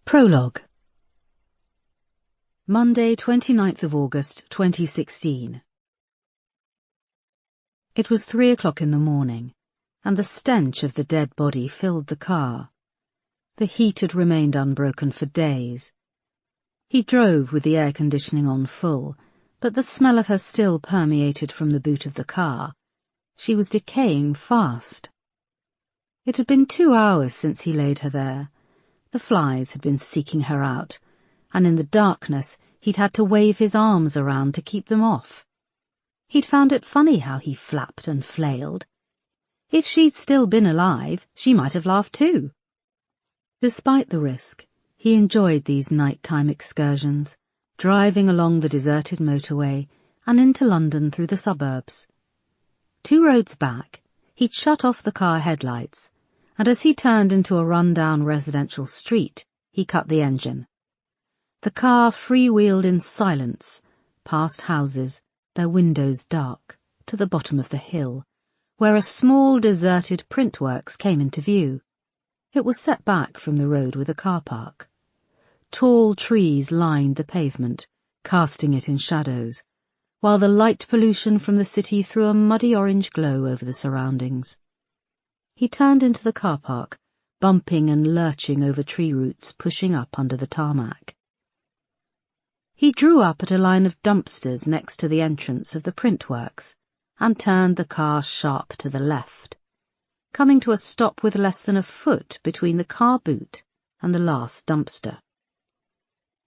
Prologue. Monday, 29th of August, 2016. It was 3 o'clock in the morning, and the stench of the dead body filled the car. The heat had remained unbroken for days. He drove with the air conditioning on full, but the smell of her still permeated from the boot of the car. She was decaying fast. It had been 2 hours since he laid her there. The flies had been seeking her out, and in the darkness he'd had to wave his arms around to keep them off. He'd found it funny how he flapped and flailed. If she'd still been alive, she might have laughed too. Despite the risk, he enjoyed these nighttime excursions, driving along the deserted motorway and into London through the suburbs. 2 roads back, he'd shut off the car headlights, and as he turned into a run-down residential street, he cut the engine. The car freewheeled in silence, past houses, their windows dark, to the bottom of the hill, where a small deserted printworks came into view. It was set back from the road with a car park. Tall trees lined the pavement, casting it in shadows, while the light pollution from the city threw a muddy orange glow over the surroundings. He turned into the car park, bumping and lurching over tree roots pushing up under the tarmac. He drew up at a line of dumpsters next to the entrance of the printworks and turned the car sharp to the left, coming to a stop with less than a foot between the car boot and the last dumpster.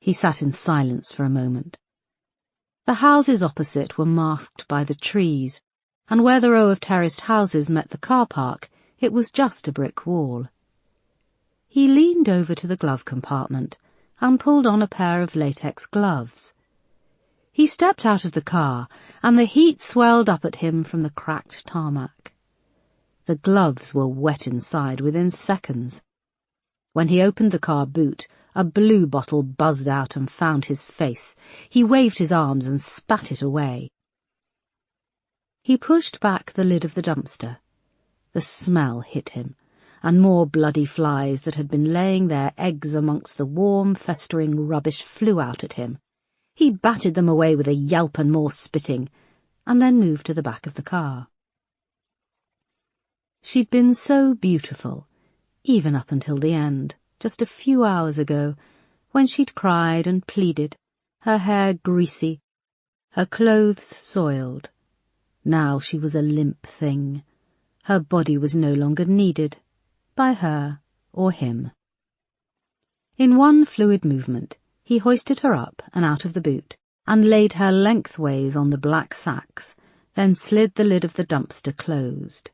He sat in silence for a moment. The houses opposite were masked by the trees, and where the row of terraced houses met the car park, it was just a brick wall. He leaned over to the glove compartment and pulled on a pair of latex gloves. He stepped out of the car, and the heat swelled up at him from the cracked tarmac. The gloves were wet inside within seconds. When he opened the car boot, a blue bottle buzzed out and found his face. He waved his arms and spat it away. He pushed back the lid of the dumpster. The smell hit him, and more bloody flies that had been laying their eggs amongst the warm, festering rubbish flew out at him. He batted them away with a yelp and more spitting, and then moved to the back of the car. She'd been so beautiful, even up until the end, just a few hours ago, when she'd cried and pleaded, her hair greasy, her clothes soiled. Now she was a limp thing. Her body was no longer needed, by her or him. In one fluid movement, he hoisted her up and out of the boot, and laid her lengthways on the black sacks, then slid the lid of the dumpster closed.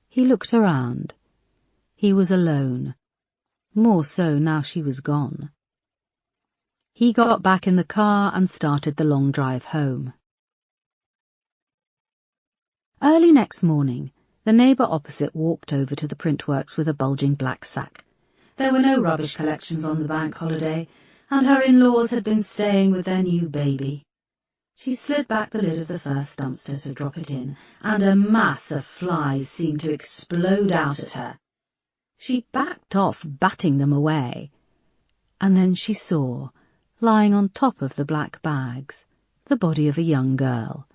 He looked around. He was alone, more so now she was gone. He got back in the car and started the long drive home. Early next morning, the neighbour opposite walked over to the printworks with a bulging black sack. There were no rubbish collections on the bank holiday, and her in-laws had been staying with their new baby. She slid back the lid of the first dumpster to drop it in, and a mass of flies seemed to explode out at her. She backed off, batting them away, and then she saw, lying on top of the black bags, the body of a young girl.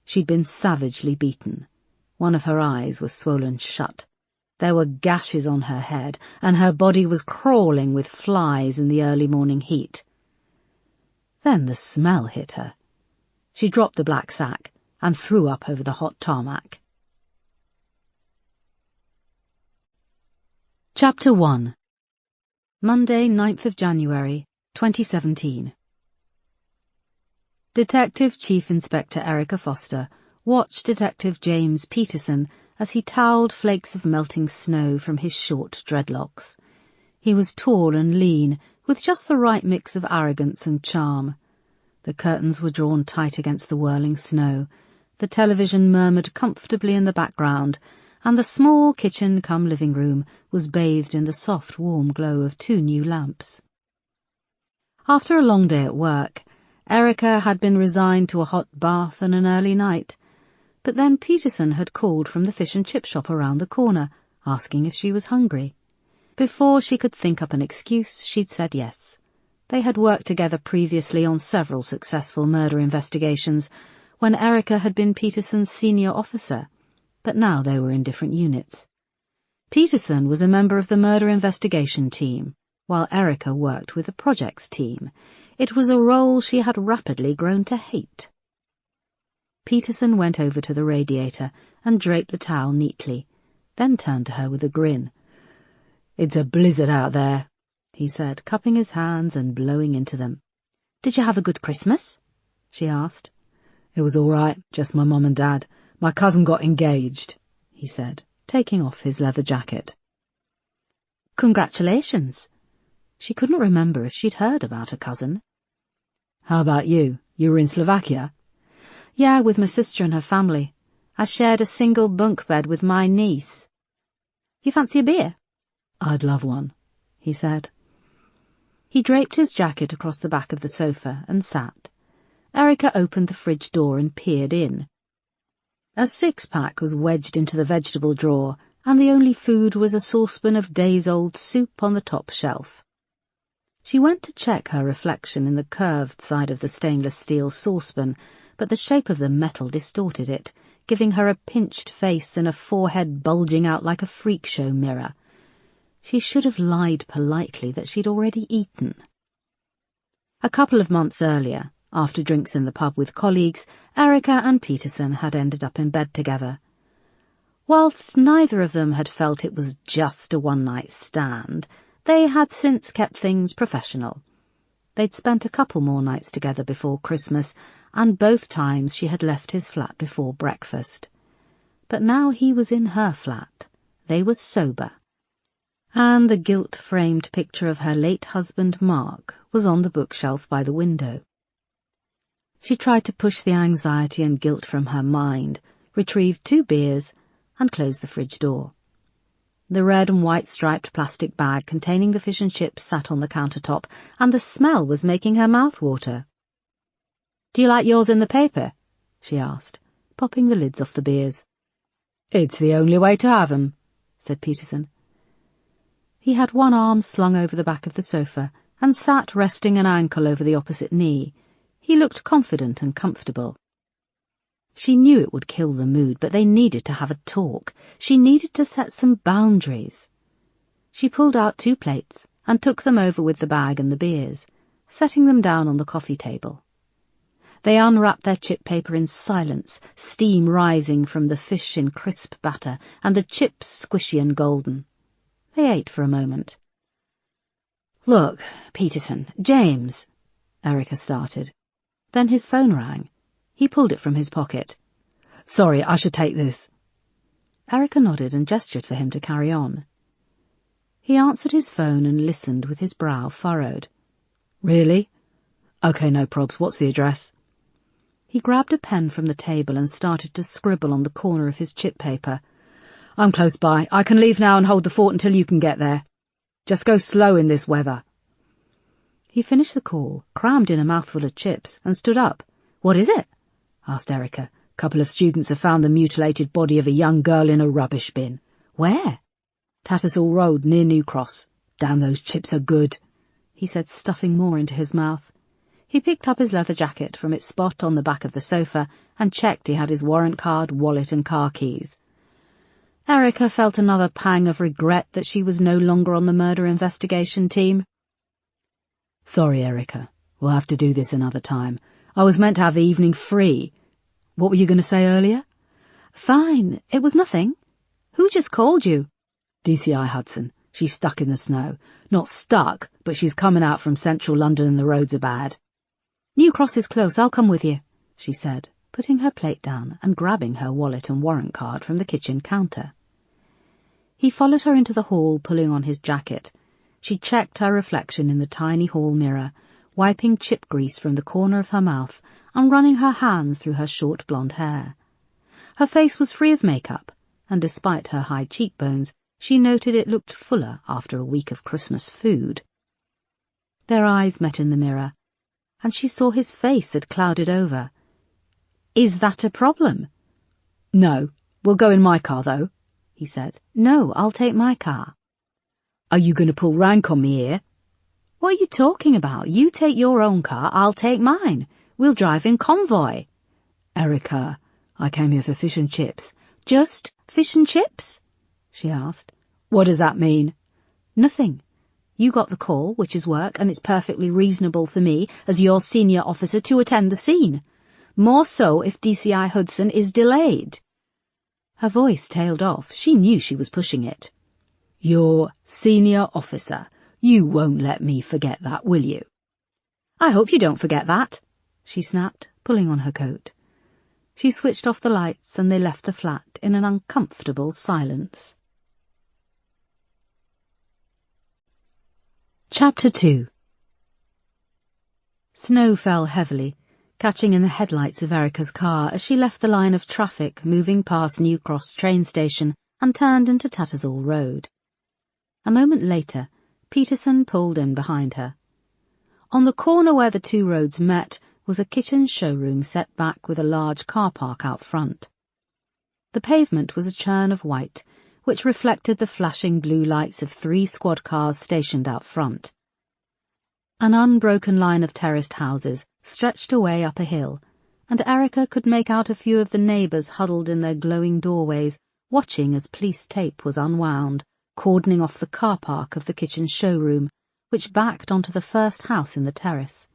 She'd been savagely beaten. One of her eyes was swollen shut. There were gashes on her head, and her body was crawling with flies in the early morning heat. Then the smell hit her. She dropped the black sack and threw up over the hot tarmac. Chapter 1. Monday, 9th of January, 2017. Detective Chief Inspector Erica Foster watched Detective James Peterson as he toweled flakes of melting snow from his short dreadlocks. He was tall and lean, with just the right mix of arrogance and charm. The curtains were drawn tight against the whirling snow, the television murmured comfortably in the background, and the small kitchen-cum-living room was bathed in the soft, warm glow of 2 new lamps. After a long day at work, Erica had been resigned to a hot bath and an early night. But then Peterson had called from the fish and chip shop around the corner, asking if she was hungry. Before she could think up an excuse, she'd said yes. They had worked together previously on several successful murder investigations, when Erica had been Peterson's senior officer, but now they were in different units. Peterson was a member of the murder investigation team, while Erica worked with the projects team. It was a role she had rapidly grown to hate. Peterson went over to the radiator and draped the towel neatly, then turned to her with a grin. "It's a blizzard out there," he said, cupping his hands and blowing into them. "Did you have a good Christmas?" she asked. "It was all right, just my mum and dad. My cousin got engaged," he said, taking off his leather jacket. "Congratulations." She couldn't remember if she'd heard about a cousin. "How about you? You were in Slovakia?" "Yeah, with my sister and her family. I shared a single bunk bed with my niece." "You fancy a beer?" "I'd love one," he said. He draped his jacket across the back of the sofa and sat. Erica opened the fridge door and peered in. A six-pack was wedged into the vegetable drawer, and the only food was a saucepan of days-old soup on the top shelf. She went to check her reflection in the curved side of the stainless steel saucepan, but the shape of the metal distorted it, giving her a pinched face and a forehead bulging out like a freak show mirror. She should have lied politely that she'd already eaten. A couple of months earlier, after drinks in the pub with colleagues, Erica and Peterson had ended up in bed together. Whilst neither of them had felt it was just a one-night stand, they had since kept things professional. They'd spent a couple more nights together before Christmas, and both times she had left his flat before breakfast. But now he was in her flat. They were sober. And the gilt-framed picture of her late husband, Mark, was on the bookshelf by the window. She tried to push the anxiety and guilt from her mind, retrieved 2 beers, and closed the fridge door. The red and white striped plastic bag containing the fish and chips sat on the countertop, and the smell was making her mouth water. "Do you like yours in the paper?" she asked, popping the lids off the beers. "It's the only way to have 'em," said Peterson. He had one arm slung over the back of the sofa and sat resting an ankle over the opposite knee. He looked confident and comfortable. She knew it would kill the mood, but they needed to have a talk. She needed to set some boundaries. She pulled out 2 plates and took them over with the bag and the beers, setting them down on the coffee table. They unwrapped their chip paper in silence, steam rising from the fish in crisp batter and the chips squishy and golden. They ate for a moment. "Look, Peterson, James," Erica started. Then his phone rang. He pulled it from his pocket. "Sorry, I should take this." Erica nodded and gestured for him to carry on. He answered his phone and listened with his brow furrowed. "Really? OK, no probs. What's the address?" He grabbed a pen from the table and started to scribble on the corner of his chip paper. "I'm close by. I can leave now and hold the fort until you can get there. Just go slow in this weather." He finished the call, crammed in a mouthful of chips, and stood up. "What is it?" asked Erica. "Couple of students have found the mutilated body of a young girl in a rubbish bin." "Where?" "Tattersall Road, near New Cross. Damn, those chips are good," he said, stuffing more into his mouth. He picked up his leather jacket from its spot on the back of the sofa and checked he had his warrant card, wallet and car keys. Erica felt another pang of regret that she was no longer on the murder investigation team. "Sorry, Erica. We'll have to do this another time. I was meant to have the evening free. What were you going to say earlier?" "Fine. It was nothing. Who just called you?" "DCI Hudson. She's stuck in the snow. Not stuck, but she's coming out from central London and the roads are bad." "New Cross is close. I'll come with you," she said, putting her plate down and grabbing her wallet and warrant card from the kitchen counter. He followed her into the hall, pulling on his jacket. She checked her reflection in the tiny hall mirror, wiping chip grease from the corner of her mouth and running her hands through her short blonde hair. Her face was free of makeup, and despite her high cheekbones, she noted it looked fuller after a week of Christmas food. Their eyes met in the mirror, and she saw his face had clouded over. "Is that a problem?" "No. We'll go in my car, though," he said. "No, I'll take my car." Are you going to pull rank on me here? What are you talking about? You take your own car, I'll take mine. We'll drive in convoy. Erica, I came here for fish and chips. Just fish and chips? She asked. What does that mean? Nothing. You got the call, which is work, and it's perfectly reasonable for me, as your senior officer, to attend the scene. More so if DCI Hudson is delayed. Her voice tailed off. She knew she was pushing it. Your senior officer. You won't let me forget that, will you? I hope you don't forget that, she snapped, pulling on her coat. She switched off the lights and they left the flat in an uncomfortable silence. Chapter 2. Snow fell heavily, catching in the headlights of Erica's car as she left the line of traffic moving past New Cross train station and turned into Tattersall Road. A moment later, Peterson pulled in behind her. On the corner where the two roads met was a kitchen showroom set back with a large car park out front. The pavement was a churn of white, which reflected the flashing blue lights of 3 squad cars stationed out front. An unbroken line of terraced houses stretched away up a hill, and Erica could make out a few of the neighbours huddled in their glowing doorways, watching as police tape was unwound, cordoning off the car park of the kitchen showroom, which backed onto the first house in the terrace.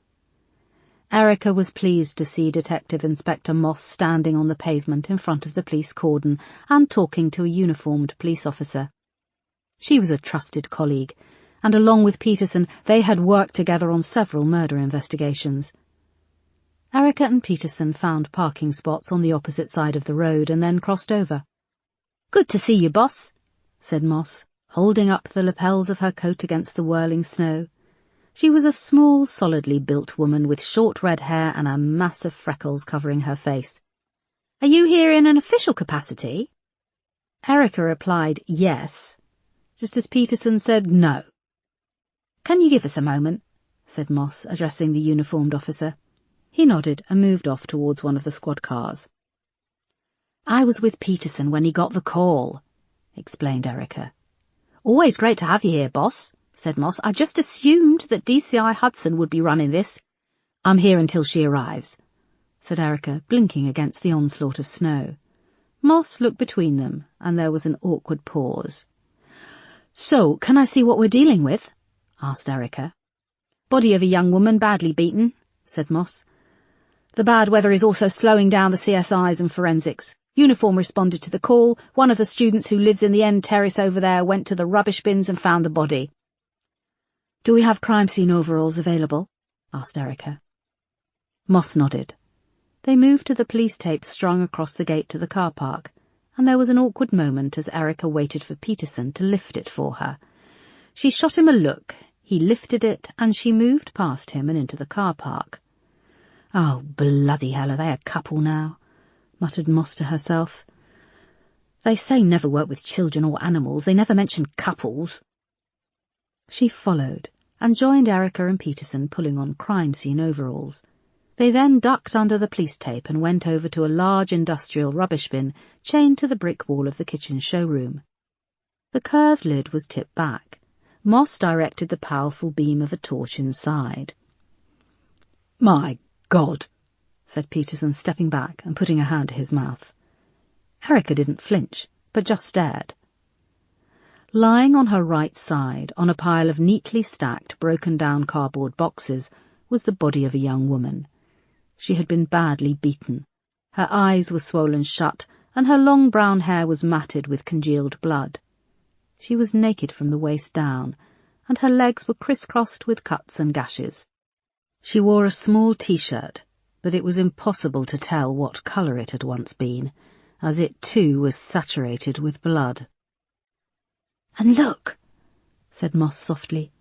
Erica was pleased to see Detective Inspector Moss standing on the pavement in front of the police cordon and talking to a uniformed police officer. She was a trusted colleague, and along with Peterson they had worked together on several murder investigations. Erica and Peterson found parking spots on the opposite side of the road and then crossed over. "Good to see you, boss," said Moss, holding up the lapels of her coat against the whirling snow. She was a small, solidly built woman with short red hair and a mass of freckles covering her face. "Are you here in an official capacity?" Erica replied yes, just as Peterson said no. "Can you give us a moment?" said Moss, addressing the uniformed officer. He nodded and moved off towards one of the squad cars. "I was with Peterson when he got the call," explained Erica. "Always great to have you here, boss," said Moss. "I just assumed that DCI Hudson would be running this." "I'm here until she arrives," said Erica, blinking against the onslaught of snow. Moss looked between them, and there was an awkward pause. "So, can I see what we're dealing with?" asked Erica. "Body of a young woman badly beaten," said Moss. "The bad weather is also slowing down the CSIs and forensics. Uniform responded to the call. One of the students who lives in the end terrace over there went to the rubbish bins and found the body." "Do we have crime scene overalls available?" asked Erica. Moss nodded. They moved to the police tape strung across the gate to the car park, and there was an awkward moment as Erica waited for Peterson to lift it for her. She shot him a look, he lifted it, and she moved past him and into the car park. "Oh, bloody hell, are they a couple now?" muttered Moss to herself. "They say never work with children or animals. They never mention couples." She followed and joined Erica and Peterson pulling on crime scene overalls. They then ducked under the police tape and went over to a large industrial rubbish bin chained to the brick wall of the kitchen showroom. The curved lid was tipped back. Moss directed the powerful beam of a torch inside. "My God," said Peterson, stepping back and putting a hand to his mouth. Erica didn't flinch, but just stared. Lying on her right side, on a pile of neatly stacked, broken-down cardboard boxes, was the body of a young woman. She had been badly beaten. Her eyes were swollen shut, and her long brown hair was matted with congealed blood. She was naked from the waist down, and her legs were crisscrossed with cuts and gashes. She wore a small T-shirt, but it was impossible to tell what colour it had once been, as it too was saturated with blood. "And look," said Moss softly.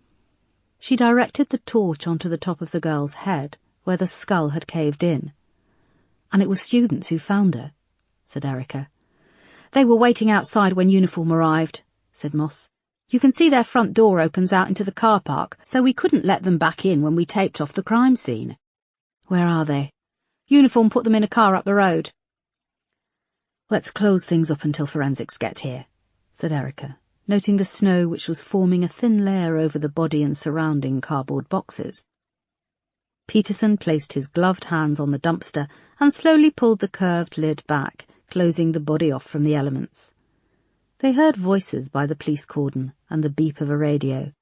She directed the torch onto the top of the girl's head, where the skull had caved in. "And it was students who found her," said Erica. "They were waiting outside when uniform arrived," said Moss. "You can see their front door opens out into the car park, so we couldn't let them back in when we taped off the crime scene." "Where are they?" "Uniform put them in a car up the road." "Let's close things up until forensics get here," said Erica, noting the snow which was forming a thin layer over the body and surrounding cardboard boxes. Peterson placed his gloved hands on the dumpster and slowly pulled the curved lid back, closing the body off from the elements. They heard voices by the police cordon and the beep of a radio.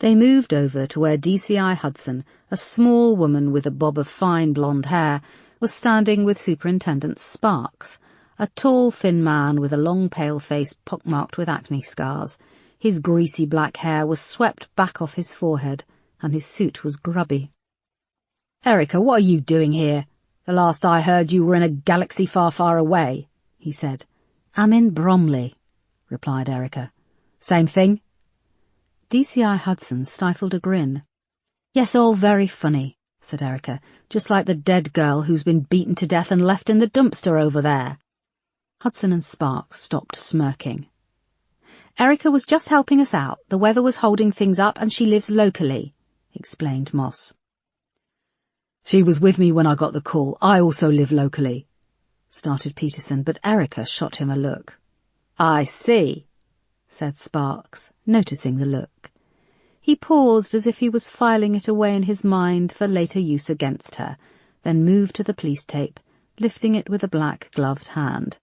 They moved over to where DCI Hudson, a small woman with a bob of fine blonde hair, was standing with Superintendent Sparks, a tall, thin man with a long, pale face pockmarked with acne scars. His greasy black hair was swept back off his forehead, and his suit was grubby. "Erica, what are you doing here? The last I heard you were in a galaxy far, far away," he said. "I'm in Bromley," replied Erica. "Same thing?" DCI Hudson stifled a grin. "Yes, all very funny," said Erica, "just like the dead girl who's been beaten to death and left in the dumpster over there." Hudson and Sparks stopped smirking. "Erica was just helping us out. The weather was holding things up and she lives locally," explained Moss. "She was with me when I got the call. I also live locally," started Peterson, but Erica shot him a look. "I see," said Sparks, noticing the look. He paused as if he was filing it away in his mind for later use against her, then moved to the police tape, lifting it with a black gloved hand.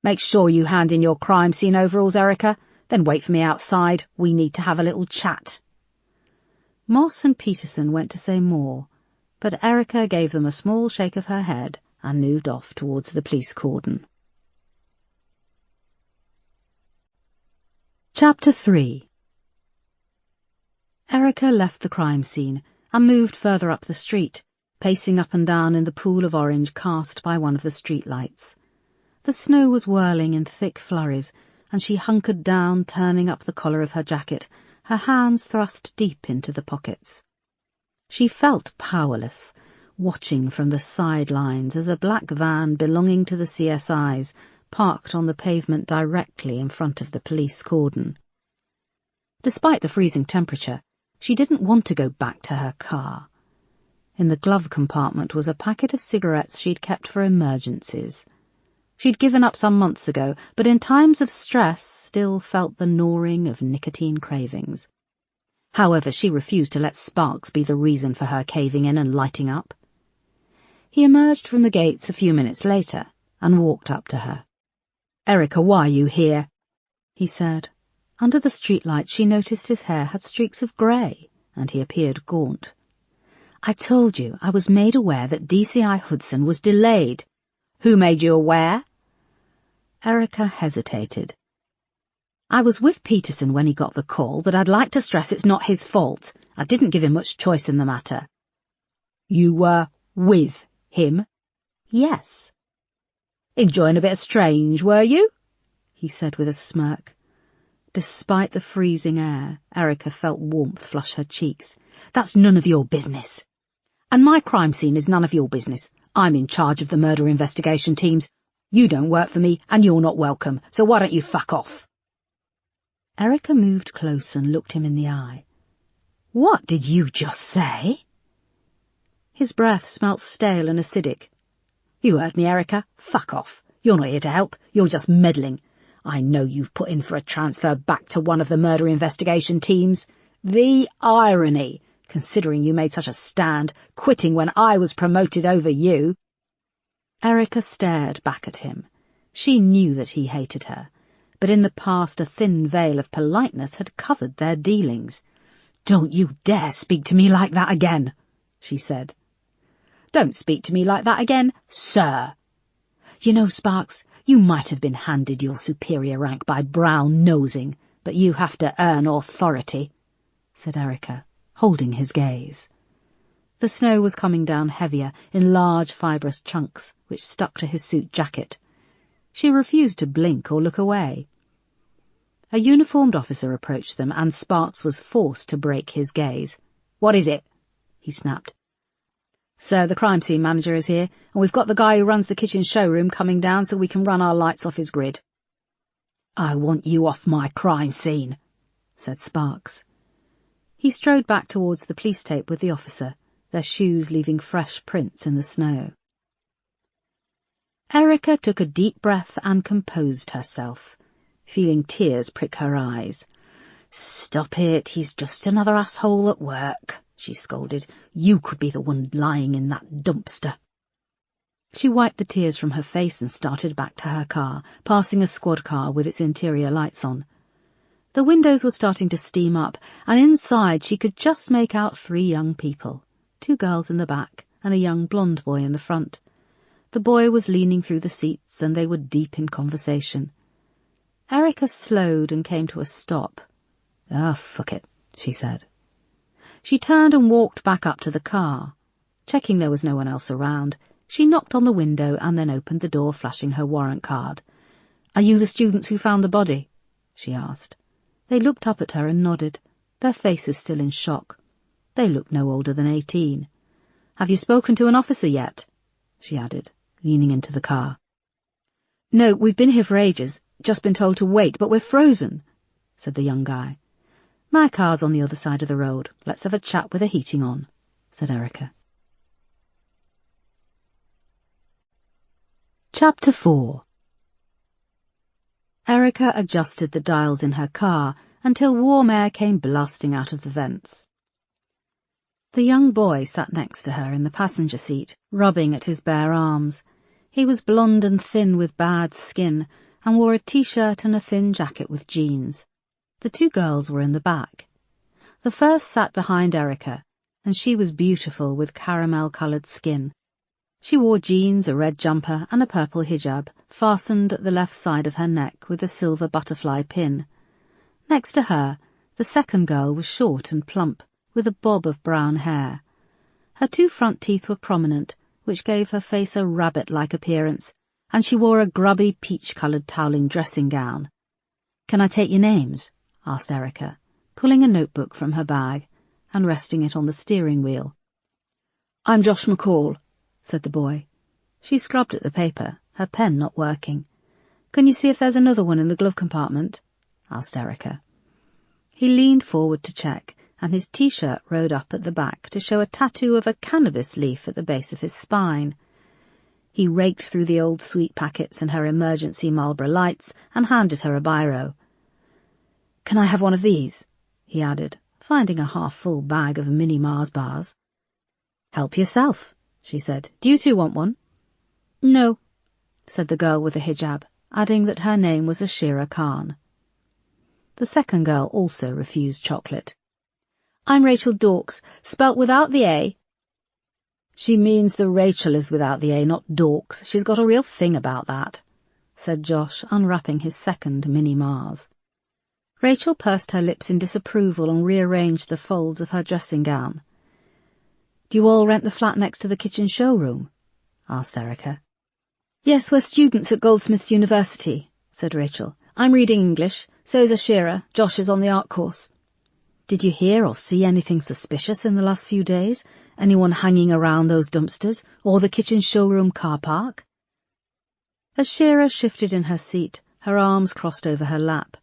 "Make sure you hand in your crime scene overalls, Erica, then wait for me outside. We need to have a little chat." Moss and Peterson went to say more, but Erica gave them a small shake of her head and moved off towards the police cordon. Chapter 3. Erica left the crime scene and moved further up the street, pacing up and down in the pool of orange cast by one of the street lights. The snow was whirling in thick flurries, and she hunkered down, turning up the collar of her jacket, her hands thrust deep into the pockets. She felt powerless, watching from the sidelines as a black van belonging to the CSIs parked on the pavement directly in front of the police cordon. Despite the freezing temperature, she didn't want to go back to her car. In the glove compartment was a packet of cigarettes she'd kept for emergencies. She'd given up some months ago, but in times of stress still felt the gnawing of nicotine cravings. However, she refused to let Sparks be the reason for her caving in and lighting up. He emerged from the gates a few minutes later and walked up to her. "Erica, why are you here?" he said. Under the streetlight she noticed his hair had streaks of grey, and he appeared gaunt. "I told you I was made aware that DCI Hudson was delayed." "Who made you aware?" Erica hesitated. "I was with Peterson when he got the call, but I'd like to stress it's not his fault. I didn't give him much choice in the matter." "You were with him?" "Yes." "Enjoying a bit of strange, were you?" he said with a smirk. Despite the freezing air, Erica felt warmth flush her cheeks. "That's none of your business." "And my crime scene is none of your business. I'm in charge of the murder investigation teams. You don't work for me, and you're not welcome, so why don't you fuck off?" Erica moved close and looked him in the eye. "What did you just say?" His breath smelt stale and acidic. "You heard me, Erica. Fuck off. You're not here to help. You're just meddling. I know you've put in for a transfer back to one of the murder investigation teams. The irony, considering you made such a stand, quitting when I was promoted over you." Erica stared back at him. She knew that he hated her, but in the past a thin veil of politeness had covered their dealings. "Don't you dare speak to me like that again," she said. "Don't speak to me like that again, sir." "You know, Sparks, you might have been handed your superior rank by brown nosing, but you have to earn authority," said Erica, holding his gaze. The snow was coming down heavier in large fibrous chunks, which stuck to his suit jacket. She refused to blink or look away. A uniformed officer approached them, and Sparks was forced to break his gaze. "What is it?" he snapped. "Sir, the crime scene manager is here, and we've got the guy who runs the kitchen showroom coming down so we can run our lights off his grid." "I want you off my crime scene," said Sparks. He strode back towards the police tape with the officer, their shoes leaving fresh prints in the snow. Erica took a deep breath and composed herself. feeling tears prick her eyes. "Stop it, he's just another asshole at work," she scolded. "You could be the one lying in that dumpster." She wiped the tears from her face and started back to her car, passing a squad car with its interior lights on. The windows were starting to steam up, and inside she could just make out 3 young people, 2 girls in the back and a young blonde boy in the front. The boy was leaning through the seats, and they were deep in conversation. Erica slowed and came to a stop. "Ah, fuck it," she said. She turned and walked back up to the car. Checking there was no one else around, she knocked on the window and then opened the door, flashing her warrant card. "Are you the students who found the body?" she asked. They looked up at her and nodded, their faces still in shock. They looked no older than 18. "Have you spoken to an officer yet?" she added, leaning into the car. "No, we've been here for ages, just been told to wait, but we're frozen," said the young guy. "My car's on the other side of the road. Let's have a chat with the heating on," said Erica. Chapter 4. Erica adjusted the dials in her car until warm air came blasting out of the vents. The young boy sat next to her in the passenger seat, rubbing at his bare arms. He was blond and thin with bad skin, and wore a t-shirt and a thin jacket with jeans. The 2 girls were in the back. The first sat behind Erica, and she was beautiful with caramel-coloured skin. She wore jeans, a red jumper, and a purple hijab, fastened at the left side of her neck with a silver butterfly pin. Next to her, the second girl was short and plump, with a bob of brown hair. Her 2 front teeth were prominent, which gave her face a rabbit-like appearance, and she wore a grubby peach-coloured toweling dressing gown. "Can I take your names?" asked Erica, pulling a notebook from her bag and resting it on the steering wheel. "I'm Josh McCall," said the boy. She scrubbed at the paper, her pen not working. "Can you see if there's another one in the glove compartment?" asked Erica. He leaned forward to check, and his t-shirt rode up at the back to show a tattoo of a cannabis leaf at the base of his spine. He raked through the old sweet packets and her emergency Marlboro lights and handed her a biro. "Can I have one of these?" he added, finding a half-full bag of mini Mars bars. "Help yourself," she said. "Do you 2 want one?" "No," said the girl with the hijab, adding that her name was Ashira Khan. The second girl also refused chocolate. "I'm Rachel Dawkes, spelt without the A." "She means the Rachel is without the A, not Dawkes. She's got a real thing about that," said Josh, unwrapping his second mini Mars. Rachel pursed her lips in disapproval and rearranged the folds of her dressing gown. "Do you all rent the flat next to the kitchen showroom?" asked Erica. "Yes, we're students at Goldsmiths University," said Rachel. "I'm reading English, so is Ashira. Josh is on the art course." "Did you hear or see anything suspicious in the last few days? Anyone hanging around those dumpsters, or the kitchen showroom car park?" Ashira shifted in her seat, her arms crossed over her lap,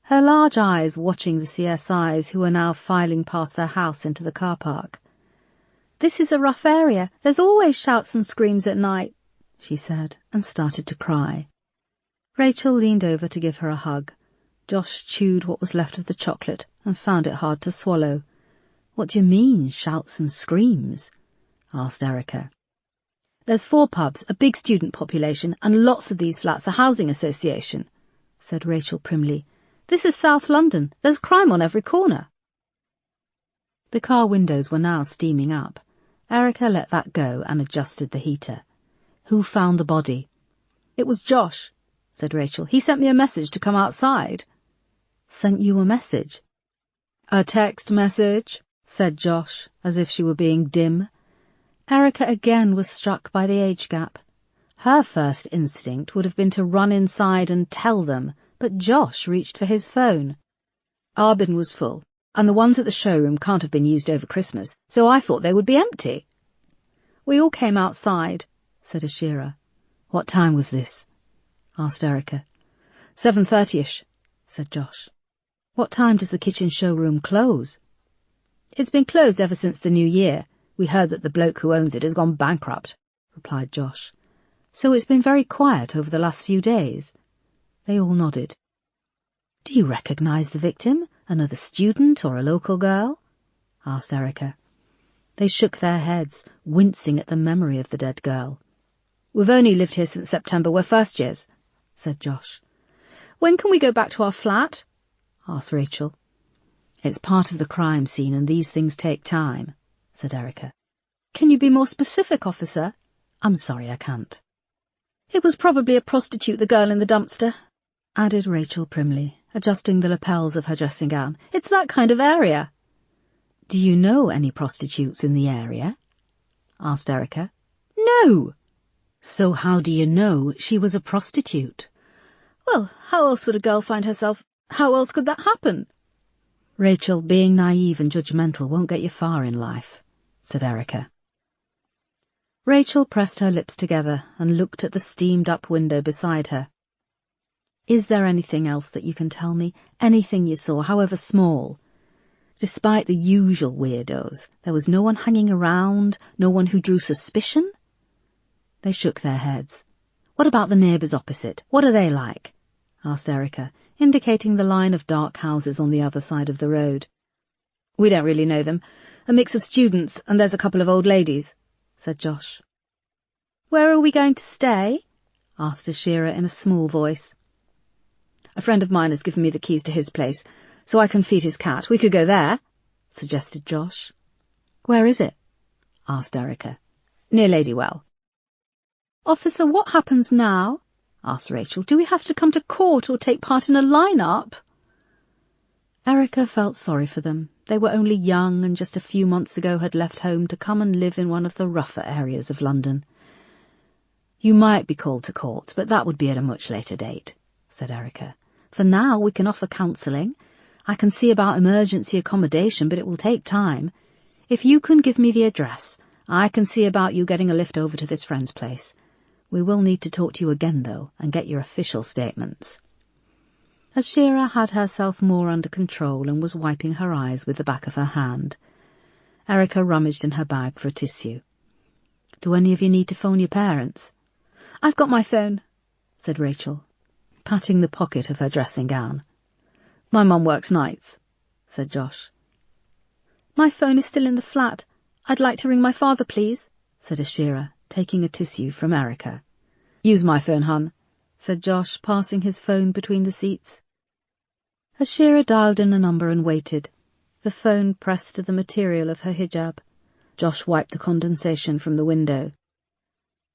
her large eyes watching the CSIs who were now filing past their house into the car park. "This is a rough area. There's always shouts and screams at night," she said, and started to cry. Rachel leaned over to give her a hug. Josh chewed what was left of the chocolate and found it hard to swallow. "What do you mean, shouts and screams?" asked Erica. "There's 4 pubs, a big student population, and lots of these flats a housing association," said Rachel primly. "This is South London. There's crime on every corner." The car windows were now steaming up. Erica let that go and adjusted the heater. "Who found the body?" "It was Josh," said Rachel. "He sent me a message to come outside." "Sent you a message?" "A text message," said Josh, as if she were being dim. Erica again was struck by the age gap. Her first instinct would have been to run inside and tell them, but Josh reached for his phone. "Our bin was full, and the ones at the showroom can't have been used over Christmas, so I thought they would be empty." "We all came outside," said Ashira. "What time was this?" asked Erica. 7:30ish, said Josh. "What time does the kitchen showroom close?" "It's been closed ever since the new year. We heard that the bloke who owns it has gone bankrupt," replied Josh. "So it's been very quiet over the last few days?" They all nodded. Do you recognise the victim, another student or a local girl? Asked Erica. They shook their heads, wincing at the memory of the dead girl. We've only lived here since September. We're first years, said Josh. When can we go back to our flat? Asked Rachel. It's part of the crime scene and these things take time, said Erica. Can you be more specific, officer? I'm sorry, I can't. It was probably a prostitute, the girl in the dumpster, added Rachel primly, adjusting the lapels of her dressing gown. It's that kind of area. Do you know any prostitutes in the area? Asked Erica. No. So how do you know she was a prostitute? Well, how else would a girl find herself? How else could that happen? Rachel, being naive and judgmental won't get you far in life, said Erica. Rachel pressed her lips together and looked at the steamed-up window beside her. Is there anything else that you can tell me? Anything you saw, however small? Despite the usual weirdos, there was no one hanging around, no one who drew suspicion? They shook their heads. What about the neighbours opposite? What are they like? Asked Erica, indicating the line of dark houses on the other side of the road. We don't really know them. A mix of students, and there's a couple of old ladies, said Josh. Where are we going to stay? Asked Ashira in a small voice. A friend of mine has given me the keys to his place, so I can feed his cat. We could go there, suggested Josh. Where is it? Asked Erica. Near Ladywell. Officer, what happens now? Asked Rachel. Do we have to come to court or take part in a line-up? Erica felt sorry for them. They were only young and just a few months ago had left home to come and live in one of the rougher areas of London. You might be called to court, but that would be at a much later date, said Erica. For now, we can offer counselling. I can see about emergency accommodation, but it will take time. If you can give me the address, I can see about you getting a lift over to this friend's place. We will need to talk to you again, though, and get your official statements. Ashira had herself more under control and was wiping her eyes with the back of her hand. Erica rummaged in her bag for a tissue. Do any of you need to phone your parents? I've got my phone, said Rachel, patting the pocket of her dressing gown. My mum works nights, said Josh. My phone is still in the flat. I'd like to ring my father, please, said Ashira, taking a tissue from Erica. Use my phone, hun, said Josh, passing his phone between the seats. Ashira dialed in a number and waited, the phone pressed to the material of her hijab. Josh wiped the condensation from the window.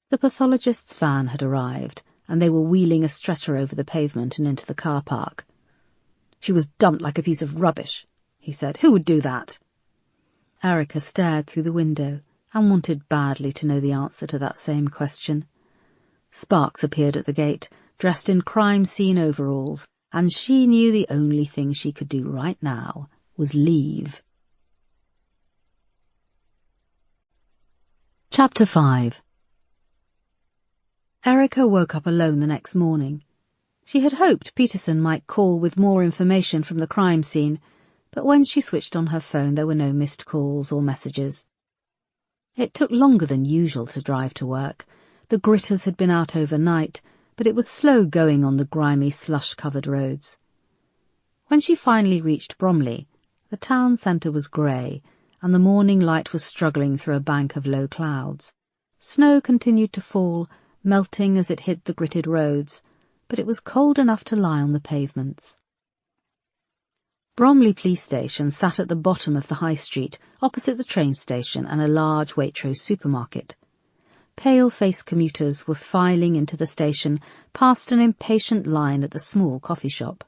The pathologist's van had arrived, and they were wheeling a stretcher over the pavement and into the car park. She was dumped like a piece of rubbish, he said. Who would do that? Erica stared through the window and wanted badly to know the answer to that same question. Sparks appeared at the gate, dressed in crime scene overalls, and she knew the only thing she could do right now was leave. Chapter 5. Erica woke up alone the next morning. She had hoped Peterson might call with more information from the crime scene, but when she switched on her phone there were no missed calls or messages. It took longer than usual to drive to work. The gritters had been out overnight, but it was slow going on the grimy, slush-covered roads. When she finally reached Bromley, the town centre was grey, and the morning light was struggling through a bank of low clouds. Snow continued to fall, melting as it hit the gritted roads, but it was cold enough to lie on the pavements. Bromley Police Station sat at the bottom of the high street, opposite the train station and a large Waitrose supermarket. Pale-faced commuters were filing into the station past an impatient line at the small coffee shop.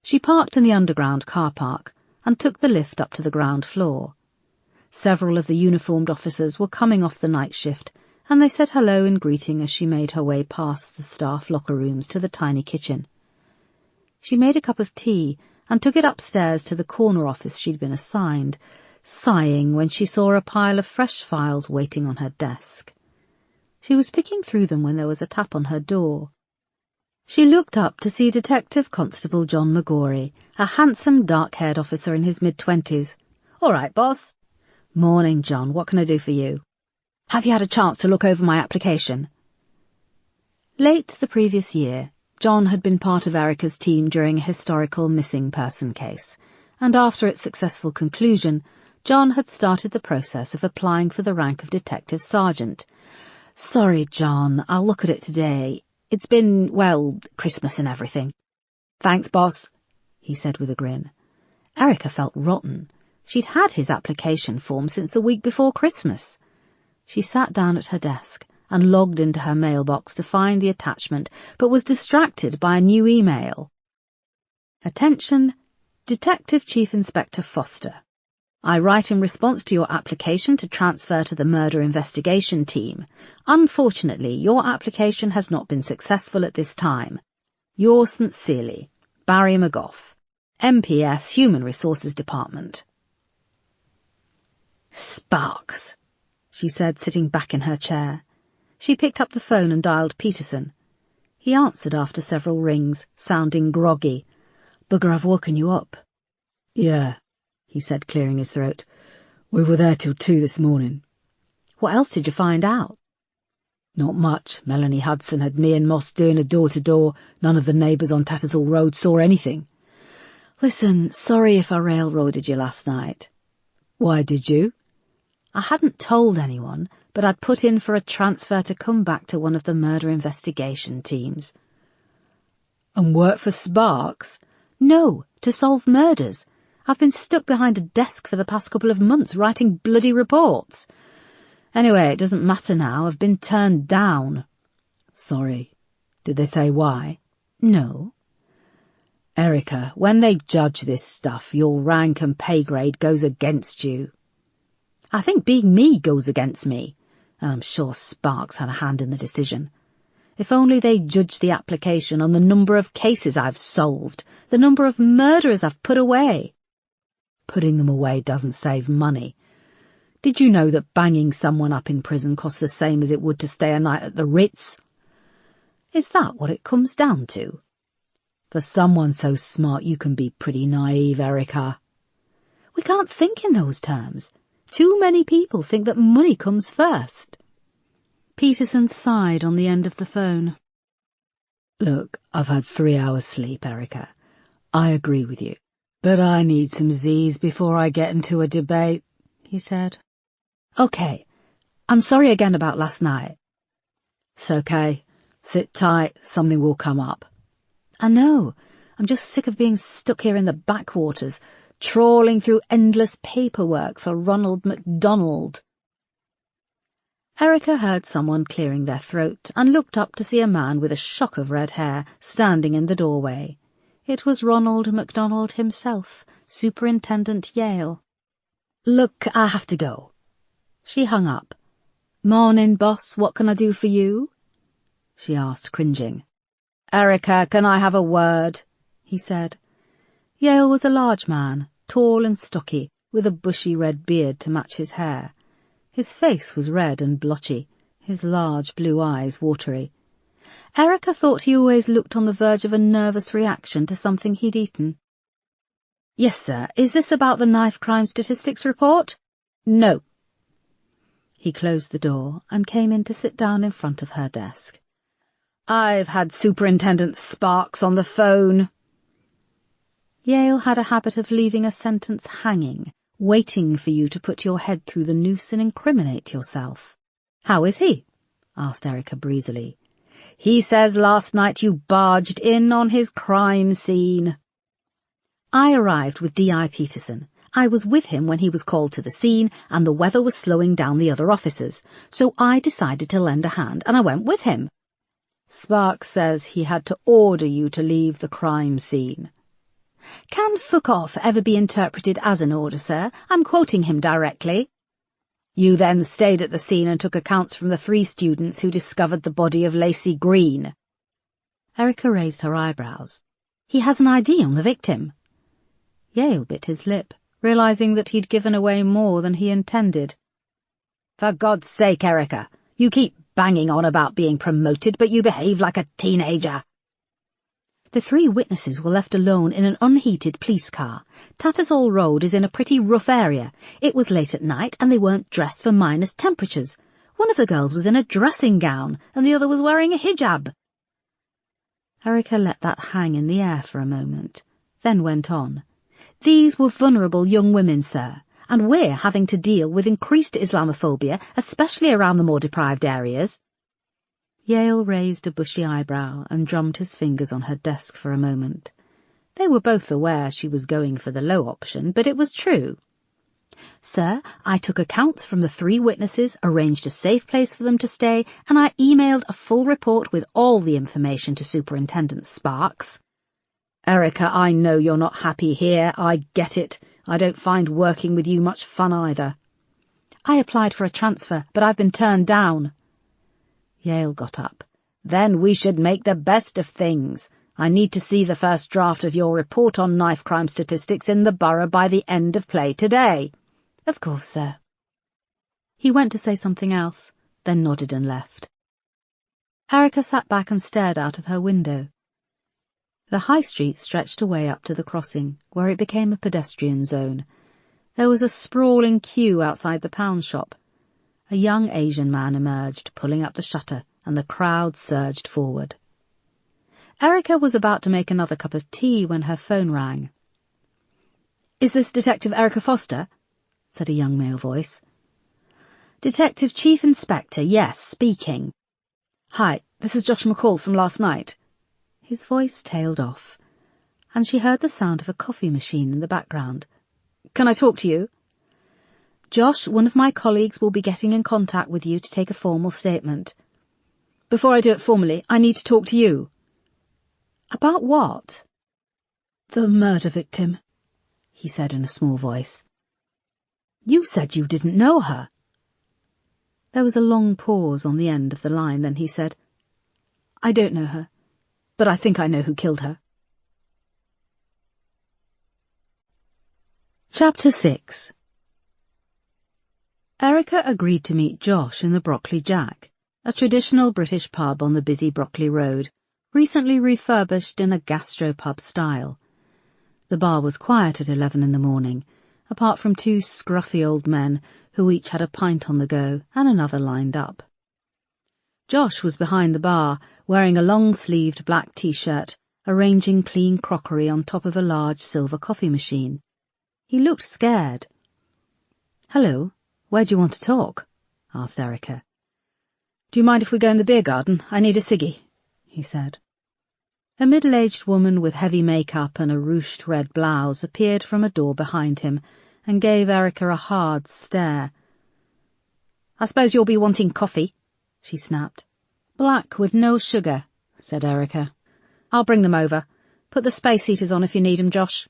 She parked in the underground car park and took the lift up to the ground floor. Several of the uniformed officers were coming off the night shift, and they said hello in greeting as she made her way past the staff locker rooms to the tiny kitchen. She made a cup of tea and took it upstairs to the corner office she'd been assigned, sighing when she saw a pile of fresh files waiting on her desk. She was picking through them when there was a tap on her door. She looked up to see Detective Constable John McGorry, a handsome, dark-haired officer in his mid-20s. "All right, boss." "Morning, John. What can I do for you?" "Have you had a chance to look over my application?" Late the previous year, John had been part of Erica's team during a historical missing person case, and after its successful conclusion, John had started the process of applying for the rank of detective sergeant. "Sorry, John, I'll look at it today. It's been, well, Christmas and everything." "Thanks, boss," he said with a grin. Erica felt rotten. She'd had his application form since the week before Christmas. She sat down at her desk and logged into her mailbox to find the attachment, but was distracted by a new email. "Attention, Detective Chief Inspector Foster. I write in response to your application to transfer to the murder investigation team. Unfortunately, your application has not been successful at this time. Yours sincerely, Barry McGough, MPS Human Resources Department." "Sparks," she said, sitting back in her chair. She picked up the phone and dialed Peterson. He answered after several rings, sounding groggy. "Bugger, I've woken you up." "Yeah," he said, clearing his throat. "We were there till 2 this morning." "What else did you find out?" "Not much. Melanie Hudson had me and Moss doing a door-to-door. None of the neighbours on Tattersall Road saw anything." "Listen, sorry if I railroaded you last night." "Why did you?" "I hadn't told anyone, but I'd put in for a transfer to come back to one of the murder investigation teams." "And work for Sparks?" "No, to solve murders. I've been stuck behind a desk for the past couple of months writing bloody reports. Anyway, it doesn't matter now. I've been turned down." "Sorry. Did they say why?" "No." "Erica, when they judge this stuff, your rank and pay grade goes against you." "I think being me goes against me, and I'm sure Sparks had a hand in the decision. If only they judged the application on the number of cases I've solved, the number of murderers I've put away." "Putting them away doesn't save money. Did you know that banging someone up in prison costs the same as it would to stay a night at the Ritz?" "Is that what it comes down to?" "For someone so smart you can be pretty naive, Erica." "We can't think in those terms. Too many people think that money comes first." Peterson sighed on the end of the phone. "Look, I've had 3 hours sleep, Erica. I agree with you, but I need some Z's before I get into a debate," he said. "Okay, I'm sorry again about last night." "It's okay. Sit tight, something will come up." "I know. I'm just sick of being stuck here in the backwaters, trawling through endless paperwork for Ronald MacDonald." Erica heard someone clearing their throat and looked up to see a man with a shock of red hair standing in the doorway. It was Ronald MacDonald himself, Superintendent Yale. "Look, I have to go." She hung up. "Morning, boss, what can I do for you?" she asked, cringing. "Erica, can I have a word?" he said. Yale was a large man, tall and stocky, with a bushy red beard to match his hair. His face was red and blotchy, his large blue eyes watery. Erica thought he always looked on the verge of a nervous reaction to something he'd eaten. "Yes, sir. Is this about the knife crime statistics report?" "No." He closed the door and came in to sit down in front of her desk. "I've had Superintendent Sparks on the phone." Yale had a habit of leaving a sentence hanging, waiting for you to put your head through the noose and incriminate yourself. "How is he?" asked Erica breezily. "He says last night you barged in on his crime scene." "I arrived with D.I. Peterson. I was with him when he was called to the scene, and the weather was slowing down the other officers, so I decided to lend a hand, and I went with him." "Sparks says he had to order you to leave the crime scene." "Can fuck off ever be interpreted as an order, sir? I'm quoting him directly." "You then stayed at the scene and took accounts from the 3 students who discovered the body of Lacey Green." Erica raised her eyebrows. "He has an ID on the victim." Yale bit his lip, realizing that he'd given away more than he intended. "For God's sake, Erica, you keep banging on about being promoted, but you behave like a teenager." "The 3 witnesses were left alone in an unheated police car. Tattersall Road is in a pretty rough area. It was late at night and they weren't dressed for minus temperatures. One of the girls was in a dressing gown and the other was wearing a hijab." Erica let that hang in the air for a moment, then went on. These were vulnerable young women, sir, and we're having to deal with increased Islamophobia, especially around the more deprived areas. Yale raised a bushy eyebrow and drummed his fingers on her desk for a moment. They were both aware she was going for the low option, but it was true. Sir, I took accounts from the 3 witnesses, arranged a safe place for them to stay, and I emailed a full report with all the information to Superintendent Sparks. Erica, I know you're not happy here. I get it. I don't find working with you much fun either. I applied for a transfer, but I've been turned down. Yale got up. Then we should make the best of things. I need to see the first draft of your report on knife crime statistics in the borough by the end of play today. Of course, sir. He went to say something else, then nodded and left. Erica sat back and stared out of her window. The high street stretched away up to the crossing, where it became a pedestrian zone. There was a sprawling queue outside the pound shop. A young Asian man emerged, pulling up the shutter, and the crowd surged forward. Erica was about to make another cup of tea when her phone rang. "Is this Detective Erica Foster?" said a young male voice. "Detective Chief Inspector, yes, speaking." "Hi, this is Josh McCall from last night." His voice tailed off, and she heard the sound of a coffee machine in the background. "Can I talk to you?" "Josh, one of my colleagues will be getting in contact with you to take a formal statement." "Before I do it formally, I need to talk to you." "About what?" "The murder victim," he said in a small voice. "You said you didn't know her." There was a long pause on the end of the line, then he said, "I don't know her, but I think I know who killed her." Chapter 6. Erica agreed to meet Josh in the Broccoli Jack, a traditional British pub on the busy Broccoli Road, recently refurbished in a gastropub style. The bar was quiet at 11 in the morning, apart from 2 scruffy old men who each had a pint on the go and another lined up. Josh was behind the bar, wearing a long-sleeved black t-shirt, arranging clean crockery on top of a large silver coffee machine. He looked scared. "Hello, where do you want to talk?" asked Erica. "Do you mind if we go in the beer garden? I need a ciggy," he said. A middle-aged woman with heavy makeup and a ruched red blouse appeared from a door behind him and gave Erica a hard stare. "I suppose you'll be wanting coffee," she snapped. "Black with no sugar," said Erica. "I'll bring them over. Put the space heaters on if you need 'em, Josh."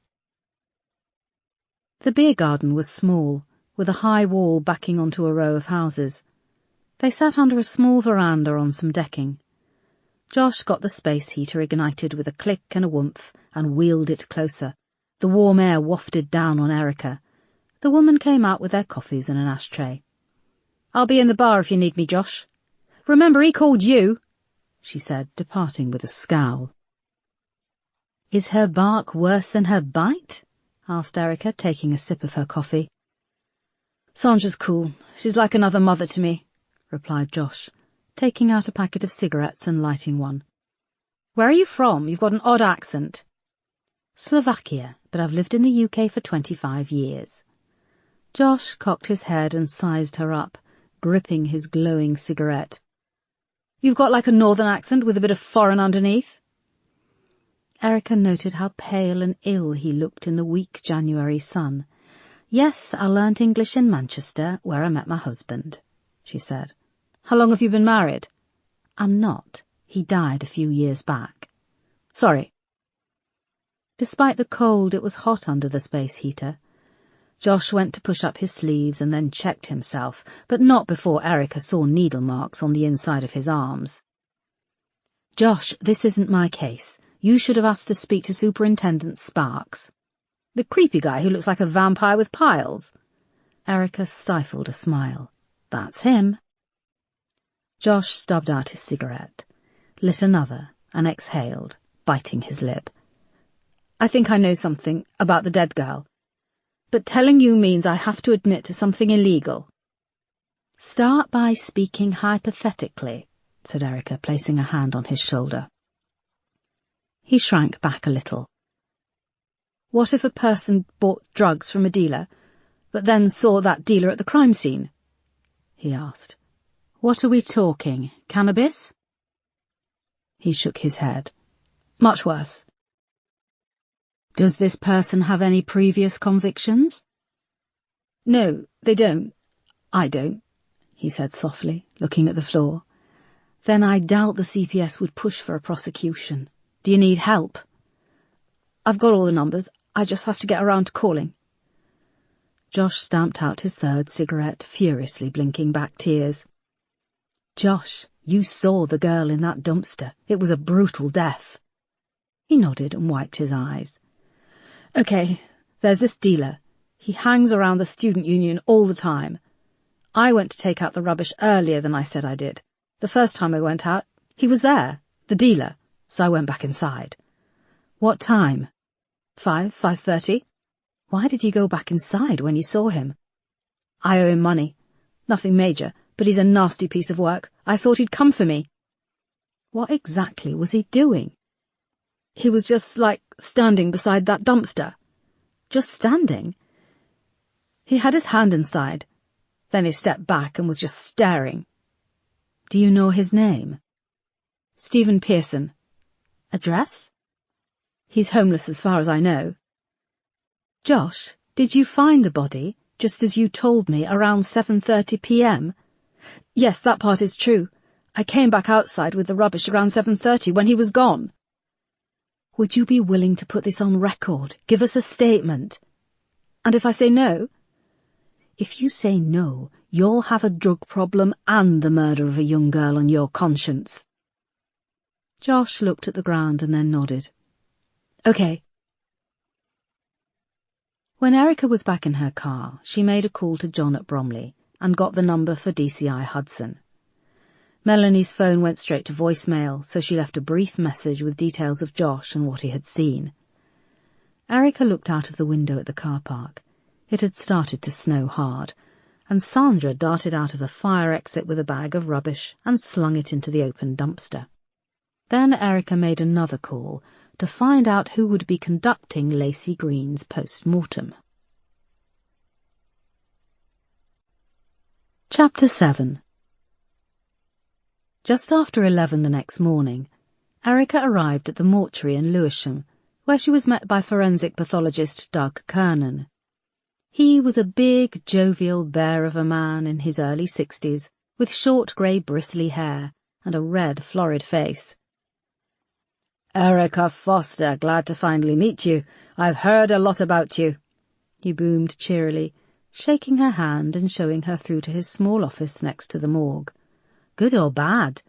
The beer garden was small, with a high wall backing onto a row of houses. They sat under a small veranda on some decking. Josh got the space heater ignited with a click and a whoomph and wheeled it closer. The warm air wafted down on Erica. The woman came out with their coffees in an ashtray. "I'll be in the bar if you need me, Josh. Remember, he called you," she said, departing with a scowl. "Is her bark worse than her bite?" asked Erica, taking a sip of her coffee. "Sandra's cool. She's like another mother to me," replied Josh, taking out a packet of cigarettes and lighting one. "Where are you from? You've got an odd accent." "Slovakia, but I've lived in the UK for 25 years. Josh cocked his head and sized her up, gripping his glowing cigarette. "You've got like a northern accent with a bit of foreign underneath." Erica noted how pale and ill he looked in the weak January sun. "Yes, I learnt English in Manchester, where I met my husband," she said. "How long have you been married?" "I'm not. He died a few years back." "Sorry." Despite the cold, it was hot under the space heater. Josh went to push up his sleeves and then checked himself, but not before Erica saw needle marks on the inside of his arms. "Josh, this isn't my case. You should have asked to speak to Superintendent Sparks." "The creepy guy who looks like a vampire with piles?" Erica stifled a smile. "That's him." Josh stubbed out his cigarette, lit another, and exhaled, biting his lip. "I think I know something about the dead girl, but telling you means I have to admit to something illegal." "Start by speaking hypothetically," said Erica, placing a hand on his shoulder. He shrank back a little. What if a person bought drugs from a dealer, but then saw that dealer at the crime scene? He asked. What are we talking? Cannabis? He shook his head. Much worse. Does this person have any previous convictions? No, they don't. I don't, he said softly, looking at the floor. Then I doubt the CPS would push for a prosecution. Do you need help? I've got all the numbers. I just have to get around to calling. Josh stamped out his third cigarette, furiously blinking back tears. Josh, you saw the girl in that dumpster. It was a brutal death. He nodded and wiped his eyes. Okay, there's this dealer. He hangs around the student union all the time. I went to take out the rubbish earlier than I said I did. The first time I went out, he was there, the dealer, so I went back inside. What time? 5:30. Why did you go back inside when you saw him? I owe him money. Nothing major, but he's a nasty piece of work. I thought he'd come for me. What exactly was he doing? He was just, standing beside that dumpster. Just standing? He had his hand inside. Then he stepped back and was just staring. Do you know his name? Stephen Pearson. Address? He's homeless as far as I know. Josh, did you find the body, just as you told me, around 7:30 p.m? Yes, that part is true. I came back outside with the rubbish around 7:30 when he was gone. Would you be willing to put this on record? Give us a statement. And if I say no? If you say no, you'll have a drug problem and the murder of a young girl on your conscience. Josh looked at the ground and then nodded. Okay. When Erica was back in her car, she made a call to John at Bromley and got the number for DCI Hudson. Melanie's phone went straight to voicemail, so she left a brief message with details of Josh and what he had seen. Erica looked out of the window at the car park. It had started to snow hard, and Sandra darted out of a fire exit with a bag of rubbish and slung it into the open dumpster. Then Erica made another call to find out who would be conducting Lacey Green's post-mortem. Chapter 7. Just after 11 the next morning, Erica arrived at the mortuary in Lewisham, where she was met by forensic pathologist Doug Kernan. He was a big, jovial bear of a man in his early 60s, with short grey bristly hair and a red, florid face. Erica Foster, glad to finally meet you. I've heard a lot about you, he boomed cheerily, shaking her hand and showing her through to his small office next to the morgue. Good or bad?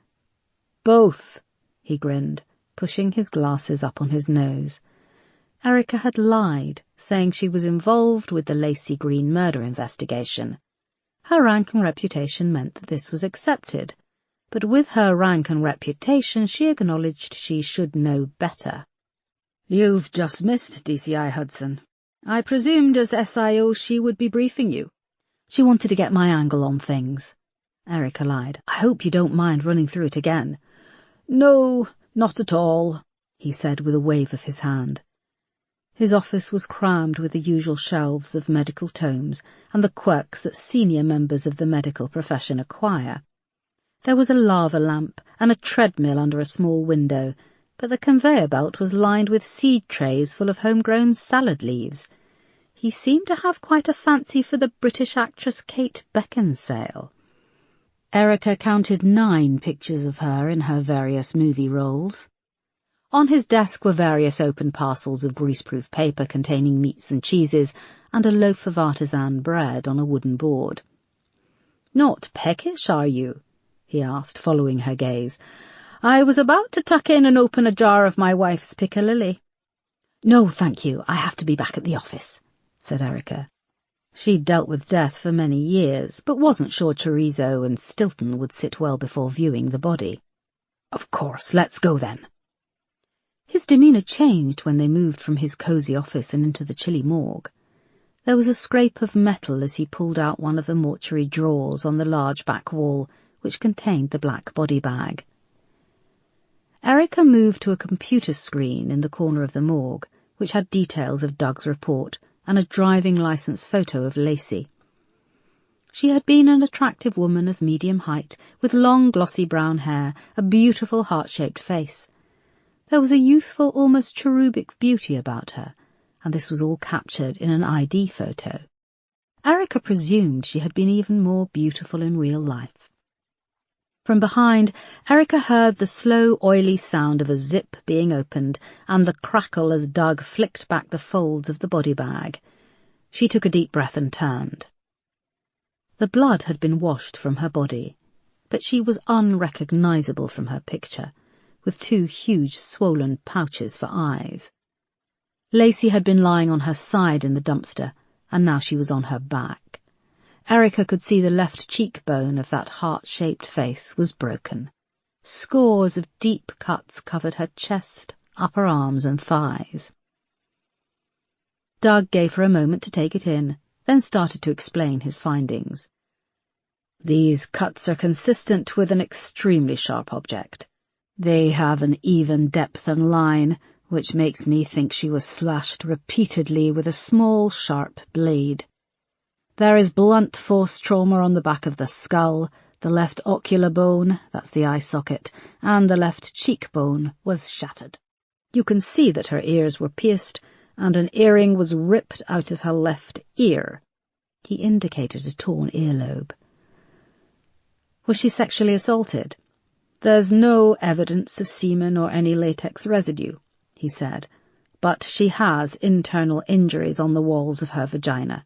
Both, he grinned, pushing his glasses up on his nose. Erica had lied, saying she was involved with the Lacey Green murder investigation. Her rank and reputation meant that this was accepted, but with her rank and reputation she acknowledged she should know better. You've just missed DCI Hudson. I presumed as SIO she would be briefing you. She wanted to get my angle on things. Erica lied. I hope you don't mind running through it again. No, not at all, he said with a wave of his hand. His office was crammed with the usual shelves of medical tomes and the quirks that senior members of the medical profession acquire. There was a lava lamp and a treadmill under a small window, but the conveyor belt was lined with seed trays full of homegrown salad leaves. He seemed to have quite a fancy for the British actress Kate Beckinsale. Erica counted 9 pictures of her in her various movie roles. On his desk were various open parcels of greaseproof paper containing meats and cheeses, and a loaf of artisan bread on a wooden board. Not peckish, are you? He asked, following her gaze. I was about to tuck in and open a jar of my wife's piccalilli. No, thank you, I have to be back at the office, said Erica. She'd dealt with death for many years, but wasn't sure chorizo and Stilton would sit well before viewing the body. Of course, let's go then. His demeanour changed when they moved from his cosy office and into the chilly morgue. There was a scrape of metal as he pulled out one of the mortuary drawers on the large back wall, which contained the black body bag. Erica moved to a computer screen in the corner of the morgue, which had details of Doug's report and a driving licence photo of Lacey. She had been an attractive woman of medium height, with long glossy brown hair, a beautiful heart-shaped face. There was a youthful, almost cherubic beauty about her, and this was all captured in an ID photo. Erica presumed she had been even more beautiful in real life. From behind, Erica heard the slow, oily sound of a zip being opened and the crackle as Doug flicked back the folds of the body bag. She took a deep breath and turned. The blood had been washed from her body, but she was unrecognisable from her picture, with two huge swollen pouches for eyes. Lacey had been lying on her side in the dumpster, and now she was on her back. Erica could see the left cheekbone of that heart-shaped face was broken. Scores of deep cuts covered her chest, upper arms and thighs. Doug gave her a moment to take it in, then started to explain his findings. These cuts are consistent with an extremely sharp object. They have an even depth and line, which makes me think she was slashed repeatedly with a small, sharp blade. There is blunt force trauma on the back of the skull, the left ocular bone, that's the eye socket, and the left cheekbone was shattered. You can see that her ears were pierced, and an earring was ripped out of her left ear. He indicated a torn earlobe. Was she sexually assaulted? There's no evidence of semen or any latex residue, he said, but she has internal injuries on the walls of her vagina.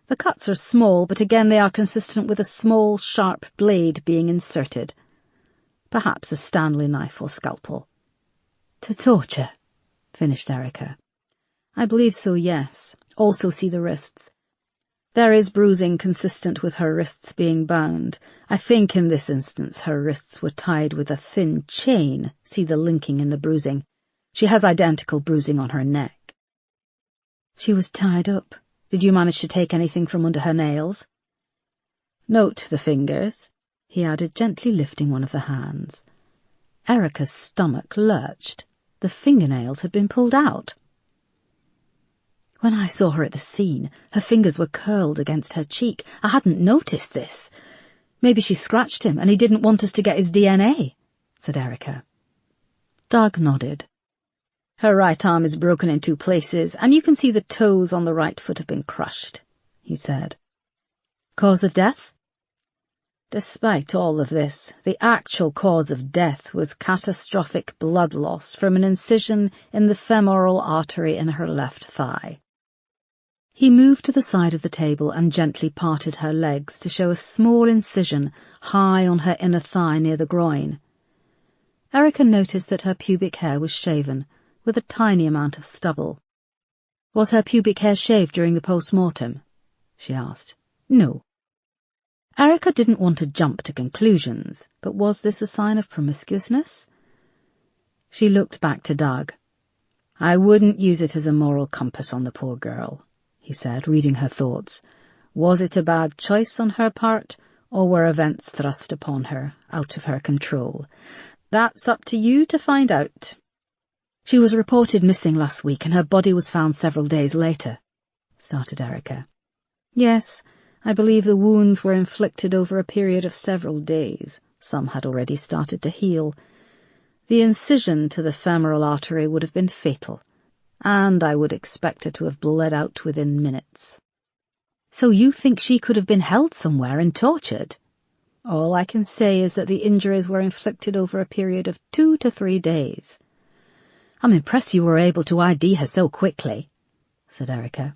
The cuts are small, but again they are consistent with a small, sharp blade being inserted. Perhaps a Stanley knife or scalpel. To torture, finished Erica. I believe so, yes. Also see the wrists. There is bruising consistent with her wrists being bound. I think in this instance her wrists were tied with a thin chain. See the linking in the bruising. She has identical bruising on her neck. She was tied up. Did you manage to take anything from under her nails? Note the fingers, he added, gently lifting one of the hands. Erica's stomach lurched. The fingernails had been pulled out. When I saw her at the scene, her fingers were curled against her cheek. I hadn't noticed this. Maybe she scratched him and he didn't want us to get his DNA, said Erica. Doug nodded. Her right arm is broken in 2 places, and you can see the toes on the right foot have been crushed, he said. Cause of death? Despite all of this, the actual cause of death was catastrophic blood loss from an incision in the femoral artery in her left thigh. He moved to the side of the table and gently parted her legs to show a small incision high on her inner thigh near the groin. Erica noticed that her pubic hair was shaven, with a tiny amount of stubble. Was her pubic hair shaved during the post-mortem? She asked. No. Erica didn't want to jump to conclusions, but was this a sign of promiscuousness? She looked back to Doug. I wouldn't use it as a moral compass on the poor girl, he said, reading her thoughts. Was it a bad choice on her part, or were events thrust upon her, out of her control? That's up to you to find out. She was reported missing last week, and her body was found several days later, started Erica. Yes, I believe the wounds were inflicted over a period of several days. Some had already started to heal. The incision to the femoral artery would have been fatal, and I would expect her to have bled out within minutes. So you think she could have been held somewhere and tortured? All I can say is that the injuries were inflicted over a period of 2 to 3 days. I'm impressed you were able to ID her so quickly, said Erica.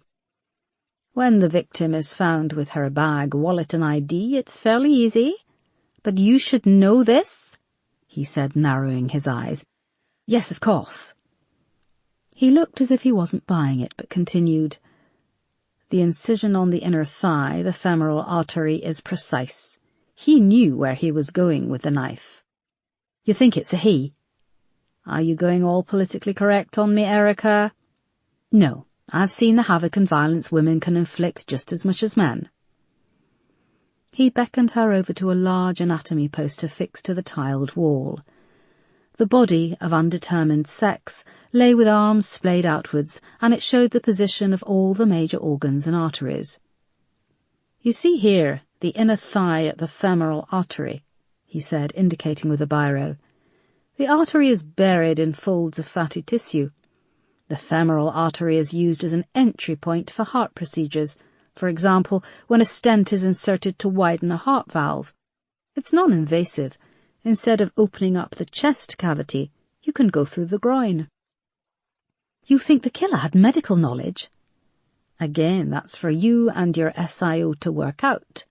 When the victim is found with her bag, wallet and ID, it's fairly easy. But you should know this, he said, narrowing his eyes. Yes, of course. He looked as if he wasn't buying it, but continued. The incision on the inner thigh, the femoral artery, is precise. He knew where he was going with the knife. You think it's a he? Are you going all politically correct on me, Erica? No, I've seen the havoc and violence women can inflict just as much as men. He beckoned her over to a large anatomy poster fixed to the tiled wall. The body, of undetermined sex, lay with arms splayed outwards, and it showed the position of all the major organs and arteries. "You see here the inner thigh at the femoral artery," he said, indicating with a biro. "The artery is buried in folds of fatty tissue. The femoral artery is used as an entry point for heart procedures, for example, when a stent is inserted to widen a heart valve. It's non-invasive. Instead of opening up the chest cavity, you can go through the groin." "You think the killer had medical knowledge?" "Again, that's for you and your SIO to work out."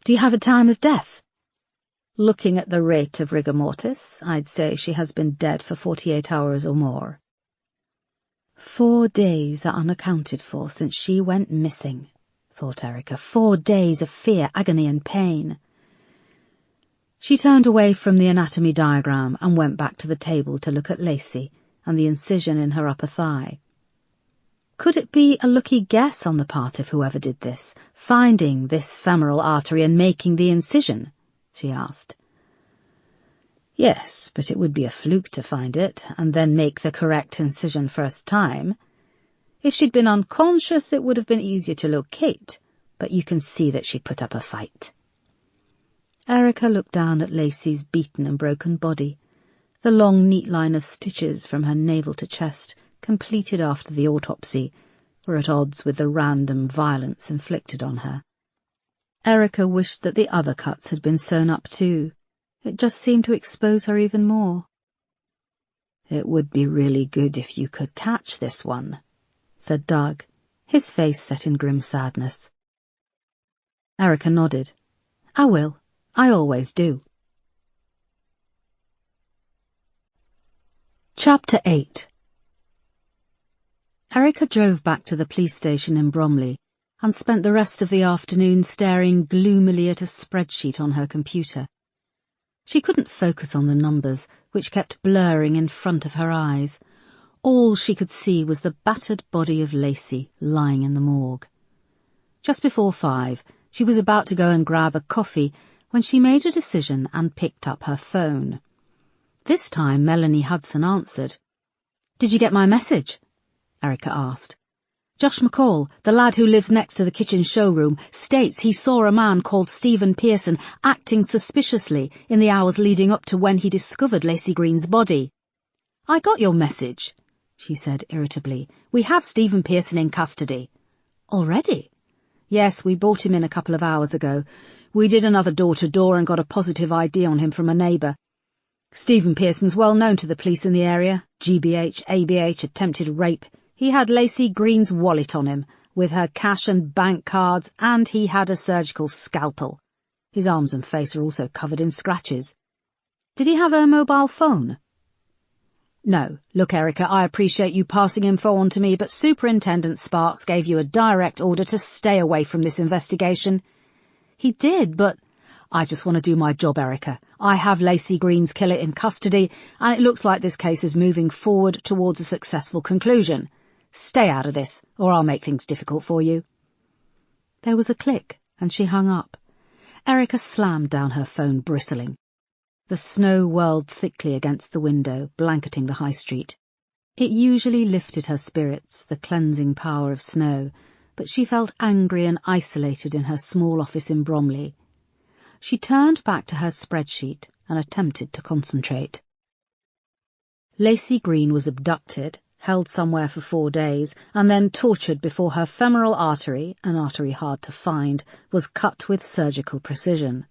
"Do you have a time of death?" "Looking at the rate of rigor mortis, I'd say she has been dead for 48 hours or more." 4 days are unaccounted for since she went missing, thought Erica. 4 days of fear, agony and pain. She turned away from the anatomy diagram and went back to the table to look at Lacey and the incision in her upper thigh. Could it be a lucky guess on the part of whoever did this, finding this femoral artery and making the incision? She asked. Yes, but it would be a fluke to find it and then make the correct incision first time. If she'd been unconscious, it would have been easier to locate, but you can see that she put up a fight. Erica looked down at Lacey's beaten and broken body. The long, neat line of stitches from her navel to chest, completed after the autopsy, were at odds with the random violence inflicted on her. Erica wished that the other cuts had been sewn up too. It just seemed to expose her even more. "It would be really good if you could catch this one," said Doug, his face set in grim sadness. Erica nodded. "I will. I always do." Chapter 8. Erica drove back to the police station in Bromley and spent the rest of the afternoon staring gloomily at a spreadsheet on her computer. She couldn't focus on the numbers, which kept blurring in front of her eyes. All she could see was the battered body of Lacey lying in the morgue. Just before 5, she was about to go and grab a coffee when she made a decision and picked up her phone. This time Melanie Hudson answered. "Did you get my message?" Erica asked. "Josh McCall, the lad who lives next to the kitchen showroom, states he saw a man called Stephen Pearson acting suspiciously in the hours leading up to when he discovered Lacey Green's body." "I got your message," she said irritably. "We have Stephen Pearson in custody." "Already?" "Yes, we brought him in a couple of hours ago. We did another door-to-door and got a positive ID on him from a neighbour. Stephen Pearson's well known to the police in the area. GBH, ABH, attempted rape. He had Lacey Green's wallet on him, with her cash and bank cards, and he had a surgical scalpel. His arms and face are also covered in scratches." "Did he have a mobile phone?" "No. Look, Erica, I appreciate you passing info on to me, but Superintendent Sparks gave you a direct order to stay away from this investigation." "He did, but—" "I just want to do my job, Erica. I have Lacey Green's killer in custody, and it looks like this case is moving forward towards a successful conclusion. Stay out of this, or I'll make things difficult for you." There was a click, and she hung up. Erica slammed down her phone, bristling. The snow whirled thickly against the window, blanketing the high street. It usually lifted her spirits, the cleansing power of snow, but she felt angry and isolated in her small office in Bromley. She turned back to her spreadsheet and attempted to concentrate. Lacey Green was abducted, held somewhere for 4 days, and then tortured before her femoral artery, an artery hard to find, was cut with surgical precision.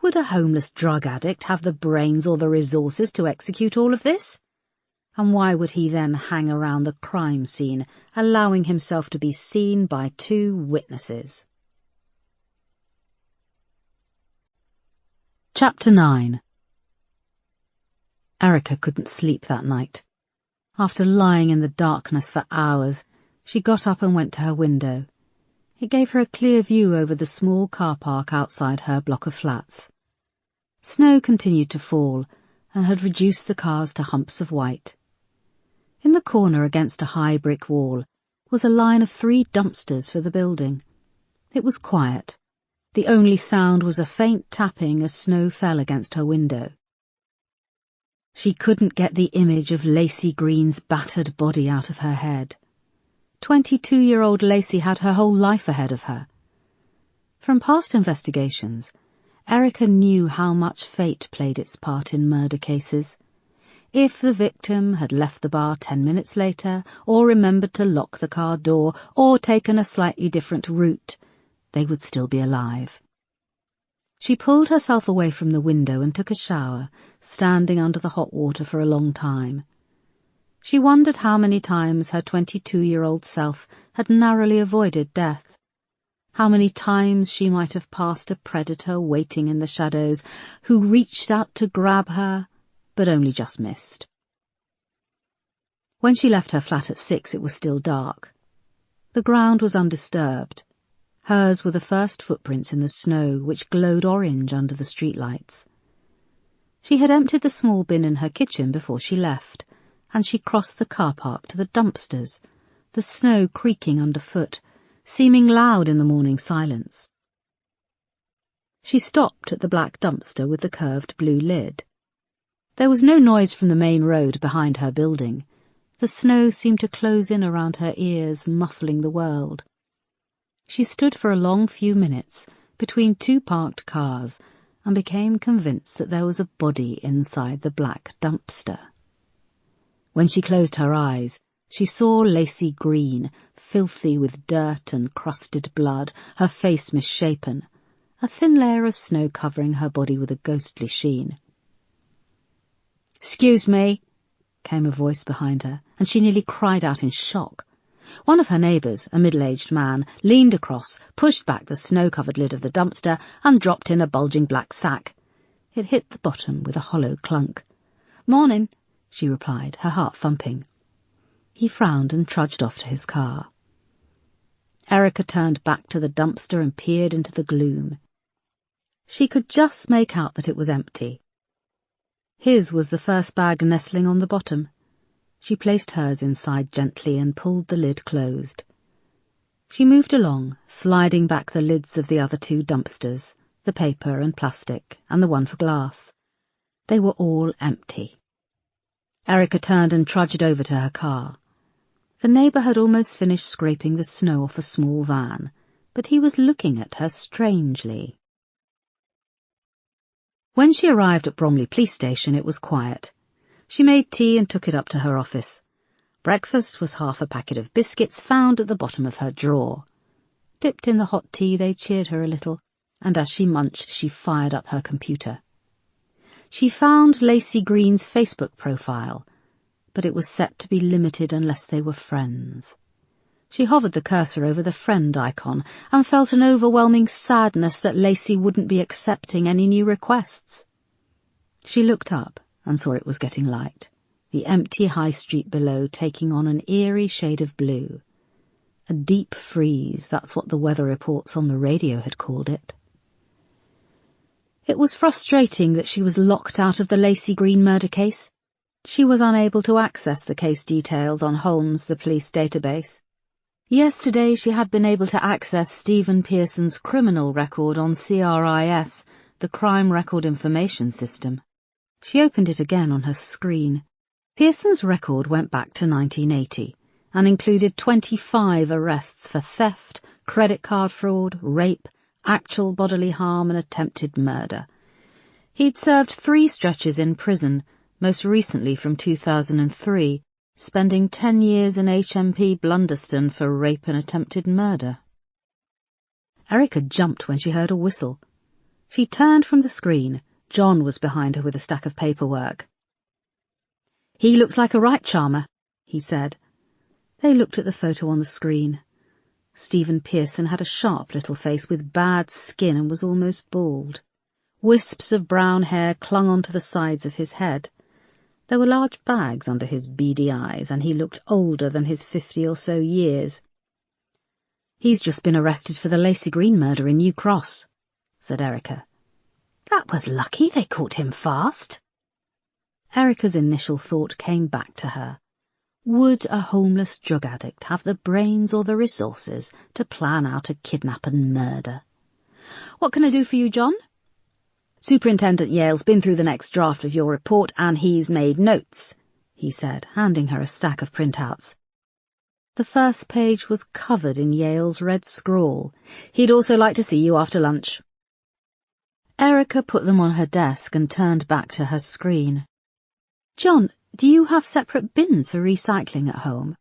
Would a homeless drug addict have the brains or the resources to execute all of this? And why would he then hang around the crime scene, allowing himself to be seen by 2 witnesses? Chapter 9. Erica couldn't sleep that night. After lying in the darkness for hours, she got up and went to her window. It gave her a clear view over the small car park outside her block of flats. Snow continued to fall and had reduced the cars to humps of white. In the corner against a high brick wall was a line of 3 dumpsters for the building. It was quiet. The only sound was a faint tapping as snow fell against her window. She couldn't get the image of Lacey Green's battered body out of her head. 22-year-old Lacey had her whole life ahead of her. From past investigations, Erica knew how much fate played its part in murder cases. If the victim had left the bar 10 minutes later, or remembered to lock the car door, or taken a slightly different route, they would still be alive. She pulled herself away from the window and took a shower, standing under the hot water for a long time. She wondered how many times her 22-year-old self had narrowly avoided death. How many times she might have passed a predator waiting in the shadows, who reached out to grab her, but only just missed. When she left her flat at 6, it was still dark. The ground was undisturbed. Hers were the first footprints in the snow, which glowed orange under the streetlights. She had emptied the small bin in her kitchen before she left, and she crossed the car park to the dumpsters, the snow creaking underfoot, seeming loud in the morning silence. She stopped at the black dumpster with the curved blue lid. There was no noise from the main road behind her building. The snow seemed to close in around her ears, muffling the world. She stood for a long few minutes between two parked cars and became convinced that there was a body inside the black dumpster. When she closed her eyes, she saw Lacey Green, filthy with dirt and crusted blood, her face misshapen, a thin layer of snow covering her body with a ghostly sheen. "Excuse me," came a voice behind her, and she nearly cried out in shock. One of her neighbours, a middle-aged man, leaned across, pushed back the snow-covered lid of the dumpster, and dropped in a bulging black sack. It hit the bottom with a hollow clunk. "Morning," she replied, her heart thumping. He frowned and trudged off to his car. Erica turned back to the dumpster and peered into the gloom. She could just make out that it was empty. His was the first bag nestling on the bottom. She placed hers inside gently and pulled the lid closed. She moved along, sliding back the lids of the other two dumpsters, the paper and plastic, and the one for glass. They were all empty. Erica turned and trudged over to her car. The neighbour had almost finished scraping the snow off a small van, but he was looking at her strangely. When she arrived at Bromley Police Station, it was quiet. She made tea and took it up to her office. Breakfast was half a packet of biscuits found at the bottom of her drawer. Dipped in the hot tea, they cheered her a little, and as she munched, she fired up her computer. She found Lacey Green's Facebook profile, but it was set to be limited unless they were friends. She hovered the cursor over the friend icon and felt an overwhelming sadness that Lacey wouldn't be accepting any new requests. She looked up and saw it was getting light, the empty high street below taking on an eerie shade of blue. A deep freeze, that's what the weather reports on the radio had called it. It was frustrating that she was locked out of the Lacey Green murder case. She was unable to access the case details on Holmes, the police database. Yesterday she had been able to access Stephen Pearson's criminal record on CRIS, the Crime Record Information System. She opened it again on her screen. Pearson's record went back to 1980 and included 25 arrests for theft, credit card fraud, rape, actual bodily harm and attempted murder. He'd served 3 stretches in prison, most recently from 2003, spending 10 years in HMP Blunderston for rape and attempted murder. Erica jumped when she heard a whistle. She turned from the screen. John was behind her with a stack of paperwork. "He looks like a right charmer," he said. They looked at the photo on the screen. Stephen Pearson had a sharp little face with bad skin and was almost bald. Wisps of brown hair clung onto the sides of his head. There were large bags under his beady eyes, and he looked older than his 50 or so years. "He's just been arrested for the Lacey Green murder in New Cross," said Erica. "That was lucky they caught him fast." Erica's initial thought came back to her. Would a homeless drug addict have the brains or the resources to plan out a kidnap and murder? "What can I do for you, John?" Superintendent Yale's been through the next draft of your report and he's made notes, he said, handing her a stack of printouts. The first page was covered in Yale's red scrawl. He'd also like to see you after lunch. Erica put them on her desk and turned back to her screen. John, do you have separate bins for recycling at home?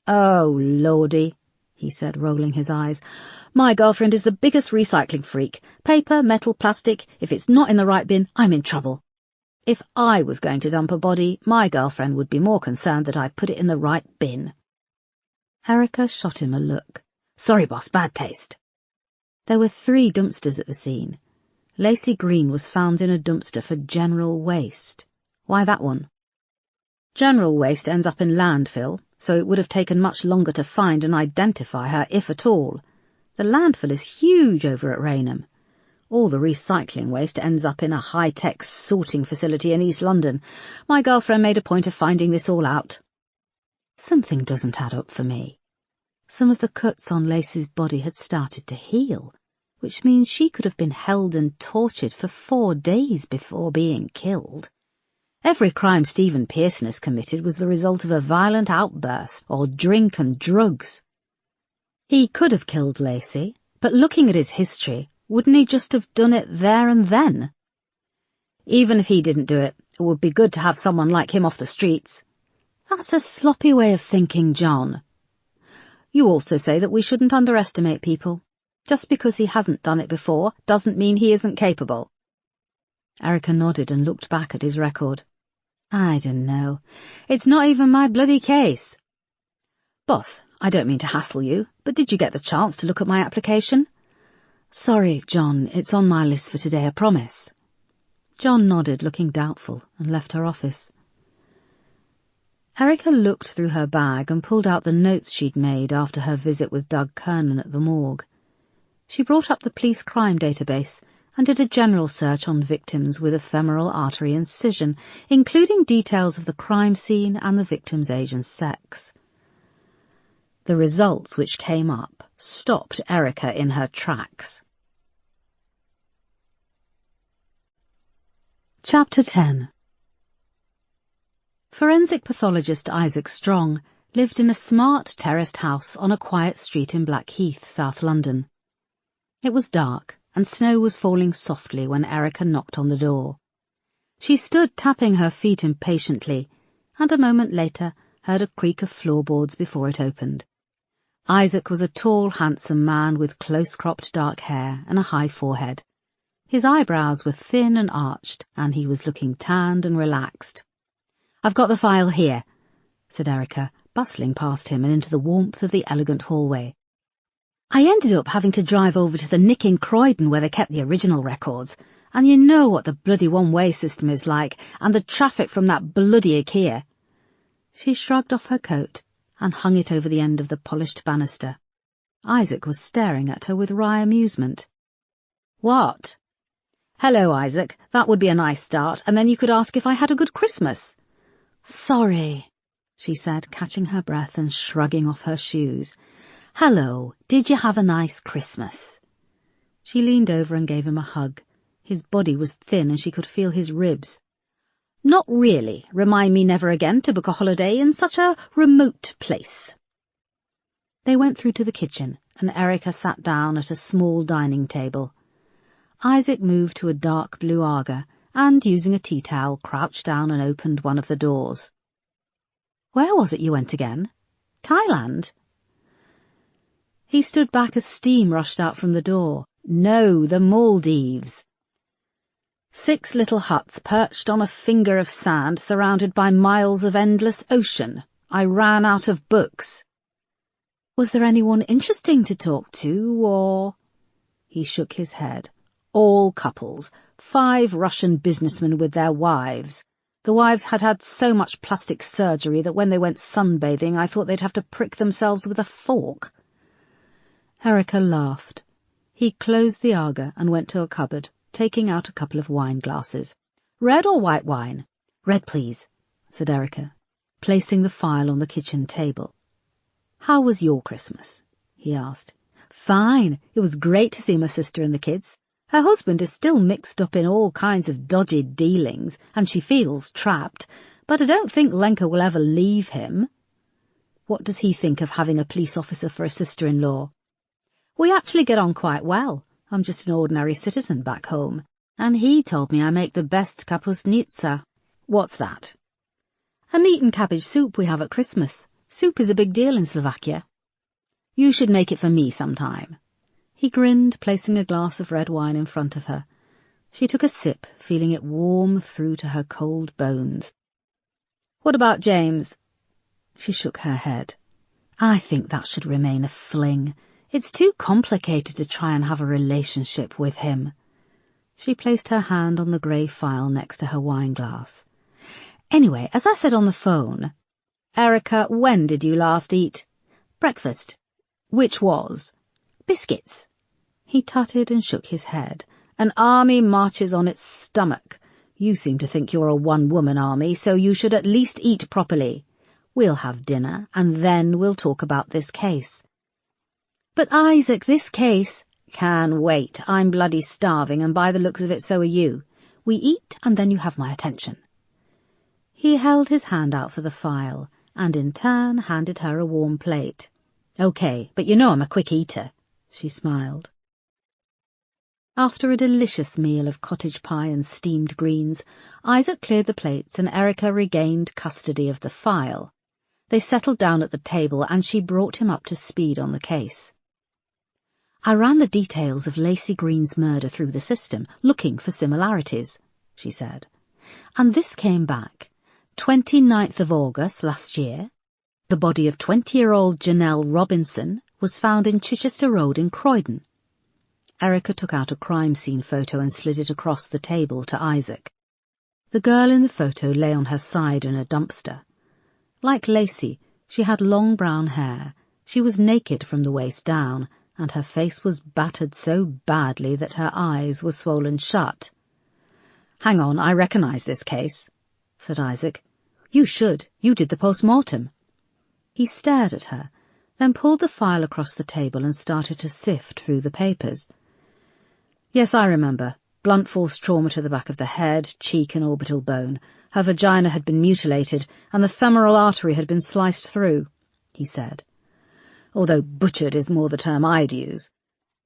Oh, lordy, he said, rolling his eyes. My girlfriend is the biggest recycling freak. Paper, metal, plastic. If it's not in the right bin, I'm in trouble. If I was going to dump a body, my girlfriend would be more concerned that I put it in the right bin. Erica shot him a look. Sorry, boss, bad taste. There were 3 dumpsters at the scene. Lacey Green was found in a dumpster for general waste. Why that one? General waste ends up in landfill, so it would have taken much longer to find and identify her, if at all. The landfill is huge over at Raynham. All the recycling waste ends up in a high-tech sorting facility in East London. My girlfriend made a point of finding this all out. Something doesn't add up for me. Some of the cuts on Lacey's body had started to heal, which means she could have been held and tortured for 4 days before being killed. Every crime Stephen Pearson has committed was the result of a violent outburst or drink and drugs. He could have killed Lacey, but looking at his history, wouldn't he just have done it there and then? Even if he didn't do it, it would be good to have someone like him off the streets. That's a sloppy way of thinking, John. You also say that we shouldn't underestimate people. Just because he hasn't done it before doesn't mean he isn't capable. Erica nodded and looked back at his record. I don't know. It's not even my bloody case. Boss, I don't mean to hassle you, but did you get the chance to look at my application? Sorry, John, it's on my list for today, I promise. John nodded, looking doubtful, and left her office. Erica looked through her bag and pulled out the notes she'd made after her visit with Doug Kernan at the morgue. She brought up the police crime database and did a general search on victims with ephemeral artery incision, including details of the crime scene and the victim's age and sex. The results which came up stopped Erica in her tracks. Chapter 10. Forensic pathologist Isaac Strong lived in a smart terraced house on a quiet street in Blackheath, South London. It was dark, and snow was falling softly when Erica knocked on the door. She stood tapping her feet impatiently, and a moment later heard a creak of floorboards before it opened. Isaac was a tall, handsome man with close-cropped dark hair and a high forehead. His eyebrows were thin and arched, and he was looking tanned and relaxed. "I've got the file here," said Erica, bustling past him and into the warmth of the elegant hallway. "I ended up having to drive over to the Nick in Croydon where they kept the original records, and you know what the bloody one-way system is like, and the traffic from that bloody IKEA." She shrugged off her coat and hung it over the end of the polished banister. Isaac was staring at her with wry amusement. "What?" "Hello, Isaac. That would be a nice start, and then you could ask if I had a good Christmas." "Sorry," she said, catching her breath and shrugging off her shoes. "Hello, did you have a nice Christmas?" She leaned over and gave him a hug. His body was thin and she could feel his ribs. "Not really. Remind me never again to book a holiday in such a remote place." They went through to the kitchen, and Erica sat down at a small dining table. Isaac moved to a dark blue Aga, and, using a tea towel, crouched down and opened one of the doors. "Where was it you went again? Thailand?" He stood back as steam rushed out from the door. "No, the Maldives." 6 little huts perched on a finger of sand surrounded by miles of endless ocean. I ran out of books. "Was there anyone interesting to talk to, or—" He shook his head. "All couples. 5 Russian businessmen with their wives. The wives had had so much plastic surgery that when they went sunbathing I thought they'd have to prick themselves with a fork." Erica laughed. He closed the Aga and went to a cupboard, taking out a couple of wine glasses. "Red or white wine?" "Red, please," said Erica, placing the file on the kitchen table. "How was your Christmas?" he asked. "Fine. It was great to see my sister and the kids. Her husband is still mixed up in all kinds of dodgy dealings, and she feels trapped, but I don't think Lenka will ever leave him. What does he think of having a police officer for a sister-in-law? We actually get on quite well. I'm just an ordinary citizen back home, and he told me I make the best kapustnica. What's that? A meat and cabbage soup we have at Christmas. Soup is a big deal in Slovakia. You should make it for me sometime. He grinned, placing a glass of red wine in front of her. She took a sip, feeling it warm through to her cold bones. What about James? She shook her head. I think that should remain a fling. It's too complicated to try and have a relationship with him. She placed her hand on the grey file next to her wine glass. Anyway, as I said on the phone, Erica, when did you last eat? Breakfast. Which was? Biscuits. He tutted and shook his head. An army marches on its stomach. You seem to think you're a one-woman army, so you should at least eat properly. We'll have dinner, and then we'll talk about this case. But Isaac, this case can wait. I'm bloody starving, and by the looks of it, so are you. We eat, and then you have my attention. He held his hand out for the file, and in turn handed her a warm plate. Okay, but you know I'm a quick eater, she smiled. After a delicious meal of cottage pie and steamed greens, Isaac cleared the plates and Erica regained custody of the file. They settled down at the table and she brought him up to speed on the case. I ran the details of Lacey Green's murder through the system, looking for similarities, she said. And this came back. 29th of August last year, the body of 20-year-old Janelle Robinson was found in Chichester Road in Croydon. Erica took out a crime scene photo and slid it across the table to Isaac. The girl in the photo lay on her side in a dumpster. Like Lacey, she had long brown hair. She was naked from the waist down, and her face was battered so badly that her eyes were swollen shut. Hang on, I recognise this case, said Isaac. You should. You did the post-mortem. He stared at her, then pulled the file across the table and started to sift through the papers. Yes, I remember. Blunt force trauma to the back of the head, cheek and orbital bone. Her vagina had been mutilated, and the femoral artery had been sliced through, he said. Although butchered is more the term I'd use.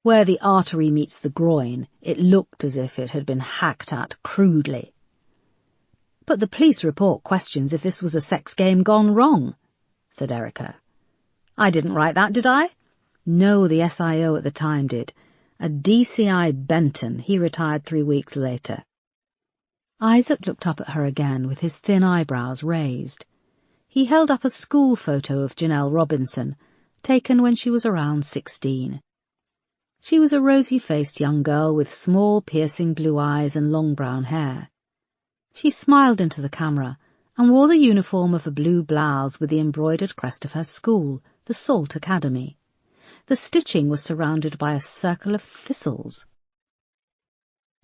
Where the artery meets the groin, it looked as if it had been hacked at crudely. But the police report questions if this was a sex game gone wrong, said Erica. I didn't write that, did I? No, the SIO at the time did. A DCI Benton. He retired 3 weeks later. Isaac looked up at her again with his thin eyebrows raised. He held up a school photo of Janelle Robinson, taken when she was around 16. She was a rosy-faced young girl with small piercing blue eyes and long brown hair. She smiled into the camera and wore the uniform of a blue blouse with the embroidered crest of her school, the Salt Academy. The stitching was surrounded by a circle of thistles.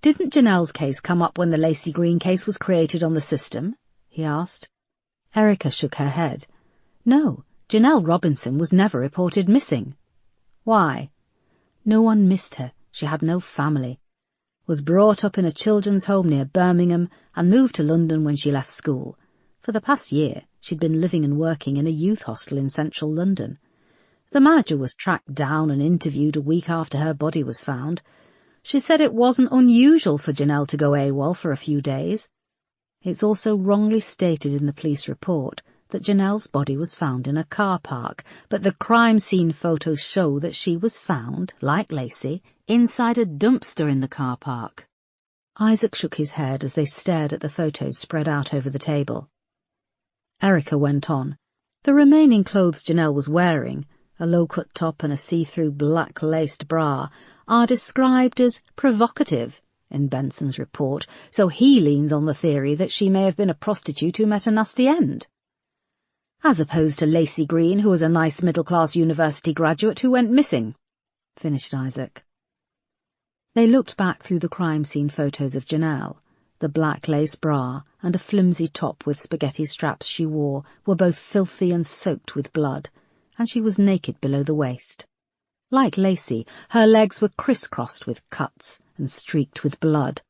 Didn't Janelle's case come up when the Lacey Green case was created on the system? He asked. Erica shook her head. No, Janelle Robinson was never reported missing. Why? No one missed her. She had no family. Was brought up in a children's home near Birmingham and moved to London when she left school. For the past year, she'd been living and working in a youth hostel in central London. The manager was tracked down and interviewed a week after her body was found. She said it wasn't unusual for Janelle to go AWOL for a few days. It's also wrongly stated in the police report that Janelle's body was found in a car park, but the crime scene photos show that she was found, like Lacey, inside a dumpster in the car park. Isaac shook his head as they stared at the photos spread out over the table. Erica went on. The remaining clothes Janelle was wearing, a low-cut top and a see-through black-laced bra, are described as provocative in Benson's report, so he leans on the theory that she may have been a prostitute who met a nasty end. As opposed to Lacey Green, who was a nice middle-class university graduate who went missing, finished Isaac. They looked back through the crime scene photos of Janelle. The black lace bra and a flimsy top with spaghetti straps she wore were both filthy and soaked with blood, and she was naked below the waist. Like Lacey, her legs were crisscrossed with cuts, and streaked with blood.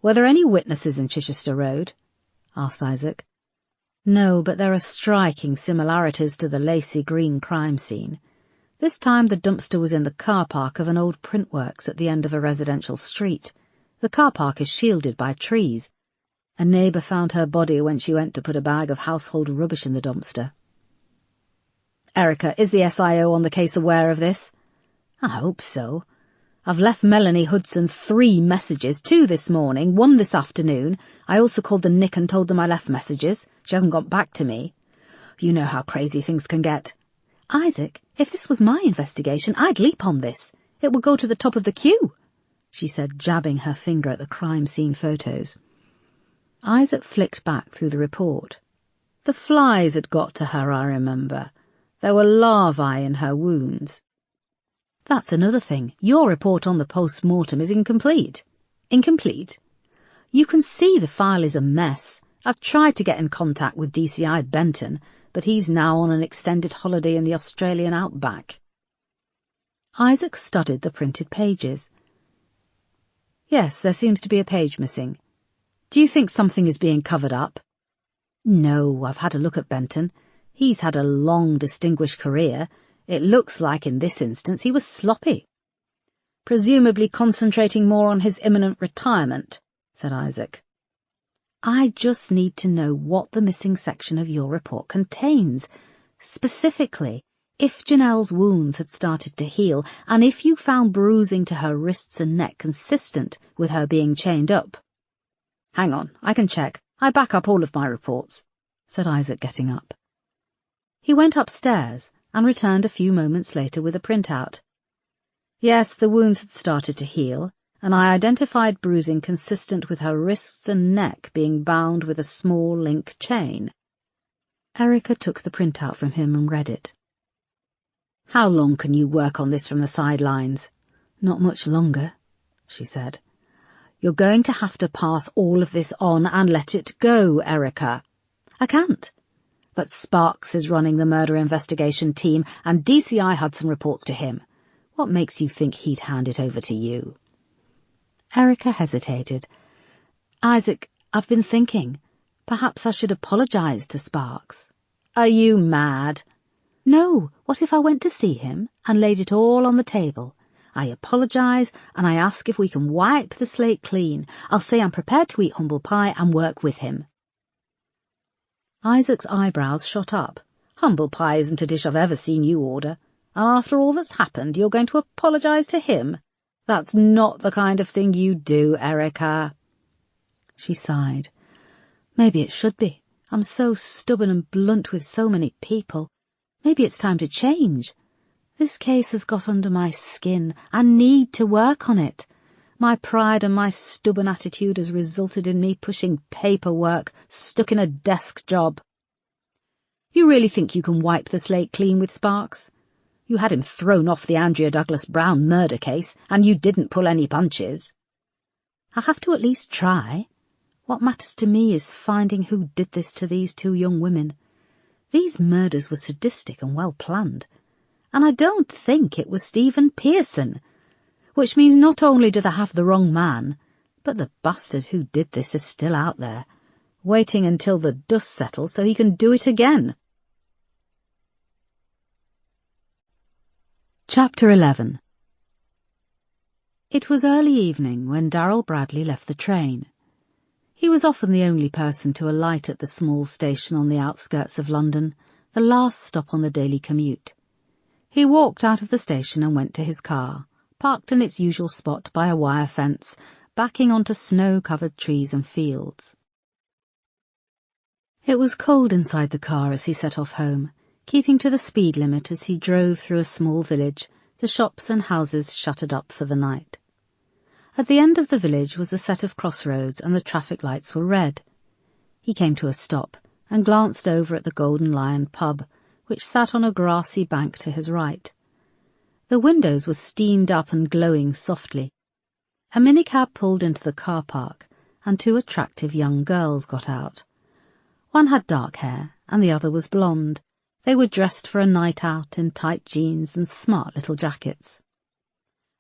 "Were there any witnesses in Chichester Road?" asked Isaac. "No, but there are striking similarities to the lacy green crime scene. This time the dumpster was in the car park of an old printworks at the end of a residential street. The car park is shielded by trees. A neighbour found her body when she went to put a bag of household rubbish in the dumpster." "Erica, is the SIO on the case aware of this?" "I hope so. I've left Melanie Hudson 3 messages, 2 this morning, 1 this afternoon. I also called the Nick and told them I left messages. She hasn't got back to me. You know how crazy things can get." "Isaac, if this was my investigation, I'd leap on this. It would go to the top of the queue," she said, jabbing her finger at the crime scene photos. Isaac flicked back through the report. The flies had got to her, I remember. There were larvae in her wounds. "That's another thing. Your report on the post-mortem is incomplete." "Incomplete?" "You can see the file is a mess. I've tried to get in contact with DCI Benton, but he's now on an extended holiday in the Australian outback." Isaac studied the printed pages. "Yes, there seems to be a page missing. Do you think something is being covered up?" "No, I've had a look at Benton. He's had a long, distinguished career. It looks like in this instance he was sloppy." "Presumably concentrating more on his imminent retirement," said Isaac. "I just need to know what the missing section of your report contains. Specifically, if Janelle's wounds had started to heal, and if you found bruising to her wrists and neck consistent with her being chained up." "Hang on, I can check. I back up all of my reports," said Isaac, getting up. He went upstairs and returned a few moments later with a printout. "Yes, the wounds had started to heal, and I identified bruising consistent with her wrists and neck being bound with a small link chain." Erica took the printout from him and read it. "How long can you work on this from the sidelines?" "Not much longer," she said. "You're going to have to pass all of this on and let it go, Erica." "I can't." "But Sparks is running the murder investigation team, and DCI had some reports to him. What makes you think he'd hand it over to you?" Erica hesitated. "Isaac, I've been thinking. Perhaps I should apologise to Sparks." "Are you mad?" "No, what if I went to see him and laid it all on the table? I apologise, and I ask if we can wipe the slate clean. I'll say I'm prepared to eat humble pie and work with him." Isaac's eyebrows shot up. "Humble pie isn't a dish I've ever seen you order. And after all that's happened, you're going to apologise to him? That's not the kind of thing you do, Erica." She sighed. "Maybe it should be. I'm so stubborn and blunt with so many people. Maybe it's time to change. This case has got under my skin. I need to work on it. My pride and my stubborn attitude has resulted in me pushing paperwork, stuck in a desk job." "You really think you can wipe the slate clean with Sparks? You had him thrown off the Andrea Douglas Brown murder case, and you didn't pull any punches." "I have to at least try. What matters to me is finding who did this to these 2 young women. These murders were sadistic and well planned, and I don't think it was Stephen Pearson. Which means not only do they have the wrong man, but the bastard who did this is still out there, waiting until the dust settles so he can do it again." Chapter 11. It was early evening when Darrell Bradley left the train. He was often the only person to alight at the small station on the outskirts of London, the last stop on the daily commute. He walked out of the station and went to his car, parked in its usual spot by a wire fence, backing onto snow-covered trees and fields. It was cold inside the car as he set off home, keeping to the speed limit as he drove through a small village, the shops and houses shuttered up for the night. At the end of the village was a set of crossroads, and the traffic lights were red. He came to a stop and glanced over at the Golden Lion pub, which sat on a grassy bank to his right. The windows were steamed up and glowing softly. A minicab pulled into the car park, and 2 attractive young girls got out. One had dark hair, and the other was blonde. They were dressed for a night out in tight jeans and smart little jackets.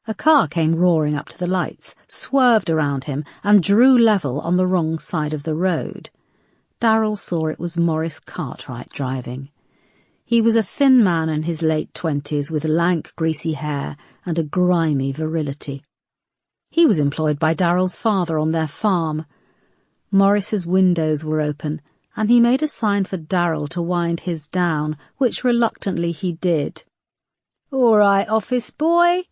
A car came roaring up to the lights, swerved around him, and drew level on the wrong side of the road. Darrell saw it was Maurice Cartwright driving. He was a thin man in his late 20s with lank, greasy hair and a grimy virility. He was employed by Darrell's father on their farm. Maurice's windows were open, and he made a sign for Darrell to wind his down, which reluctantly he did. "All right, office boy,"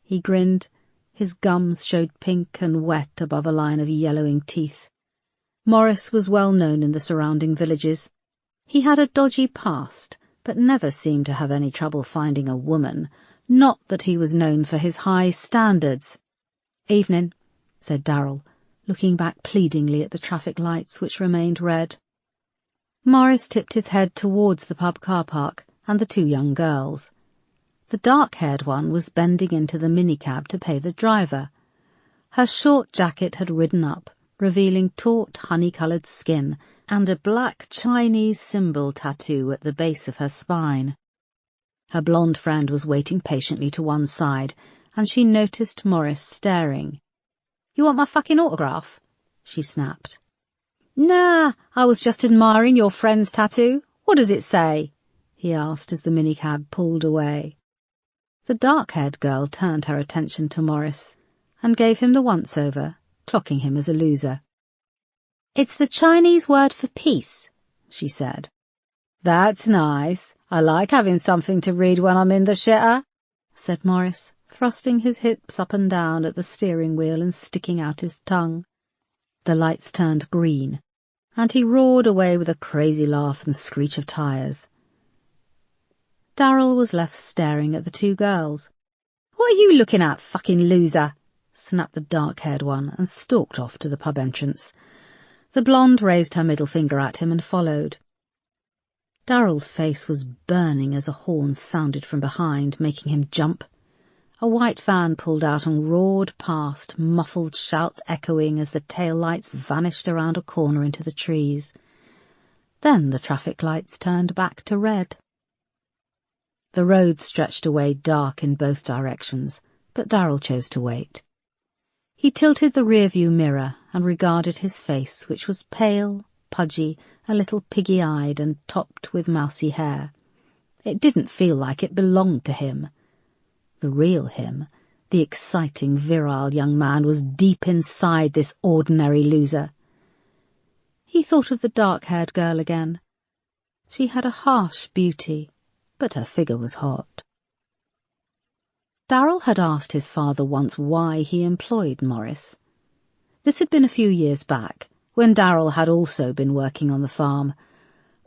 he grinned. His gums showed pink and wet above a line of yellowing teeth. Maurice was well known in the surrounding villages. He had a dodgy past, but never seemed to have any trouble finding a woman, not that he was known for his high standards. "Evening," said Darrell, looking back pleadingly at the traffic lights which remained red. Maurice tipped his head towards the pub car park and the two young girls. The dark-haired one was bending into the minicab to pay the driver. Her short jacket had ridden up, revealing taut, honey-coloured skin and a black Chinese symbol tattoo at the base of her spine. Her blonde friend was waiting patiently to one side, and she noticed Maurice staring. "You want my fucking autograph?" she snapped. "Nah, I was just admiring your friend's tattoo. What does it say?" he asked as the minicab pulled away. The dark-haired girl turned her attention to Maurice and gave him the once-over, clocking him as a loser. "It's the Chinese word for peace," she said. "That's nice. I like having something to read when I'm in the shitter," said Maurice, thrusting his hips up and down at the steering wheel and sticking out his tongue. The lights turned green, and he roared away with a crazy laugh and screech of tyres. Darrell was left staring at the two girls. "What are you looking at, fucking loser?" snapped the dark-haired one and stalked off to the pub entrance. The blonde raised her middle finger at him and followed. Darrell's face was burning as a horn sounded from behind, making him jump. A white van pulled out and roared past, muffled shouts echoing as the tail lights vanished around a corner into the trees. Then the traffic lights turned back to red. The road stretched away dark in both directions, but Darrell chose to wait. He tilted the rear-view mirror and regarded his face, which was pale, pudgy, a little piggy-eyed and topped with mousy hair. It didn't feel like it belonged to him. The real him, the exciting, virile young man, was deep inside this ordinary loser. He thought of the dark-haired girl again. She had a harsh beauty, but her figure was hot. Darrell had asked his father once why he employed Maurice. This had been a few years back, when Darrell had also been working on the farm.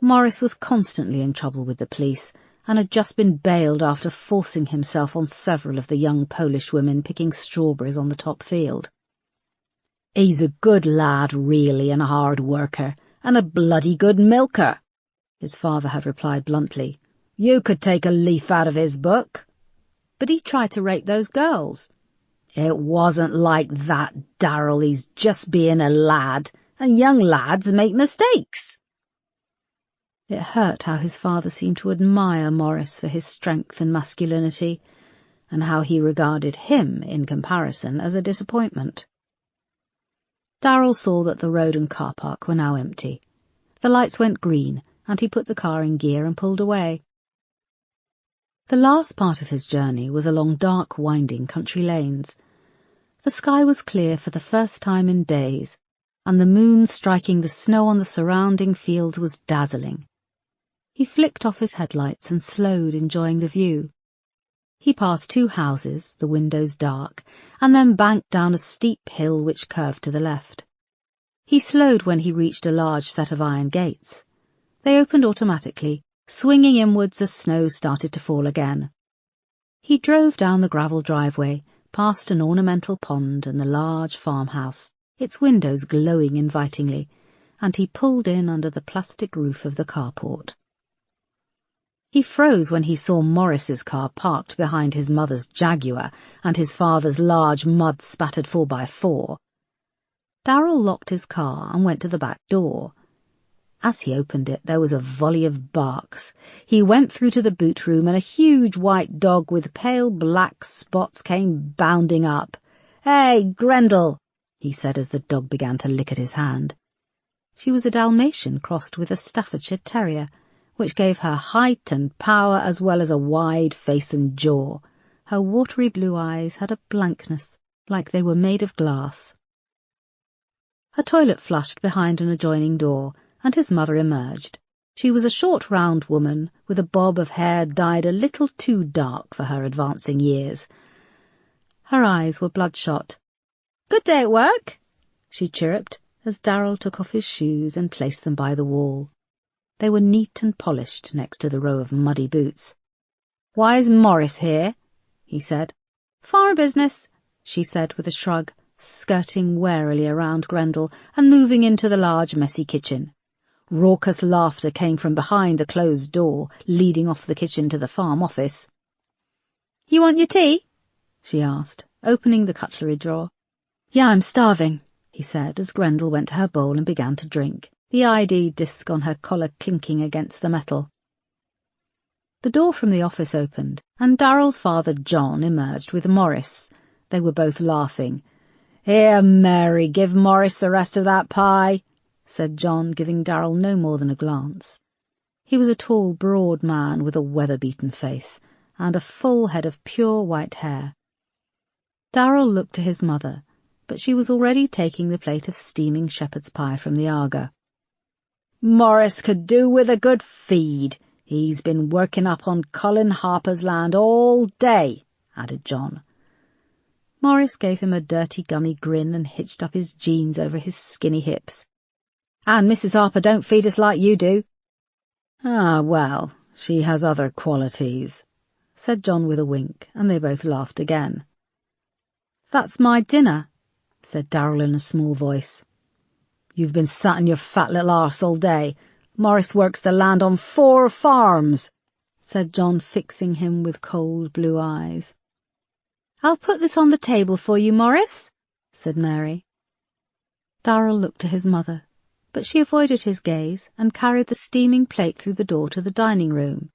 Maurice was constantly in trouble with the police, and had just been bailed after forcing himself on several of the young Polish women picking strawberries on the top field. "He's a good lad, really, and a hard worker, and a bloody good milker," his father had replied bluntly. "You could take a leaf out of his book." "But he tried to rape those girls." "It wasn't like that, Darrell. He's just being a lad, and young lads make mistakes." It hurt how his father seemed to admire Maurice for his strength and masculinity, and how he regarded him, in comparison, as a disappointment. Darrell saw that the road and car park were now empty. The lights went green, and he put the car in gear and pulled away. The last part of his journey was along dark, winding country lanes. The sky was clear for the first time in days, and the moon striking the snow on the surrounding fields was dazzling. He flicked off his headlights and slowed, enjoying the view. He passed two houses, the windows dark, and then banked down a steep hill which curved to the left. He slowed when he reached a large set of iron gates. They opened automatically, swinging inwards as snow started to fall again. He drove down the gravel driveway, past an ornamental pond and the large farmhouse, its windows glowing invitingly, and he pulled in under the plastic roof of the carport. He froze when he saw Maurice's car parked behind his mother's Jaguar and his father's large mud-spattered 4x4. Darrell locked his car and went to the back door. As he opened it, there was a volley of barks. He went through to the boot room, and a huge white dog with pale black spots came bounding up. "Hey, Grendel," he said as the dog began to lick at his hand. She was a Dalmatian crossed with a Staffordshire Terrier, which gave her height and power as well as a wide face and jaw. Her watery blue eyes had a blankness, like they were made of glass. A toilet flushed behind an adjoining door, and his mother emerged. She was a short, round woman, with a bob of hair dyed a little too dark for her advancing years. Her eyes were bloodshot. "Good day at work," she chirruped, as Darrell took off his shoes and placed them by the wall. They were neat and polished next to the row of muddy boots. "Why is Morris here?" he said. "Farm business," she said with a shrug, skirting warily around Grendel and moving into the large, messy kitchen. Raucous laughter came from behind the closed door, leading off the kitchen to the farm office. "You want your tea?" she asked, opening the cutlery drawer. "Yeah, I'm starving," he said as Grendel went to her bowl and began to drink, the ID disc on her collar clinking against the metal. The door from the office opened, and Darrell's father John emerged with Morris. They were both laughing. "Here, Mary, give Morris the rest of that pie," said John, giving Darrell no more than a glance. He was a tall, broad man with a weather-beaten face and a full head of pure white hair. Darrell looked to his mother, but she was already taking the plate of steaming shepherd's pie from the Aga. "Morris could do with a good feed. He's been working up on Colin Harper's land all day," added John. Morris gave him a dirty gummy grin and hitched up his jeans over his skinny hips. "And Mrs. Harper don't feed us like you do." "Ah, well, she has other qualities," said John with a wink, and they both laughed again. "That's my dinner," said Darrell in a small voice. "You've been sat in your fat little arse all day. Morris works the land on 4 farms, said John, fixing him with cold blue eyes. "I'll put this on the table for you, Morris," said Mary. Darrell looked to his mother, but she avoided his gaze and carried the steaming plate through the door to the dining room.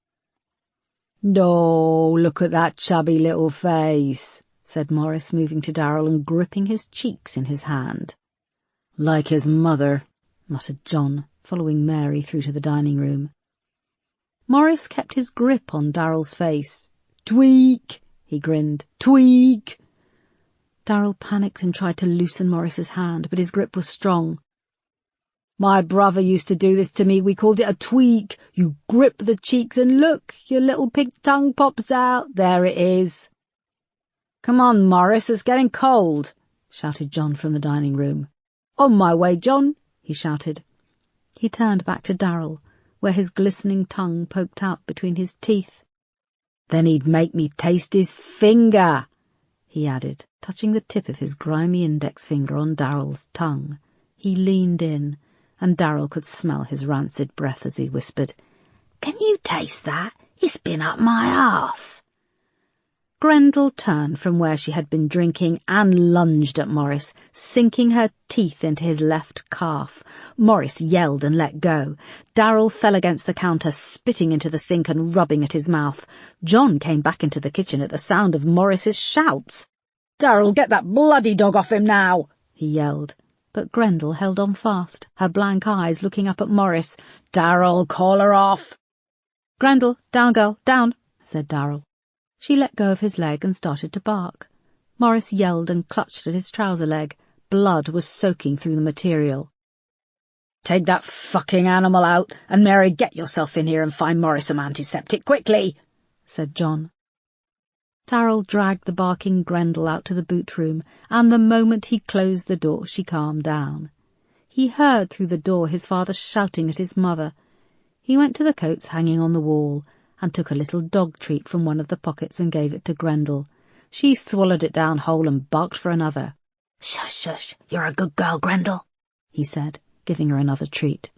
"No, look at that chubby little face," said Morris, moving to Darrell and gripping his cheeks in his hand. "Like his mother," muttered John, following Mary through to the dining room. Morris kept his grip on Darrell's face. "Tweak!" he grinned. "Tweak!" Darrell panicked and tried to loosen Morris's hand, but his grip was strong. "My brother used to do this to me. We called it a tweak. You grip the cheeks and look, your little pig tongue pops out. There it is." "Come on, Morris, it's getting cold," shouted John from the dining room. "On my way, John," he shouted. He turned back to Darrell, where his glistening tongue poked out between his teeth. "Then he'd make me taste his finger," he added, touching the tip of his grimy index finger on Darrell's tongue. He leaned in, and Darrell could smell his rancid breath as he whispered, "Can you taste that? It's been up my arse." Grendel turned from where she had been drinking and lunged at Morris, sinking her teeth into his left calf. Morris yelled and let go. Darrell fell against the counter, spitting into the sink and rubbing at his mouth. John came back into the kitchen at the sound of Morris's shouts. "Darrell, get that bloody dog off him now!" he yelled. But Grendel held on fast, her blank eyes looking up at Morris. "Darrell, call her off!" "Grendel, down, girl, down," said Darrell. She let go of his leg and started to bark. Morris yelled and clutched at his trouser leg. Blood was soaking through the material. "Take that fucking animal out, and Mary, get yourself in here and find Morris some antiseptic, quickly," said John. Darrell dragged the barking Grendel out to the boot room, and the moment he closed the door she calmed down. He heard through the door his father shouting at his mother. He went to the coats hanging on the wall, and took a little dog treat from one of the pockets and gave it to Grendel. She swallowed it down whole and barked for another. "Shush, shush, you're a good girl, Grendel," he said, giving her another treat.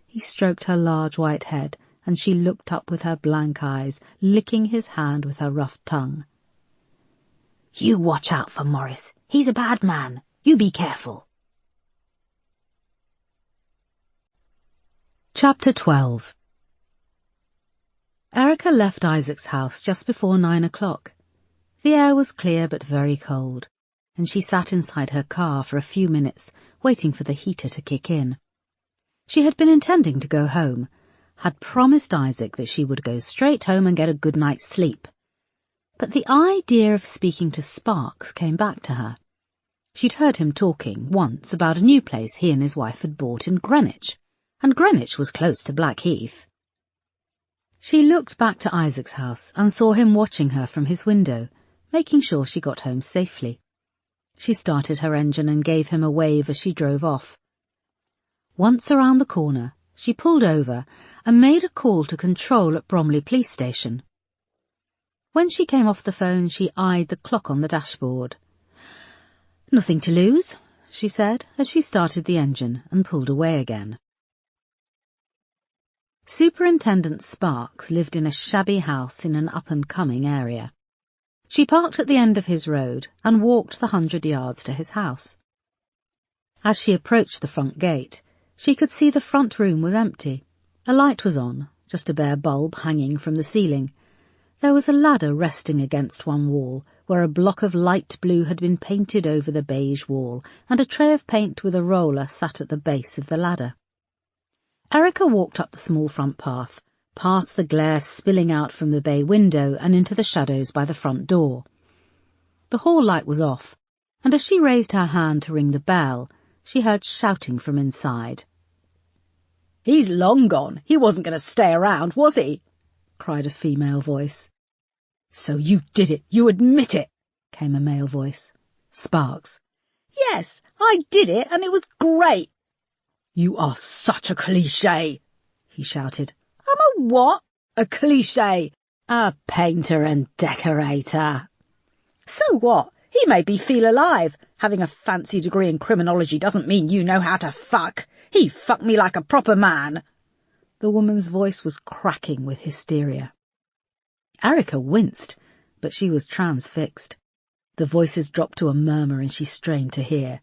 He stroked her large white head, and she looked up with her blank eyes, licking his hand with her rough tongue. "You watch out for Morris. He's a bad man. You be careful." Chapter 12. Erica left Isaac's house just before 9 o'clock. The air was clear but very cold, and she sat inside her car for a few minutes, waiting for the heater to kick in. She had been intending to go home, had promised Isaac that she would go straight home and get a good night's sleep. But the idea of speaking to Sparks came back to her. She'd heard him talking once about a new place he and his wife had bought in Greenwich, and Greenwich was close to Blackheath. She looked back to Isaac's house and saw him watching her from his window, making sure she got home safely. She started her engine and gave him a wave as she drove off. Once around the corner, she pulled over and made a call to control at Bromley Police Station. When she came off the phone, she eyed the clock on the dashboard. "Nothing to lose," she said as she started the engine and pulled away again. Superintendent Sparks lived in a shabby house in an up-and-coming area. She parked at the end of his road and walked the 100 yards to his house. As she approached the front gate, she could see the front room was empty. A light was on, just a bare bulb hanging from the ceiling. There was a ladder resting against one wall, where a block of light blue had been painted over the beige wall, and a tray of paint with a roller sat at the base of the ladder. Erica walked up the small front path, past the glare spilling out from the bay window and into the shadows by the front door. The hall light was off, and as she raised her hand to ring the bell, she heard shouting from inside. "He's long gone. He wasn't going to stay around, was he?" cried a female voice. "So you did it. You admit it," came a male voice. Sparks. "Yes, I did it, and it was great." "You are such a cliché," he shouted. "I'm a what?" "A cliché. A painter and decorator." "So what? He made me feel alive. Having a fancy degree in criminology doesn't mean you know how to fuck. He fucked me like a proper man." The woman's voice was cracking with hysteria. Erica winced, but she was transfixed. The voices dropped to a murmur and she strained to hear.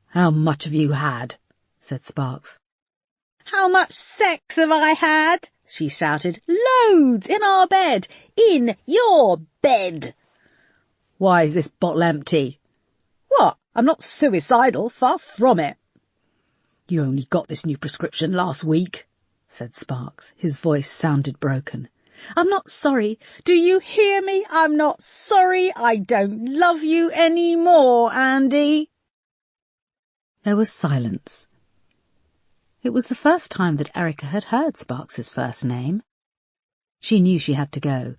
"How much have you had?" said Sparks. "How much sex have I had?" she shouted. "Loads, in our bed. In your bed." "Why is this bottle empty?" "What? I'm not suicidal, far from it." "You only got this new prescription last week," said Sparks. His voice sounded broken. "I'm not sorry. Do you hear me? I'm not sorry. I don't love you any more, Andy." There was silence. It was the first time that Erica had heard Sparks's first name. She knew she had to go.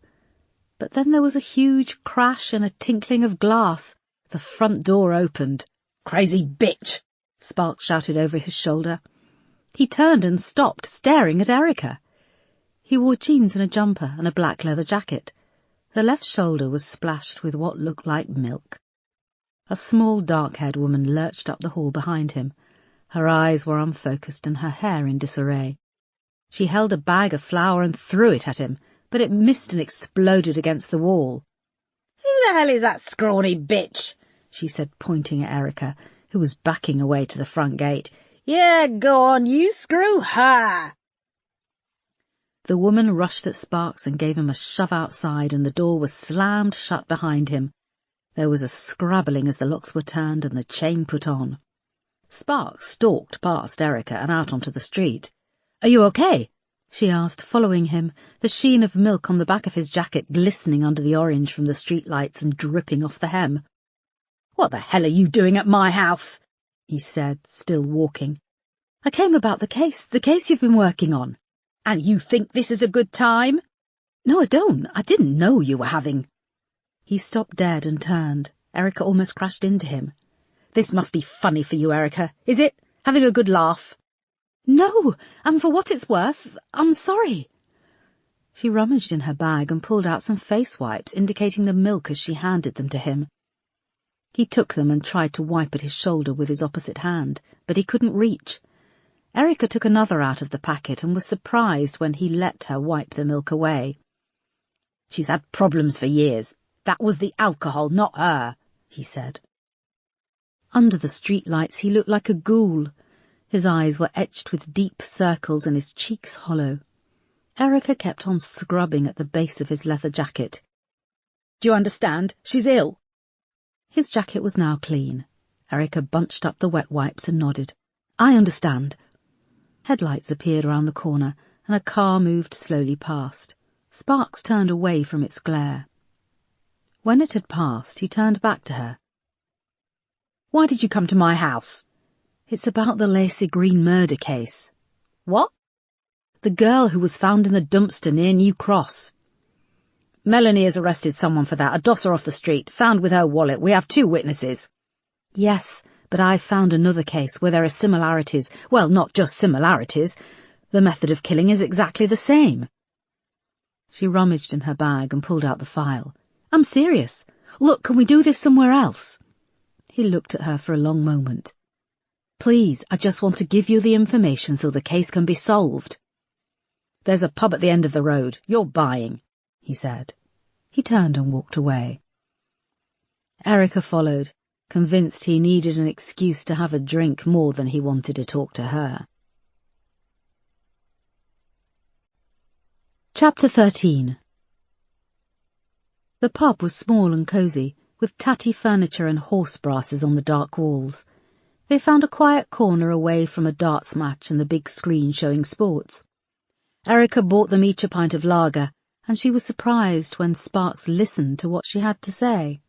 But then there was a huge crash and a tinkling of glass. The front door opened. "Crazy bitch!" Sparks shouted over his shoulder. He turned and stopped, staring at Erica. He wore jeans and a jumper and a black leather jacket. The left shoulder was splashed with what looked like milk. A small, dark-haired woman lurched up the hall behind him. Her eyes were unfocused and her hair in disarray. She held a bag of flour and threw it at him, but it missed and exploded against the wall. "Who the hell is that scrawny bitch?" she said, pointing at Erica, who was backing away to the front gate. "Yeah, go on, you screw her." The woman rushed at Sparks and gave him a shove outside, and the door was slammed shut behind him. There was a scrabbling as the locks were turned and the chain put on. Sparks stalked past Erica and out onto the street. "Are you okay?" she asked, following him, the sheen of milk on the back of his jacket glistening under the orange from the street lights and dripping off the hem. "What the hell are you doing at my house?" he said, still walking. "I came about the case you've been working on." "And you think this is a good time?" "No, I don't. I didn't know you were having—" He stopped dead and turned. Erica almost crashed into him. "This must be funny for you, Erica. Is it? Having a good laugh?" "No, and for what it's worth, I'm sorry." She rummaged in her bag and pulled out some face wipes, indicating the milk as she handed them to him. He took them and tried to wipe at his shoulder with his opposite hand, but he couldn't reach. Erica took another out of the packet and was surprised when he let her wipe the milk away. "She's had problems for years. That was the alcohol, not her," he said. Under the street lights he looked like a ghoul. His eyes were etched with deep circles and his cheeks hollow. Erica kept on scrubbing at the base of his leather jacket. "Do you understand? She's ill." His jacket was now clean. Erica bunched up the wet wipes and nodded. "I understand." Headlights appeared around the corner, and a car moved slowly past. Sparks turned away from its glare. When it had passed, he turned back to her. "Why did you come to my house?" "It's about the Lacey Green murder case." "What?" "The girl who was found in the dumpster near New Cross." "Melanie has arrested someone for that, a dosser off the street, found with her wallet. We have 2 witnesses. "Yes, but I've found another case where there are similarities. Well, not just similarities. The method of killing is exactly the same." She rummaged in her bag and pulled out the file. "I'm serious. Look, can we do this somewhere else?" He looked at her for a long moment. "Please, I just want to give you the information so the case can be solved." "There's a pub at the end of the road. You're buying," he said. He turned and walked away. Erica followed, convinced he needed an excuse to have a drink more than he wanted to talk to her. Chapter 13. The pub was small and cosy, with tatty furniture and horse brasses on the dark walls. They found a quiet corner away from a darts match and the big screen showing sports. Erica bought them each a pint of lager, and she was surprised when Sparks listened to what she had to say.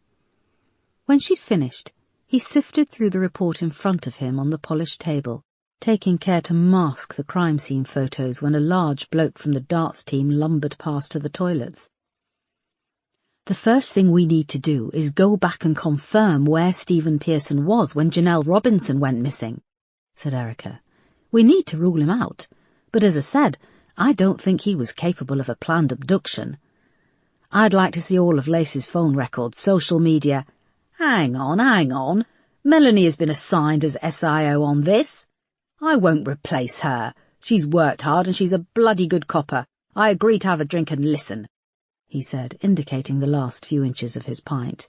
When she'd finished, he sifted through the report in front of him on the polished table, taking care to mask the crime scene photos when a large bloke from the darts team lumbered past to the toilets. "The first thing we need to do is go back and confirm where Stephen Pearson was when Janelle Robinson went missing," said Erica. "We need to rule him out, but as I said, I don't think he was capable of a planned abduction. I'd like to see all of Lacey's phone records, social media—" Hang on. Melanie has been assigned as SIO on this. I won't replace her. She's worked hard and she's a bloody good copper. I agree to have a drink and listen," he said, indicating the last few inches of his pint.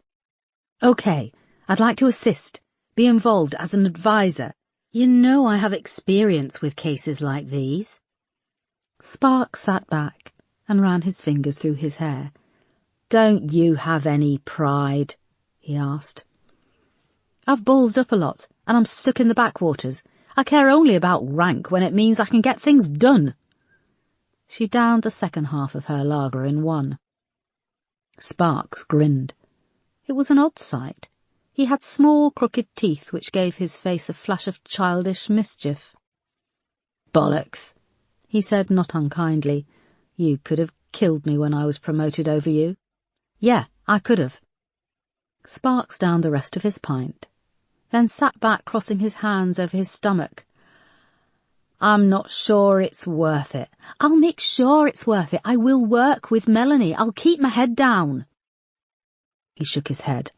"OK, I'd like to assist, be involved as an advisor. You know I have experience with cases like these." Sparks sat back and ran his fingers through his hair. "Don't you have any pride?" he asked. "I've ballsed up a lot, and I'm stuck in the backwaters. I care only about rank when it means I can get things done." She downed the second half of her lager in one. Sparks grinned. It was an odd sight. He had small, crooked teeth which gave his face a flash of childish mischief. "Bollocks," he said not unkindly. "You could have killed me when I was promoted over you." "Yeah, I could have." Sparks downed the rest of his pint, then sat back crossing his hands over his stomach. "I'm not sure it's worth it." "I'll make sure it's worth it. I will work with Melanie. I'll keep my head down." He shook his head.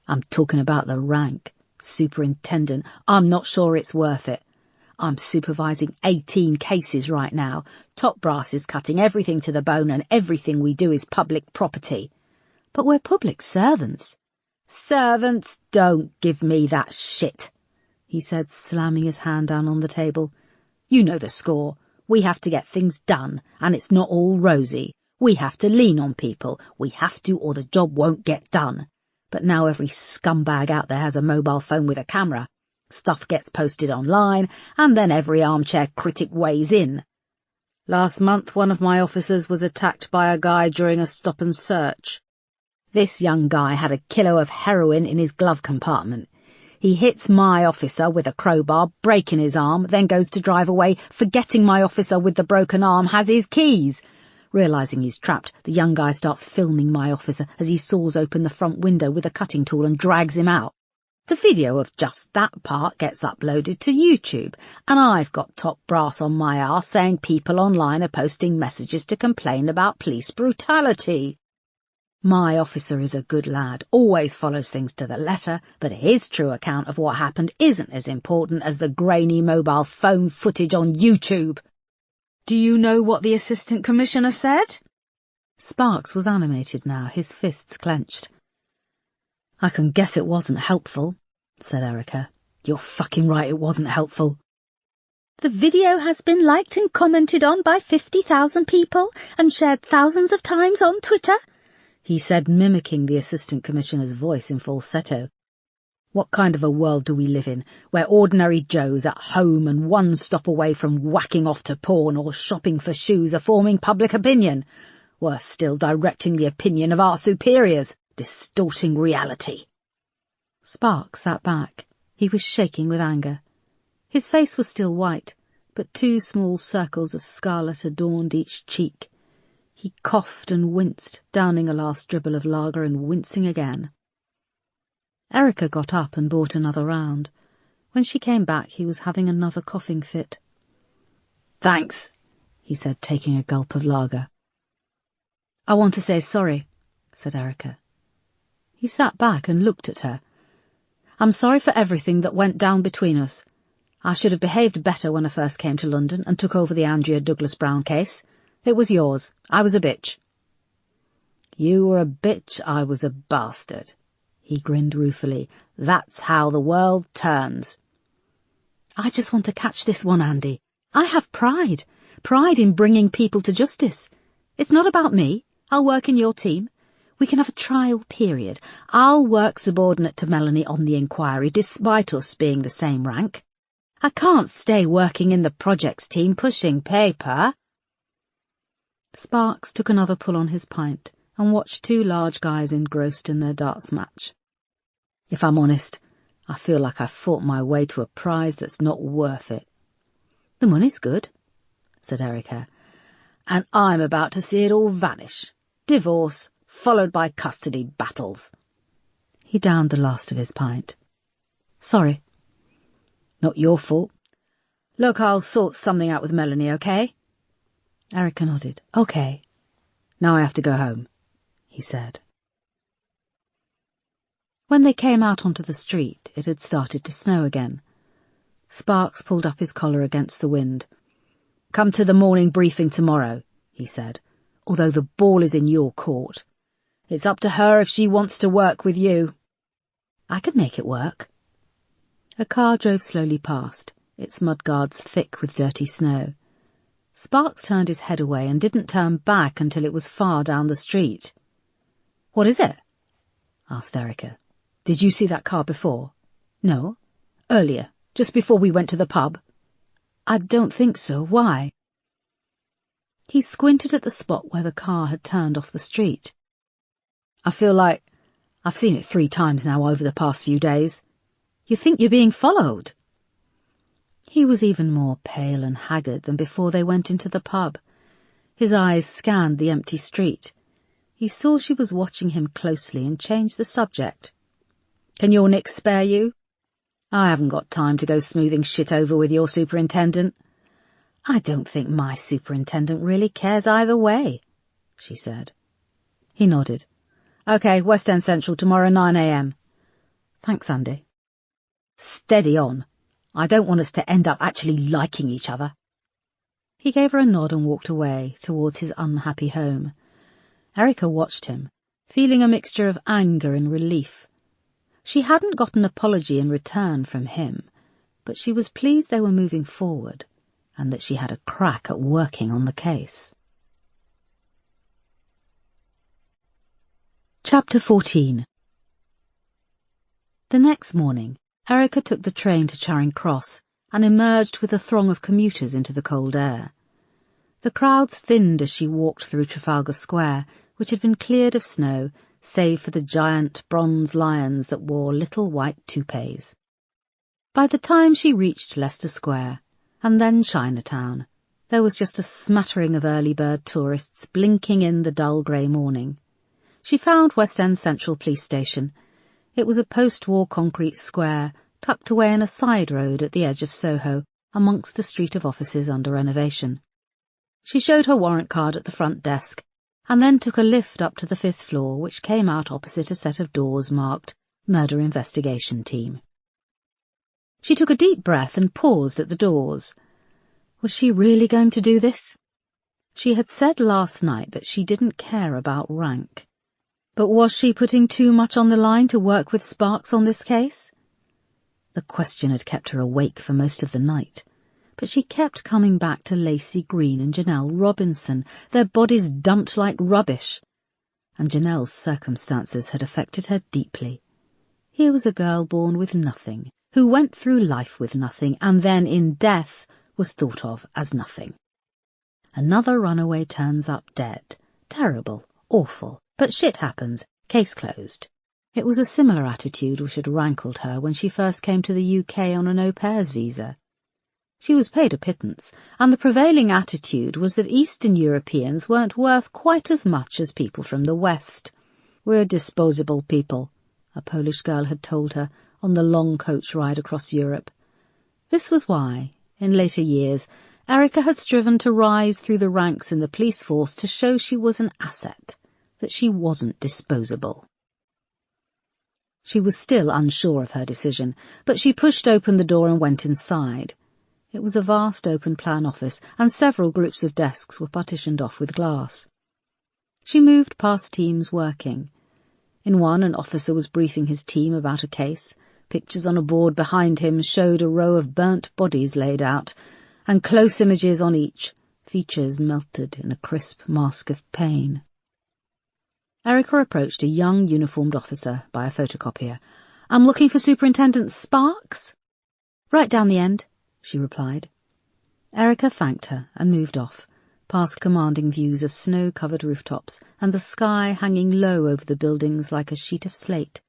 "I'm talking about the rank. Superintendent. I'm not sure it's worth it. I'm supervising 18 cases right now. Top brass is cutting everything to the bone and everything we do is public property." "But we're public servants." "Servants don't give me that shit," he said, slamming his hand down on the table. "You know the score. We have to get things done, and it's not all rosy. We have to lean on people. We have to, or the job won't get done. But now every scumbag out there has a mobile phone with a camera. Stuff gets posted online, and then every armchair critic weighs in. Last month, one of my officers was attacked by a guy during a stop and search. This young guy had a kilo of heroin in his glove compartment. He hits my officer with a crowbar, breaking his arm, then goes to drive away, forgetting my officer with the broken arm has his keys. Realising he's trapped, the young guy starts filming my officer as he saws open the front window with a cutting tool and drags him out. The video of just that part gets uploaded to YouTube, and I've got top brass on my arse saying people online are posting messages to complain about police brutality. My officer is a good lad, always follows things to the letter, but his true account of what happened isn't as important as the grainy mobile phone footage on YouTube. Do you know what the Assistant Commissioner said?" Sparks was animated now, his fists clenched. "I can guess it wasn't helpful," said Erica. "You're fucking right it wasn't helpful." The video has been liked and commented on by 50,000 people and shared thousands of times on Twitter, he said, mimicking the Assistant Commissioner's voice in falsetto. What kind of a world do we live in, where ordinary Joes at home and one stop away from whacking off to porn or shopping for shoes are forming public opinion? Worse still, directing the opinion of our superiors, distorting reality. Sparks sat back. He was shaking with anger. His face was still white, but 2 small circles of scarlet adorned each cheek. He coughed and winced, downing a last dribble of lager and wincing again. Erica got up and bought another round. When she came back, he was having another coughing fit. "Thanks," he said, taking a gulp of lager. "I want to say sorry," said Erica. He sat back and looked at her. "I'm sorry for everything that went down between us. I should have behaved better when I first came to London and took over the Andrea Douglas Brown case. It was yours. I was a bitch." "You were a bitch, I was a bastard," he grinned ruefully. "That's how the world turns." "I just want to catch this one, Andy. I have pride. Pride in bringing people to justice. It's not about me. I'll work in your team. We can have a trial period. I'll work subordinate to Melanie on the inquiry, despite us being the same rank. I can't stay working in the projects team pushing paper." Sparks took another pull on his pint and watched 2 large guys engrossed in their darts match. "If I'm honest, I feel like I fought my way to a prize that's not worth it." "The money's good," said Erica. "And I'm about to see it all vanish. Divorce, followed by custody battles." He downed the last of his pint. "Sorry." "Not your fault. Look, I'll sort something out with Melanie, okay?" Erica nodded. "Okay." "Now I have to go home," he said. When they came out onto the street, it had started to snow again. Sparks pulled up his collar against the wind. "Come to the morning briefing tomorrow," he said, "although the ball is in your court. It's up to her if she wants to work with you." "I could make it work." A car drove slowly past, its mudguards thick with dirty snow. Sparks turned his head away and didn't turn back until it was far down the street. "What is it?" asked Erica. "Did you see that car before?" "No." "Earlier, just before we went to the pub?" "I don't think so. Why?" He squinted at the spot where the car had turned off the street. "I feel like I've seen it 3 times now over the past few days. You think you're being followed?" He was even more pale and haggard than before they went into the pub. His eyes scanned the empty street. He saw she was watching him closely and changed the subject. "Can your Nick spare you? I haven't got time to go smoothing shit over with your superintendent." "I don't think my superintendent really cares either way," she said. He nodded. "OK, West End Central tomorrow 9 a.m. "Thanks, Andy." "Steady on. I don't want us to end up actually liking each other." He gave her a nod and walked away towards his unhappy home. Erica watched him, feeling a mixture of anger and relief. She hadn't got an apology in return from him, but she was pleased they were moving forward and that she had a crack at working on the case. Chapter 14. The next morning, Erica took the train to Charing Cross and emerged with a throng of commuters into the cold air. The crowds thinned as she walked through Trafalgar Square, which had been cleared of snow, save for the giant bronze lions that wore little white toupees. By the time she reached Leicester Square, and then Chinatown, there was just a smattering of early-bird tourists blinking in the dull grey morning. She found West End Central Police Station. It was a post-war concrete square, tucked away in a side road at the edge of Soho, amongst a street of offices under renovation. She showed her warrant card at the front desk, and then took a lift up to the 5th floor, which came out opposite a set of doors marked Murder Investigation Team. She took a deep breath and paused at the doors. Was she really going to do this? She had said last night that she didn't care about rank. But was she putting too much on the line to work with Sparks on this case? The question had kept her awake for most of the night. but she kept coming back to Lacey Green and Janelle Robinson, their bodies dumped like rubbish. And Janelle's circumstances had affected her deeply. Here was a girl born with nothing, who went through life with nothing, and then in death was thought of as nothing. Another runaway turns up dead. Terrible, awful, but shit happens, case closed. It was a similar attitude which had rankled her when she first came to the UK on an au pair's visa. She was paid a pittance, and the prevailing attitude was that Eastern Europeans weren't worth quite as much as people from the West. "We're disposable people," a Polish girl had told her on the long coach ride across Europe. This was why, in later years, Erica had striven to rise through the ranks in the police force to show she was an asset, that she wasn't disposable. She was still unsure of her decision, but she pushed open the door and went inside. It was a vast open-plan office, and several groups of desks were partitioned off with glass. She moved past teams working. In one, an officer was briefing his team about a case. Pictures on a board behind him showed a row of burnt bodies laid out, and close images on each, features melted in a crisp mask of pain. Erica approached a young uniformed officer by a photocopier. "I'm looking for Superintendent Sparks?" "Right down the end," she replied. Erica thanked her and moved off, past commanding views of snow-covered rooftops and the sky hanging low over the buildings like a sheet of slate.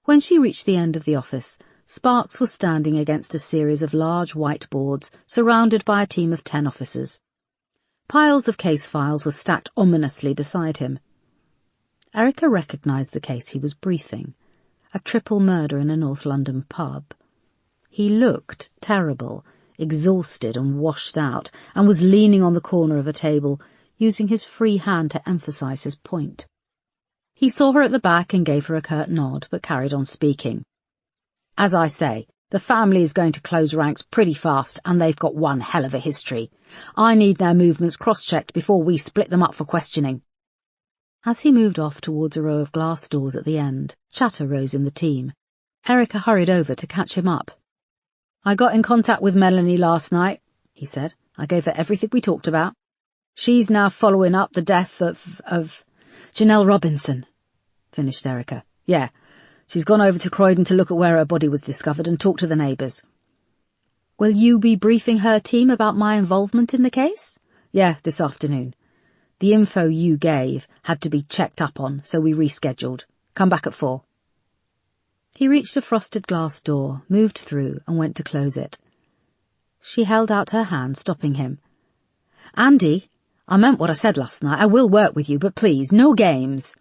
When she reached the end of the office, Sparks was standing against a series of large white boards, surrounded by a team of 10 officers. Piles of case files were stacked ominously beside him. Erica recognised the case he was briefing, a triple murder in a North London pub. He looked terrible, exhausted and washed out, and was leaning on the corner of a table, using his free hand to emphasise his point. He saw her at the back and gave her a curt nod, but carried on speaking. "As I say, the family is going to close ranks pretty fast, and they've got one hell of a history. I need their movements cross-checked before we split them up for questioning." As he moved off towards a row of glass doors at the end, chatter rose in the team. Erica hurried over to catch him up. "I got in contact with Melanie last night," he said. "I gave her everything we talked about. She's now following up the death of Janelle Robinson," finished Erica. "Yeah, she's gone over to Croydon to look at where her body was discovered and talk to the neighbours." "Will you be briefing her team about my involvement in the case?" "Yeah, this afternoon. The info you gave had to be checked up on, so we rescheduled. Come back at 4. He reached a frosted glass door, moved through, and went to close it. She held out her hand, stopping him. "Andy, I meant what I said last night. I will work with you, but please, no games."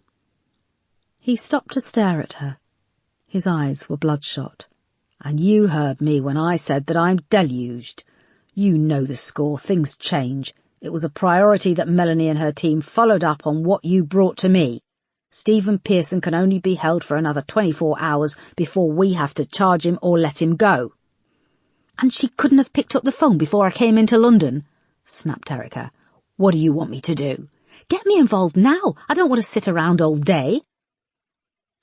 He stopped to stare at her. His eyes were bloodshot. "And you heard me when I said that I'm deluged. You know the score. Things change. It was a priority that Melanie and her team followed up on what you brought to me. Stephen Pearson can only be held for another 24 hours before we have to charge him or let him go." "And she couldn't have picked up the phone before I came into London?" snapped Erica. "What do you want me to do?" "Get me involved now. I don't want to sit around all day."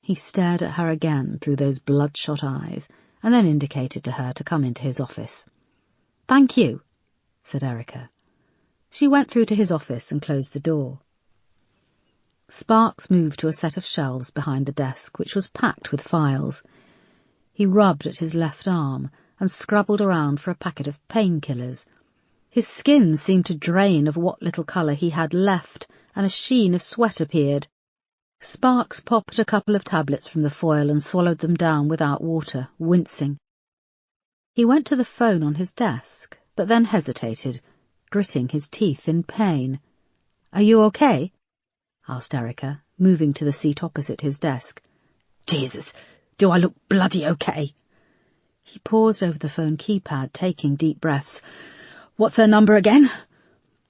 He stared at her again through those bloodshot eyes, and then indicated to her to come into his office. "Thank you," said Erica. She went through to his office and closed the door. Sparks moved to a set of shelves behind the desk, which was packed with files. He rubbed at his left arm and scrabbled around for a packet of painkillers. His skin seemed to drain of what little colour he had left, and a sheen of sweat appeared. Sparks popped a couple of tablets from the foil and swallowed them down without water, wincing. He went to the phone on his desk, but then hesitated, gritting his teeth in pain. "Are you okay?" asked Erica, moving to the seat opposite his desk. "Jesus, do I look bloody okay?" He paused over the phone keypad, taking deep breaths. "What's her number again?"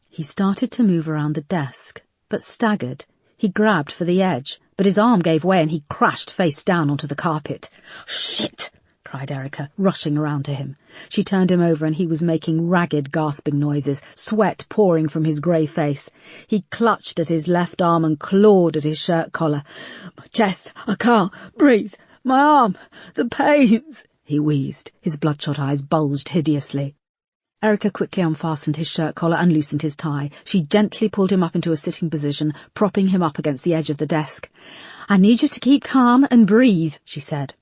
He started to move around the desk, but staggered. He grabbed for the edge, but his arm gave way and he crashed face down onto the carpet. "Shit!" cried Erica, rushing around to him. She turned him over and he was making ragged, gasping noises, sweat pouring from his grey face. He clutched at his left arm and clawed at his shirt collar. "My chest, I can't breathe. My arm, the pains," he wheezed. His bloodshot eyes bulged hideously. Erica quickly unfastened his shirt collar and loosened his tie. She gently pulled him up into a sitting position, propping him up against the edge of the desk. "I need you to keep calm and breathe," she said.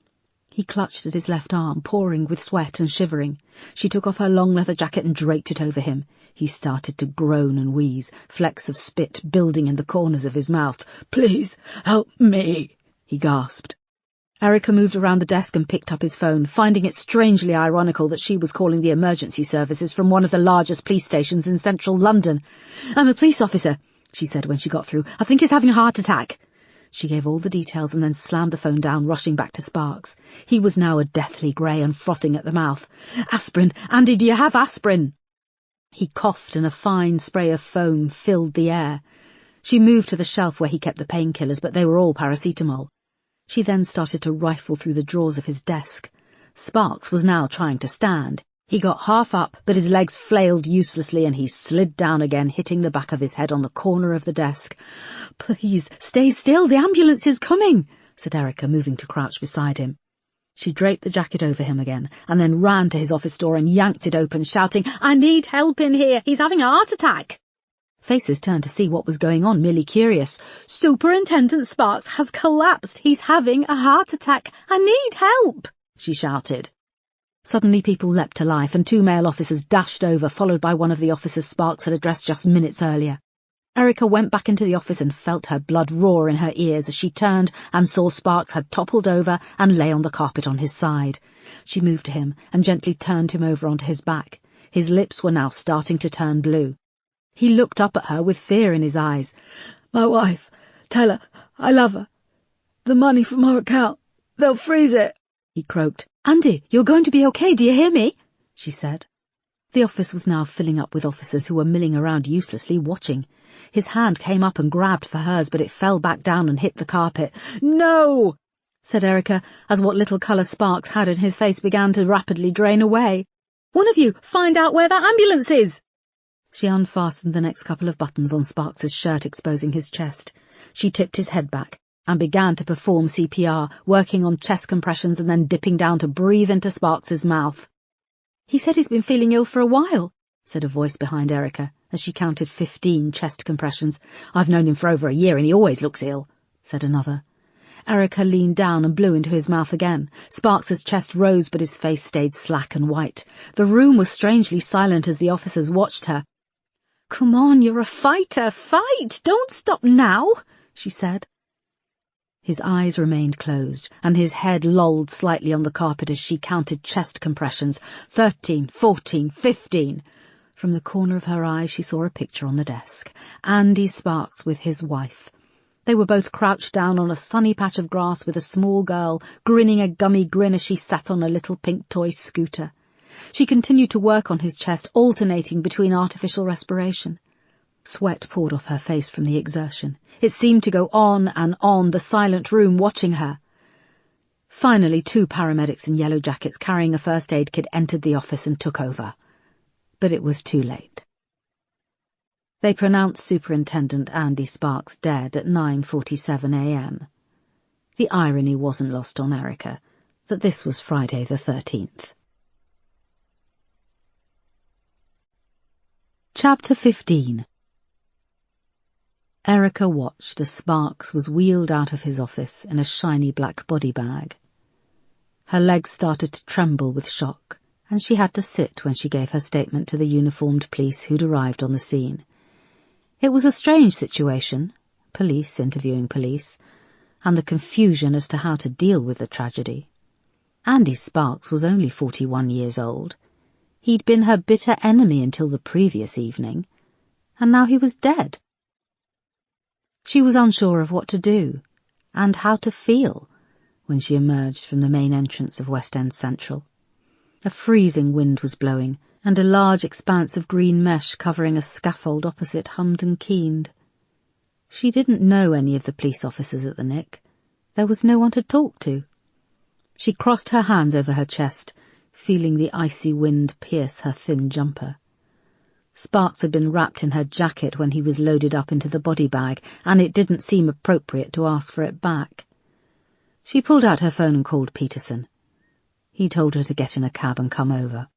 He clutched at his left arm, pouring with sweat and shivering. She took off her long leather jacket and draped it over him. He started to groan and wheeze, flecks of spit building in the corners of his mouth. "Please, help me," he gasped. Erica moved around the desk and picked up his phone, finding it strangely ironical that she was calling the emergency services from one of the largest police stations in central London. "I'm a police officer," she said when she got through. "I think he's having a heart attack." She gave all the details and then slammed the phone down, rushing back to Sparks. He was now a deathly grey and frothing at the mouth. "Aspirin! Andy, do you have aspirin?" He coughed and a fine spray of foam filled the air. She moved to the shelf where he kept the painkillers, but they were all paracetamol. She then started to rifle through the drawers of his desk. Sparks was now trying to stand. He got half up, but his legs flailed uselessly and he slid down again, hitting the back of his head on the corner of the desk. "Please, stay still, the ambulance is coming," said Erica, moving to crouch beside him. She draped the jacket over him again, and then ran to his office door and yanked it open, shouting, "I need help in here, he's having a heart attack." Faces turned to see what was going on, merely curious. "Superintendent Sparks has collapsed, he's having a heart attack, I need help," she shouted. Suddenly people leapt to life, and 2 male officers dashed over, followed by one of the officers Sparks had addressed just minutes earlier. Erica went back into the office and felt her blood roar in her ears as she turned and saw Sparks had toppled over and lay on the carpet on his side. She moved to him and gently turned him over onto his back. His lips were now starting to turn blue. He looked up at her with fear in his eyes. "My wife, tell her I love her. The money from her account, they'll freeze it," he croaked. "Andy, you're going to be okay, do you hear me?" she said. The office was now filling up with officers who were milling around uselessly, watching. His hand came up and grabbed for hers, but it fell back down and hit the carpet. "No," said Erica, as what little colour Sparks had in his face began to rapidly drain away. "One of you, find out where that ambulance is." She unfastened the next couple of buttons on Sparks's shirt, exposing his chest. She tipped his head back and began to perform CPR, working on chest compressions and then dipping down to breathe into Sparks's mouth. "He said he's been feeling ill for a while," said a voice behind Erica, as she counted 15 chest compressions. "I've known him for over a year and he always looks ill," said another. Erica leaned down and blew into his mouth again. Sparks's chest rose, but his face stayed slack and white. The room was strangely silent as the officers watched her. "Come on, you're a fighter, fight! Don't stop now," she said. His eyes remained closed, and his head lolled slightly on the carpet as she counted chest compressions. 13, 14, 15. From the corner of her eye she saw a picture on the desk. Andy Sparks with his wife. They were both crouched down on a sunny patch of grass with a small girl, grinning a gummy grin as she sat on a little pink toy scooter. She continued to work on his chest, alternating between artificial respiration. Sweat poured off her face from the exertion. It seemed to go on, the silent room watching her. Finally, 2 paramedics in yellow jackets carrying a first aid kit entered the office and took over. But it was too late. They pronounced Superintendent Andy Sparks dead at 9:47 a.m. The irony wasn't lost on Erica that this was Friday the 13th. Chapter 15. Erica watched as Sparks was wheeled out of his office in a shiny black body bag. Her legs started to tremble with shock, and she had to sit when she gave her statement to the uniformed police who'd arrived on the scene. It was a strange situation, police interviewing police, and the confusion as to how to deal with the tragedy. Andy Sparks was only 41 years old. He'd been her bitter enemy until the previous evening, and now he was dead. She was unsure of what to do, and how to feel, when she emerged from the main entrance of West End Central. A freezing wind was blowing, and a large expanse of green mesh covering a scaffold opposite hummed and keened. She didn't know any of the police officers at the Nick. There was no one to talk to. She crossed her hands over her chest, feeling the icy wind pierce her thin jumper. Sparks had been wrapped in her jacket when he was loaded up into the body bag, and it didn't seem appropriate to ask for it back. She pulled out her phone and called Peterson. He told her to get in a cab and come over.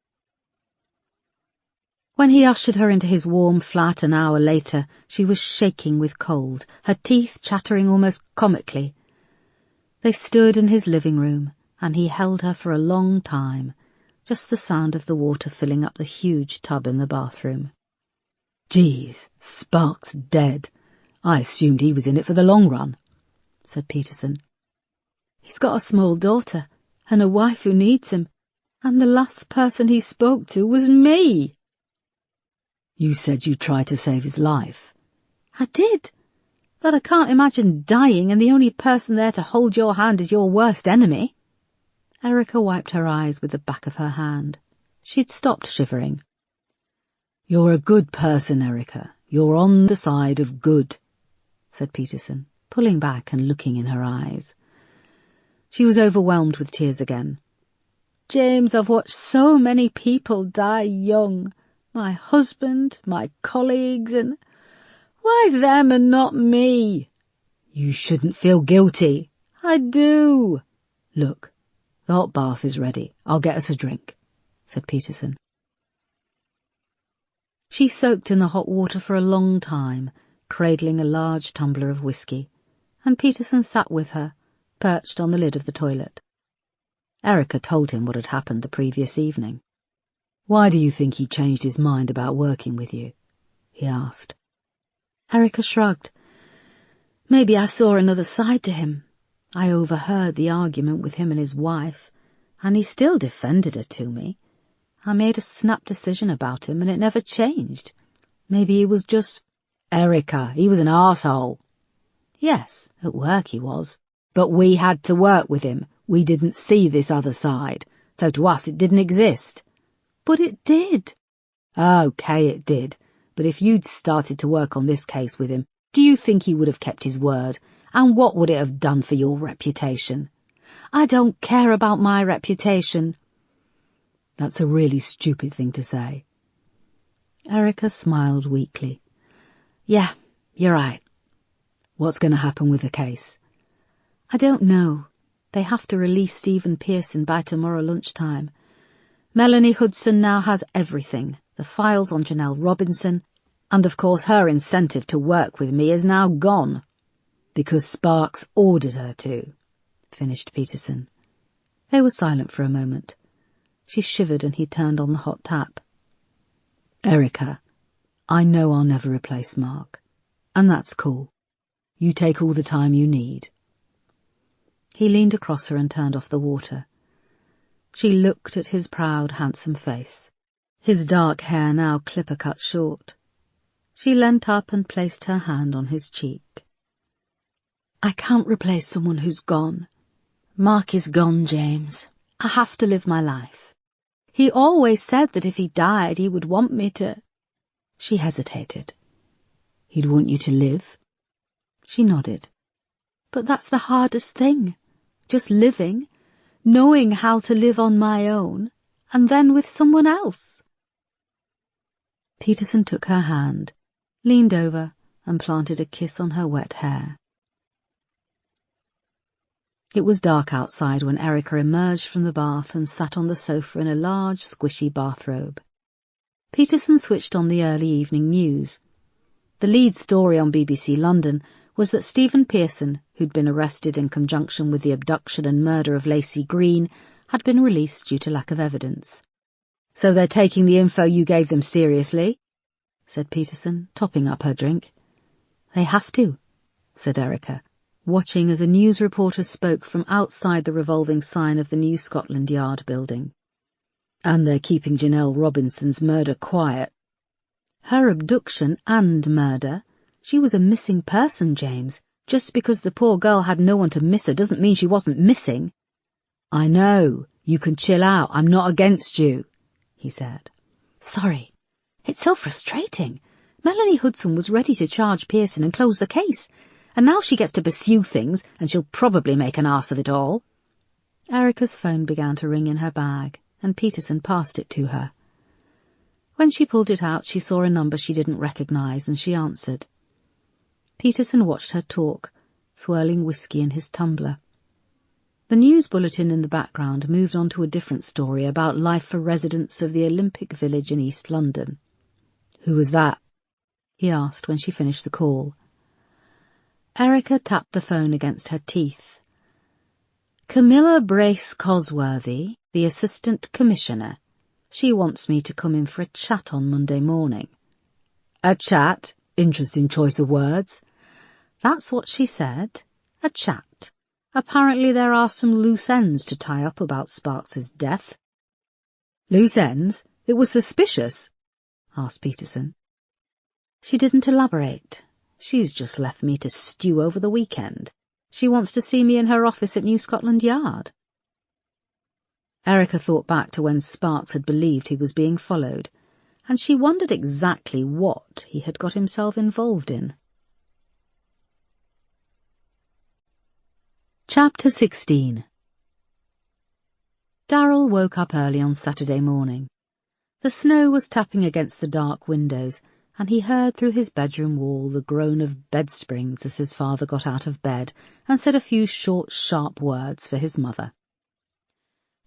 When he ushered her into his warm flat an hour later, she was shaking with cold, her teeth chattering almost comically. They stood in his living room, and he held her for a long time, just the sound of the water filling up the huge tub in the bathroom. "Geez, Spark's dead. I assumed he was in it for the long run," said Peterson. "He's got a small daughter, and a wife who needs him, and the last person he spoke to was me." "You said you tried to save his life." "I did, but I can't imagine dying and the only person there to hold your hand is your worst enemy." Erica wiped her eyes with the back of her hand. She'd stopped shivering. "You're a good person, Erica. You're on the side of good," said Peterson, pulling back and looking in her eyes. She was overwhelmed with tears again. "James, I've watched so many people die young. My husband, my colleagues, and why them and not me?" "You shouldn't feel guilty." "I do." "Look, the hot bath is ready. I'll get us a drink," said Peterson. She soaked in the hot water for a long time, cradling a large tumbler of whiskey, and Peterson sat with her, perched on the lid of the toilet. Erica told him what had happened the previous evening. "Why do you think he changed his mind about working with you?" he asked. Erica shrugged. "Maybe I saw another side to him. I overheard the argument with him and his wife, and he still defended her to me. I made a snap decision about him, and it never changed. Maybe he was just—" "Erica, he was an arsehole." "Yes, at work he was. But we had to work with him. We didn't see this other side, so to us it didn't exist." "But it did." "Okay, it did. But if you'd started to work on this case with him, do you think he would have kept his word? And what would it have done for your reputation?" "I don't care about my reputation." "That's a really stupid thing to say." Erica smiled weakly. "Yeah, you're right." "What's going to happen with the case?" "I don't know. They have to release Stephen Pearson by tomorrow lunchtime. Melanie Hudson now has everything, the files on Janelle Robinson, and of course her incentive to work with me is now gone." "Because Sparks ordered her to," finished Peterson. They were silent for a moment. She shivered and he turned on the hot tap. "Erica, I know I'll never replace Mark, and that's cool. You take all the time you need." He leaned across her and turned off the water. She looked at his proud, handsome face, his dark hair now clipper-cut short. She leant up and placed her hand on his cheek. "I can't replace someone who's gone. Mark is gone, James. I have to live my life. He always said that if he died he would want me to—" She hesitated. "He'd want you to live?" She nodded. "But that's the hardest thing. Just living, knowing how to live on my own, and then with someone else." Peterson took her hand, leaned over, and planted a kiss on her wet hair. It was dark outside when Erica emerged from the bath and sat on the sofa in a large, squishy bathrobe. Peterson switched on the early evening news. The lead story on BBC London was that Stephen Pearson, who'd been arrested in conjunction with the abduction and murder of Lacey Green, had been released due to lack of evidence. "So they're taking the info you gave them seriously?" said Peterson, topping up her drink. "They have to," said Erica, watching as a news reporter spoke from outside the revolving sign of the new Scotland Yard building. "And they're keeping Janelle Robinson's murder quiet." "Her abduction and murder. She was a missing person, James. Just because the poor girl had no one to miss her doesn't mean she wasn't missing." "I know. You can chill out. I'm not against you," he said. "Sorry. It's so frustrating. Melanie Hudson was ready to charge Pearson and close the case, and now she gets to pursue things, and she'll probably make an arse of it all." Erica's phone began to ring in her bag, and Peterson passed it to her. When she pulled it out, she saw a number she didn't recognise, and she answered. Peterson watched her talk, swirling whiskey in his tumbler. The news bulletin in the background moved on to a different story about life for residents of the Olympic Village in East London. "Who was that?" he asked when she finished the call. Erica tapped the phone against her teeth. "Camilla Brace Cosworthy, the Assistant Commissioner. She wants me to come in for a chat on Monday morning." "A chat? Interesting choice of words." "That's what she said. A chat. Apparently there are some loose ends to tie up about Sparks's death." "Loose ends? It was suspicious?" asked Peterson. "She didn't elaborate. She's just left me to stew over the weekend. She wants to see me in her office at New Scotland Yard." Erica thought back to when Sparks had believed he was being followed, and she wondered exactly what he had got himself involved in. Chapter 16. Darryl woke up early on Saturday morning. The snow was tapping against the dark windows, and he heard through his bedroom wall the groan of bed springs as his father got out of bed and said a few short, sharp words for his mother.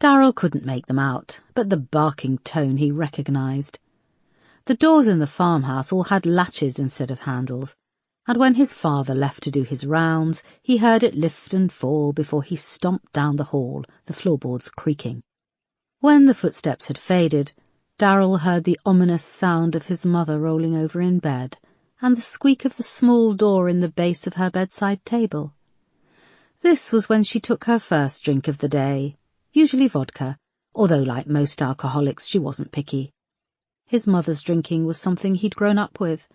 Darryl couldn't make them out, but the barking tone he recognised. The doors in the farmhouse all had latches instead of handles, and when his father left to do his rounds, he heard it lift and fall before he stomped down the hall, the floorboards creaking. When the footsteps had faded, Darryl heard the ominous sound of his mother rolling over in bed, and the squeak of the small door in the base of her bedside table. This was when she took her first drink of the day, usually vodka, although like most alcoholics she wasn't picky. His mother's drinking was something he'd grown up with.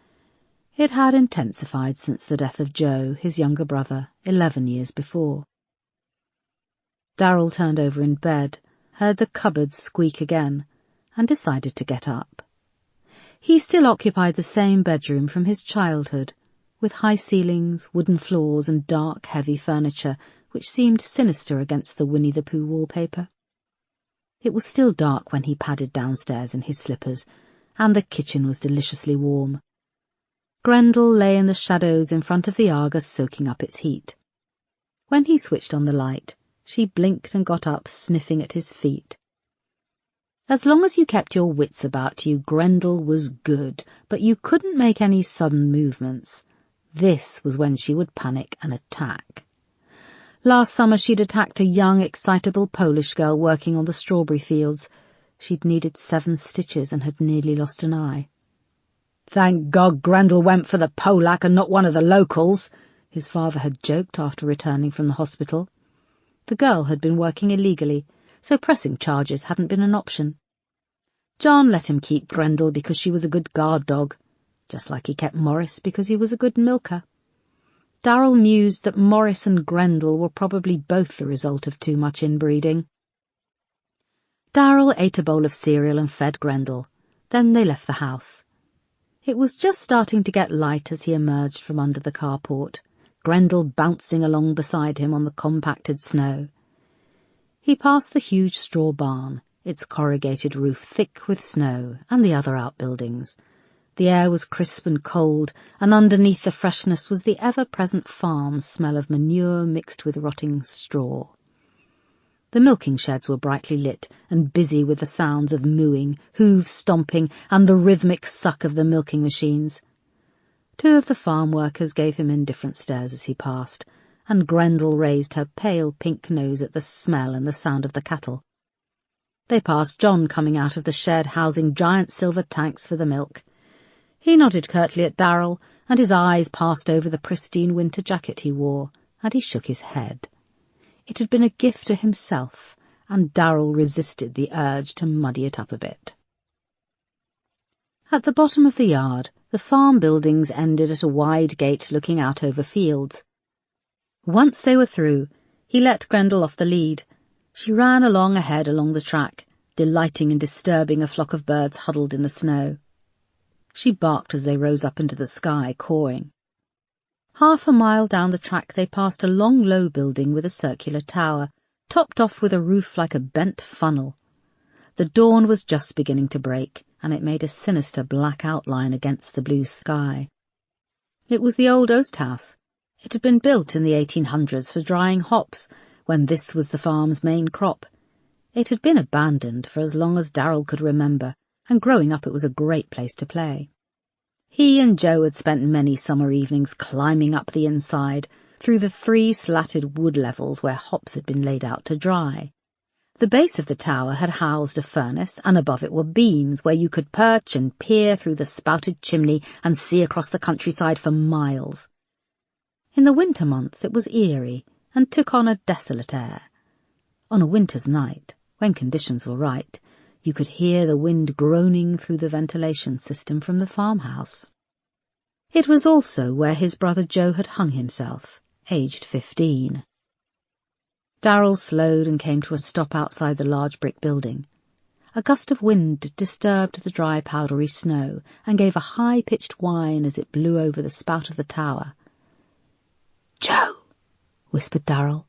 It had intensified since the death of Joe, his younger brother, 11 years before. Darryl turned over in bed, heard the cupboard squeak again, and decided to get up. He still occupied the same bedroom from his childhood, with high ceilings, wooden floors, and dark, heavy furniture, which seemed sinister against the Winnie-the-Pooh wallpaper. It was still dark when he padded downstairs in his slippers, and the kitchen was deliciously warm. Grendel lay in the shadows in front of the Argus soaking up its heat. When he switched on the light, she blinked and got up, sniffing at his feet. As long as you kept your wits about you, Grendel was good, but you couldn't make any sudden movements. This was when she would panic and attack. Last summer she'd attacked a young, excitable Polish girl working on the strawberry fields. She'd needed 7 stitches and had nearly lost an eye. "Thank God Grendel went for the Polak and not one of the locals," his father had joked after returning from the hospital. The girl had been working illegally, so pressing charges hadn't been an option. John let him keep Grendel because she was a good guard dog, just like he kept Morris because he was a good milker. Darryl mused that Morris and Grendel were probably both the result of too much inbreeding. Darryl ate a bowl of cereal and fed Grendel. Then they left the house. It was just starting to get light as he emerged from under the carport, Grendel bouncing along beside him on the compacted snow. He passed the huge straw barn, its corrugated roof thick with snow, and the other outbuildings. The air was crisp and cold, and underneath the freshness was the ever-present farm smell of manure mixed with rotting straw. The milking sheds were brightly lit and busy with the sounds of mooing, hooves stomping, and the rhythmic suck of the milking machines. 2 of the farm workers gave him indifferent stares as he passed, and Grendel raised her pale pink nose at the smell and the sound of the cattle. They passed John coming out of the shed housing giant silver tanks for the milk. He nodded curtly at Darryl, and his eyes passed over the pristine winter jacket he wore, and he shook his head. It had been a gift to himself, and Darryl resisted the urge to muddy it up a bit. At the bottom of the yard, the farm buildings ended at a wide gate looking out over fields. Once they were through, he let Grendel off the lead. She ran ahead along the track, delighting in disturbing a flock of birds huddled in the snow. She barked as they rose up into the sky, cawing. Half a mile down the track they passed a long, low building with a circular tower, topped off with a roof like a bent funnel. The dawn was just beginning to break, and it made a sinister black outline against the blue sky. It was the old oast house. It had been built in the 1800s for drying hops, when this was the farm's main crop. It had been abandoned for as long as Darryl could remember, and growing up it was a great place to play. He and Joe had spent many summer evenings climbing up the inside, through the 3 slatted wood levels where hops had been laid out to dry. The base of the tower had housed a furnace, and above it were beams where you could perch and peer through the spouted chimney and see across the countryside for miles. In the winter months it was eerie and took on a desolate air. On a winter's night, when conditions were right, you could hear the wind groaning through the ventilation system from the farmhouse. It was also where his brother Joe had hung himself, aged 15. Darrell slowed and came to a stop outside the large brick building. A gust of wind disturbed the dry, powdery snow and gave a high-pitched whine as it blew over the spout of the tower. "Joe!" whispered Darrell.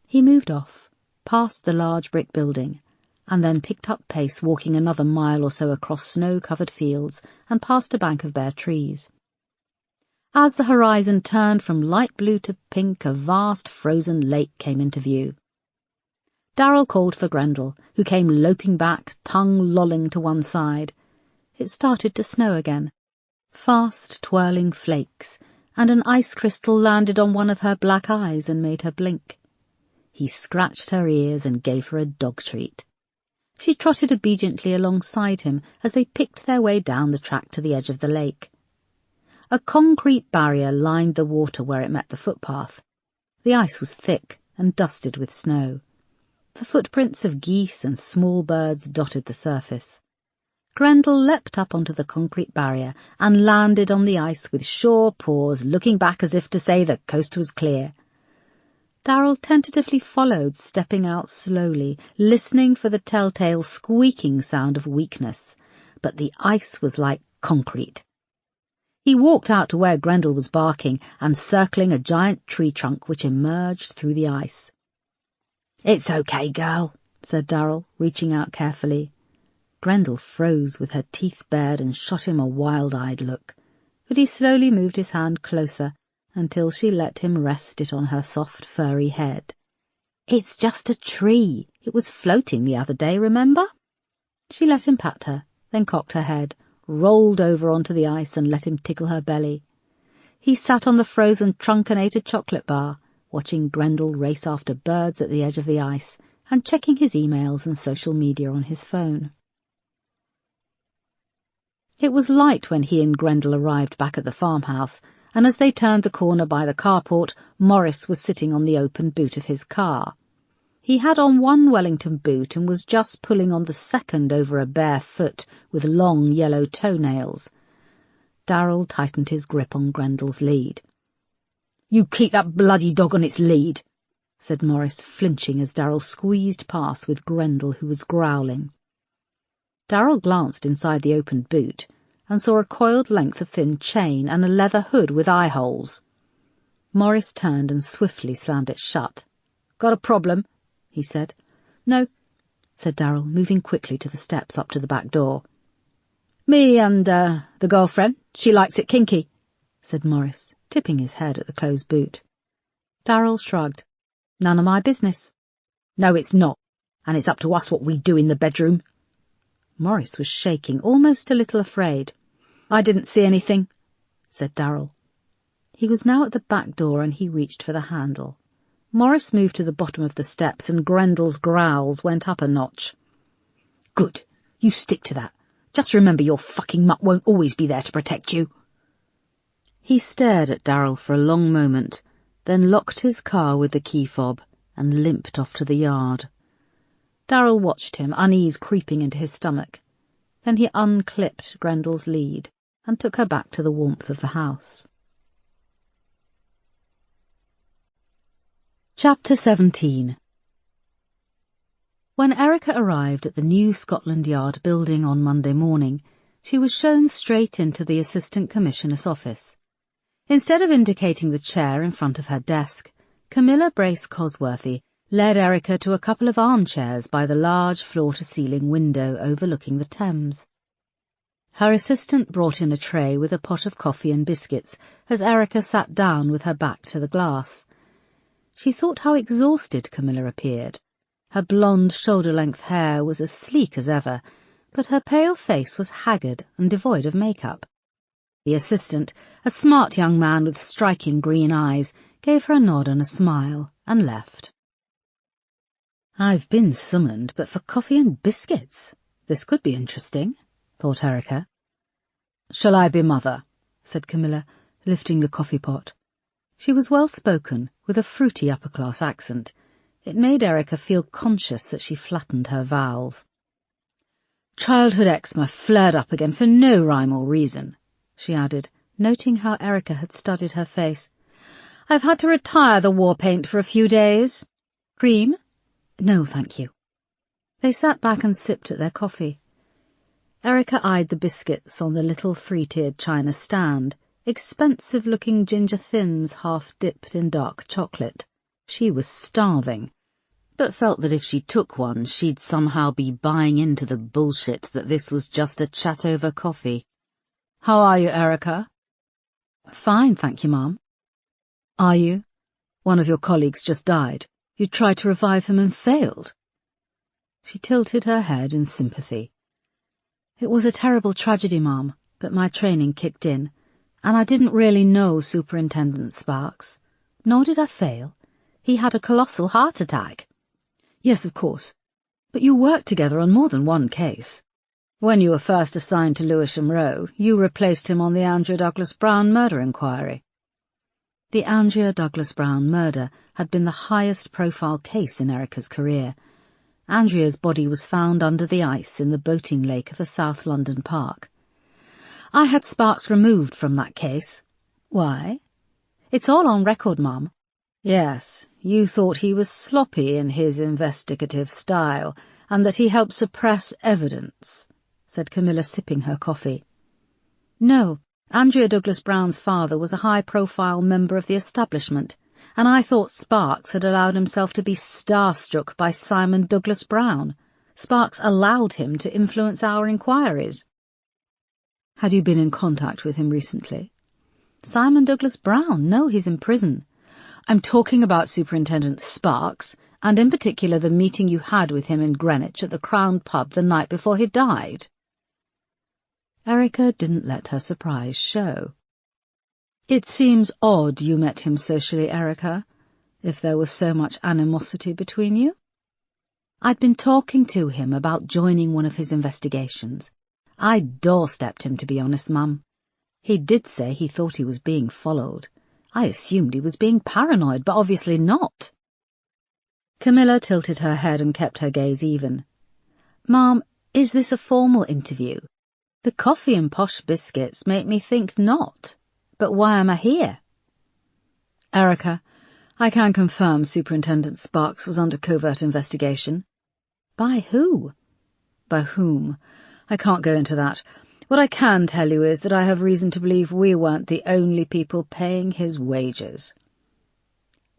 He moved off, past the large brick building, and then picked up pace, walking another mile or so across snow-covered fields and past a bank of bare trees. As the horizon turned from light blue to pink, a vast frozen lake came into view. Darrell called for Grendel, who came loping back, tongue lolling to one side. It started to snow again. Fast, twirling flakes, and an ice crystal landed on one of her black eyes and made her blink. He scratched her ears and gave her a dog treat. She trotted obediently alongside him as they picked their way down the track to the edge of the lake. A concrete barrier lined the water where it met the footpath. The ice was thick and dusted with snow. The footprints of geese and small birds dotted the surface. Grendel leapt up onto the concrete barrier and landed on the ice with sure paws, looking back as if to say the coast was clear. Darrell tentatively followed, stepping out slowly, listening for the telltale squeaking sound of weakness, but the ice was like concrete. He walked out to where Grendel was barking and circling a giant tree trunk which emerged through the ice. "It's okay, girl," said Darrell, reaching out carefully. Grendel froze with her teeth bared and shot him a wild-eyed look, but he slowly moved his hand closer until she let him rest it on her soft, furry head. "It's just a tree. It was floating the other day, remember?" She let him pat her, then cocked her head, rolled over onto the ice and let him tickle her belly. He sat on the frozen trunk and ate a chocolate bar, watching Grendel race after birds at the edge of the ice and checking his emails and social media on his phone. It was light when he and Grendel arrived back at the farmhouse, and as they turned the corner by the carport, Morris was sitting on the open boot of his car. He had on one Wellington boot and was just pulling on the second over a bare foot with long yellow toenails. Darrell tightened his grip on Grendel's lead. "You keep that bloody dog on its lead," said Morris, flinching as Darrell squeezed past with Grendel, who was growling. Darrell glanced inside the opened boot and saw a coiled length of thin chain and a leather hood with eye holes. Morris turned and swiftly slammed it shut. "Got a problem?" he said. "No," said Darrell, moving quickly to the steps up to the back door. "Me and the girlfriend, she likes it kinky," said Morris, tipping his head at the closed boot. Darrell shrugged. "None of my business." "No, it's not, and it's up to us what we do in the bedroom." Morris was shaking, almost a little afraid. "I didn't see anything," said Darrell. He was now at the back door and he reached for the handle. Morris moved to the bottom of the steps and Grendel's growls went up a notch. "Good. You stick to that. Just remember your fucking mutt won't always be there to protect you." He stared at Darrell for a long moment, then locked his car with the key fob and limped off to the yard. Darrell watched him, unease creeping into his stomach. Then he unclipped Grendel's lead and took her back to the warmth of the house. Chapter 17. When Erica arrived at the new Scotland Yard building on Monday morning, she was shown straight into the Assistant Commissioner's office. Instead of indicating the chair in front of her desk, Camilla Brace Cosworthy led Erica to a couple of armchairs by the large floor-to-ceiling window overlooking the Thames. Her assistant brought in a tray with a pot of coffee and biscuits as Erica sat down with her back to the glass. She thought how exhausted Camilla appeared. Her blonde, shoulder-length hair was as sleek as ever, but her pale face was haggard and devoid of makeup. The assistant, a smart young man with striking green eyes, gave her a nod and a smile, and left. "I've been summoned, but for coffee and biscuits. This could be interesting," thought Erica. "Shall I be mother?" said Camilla, lifting the coffee pot. She was well-spoken, with a fruity upper-class accent. It made Erica feel conscious that she flattened her vowels. "Childhood eczema flared up again for no rhyme or reason," she added, noting how Erica had studied her face. "I've had to retire the war paint for a few days. Cream?" "No, thank you." They sat back and sipped at their coffee. Erica eyed the biscuits on the little three-tiered china stand, expensive-looking ginger thins half-dipped in dark chocolate. She was starving, but felt that if she took one, she'd somehow be buying into the bullshit that this was just a chat over coffee. "How are you, Erica?" "Fine, thank you, Mum." "Are you? One of your colleagues just died. You tried to revive him and failed." She tilted her head in sympathy. "It was a terrible tragedy, Mum, but my training kicked in, and I didn't really know Superintendent Sparks. Nor did I fail. He had a colossal heart attack." "Yes, of course. But you worked together on more than one case. When you were first assigned to Lewisham Row, you replaced him on the Andrea Douglas Brown murder inquiry." The Andrea Douglas Brown murder had been the highest-profile case in Erica's career. Andrea's body was found under the ice in the boating lake of a South London park. "I had Sparks removed from that case." "Why?" "It's all on record, Mum." "Yes, you thought he was sloppy in his investigative style, and that he helped suppress evidence," said Camilla, sipping her coffee. "No, Andrea Douglas Brown's father was a high-profile member of the establishment, and I thought Sparks had allowed himself to be starstruck by Simon Douglas Brown. Sparks allowed him to influence our inquiries." "Had you been in contact with him recently?" "Simon Douglas Brown? No, he's in prison. I'm talking about Superintendent Sparks, and in particular the meeting you had with him in Greenwich at the Crown Pub the night before he died." Erica didn't let her surprise show. "It seems odd you met him socially, Erica, if there was so much animosity between you." "I'd been talking to him about joining one of his investigations. I doorstepped him, to be honest, Mum. He did say he thought he was being followed. I assumed he was being paranoid, but obviously not." Camilla tilted her head and kept her gaze even. "Mum, is this a formal interview? The coffee and posh biscuits make me think not. But why am I here?" "Erica, I can confirm Superintendent Sparks was under covert investigation." "By who?" "By whom? I can't go into that. What I can tell you is that I have reason to believe we weren't the only people paying his wages."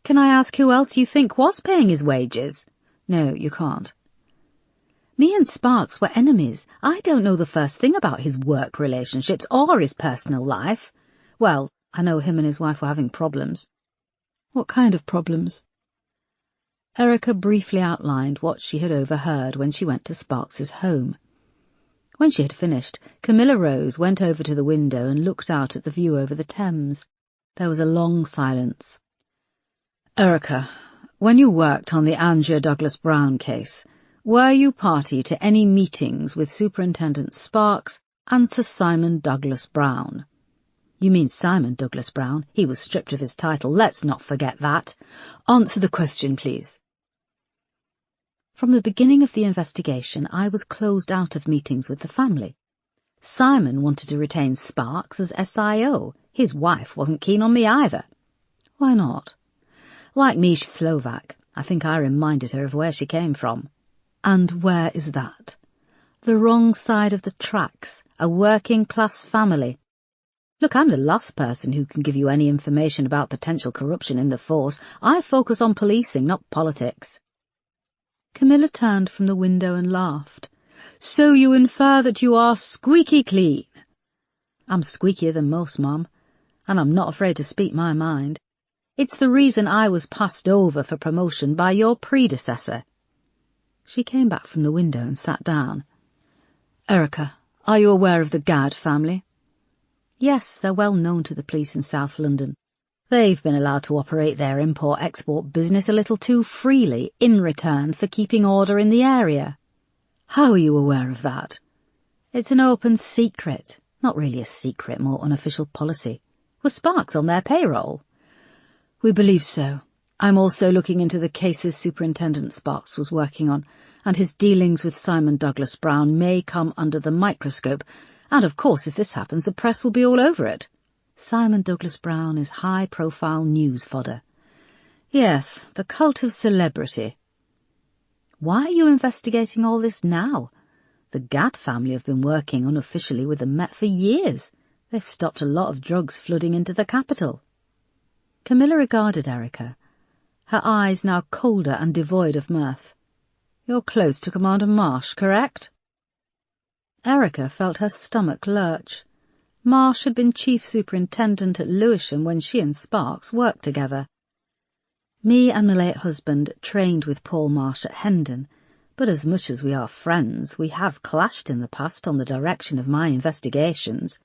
"Can I ask who else you think was paying his wages?" "No, you can't." "Me and Sparks were enemies. I don't know the first thing about his work relationships or his personal life. Well, I know him and his wife were having problems." "What kind of problems?" Erica briefly outlined what she had overheard when she went to Sparks's home. When she had finished, Camilla rose, went over to the window and looked out at the view over the Thames. There was a long silence. "Erica, when you worked on the Andrea Douglas Brown case, were you party to any meetings with Superintendent Sparks and Sir Simon Douglas Brown?" "You mean Simon Douglas Brown? He was stripped of his title. Let's not forget that. Answer the question, please." "From the beginning of the investigation, I was closed out of meetings with the family. Simon wanted to retain Sparks as SIO. His wife wasn't keen on me either." "Why not?" "Like me, she's Slovak. I think I reminded her of where she came from." "And where is that?" "The wrong side of the tracks, a working-class family. Look, I'm the last person who can give you any information about potential corruption in the force. I focus on policing, not politics." Camilla turned from the window and laughed. "So you infer that you are squeaky clean?" "I'm squeakier than most, Mum, and I'm not afraid to speak my mind. It's the reason I was passed over for promotion by your predecessor." She came back from the window and sat down. "Erica, are you aware of the Gadd family?" Yes, they're well known to the police in South London. They've been allowed to operate their import-export business a little too freely in return for keeping order in the area. How are you aware of that? It's an open secret. Not really a secret, more unofficial policy. Was Sparks on their payroll? We believe so. I'm also looking into the cases Superintendent Sparks was working on, and his dealings with Simon Douglas Brown may come under the microscope, and of course if this happens the press will be all over it. Simon Douglas Brown is high-profile news fodder. Yes, the cult of celebrity. Why are you investigating all this now? The Gadd family have been working unofficially with the Met for years. They've stopped a lot of drugs flooding into the capital. Camilla regarded Erica, her eyes now colder and devoid of mirth. You're close to Commander Marsh, correct? Erica felt her stomach lurch. Marsh had been chief superintendent at Lewisham when she and Sparks worked together. Me and my late husband trained with Paul Marsh at Hendon, but as much as we are friends, we have clashed in the past on the direction of my investigations.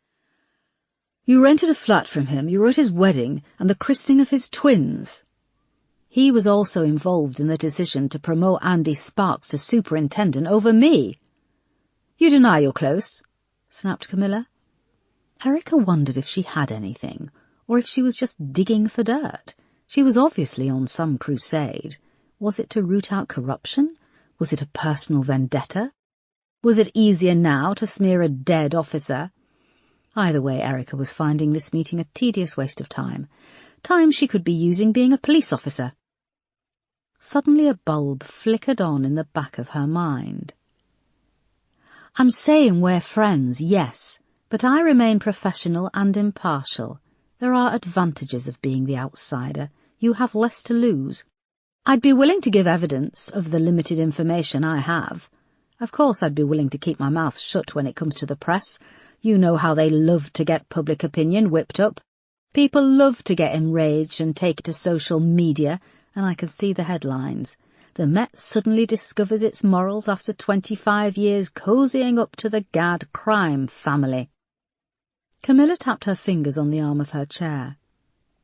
You rented a flat from him, you were at his wedding and the christening of his twins. He was also involved in the decision to promote Andy Sparks to superintendent over me. You deny you're close, snapped Camilla. Erica wondered if she had anything, or if she was just digging for dirt. She was obviously on some crusade. Was it to root out corruption? Was it a personal vendetta? Was it easier now to smear a dead officer? Either way, Erica was finding this meeting a tedious waste of time. Time she could be using being a police officer. Suddenly a bulb flickered on in the back of her mind. I'm saying we're friends, yes, but I remain professional and impartial. There are advantages of being the outsider. You have less to lose. I'd be willing to give evidence of the limited information I have. Of course I'd be willing to keep my mouth shut when it comes to the press. You know how they love to get public opinion whipped up. People love to get enraged and take to social media, and I can see the headlines. The Met suddenly discovers its morals after 25 years cozying up to the Gadd crime family. Camilla tapped her fingers on the arm of her chair.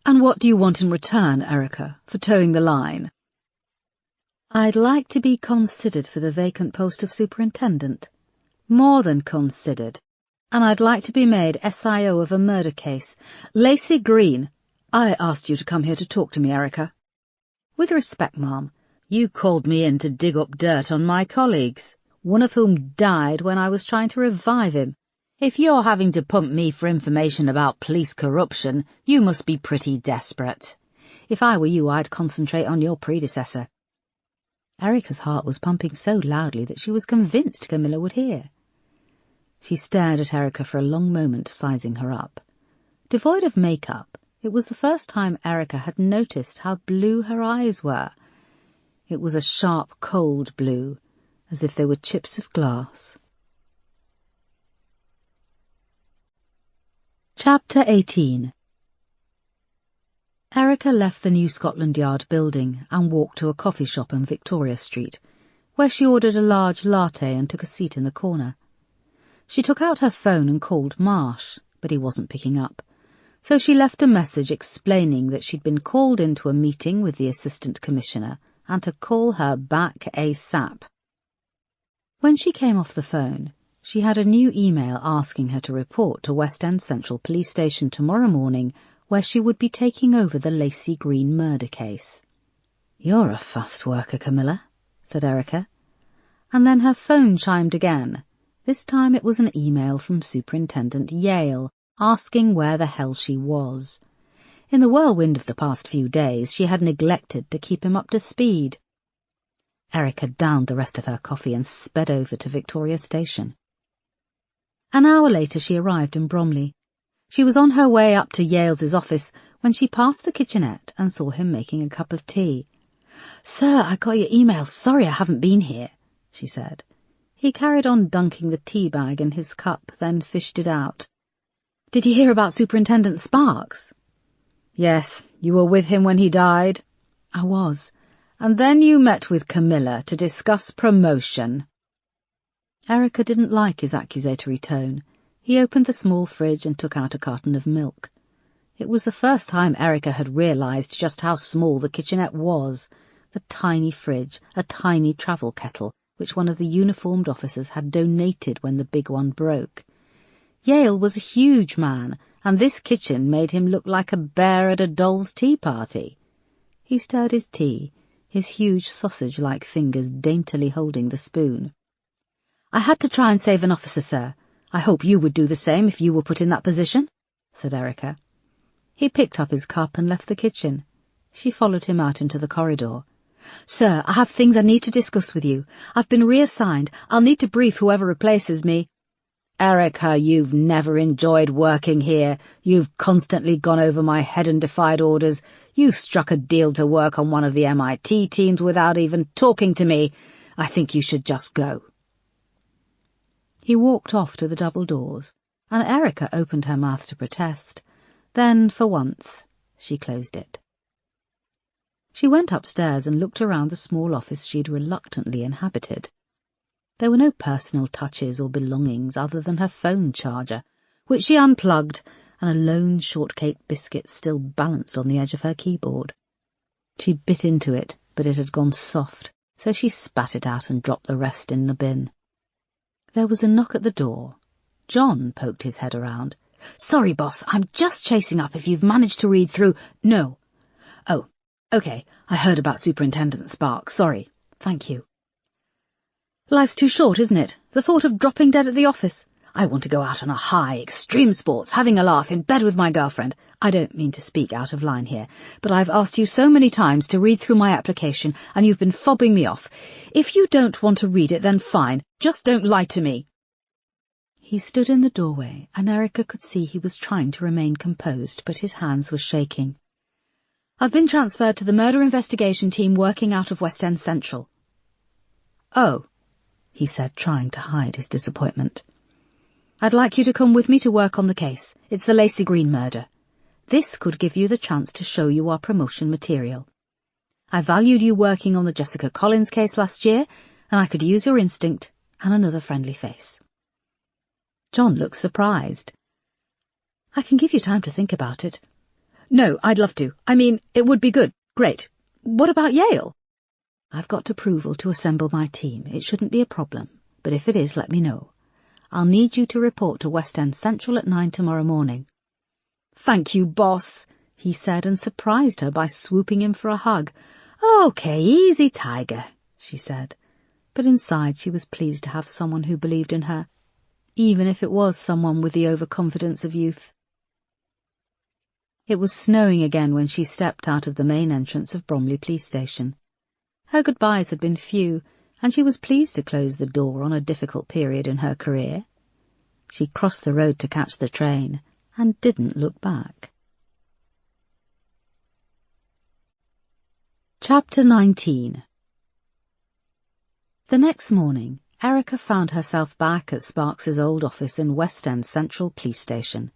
And what do you want in return, Erica, for towing the line? I'd like to be considered for the vacant post of superintendent. More than considered. And I'd like to be made SIO of a murder case. Lacey Green, I asked you to come here to talk to me, Erica. With respect, Ma'am, you called me in to dig up dirt on my colleagues, one of whom died when I was trying to revive him. If you're having to pump me for information about police corruption, you must be pretty desperate. If I were you, I'd concentrate on your predecessor. Erica's heart was pumping so loudly that she was convinced Camilla would hear. She stared at Erica for a long moment, sizing her up. Devoid of makeup, it was the first time Erica had noticed how blue her eyes were. It was a sharp, cold blue, as if they were chips of glass. Chapter 18. Erica left the New Scotland Yard building and walked to a coffee shop on Victoria Street, where she ordered a large latte and took a seat in the corner. She took out her phone and called Marsh, but he wasn't picking up, so she left a message explaining that she'd been called into a meeting with the Assistant Commissioner and to call her back ASAP. When she came off the phone, she had a new email asking her to report to West End Central Police Station tomorrow morning, where she would be taking over the Lacey Green murder case. You're a fast worker, Camilla, said Erica. And then her phone chimed again. This time it was an email from Superintendent Yale, asking where the hell she was. In the whirlwind of the past few days, she had neglected to keep him up to speed. Erica downed the rest of her coffee and sped over to Victoria Station. An hour later she arrived in Bromley. She was on her way up to Yales's office when she passed the kitchenette and saw him making a cup of tea. "Sir, I got your email. Sorry I haven't been here," she said. He carried on dunking the tea bag in his cup, then fished it out. "Did you hear about Superintendent Sparks?" "Yes. You were with him when he died?" "I was. And then you met with Camilla to discuss promotion." Erica didn't like his accusatory tone. He opened the small fridge and took out a carton of milk. It was the first time Erica had realised just how small the kitchenette was. The tiny fridge, a tiny travel kettle, which one of the uniformed officers had donated when the big one broke. Yale was a huge man, and this kitchen made him look like a bear at a doll's tea party. He stirred his tea, his huge sausage-like fingers daintily holding the spoon. "I had to try and save an officer, sir. I hope you would do the same if you were put in that position," said Erica. He picked up his cup and left the kitchen. She followed him out into the corridor. "Sir, I have things I need to discuss with you. I've been reassigned. I'll need to brief whoever replaces me." "Erica, you've never enjoyed working here. You've constantly gone over my head and defied orders. You struck a deal to work on one of the MIT teams without even talking to me. I think you should just go." He walked off to the double doors, and Erica opened her mouth to protest. Then, for once, she closed it. She went upstairs and looked around the small office she'd reluctantly inhabited. There were no personal touches or belongings other than her phone charger, which she unplugged, and a lone shortcake biscuit still balanced on the edge of her keyboard. She bit into it, but it had gone soft, so she spat it out and dropped the rest in the bin. There was a knock at the door. John poked his head around. "Sorry, boss, I'm just chasing up if you've managed to read through—" "No." "Oh, okay, I heard about Superintendent Sparks. Sorry. Thank you." "Life's too short, isn't it? The thought of dropping dead at the office. I want to go out on a high, extreme sports, having a laugh in bed with my girlfriend. I don't mean to speak out of line here, but I've asked you so many times to read through my application, and you've been fobbing me off. If you don't want to read it, then fine. Just don't lie to me." He stood in the doorway, and Erica could see he was trying to remain composed, but his hands were shaking. "I've been transferred to the murder investigation team working out of West End Central." "Oh," he said, trying to hide his disappointment. "I'd like you to come with me to work on the case. It's the Lacey Green murder. This could give you the chance to show you our promotion material. I valued you working on the Jessica Collins case last year, and I could use your instinct and another friendly face." John looked surprised. "I can give you time to think about it." "No, I'd love to. I mean, it would be good. Great. What about Yale?" "I've got approval to assemble my team. It shouldn't be a problem, but if it is, let me know. I'll need you to report to West End Central at 9 tomorrow morning." "Thank you, boss," he said, and surprised her by swooping in for a hug. "Okay, easy, tiger," she said, but inside she was pleased to have someone who believed in her, even if it was someone with the overconfidence of youth. It was snowing again when she stepped out of the main entrance of Bromley Police Station. Her goodbyes had been few, and she was pleased to close the door on a difficult period in her career. She crossed the road to catch the train, and didn't look back. Chapter 19. The next morning, Erica found herself back at Sparks's old office in West End Central Police Station.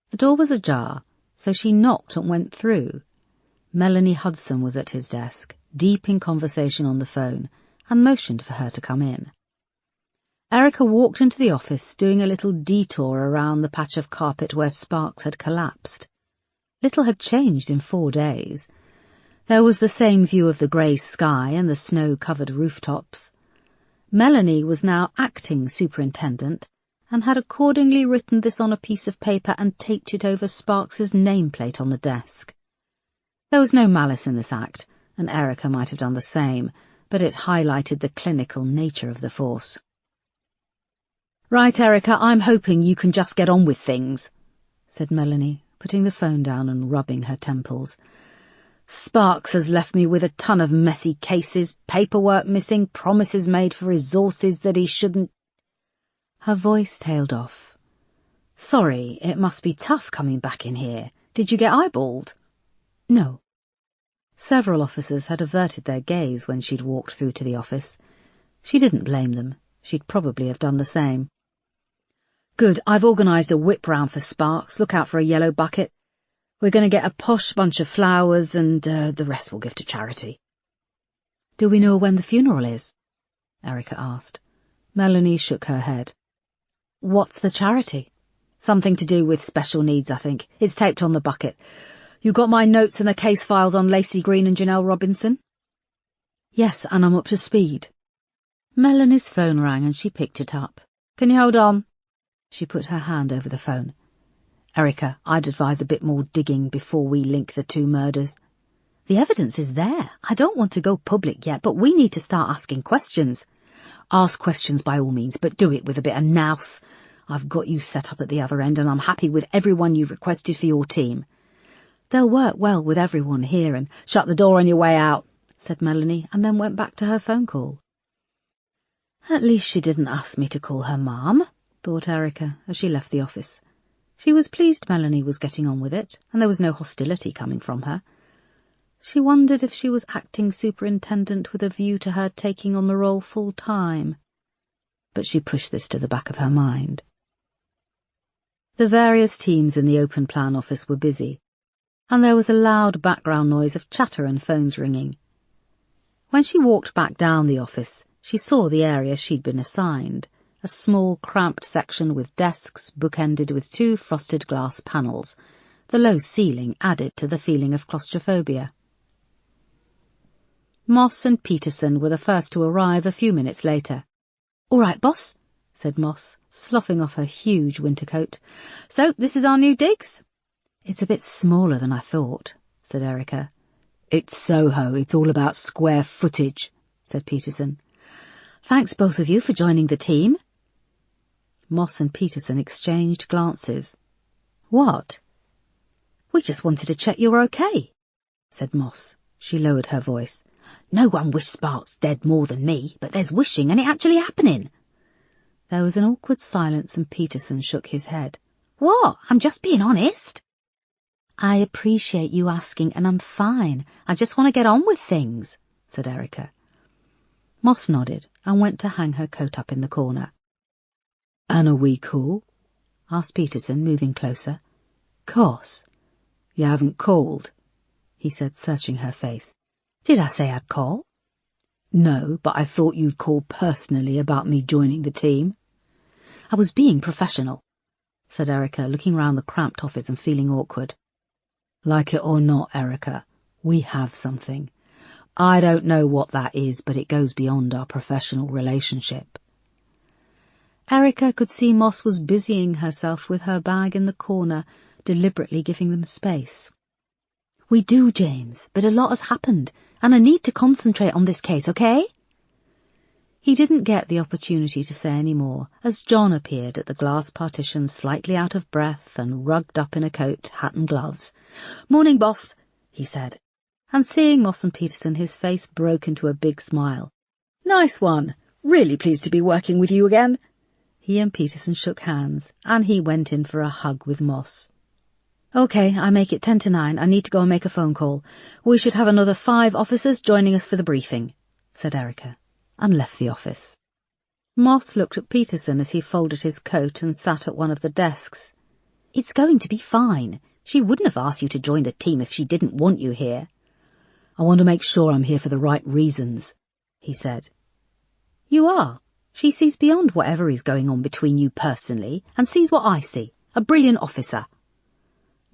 The door was ajar, so she knocked and went through. Melanie Hudson was at his desk, deep in conversation on the phone, and motioned for her to come in. Erica walked into the office, doing a little detour around the patch of carpet where Sparks had collapsed. Little had changed in 4 days. There was the same view of the grey sky and the snow-covered rooftops. Melanie was now acting superintendent, and had accordingly written this on a piece of paper and taped it over Sparks's nameplate on the desk. There was no malice in this act, and Erica might have done the same, but it highlighted the clinical nature of the force. "Right, Erica, I'm hoping you can just get on with things," said Melanie, putting the phone down and rubbing her temples. "Sparks has left me with a ton of messy cases, paperwork missing, promises made for resources that he shouldn't—" Her voice tailed off. "Sorry, it must be tough coming back in here. Did you get eyeballed?" "No." Several officers had averted their gaze when she'd walked through to the office. She didn't blame them. She'd probably have done the same. "Good, I've organised a whip round for Sparks. Look out for a yellow bucket. We're going to get a posh bunch of flowers, and the rest we'll give to charity." "Do we know when the funeral is?" Erica asked. Melanie shook her head. What's the charity? Something to do with special needs, I think. It's taped on the bucket. You got my notes and the case files on Lacey Green and Janelle Robinson? Yes, and I'm up to speed. Melanie's phone rang and she picked it up. Can you hold on? She put her hand over the phone. Erica, I'd advise a bit more digging before we link the two murders. The evidence is there. I don't want to go public yet, but we need to start asking questions. Ask questions by all means, but do it with a bit of nous. I've got you set up at the other end and I'm happy with everyone you've requested for your team. They'll work well with everyone here and shut the door on your way out, said Melanie, and then went back to her phone call. At least she didn't ask me to call her Mum, thought Erica as she left the office. She was pleased Melanie was getting on with it, and there was no hostility coming from her. She wondered if she was acting superintendent with a view to her taking on the role full time. But she pushed this to the back of her mind. The various teams in the open plan office were busy, and there was a loud background noise of chatter and phones ringing. When she walked back down the office, she saw the area she'd been assigned, a small, cramped section with desks bookended with two frosted glass panels. The low ceiling added to the feeling of claustrophobia. Moss and Peterson were the first to arrive a few minutes later. "All right, boss," said Moss, sloughing off her huge winter coat. "So, this is our new digs?" "It's a bit smaller than I thought," said Erica. "It's Soho, it's all about square footage," said Peterson. "Thanks both of you for joining the team." Moss and Peterson exchanged glances. "What?" "We just wanted to check you were okay," said Moss. She lowered her voice. "No one wished Sparks dead more than me, but there's wishing and it actually happening." There was an awkward silence and Peterson shook his head. "What? I'm just being honest." "I appreciate you asking and I'm fine. I just want to get on with things," said Erica. Moss nodded and went to hang her coat up in the corner. "And are we cool?" asked Peterson, moving closer. "Course. You haven't called," he said, searching her face. "Did I say I'd call?" "No, but I thought you'd call personally about me joining the team." "I was being professional," said Erica, looking round the cramped office and feeling awkward. "Like it or not, Erica, we have something. I don't know what that is, but it goes beyond our professional relationship." Erica could see Moss was busying herself with her bag in the corner, deliberately giving them space. "We do, James, but a lot has happened, and I need to concentrate on this case, okay?" He didn't get the opportunity to say any more, as John appeared at the glass partition, slightly out of breath and rugged up in a coat, hat and gloves. "Morning, boss," he said, and seeing Moss and Peterson, his face broke into a big smile. "Nice one. Really pleased to be working with you again." He and Peterson shook hands, and he went in for a hug with Moss. "OK, I make it 10 to 9. I need to go and make a phone call. We should have another 5 officers joining us for the briefing," said Erica, and left the office. Moss looked at Peterson as he folded his coat and sat at one of the desks. "It's going to be fine. She wouldn't have asked you to join the team if she didn't want you here." "I want to make sure I'm here for the right reasons," he said. "You are. She sees beyond whatever is going on between you personally and sees what I see, a brilliant officer."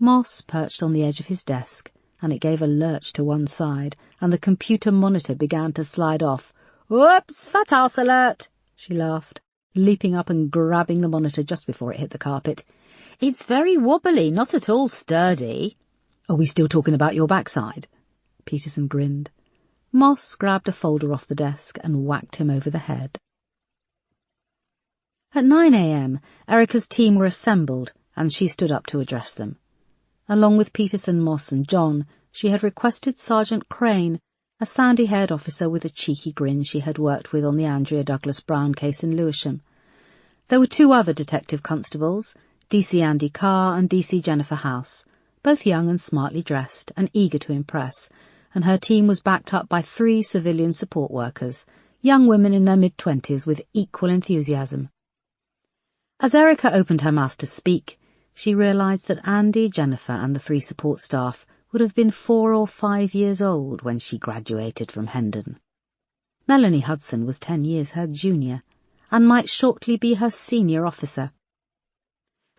Moss perched on the edge of his desk, and it gave a lurch to one side, and the computer monitor began to slide off. "Whoops, Fatals alert!" she laughed, leaping up and grabbing the monitor just before it hit the carpet. "It's very wobbly, not at all sturdy." "Are we still talking about your backside?" Peterson grinned. Moss grabbed a folder off the desk and whacked him over the head. At 9 a.m, Erica's team were assembled, and she stood up to address them. Along with Peterson, Moss and John, she had requested Sergeant Crane, a sandy-haired officer with a cheeky grin she had worked with on the Andrea Douglas Brown case in Lewisham. There were 2 other detective constables, DC Andy Carr and DC Jennifer House, both young and smartly dressed and eager to impress, and her team was backed up by 3 civilian support workers, young women in their mid-20s with equal enthusiasm. As Erica opened her mouth to speak, she realised that Andy, Jennifer and the 3 support staff would have been 4 or 5 years old when she graduated from Hendon. Melanie Hudson was 10 years her junior, and might shortly be her senior officer.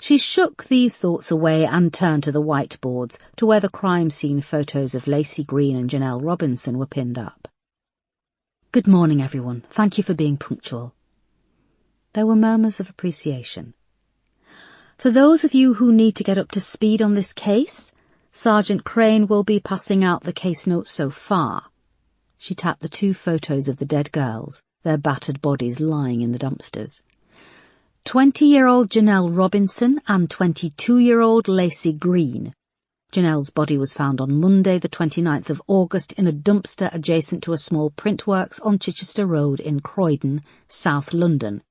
She shook these thoughts away and turned to the whiteboards, to where the crime scene photos of Lacey Green and Janelle Robinson were pinned up. "Good morning, everyone. Thank you for being punctual." There were murmurs of appreciation. "For those of you who need to get up to speed on this case, Sergeant Crane will be passing out the case notes so far." She tapped the 2 photos of the dead girls, their battered bodies lying in the dumpsters. 20-year-old Janelle Robinson and 22-year-old Lacey Green. Janelle's body was found on Monday, the 29th of August, in a dumpster adjacent to a small print works on Chichester Road in Croydon, South London.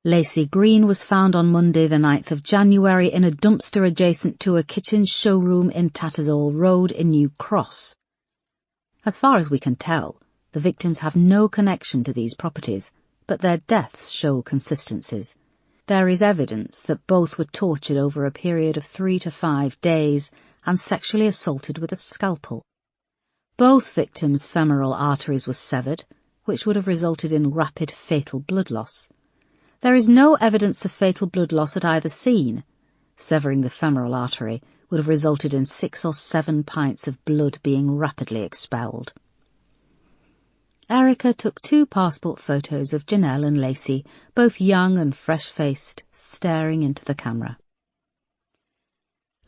Lacey Green was found on Monday, the 9th of January, in a dumpster adjacent to a kitchen showroom in Tattersall Road in New Cross. As far as we can tell, the victims have no connection to these properties, but their deaths show consistencies. There is evidence that both were tortured over a period of 3 to 5 days and sexually assaulted with a scalpel. Both victims' femoral arteries were severed, which would have resulted in rapid fatal blood loss. There is no evidence of fatal blood loss at either scene. Severing the femoral artery would have resulted in 6 or 7 pints of blood being rapidly expelled. Erica took 2 passport photos of Janelle and Lacey, both young and fresh-faced, staring into the camera.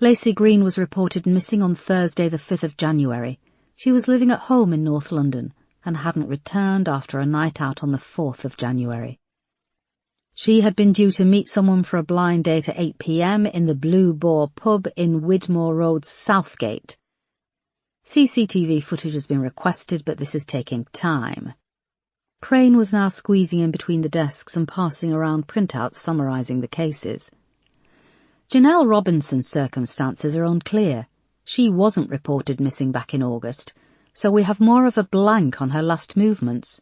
Lacey Green was reported missing on Thursday, the 5th of January. She was living at home in North London and hadn't returned after a night out on the 4th of January. She had been due to meet someone for a blind date at 8 p.m. in the Blue Boar pub in Widmore Road, Southgate. CCTV footage has been requested, but this is taking time. Crane was now squeezing in between the desks and passing around printouts summarising the cases. Janelle Robinson's circumstances are unclear. She wasn't reported missing back in August, so we have more of a blank on her last movements.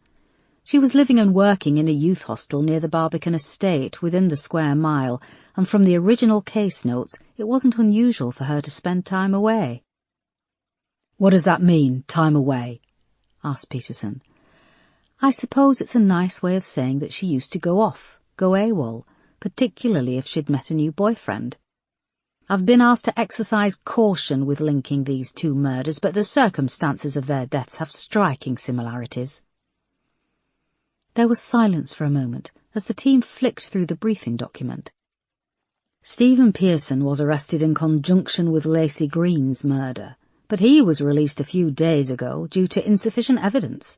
She was living and working in a youth hostel near the Barbican estate within the square mile, and from the original case notes, it wasn't unusual for her to spend time away. "What does that mean, time away?" asked Peterson. "I suppose it's a nice way of saying that she used to go AWOL, particularly if she'd met a new boyfriend. I've been asked to exercise caution with linking these 2 murders, but the circumstances of their deaths have striking similarities." There was silence for a moment as the team flicked through the briefing document. Stephen Pearson was arrested in conjunction with Lacey Green's murder, but he was released a few days ago due to insufficient evidence.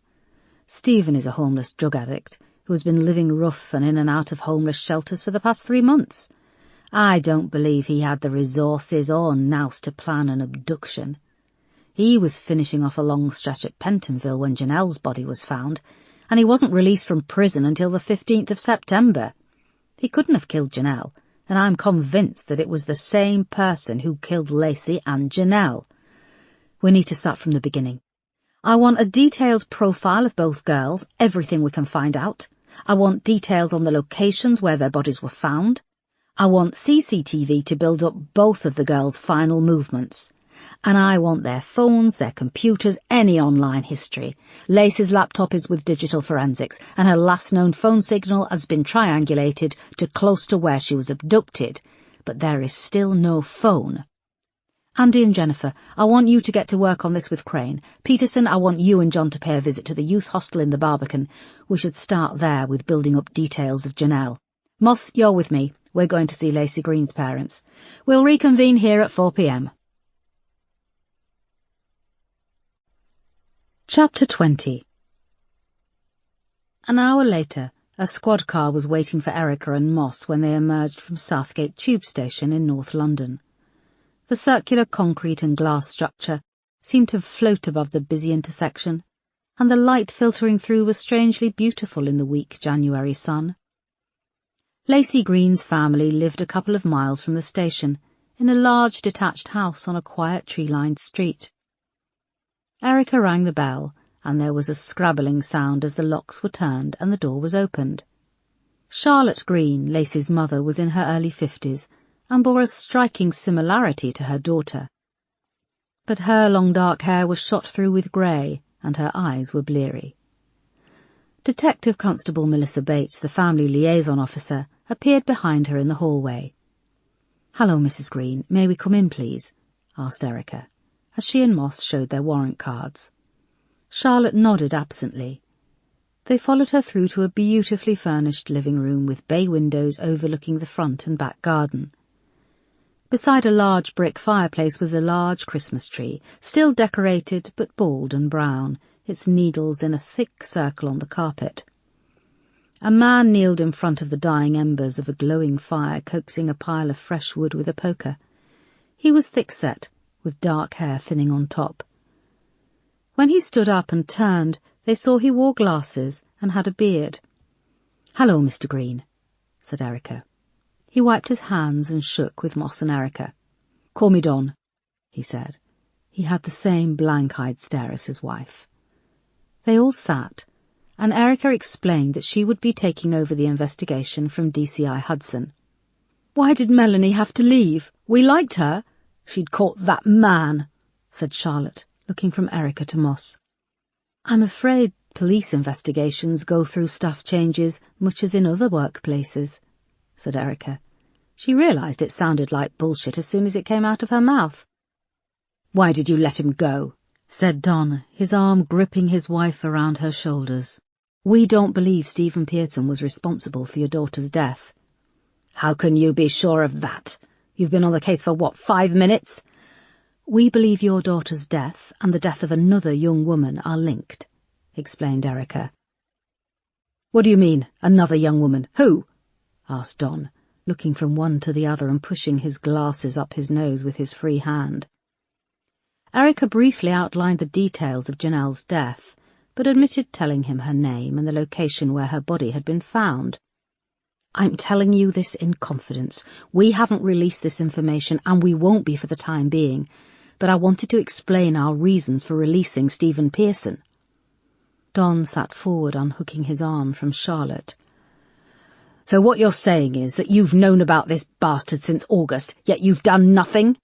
Stephen is a homeless drug addict who has been living rough and in and out of homeless shelters for the past 3 months. I don't believe he had the resources or nous to plan an abduction. He was finishing off a long stretch at Pentonville when Janelle's body was found, and he wasn't released from prison until the 15th of September. He couldn't have killed Janelle, and I'm convinced that it was the same person who killed Lacey and Janelle. We need to start from the beginning. I want a detailed profile of both girls, everything we can find out. I want details on the locations where their bodies were found. I want CCTV to build up both of the girls' final movements. And I want their phones, their computers, any online history. Lacey's laptop is with digital forensics, and her last known phone signal has been triangulated to close to where she was abducted, but there is still no phone. Andy and Jennifer, I want you to get to work on this with Crane. Peterson, I want you and John to pay a visit to the youth hostel in the Barbican. We should start there with building up details of Janelle. Moss, you're with me. We're going to see Lacey Green's parents. We'll reconvene here at 4 p.m. Chapter 20. An hour later, a squad car was waiting for Erica and Moss when they emerged from Southgate Tube Station in North London. The circular concrete and glass structure seemed to float above the busy intersection, and the light filtering through was strangely beautiful in the weak January sun. Lacey Green's family lived a couple of miles from the station, in a large detached house on a quiet tree-lined street. Erica rang the bell, and there was a scrabbling sound as the locks were turned and the door was opened. Charlotte Green, Lacey's mother, was in her early 50s, and bore a striking similarity to her daughter. But her long dark hair was shot through with grey, and her eyes were bleary. Detective Constable Melissa Bates, the family liaison officer, appeared behind her in the hallway. "Hello, Mrs. Green. May we come in, please?" asked Erica, as she and Moss showed their warrant cards. Charlotte nodded absently. They followed her through to a beautifully furnished living room with bay windows overlooking the front and back garden. Beside a large brick fireplace was a large Christmas tree, still decorated but bald and brown, its needles in a thick circle on the carpet. A man kneeled in front of the dying embers of a glowing fire, coaxing a pile of fresh wood with a poker. He was thick-set, with dark hair thinning on top. When he stood up and turned, they saw he wore glasses and had a beard. "Hello, Mr. Green," said Erica. He wiped his hands and shook with Moss and Erica. "Call me Don," he said. He had the same blank-eyed stare as his wife. They all sat, and Erica explained that she would be taking over the investigation from DCI Hudson. "Why did Melanie have to leave? We liked her. She'd caught that man," said Charlotte, looking from Erica to Moss. "I'm afraid police investigations go through staff changes much as in other workplaces," said Erica. She realised it sounded like bullshit as soon as it came out of her mouth. "Why did you let him go?" said Don, his arm gripping his wife around her shoulders. "We don't believe Stephen Pearson was responsible for your daughter's death." "How can you be sure of that? You've been on the case for, 5 minutes? "We believe your daughter's death and the death of another young woman are linked," explained Erica. "What do you mean, another young woman? Who?" asked Don, looking from one to the other and pushing his glasses up his nose with his free hand. Erica briefly outlined the details of Janelle's death, but omitted telling him her name and the location where her body had been found. "I'm telling you this in confidence. We haven't released this information, and we won't be for the time being, but I wanted to explain our reasons for releasing Stephen Pearson." Don sat forward, unhooking his arm from Charlotte. "So what you're saying is that you've known about this bastard since August, yet you've done nothing?"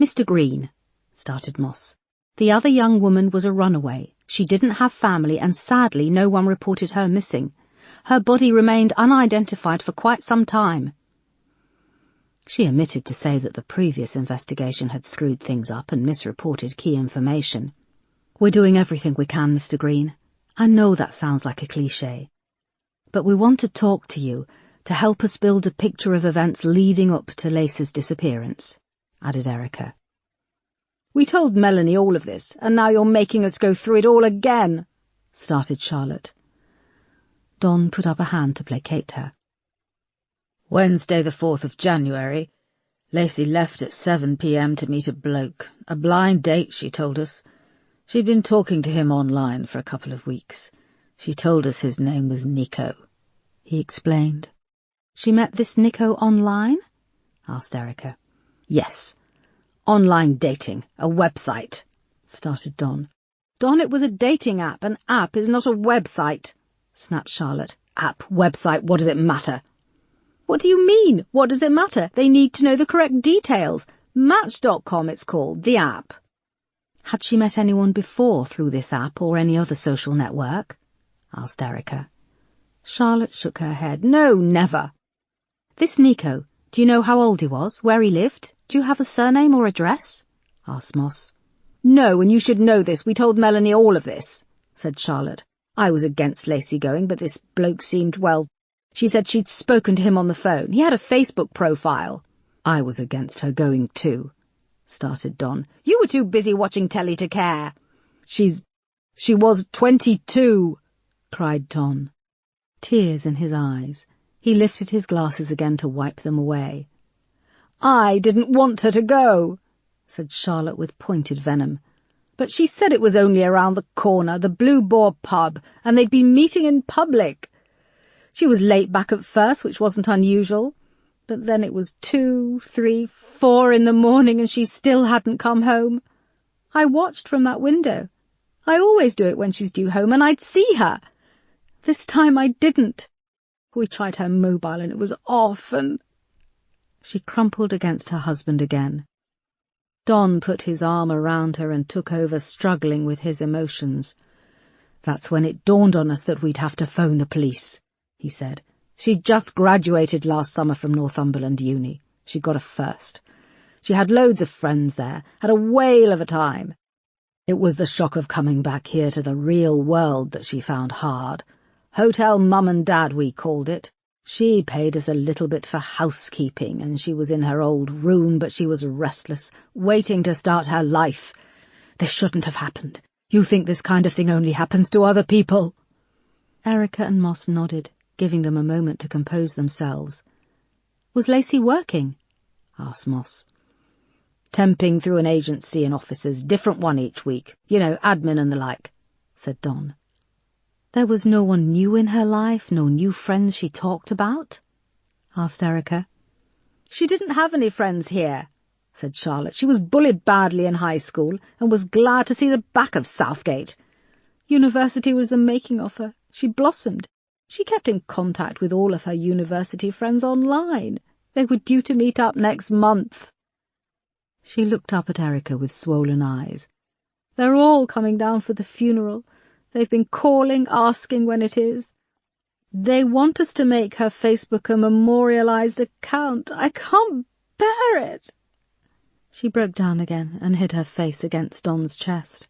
"Mr. Green," started Moss, "the other young woman was a runaway. She didn't have family, and sadly no one reported her missing. Her body remained unidentified for quite some time." She omitted to say that the previous investigation had screwed things up and misreported key information. "We're doing everything we can, Mr. Green. I know that sounds like a cliché. But we want to talk to you to help us build a picture of events leading up to Lacey's disappearance," added Erica. "We told Melanie all of this, and now you're making us go through it all again," started Charlotte. Don put up a hand to placate her. "Wednesday the 4th of January. Lacey left at 7 p.m. to meet a bloke. A blind date, she told us. She'd been talking to him online for a couple of weeks. She told us his name was Nico," he explained. "She met this Nico online?" asked Erica. "Yes. Online dating, a website," started Don. "Don, it was a dating app. An app is not a website," snapped Charlotte. "App, website, what does it matter?" "What do you mean, what does it matter? They need to know the correct details. Match.com it's called, the app." "Had she met anyone before through this app or any other social network?" asked Erica. Charlotte shook her head. "No, never." "This Nico, do you know how old he was, where he lived? Do you have a surname or address?" asked Moss. "No, and you should know this. We told Melanie all of this," said Charlotte. "I was against Lacey going, but this bloke seemed, well, she said she'd spoken to him on the phone. He had a Facebook profile." "I was against her going too," started Don. "You were too busy watching telly to care." She was 22, cried Don. Tears in his eyes, he lifted his glasses again to wipe them away. "I didn't want her to go," said Charlotte with pointed venom. "But she said it was only around the corner, the Blue Boar pub, and they'd been meeting in public. She was late back at first, which wasn't unusual, but then it was 2, 3, 4 in the morning and she still hadn't come home. I watched from that window. I always do it when she's due home, and I'd see her. This time I didn't. We tried her mobile and it was off, and—" She crumpled against her husband again. Don put his arm around her and took over, struggling with his emotions. "That's when it dawned on us that we'd have to phone the police," he said. "She'd just graduated last summer from Northumberland Uni. She got a first. She had loads of friends there, had a whale of a time. It was the shock of coming back here to the real world that she found hard. Hotel Mum and Dad, we called it. She paid us a little bit for housekeeping, and she was in her old room, but she was restless, waiting to start her life. This shouldn't have happened. You think this kind of thing only happens to other people? Erica and Moss nodded, giving them a moment to compose themselves. Was Lacey working? Asked Moss. Temping through an agency in offices, different one each week. You know, admin and the like, said Don. There was no one new in her life, no new friends she talked about? Asked Erica. She didn't have any friends here, said Charlotte. She was bullied badly in high school and was glad to see the back of Southgate. University was the making of her. She blossomed. She kept in contact with all of her university friends online. They were due to meet up next month. She looked up at Erica with swollen eyes. They're all coming down for the funeral. They've been calling, asking when it is. They want us to make her Facebook a memorialized account. I can't bear it. She broke down again and hid her face against Don's chest.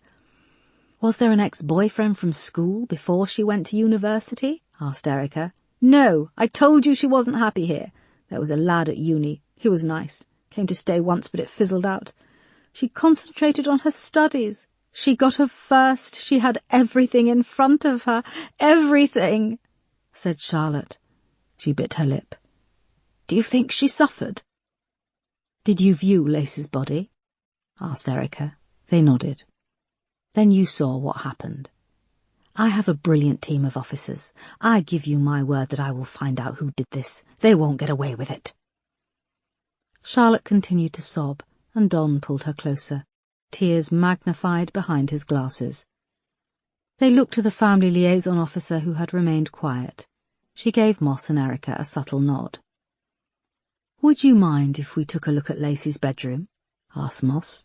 Was there an ex-boyfriend from school before she went to university? Asked Erica. No, I told you she wasn't happy here. There was a lad at uni. He was nice. Came to stay once, but it fizzled out. She concentrated on her studies. She got a first. She had everything in front of her. Everything, said Charlotte. She bit her lip. Do you think she suffered? Did you view Lacey's body? Asked Erica. They nodded. Then you saw what happened. I have a brilliant team of officers. I give you my word that I will find out who did this. They won't get away with it. Charlotte continued to sob, and Don pulled her closer, tears magnified behind his glasses. They looked to the family liaison officer who had remained quiet. She gave Moss and Erica a subtle nod. Would you mind if we took a look at Lacey's bedroom? Asked Moss.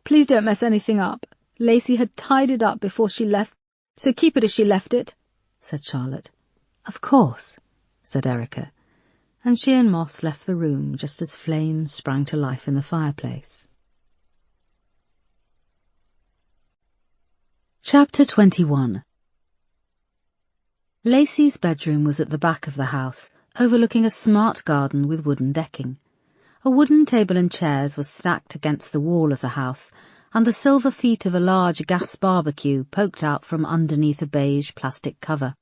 Please don't mess anything up. Lacey had tied it up before she left, so keep it as she left it, said Charlotte. Of course, said Erica, and she and Moss left the room just as flames sprang to life in the fireplace. Chapter 21. Lacey's bedroom was at the back of the house, overlooking a smart garden with wooden decking. A wooden table and chairs were stacked against the wall of the house, and the silver feet of a large gas barbecue poked out from underneath a beige plastic cover.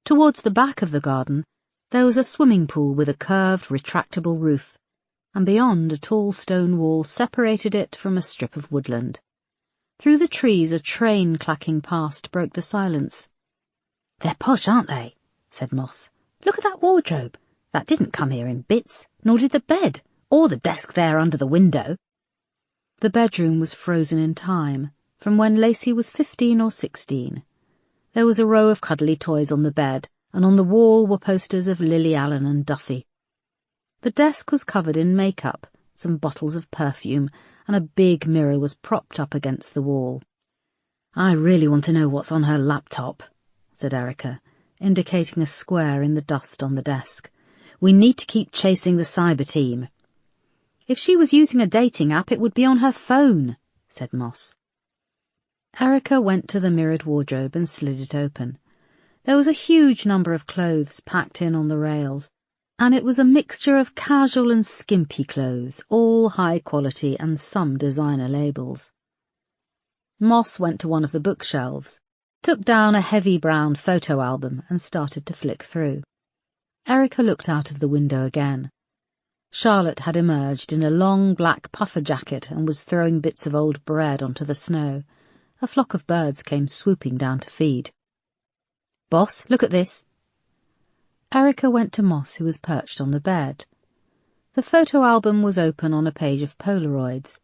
Towards the back of the garden, there was a swimming pool with a curved, retractable roof, and beyond a tall stone wall separated it from a strip of woodland. Through the trees a train clacking past broke the silence. They're posh, aren't they? Said Moss. Look at that wardrobe. That didn't come here in bits, nor did the bed, or the desk there under the window. The bedroom was frozen in time, from when Lacey was 15 or 16. There was a row of cuddly toys on the bed, and on the wall were posters of Lily Allen and Duffy. The desk was covered in makeup, some bottles of perfume, and a big mirror was propped up against the wall. I really want to know what's on her laptop, said Erica, indicating a square in the dust on the desk. We need to keep chasing the cyber team. If she was using a dating app, it would be on her phone, said Moss. Erica went to the mirrored wardrobe and slid it open. There was a huge number of clothes packed in on the rails, and it was a mixture of casual and skimpy clothes, all high quality and some designer labels. Moss went to one of the bookshelves, took down a heavy brown photo album and started to flick through. Erica looked out of the window again. Charlotte had emerged in a long black puffer jacket and was throwing bits of old bread onto the snow. A flock of birds came swooping down to feed. Boss, look at this. Erica went to Moss, who was perched on the bed. The photo album was open on a page of Polaroids.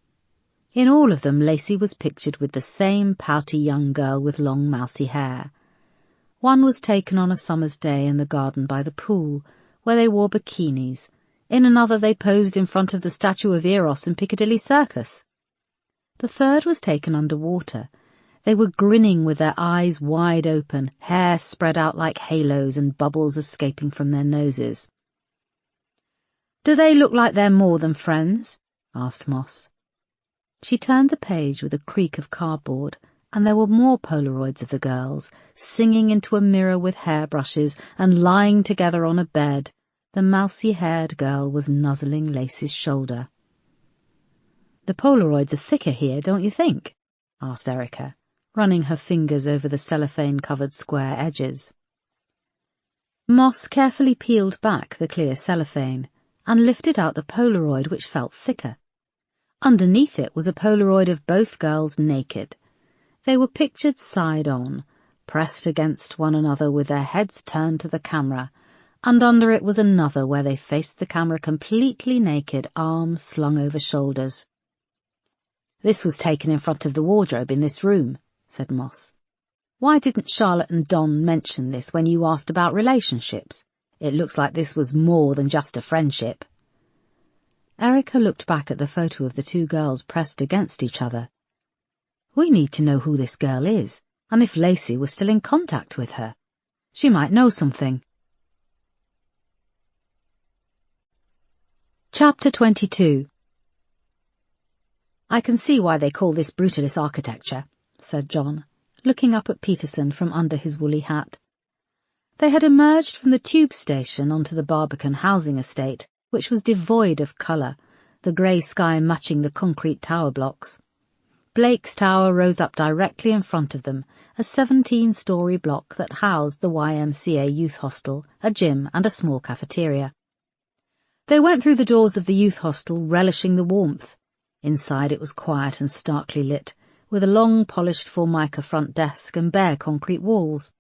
In all of them Lacey was pictured with the same pouty young girl with long mousy hair. One was taken on a summer's day in the garden by the pool, where they wore bikinis. In another they posed in front of the statue of Eros in Piccadilly Circus. The third was taken underwater. They were grinning with their eyes wide open, hair spread out like halos and bubbles escaping from their noses. Do they look like they're more than friends? Asked Moss. She turned the page with a creak of cardboard, and there were more Polaroids of the girls, singing into a mirror with hairbrushes and lying together on a bed. The mousy-haired girl was nuzzling Lacey's shoulder. The Polaroids are thicker here, don't you think? Asked Erica, running her fingers over the cellophane-covered square edges. Moss carefully peeled back the clear cellophane and lifted out the Polaroid, which felt thicker. Underneath it was a Polaroid of both girls naked. They were pictured side-on, pressed against one another with their heads turned to the camera, and under it was another where they faced the camera completely naked, arms slung over shoulders. This was taken in front of the wardrobe in this room, said Moss. Why didn't Charlotte and Don mention this when you asked about relationships? It looks like this was more than just a friendship. Erica looked back at the photo of the two girls pressed against each other. We need to know who this girl is, and if Lacey was still in contact with her. She might know something. Chapter 22. I can see why they call this brutalist architecture, said John, looking up at Peterson from under his woolly hat. They had emerged from the tube station onto the Barbican housing estate, which was devoid of colour, the grey sky matching the concrete tower blocks. Blake's Tower rose up directly in front of them, a 17-storey block that housed the YMCA youth hostel, a gym and a small cafeteria. They went through the doors of the youth hostel, relishing the warmth. Inside it was quiet and starkly lit, with a long polished Formica front desk and bare concrete walls.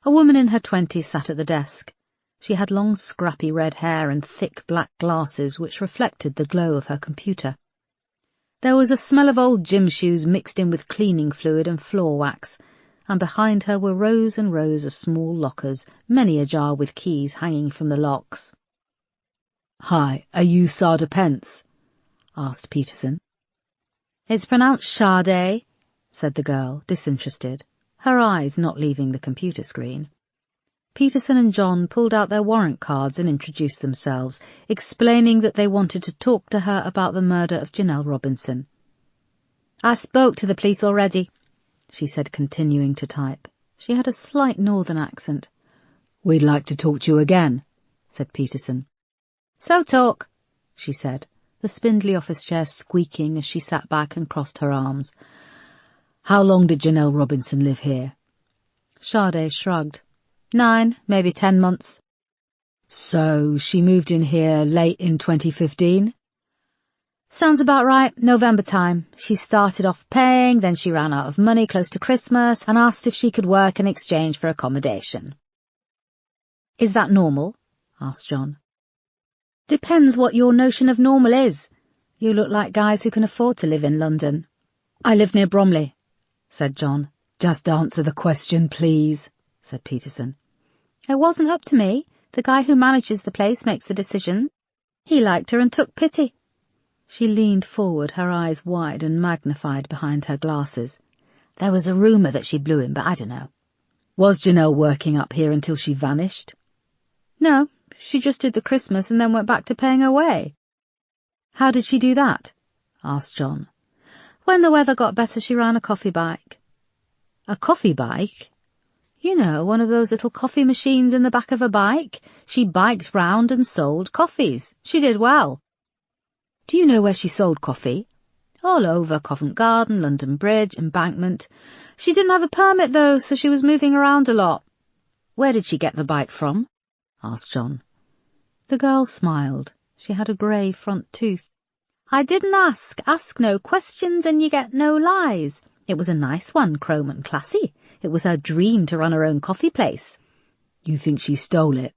A woman in her 20s sat at the desk. She had long scrappy red hair and thick black glasses which reflected the glow of her computer. There was a smell of old gym shoes mixed in with cleaning fluid and floor wax, and behind her were rows and rows of small lockers, many ajar with keys hanging from the locks. "Hi, are you Sada Pence?" asked Peterson. "It's pronounced Sade," said the girl, disinterested, her eyes not leaving the computer screen. Peterson and John pulled out their warrant cards and introduced themselves, explaining that they wanted to talk to her about the murder of Janelle Robinson. "I spoke to the police already," she said, continuing to type. She had a slight northern accent. "We'd like to talk to you again," said Peterson. "So talk," she said, the spindly office chair squeaking as she sat back and crossed her arms. "How long did Janelle Robinson live here?" Sade shrugged. 9, maybe 10 months. "So she moved in here late in 2015? "Sounds about right, November time. She started off paying, then she ran out of money close to Christmas and asked if she could work in exchange for accommodation." "Is that normal?" asked John. "Depends what your notion of normal is. You look like guys who can afford to live in London." "I live near Bromley," said John. "Just answer the question, please," said Peterson. "It wasn't up to me. The guy who manages the place makes the decision. He liked her and took pity." She leaned forward, her eyes wide and magnified behind her glasses. "There was a rumour that she blew him, but I don't know." "Was Janelle working up here until she vanished?" "No, she just did the Christmas and then went back to paying her way." "How did she do that?" asked John. "When the weather got better, she ran a coffee bike." "A coffee bike?" "You know, one of those little coffee machines in the back of a bike. She biked round and sold coffees. She did well." "Do you know where she sold coffee?" "All over Covent Garden, London Bridge, Embankment. She didn't have a permit, though, so she was moving around a lot." "Where did she get the bike from?" asked John. The girl smiled. She had a grey front tooth. "I didn't ask. Ask no questions and you get no lies. It was a nice one, chrome and classy. It was her dream to run her own coffee place." "You think she stole it?"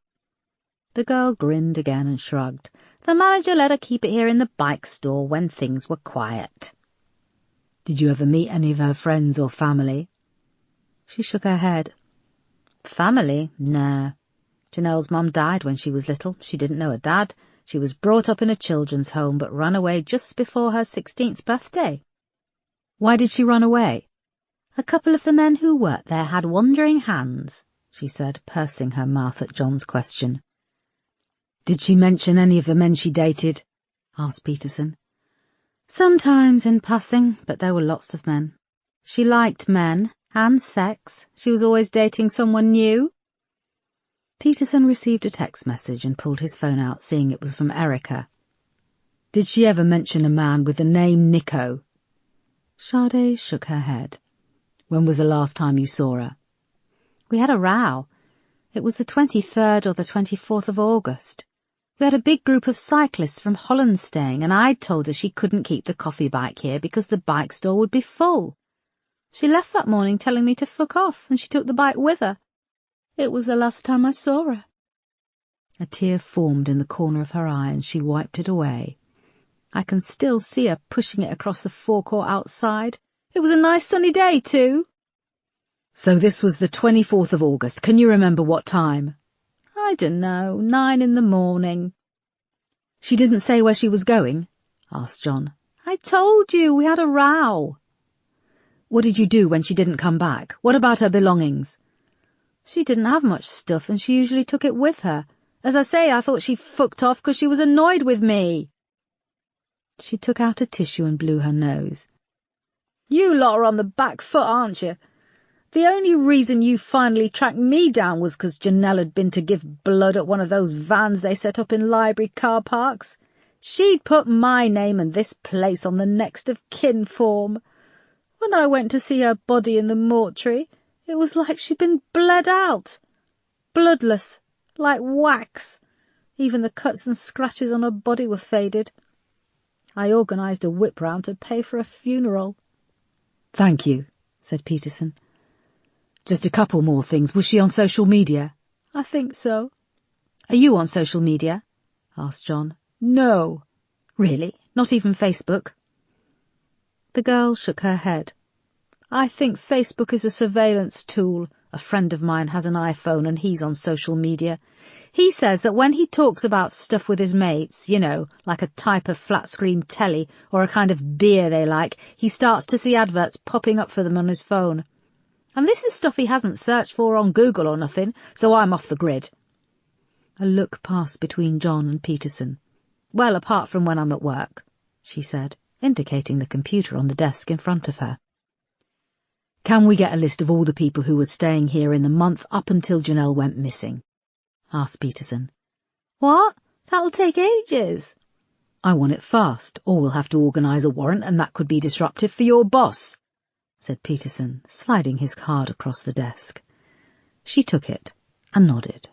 The girl grinned again and shrugged. "The manager let her keep it here in the bike store when things were quiet." "Did you ever meet any of her friends or family?" She shook her head. "Family? Nah. Janelle's mum died when she was little. She didn't know her dad. She was brought up in a children's home but ran away just before her 16th birthday. "Why did she run away?" "A couple of the men who worked there had wandering hands," she said, pursing her mouth at John's question. Did she mention any of the men she dated? Asked Peterson. Sometimes in passing, but there were lots of men. She liked men and sex. She was always dating someone new. Peterson received a text message and pulled his phone out, seeing it was from Erica. Did she ever mention a man with the name Nico? Sade shook her head. When was the last time you saw her? We had a row. It was the 23rd or the 24th of August. We had a big group of cyclists from Holland staying, and I'd told her she couldn't keep the coffee bike here because the bike store would be full. She left that morning telling me to fuck off, and she took the bike with her. It was the last time I saw her. A tear formed in the corner of her eye, and she wiped it away. I can still see her pushing it across the forecourt outside. It was a nice sunny day, too. So this was the 24th of August. Can you remember what time? I don't know, 9 in the morning. She didn't say where she was going? Asked John. I told you, we had a row. What did you do when she didn't come back? What about her belongings? She didn't have much stuff, and she usually took it with her. As I say, I thought she fucked off because she was annoyed with me. She took out a tissue and blew her nose. You lot are on the back foot, aren't you? The only reason you finally tracked me down was because Janelle had been to give blood at one of those vans they set up in library car parks. She'd put my name and this place on the next of kin form. When I went to see her body in the mortuary, it was like she'd been bled out. Bloodless, like wax. Even the cuts and scratches on her body were faded. I organised a whip round to pay for a funeral. Thank you, said Peterson. Just a couple more things. Was she on social media? I think so. Are you on social media? Asked John. No. Really? Not even Facebook? The girl shook her head. I think Facebook is a surveillance tool. A friend of mine has an iPhone and he's on social media. He says that when he talks about stuff with his mates, you know, like a type of flat-screen telly or a kind of beer they like, he starts to see adverts popping up for them on his phone. And this is stuff he hasn't searched for on Google or nothing, so I'm off the grid. A look passed between John and Peterson. Well, apart from when I'm at work, she said, indicating the computer on the desk in front of her. Can we get a list of all the people who were staying here in the month up until Janelle went missing? Asked Peterson. What? That'll take ages. I want it fast, or we'll have to organise a warrant, and that could be disruptive for your boss, said Peterson, sliding his card across the desk. She took it and nodded.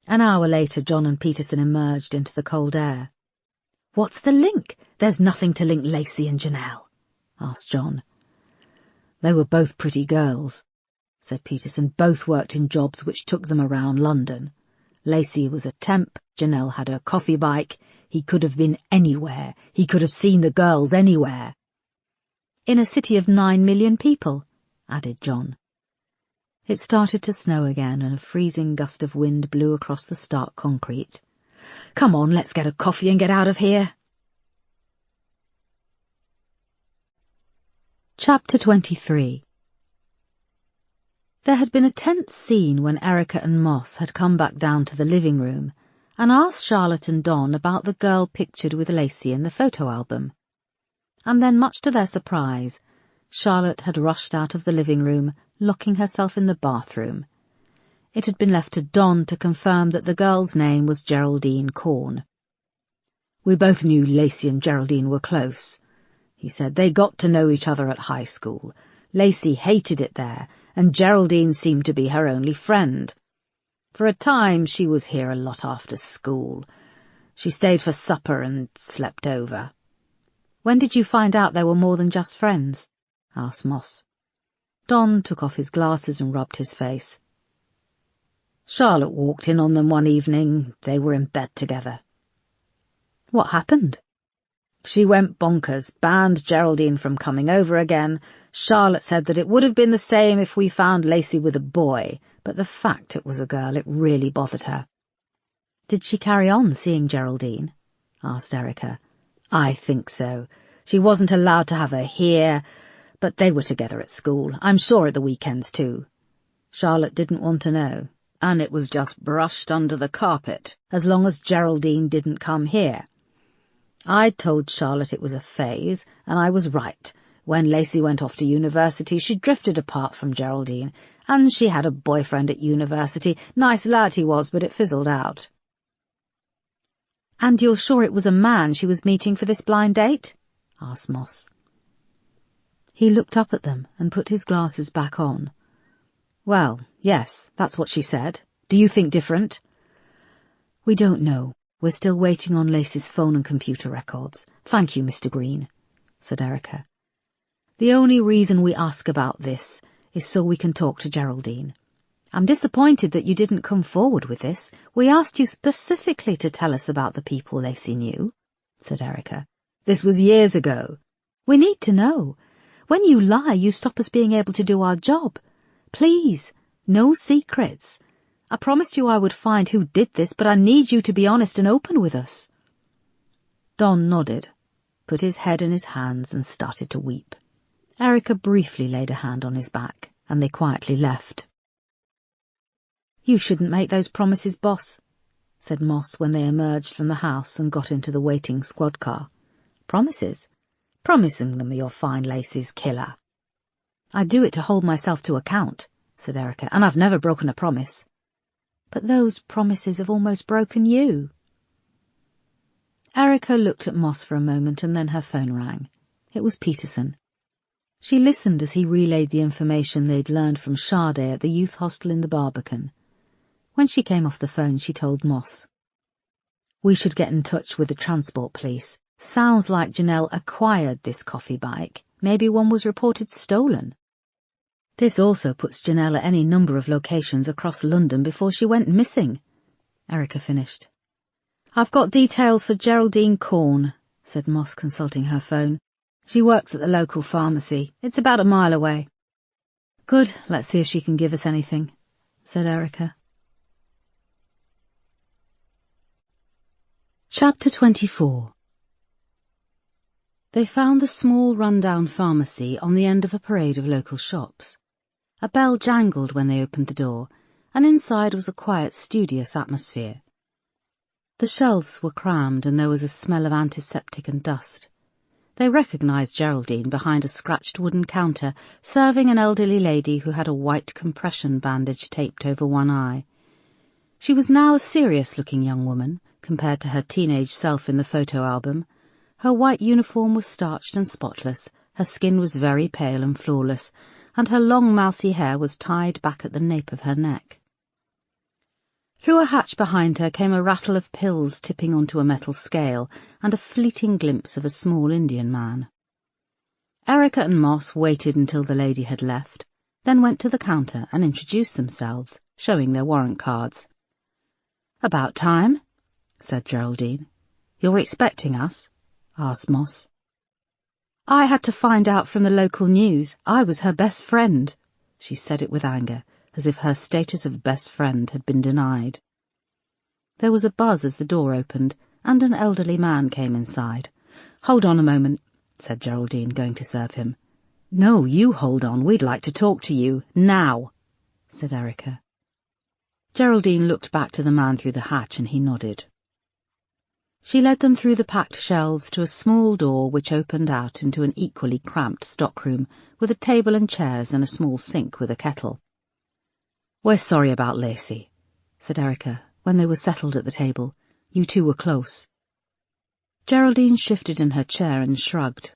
An hour later, John and Peterson emerged into the cold air. What's the link? There's nothing to link Lacey and Janelle, asked John. They were both pretty girls, said Peterson. Both worked in jobs which took them around London. Lacey was a temp, Janelle had her coffee bike. He could have been anywhere. He could have seen the girls anywhere. In a city of 9 million people, added John. It started to snow again, and a freezing gust of wind blew across the stark concrete. Come on, let's get a coffee and get out of here. Chapter 23. There had been a tense scene when Erica and Moss had come back down to the living room and asked Charlotte and Don about the girl pictured with Lacey in the photo album. And then, much to their surprise, Charlotte had rushed out of the living room, locking herself in the bathroom. It had been left to Don to confirm that the girl's name was Geraldine Corn. We both knew Lacey and Geraldine were close, he said. They got to know each other at high school. Lacey hated it there, and Geraldine seemed to be her only friend. For a time she was here a lot after school. She stayed for supper and slept over. When did you find out they were more than just friends? Asked Moss. Don took off his glasses and rubbed his face. Charlotte walked in on them one evening. They were in bed together. What happened? She went bonkers, banned Geraldine from coming over again. Charlotte said that it would have been the same if we found Lacey with a boy, but the fact it was a girl, it really bothered her. Did she carry on seeing Geraldine? Asked Erica. I think so. She wasn't allowed to have her here, but they were together at school. I'm sure at the weekends too. Charlotte didn't want to know. and it was just brushed under the carpet, as long as Geraldine didn't come here. I told Charlotte it was a phase, and I was right. When Lacey went off to university, she drifted apart from Geraldine, and she had a boyfriend at university. Nice lad he was, but it fizzled out. And you're sure it was a man she was meeting for this blind date? Asked Moss. He looked up at them and put his glasses back on. Well, yes, that's what she said. Do you think different? We don't know. We're still waiting on Lacey's phone and computer records. Thank you, Mr. Green, said Erica. The only reason we ask about this is so we can talk to Geraldine. I'm disappointed that you didn't come forward with this. We asked you specifically to tell us about the people Lacey knew, said Erica. This was years ago. We need to know. When you lie, you stop us being able to do our job. Please, no secrets. I promised you I would find who did this, but I need you to be honest and open with us. Don nodded, put his head in his hands and started to weep. Erica briefly laid a hand on his back, and they quietly left. You shouldn't make those promises, boss, said Moss when they emerged from the house and got into the waiting squad car. Promises? Promising them you'll find Lacey's killer. I do it to hold myself to account, said Erica, and I've never broken a promise. But those promises have almost broken you. Erica looked at Moss for a moment and then her phone rang. It was Peterson. She listened as he relayed the information they'd learned from Sade at the youth hostel in the Barbican. When she came off the phone, she told Moss. We should get in touch with the transport police. Sounds like Janelle acquired this coffee bike. Maybe one was reported stolen. This also puts Janelle at any number of locations across London before she went missing. Erica finished. I've got details for Geraldine Corn, said Moss, consulting her phone. She works at the local pharmacy. It's about a mile away. Good, let's see if she can give us anything, said Erica. Chapter 24. They found the small run-down pharmacy on the end of a parade of local shops. A bell jangled when they opened the door, and inside was a quiet, studious atmosphere. The shelves were crammed and there was a smell of antiseptic and dust. They recognized Geraldine behind a scratched wooden counter, serving an elderly lady who had a white compression bandage taped over one eye. She was now a serious-looking young woman, compared to her teenage self in the photo album. Her white uniform was starched and spotless, her skin was very pale and flawless, and her long mousy hair was tied back at the nape of her neck. Through a hatch behind her came a rattle of pills tipping onto a metal scale, and a fleeting glimpse of a small Indian man. Erica and Moss waited until the lady had left, then went to the counter and introduced themselves, showing their warrant cards. "About time," said Geraldine. "You're expecting us?" asked Moss. "I had to find out from the local news. I was her best friend." She said it with anger, as if her status of best friend had been denied. There was a buzz as the door opened, and an elderly man came inside. "Hold on a moment," said Geraldine, going to serve him. "No, you hold on. We'd like to talk to you. Now," said Erica. Geraldine looked back to the man through the hatch, and he nodded. She led them through the packed shelves to a small door which opened out into an equally cramped stockroom, with a table and chairs and a small sink with a kettle. "We're sorry about Lacey," said Erica, when they were settled at the table. "You two were close." Geraldine shifted in her chair and shrugged.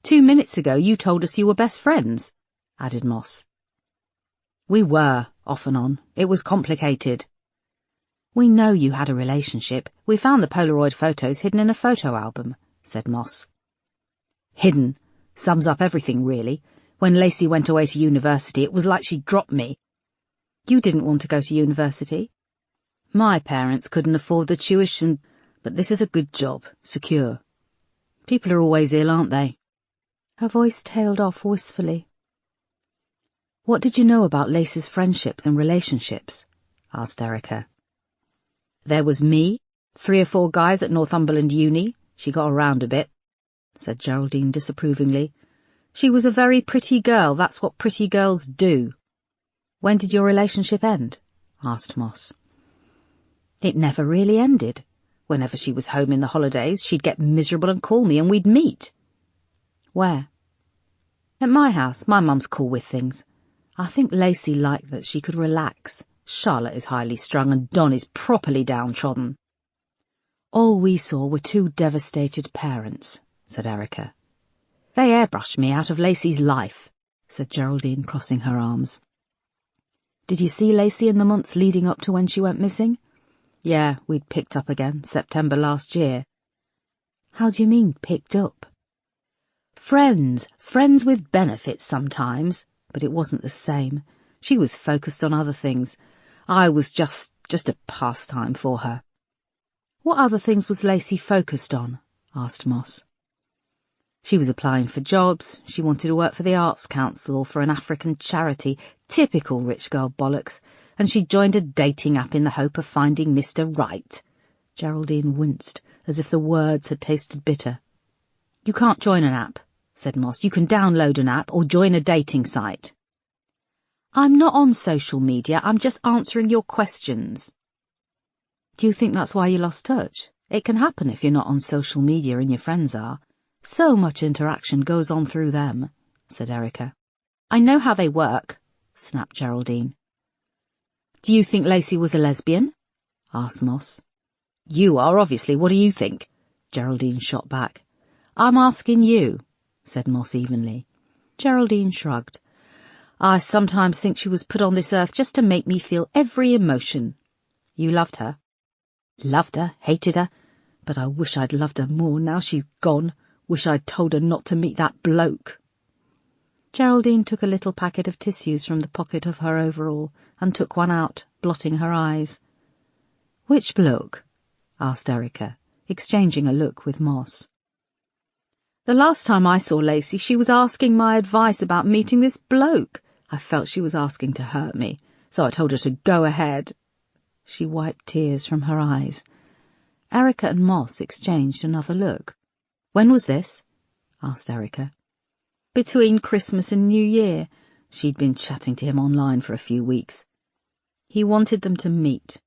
"2 minutes ago you told us you were best friends," added Moss. "We were, off and on. It was complicated." "We know you had a relationship. We found the Polaroid photos hidden in a photo album," said Moss. "Hidden sums up everything, really. When Lacey went away to university, it was like she dropped me." "You didn't want to go to university?" "My parents couldn't afford the tuition, but this is a good job, secure. People are always ill, aren't they?" Her voice tailed off wistfully. "What did you know about Lacey's friendships and relationships?" asked Erica. "There was me, 3 or 4 guys at Northumberland Uni. She got around a bit," said Geraldine disapprovingly. "She was a very pretty girl. That's what pretty girls do." "When did your relationship end?" asked Moss. It never really ended. Whenever she was home in the holidays, she'd get miserable and call me and we'd meet. Where? At my house. My mum's cool with things. I think Lacey liked that she could relax. Charlotte is highly strung and Don is properly downtrodden. All we saw were two devastated parents, said Erica. They airbrushed me out of Lacey's life, said Geraldine, crossing her arms. Did you see Lacey in the months leading up to when she went missing? Yeah, we'd picked up again, September last year. How do you mean, picked up? Friends with benefits sometimes, but it wasn't the same. She was focused on other things. I was just a pastime for her. What other things was Lacey focused on? Asked Moss. She was applying for jobs. She wanted to work for the Arts Council or for an African charity. Typical rich girl bollocks. And she joined a dating app in the hope of finding Mr. Right. Geraldine winced, as if the words had tasted bitter. You can't join an app, said Moss. You can download an app or join a dating site. I'm not on social media. I'm just answering your questions. Do you think that's why you lost touch? It can happen if you're not on social media and your friends are. So much interaction goes on through them, said Erica. I know how they work, snapped Geraldine. Do you think Lacey was a lesbian? Asked Moss. You are, obviously. What do you think? Geraldine shot back. I'm asking you, said Moss evenly. Geraldine shrugged. I sometimes think she was put on this earth just to make me feel every emotion. You loved her? Loved her, hated her, but I wish I'd loved her more now she's gone. Wish I'd told her not to meet that bloke. Geraldine took a little packet of tissues from the pocket of her overall and took one out, blotting her eyes. Which bloke? Asked Erica, exchanging a look with Moss. The last time I saw Lacey, she was asking my advice about meeting this bloke. I felt she was asking to hurt me, so I told her to go ahead. She wiped tears from her eyes. Erica and Moss exchanged another look. When was this? Asked Erica. Between Christmas and New Year. She'd been chatting to him online for a few weeks. He wanted them to meet.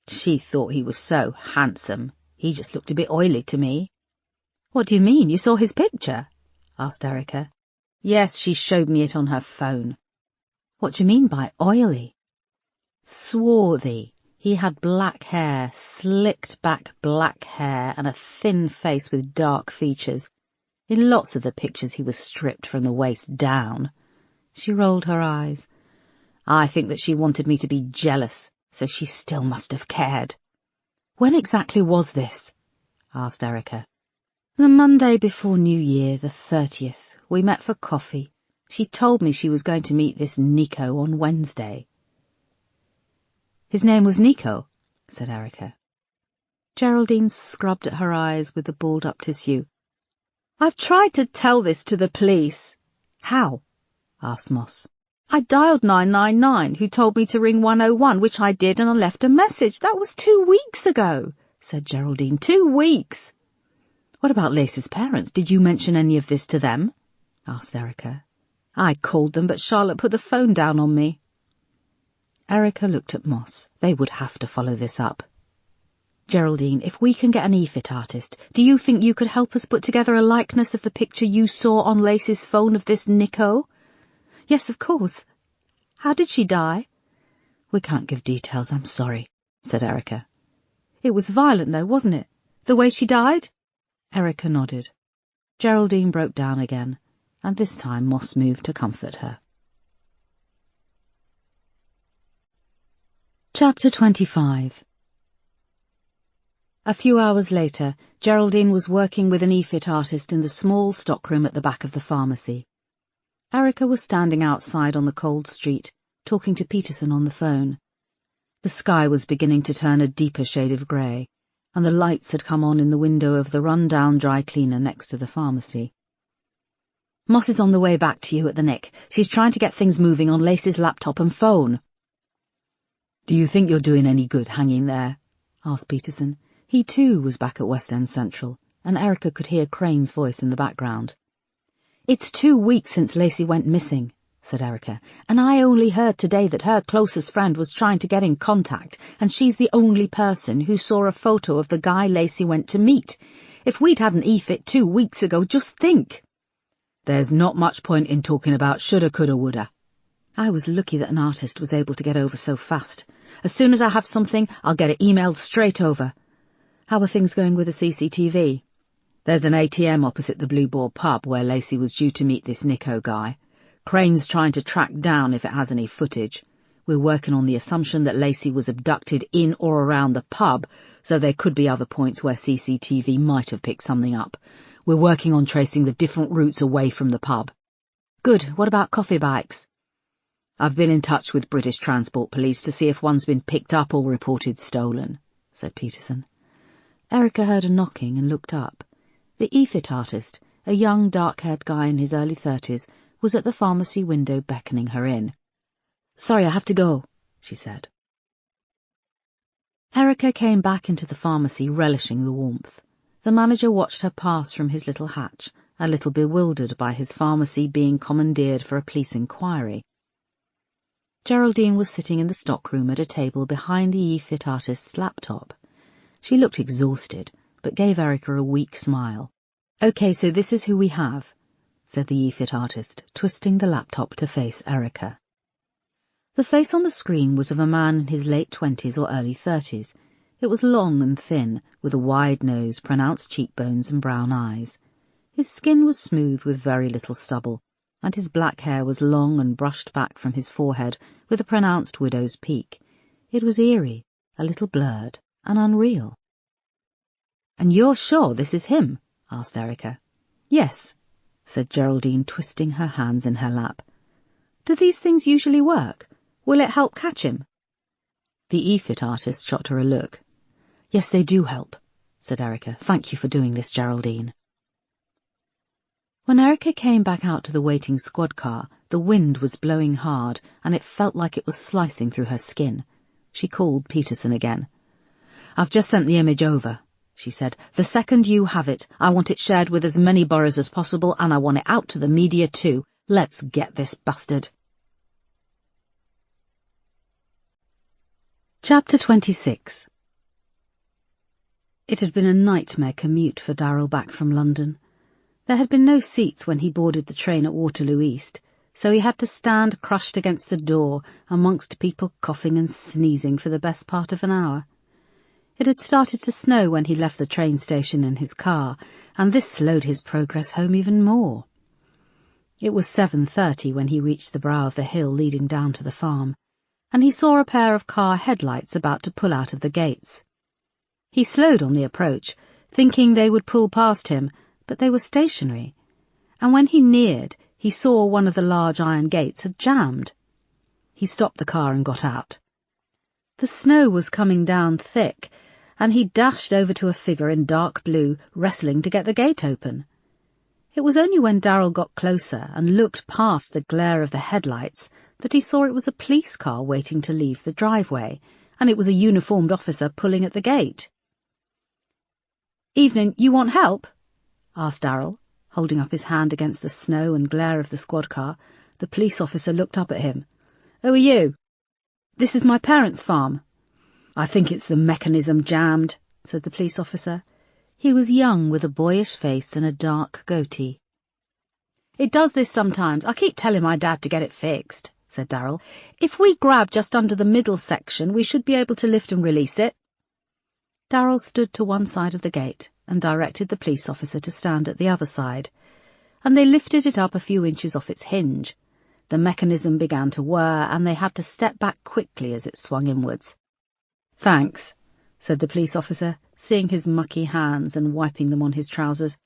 She thought he was so handsome. He just looked a bit oily to me. What do you mean? You saw his picture? Asked Erica. Yes, she showed me it on her phone. What do you mean by oily? Swarthy. He had black hair, slicked back black hair, and a thin face with dark features. In lots of the pictures he was stripped from the waist down. She rolled her eyes. I think that she wanted me to be jealous, so she still must have cared. When exactly was this? Asked Erica. The Monday before New Year, the 30th. We met for coffee. She told me she was going to meet this Nico on Wednesday. His name was Nico, said Erica. Geraldine scrubbed at her eyes with the balled-up tissue. I've tried to tell this to the police. How? Asked Moss. I dialed 999, who told me to ring 101, which I did, and I left a message. That was 2 weeks ago, said Geraldine. 2 weeks. What about Lacey's parents? Did you mention any of this to them? Asked Erica. I called them, but Charlotte put the phone down on me. Erica looked at Moss. They would have to follow this up. Geraldine, if we can get an e-fit artist, do you think you could help us put together a likeness of the picture you saw on Lacey's phone of this Nico? Yes, of course. How did she die? We can't give details, I'm sorry, said Erica. It was violent, though, wasn't it? The way she died? Erica nodded. Geraldine broke down again, and this time Moss moved to comfort her. Chapter 25. A few hours later, Geraldine was working with an e-fit artist in the small stockroom at the back of the pharmacy. Erica was standing outside on the cold street, talking to Peterson on the phone. The sky was beginning to turn a deeper shade of grey, and the lights had come on in the window of the run-down dry cleaner next to the pharmacy. Moss is on the way back to you at the Nick. She's trying to get things moving on Lacey's laptop and phone. Do you think you're doing any good hanging there? Asked Peterson. He too was back at West End Central, and Erica could hear Crane's voice in the background. It's 2 weeks since Lacey went missing, said Erica, "and I only heard today that her closest friend was trying to get in contact, and she's the only person who saw a photo of the guy Lacey went to meet. If we'd had an e-fit 2 weeks ago, just think." "There's not much point in talking about shoulda, coulda, woulda." "I was lucky that an artist was able to get over so fast. As soon as I have something, I'll get it emailed straight over. How are things going with the CCTV? "There's an ATM opposite the Blue Boar pub where Lacey was due to meet this Nico guy. Crane's trying to track down if it has any footage. We're working on the assumption that Lacey was abducted in or around the pub, so there could be other points where CCTV might have picked something up. We're working on tracing the different routes away from the pub." "Good. What about coffee bikes?" "I've been in touch with British Transport Police to see if one's been picked up or reported stolen," said Peterson. Erica heard a knocking and looked up. The e-fit artist, a young dark-haired guy in his early 30s, was at the pharmacy window beckoning her in. "Sorry, I have to go," she said. Erica came back into the pharmacy, relishing the warmth. The manager watched her pass from his little hatch, a little bewildered by his pharmacy being commandeered for a police inquiry. Geraldine was sitting in the stockroom at a table behind the e-fit artist's laptop. She looked exhausted, but gave Erica a weak smile. "Okay, so this is who we have," said the e-fit artist, twisting the laptop to face Erica. The face on the screen was of a man in his late 20s or early 30s. It was long and thin, with a wide nose, pronounced cheekbones and brown eyes. His skin was smooth with very little stubble, and his black hair was long and brushed back from his forehead with a pronounced widow's peak. It was eerie, a little blurred, and unreal. "And you're sure this is him?" asked Erica. "Yes," said Geraldine, twisting her hands in her lap. "Do these things usually work? Will it help catch him?" The e-fit artist shot her a look. "Yes, they do help," said Erica. "Thank you for doing this, Geraldine." When Erica came back out to the waiting squad car, the wind was blowing hard, and it felt like it was slicing through her skin. She called Peterson again. "I've just sent the image over," she said. "The second you have it, I want it shared with as many boroughs as possible, and I want it out to the media too. Let's get this bastard." Chapter 26. It had been a nightmare commute for Darrell back from London. There had been no seats when he boarded the train at Waterloo East, so he had to stand crushed against the door amongst people coughing and sneezing for the best part of an hour. It had started to snow when he left the train station in his car, and this slowed his progress home even more. It was 7:30 when he reached the brow of the hill leading down to the farm, and he saw a pair of car headlights about to pull out of the gates. He slowed on the approach, thinking they would pull past him, but they were stationary, and when he neared, he saw one of the large iron gates had jammed. He stopped the car and got out. The snow was coming down thick, and he dashed over to a figure in dark blue, wrestling to get the gate open. It was only when Darrell got closer and looked past the glare of the headlights that he saw it was a police car waiting to leave the driveway, and it was a uniformed officer pulling at the gate. "Evening, you want help?" asked Darrell, holding up his hand against the snow and glare of the squad car. The police officer looked up at him. "Who are you?" "This is my parents' farm." "I think it's the mechanism jammed," said the police officer. He was young, with a boyish face and a dark goatee. "It does this sometimes. I keep telling my dad to get it fixed," said Darrell. "If we grab just under the middle section, we should be able to lift and release it." Darrell stood to one side of the gate and directed the police officer to stand at the other side, and they lifted it up a few inches off its hinge. The mechanism began to whir, and they had to step back quickly as it swung inwards. "Thanks," said the police officer, seeing his mucky hands and wiping them on his trousers.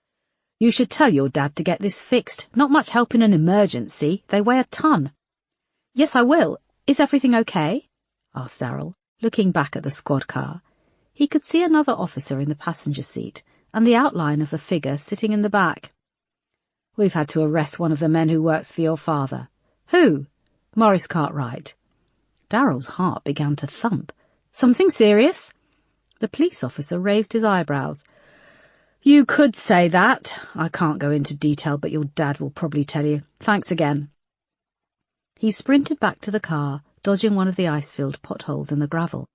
"You should tell your dad to get this fixed. Not much help in an emergency. They weigh a ton." "Yes, I will. Is everything okay?" asked Darrell, looking back at the squad car. He could see another officer in the passenger seat, and the outline of a figure sitting in the back. "We've had to arrest one of the men who works for your father." "Who?" "Maurice Cartwright." Darrell's heart began to thump. "Something serious?" The police officer raised his eyebrows. "You could say that. I can't go into detail, but your dad will probably tell you. Thanks again." He sprinted back to the car, dodging one of the ice-filled potholes in the gravel.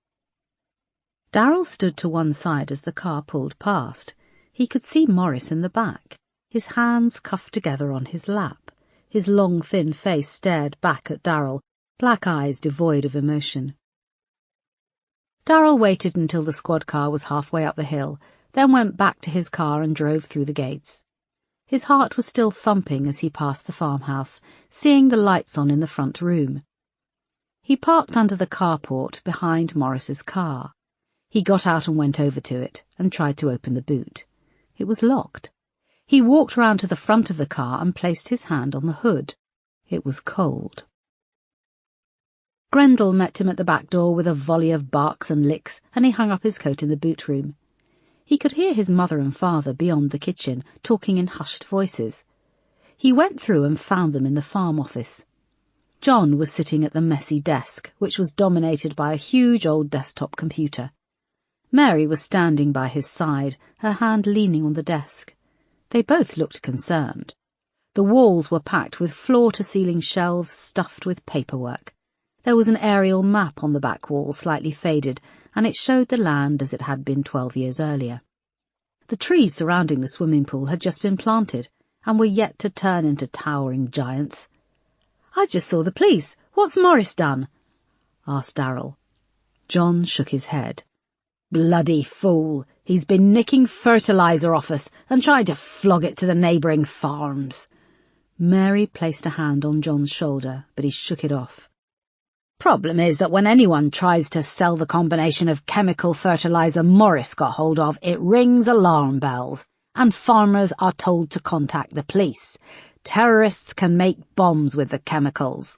Darryl stood to one side as the car pulled past. He could see Morris in the back, his hands cuffed together on his lap. His long, thin face stared back at Darryl, black eyes devoid of emotion. Darryl waited until the squad car was halfway up the hill, then went back to his car and drove through the gates. His heart was still thumping as he passed the farmhouse, seeing the lights on in the front room. He parked under the carport behind Morris's car. He got out and went over to it and tried to open the boot. It was locked. He walked round to the front of the car and placed his hand on the hood. It was cold. Grendel met him at the back door with a volley of barks and licks, and he hung up his coat in the boot room. He could hear his mother and father beyond the kitchen, talking in hushed voices. He went through and found them in the farm office. John was sitting at the messy desk, which was dominated by a huge old desktop computer. Mary was standing by his side, her hand leaning on the desk. They both looked concerned. The walls were packed with floor-to-ceiling shelves stuffed with paperwork. There was an aerial map on the back wall, slightly faded, and it showed the land as it had been 12 years earlier. The trees surrounding the swimming pool had just been planted, and were yet to turn into towering giants. "I just saw the police. What's Morris done?" asked Darryl. John shook his head. "Bloody fool! He's been nicking fertiliser off us and trying to flog it to the neighbouring farms." Mary placed a hand on John's shoulder, but he shook it off. "Problem is that when anyone tries to sell the combination of chemical fertiliser Morris got hold of, it rings alarm bells, and farmers are told to contact the police. Terrorists can make bombs with the chemicals."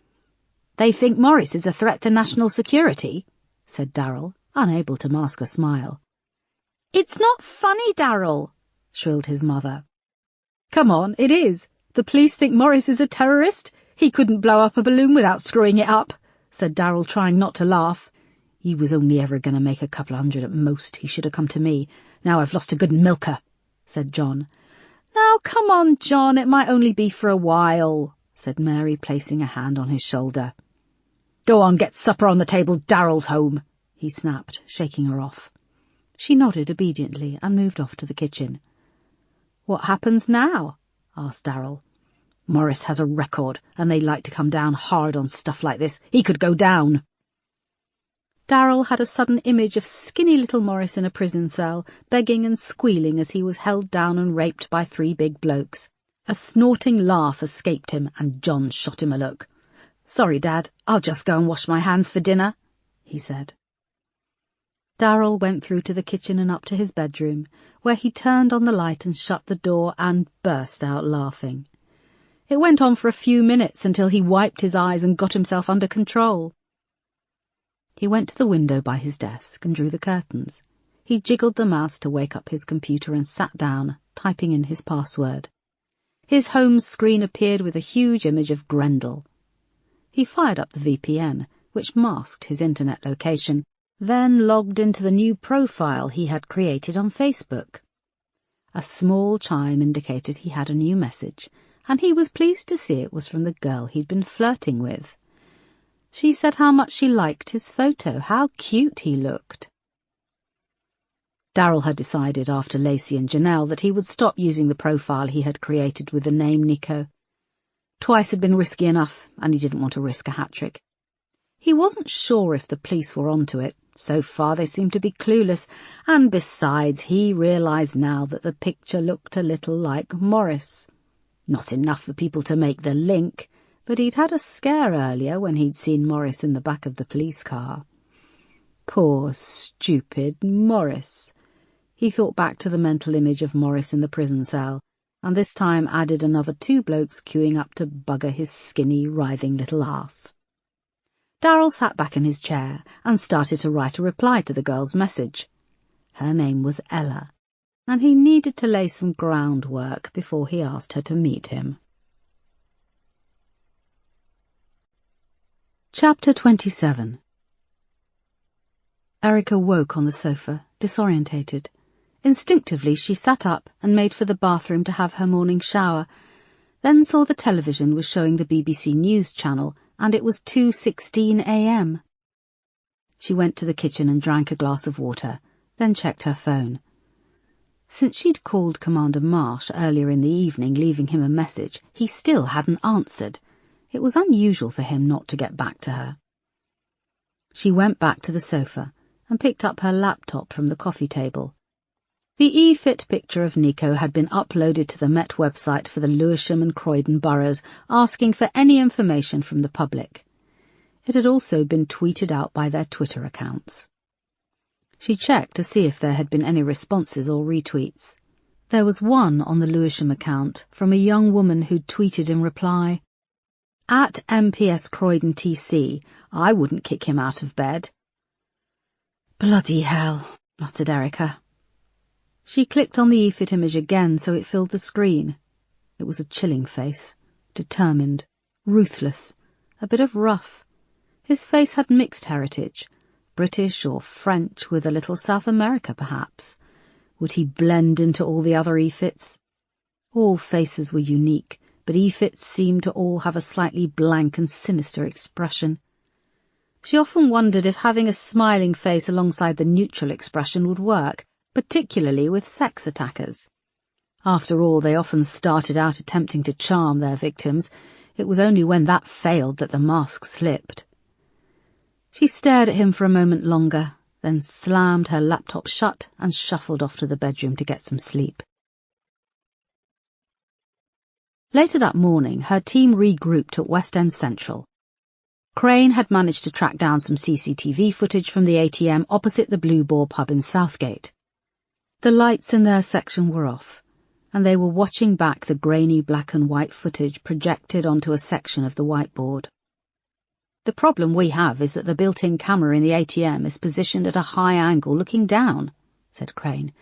"They think Morris is a threat to national security?" said Darryl, unable to mask a smile. "It's not funny, Darryl," shrilled his mother. "Come on, it is. The police think Morris is a terrorist. He couldn't blow up a balloon without screwing it up," said Darryl, trying not to laugh. "He was only ever going to make a couple of hundred at most. He should have come to me. Now I've lost a good milker," said John. "Now, come on, John, it might only be for a while," said Mary, placing a hand on his shoulder. "Go on, get supper on the table, Darryl's home," he snapped, shaking her off. She nodded obediently and moved off to the kitchen. "What happens now?" asked Darryl. "Morris has a record, and they like to come down hard on stuff like this. He could go down." Darryl had a sudden image of skinny little Morris in a prison cell, begging and squealing as he was held down and raped by 3 big blokes. A snorting laugh escaped him, and John shot him a look. "Sorry, Dad, I'll just go and wash my hands for dinner," he said. Darryl went through to the kitchen and up to his bedroom, where he turned on the light and shut the door and burst out laughing. It went on for a few minutes until he wiped his eyes and got himself under control. He went to the window by his desk and drew the curtains. He jiggled the mouse to wake up his computer and sat down, typing in his password. His home screen appeared with a huge image of Grendel. He fired up the VPN, which masked his internet location, then logged into the new profile he had created on Facebook. A small chime indicated he had a new message, and he was pleased to see it was from the girl he'd been flirting with. She said how much she liked his photo, how cute he looked. Darryl had decided after Lacey and Janelle that he would stop using the profile he had created with the name Nico. Twice had been risky enough, and he didn't want to risk a hat-trick. He wasn't sure if the police were onto it. So far they seemed to be clueless, and besides he realised now that the picture looked a little like Morris. Not enough for people to make the link, but he'd had a scare earlier when he'd seen Morris in the back of the police car. Poor, stupid Morris. He thought back to the mental image of Morris in the prison cell, and this time added another 2 blokes queuing up to bugger his skinny, writhing little arse. Darryl sat back in his chair and started to write a reply to the girl's message. Her name was Ella, and he needed to lay some groundwork before he asked her to meet him. Chapter 27. Erica woke on the sofa, disorientated. Instinctively she sat up and made for the bathroom to have her morning shower, then saw the television was showing the BBC News channel and it was 2:16 a.m. She went to the kitchen and drank a glass of water, then checked her phone. Since she'd called Commander Marsh earlier in the evening, leaving him a message, he still hadn't answered. It was unusual for him not to get back to her. She went back to the sofa and picked up her laptop from the coffee table. The e-fit picture of Nico had been uploaded to the Met website for the Lewisham and Croydon boroughs, asking for any information from the public. It had also been tweeted out by their Twitter accounts. She checked to see if there had been any responses or retweets. There was one on the Lewisham account from a young woman who'd tweeted in reply, "At MPS Croydon TC, I wouldn't kick him out of bed." "Bloody hell," muttered Erica. She clicked on the e-fit image again so it filled the screen. It was a chilling face, determined, ruthless, a bit of rough. His face had mixed heritage, British or French with a little South America perhaps. Would he blend into all the other e-fits? All faces were unique, but e-fits seemed to all have a slightly blank and sinister expression. She often wondered if having a smiling face alongside the neutral expression would work, particularly with sex attackers. After all, they often started out attempting to charm their victims. It was only when that failed that the mask slipped. She stared at him for a moment longer, then slammed her laptop shut and shuffled off to the bedroom to get some sleep. Later that morning, her team regrouped at West End Central. Crane had managed to track down some CCTV footage from the ATM opposite the Blue Boar pub in Southgate. The lights in their section were off, and they were watching back the grainy black and white footage projected onto a section of the whiteboard. "The problem we have is that the built-in camera in the ATM is positioned at a high angle looking down," said Crane.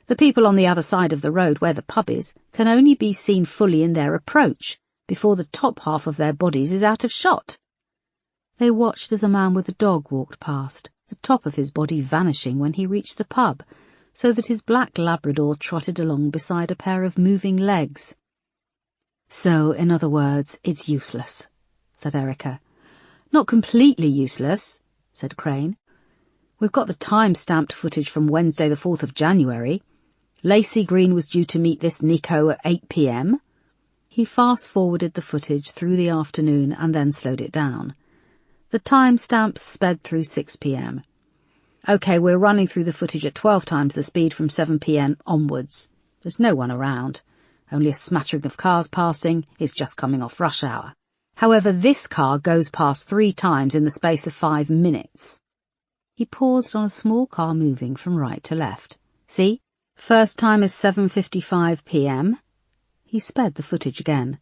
"The people on the other side of the road where the pub is can only be seen fully in their approach before the top half of their bodies is out of shot." They watched as a man with a dog walked past, the top of his body vanishing when he reached the pub, so that his black Labrador trotted along beside a pair of moving legs. "So, in other words, it's useless," said Erica. "Not completely useless," said Crane. "We've got the time-stamped footage from Wednesday the 4th of January. Lacey Green was due to meet this Nico at 8 p.m. He fast-forwarded the footage through the afternoon and then slowed it down. The timestamps sped through 6 p.m. OK, we're running through the footage at 12 times the speed from 7 p.m. onwards. There's no one around. Only a smattering of cars passing. It's just coming off rush hour. However, this car goes past 3 times in the space of 5 minutes. He paused on a small car moving from right to left. See? First time is 7:55 p.m. He sped the footage again.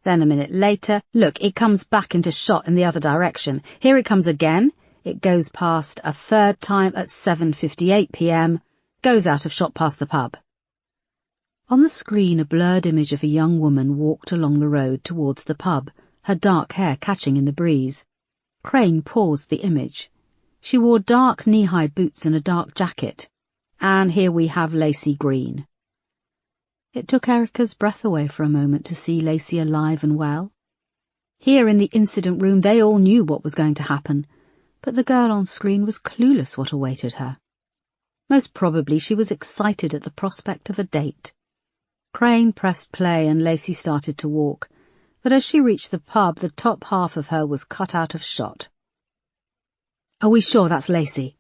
Then a minute later, look, it comes back into shot in the other direction. Here it comes again. It goes past a third time at 7:58 p.m, goes out of shot past the pub. On the screen, a blurred image of a young woman walked along the road towards the pub, her dark hair catching in the breeze. Crane paused the image. She wore dark knee-high boots and a dark jacket. And here we have Lacey Green. It took Erica's breath away for a moment to see Lacey alive and well. Here in the incident room they all knew what was going to happen, but the girl on screen was clueless what awaited her. Most probably she was excited at the prospect of a date. Crane pressed play and Lacey started to walk, but as she reached the pub the top half of her was cut out of shot. "Are we sure that's Lacey?"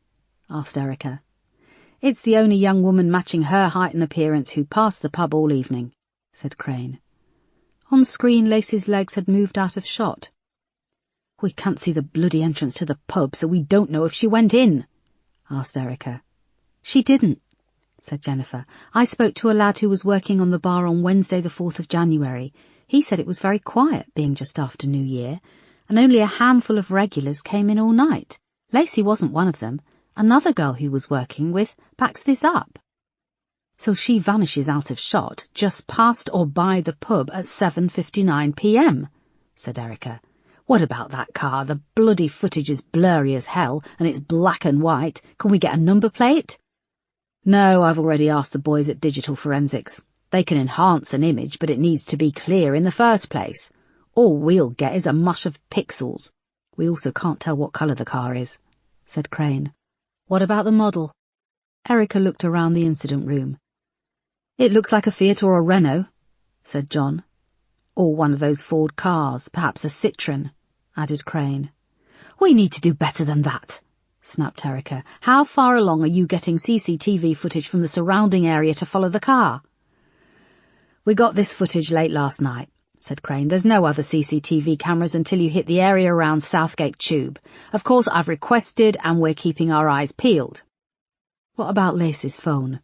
asked Erica. "It's the only young woman matching her height and appearance who passed the pub all evening," said Crane. On screen Lacey's legs had moved out of shot. "We can't see the bloody entrance to the pub, so we don't know if she went in," asked Erica. "She didn't," said Jennifer. "I spoke to a lad who was working on the bar on Wednesday the 4th of January. He said it was very quiet, being just after New Year, and only a handful of regulars came in all night. Lacey wasn't one of them. Another girl he was working with backs this up." "So she vanishes out of shot just past or by the pub at 7:59 p.m, said Erica. "What about that car? The bloody footage is blurry as hell, and it's black and white. Can we get a number plate?" "No, I've already asked the boys at Digital Forensics. They can enhance an image, but it needs to be clear in the first place. All we'll get is a mush of pixels. We also can't tell what colour the car is," said Crane. "What about the model?" Erica looked around the incident room. "It looks like a Fiat or a Renault," said John. "Or one of those Ford cars, perhaps a Citroën," added Crane. "We need to do better than that," snapped Erica. "How far along are you getting CCTV footage from the surrounding area to follow the car?" "We got this footage late last night," said Crane. "There's no other CCTV cameras until you hit the area around Southgate Tube. Of course, I've requested and we're keeping our eyes peeled." "What about Lacey's phone?"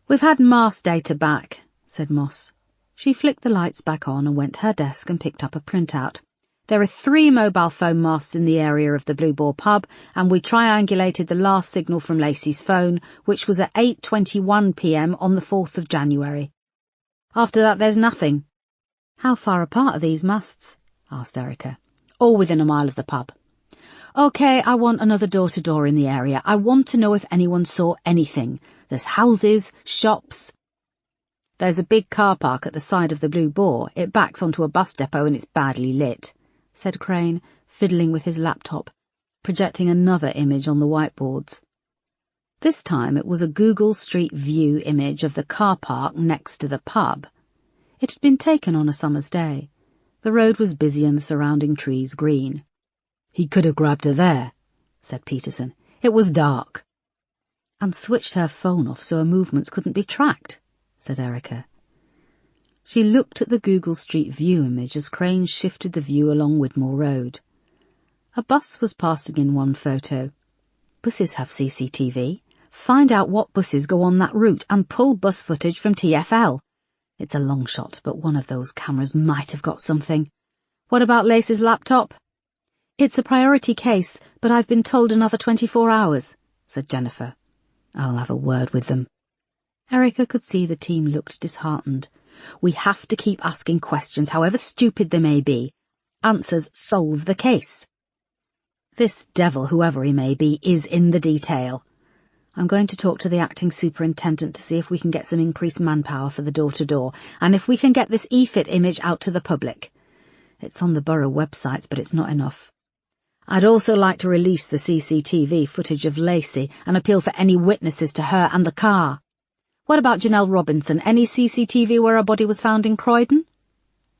"We've had mast data back," said Moss. She flicked the lights back on and went to her desk and picked up a printout. "There are 3 mobile phone masts in the area of the Blue Boar pub, and we triangulated the last signal from Lacey's phone, which was at 8:21 p.m. on the 4th of January. After that, there's nothing." "How far apart are these masts?" asked Erica. "All within a mile of the pub." "OK, I want another door-to-door in the area. I want to know if anyone saw anything. There's houses, shops." "There's a big car park at the side of the Blue Boar. It backs onto a bus depot and it's badly lit," said Crane, fiddling with his laptop, projecting another image on the whiteboards. This time it was a Google Street View image of the car park next to the pub. It had been taken on a summer's day. The road was busy and the surrounding trees green. "He could have grabbed her there," said Peterson. "It was dark." "And switched her phone off so her movements couldn't be tracked," said Erica. She looked at the Google Street View image as Crane shifted the view along Widmore Road. A bus was passing in one photo. Buses have CCTV. Find out what buses go on that route and pull bus footage from TfL. It's a long shot, but one of those cameras might have got something. What about Lacey's laptop? "It's a priority case, but I've been told another 24 hours, said Jennifer. "I'll have a word with them." Erica could see the team looked disheartened. "We have to keep asking questions, however stupid they may be. Answers solve the case. This devil, whoever he may be, is in the detail. I'm going to talk to the acting superintendent to see if we can get some increased manpower for the door-to-door, and if we can get this EFIT image out to the public. It's on the borough websites, but it's not enough. I'd also like to release the CCTV footage of Lacey and appeal for any witnesses to her and the car. What about Janelle Robinson? Any CCTV where her body was found in Croydon?"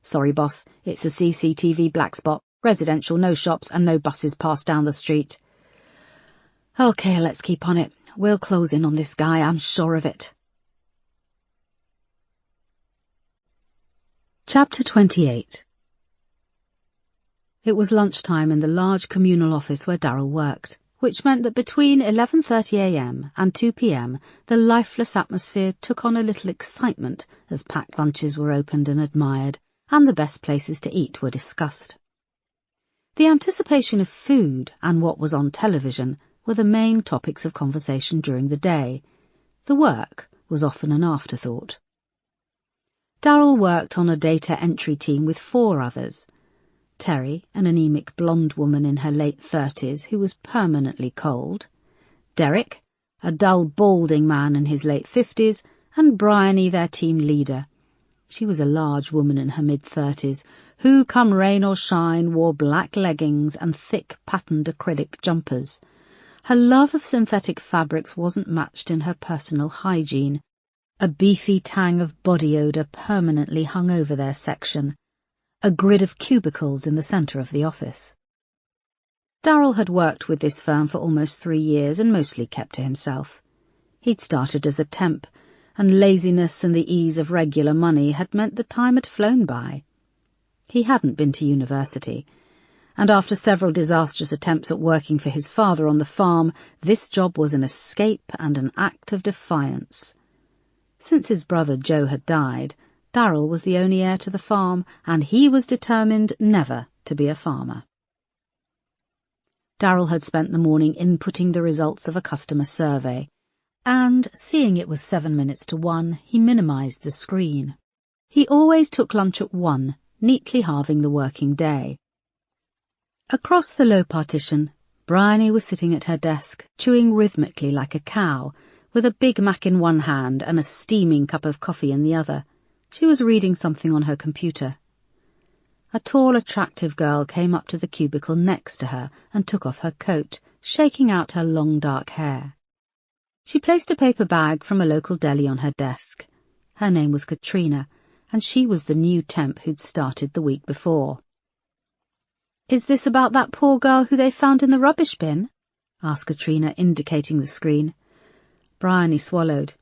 "Sorry, boss, it's a CCTV black spot. Residential, no shops and no buses pass down the street." "OK, let's keep on it. We'll close in on this guy, I'm sure of it." Chapter 28. It was lunchtime in the large communal office where Darryl worked, which meant that between 11:30 a.m. and 2 p.m. the lifeless atmosphere took on a little excitement as packed lunches were opened and admired, and the best places to eat were discussed. The anticipation of food and what was on television were the main topics of conversation during the day. The work was often an afterthought. Darryl worked on a data entry team with 4 others. Terry, an anemic blonde woman in her late 30s who was permanently cold. Derek, a dull, balding man in his late 50s, and Bryony, their team leader. She was a large woman in her mid-30s, who, come rain or shine, wore black leggings and thick, patterned acrylic jumpers. Her love of synthetic fabrics wasn't matched in her personal hygiene. A beefy tang of body odour permanently hung over their section, a grid of cubicles in the centre of the office. Darryl had worked with this firm for almost 3 years and mostly kept to himself. He'd started as a temp, and laziness and the ease of regular money had meant the time had flown by. He hadn't been to university, and after several disastrous attempts at working for his father on the farm, this job was an escape and an act of defiance. Since his brother Joe had died, Darryl was the only heir to the farm, and he was determined never to be a farmer. Darryl had spent the morning inputting the results of a customer survey, and, seeing it was 7 minutes to 1, he minimised the screen. He always took lunch at 1, neatly halving the working day. Across the low partition, Bryony was sitting at her desk, chewing rhythmically like a cow, with a Big Mac in one hand and a steaming cup of coffee in the other. She was reading something on her computer. A tall, attractive girl came up to the cubicle next to her and took off her coat, shaking out her long dark hair. She placed a paper bag from a local deli on her desk. Her name was Katrina, and she was the new temp who'd started the week before. "Is this about that poor girl who they found in the rubbish bin?" asked Katrina, indicating the screen. Bryony swallowed.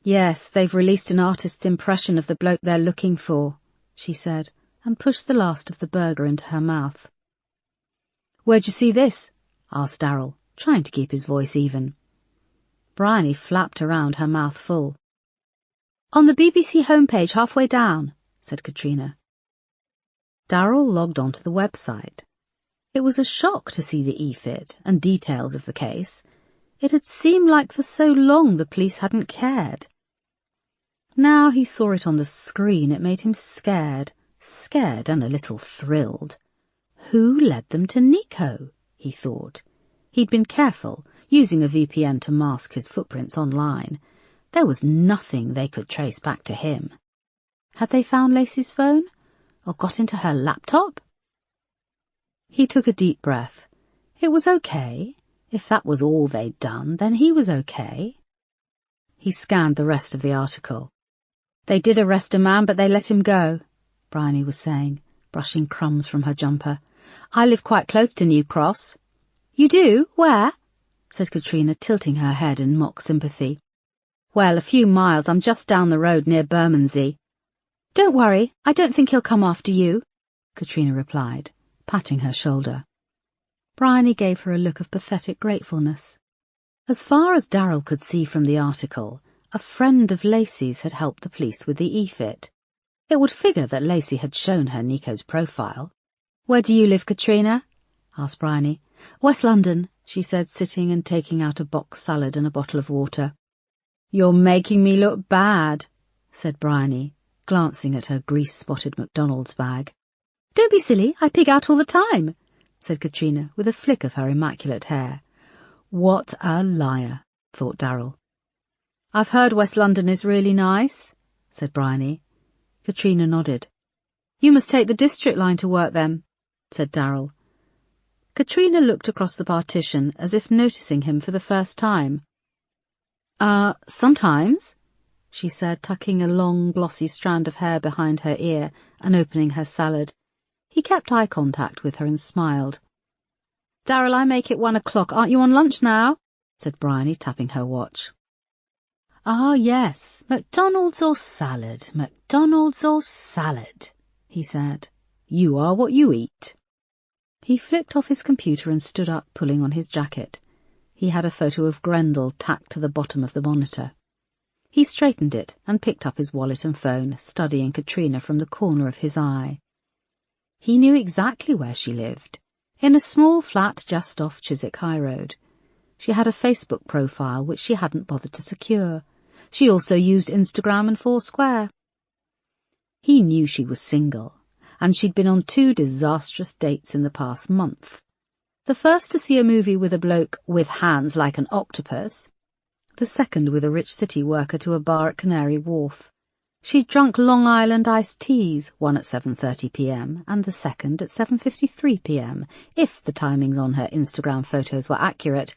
"Yes, they've released an artist's impression of the bloke they're looking for," she said, and pushed the last of the burger into her mouth. "Where'd you see this?" asked Darryl, trying to keep his voice even. Bryony flapped around, her mouth full. "On the BBC homepage halfway down," said Katrina. Darryl logged onto the website. It was a shock to see the e-fit and details of the case. It had seemed like for so long the police hadn't cared. Now he saw it on the screen, it made him scared and a little thrilled. Who led them to Nico, he thought. He'd been careful, using a VPN to mask his footprints online. There was nothing they could trace back to him. Had they found Lacey's phone? Or got into her laptop? He took a deep breath. It was okay. If that was all they'd done, then he was okay. He scanned the rest of the article. "They did arrest a man, but they let him go," Bryony was saying, brushing crumbs from her jumper. "I live quite close to New Cross." "You do? Where?" said Katrina, tilting her head in mock sympathy. "Well, a few miles. I'm just down the road near Bermondsey." "Don't worry, I don't think he'll come after you," Katrina replied, patting her shoulder. Bryony gave her a look of pathetic gratefulness. As far as Darryl could see from the article, a friend of Lacey's had helped the police with the e-fit. It would figure that Lacey had shown her Nico's profile. "Where do you live, Katrina?" asked Bryony. "West London," she said, sitting and taking out a box salad and a bottle of water. "You're making me look bad," said Bryony, glancing at her grease-spotted McDonald's bag. "Don't be silly, I pig out all the time," said Katrina, with a flick of her immaculate hair. What a liar, thought Darryl. "I've heard West London is really nice," said Bryony. Katrina nodded. "You must take the district line to work then," said Darryl. Katrina looked across the partition as if noticing him for the first time. Sometimes," she said, tucking a long, glossy strand of hair behind her ear and opening her salad. He kept eye contact with her and smiled. "Darryl, I make it 1 o'clock. Aren't you on lunch now?" said Bryony, tapping her watch. "Ah, yes, McDonald's or salad, McDonald's or salad," he said. "You are what you eat." He flicked off his computer and stood up, pulling on his jacket. He had a photo of Grendel tacked to the bottom of the monitor. He straightened it and picked up his wallet and phone, studying Katrina from the corner of his eye. He knew exactly where she lived, in a small flat just off Chiswick High Road. She had a Facebook profile which she hadn't bothered to secure. She also used Instagram and Foursquare. He knew she was single, and she'd been on 2 disastrous dates in the past month. The first to see a movie with a bloke with hands like an octopus, the second with a rich city worker to a bar at Canary Wharf. She'd drunk Long Island iced teas, one at 7:30 p.m. and the second at 7:53 p.m, if the timings on her Instagram photos were accurate,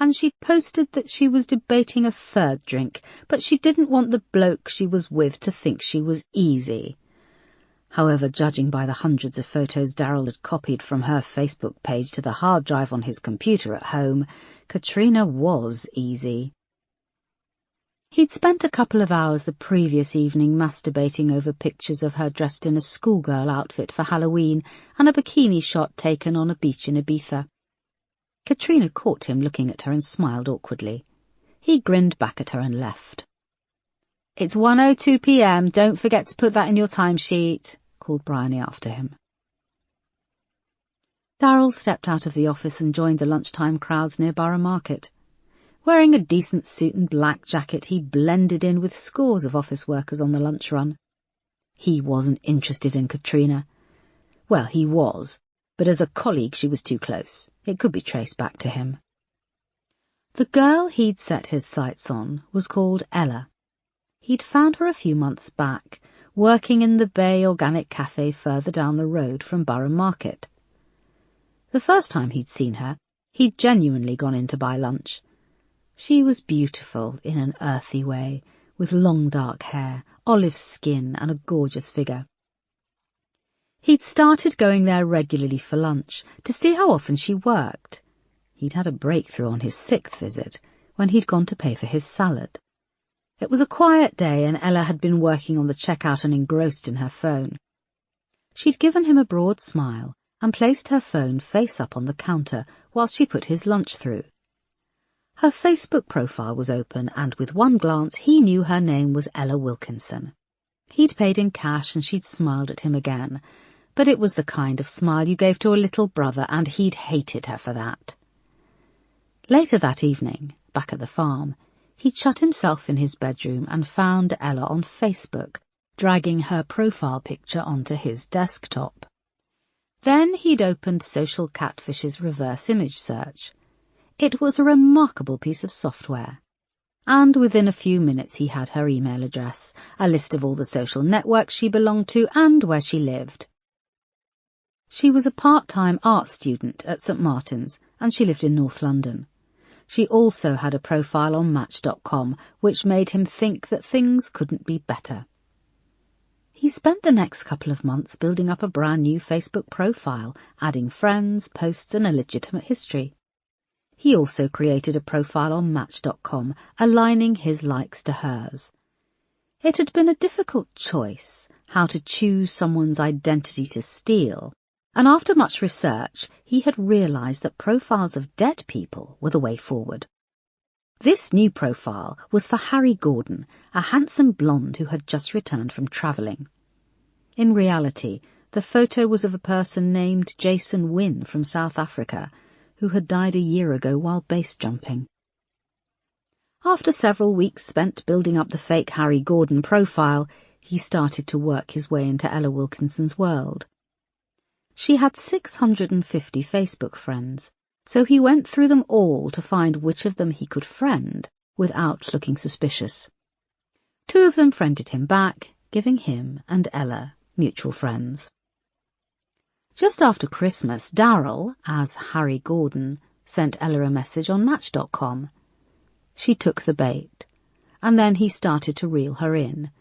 and she'd posted that she was debating a third drink, but she didn't want the bloke she was with to think she was easy. However, judging by the hundreds of photos Darryl had copied from her Facebook page to the hard drive on his computer at home, Katrina was easy. He'd spent a couple of hours the previous evening masturbating over pictures of her dressed in a schoolgirl outfit for Halloween and a bikini shot taken on a beach in Ibiza. Katrina caught him looking at her and smiled awkwardly. He grinned back at her and left. "It's 1:02 p.m, don't forget to put that in your timesheet," called Bryony after him. Darryl stepped out of the office and joined the lunchtime crowds near Borough Market. Wearing a decent suit and black jacket, he blended in with scores of office workers on the lunch run. He wasn't interested in Katrina. Well, he was, but as a colleague she was too close. It could be traced back to him. The girl he'd set his sights on was called Ella. He'd found her a few months back, working in the Bay Organic Cafe further down the road from Borough Market. The first time he'd seen her, he'd genuinely gone in to buy lunch. She was beautiful in an earthy way, with long dark hair, olive skin, and a gorgeous figure. He'd started going there regularly for lunch, to see how often she worked. He'd had a breakthrough on his 6th visit, when he'd gone to pay for his salad. It was a quiet day, and Ella had been working on the checkout and engrossed in her phone. She'd given him a broad smile and placed her phone face up on the counter whilst she put his lunch through. Her Facebook profile was open, and with one glance he knew her name was Ella Wilkinson. He'd paid in cash and she'd smiled at him again, but it was the kind of smile you gave to a little brother, and he'd hated her for that. Later that evening, back at the farm, he'd shut himself in his bedroom and found Ella on Facebook, dragging her profile picture onto his desktop. Then he'd opened Social Catfish's reverse image search. It was a remarkable piece of software. And within a few minutes he had her email address, a list of all the social networks she belonged to, and where she lived. She was a part-time art student at St Martin's, and she lived in North London. She also had a profile on Match.com, which made him think that things couldn't be better. He spent the next couple of months building up a brand new Facebook profile, adding friends, posts, and a legitimate history. He also created a profile on Match.com, aligning his likes to hers. It had been a difficult choice, how to choose someone's identity to steal, and after much research, he had realised that profiles of dead people were the way forward. This new profile was for Harry Gordon, a handsome blonde who had just returned from travelling. In reality, the photo was of a person named Jason Wynne from South Africa, who had died a year ago while base jumping. After several weeks spent building up the fake Harry Gordon profile, he started to work his way into Ella Wilkinson's world. She had 650 Facebook friends, so he went through them all to find which of them he could friend without looking suspicious. 2 of them friended him back, giving him and Ella mutual friends. Just after Christmas, Darryl, as Harry Gordon, sent Ella a message on Match.com. She took the bait, and then he started to reel her in,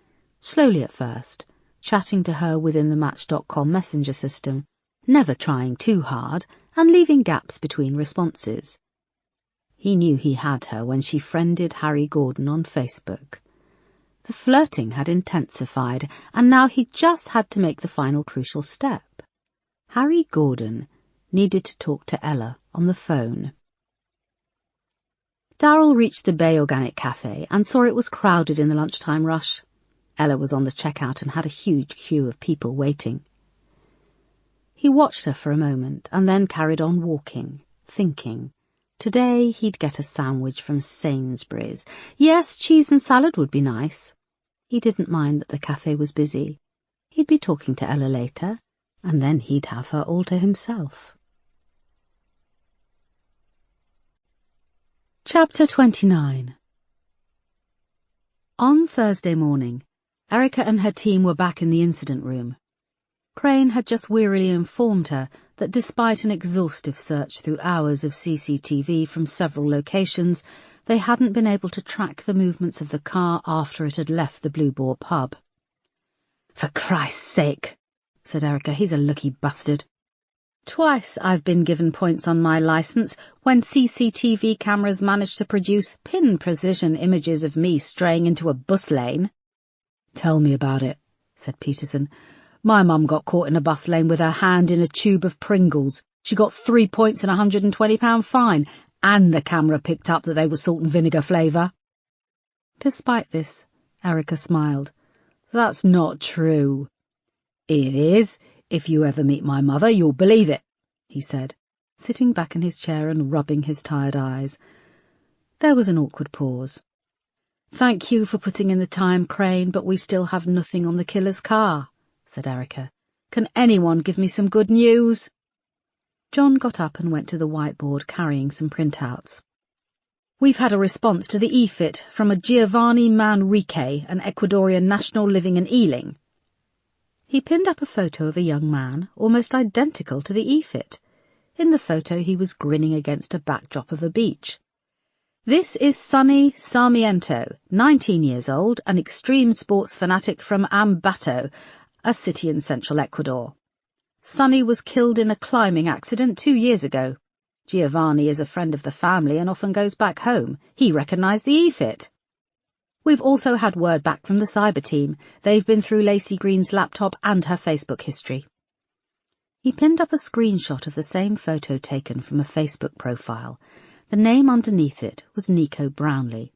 slowly at first, chatting to her within the Match.com messenger system, never trying too hard, and leaving gaps between responses. He knew he had her when she friended Harry Gordon on Facebook. The flirting had intensified, and now he just had to make the final crucial step. Harry Gordon needed to talk to Ella on the phone. Darryl reached the Bay Organic Cafe and saw it was crowded in the lunchtime rush. Ella was on the checkout and had a huge queue of people waiting. He watched her for a moment and then carried on walking, thinking. Today he'd get a sandwich from Sainsbury's. Yes, cheese and salad would be nice. He didn't mind that the cafe was busy. He'd be talking to Ella later, and then he'd have her all to himself. Chapter 29. On Thursday morning, Erica and her team were back in the incident room. Crane had just wearily informed her that despite an exhaustive search through hours of CCTV from several locations, they hadn't been able to track the movements of the car after it had left the Blue Boar pub. "For Christ's sake," said Erica, "he's a lucky bastard. Twice I've been given points on my licence when CCTV cameras managed to produce pin-precision images of me straying into a bus lane." "Tell me about it," said Peterson. "My mum got caught in a bus lane with her hand in a tube of Pringles. She got 3 points and a £120 fine, and the camera picked up that they were salt and vinegar flavour." Despite this, Erica smiled. "That's not true." "It is. If you ever meet my mother, you'll believe it," he said, sitting back in his chair and rubbing his tired eyes. There was an awkward pause. "Thank you for putting in the time, Crane, but we still have nothing on the killer's car," said Erica. "Can anyone give me some good news?" John got up and went to the whiteboard carrying some printouts. "We've had a response to the EFIT from a Giovanni Manrique, an Ecuadorian national living in Ealing." He pinned up a photo of a young man, almost identical to the e-fit. In the photo he was grinning against a backdrop of a beach. This is Sonny Sarmiento, 19 years old, an extreme sports fanatic from Ambato, a city in central Ecuador. Sonny was killed in a climbing accident 2 years ago. Giovanni is a friend of the family and often goes back home. He recognised the e-fit. We've also had word back from the cyber team. They've been through Lacey Green's laptop and her Facebook history. He pinned up a screenshot of the same photo taken from a Facebook profile. The name underneath it was Nico Brownlee.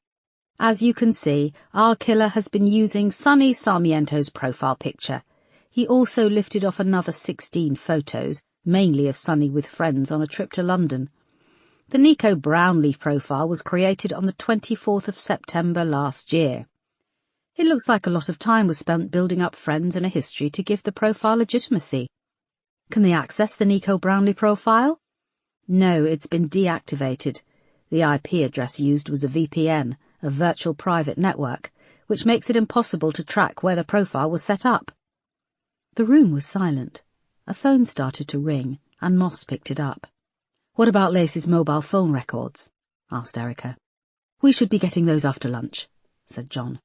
As you can see, our killer has been using Sonny Sarmiento's profile picture. He also lifted off another 16 photos, mainly of Sonny with friends on a trip to London. The Nico Brownlee profile was created on the 24th of September last year. It looks like a lot of time was spent building up friends and a history to give the profile legitimacy. Can they access the Nico Brownlee profile? No, it's been deactivated. The IP address used was a VPN, a virtual private network, which makes it impossible to track where the profile was set up. The room was silent. A phone started to ring, and Moss picked it up. "What about Lacey's mobile phone records?" asked Erica. "We should be getting those after lunch," said John.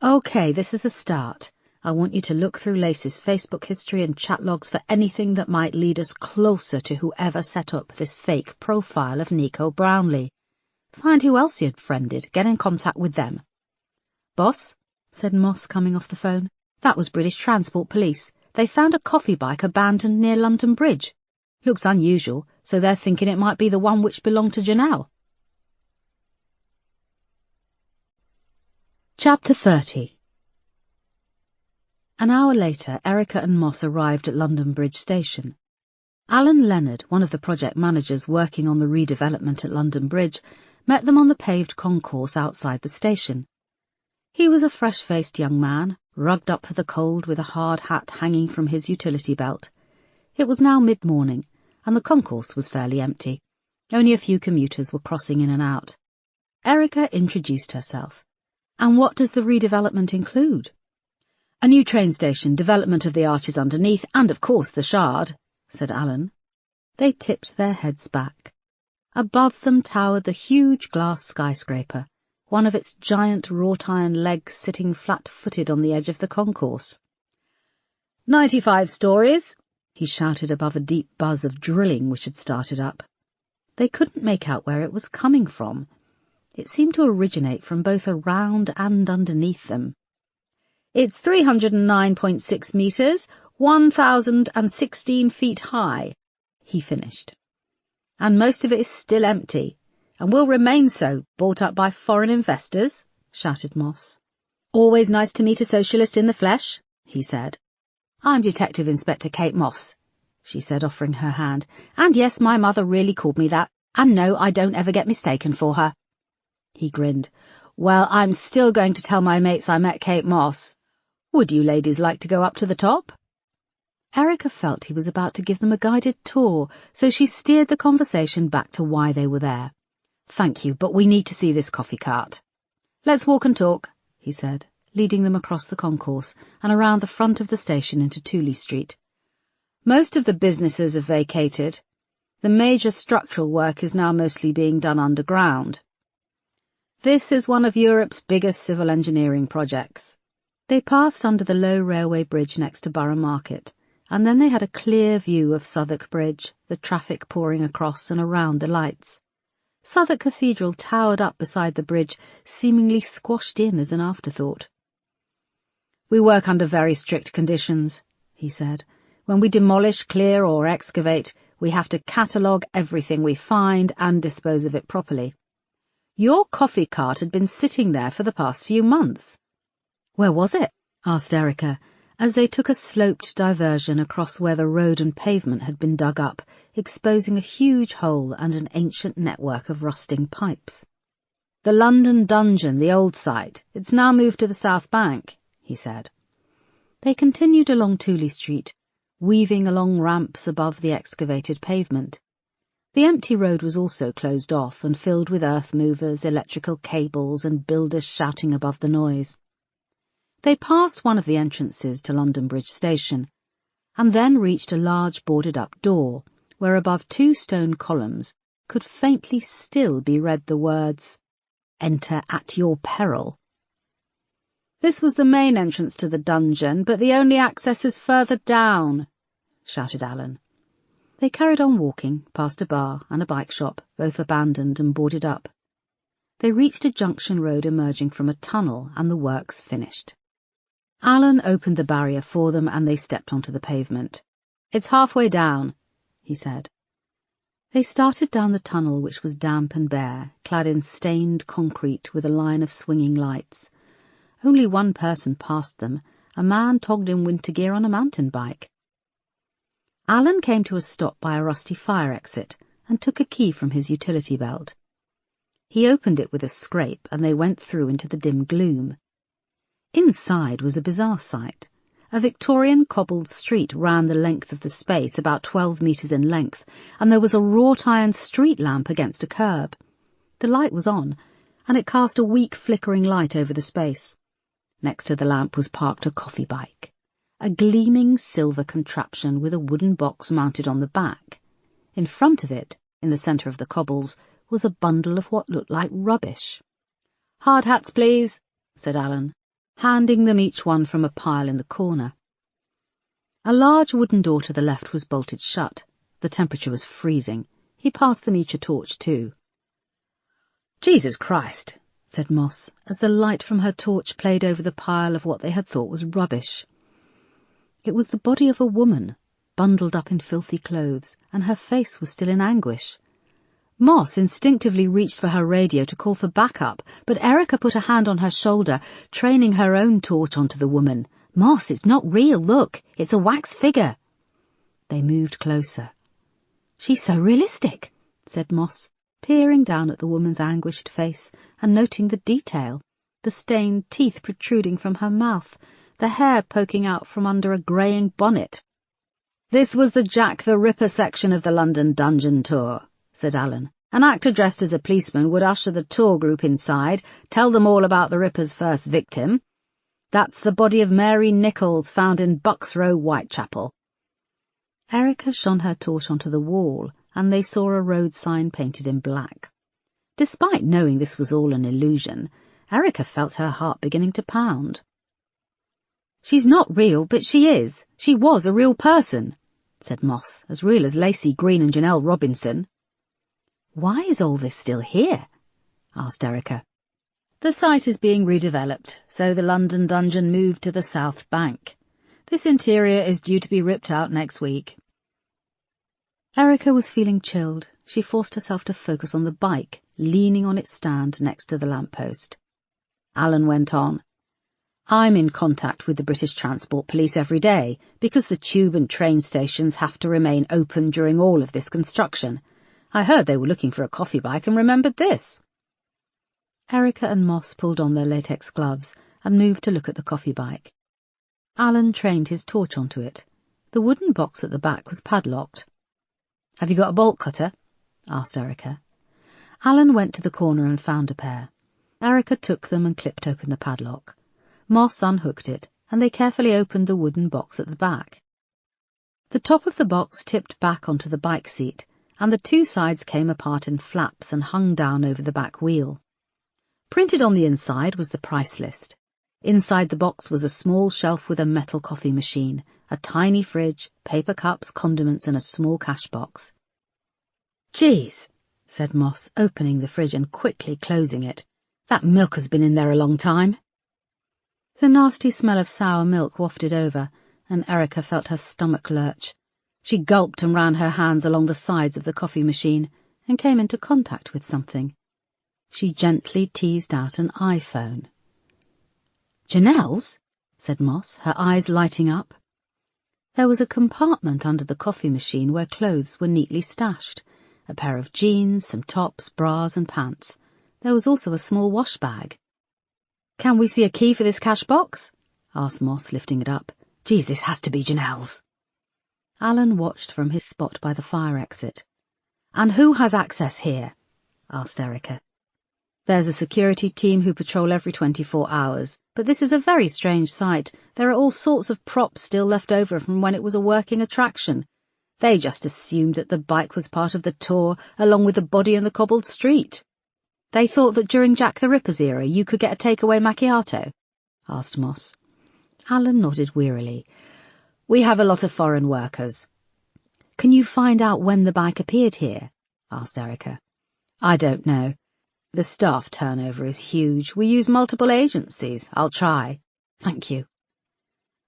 "OK, this is a start. I want you to look through Lacey's Facebook history and chat logs for anything that might lead us closer to whoever set up this fake profile of Nico Brownlee. Find who else you'd friended, get in contact with them." "Boss," said Moss, coming off the phone, "that was British Transport Police. They found a coffee bike abandoned near London Bridge. Looks unusual, so they're thinking it might be the one which belonged to Janelle." Chapter 30. An hour later, Erica and Moss arrived at London Bridge Station. Alan Leonard, one of the project managers working on the redevelopment at London Bridge, met them on the paved concourse outside the station. He was a fresh-faced young man, rugged up for the cold with a hard hat hanging from his utility belt. It was now mid-morning, and the concourse was fairly empty. Only a few commuters were crossing in and out. Erica introduced herself. "And what does the redevelopment include?" "A new train station, development of the arches underneath, and of course the Shard," said Alan. They tipped their heads back. Above them towered the huge glass skyscraper, one of its giant wrought-iron legs sitting flat-footed on the edge of the concourse. 95 stories, he shouted above a deep buzz of drilling which had started up. They couldn't make out where it was coming from. It seemed to originate from both around and underneath them. "It's 309.6 metres, 1,016 feet high," he finished. "And most of it is still empty, and will remain so, bought up by foreign investors," shouted Moss. "Always nice to meet a socialist in the flesh," he said. "I'm Detective Inspector Kate Moss," she said, offering her hand. "And yes, my mother really called me that, and no, I don't ever get mistaken for her." He grinned. "Well, I'm still going to tell my mates I met Kate Moss. Would you ladies like to go up to the top?" Erica felt he was about to give them a guided tour, so she steered the conversation back to why they were there. "Thank you, but we need to see this coffee cart." "Let's walk and talk," he said, leading them across the concourse and around the front of the station into Tooley Street. "Most of the businesses have vacated. The major structural work is now mostly being done underground. This is one of Europe's biggest civil engineering projects." They passed under the low railway bridge next to Borough Market, and then they had a clear view of Southwark Bridge, the traffic pouring across and around the lights. Southwark Cathedral towered up beside the bridge, seemingly squashed in as an afterthought. "We work under very strict conditions," he said. "When we demolish, clear or excavate, we have to catalogue everything we find and dispose of it properly. Your coffee cart had been sitting there for the past few months." "Where was it?" asked Erica, as they took a sloped diversion across where the road and pavement had been dug up, exposing a huge hole and an ancient network of rusting pipes. "The London Dungeon, the old site. It's now moved to the South Bank," he said. They continued along Tooley Street, weaving along ramps above the excavated pavement. The empty road was also closed off and filled with earth movers, electrical cables, and builders shouting above the noise. They passed one of the entrances to London Bridge Station, and then reached a large boarded-up door, where above 2 stone columns could faintly still be read the words, "Enter at your peril." "This was the main entrance to the dungeon, but the only access is further down," shouted Alan. They carried on walking, past a bar and a bike shop, both abandoned and boarded up. They reached a junction road emerging from a tunnel, and the works finished. Alan opened the barrier for them, and they stepped onto the pavement. "It's halfway down," he said. They started down the tunnel, which was damp and bare, clad in stained concrete with a line of swinging lights. Only one person passed them, a man togged in winter gear on a mountain bike. Alan came to a stop by a rusty fire exit and took a key from his utility belt. He opened it with a scrape, and they went through into the dim gloom. Inside was a bizarre sight. A Victorian cobbled street ran the length of the space, about 12 metres in length, and there was a wrought-iron street lamp against a curb. The light was on, and it cast a weak flickering light over the space. Next to the lamp was parked a coffee bike, a gleaming silver contraption with a wooden box mounted on the back. In front of it, in the centre of the cobbles, was a bundle of what looked like rubbish. "Hard hats, please," said Alan, handing them each one from a pile in the corner. A large wooden door to the left was bolted shut. The temperature was freezing. He passed them each a torch, too. "Jesus Christ," said Moss, as the light from her torch played over the pile of what they had thought was rubbish. It was the body of a woman, bundled up in filthy clothes, and her face was still in anguish. Moss instinctively reached for her radio to call for backup, but Erica put a hand on her shoulder, training her own torch onto the woman. "Moss, it's not real, look, it's a wax figure." They moved closer. "She's so realistic," said Moss, peering down at the woman's anguished face and noting the detail, the stained teeth protruding from her mouth, the hair poking out from under a greying bonnet. "This was the Jack the Ripper section of the London Dungeon tour," said Alan. "An actor dressed as a policeman would usher the tour group inside, tell them all about the Ripper's first victim. That's the body of Mary Nichols, found in Bucks Row, Whitechapel." Erica shone her torch onto the wall, and they saw a road sign painted in black. Despite knowing this was all an illusion, Erica felt her heart beginning to pound. "She's not real, but she is. She was a real person," said Moss, "as real as Lacey Green and Janelle Robinson." "Why is all this still here?" asked Erica. "The site is being redeveloped, so the London Dungeon moved to the South Bank. This interior is due to be ripped out next week." Erica was feeling chilled. She forced herself to focus on the bike, leaning on its stand next to the lamppost. Alan went on. "I'm in contact with the British Transport Police every day, because the tube and train stations have to remain open during all of this construction. I heard they were looking for a coffee bike and remembered this." Erica and Moss pulled on their latex gloves and moved to look at the coffee bike. Alan trained his torch onto it. The wooden box at the back was padlocked. "Have you got a bolt cutter?" asked Erica. Alan went to the corner and found a pair. Erica took them and clipped open the padlock. Moss unhooked it, and they carefully opened the wooden box at the back. The top of the box tipped back onto the bike seat, and the 2 sides came apart in flaps and hung down over the back wheel. Printed on the inside was the price list. Inside the box was a small shelf with a metal coffee machine, a tiny fridge, paper cups, condiments, and a small cash box. "Geez," said Moss, opening the fridge and quickly closing it. "That milk has been in there a long time." The nasty smell of sour milk wafted over, and Erica felt her stomach lurch. She gulped and ran her hands along the sides of the coffee machine and came into contact with something. She gently teased out an iPhone. "Janelle's?" said Moss, her eyes lighting up. There was a compartment under the coffee machine where clothes were neatly stashed. A pair of jeans, some tops, bras and pants. There was also a small wash bag. "Can we see a key for this cash box?" asked Moss, lifting it up. "Geez, this has to be Janelle's." Alan watched from his spot by the fire exit. "And who has access here?" asked Erica. There's a security team who patrol every 24 hours, but this is a very strange site. There are all sorts of props still left over from when it was a working attraction. They just assumed that the bike was part of the tour, along with the body and the cobbled street. They thought that during Jack the Ripper's era you could get a takeaway macchiato? Asked Moss. Alan nodded wearily. We have a lot of foreign workers. Can you find out when the bike appeared here? Asked Erica. I don't know. The staff turnover is huge. We use multiple agencies. I'll try. Thank you.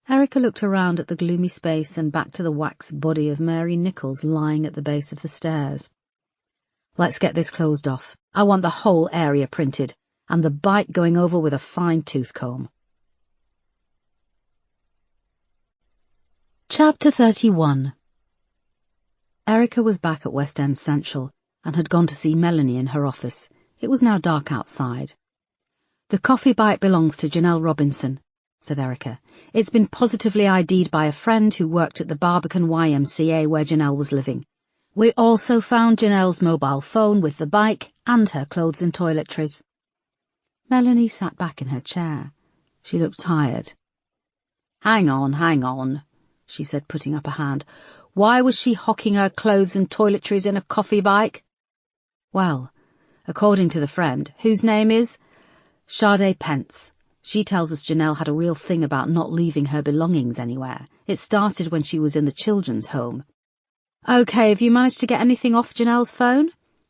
Erica looked around at the gloomy space and back to the wax body of Mary Nichols lying at the base of the stairs. Let's get this closed off. I want the whole area printed, and the bike going over with a fine tooth comb. Chapter 31. Erica was back at West End Central and had gone to see Melanie in her office. It was now dark outside. The coffee bike belongs to Janelle Robinson, said Erica. It's been positively ID'd by a friend who worked at the Barbican YMCA where Janelle was living. We also found Janelle's mobile phone with the bike and her clothes and toiletries. Melanie sat back in her chair. She looked tired. Hang on, she said, putting up a hand. Why was she hocking her clothes and toiletries in a coffee bike? Well, according to the friend, whose name is Sade Pence, she tells us Janelle had a real thing about not leaving her belongings anywhere. It started when she was in the children's home. OK, have you managed to get anything off Janelle's phone?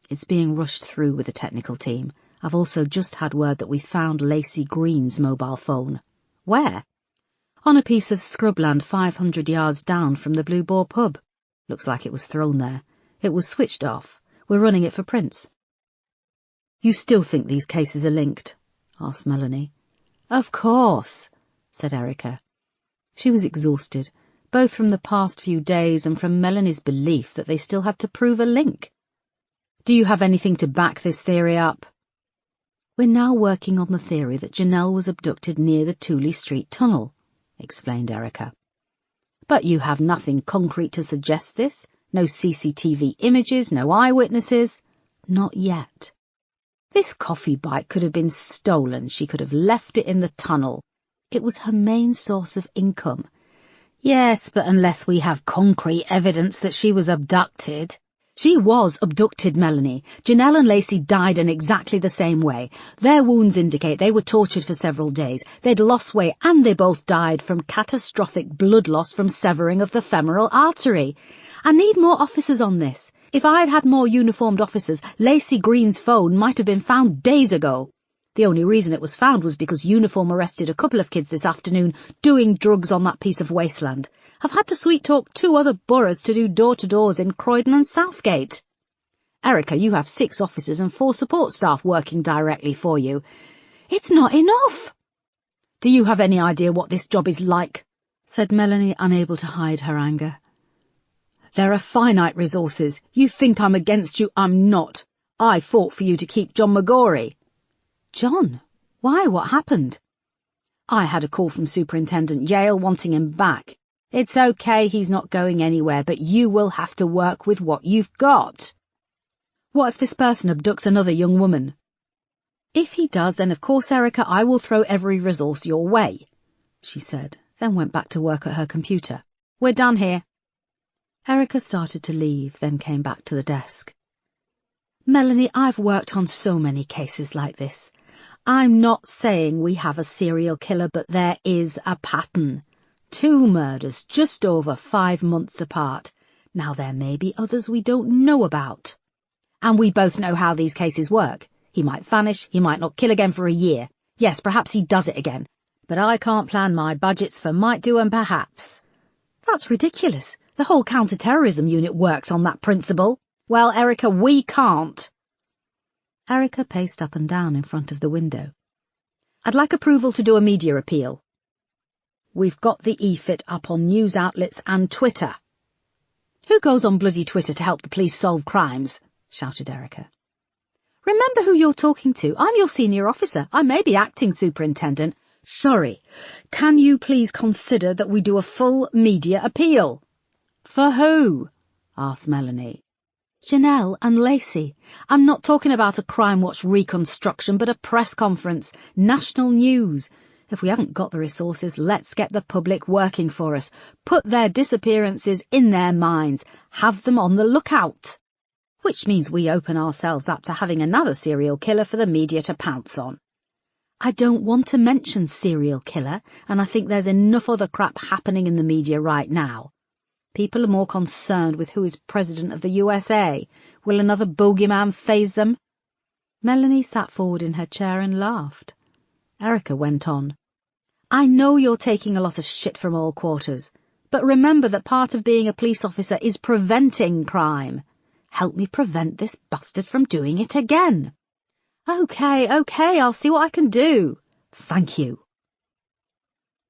It's being rushed through with the technical team. I've also just had word that we found Lacey Green's mobile phone. Where? On a piece of scrubland 500 yards down from the Blue Boar pub. Looks like it was thrown there. It was switched off. We're running it for prints. You still think these cases are linked? Asked Melanie. Of course, said Erica. She was exhausted, both from the past few days and from Melanie's belief that they still had to prove a link. Do you have anything to back this theory up? We're now working on the theory that Janelle was abducted near the Tooley Street tunnel, explained Erica. But you have nothing concrete to suggest this? No CCTV images, no eyewitnesses? Not yet. This coffee bike could have been stolen. She could have left it in the tunnel. It was her main source of income. Yes, but unless we have concrete evidence that she was abducted. She was abducted, Melanie. Janelle and Lacey died in exactly the same way. Their wounds indicate they were tortured for several days. They'd lost weight and they both died from catastrophic blood loss from severing of the femoral artery. I need more officers on this. If I'd had more uniformed officers, Lacey Green's phone might have been found days ago. The only reason it was found was because Uniform arrested a couple of kids this afternoon doing drugs on that piece of wasteland. I've had to sweet-talk 2 other boroughs to do door-to-doors in Croydon and Southgate. Erica, you have 6 officers and 4 support staff working directly for you. It's not enough. Do you have any idea what this job is like? Said Melanie, unable to hide her anger. There are finite resources. You think I'm against you. I'm not. I fought for you to keep John McGorry. John? Why? What happened? I had a call from Superintendent Yale wanting him back. It's okay, he's not going anywhere, but you will have to work with what you've got. What if this person abducts another young woman? If he does, then of course, Erica, I will throw every resource your way, she said, then went back to work at her computer. We're done here. Erica started to leave, then came back to the desk. Melanie, I've worked on so many cases like this. I'm not saying we have a serial killer, but there is a pattern. 2 murders just over 5 months apart. Now there may be others we don't know about. And we both know how these cases work. He might vanish, he might not kill again for a year. Yes, perhaps he does it again. But I can't plan my budgets for might do and perhaps. That's ridiculous. The whole counter-terrorism unit works on that principle. Well, Erica, we can't. Erica paced up and down in front of the window. I'd like approval to do a media appeal. We've got the EFIT up on news outlets and Twitter. Who goes on bloody Twitter to help the police solve crimes? Shouted Erica. Remember who you're talking to. I'm your senior officer. I may be acting superintendent. Sorry. Can you please consider that we do a full media appeal? For who? Asked Melanie. Janelle and Lacey, I'm not talking about a Crime Watch reconstruction, but a press conference, national news. If we haven't got the resources, let's get the public working for us. Put their disappearances in their minds. Have them on the lookout. Which means we open ourselves up to having another serial killer for the media to pounce on. I don't want to mention serial killer, and I think there's enough other crap happening in the media right now. People are more concerned with who is president of the USA. Will another bogeyman faze them? Melanie sat forward in her chair and laughed. Erica went on. I know you're taking a lot of shit from all quarters, but remember that part of being a police officer is preventing crime. Help me prevent this bastard from doing it again. Okay, I'll see what I can do. Thank you.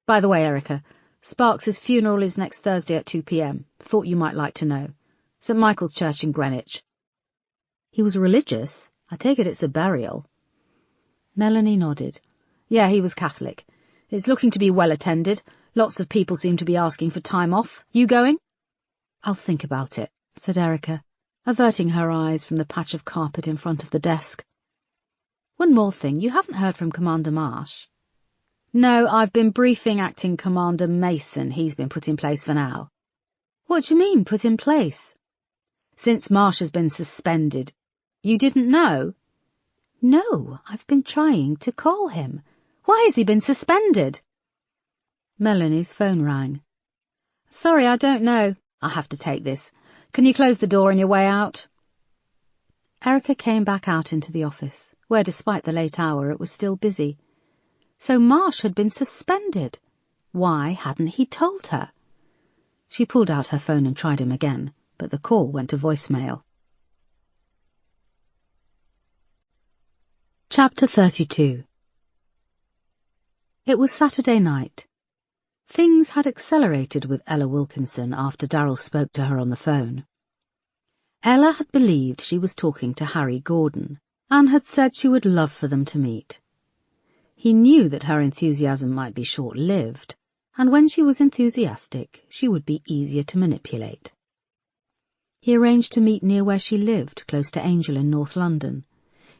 By the way, Erica, Sparks's funeral is next Thursday at 2 p.m. Thought you might like to know. St. Michael's Church in Greenwich. He was religious. I take it it's a burial. Melanie nodded. Yeah, he was Catholic. It's looking to be well attended. Lots of people seem to be asking for time off. You going? I'll think about it, said Erica, averting her eyes from the patch of carpet in front of the desk. One more thing, you haven't heard from Commander Marsh. No, I've been briefing Acting Commander Mason. He's been put in place for now. What do you mean, put in place? Since Marsh has been suspended. You didn't know? No, I've been trying to call him. Why has he been suspended? Melanie's phone rang. Sorry, I don't know. I have to take this. Can you close the door on your way out? Erica came back out into the office, where despite the late hour it was still busy. So Marsh had been suspended. Why hadn't he told her? She pulled out her phone and tried him again, but the call went to voicemail. Chapter 32. It was Saturday night. Things had accelerated with Ella Wilkinson after Darryl spoke to her on the phone. Ella had believed she was talking to Harry Gordon, and had said she would love for them to meet. He knew that her enthusiasm might be short-lived, and when she was enthusiastic, she would be easier to manipulate. He arranged to meet near where she lived, close to Angel in North London.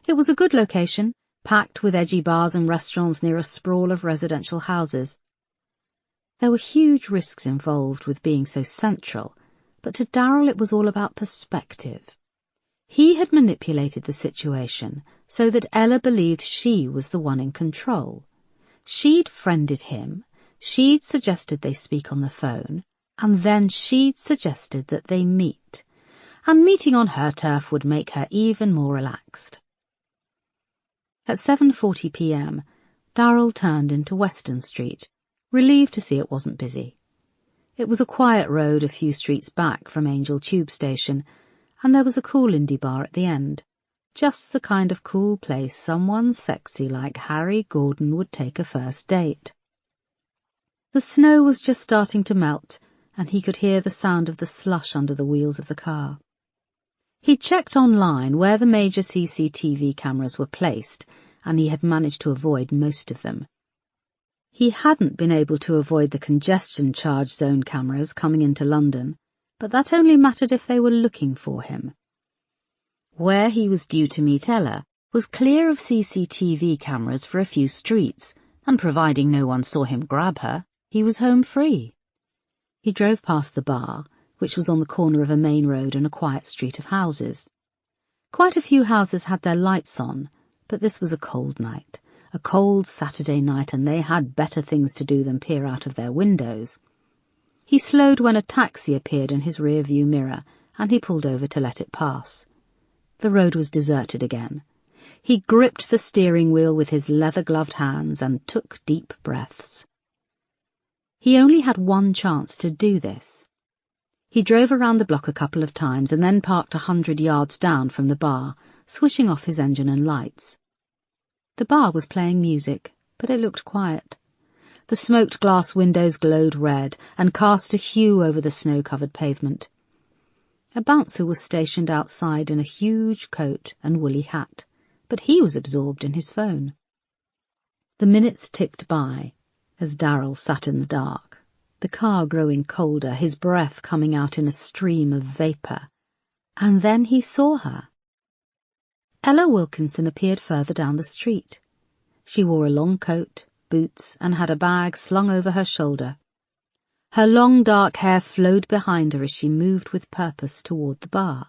It was a good location, packed with edgy bars and restaurants near a sprawl of residential houses. There were huge risks involved with being so central, but to Darryl it was all about perspective. He had manipulated the situation so that Ella believed she was the one in control. She'd friended him, she'd suggested they speak on the phone, and then she'd suggested that they meet, and meeting on her turf would make her even more relaxed. At 7:40 p.m, Darryl turned into Weston Street, relieved to see it wasn't busy. It was a quiet road a few streets back from Angel Tube Station, and there was a cool indie bar at the end. Just the kind of cool place someone sexy like Harry Gordon would take a first date. The snow was just starting to melt, and he could hear the sound of the slush under the wheels of the car. He checked online where the major CCTV cameras were placed, and he had managed to avoid most of them. He hadn't been able to avoid the congestion charge zone cameras coming into London, but that only mattered if they were looking for him. Where he was due to meet Ella was clear of CCTV cameras for a few streets, and providing no one saw him grab her, he was home free. He drove past the bar, which was on the corner of a main road and a quiet street of houses. Quite a few houses had their lights on, but this was a cold night, a cold Saturday night, and they had better things to do than peer out of their windows. He slowed when a taxi appeared in his rear-view mirror, and he pulled over to let it pass. The road was deserted again. He gripped the steering wheel with his leather-gloved hands and took deep breaths. He only had one chance to do this. He drove around the block a couple of times and then parked 100 yards down from the bar, switching off his engine and lights. The bar was playing music, but it looked quiet. The smoked glass windows glowed red and cast a hue over the snow-covered pavement. A bouncer was stationed outside in a huge coat and woolly hat, but he was absorbed in his phone. The minutes ticked by as Darryl sat in the dark, the car growing colder, his breath coming out in a stream of vapour, And then he saw her. Ella Wilkinson appeared further down the street. She wore a long coat, boots, and had a bag slung over her shoulder. Her long dark hair flowed behind her as she moved with purpose toward the bar.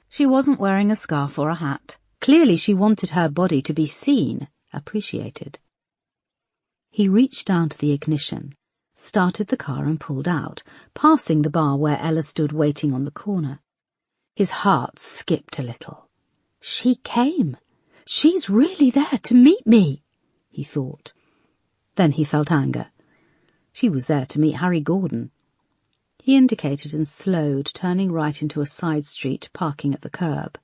She wasn't wearing a scarf or a hat. Clearly she wanted her body to be seen, appreciated. He reached down to the ignition, started the car and pulled out, passing the bar where Ella stood waiting on the corner. His heart skipped a little. She came. She's really there to meet me, he thought. Then he felt anger. She was there to meet Harry Gordon. He indicated and slowed, turning right into a side street, parking at the curb.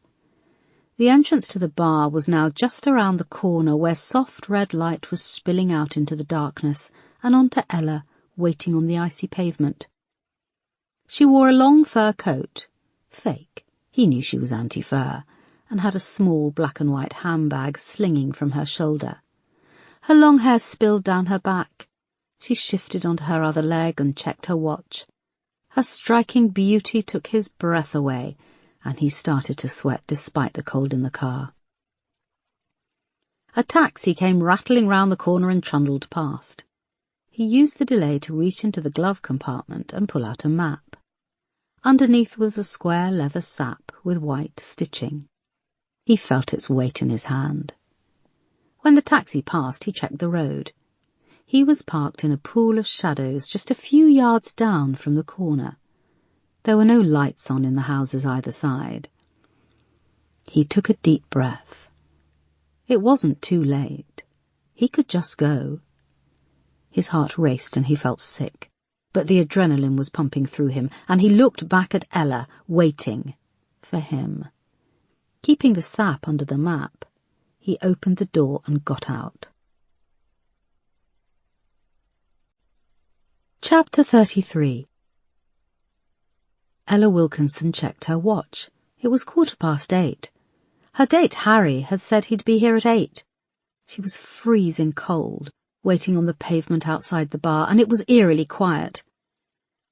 The entrance to the bar was now just around the corner where soft red light was spilling out into the darkness and onto Ella, waiting on the icy pavement. She wore a long fur coat, fake, he knew she was anti-fur, and had a small black and white handbag slinging from her shoulder. Her long hair spilled down her back. She shifted onto her other leg and checked her watch. Her striking beauty took his breath away, and he started to sweat despite the cold in the car. A taxi came rattling round the corner and trundled past. He used the delay to reach into the glove compartment and pull out a map. Underneath was a square leather sap with white stitching. He felt its weight in his hand. When the taxi passed, he checked the road. He was parked in a pool of shadows just a few yards down from the corner. There were no lights on in the houses either side. He took a deep breath. It wasn't too late. He could just go. His heart raced and he felt sick, but the adrenaline was pumping through him, and he looked back at Ella, waiting for him. Keeping the sap under the map, he opened the door and got out. Chapter 33. Ella Wilkinson checked her watch. It was 8:15. Her date, Harry, had said he'd be here at 8. She was freezing cold, waiting on the pavement outside the bar, and it was eerily quiet.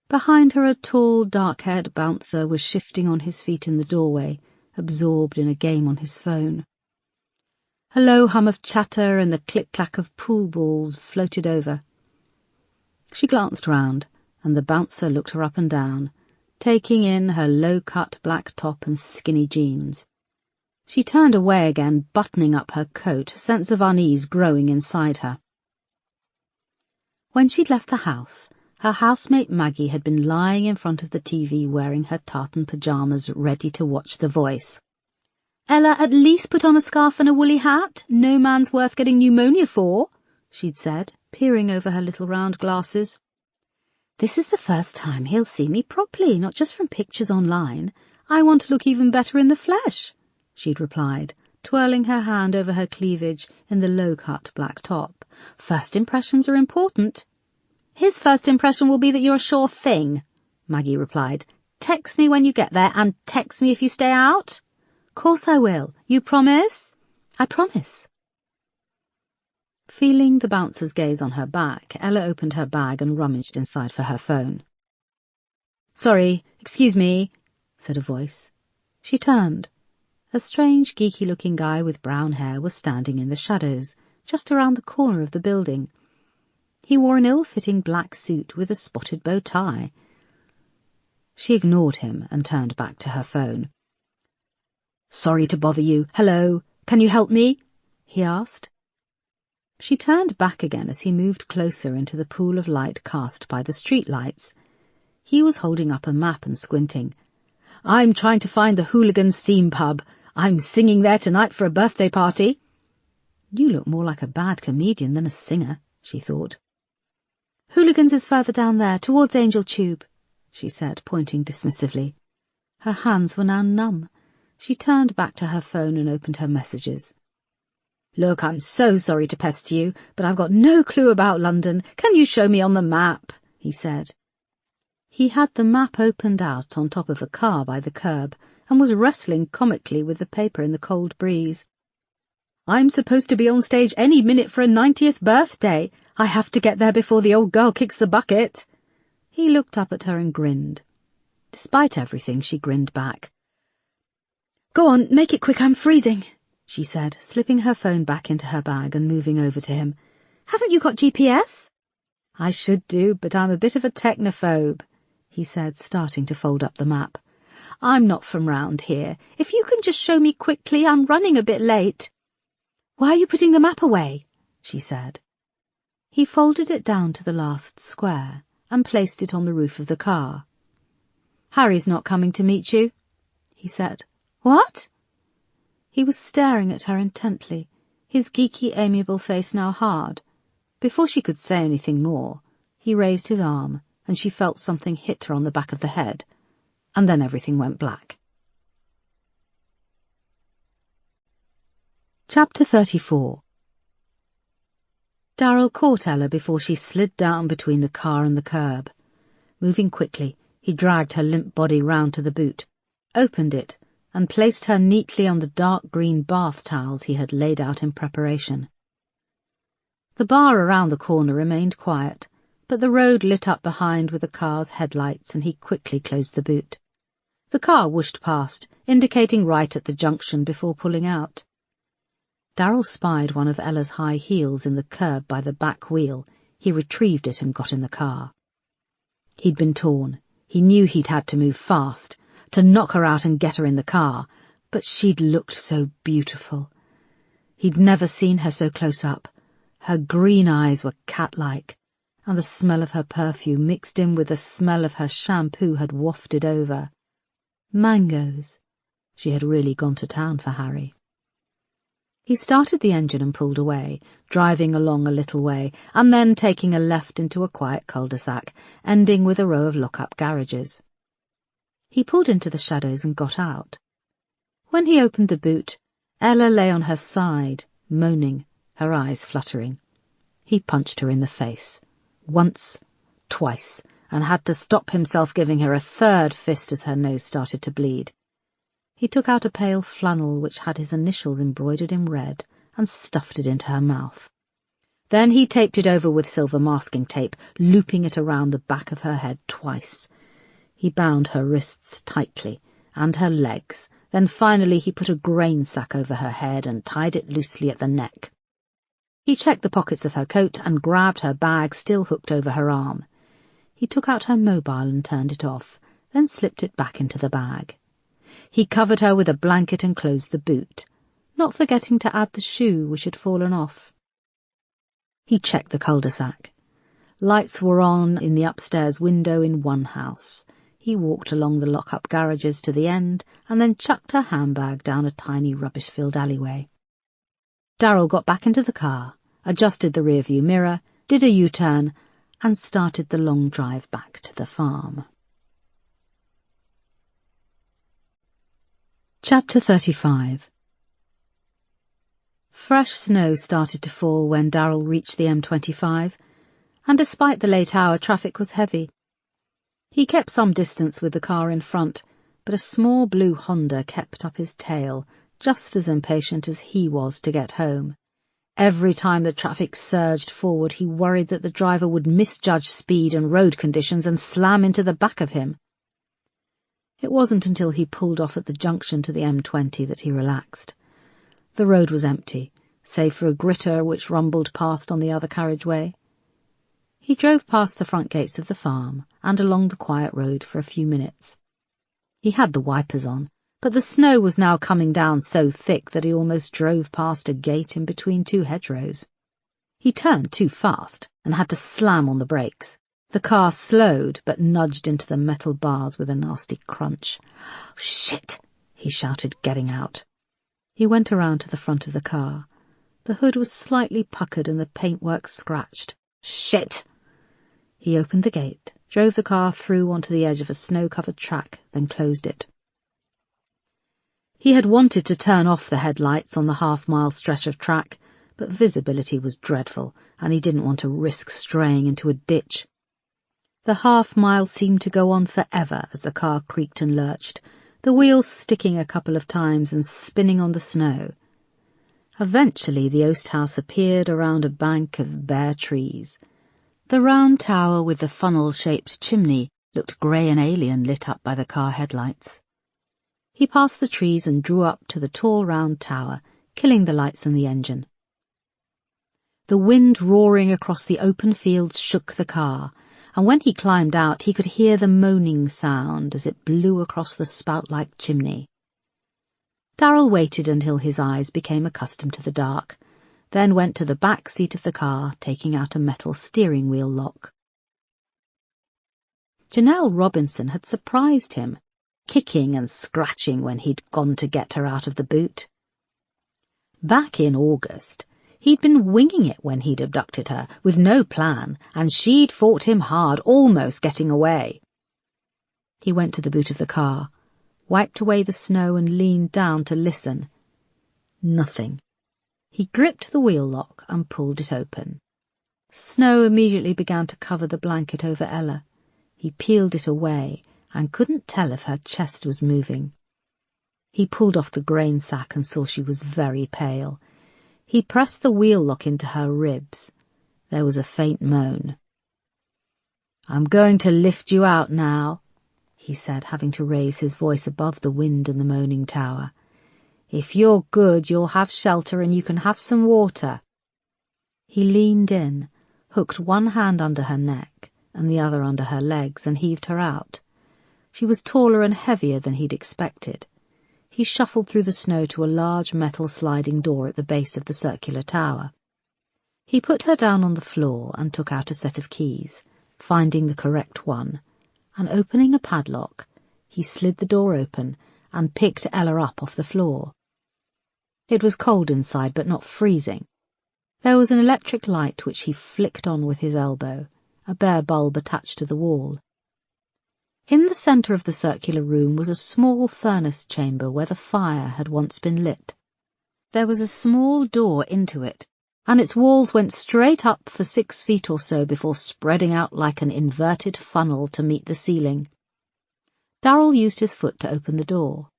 Behind her a tall, dark-haired bouncer was shifting on his feet in the doorway, absorbed in a game on his phone. A low hum of chatter and the click-clack of pool balls floated over. She glanced round, and the bouncer looked her up and down, taking in her low-cut black top and skinny jeans. She turned away again, buttoning up her coat, a sense of unease growing inside her. When she'd left the house, her housemate Maggie had been lying in front of the TV wearing her tartan pyjamas, ready to watch The Voice. "Ella, at least put on a scarf and a woolly hat. No man's worth getting pneumonia for," she'd said, peering over her little round glasses. "This is the first time he'll see me properly, not just from pictures online. I want to look even better in the flesh," she'd replied, twirling her hand over her cleavage in the low-cut black top. "First impressions are important." "His first impression will be that you're a sure thing," Maggie replied. "Text me when you get there, and text me if you stay out." "Course I will. You promise?" "I promise." Feeling the bouncer's gaze on her back, Ella opened her bag and rummaged inside for her phone. "Sorry, excuse me," said a voice. She turned. A strange, geeky-looking guy with brown hair was standing in the shadows, just around the corner of the building. He wore an ill-fitting black suit with a spotted bow tie. She ignored him and turned back to her phone. "Sorry to bother you. Hello, can you help me?" he asked. She turned back again as he moved closer into the pool of light cast by the streetlights. He was holding up a map and squinting. "I'm trying to find the Hooligans theme pub. I'm singing there tonight for a birthday party." "You look more like a bad comedian than a singer," she thought. "Hooligans is further down there, towards Angel Tube," she said, pointing dismissively. Her hands were now numb. She turned back to her phone and opened her messages. "Look, I'm so sorry to pester you, but I've got no clue about London. Can you show me on the map?" he said. He had the map opened out on top of a car by the curb and was wrestling comically with the paper in the cold breeze. "I'm supposed to be on stage any minute for a 90th birthday. I have to get there before the old girl kicks the bucket." He looked up at her and grinned. Despite everything, she grinned back. Go on, make it quick, I'm freezing, she said, slipping her phone back into her bag and moving over to him. Haven't you got GPS? I should do, but I'm a bit of a technophobe, he said, starting to fold up the map. I'm not from round here. If you can just show me quickly, I'm running a bit late. Why are you putting the map away? She said. He folded it down to the last square and placed it on the roof of the car. Harry's not coming to meet you, he said. What? He was staring at her intently, his geeky, amiable face now hard. Before she could say anything more, he raised his arm, and she felt something hit her on the back of the head, and then everything went black. Chapter 34. Darryl caught Ella before she slid down between the car and the curb. Moving quickly, he dragged her limp body round to the boot, opened it, and placed her neatly on the dark green bath towels he had laid out in preparation. The bar around the corner remained quiet, but the road lit up behind with the car's headlights, and he quickly closed the boot. The car whooshed past, indicating right at the junction before pulling out. Darryl spied one of Ella's high heels in the curb by the back wheel. He retrieved it and got in the car. He'd been torn. He knew he'd had to move fast, to knock her out and get her in the car, but she'd looked so beautiful. He'd never seen her so close up. Her green eyes were cat-like, and the smell of her perfume mixed in with the smell of her shampoo had wafted over. Mangoes. She had really gone to town for Harry. He started the engine and pulled away, driving along a little way, and then taking a left into a quiet cul-de-sac, ending with a row of lock-up garages. He pulled into the shadows and got out. When he opened the boot, Ella lay on her side, moaning, her eyes fluttering. He punched her in the face. Once, twice, and had to stop himself giving her a third fist as her nose started to bleed. He took out a pale flannel which had his initials embroidered in red and stuffed it into her mouth. Then he taped it over with silver masking tape, looping it around the back of her head twice. He bound her wrists tightly, and her legs. Then finally he put a grain sack over her head and tied it loosely at the neck. He checked the pockets of her coat and grabbed her bag still hooked over her arm. He took out her mobile and turned it off, then slipped it back into the bag. He covered her with a blanket and closed the boot, not forgetting to add the shoe which had fallen off. He checked the cul-de-sac. Lights were on in the upstairs window in one house. He walked along the lock-up garages to the end and then chucked her handbag down a tiny rubbish-filled alleyway. Darryl got back into the car, adjusted the rearview mirror, did a U-turn, and started the long drive back to the farm. Chapter 35. Fresh snow started to fall when Darryl reached the M25, and despite the late hour, traffic was heavy. He kept some distance with the car in front, but a small blue Honda kept up his tail, just as impatient as he was to get home. Every time the traffic surged forward, he worried that the driver would misjudge speed and road conditions and slam into the back of him. It wasn't until he pulled off at the junction to the M20 that he relaxed. The road was empty, save for a gritter which rumbled past on the other carriageway. He drove past the front gates of the farm and along the quiet road for a few minutes. He had the wipers on, but the snow was now coming down so thick that he almost drove past a gate in between two hedgerows. He turned too fast and had to slam on the brakes. The car slowed, but nudged into the metal bars with a nasty crunch. "Shit!" he shouted, getting out. He went around to the front of the car. The hood was slightly puckered and the paintwork scratched. "Shit!" He opened the gate, drove the car through onto the edge of a snow-covered track, then closed it. He had wanted to turn off the headlights on the half-mile stretch of track, but visibility was dreadful, and he didn't want to risk straying into a ditch. The half-mile seemed to go on forever as the car creaked and lurched, the wheels sticking a couple of times and spinning on the snow. Eventually the oast house appeared around a bank of bare trees. The round tower with the funnel-shaped chimney looked grey and alien lit up by the car headlights. He passed the trees and drew up to the tall round tower, killing the lights and the engine. The wind roaring across the open fields shook the car, and when he climbed out he could hear the moaning sound as it blew across the spout-like chimney. Darrell waited until his eyes became accustomed to the dark, then went to the back seat of the car, taking out a metal steering wheel lock. Janelle Robinson had surprised him, kicking and scratching when he'd gone to get her out of the boot. Back in August, he'd been winging it when he'd abducted her, with no plan, and she'd fought him hard, almost getting away. He went to the boot of the car, wiped away the snow and leaned down to listen. Nothing. He gripped the wheel lock and pulled it open. Snow immediately began to cover the blanket over Ella. He peeled it away and couldn't tell if her chest was moving. He pulled off the grain sack and saw she was very pale. He pressed the wheel lock into her ribs. There was a faint moan. "I'm going to lift you out now," he said, having to raise his voice above the wind and the moaning tower. "If you're good, you'll have shelter and you can have some water." He leaned in, hooked one hand under her neck and the other under her legs, and heaved her out. She was taller and heavier than he'd expected. He shuffled through the snow to a large metal sliding door at the base of the circular tower. He put her down on the floor and took out a set of keys, finding the correct one, and opening a padlock, he slid the door open and picked Ella up off the floor. It was cold inside, but not freezing. There was an electric light which he flicked on with his elbow, a bare bulb attached to the wall. In the centre of the circular room was a small furnace chamber where the fire had once been lit. There was a small door into it, and its walls went straight up for 6 feet or so before spreading out like an inverted funnel to meet the ceiling. Darrell used his foot to open the door.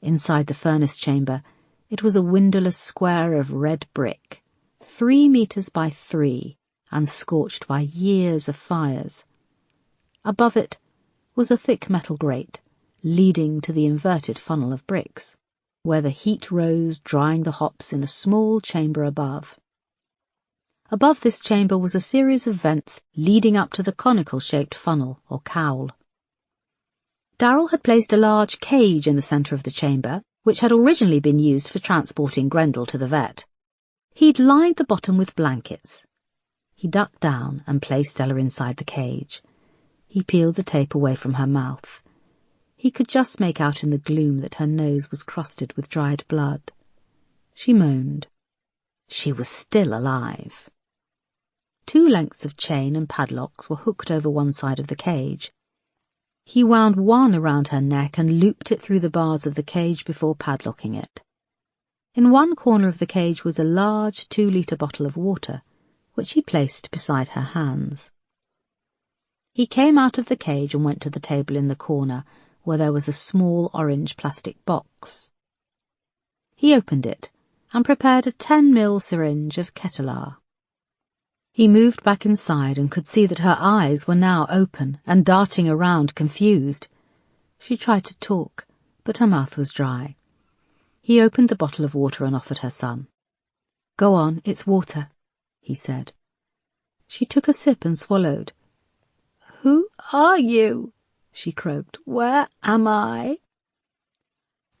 Inside the furnace chamber, it was a windowless square of red brick, 3 meters by 3, and scorched by years of fires. Above it was a thick metal grate, leading to the inverted funnel of bricks, where the heat rose, drying the hops in a small chamber above. Above this chamber was a series of vents leading up to the conical-shaped funnel, or cowl. Darrell had placed a large cage in the centre of the chamber, which had originally been used for transporting Grendel to the vet. He'd lined the bottom with blankets. He ducked down and placed Ella inside the cage. He peeled the tape away from her mouth. He could just make out in the gloom that her nose was crusted with dried blood. She moaned. She was still alive. 2 lengths of chain and padlocks were hooked over one side of the cage. He wound one around her neck and looped it through the bars of the cage before padlocking it. In one corner of the cage was a large 2-liter bottle of water, which he placed beside her hands. He came out of the cage and went to the table in the corner, where there was a small orange plastic box. He opened it and prepared a 10 ml syringe of Ketalar. He moved back inside and could see that her eyes were now open and darting around confused. She tried to talk, but her mouth was dry. He opened the bottle of water and offered her some. "Go on, it's water," he said. She took a sip and swallowed. "Who are you?" she croaked. "Where am I?"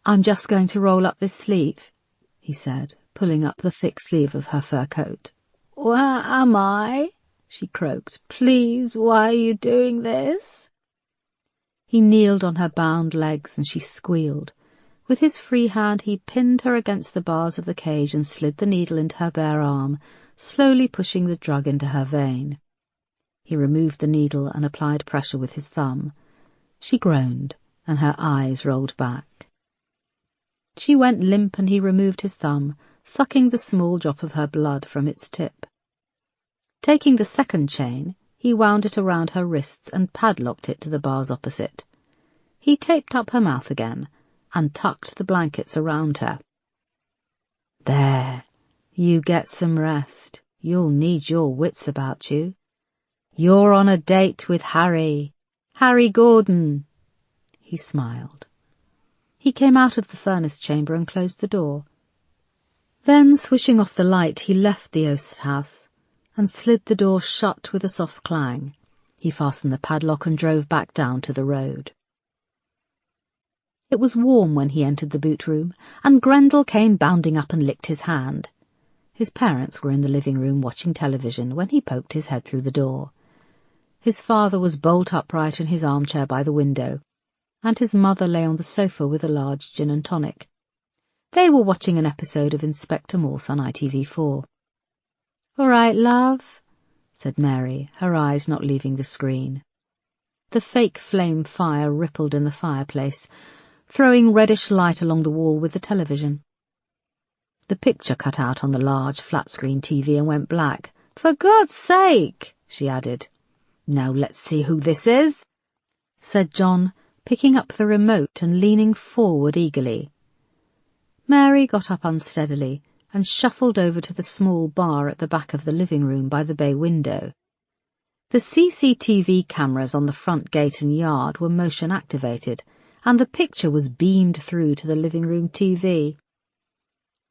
"I'm just going to roll up this sleeve," he said, pulling up the thick sleeve of her fur coat. "Where am I?" she croaked. "Please, why are you doing this?" He kneeled on her bound legs and she squealed. With his free hand he pinned her against the bars of the cage and slid the needle into her bare arm, slowly pushing the drug into her vein. He removed the needle and applied pressure with his thumb. She groaned, and her eyes rolled back. She went limp and he removed his thumb, sucking the small drop of her blood from its tip. Taking the second chain, he wound it around her wrists and padlocked it to the bars opposite. He taped up her mouth again and tucked the blankets around her. "There, you get some rest. You'll need your wits about you. You're on a date with Harry Gordon." He smiled. He came out of the furnace chamber and closed the door. Then, swishing off the light, he left the oast house and slid the door shut with a soft clang. He fastened the padlock and drove back down to the road. It was warm when he entered the boot room, and Grendel came bounding up and licked his hand. His parents were in the living room watching television when he poked his head through the door. His father was bolt upright in his armchair by the window, and his mother lay on the sofa with a large gin and tonic. They were watching an episode of Inspector Morse on ITV4. "All right, love," said Mary, her eyes not leaving the screen. The fake flame fire rippled in the fireplace, throwing reddish light along the wall with the television. The picture cut out on the large flat-screen TV and went black. "For God's sake," she added. "Now let's see who this is," said John, picking up the remote and leaning forward eagerly. Mary got up unsteadily and shuffled over to the small bar at the back of the living room by the bay window. The CCTV cameras on the front gate and yard were motion-activated, and the picture was beamed through to the living room TV.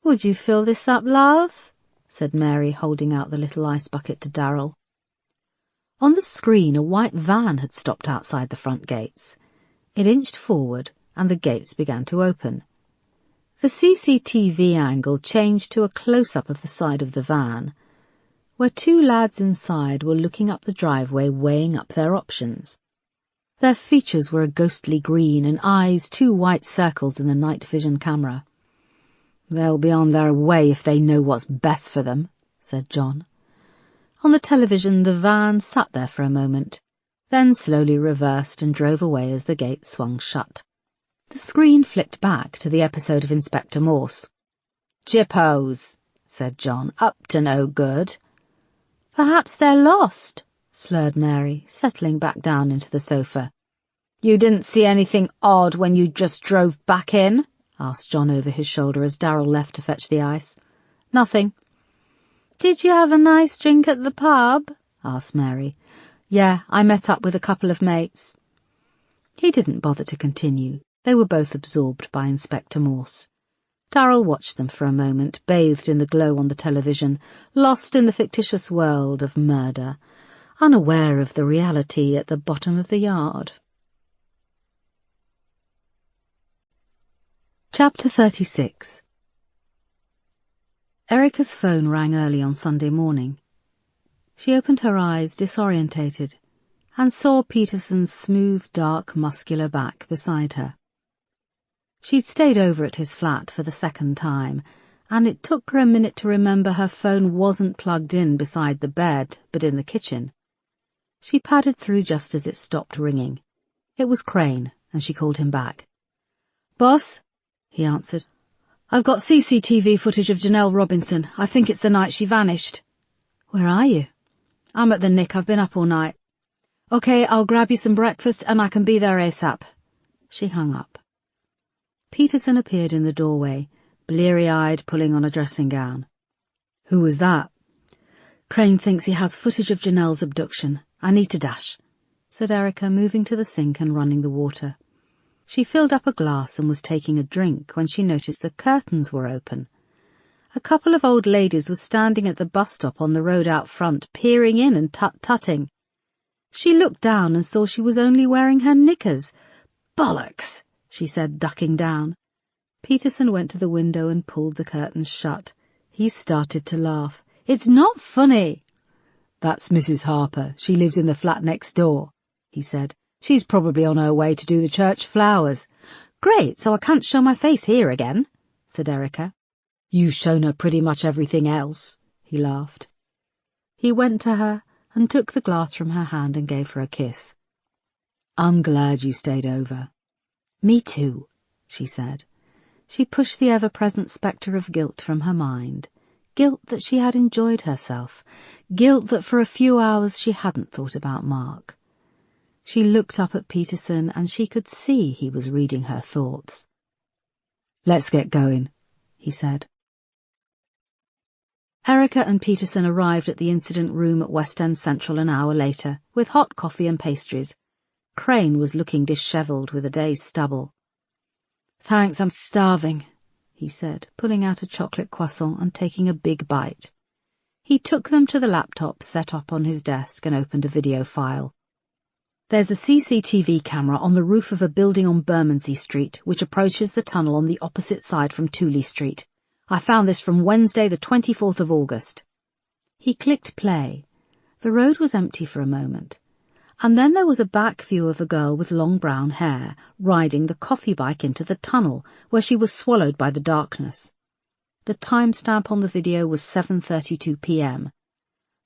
"Would you fill this up, love?" said Mary, holding out the little ice bucket to Darryl. On the screen, a white van had stopped outside the front gates. It inched forward, and the gates began to open. The CCTV angle changed to a close-up of the side of the van, where two lads inside were looking up the driveway, weighing up their options. Their features were a ghostly green, and eyes 2 white circles in the night vision camera. "They'll be on their way if they know what's best for them," said John. On the television, the van sat there for a moment, then slowly reversed and drove away as the gate swung shut. The screen flicked back to the episode of Inspector Morse. "Jippos," said John, "up to no good." "Perhaps they're lost," slurred Mary, settling back down into the sofa. "You didn't see anything odd when you just drove back in?" asked John over his shoulder as Darryl left to fetch the ice. "Nothing." "Did you have a nice drink at the pub?" asked Mary. "Yeah, I met up with a couple of mates." He didn't bother to continue. They were both absorbed by Inspector Morse. Darryl watched them for a moment, bathed in the glow on the television, lost in the fictitious world of murder, unaware of the reality at the bottom of the yard. Chapter 36. Erica's phone rang early on Sunday morning. She opened her eyes, disorientated, and saw Peterson's smooth, dark, muscular back beside her. She'd stayed over at his flat for the second time, and it took her a minute to remember her phone wasn't plugged in beside the bed, but in the kitchen. She padded through just as it stopped ringing. It was Crane, and she called him back. "Boss," he answered. "I've got CCTV footage of Janelle Robinson. I think it's the night she vanished." "Where are you?" "I'm at the Nick. I've been up all night." "Okay, I'll grab you some breakfast and I can be there ASAP." She hung up. Peterson appeared in the doorway, bleary-eyed, pulling on a dressing gown. "Who was that?" "Crane thinks he has footage of Janelle's abduction. I need to dash," said Erica, moving to the sink and running the water. She filled up a glass and was taking a drink when she noticed the curtains were open. A couple of old ladies were standing at the bus stop on the road out front, peering in and tut-tutting. She looked down and saw she was only wearing her knickers. "Bollocks," she said, ducking down. Peterson went to the window and pulled the curtains shut. He started to laugh. "It's not funny." "That's Mrs. Harper. She lives in the flat next door," he said. "She's probably on her way to do the church flowers." "Great, so I can't show my face here again," said Erica. "You've shown her pretty much everything else," he laughed. He went to her and took the glass from her hand and gave her a kiss. "I'm glad you stayed over." "Me too," she said. She pushed the ever-present spectre of guilt from her mind. Guilt that she had enjoyed herself. Guilt that for a few hours she hadn't thought about Mark. She looked up at Peterson and she could see he was reading her thoughts. "Let's get going," he said. Erica and Peterson arrived at the incident room at West End Central an hour later, with hot coffee and pastries. Crane was looking dishevelled with a day's stubble. Thanks, I'm starving, he said, pulling out a chocolate croissant and taking a big bite. He took them to the laptop set up on his desk and opened a video file. There's a CCTV camera on the roof of a building on Bermondsey Street, which approaches the tunnel on the opposite side from Tooley Street. I found this from Wednesday the 24th of August. He clicked play. The road was empty for a moment, and then there was a back view of a girl with long brown hair riding the coffee bike into the tunnel, where she was swallowed by the darkness. The timestamp on the video was 7:32 p.m.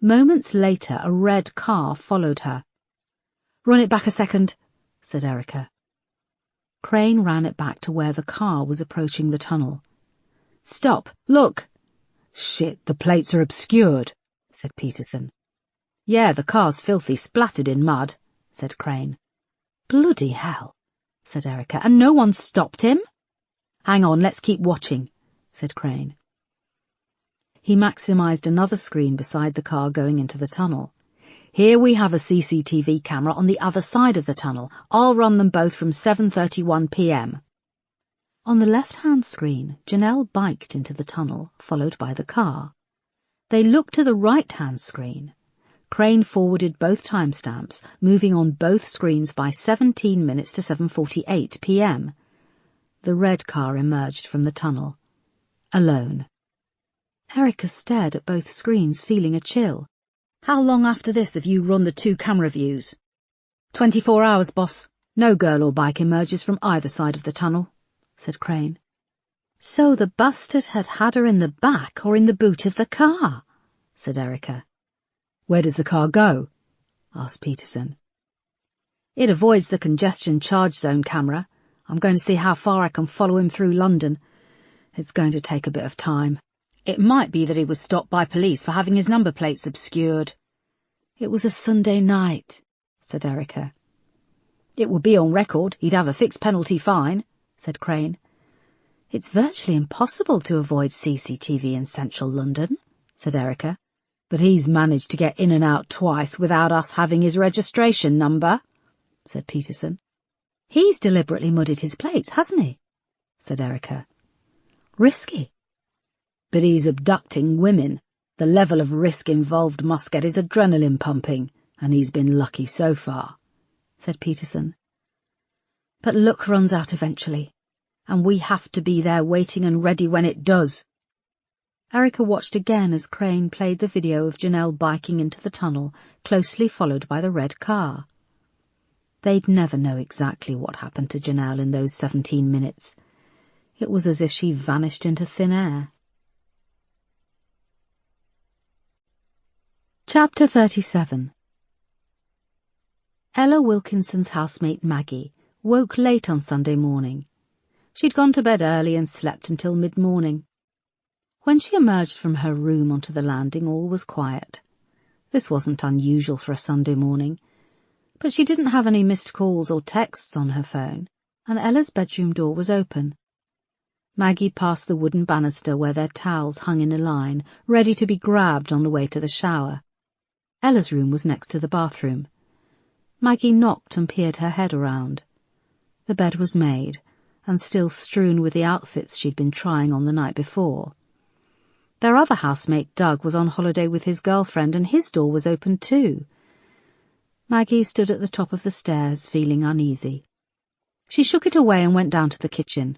Moments later, a red car followed her. "Run it back a second," said Erica. Crane ran it back to where the car was approaching the tunnel. "Stop, look!" "Shit, the plates are obscured," said Peterson. "Yeah, the car's filthy, splattered in mud," said Crane. "Bloody hell," said Erica, "and no one stopped him?" "Hang on, let's keep watching," said Crane. He maximised another screen beside the car going into the tunnel. "Here we have a CCTV camera on the other side of the tunnel. I'll run them both from 7:31 p.m. On the left-hand screen, Janelle biked into the tunnel, followed by the car. They looked to the right-hand screen. Crane forwarded both timestamps, moving on both screens by 17 minutes to 7:48 p.m. The red car emerged from the tunnel. Alone. Erica stared at both screens, feeling a chill. "How long after this have you run the two camera views?" 24 hours, boss. No girl or bike emerges from either side of the tunnel," said Crane. "So the bastard had had her in the back or in the boot of the car," said Erica. "Where does the car go?" asked Peterson. "It avoids the congestion charge zone camera. I'm going to see how far I can follow him through London. It's going to take a bit of time. It might be that he was stopped by police for having his number plates obscured." "It was a Sunday night," said Erica. "It would be on record. He'd have a fixed penalty fine," said Crane. "It's virtually impossible to avoid CCTV in central London," said Erica. "But he's managed to get in and out twice without us having his registration number," said Peterson. "He's deliberately muddied his plates, hasn't he?" said Erica. "Risky." "But he's abducting women. The level of risk involved must get his adrenaline pumping, and he's been lucky so far," said Peterson. "But luck runs out eventually, and we have to be there waiting and ready when it does." Erica watched again as Crane played the video of Janelle biking into the tunnel, closely followed by the red car. They'd never know exactly what happened to Janelle in those 17 minutes. It was as if she vanished into thin air. Chapter 37. Ella Wilkinson's housemate Maggie woke late on Sunday morning. She'd gone to bed early and slept until mid-morning. When she emerged from her room onto the landing, all was quiet. This wasn't unusual for a Sunday morning, but she didn't have any missed calls or texts on her phone, and Ella's bedroom door was open. Maggie passed the wooden banister where their towels hung in a line, ready to be grabbed on the way to the shower. Ella's room was next to the bathroom. Maggie knocked and peered her head around. The bed was made, and still strewn with the outfits she'd been trying on the night before. Their other housemate, Doug, was on holiday with his girlfriend, and his door was open too. Maggie stood at the top of the stairs, feeling uneasy. She shook it away and went down to the kitchen.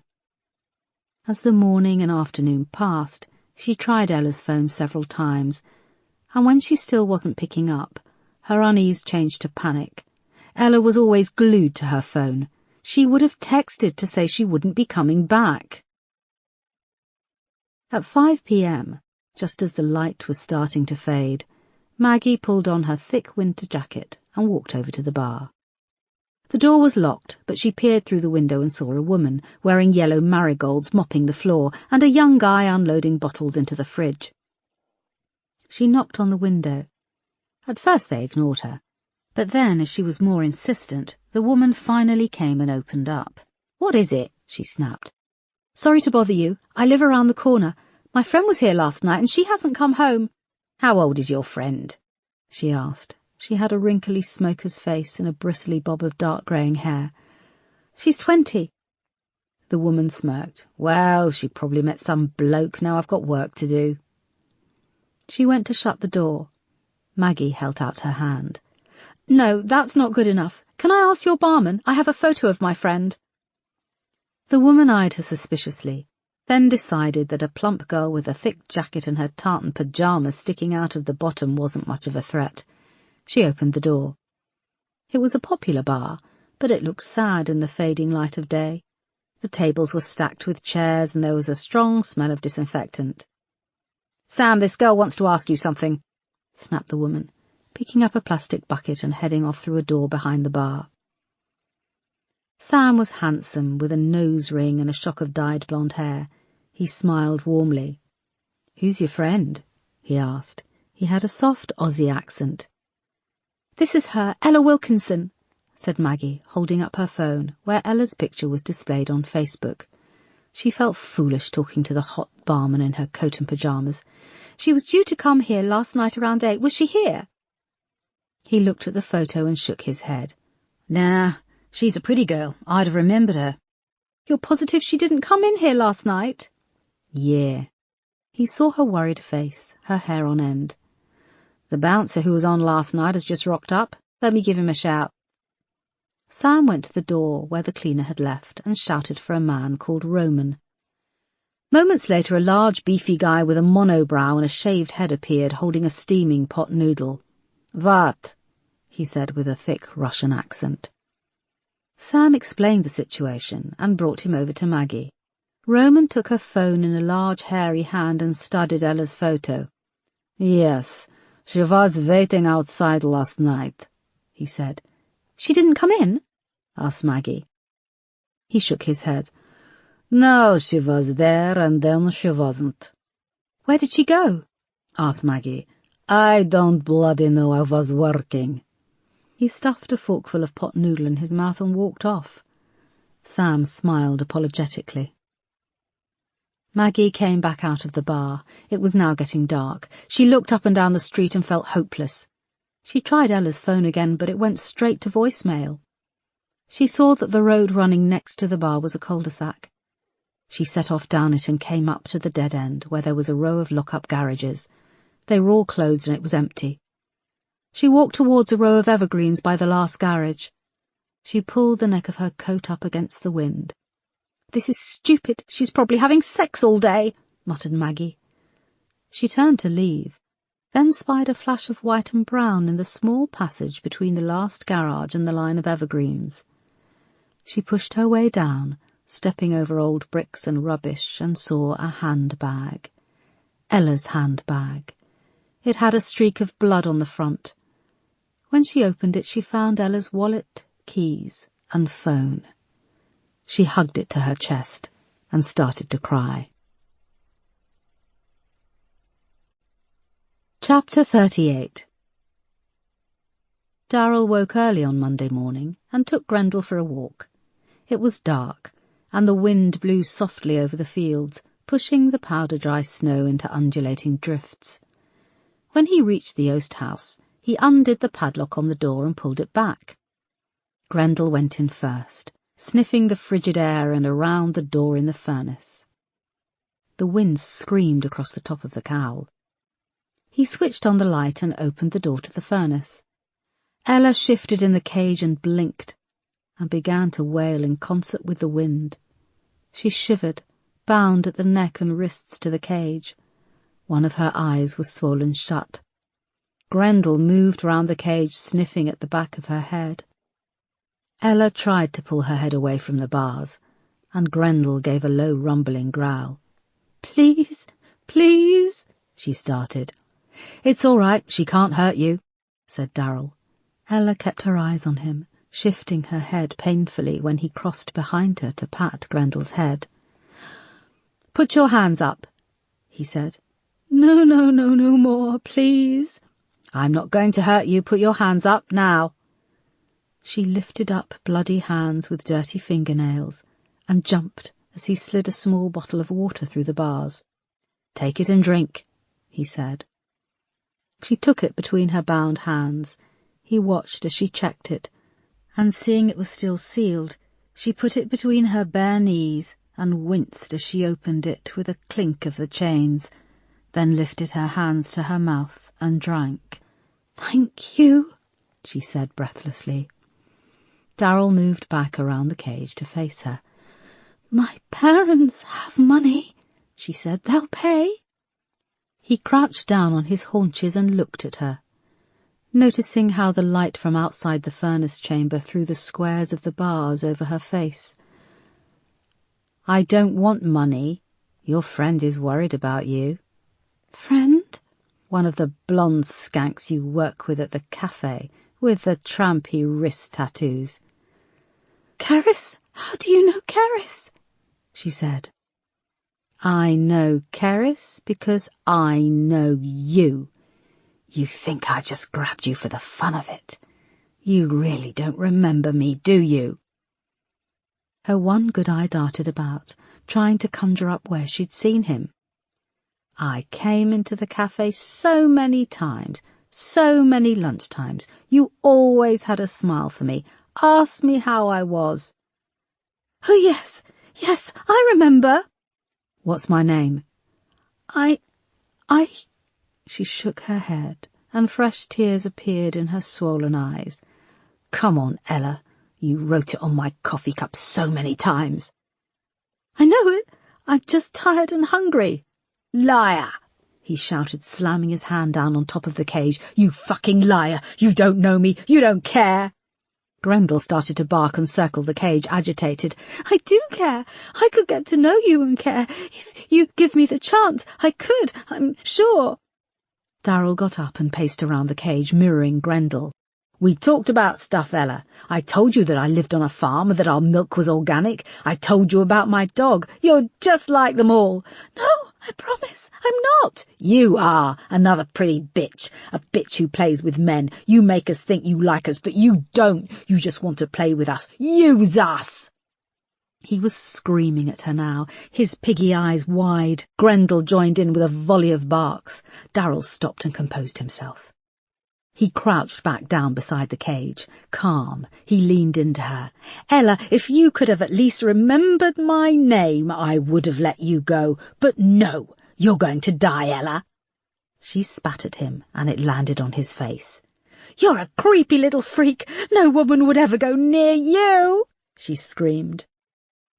As the morning and afternoon passed, she tried Ella's phone several times, and when she still wasn't picking up, her unease changed to panic. Ella was always glued to her phone. She would have texted to say she wouldn't be coming back. At 5 p.m., just as the light was starting to fade, Maggie pulled on her thick winter jacket and walked over to the bar. The door was locked, but she peered through the window and saw a woman, wearing yellow marigolds, mopping the floor, and a young guy unloading bottles into the fridge. She knocked on the window. At first they ignored her, but then, as she was more insistent, the woman finally came and opened up. "What is it?" she snapped. "Sorry to bother you. I live around the corner. My friend was here last night and she hasn't come home." "How old is your friend?" she asked. She had a wrinkly smoker's face and a bristly bob of dark greying hair. "She's 20. The woman smirked. Well, she probably met some bloke. Now I've got work to do. She went to shut the door. Maggie held out her hand. No, that's not good enough. Can I ask your barman? I have a photo of my friend. The woman eyed her suspiciously, then decided that a plump girl with a thick jacket and her tartan pyjamas sticking out of the bottom wasn't much of a threat. She opened the door. It was a popular bar, but it looked sad in the fading light of day. The tables were stacked with chairs and there was a strong smell of disinfectant. Sam, this girl wants to ask you something, snapped the woman, picking up a plastic bucket and heading off through a door behind the bar. Sam was handsome, with a nose ring and a shock of dyed blonde hair. He smiled warmly. Who's your friend? He asked. He had a soft Aussie accent. This is her, Ella Wilkinson, said Maggie, holding up her phone, where Ella's picture was displayed on Facebook. She felt foolish talking to the hot barman in her coat and pyjamas. She was due to come here last night around 8. Was she here? He looked at the photo and shook his head. Nah, she's a pretty girl. I'd have remembered her. You're positive she didn't come in here last night? Yeah. He saw her worried face, her hair on end. The bouncer who was on last night has just rocked up. Let me give him a shout. Sam went to the door where the cleaner had left and shouted for a man called Roman. Moments later, a large, beefy guy with a monobrow and a shaved head appeared, holding a steaming pot noodle. What? He said with a thick Russian accent. Sam explained the situation and brought him over to Maggie. Roman took her phone in a large, hairy hand and studied Ella's photo. Yes, she was waiting outside last night, he said. She didn't come in? Asked Maggie. He shook his head. No, she was there and then she wasn't. Where did she go? Asked Maggie. I don't bloody know, I was working. He stuffed a forkful of pot noodle in his mouth and walked off. Sam smiled apologetically. Maggie came back out of the bar. It was now getting dark. She looked up and down the street and felt hopeless. She tried Ella's phone again, but it went straight to voicemail. She saw that the road running next to the bar was a cul-de-sac. She set off down it and came up to the dead end, where there was a row of lock-up garages. They were all closed and it was empty. She walked towards a row of evergreens by the last garage. She pulled the neck of her coat up against the wind. This is stupid. She's probably having sex all day, muttered Maggie. She turned to leave, then spied a flash of white and brown in the small passage between the last garage and the line of evergreens. She pushed her way down, stepping over old bricks and rubbish, and saw a handbag. Ella's handbag. It had a streak of blood on the front. When she opened it, she found Ella's wallet, keys, and phone. She hugged it to her chest and started to cry. Chapter 38. Darrell woke early on Monday morning and took Grendel for a walk. It was dark, and the wind blew softly over the fields, pushing the powder-dry snow into undulating drifts. When he reached the oast house, he undid the padlock on the door and pulled it back. Grendel went in first, sniffing the frigid air and around the door in the furnace. The wind screamed across the top of the cowl. He switched on the light and opened the door to the furnace. Ella shifted in the cage and blinked, and began to wail in concert with the wind. She shivered, bound at the neck and wrists to the cage. One of her eyes was swollen shut. Grendel moved round the cage, sniffing at the back of her head. Ella tried to pull her head away from the bars, and Grendel gave a low rumbling growl. "Please, please," she started. "It's all right, she can't hurt you," said Darrell. Ella kept her eyes on him, shifting her head painfully when he crossed behind her to pat Grendel's head. "Put your hands up," he said. No more, please." "I'm not going to hurt you. Put your hands up, now." She lifted up bloody hands with dirty fingernails and jumped as he slid a small bottle of water through the bars. "Take it and drink," he said. She took it between her bound hands. He watched as she checked it, and seeing it was still sealed, she put it between her bare knees and winced as she opened it with a clink of the chains, then lifted her hands to her mouth and drank. "Thank you," she said breathlessly. Darryl moved back around the cage to face her. "My parents have money," she said. "They'll pay." He crouched down on his haunches and looked at her, noticing how the light from outside the furnace chamber threw the squares of the bars over her face. "I don't want money. Your friend is worried about you." "Friend?" "One of the blonde skanks you work with at the cafe, with the trampy wrist tattoos." "Kerris? How do you know Kerris?" she said. "I know Kerris because I know you. You think I just grabbed you for the fun of it. You really don't remember me, do you?" Her one good eye darted about, trying to conjure up where she'd seen him. "I came into the cafe so many times, so many lunchtimes. You always had a smile for me. Asked me how I was." "Oh, yes, I remember." "What's my name?" I... She shook her head, and fresh tears appeared in her swollen eyes. "Come on, Ella. You wrote it on my coffee cup so many times." "I know it. I'm just tired and hungry." "Liar!" he shouted, slamming his hand down on top of the cage. "You fucking liar! You don't know me! You don't care!" Grendel started to bark and circle the cage, agitated. "I do care. I could get to know you and care. If you give me the chance, I could, I'm sure." Darryl got up and paced around the cage, mirroring Grendel. "We talked about stuff, Ella. I told you that I lived on a farm and that our milk was organic. I told you about my dog. You're just like them all." "No, I promise, I'm not." "You are. Another pretty bitch. A bitch who plays with men. You make us think you like us, but you don't. You just want to play with us. Use us." He was screaming at her now, his piggy eyes wide. Grendel joined in with a volley of barks. Darryl stopped and composed himself. He crouched back down beside the cage. Calm, he leaned into her. "Ella, if you could have at least remembered my name, I would have let you go. But no, you're going to die, Ella." She spat at him, and it landed on his face. "You're a creepy little freak. No woman would ever go near you," she screamed.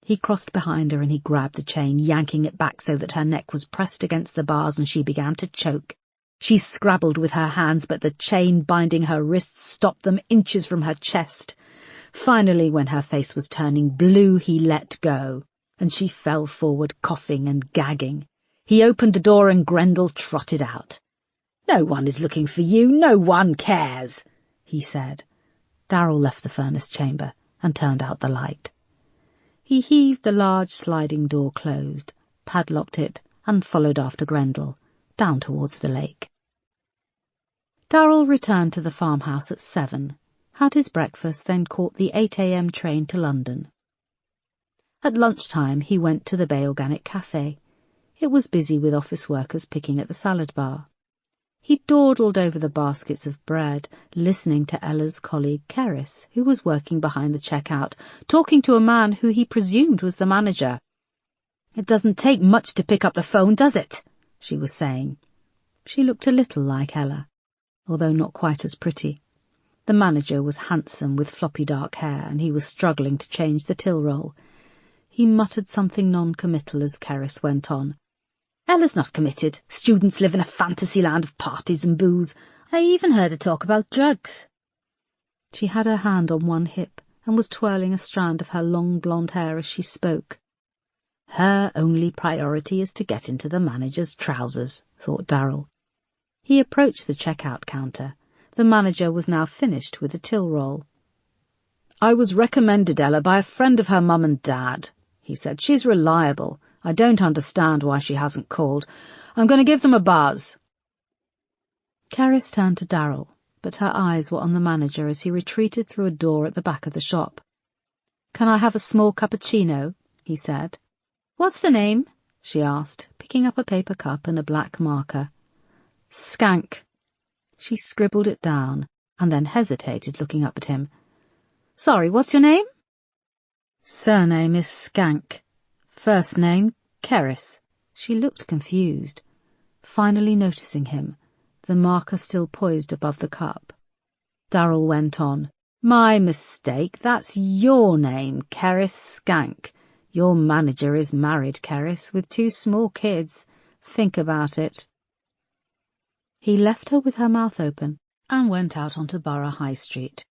He crossed behind her and he grabbed the chain, yanking it back so that her neck was pressed against the bars and she began to choke. She scrabbled with her hands, but the chain binding her wrists stopped them inches from her chest. Finally, when her face was turning blue, he let go, and she fell forward, coughing and gagging. He opened the door and Grendel trotted out. "No one is looking for you. No one cares," he said. Darryl left the furnace chamber and turned out the light. He heaved the large sliding door closed, padlocked it, and followed after Grendel, down towards the lake. Darryl returned to the farmhouse at 7, had his breakfast, then caught the 8 a.m. train to London. At lunchtime he went to the Bay Organic Cafe. It was busy with office workers picking at the salad bar. He dawdled over the baskets of bread, listening to Ella's colleague Kerris, who was working behind the checkout, talking to a man who he presumed was the manager. "It doesn't take much to pick up the phone, does it?" she was saying. She looked a little like Ella, although not quite as pretty. The manager was handsome with floppy dark hair, and he was struggling to change the till roll. He muttered something non-committal as Kerris went on. "Ella's not committed. Students live in a fantasy land of parties and booze. I even heard her talk about drugs." She had her hand on one hip and was twirling a strand of her long blonde hair as she spoke. Her only priority is to get into the manager's trousers, thought Darryl. He approached the checkout counter. The manager was now finished with the till roll. "I was recommended Ella by a friend of her mum and dad," he said. "She's reliable. I don't understand why she hasn't called. I'm going to give them a buzz." Kerris turned to Darryl, but her eyes were on the manager as he retreated through a door at the back of the shop. "Can I have a small cappuccino?" he said. "What's the name?" she asked, picking up a paper cup and a black marker. "Skank." She scribbled it down, and then hesitated, looking up at him. "Sorry, what's your name?" "Surname is Skank. First name, Kerris. She looked confused, finally noticing him, the marker still poised above the cup. Darrell went on. My mistake, that's your name, Kerris Skank. Your manager is married, Kerris, with 2 small kids. Think about it. He left her with her mouth open and went out onto Borough High Street.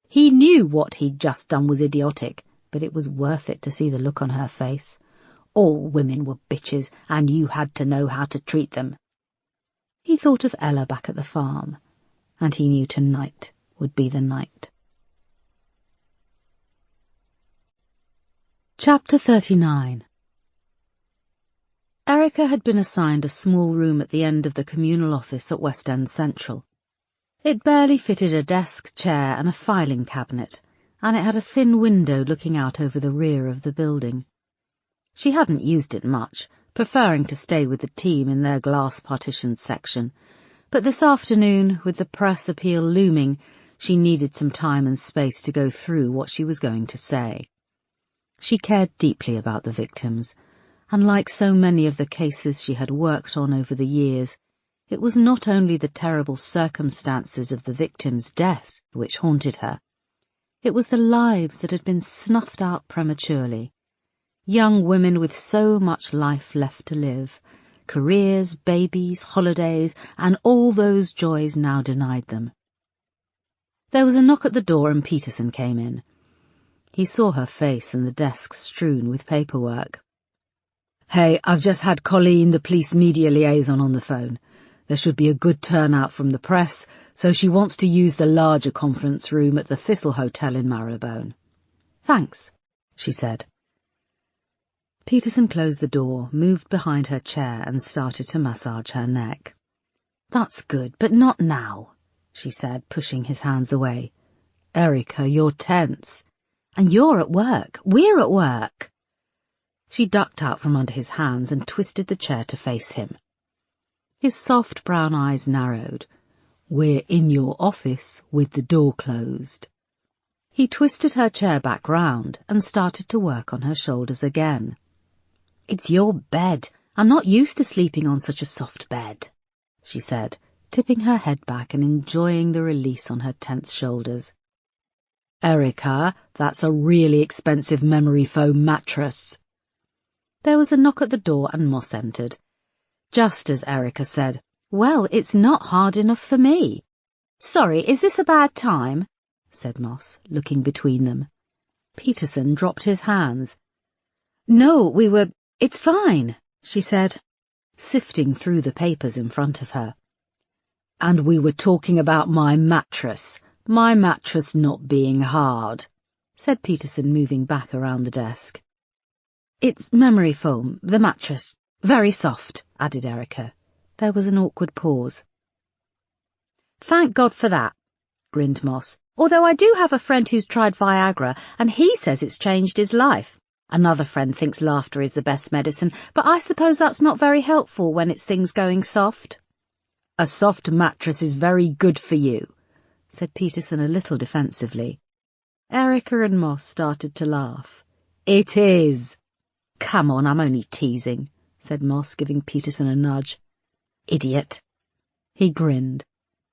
He knew what he'd just done was idiotic, but it was worth it to see the look on her face. All women were bitches, and you had to know how to treat them. He thought of Ella back at the farm, and he knew tonight would be the night. Chapter 39. Erica had been assigned a small room at the end of the communal office at West End Central. It barely fitted a desk, chair and a filing cabinet, and it had a thin window looking out over the rear of the building. She hadn't used it much, preferring to stay with the team in their glass-partitioned section, but this afternoon, with the press appeal looming, she needed some time and space to go through what she was going to say. She cared deeply about the victims, and like so many of the cases she had worked on over the years, it was not only the terrible circumstances of the victims' deaths which haunted her. It was the lives that had been snuffed out prematurely. Young women with so much life left to live, careers, babies, holidays, and all those joys now denied them. There was a knock at the door and Peterson came in. He saw her face and the desk strewn with paperwork. Hey, I've just had Colleen, the police media liaison, on the phone. There should be a good turnout from the press, so she wants to use the larger conference room at the Thistle Hotel in Marrowbone. Thanks, she said. Peterson closed the door, moved behind her chair and started to massage her neck. That's good, but not now, she said, pushing his hands away. Erica, you're tense. And you're at work. We're at work. She ducked out from under his hands and twisted the chair to face him. His soft brown eyes narrowed. We're in your office with the door closed. He twisted her chair back round and started to work on her shoulders again. It's your bed. I'm not used to sleeping on such a soft bed, she said, tipping her head back and enjoying the release on her tense shoulders. Erica, that's a really expensive memory foam mattress. There was a knock at the door and Moss entered. Just as Erica said, Well, it's not hard enough for me. Sorry, is this a bad time? Said Moss, looking between them. Peterson dropped his hands. No, it's fine, she said, sifting through the papers in front of her. And we were talking about my mattress not being hard, said Peterson, moving back around the desk. It's memory foam, the mattress. Very soft, added Erica. There was an awkward pause. Thank God for that, grinned Moss, although I do have a friend who's tried Viagra, and he says it's changed his life. Another friend thinks laughter is the best medicine, but I suppose that's not very helpful when it's things going soft. A soft mattress is very good for you, said Peterson a little defensively. Erica and Moss started to laugh. It is. Come on, I'm only teasing, said Moss, giving Peterson a nudge. Idiot. He grinned.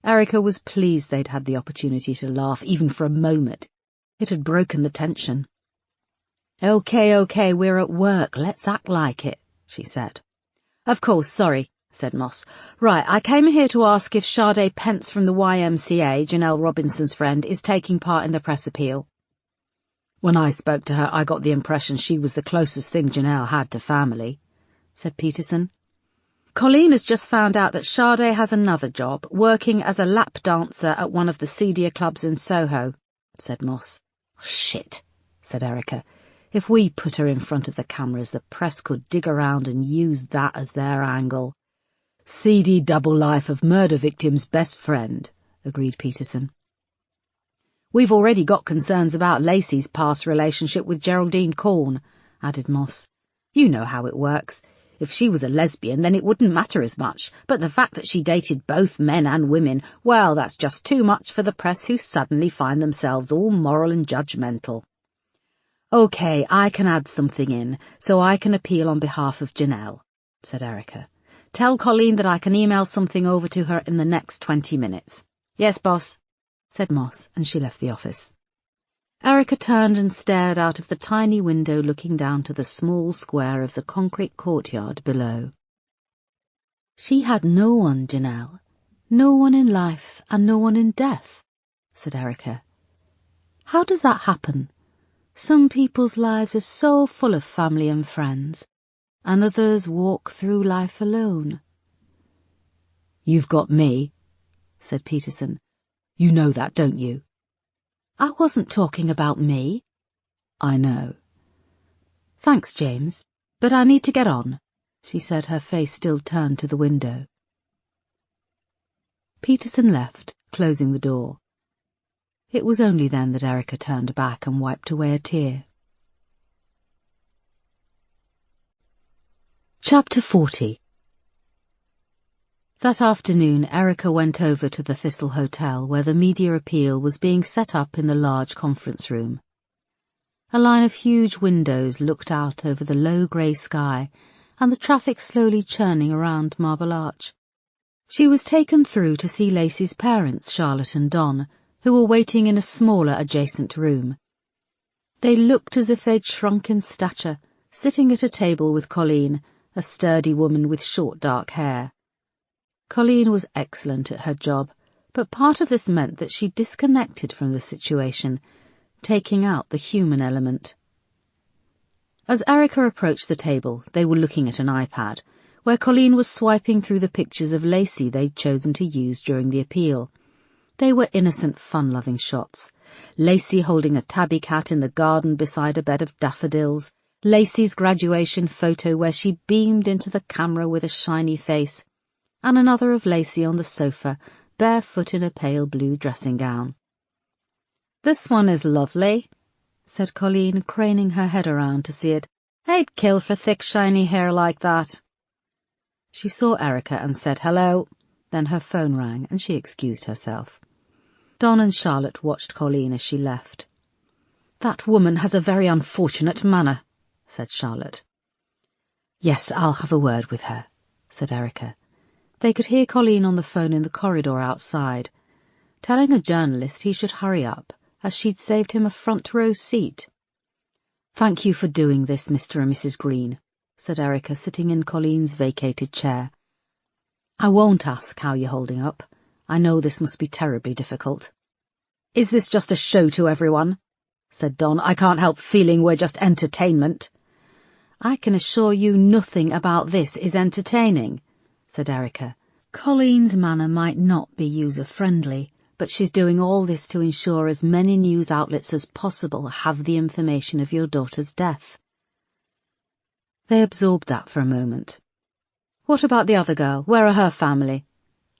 Erica was pleased they'd had the opportunity to laugh, even for a moment. It had broken the tension. Okay, we're at work. Let's act like it, she said. Of course, sorry, said Moss. Right, I came here to ask if Sade Pence from the YMCA, Janelle Robinson's friend, is taking part in the press appeal. When I spoke to her, I got the impression she was the closest thing Janelle had to family, said Peterson. Colleen has just found out that Sade has another job, working as a lap dancer at one of the seedier clubs in Soho, said Moss. Shit, said Erica. If we put her in front of the cameras, the press could dig around and use that as their angle. Seedy double life of murder victim's best friend, agreed Peterson. We've already got concerns about Lacey's past relationship with Geraldine Corn, added Moss. You know how it works. If she was a lesbian, then it wouldn't matter as much, but the fact that she dated both men and women, well, that's just too much for the press, who suddenly find themselves all moral and judgmental. OK, I can add something in, so I can appeal on behalf of Janelle, said Erica. Tell Colleen that I can email something over to her in the next 20 minutes. Yes, boss, said Moss, and she left the office. Erica turned and stared out of the tiny window looking down to the small square of the concrete courtyard below. She had no one, Janelle. No one in life and no one in death, said Erica. How does that happen? Some people's lives are so full of family and friends, and others walk through life alone. You've got me, said Peterson. You know that, don't you? I wasn't talking about me. I know. Thanks, James, but I need to get on, she said, her face still turned to the window. Peterson left, closing the door. It was only then that Erica turned back and wiped away a tear. Chapter 40. That afternoon, Erica went over to the Thistle Hotel, where the media appeal was being set up in the large conference room. A line of huge windows looked out over the low grey sky and the traffic slowly churning around Marble Arch. She was taken through to see Lacey's parents, Charlotte and Don, who were waiting in a smaller adjacent room. They looked as if they'd shrunk in stature, sitting at a table with Colleen, a sturdy woman with short dark hair. Colleen was excellent at her job, but part of this meant that she disconnected from the situation, taking out the human element. As Erica approached the table, they were looking at an iPad, where Colleen was swiping through the pictures of Lacey they'd chosen to use during the appeal. They were innocent, fun-loving shots. Lacey holding a tabby cat in the garden beside a bed of daffodils, Lacey's graduation photo where she beamed into the camera with a shiny face, and another of Lacey on the sofa, barefoot in a pale blue dressing gown. "This one is lovely," said Colleen, craning her head around to see it. "I'd kill for thick, shiny hair like that." She saw Erica and said hello. Then her phone rang and she excused herself. Don and Charlotte watched Colleen as she left. "That woman has a very unfortunate manner," said Charlotte. "Yes, I'll have a word with her," said Erica. They could hear Colleen on the phone in the corridor outside, telling a journalist he should hurry up, as she'd saved him a front-row seat. "Thank you for doing this, Mr. and Mrs. Green," said Erica, sitting in Colleen's vacated chair. "I won't ask how you're holding up. I know this must be terribly difficult." "Is this just a show to everyone?" said Don. "I can't help feeling we're just entertainment." "I can assure you nothing about this is entertaining," said Erica. "Colleen's manner might not be user-friendly, but she's doing all this to ensure as many news outlets as possible have the information of your daughter's death." They absorbed that for a moment. "What about the other girl? Where are her family?"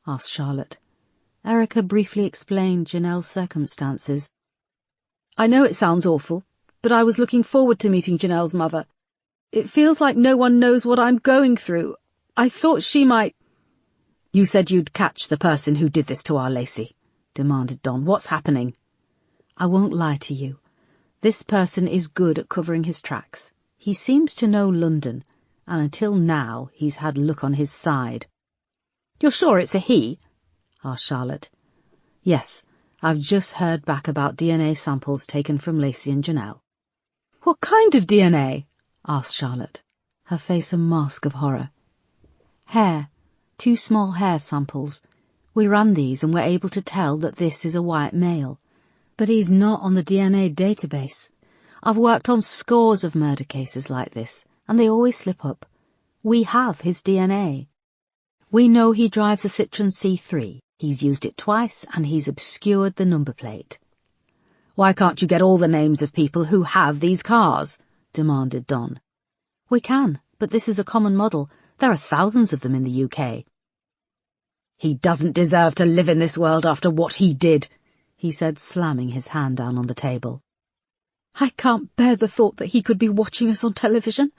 asked Charlotte. Erica briefly explained Janelle's circumstances. "I know it sounds awful, but I was looking forward to meeting Janelle's mother. It feels like no one knows what I'm going through. I thought she might—" "You said you'd catch the person who did this to our Lacey," demanded Don. "What's happening?" "I won't lie to you. This person is good at covering his tracks. He seems to know London, and until now he's had luck on his side." "You're sure it's a he?" asked Charlotte. "Yes, I've just heard back about DNA samples taken from Lacey and Janelle." "What kind of DNA?" asked Charlotte, her face a mask of horror. "Hair. 2 small hair samples. We ran these and were able to tell that this is a white male. But he's not on the DNA database. I've worked on scores of murder cases like this, and they always slip up. We have his DNA. We know he drives a Citroen C3. He's used it twice, and he's obscured the number plate." "Why can't you get all the names of people who have these cars?" demanded Don. "We can, but this is a common model. There are thousands of them in the UK. "He doesn't deserve to live in this world after what he did," he said, slamming his hand down on the table. "I can't bear the thought that he could be watching us on television.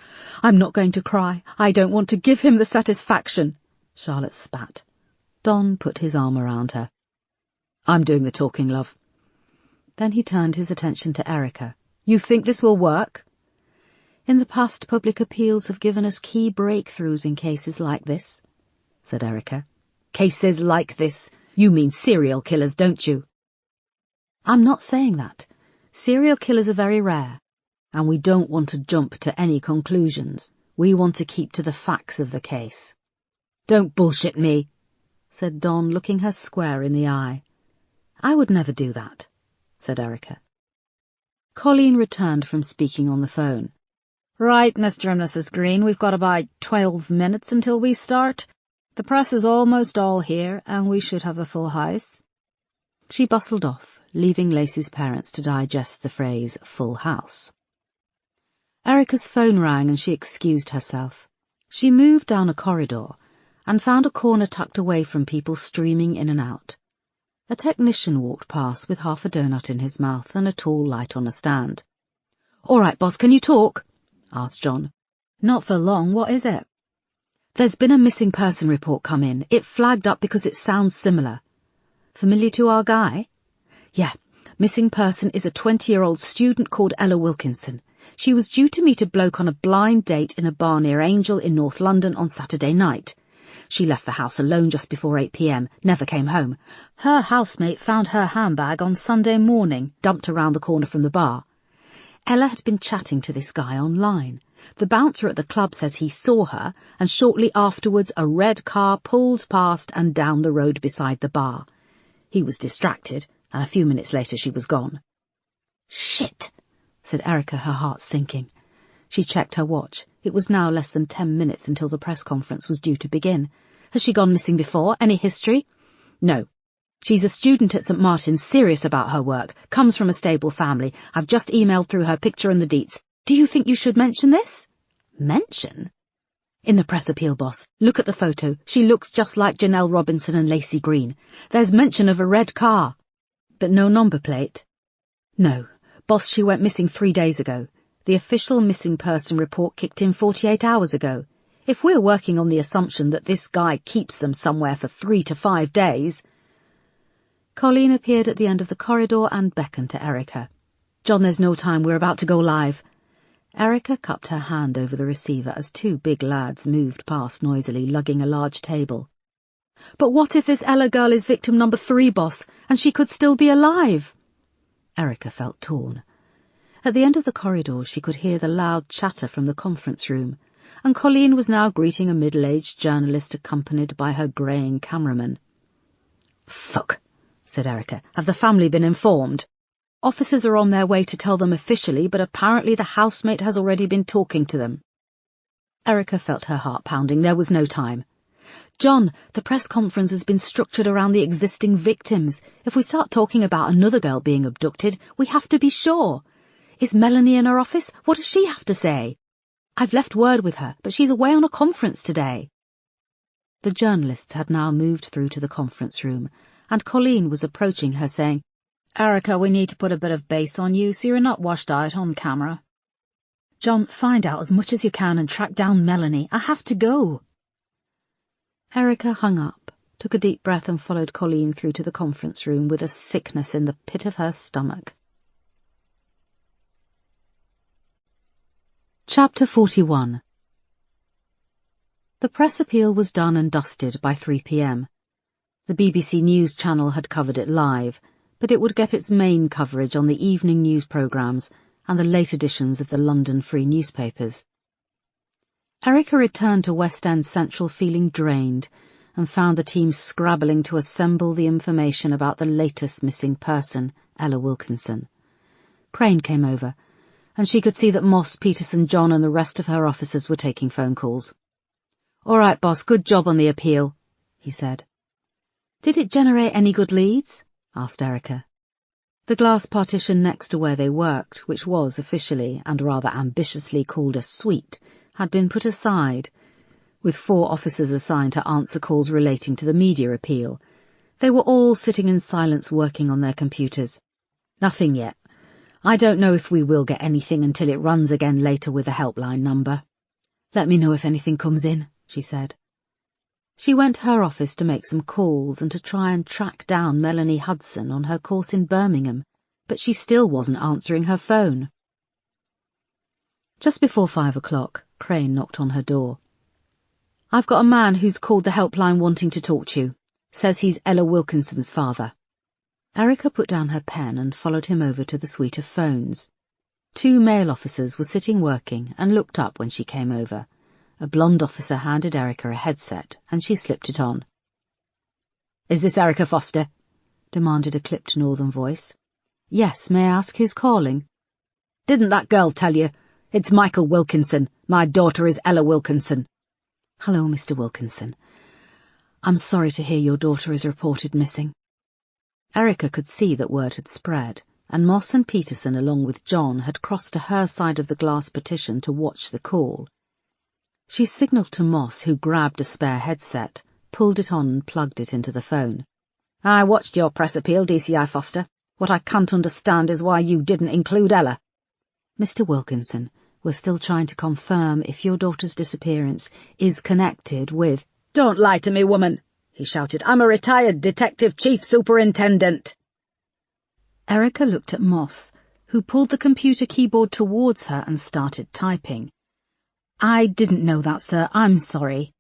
I'm not going to cry. I don't want to give him the satisfaction," Charlotte spat. Don put his arm around her. "I'm doing the talking, love." Then he turned his attention to Erica. You think this will work? In the past, public appeals have given us key breakthroughs in cases like this, said Erica. Cases like this? You mean serial killers, don't you? I'm not saying that. Serial killers are very rare, and we don't want to jump to any conclusions. We want to keep to the facts of the case. Don't bullshit me, said Don, looking her square in the eye. I would never do that, said Erica. Colleen returned from speaking on the phone. Right, Mr. and Mrs. Green, we've got about 12 minutes until we start. The press is almost all here, and we should have a full house. She bustled off, leaving Lacey's parents to digest the phrase full house. Erica's phone rang and she excused herself. She moved down a corridor and found a corner tucked away from people streaming in and out. A technician walked past with half a donut in his mouth and a tall light on a stand. All right, boss, can you talk? Asked John. Not for long, what is it? There's been a missing person report come in. It flagged up because it sounds similar. Familiar to our guy? Yeah, missing person is a 20-year-old student called Ella Wilkinson. She was due to meet a bloke on a blind date in a bar near Angel in North London on Saturday night. She left the house alone just before 8 p.m, never came home. Her housemate found her handbag on Sunday morning, dumped around the corner from the bar. Ella had been chatting to this guy online. The bouncer at the club says he saw her, and shortly afterwards a red car pulled past and down the road beside the bar. He was distracted, and a few minutes later she was gone. Shit, said Erica, her heart sinking. She checked her watch. It was now less than 10 minutes until the press conference was due to begin. Has she gone missing before? Any history? No. She's a student at St. Martin's, serious about her work, comes from a stable family. I've just emailed through her picture and the deets. Do you think you should mention this? Mention? In the press appeal, boss. Look at the photo. She looks just like Janelle Robinson and Lacey Green. There's mention of a red car. But no number plate? No. Boss, she went missing 3 days ago. The official missing person report kicked in 48 hours ago. If we're working on the assumption that this guy keeps them somewhere for 3 to 5 days... Colleen appeared at the end of the corridor and beckoned to Erica. John, there's no time. We're about to go live. Erica cupped her hand over the receiver as 2 big lads moved past noisily, lugging a large table. But what if this Ella girl is victim number 3, boss, and she could still be alive? Erica felt torn. At the end of the corridor she could hear the loud chatter from the conference room, and Colleen was now greeting a middle-aged journalist accompanied by her greying cameraman. Fuck, said Erica. Have the family been informed? Officers are on their way to tell them officially, but apparently the housemate has already been talking to them. Erica felt her heart pounding. There was no time. John, the press conference has been structured around the existing victims. If we start talking about another girl being abducted, we have to be sure. Is Melanie in her office? What does she have to say? I've left word with her, but she's away on a conference today. The journalists had now moved through to the conference room, and Colleen was approaching her saying, Erica, we need to put a bit of bass on you so you're not washed out on camera. John, find out as much as you can and track down Melanie. I have to go. Erica hung up, took a deep breath and followed Colleen through to the conference room with a sickness in the pit of her stomach. Chapter 41. The press appeal was done and dusted by 3 p.m. The BBC News channel had covered it live, but it would get its main coverage on the evening news programmes and the late editions of the London Free newspapers. Erica returned to West End Central feeling drained and found the team scrabbling to assemble the information about the latest missing person, Ella Wilkinson. Crane came over, and she could see that Moss, Peterson, John and the rest of her officers were taking phone calls. All right, boss, good job on the appeal, he said. Did it generate any good leads? Asked Erica. The glass partition next to where they worked, which was officially and rather ambitiously called a suite, had been put aside, with 4 officers assigned to answer calls relating to the media appeal. They were all sitting in silence working on their computers. Nothing yet. I don't know if we will get anything until it runs again later with a helpline number. Let me know if anything comes in, she said. She went to her office to make some calls and to try and track down Melanie Hudson on her course in Birmingham, but she still wasn't answering her phone. Just before 5 o'clock, Crane knocked on her door. "I've got a man who's called the helpline wanting to talk to you. Says he's Ella Wilkinson's father." Erica put down her pen and followed him over to the suite of phones. 2 male officers were sitting working and looked up when she came over. A blonde officer handed Erica a headset, and she slipped it on. "Is this Erica Foster?" demanded a clipped northern voice. "Yes, may I ask who's calling?" "Didn't that girl tell you? It's Michael Wilkinson. My daughter is Ella Wilkinson." "Hello, Mr. Wilkinson. I'm sorry to hear your daughter is reported missing." Erica could see that word had spread, and Moss and Peterson, along with John, had crossed to her side of the glass partition to watch the call. She signalled to Moss, who grabbed a spare headset, pulled it on and plugged it into the phone. "I watched your press appeal, DCI Foster. What I can't understand is why you didn't include Ella." "Mr. Wilkinson, we're still trying to confirm if your daughter's disappearance is connected with—" "Don't lie to me, woman," he shouted. "I'm a retired detective chief superintendent." Erica looked at Moss, who pulled the computer keyboard towards her and started typing. "I didn't know that, sir. I'm sorry."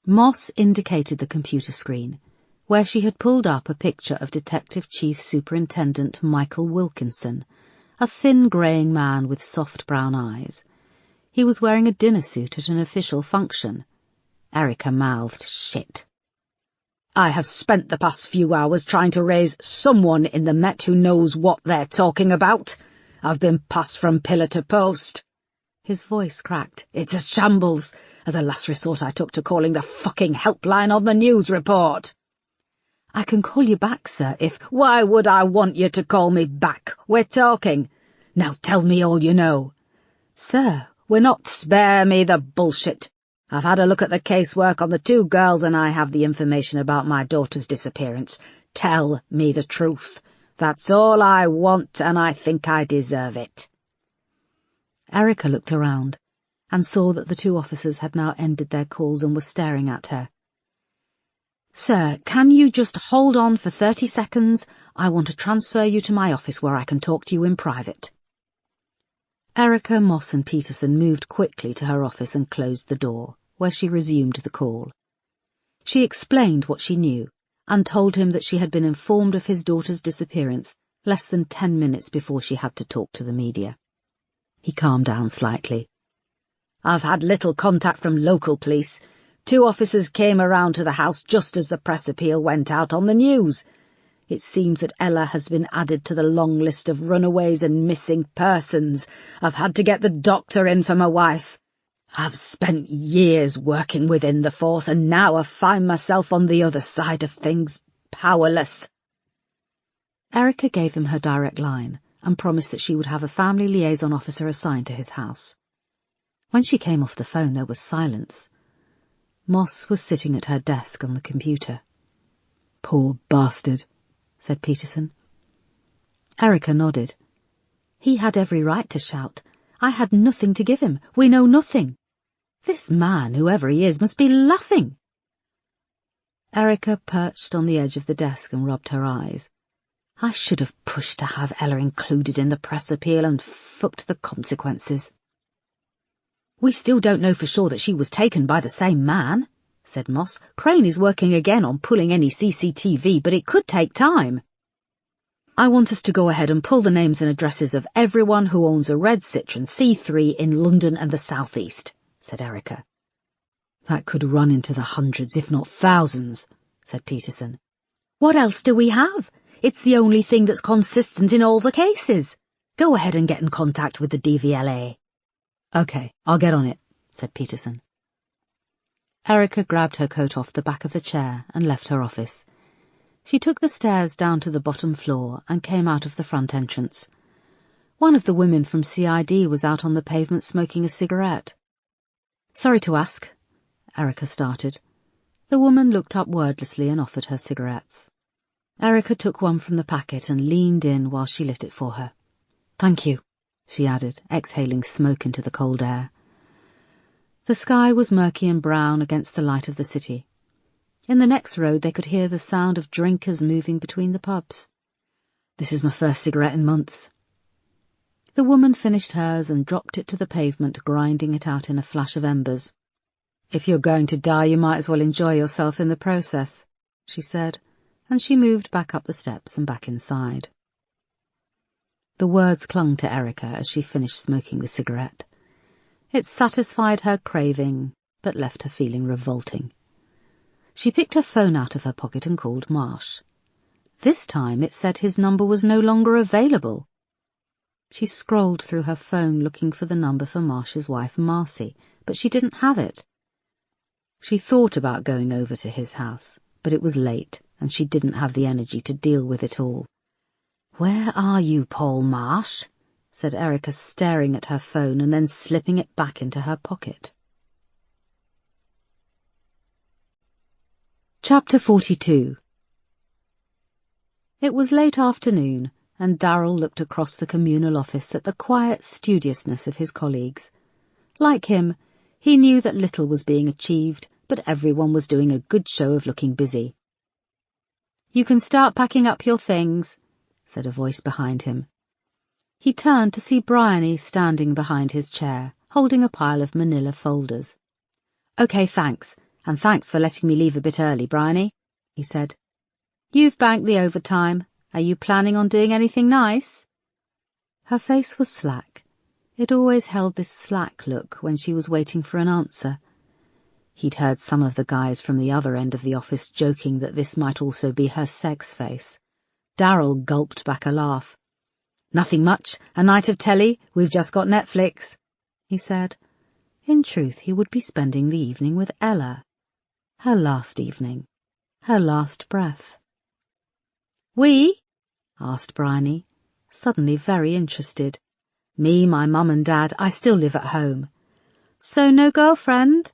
Moss indicated the computer screen, where she had pulled up a picture of Detective Chief Superintendent Michael Wilkinson, a thin greying man with soft brown eyes. He was wearing a dinner suit at an official function. Erica mouthed, "Shit." "I have spent the past few hours trying to raise someone in the Met who knows what they're talking about. I've been passed from pillar to post." His voice cracked. "It's a shambles. As a last resort I took to calling the fucking helpline on the news report." "I can call you back, sir, if—" "Why would I want you to call me back? We're talking. Now tell me all you know." "Sir, we're not—" "Spare me the bullshit. I've had a look at the casework on the 2 girls and I have the information about my daughter's disappearance. Tell me the truth. That's all I want, and I think I deserve it." Erica looked around and saw that the 2 officers had now ended their calls and were staring at her. "Sir, can you just hold on for 30 seconds? I want to transfer you to my office where I can talk to you in private." Erica, Moss and Peterson moved quickly to her office and closed the door, where she resumed the call. She explained what she knew and told him that she had been informed of his daughter's disappearance less than 10 minutes before she had to talk to the media. He calmed down slightly. "I've had little contact from local police. 2 officers came around to the house just as the press appeal went out on the news. It seems that Ella has been added to the long list of runaways and missing persons. I've had to get the doctor in for my wife. I've spent years working within the force, and now I find myself on the other side of things, powerless." Erica gave him her direct line and promised that she would have a family liaison officer assigned to his house. When she came off the phone, there was silence. Moss was sitting at her desk on the computer. "Poor bastard," said Peterson. Erica nodded. "He had every right to shout. I had nothing to give him. We know nothing. This man, whoever he is, must be laughing." Erica perched on the edge of the desk and rubbed her eyes. "I should have pushed to have Ella included in the press appeal and fucked the consequences." "We still don't know for sure that she was taken by the same man," said Moss. "Crane is working again on pulling any CCTV, but it could take time." "I want us to go ahead and pull the names and addresses of everyone who owns a red Citroen C3 in London and the South East," said Erica. "That could run into the hundreds, if not thousands," said Peterson. "What else do we have? It's the only thing that's consistent in all the cases. Go ahead and get in contact with the DVLA." "OK, I'll get on it," said Peterson. Erica grabbed her coat off the back of the chair and left her office. She took the stairs down to the bottom floor and came out of the front entrance. One of the women from CID was out on the pavement smoking a cigarette. "Sorry to ask," Erica started. The woman looked up wordlessly and offered her cigarettes. Erica took one from the packet and leaned in while she lit it for her. "Thank you," she added, exhaling smoke into the cold air. The sky was murky and brown against the light of the city. In the next road they could hear the sound of drinkers moving between the pubs. "This is my first cigarette in months." The woman finished hers and dropped it to the pavement, grinding it out in a flash of embers. "If you're going to die, you might as well enjoy yourself in the process," she said, and she moved back up the steps and back inside. The words clung to Erica as she finished smoking the cigarette. It satisfied her craving, but left her feeling revolting. She picked her phone out of her pocket and called Marsh. This time it said his number was no longer available. She scrolled through her phone looking for the number for Marsh's wife, Marcy, but she didn't have it. She thought about going over to his house, but it was late, and she didn't have the energy to deal with it all. "Where are you, Paul Marsh?" said Erica, staring at her phone and then slipping it back into her pocket. Chapter 42. It was late afternoon, and Darrell looked across the communal office at the quiet studiousness of his colleagues. Like him, he knew that little was being achieved, but everyone was doing a good show of looking busy. "You can start packing up your things," said a voice behind him. He turned to see Bryony standing behind his chair, holding a pile of manila folders. "Okay, thanks, and thanks for letting me leave a bit early, Bryony," he said. "You've banked the overtime. Are you planning on doing anything nice?" Her face was slack. It always held this slack look when she was waiting for an answer. He'd heard some of the guys from the other end of the office joking that this might also be her sex face. Darrell gulped back a laugh. "Nothing much, a night of telly, we've just got Netflix," he said. In truth, he would be spending the evening with Ella. Her last evening. Her last breath. "We?" asked Bryony, suddenly very interested. "Me, my mum and dad. I still live at home." "So no girlfriend?"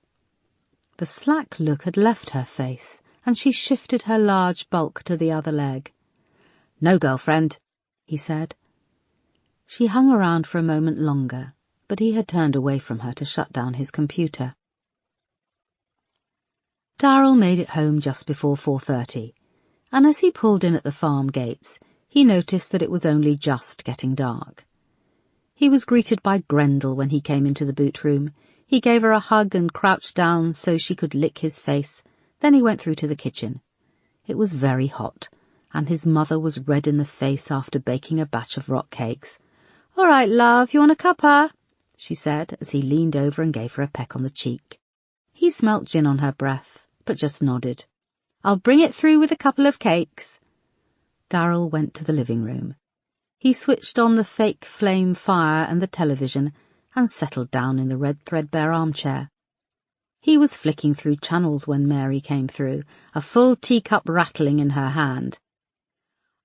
The slack look had left her face, and she shifted her large bulk to the other leg. "No girlfriend," he said. She hung around for a moment longer, but he had turned away from her to shut down his computer. Darrell made it home just before 4:30, and as he pulled in at the farm gates, he noticed that it was only just getting dark. He was greeted by Grendel when he came into the boot room. He gave her a hug and crouched down so she could lick his face. Then he went through to the kitchen. It was very hot, and his mother was red in the face after baking a batch of rock cakes. "All right, love, you want a cuppa?" she said as he leaned over and gave her a peck on the cheek. He smelt gin on her breath, but just nodded. "I'll bring it through with a couple of cakes." Darrell went to the living room. He switched on the fake flame fire and the television and settled down in the red threadbare armchair. He was flicking through channels when Mary came through, a full teacup rattling in her hand.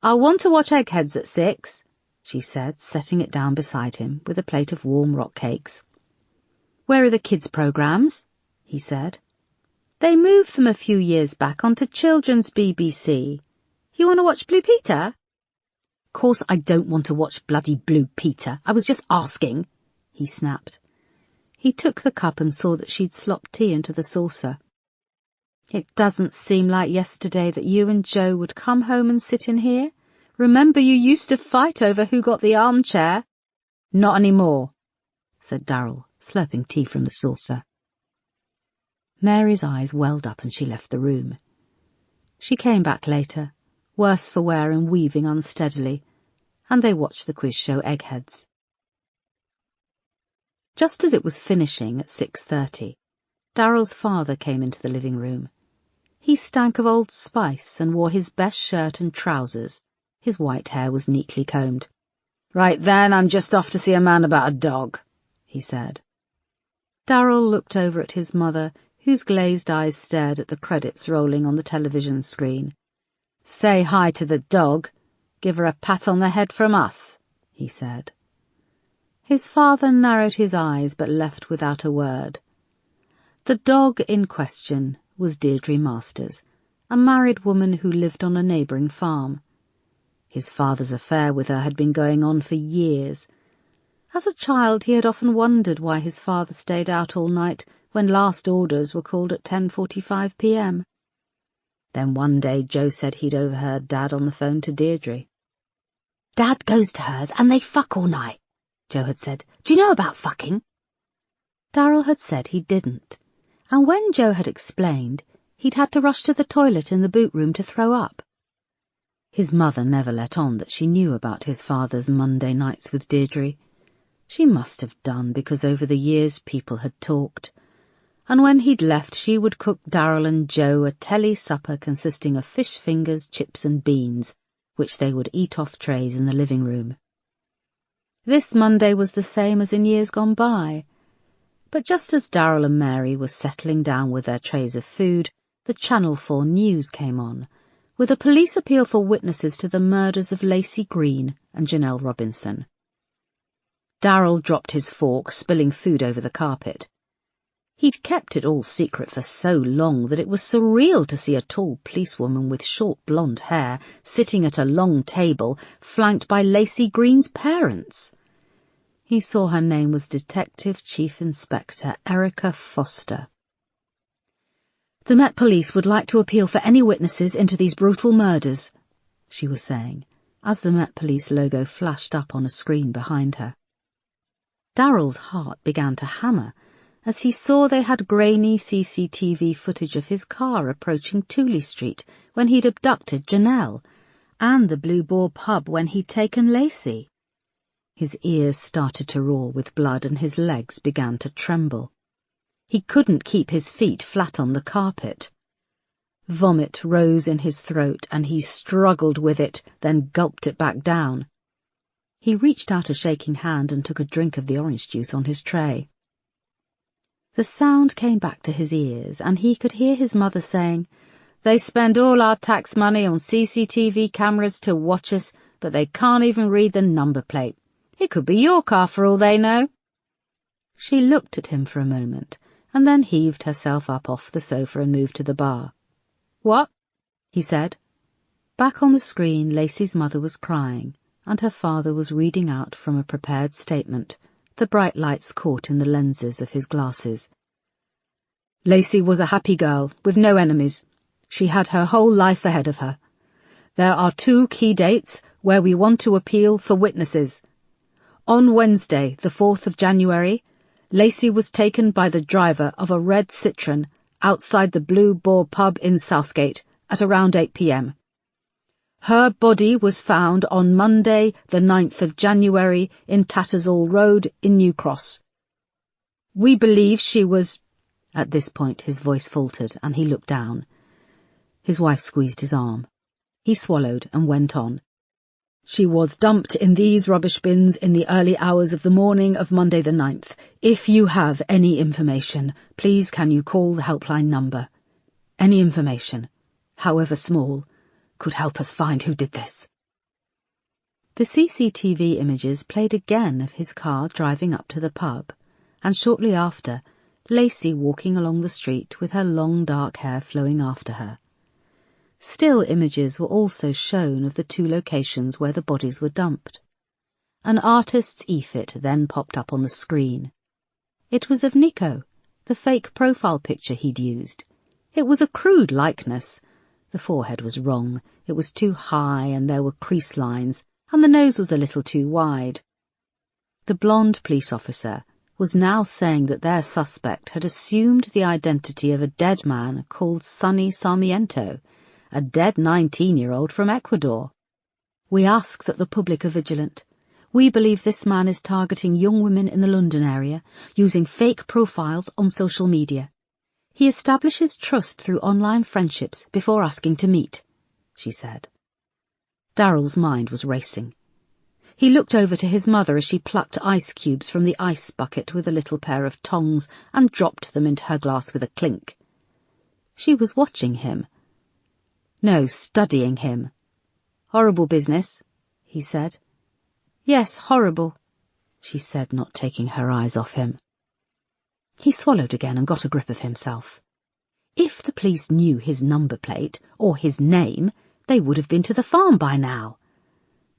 "I'll want to watch Eggheads at 6, she said, setting it down beside him with a plate of warm rock cakes. "Where are the kids' programmes?" he said. "They moved them a few years back onto Children's BBC. You want to watch Blue Peter?" "Course I don't want to watch bloody Blue Peter. I was just asking," he snapped. He took the cup and saw that she'd slopped tea into the saucer. "It doesn't seem like yesterday that you and Joe would come home and sit in here. Remember you used to fight over who got the armchair." "Not anymore," said Darrell, slurping tea from the saucer. Mary's eyes welled up and she left the room. She came back later, worse for wear and weaving unsteadily, and they watched the quiz show Eggheads. Just as it was finishing at 6:30, Darrell's father came into the living room. He stank of Old Spice and wore his best shirt and trousers. His white hair was neatly combed. "Right then, I'm just off to see a man about a dog," he said. Darrell looked over at his mother, whose glazed eyes stared at the credits rolling on the television screen. "Say hi to the dog. Give her a pat on the head from us," he said. His father narrowed his eyes but left without a word. The dog in question was Deirdre Masters, a married woman who lived on a neighbouring farm. His father's affair with her had been going on for years. As a child he had often wondered why his father stayed out all night when last orders were called at 10:45 p.m. Then one day Joe said he'd overheard Dad on the phone to Deirdre. "Dad goes to hers and they fuck all night," Joe had said. "Do you know about fucking?" Darryl had said he didn't, and when Joe had explained, he'd had to rush to the toilet in the boot room to throw up. His mother never let on that she knew about his father's Monday nights with Deirdre. She must have done, because over the years people had talked, and when he'd left she would cook Darryl and Joe a telly supper consisting of fish fingers, chips and beans, which they would eat off trays in the living room. This Monday was the same as in years gone by, but just as Darryl and Mary were settling down with their trays of food, the Channel 4 news came on, with a police appeal for witnesses to the murders of Lacey Green and Janelle Robinson. Darryl dropped his fork, spilling food over the carpet. He'd kept it all secret for so long that it was surreal to see a tall policewoman with short blonde hair sitting at a long table, flanked by Lacey Green's parents. He saw her name was Detective Chief Inspector Erica Foster. "The Met Police would like to appeal for any witnesses into these brutal murders," she was saying, as the Met Police logo flashed up on a screen behind her. Darryl's heart began to hammer as he saw they had grainy CCTV footage of his car approaching Tooley Street when he'd abducted Janelle, and the Blue Boar pub when he'd taken Lacey. His ears started to roar with blood and his legs began to tremble. He couldn't keep his feet flat on the carpet. Vomit rose in his throat and he struggled with it, then gulped it back down. He reached out a shaking hand and took a drink of the orange juice on his tray. The sound came back to his ears, and he could hear his mother saying, "They spend all our tax money on CCTV cameras to watch us, but they can't even read the number plate. It could be your car for all they know." She looked at him for a moment, and then heaved herself up off the sofa and moved to the bar. "What?" he said. Back on the screen, Lacey's mother was crying, and her father was reading out from a prepared statement, the bright lights caught in the lenses of his glasses. "Lacey was a happy girl, with no enemies. She had her whole life ahead of her. There are 2 key dates where we want to appeal for witnesses. On Wednesday, the 4th of January, Lacey was taken by the driver of a red Citroen outside the Blue Boar pub in Southgate at around 8 p.m. Her body was found on Monday, the 9th of January, in Tattersall Road in New Cross. We believe she was—" At this point his voice faltered and he looked down. His wife squeezed his arm. He swallowed and went on. "She was dumped in these rubbish bins in the early hours of the morning of Monday the 9th. If you have any information, please can you call the helpline number. Any information, however small, could help us find who did this." The CCTV images played again of his car driving up to the pub, and shortly after, Lacey walking along the street with her long dark hair flowing after her. Still images were also shown of the 2 locations where the bodies were dumped. An artist's effort then popped up on the screen. It was of Nico, the fake profile picture he'd used. It was a crude likeness. The forehead was wrong, it was too high and there were crease lines, and the nose was a little too wide. The blonde police officer was now saying that their suspect had assumed the identity of a dead man called Sonny Sarmiento, a dead 19-year-old from Ecuador. "We ask that the public are vigilant. We believe this man is targeting young women in the London area, using fake profiles on social media. He establishes trust through online friendships before asking to meet," she said. Darryl's mind was racing. He looked over to his mother as she plucked ice cubes from the ice bucket with a little pair of tongs and dropped them into her glass with a clink. She was watching him. No, studying him. "Horrible business," he said. "Yes, horrible," she said, not taking her eyes off him. He swallowed again and got a grip of himself. If the police knew his number plate, or his name, they would have been to the farm by now.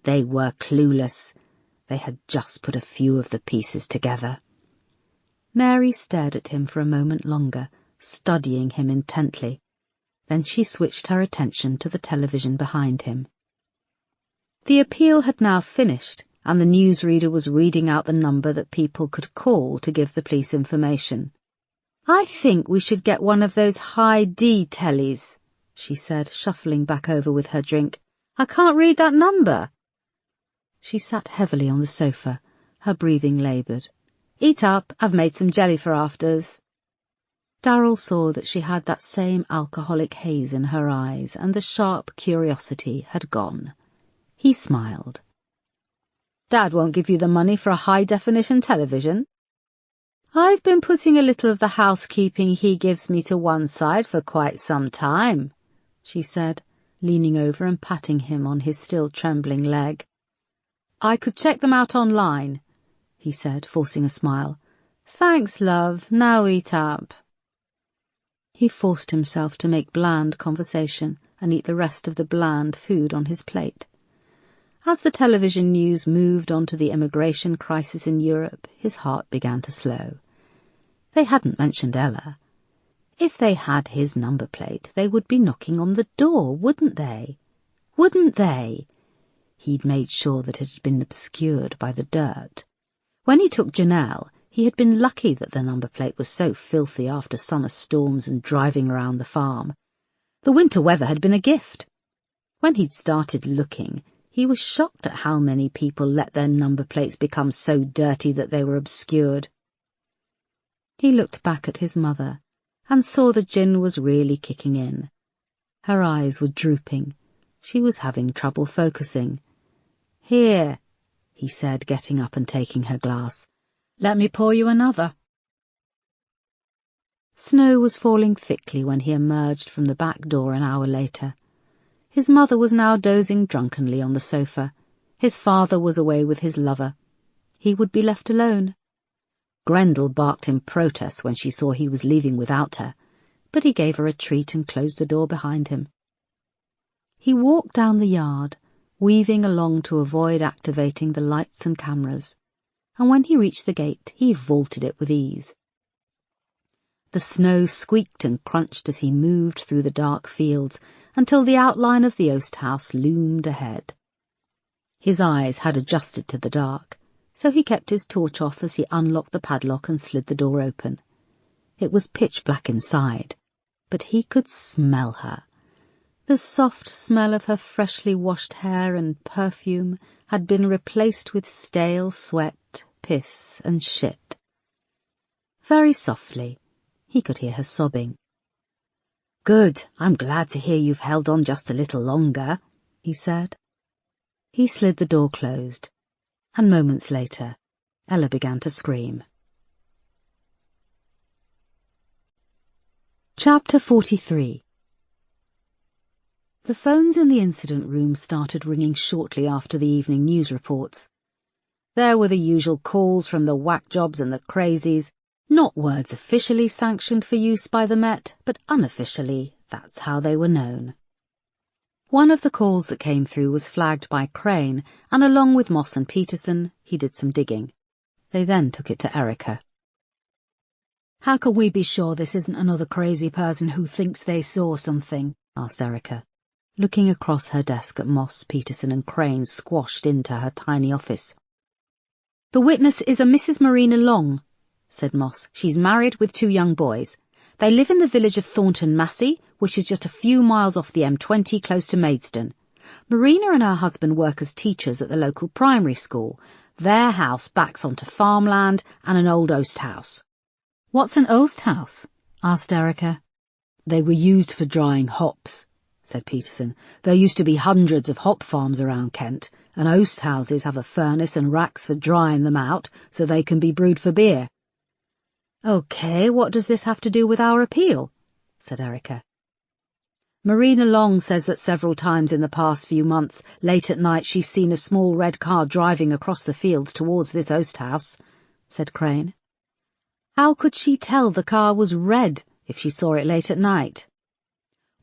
They were clueless. They had just put a few of the pieces together. Mary stared at him for a moment longer, studying him intently. Then she switched her attention to the television behind him. The appeal had now finished, and the newsreader was reading out the number that people could call to give the police information. "I think we should get one of those high D tellies," she said, shuffling back over with her drink. "I can't read that number." She sat heavily on the sofa, her breathing laboured. "Eat up, I've made some jelly for afters." Darrell saw that she had that same alcoholic haze in her eyes, and the sharp curiosity had gone. He smiled. "Dad won't give you the money for a high-definition television?" "I've been putting a little of the housekeeping he gives me to one side for quite some time," she said, leaning over and patting him on his still trembling leg. "I could check them out online," he said, forcing a smile. "Thanks, love. Now eat up." He forced himself to make bland conversation and eat the rest of the bland food on his plate. As the television news moved on to the immigration crisis in Europe, his heart began to slow. They hadn't mentioned Ella. If they had his number plate, they would be knocking on the door, wouldn't they? Wouldn't they? He'd made sure that it had been obscured by the dirt. When he took Janelle, he had been lucky that the number plate was so filthy after summer storms and driving around the farm. The winter weather had been a gift. When he'd started looking, he was shocked at how many people let their number plates become so dirty that they were obscured. He looked back at his mother and saw the gin was really kicking in. Her eyes were drooping. She was having trouble focusing. "Here," he said, getting up and taking her glass. "Let me pour you another." Snow was falling thickly when he emerged from the back door an hour later. His mother was now dozing drunkenly on the sofa. His father was away with his lover. He would be left alone. Grendel barked in protest when she saw he was leaving without her, but he gave her a treat and closed the door behind him. He walked down the yard, weaving along to avoid activating the lights and cameras, and when he reached the gate, he vaulted it with ease. The snow squeaked and crunched as he moved through the dark fields until the outline of the oast house loomed ahead. His eyes had adjusted to the dark, so he kept his torch off as he unlocked the padlock and slid the door open. It was pitch black inside, but he could smell her. The soft smell of her freshly washed hair and perfume had been replaced with stale sweat, piss, and shit. Very softly, he could hear her sobbing. "Good, I'm glad to hear you've held on just a little longer," he said. He slid the door closed, and moments later, Ella began to scream. Chapter 43. The phones in the incident room started ringing shortly after the evening news reports. There were the usual calls from the whack jobs and the crazies, not words officially sanctioned for use by the Met, but unofficially, that's how they were known. One of the calls that came through was flagged by Crane, and along with Moss and Peterson, he did some digging. They then took it to Erica. "How can we be sure this isn't another crazy person who thinks they saw something?" asked Erica, looking across her desk at Moss, Peterson and Crane squashed into her tiny office. "The witness is a Mrs. Marina Long," said Moss. "She's married with 2 young boys. They live in the village of Thornton Massey, which is just a few miles off the M20 close to Maidstone. Marina and her husband work as teachers at the local primary school. Their house backs onto farmland and an old oast house." "What's an oast house?" asked Erica. "They were used for drying hops," said Peterson. "There used to be hundreds of hop farms around Kent, and oast houses have a furnace and racks for drying them out so they can be brewed for beer." "OK, what does this have to do with our appeal?" said Erica. "Marina Long says that several times in the past few months, late at night, she's seen a small red car driving across the fields towards this oast house," said Crane. "How could she tell the car was red if she saw it late at night?"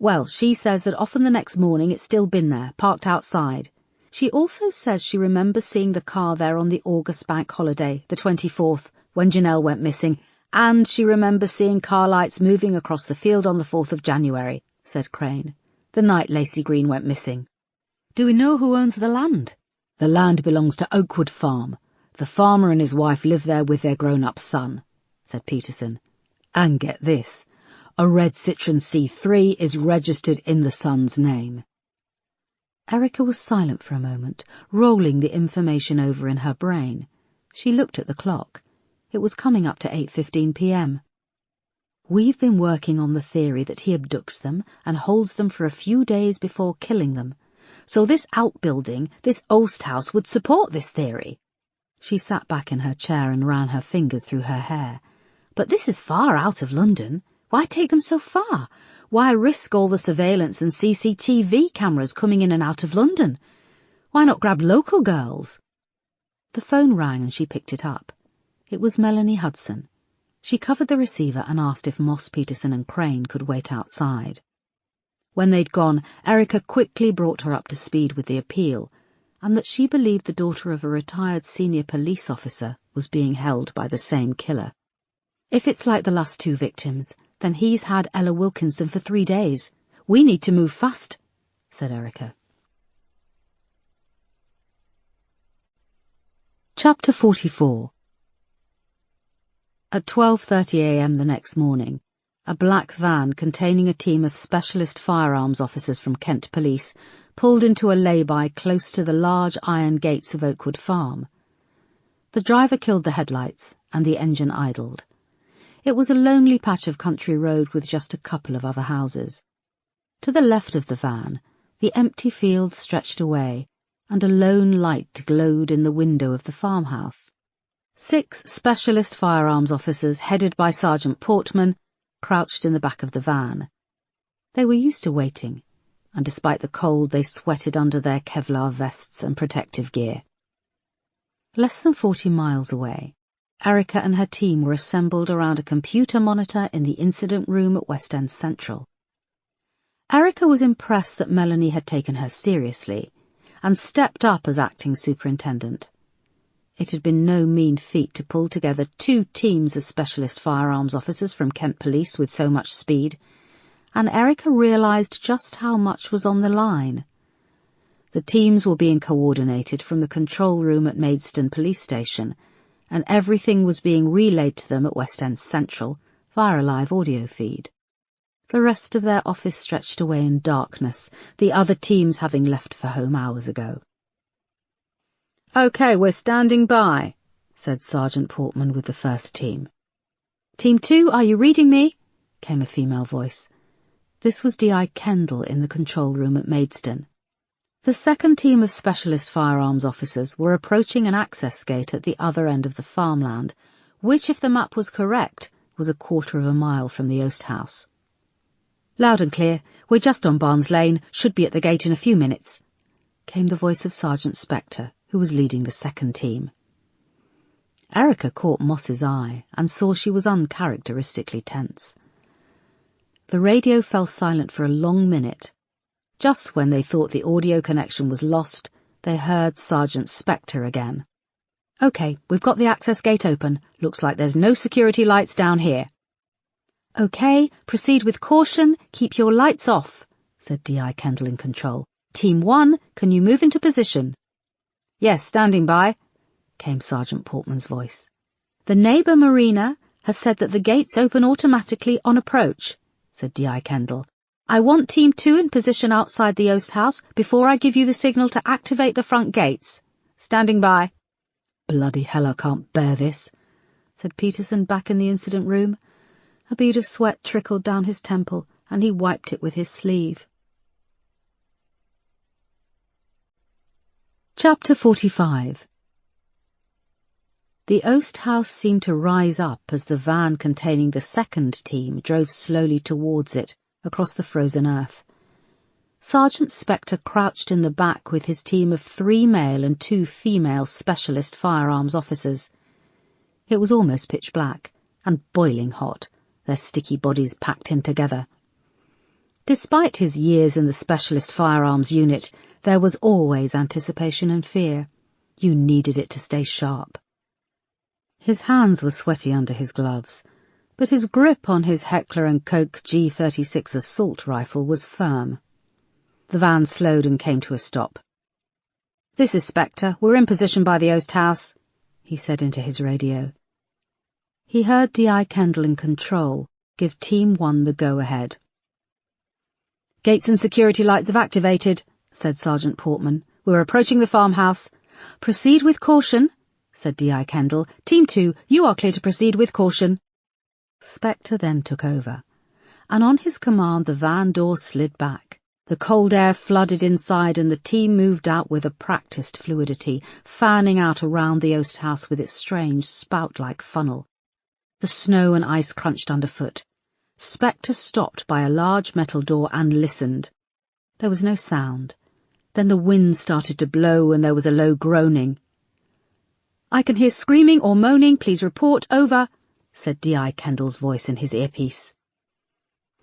"Well, she says that often the next morning it's still been there, parked outside. She also says she remembers seeing the car there on the August bank holiday, the 24th, when Janelle went missing, and she remembers seeing car lights moving across the field on the 4th of January, said Crane, the night Lacey Green went missing. "Do we know who owns the land?" The land belongs to Oakwood Farm. The farmer and his wife live there with their grown-up son, said Peterson. And get this, a red Citroen C3 is registered in the son's name. Erica was silent for a moment, rolling the information over in her brain. She looked at the clock. It was coming up to 8:15 p.m. We've been working on the theory that he abducts them and holds them for a few days before killing them. So this outbuilding, this oast house, would support this theory. She sat back in her chair and ran her fingers through her hair. But this is far out of London. Why take them so far? Why risk all the surveillance and CCTV cameras coming in and out of London? Why not grab local girls? The phone rang and she picked it up. It was Melanie Hudson. She covered the receiver and asked if Moss, Peterson and Crane could wait outside. When they'd gone, Erica quickly brought her up to speed with the appeal, and that she believed the daughter of a retired senior police officer was being held by the same killer. If it's like the last two victims, then he's had Ella Wilkinson for 3 days. We need to move fast, said Erica. Chapter 44. At 12:30 a.m. the next morning, a black van containing a team of specialist firearms officers from Kent Police pulled into a lay-by close to the large iron gates of Oakwood Farm. The driver killed the headlights, and the engine idled. It was a lonely patch of country road with just a couple of other houses. To the left of the van, the empty fields stretched away, and a lone light glowed in the window of the farmhouse. 6 specialist firearms officers, headed by Sergeant Portman, crouched in the back of the van. They were used to waiting, and despite the cold they sweated under their Kevlar vests and protective gear. Less than 40 miles away, Erica and her team were assembled around a computer monitor in the incident room at West End Central. Erica was impressed that Melanie had taken her seriously and stepped up as acting superintendent. It had been no mean feat to pull together 2 teams of specialist firearms officers from Kent Police with so much speed, and Erica realised just how much was on the line. The teams were being coordinated from the control room at Maidstone Police Station, and everything was being relayed to them at West End Central via a live audio feed. The rest of their office stretched away in darkness, the other teams having left for home hours ago. "OK, we're standing by," said Sergeant Portman with the first team. "Team 2, are you reading me?" came a female voice. This was D.I. Kendall in the control room at Maidstone. The second team of specialist firearms officers were approaching an access gate at the other end of the farmland, which, if the map was correct, was a 1/4 of a mile from the Oast House. "Loud and clear. We're just on Barnes Lane, should be at the gate in a few minutes," came the voice of Sergeant Spectre, who was leading the second team. Erica caught Moss's eye and saw she was uncharacteristically tense. The radio fell silent for a long minute. Just when they thought the audio connection was lost, they heard Sergeant Spectre again. "OK, we've got the access gate open. Looks like there's no security lights down here." "OK, proceed with caution. Keep your lights off," said D.I. Kendall in control. "Team 1, can you move into position?" "Yes, standing by," came Sergeant Portman's voice. "The neighbour marina has said that the gates open automatically on approach," said D.I. Kendall. "I want Team 2 in position outside the Oast House before I give you the signal to activate the front gates. Standing by." "Bloody hell, I can't bear this," said Peterson back in the incident room. A bead of sweat trickled down his temple, and he wiped it with his sleeve. Chapter 45. The Oast House seemed to rise up as the van containing the second team drove slowly towards it, across the frozen earth. Sergeant Spectre crouched in the back with his team of 3 male and 2 female specialist firearms officers. It was almost pitch black, and boiling hot, their sticky bodies packed in together. Despite his years in the specialist firearms unit, there was always anticipation and fear. You needed it to stay sharp. His hands were sweaty under his gloves, but his grip on his Heckler & Koch G36 assault rifle was firm. The van slowed and came to a stop. "This is Spectre. We're in position by the Oast House," he said into his radio. He heard D.I. Kendall in control give Team 1 the go-ahead. "Gates and security lights have activated," said Sergeant Portman. "We're approaching the farmhouse." "Proceed with caution," said D.I. Kendall. "Team 2, you are clear to proceed with caution." Spectre then took over, and on his command the van door slid back. The cold air flooded inside and the team moved out with a practised fluidity, fanning out around the Oast House with its strange spout-like funnel. The snow and ice crunched underfoot. Spectre stopped by a large metal door and listened. There was no sound. Then the wind started to blow and there was a low groaning. "I can hear screaming or moaning. Please report. Over," said D.I. Kendall's voice in his earpiece.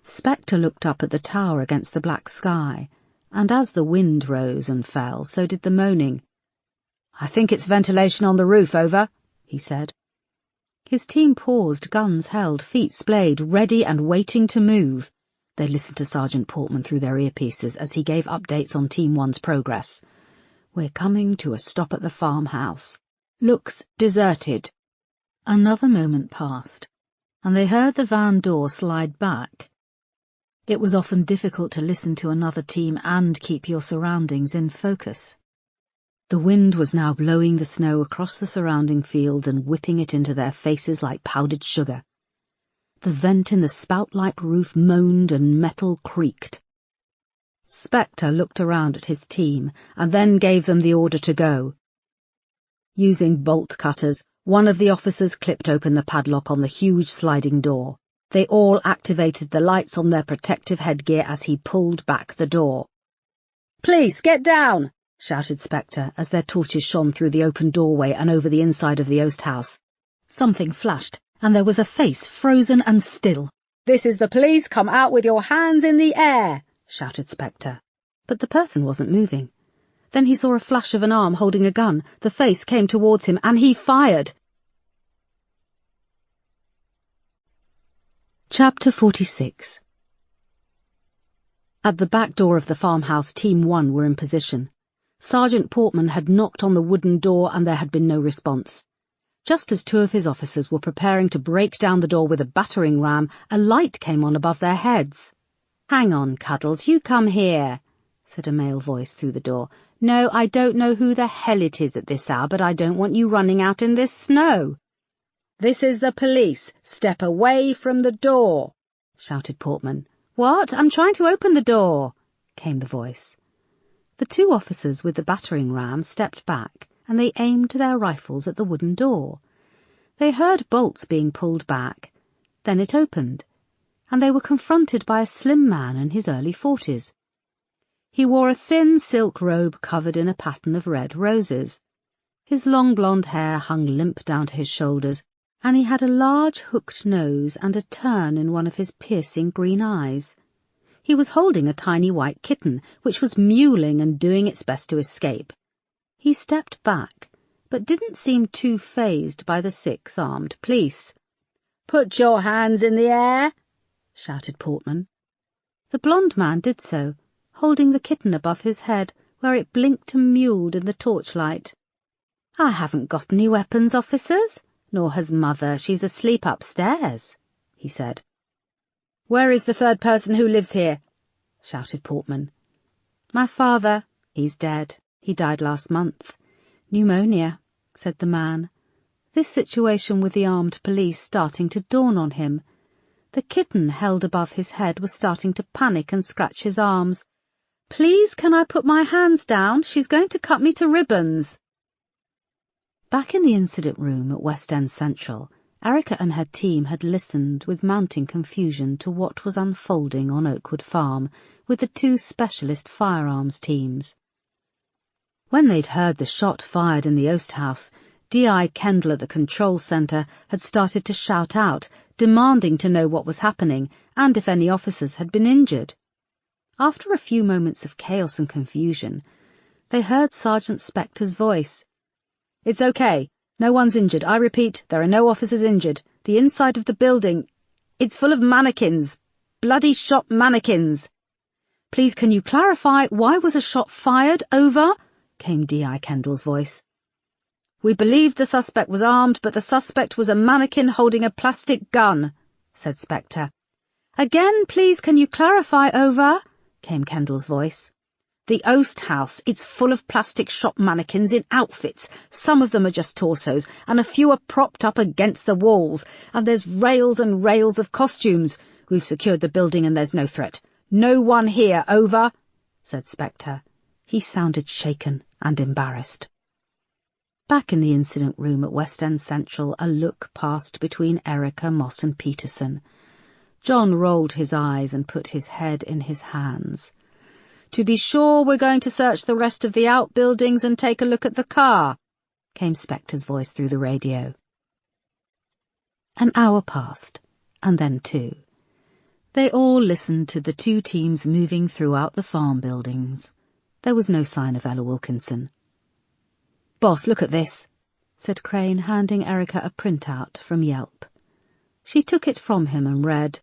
Spectre looked up at the tower against the black sky, and as the wind rose and fell, so did the moaning. "I think it's ventilation on the roof. Over," he said. His team paused, guns held, feet splayed, ready and waiting to move. They listened to Sergeant Portman through their earpieces as he gave updates on Team 1's progress. "We're coming to a stop at the farmhouse. Looks deserted." Another moment passed, and they heard the van door slide back. It was often difficult to listen to another team and keep your surroundings in focus. The wind was now blowing the snow across the surrounding fields and whipping it into their faces like powdered sugar. The vent in the spout-like roof moaned and metal creaked. Spectre looked around at his team and then gave them the order to go. Using bolt cutters, one of the officers clipped open the padlock on the huge sliding door. They all activated the lights on their protective headgear as he pulled back the door. "Police, get down!" shouted Spectre as their torches shone through the open doorway and over the inside of the Oast House. Something flashed, and there was a face frozen and still. "This is the police. Come out with your hands in the air!" shouted Spectre. But the person wasn't moving. Then he saw a flash of an arm holding a gun. The face came towards him, and he fired. Chapter 46. At the back door of the farmhouse, Team 1 were in position. Sergeant Portman had knocked on the wooden door and there had been no response. Just as two of his officers were preparing to break down the door with a battering ram, a light came on above their heads. "Hang on, Cuddles, you come here," said a male voice through the door. "No, I don't know who the hell it is at this hour, but I don't want you running out in this snow." "This is the police. Step away from the door," shouted Portman. "What? I'm trying to open the door," came the voice. The two officers with the battering ram stepped back, and they aimed their rifles at the wooden door. They heard bolts being pulled back. Then it opened, and they were confronted by a slim man in his early 40s. He wore a thin silk robe covered in a pattern of red roses. His long blonde hair hung limp down to his shoulders, and he had a large hooked nose and a turn in one of his piercing green eyes. He was holding a tiny white kitten, which was mewling and doing its best to escape. He stepped back, but didn't seem too fazed by the 6 armed police. "Put your hands in the air," shouted Portman. The blonde man did so, holding the kitten above his head, where it blinked and mewled in the torchlight. "I haven't got any weapons, officers, nor has Mother. She's asleep upstairs," he said. "Where is the third person who lives here?" shouted Portman. "My father. He's dead. He died last month. Pneumonia," said the man, this situation with the armed police starting to dawn on him. The kitten held above his head was starting to panic and scratch his arms. "Please, can I put my hands down? She's going to cut me to ribbons." Back in the incident room at West End Central, Erica and her team had listened with mounting confusion to what was unfolding on Oakwood Farm with the 2 specialist firearms teams. When they'd heard the shot fired in the Oast House, D.I. Kendall at the control centre had started to shout out, demanding to know what was happening and if any officers had been injured. After a few moments of chaos and confusion, they heard Sergeant Spectre's voice. "It's okay. No one's injured. I repeat, there are no officers injured. The inside of the building, it's full of mannequins. Bloody shot mannequins. Please, can you clarify, why was a shot fired? Over," came D.I. Kendall's voice. "We believed the suspect was armed, but the suspect was a mannequin holding a plastic gun," said Spectre. "Again, please, can you clarify, over?" came Kendall's voice. "The Oast House, it's full of plastic shop mannequins in outfits. Some of them are just torsos, and a few are propped up against the walls, and there's rails and rails of costumes. We've secured the building and there's no threat. No one here, over," said Spectre. He sounded shaken and embarrassed. Back in the incident room at West End Central, a look passed between Erica, Moss and Peterson. John rolled his eyes and put his head in his hands. "To be sure, we're going to search the rest of the outbuildings and take a look at the car," came Spectre's voice through the radio. An hour passed, and then 2. They all listened to the 2 teams moving throughout the farm buildings. There was no sign of Ella Wilkinson. "Boss, look at this," said Crane, handing Erica a printout from Yelp. She took it from him and read,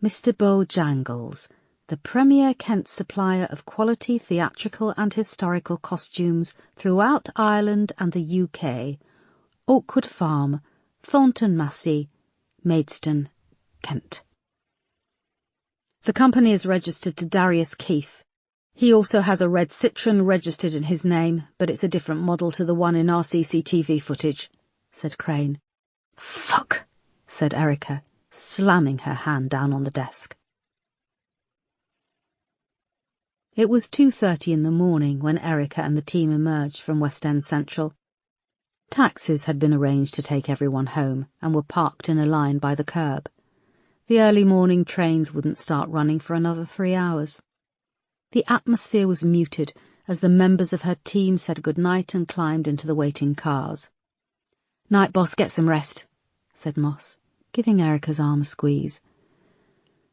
"Mr. Bojangles, the premier Kent supplier of quality theatrical and historical costumes throughout Ireland and the UK, Oakwood Farm, Thornton Massey, Maidstone, Kent. The company is registered to Darius Keefe. He also has a red Citroen registered in his name, but it's a different model to the one in our CCTV footage," said Crane. "Fuck," said Erica, slamming her hand down on the desk. It was 2:30 in the morning when Erica and the team emerged from West End Central. Taxis had been arranged to take everyone home and were parked in a line by the curb. The early morning trains wouldn't start running for another 3 hours. The atmosphere was muted as the members of her team said goodnight and climbed into the waiting cars. "Night, boss, get some rest," said Moss, giving Erica's arm a squeeze.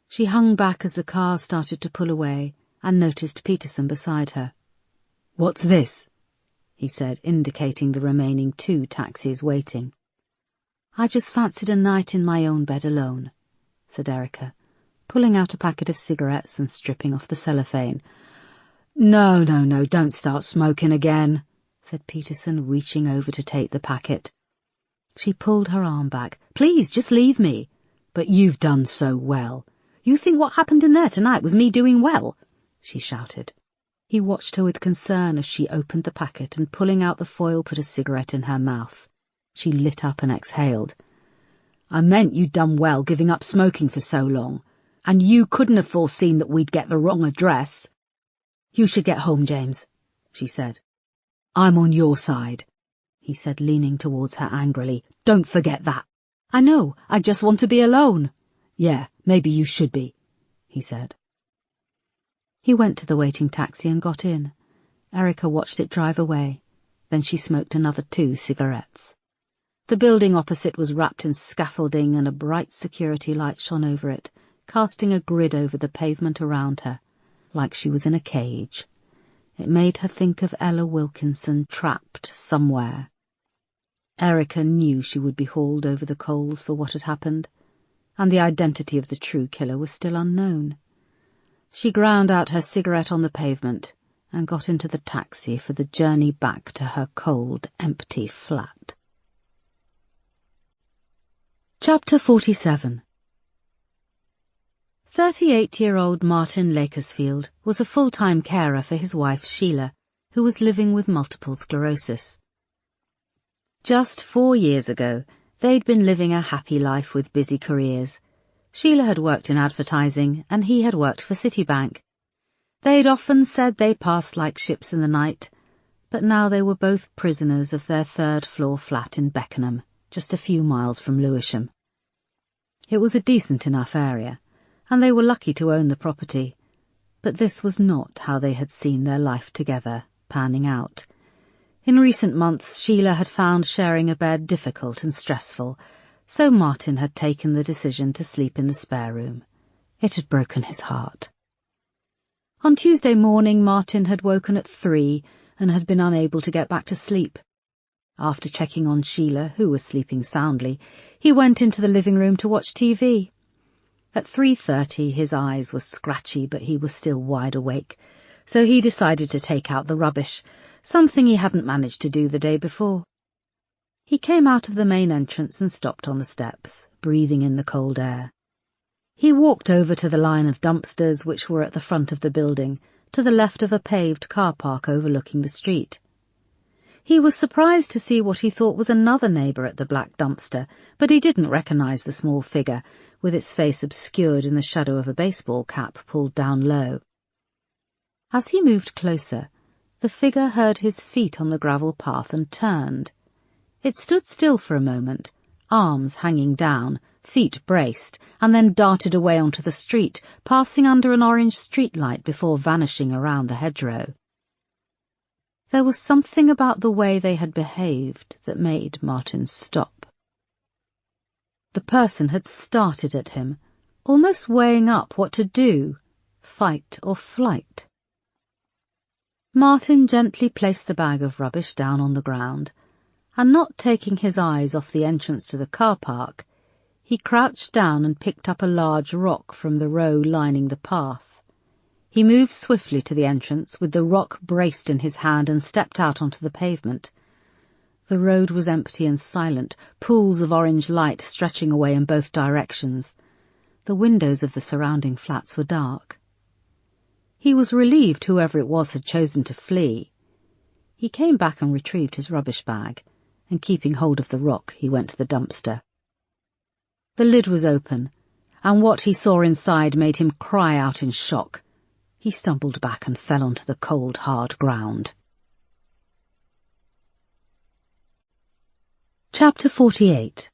She hung back as the car started to pull away and noticed Peterson beside her. "What's this?" he said, indicating the remaining 2 taxis waiting. "I just fancied a night in my own bed alone," said Erica, pulling out a packet of cigarettes and stripping off the cellophane. No, don't start smoking again," said Peterson, reaching over to take the packet. She pulled her arm back. "Please, just leave me." "But you've done so well. You think what happened in there tonight was me doing well?" she shouted. He watched her with concern as she opened the packet and, pulling out the foil, put a cigarette in her mouth. She lit up and exhaled. "I meant you'd done well giving up smoking for so long, and you couldn't have foreseen that we'd get the wrong address." "You should get home, James," she said. "I'm on your side," he said, leaning towards her angrily. "Don't forget that." "I know, I just want to be alone." "Yeah, maybe you should be," he said. He went to the waiting taxi and got in. Erica watched it drive away. Then she smoked another 2 cigarettes. The building opposite was wrapped in scaffolding and a bright security light shone over it, casting a grid over the pavement around her, like she was in a cage. It made her think of Ella Wilkinson trapped somewhere. Erica knew she would be hauled over the coals for what had happened, and the identity of the true killer was still unknown. She ground out her cigarette on the pavement and got into the taxi for the journey back to her cold, empty flat. Chapter 47. 38-year-old Martin Lakersfield was a full-time carer for his wife Sheila, who was living with multiple sclerosis. Just 4 years ago, they'd been living a happy life with busy careers. Sheila had worked in advertising, and he had worked for Citibank. They'd often said they passed like ships in the night, but now they were both prisoners of their 3rd-floor flat in Beckenham, just a few miles from Lewisham. It was a decent enough area, and they were lucky to own the property, but this was not how they had seen their life together, panning out. In recent months, Sheila had found sharing a bed difficult and stressful, so Martin had taken the decision to sleep in the spare room. It had broken his heart. On Tuesday morning, Martin had woken at 3 and had been unable to get back to sleep. After checking on Sheila, who was sleeping soundly, he went into the living room to watch TV. At 3:30 his eyes were scratchy, but he was still wide awake, so he decided to take out the rubbish, something he hadn't managed to do the day before. He came out of the main entrance and stopped on the steps, breathing in the cold air. He walked over to the line of dumpsters which were at the front of the building, to the left of a paved car park overlooking the street. He was surprised to see what he thought was another neighbour at the black dumpster, but he didn't recognise the small figure, with its face obscured in the shadow of a baseball cap pulled down low. As he moved closer, the figure heard his feet on the gravel path and turned. It stood still for a moment, arms hanging down, feet braced, and then darted away onto the street, passing under an orange streetlight before vanishing around the hedgerow. There was something about the way they had behaved that made Martin stop. The person had started at him, almost weighing up what to do, fight or flight. Martin gently placed the bag of rubbish down on the ground, and not taking his eyes off the entrance to the car park, he crouched down and picked up a large rock from the row lining the path. He moved swiftly to the entrance, with the rock braced in his hand, and stepped out onto the pavement. The road was empty and silent, pools of orange light stretching away in both directions. The windows of the surrounding flats were dark. He was relieved whoever it was had chosen to flee. He came back and retrieved his rubbish bag, and keeping hold of the rock, he went to the dumpster. The lid was open, and what he saw inside made him cry out in shock. He stumbled back and fell onto the cold, hard ground. Chapter 48.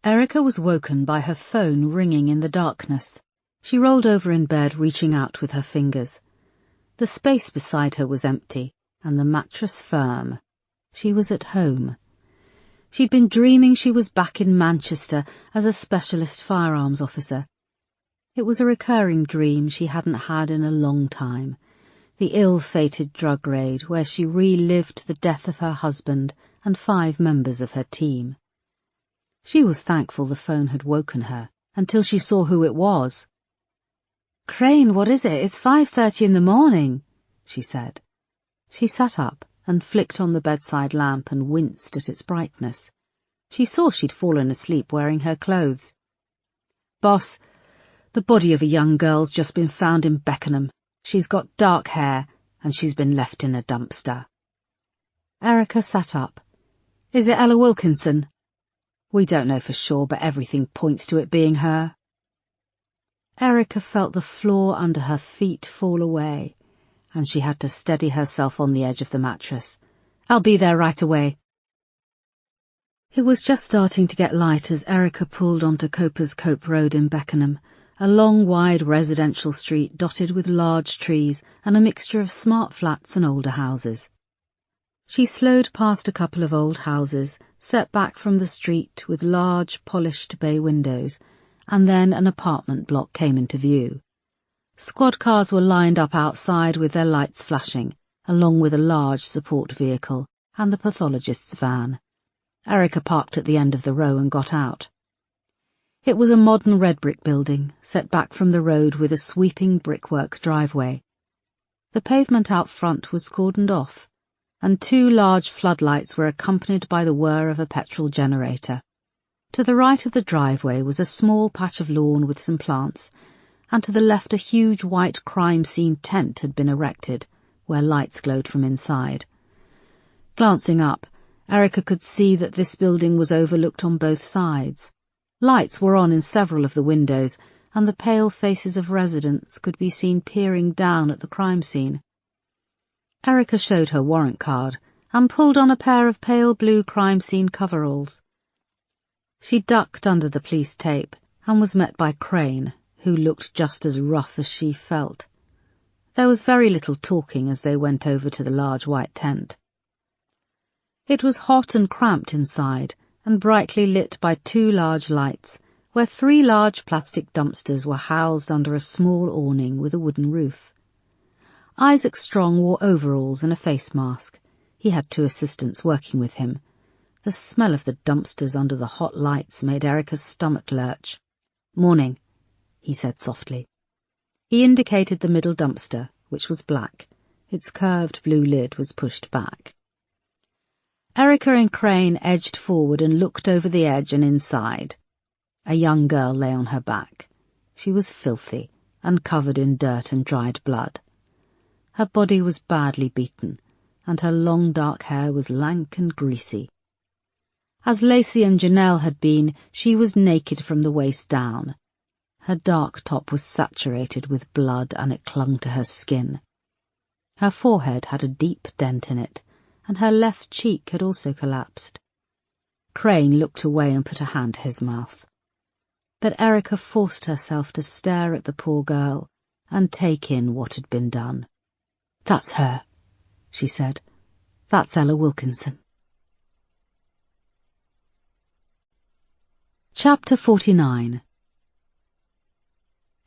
Erica was woken by her phone ringing in the darkness. She rolled over in bed, reaching out with her fingers. The space beside her was empty, and the mattress firm. She was at home. She'd been dreaming she was back in Manchester as a specialist firearms officer. It was a recurring dream she hadn't had in a long time, the ill-fated drug raid where she relived the death of her husband and 5 members of her team. She was thankful the phone had woken her, until she saw who it was. "Crane, what is it? It's 5:30 in the morning," she said. She sat up and flicked on the bedside lamp and winced at its brightness. She saw she'd fallen asleep wearing her clothes. "Boss, the body of a young girl's just been found in Beckenham. She's got dark hair, and she's been left in a dumpster." Erica sat up. "Is it Ella Wilkinson?" "We don't know for sure, but everything points to it being her." Erica felt the floor under her feet fall away, and she had to steady herself on the edge of the mattress. "I'll be there right away." It was just starting to get light as Erica pulled onto Coper's Cope Road in Beckenham, a long, wide residential street dotted with large trees and a mixture of smart flats and older houses. She slowed past a couple of old houses, set back from the street with large, polished bay windows, and then an apartment block came into view. Squad cars were lined up outside with their lights flashing, along with a large support vehicle and the pathologist's van. Erica parked at the end of the row and got out. It was a modern red-brick building, set back from the road with a sweeping brickwork driveway. The pavement out front was cordoned off, and 2 large floodlights were accompanied by the whir of a petrol generator. To the right of the driveway was a small patch of lawn with some plants, and to the left a huge white crime scene tent had been erected, where lights glowed from inside. Glancing up, Erica could see that this building was overlooked on both sides. Lights were on in several of the windows, and the pale faces of residents could be seen peering down at the crime scene. Erica showed her warrant card and pulled on a pair of pale blue crime scene coveralls. She ducked under the police tape and was met by Crane, who looked just as rough as she felt. There was very little talking as they went over to the large white tent. It was hot and cramped inside, and brightly lit by 2 large lights, where 3 large plastic dumpsters were housed under a small awning with a wooden roof. Isaac Strong wore overalls and a face mask. He had 2 assistants working with him. The smell of the dumpsters under the hot lights made Erica's stomach lurch. "Morning," he said softly. He indicated the middle dumpster, which was black, Its curved blue lid was pushed back. Erica and Crane edged forward and looked over the edge and inside. A young girl lay on her back. She was filthy and covered in dirt and dried blood. Her body was badly beaten, and her long dark hair was lank and greasy. As Lacey and Janelle had been, she was naked from the waist down. Her dark top was saturated with blood, and it clung to her skin. Her forehead had a deep dent in it, and her left cheek had also collapsed. Crane looked away and put a hand to his mouth. But Erica forced herself to stare at the poor girl and take in what had been done. "That's her," she said. "That's Ella Wilkinson." Chapter 49.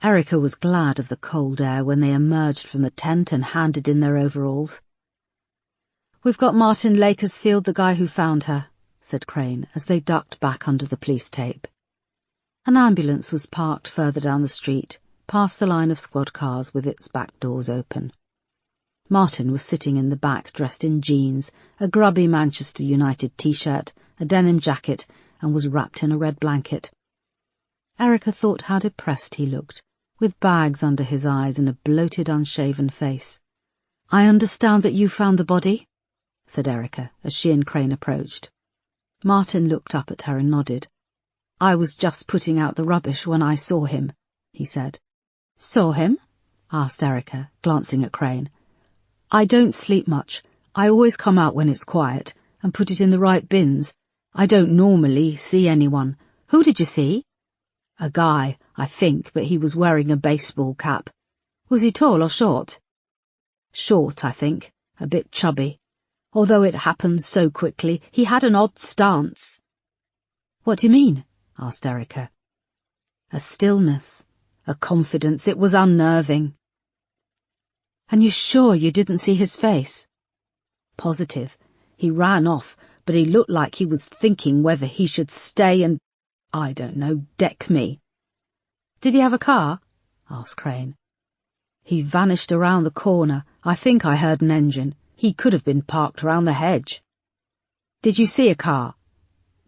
Erica was glad of the cold air when they emerged from the tent and handed in their overalls. "We've got Martin Lakersfield, the guy who found her," said Crane as they ducked back under the police tape. An ambulance was parked further down the street, past the line of squad cars with its back doors open. Martin was sitting in the back dressed in jeans, a grubby Manchester United t-shirt, a denim jacket, and was wrapped in a red blanket. Erica thought how depressed he looked, with bags under his eyes and a bloated, unshaven face. "I understand that you found the body?" said Erica as she and Crane approached. Martin looked up at her and nodded. "I was just putting out the rubbish when I saw him," he said. "Saw him?" asked Erica, glancing at Crane. "I don't sleep much. I always come out when it's quiet and put it in the right bins. I don't normally see anyone. Who did you see?" "A guy, I think, but he was wearing a baseball cap." "Was he tall or short?" "Short, I think, a bit chubby. Although it happened so quickly, he had an odd stance." "What do you mean?" asked Erica. "A stillness, a confidence. It was unnerving." "And you're sure you didn't see his face?" "Positive. He ran off, but he looked like he was thinking whether he should stay and, I don't know, deck me." "Did he have a car?" asked Crane. "He vanished around the corner. I think I heard an engine. He could have been parked around the hedge." "Did you see a car?"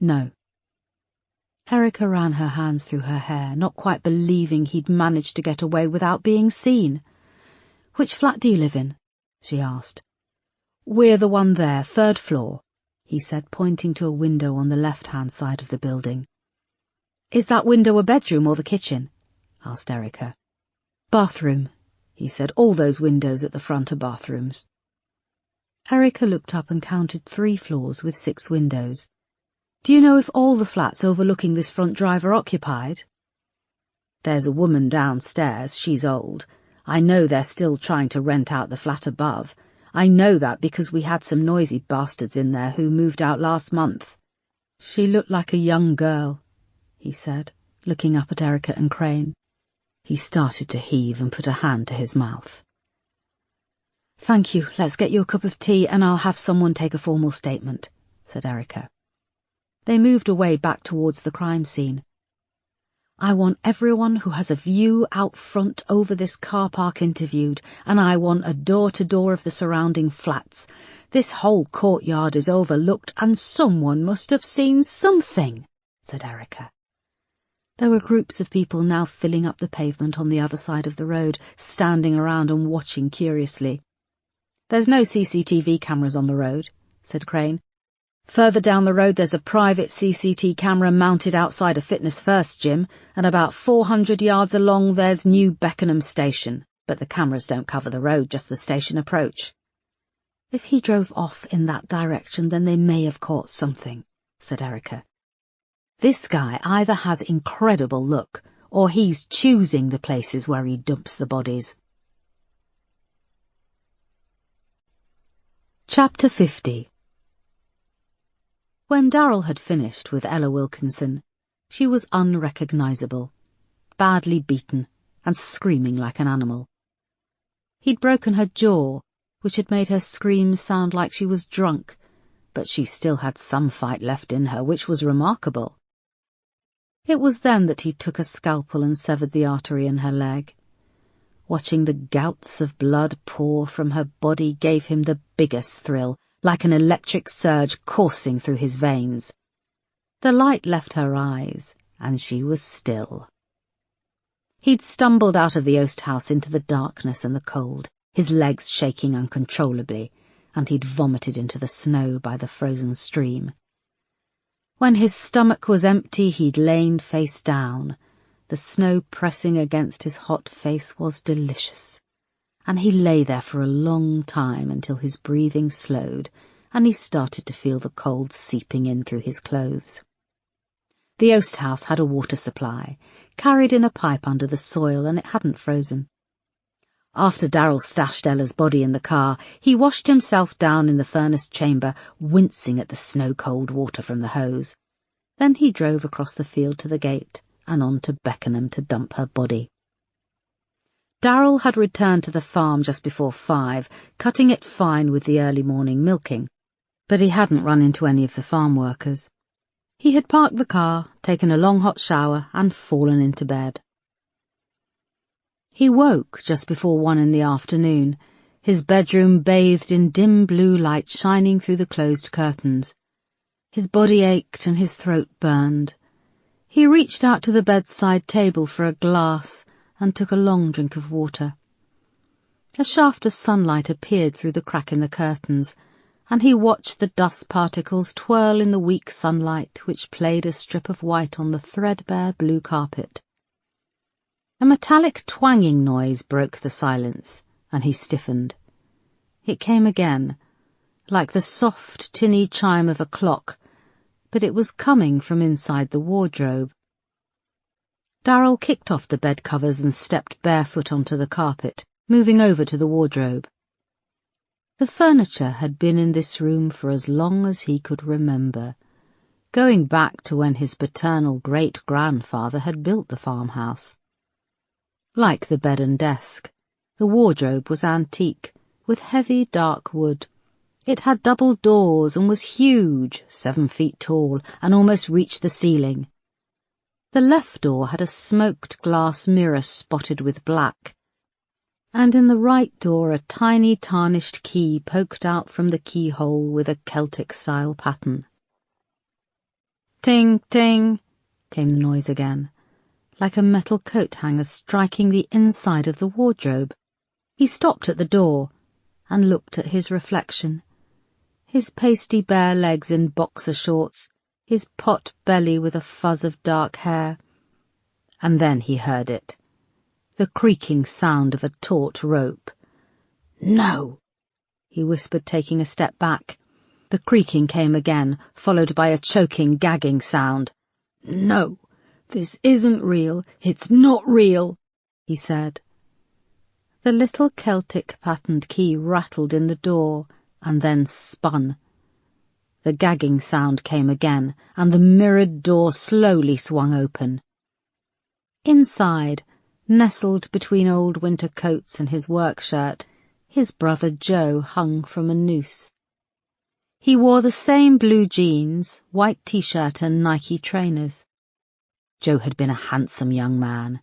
"No." Erica ran her hands through her hair, not quite believing he'd managed to get away without being seen. "Which flat do you live in?" she asked. "We're the one there, 3rd floor," he said, pointing to a window on the left-hand side of the building. "Is that window a bedroom or the kitchen?" asked Erica. "Bathroom," he said. "All those windows at the front are bathrooms." Erica looked up and counted 3 floors with 6 windows. "Do you know if all the flats overlooking this front drive are occupied?" "There's a woman downstairs. She's old. I know they're still trying to rent out the flat above. I know that because we had some noisy bastards in there who moved out last month." "She looked like a young girl," he said, looking up at Erica and Crane. He started to heave and put a hand to his mouth. "Thank you. Let's get you a cup of tea and I'll have someone take a formal statement," said Erica. They moved away back towards the crime scene. "I want everyone who has a view out front over this car park interviewed, and I want a door-to-door of the surrounding flats. This whole courtyard is overlooked, and someone must have seen something," said Erica. There were groups of people now filling up the pavement on the other side of the road, standing around and watching curiously. "There's no CCTV cameras on the road," said Crane. "Further down the road there's a private CCTV camera mounted outside a Fitness First gym, and about 400 yards along there's New Beckenham Station, but the cameras don't cover the road, just the station approach." "If he drove off in that direction, then they may have caught something," said Erica. "This guy either has incredible luck, or he's choosing the places where he dumps the bodies." Chapter 50. When Darryl had finished with Ella Wilkinson, she was unrecognisable, badly beaten and screaming like an animal. He'd broken her jaw, which had made her screams sound like she was drunk, but she still had some fight left in her, which was remarkable. It was then that he took a scalpel and severed the artery in her leg. Watching the gouts of blood pour from her body gave him the biggest thrill, like an electric surge coursing through his veins. The light left her eyes, and she was still. He'd stumbled out of the oast house into the darkness and the cold, his legs shaking uncontrollably, and he'd vomited into the snow by the frozen stream. When his stomach was empty, he'd lain face down. The snow pressing against his hot face was delicious, and he lay there for a long time until his breathing slowed and he started to feel the cold seeping in through his clothes. The oast house had a water supply, carried in a pipe under the soil, and it hadn't frozen. After Darryl stashed Ella's body in the car, he washed himself down in the furnace chamber, wincing at the snow-cold water from the hose. Then he drove across the field to the gate and on to Beckenham to dump her body. Darryl had returned to the farm just before 5, cutting it fine with the early morning milking, but he hadn't run into any of the farm workers. He had parked the car, taken a long hot shower, and fallen into bed. He woke just before 1 in the afternoon, his bedroom bathed in dim blue light shining through the closed curtains. His body ached and his throat burned. He reached out to the bedside table for a glass and took a long drink of water. A shaft of sunlight appeared through the crack in the curtains, and he watched the dust particles twirl in the weak sunlight which played a strip of white on the threadbare blue carpet. A metallic twanging noise broke the silence, and he stiffened. It came again, like the soft, tinny chime of a clock, but it was coming from inside the wardrobe. Darryl kicked off the bed covers and stepped barefoot onto the carpet, moving over to the wardrobe. The furniture had been in this room for as long as he could remember, going back to when his paternal great-grandfather had built the farmhouse. Like the bed and desk, the wardrobe was antique, with heavy dark wood. It had double doors and was huge, 7 feet tall, and almost reached the ceiling. The left door had a smoked glass mirror spotted with black, and in the right door a tiny tarnished key poked out from the keyhole with a Celtic-style pattern. Ting, ting, came the noise again, like a metal coat hanger striking the inside of the wardrobe. He stopped at the door and looked at his reflection. His pasty bare legs in boxer shorts, his pot belly with a fuzz of dark hair. And then he heard it, the creaking sound of a taut rope. "No!" he whispered, taking a step back. The creaking came again, followed by a choking, gagging sound. "No, this isn't real, it's not real," he said. The little Celtic-patterned key rattled in the door and then spun. The gagging sound came again, and the mirrored door slowly swung open. Inside, nestled between old winter coats and his work shirt, his brother Joe hung from a noose. He wore the same blue jeans, white t-shirt and Nike trainers. Joe had been a handsome young man,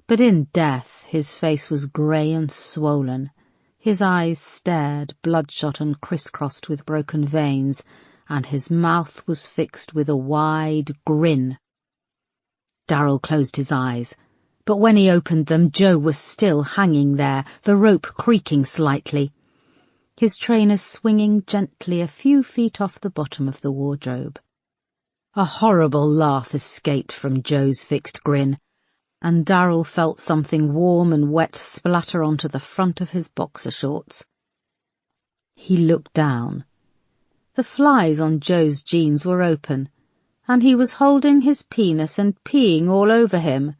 but in death his face was grey and swollen. His eyes stared, bloodshot and crisscrossed with broken veins, and his mouth was fixed with a wide grin. Darryl closed his eyes, but when he opened them, Joe was still hanging there, the rope creaking slightly, his trainers swinging gently a few feet off the bottom of the wardrobe. A horrible laugh escaped from Joe's fixed grin, and Darryl felt something warm and wet splatter onto the front of his boxer shorts. He looked down. The flies on Joe's jeans were open, and he was holding his penis and peeing all over him.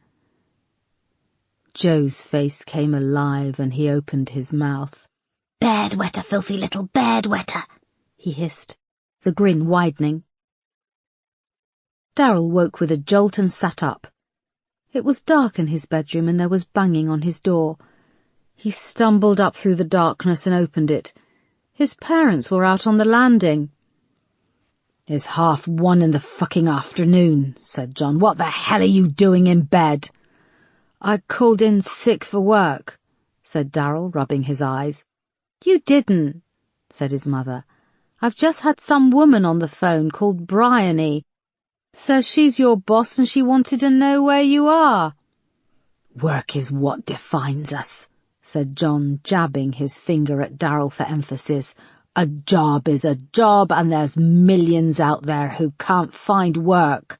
Joe's face came alive and he opened his mouth. "Bedwetter, filthy little bedwetter," he hissed, the grin widening. Darryl woke with a jolt and sat up. It was dark in his bedroom and there was banging on his door. He stumbled up through the darkness and opened it. His parents were out on the landing. "It's 1:30 in the fucking afternoon," said John. "What the hell are you doing in bed?" "I called in sick for work," said Darryl, rubbing his eyes. You didn't, said his mother. I've just had some woman on the phone called Bryony. Says she's your boss and she wanted to know where you are. Work is what defines us, said John, jabbing his finger at Darryl for emphasis. A job is a job, and there's millions out there who can't find work.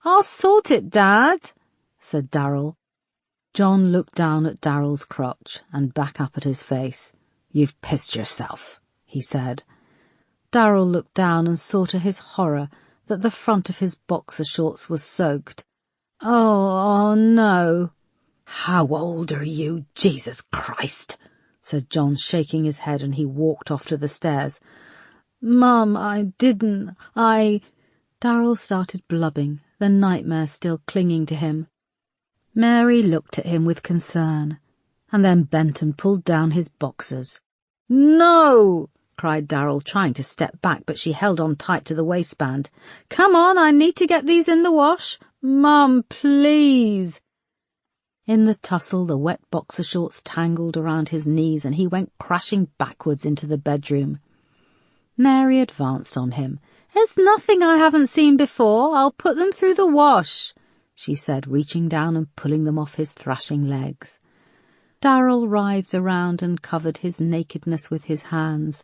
I'll sort it, Dad, said Darryl. John looked down at Darryl's crotch and back up at his face. You've pissed yourself, he said. Darryl looked down and saw to his horror that the front of his boxer shorts was soaked. Oh, no. How old are you, Jesus Christ? Said John, shaking his head, and he walked off to the stairs. Mum, I didn't. Darryl started blubbing, the nightmare still clinging to him. Mary looked at him with concern, and then bent and pulled down his boxers. No! Cried Darryl, trying to step back, but she held on tight to the waistband. Come on, I need to get these in the wash. Mum, please. In the tussle, the wet boxer shorts tangled around his knees, and he went crashing backwards into the bedroom. Mary advanced on him. There's nothing I haven't seen before. I'll put them through the wash, she said, reaching down and pulling them off his thrashing legs. Darryl writhed around and covered his nakedness with his hands.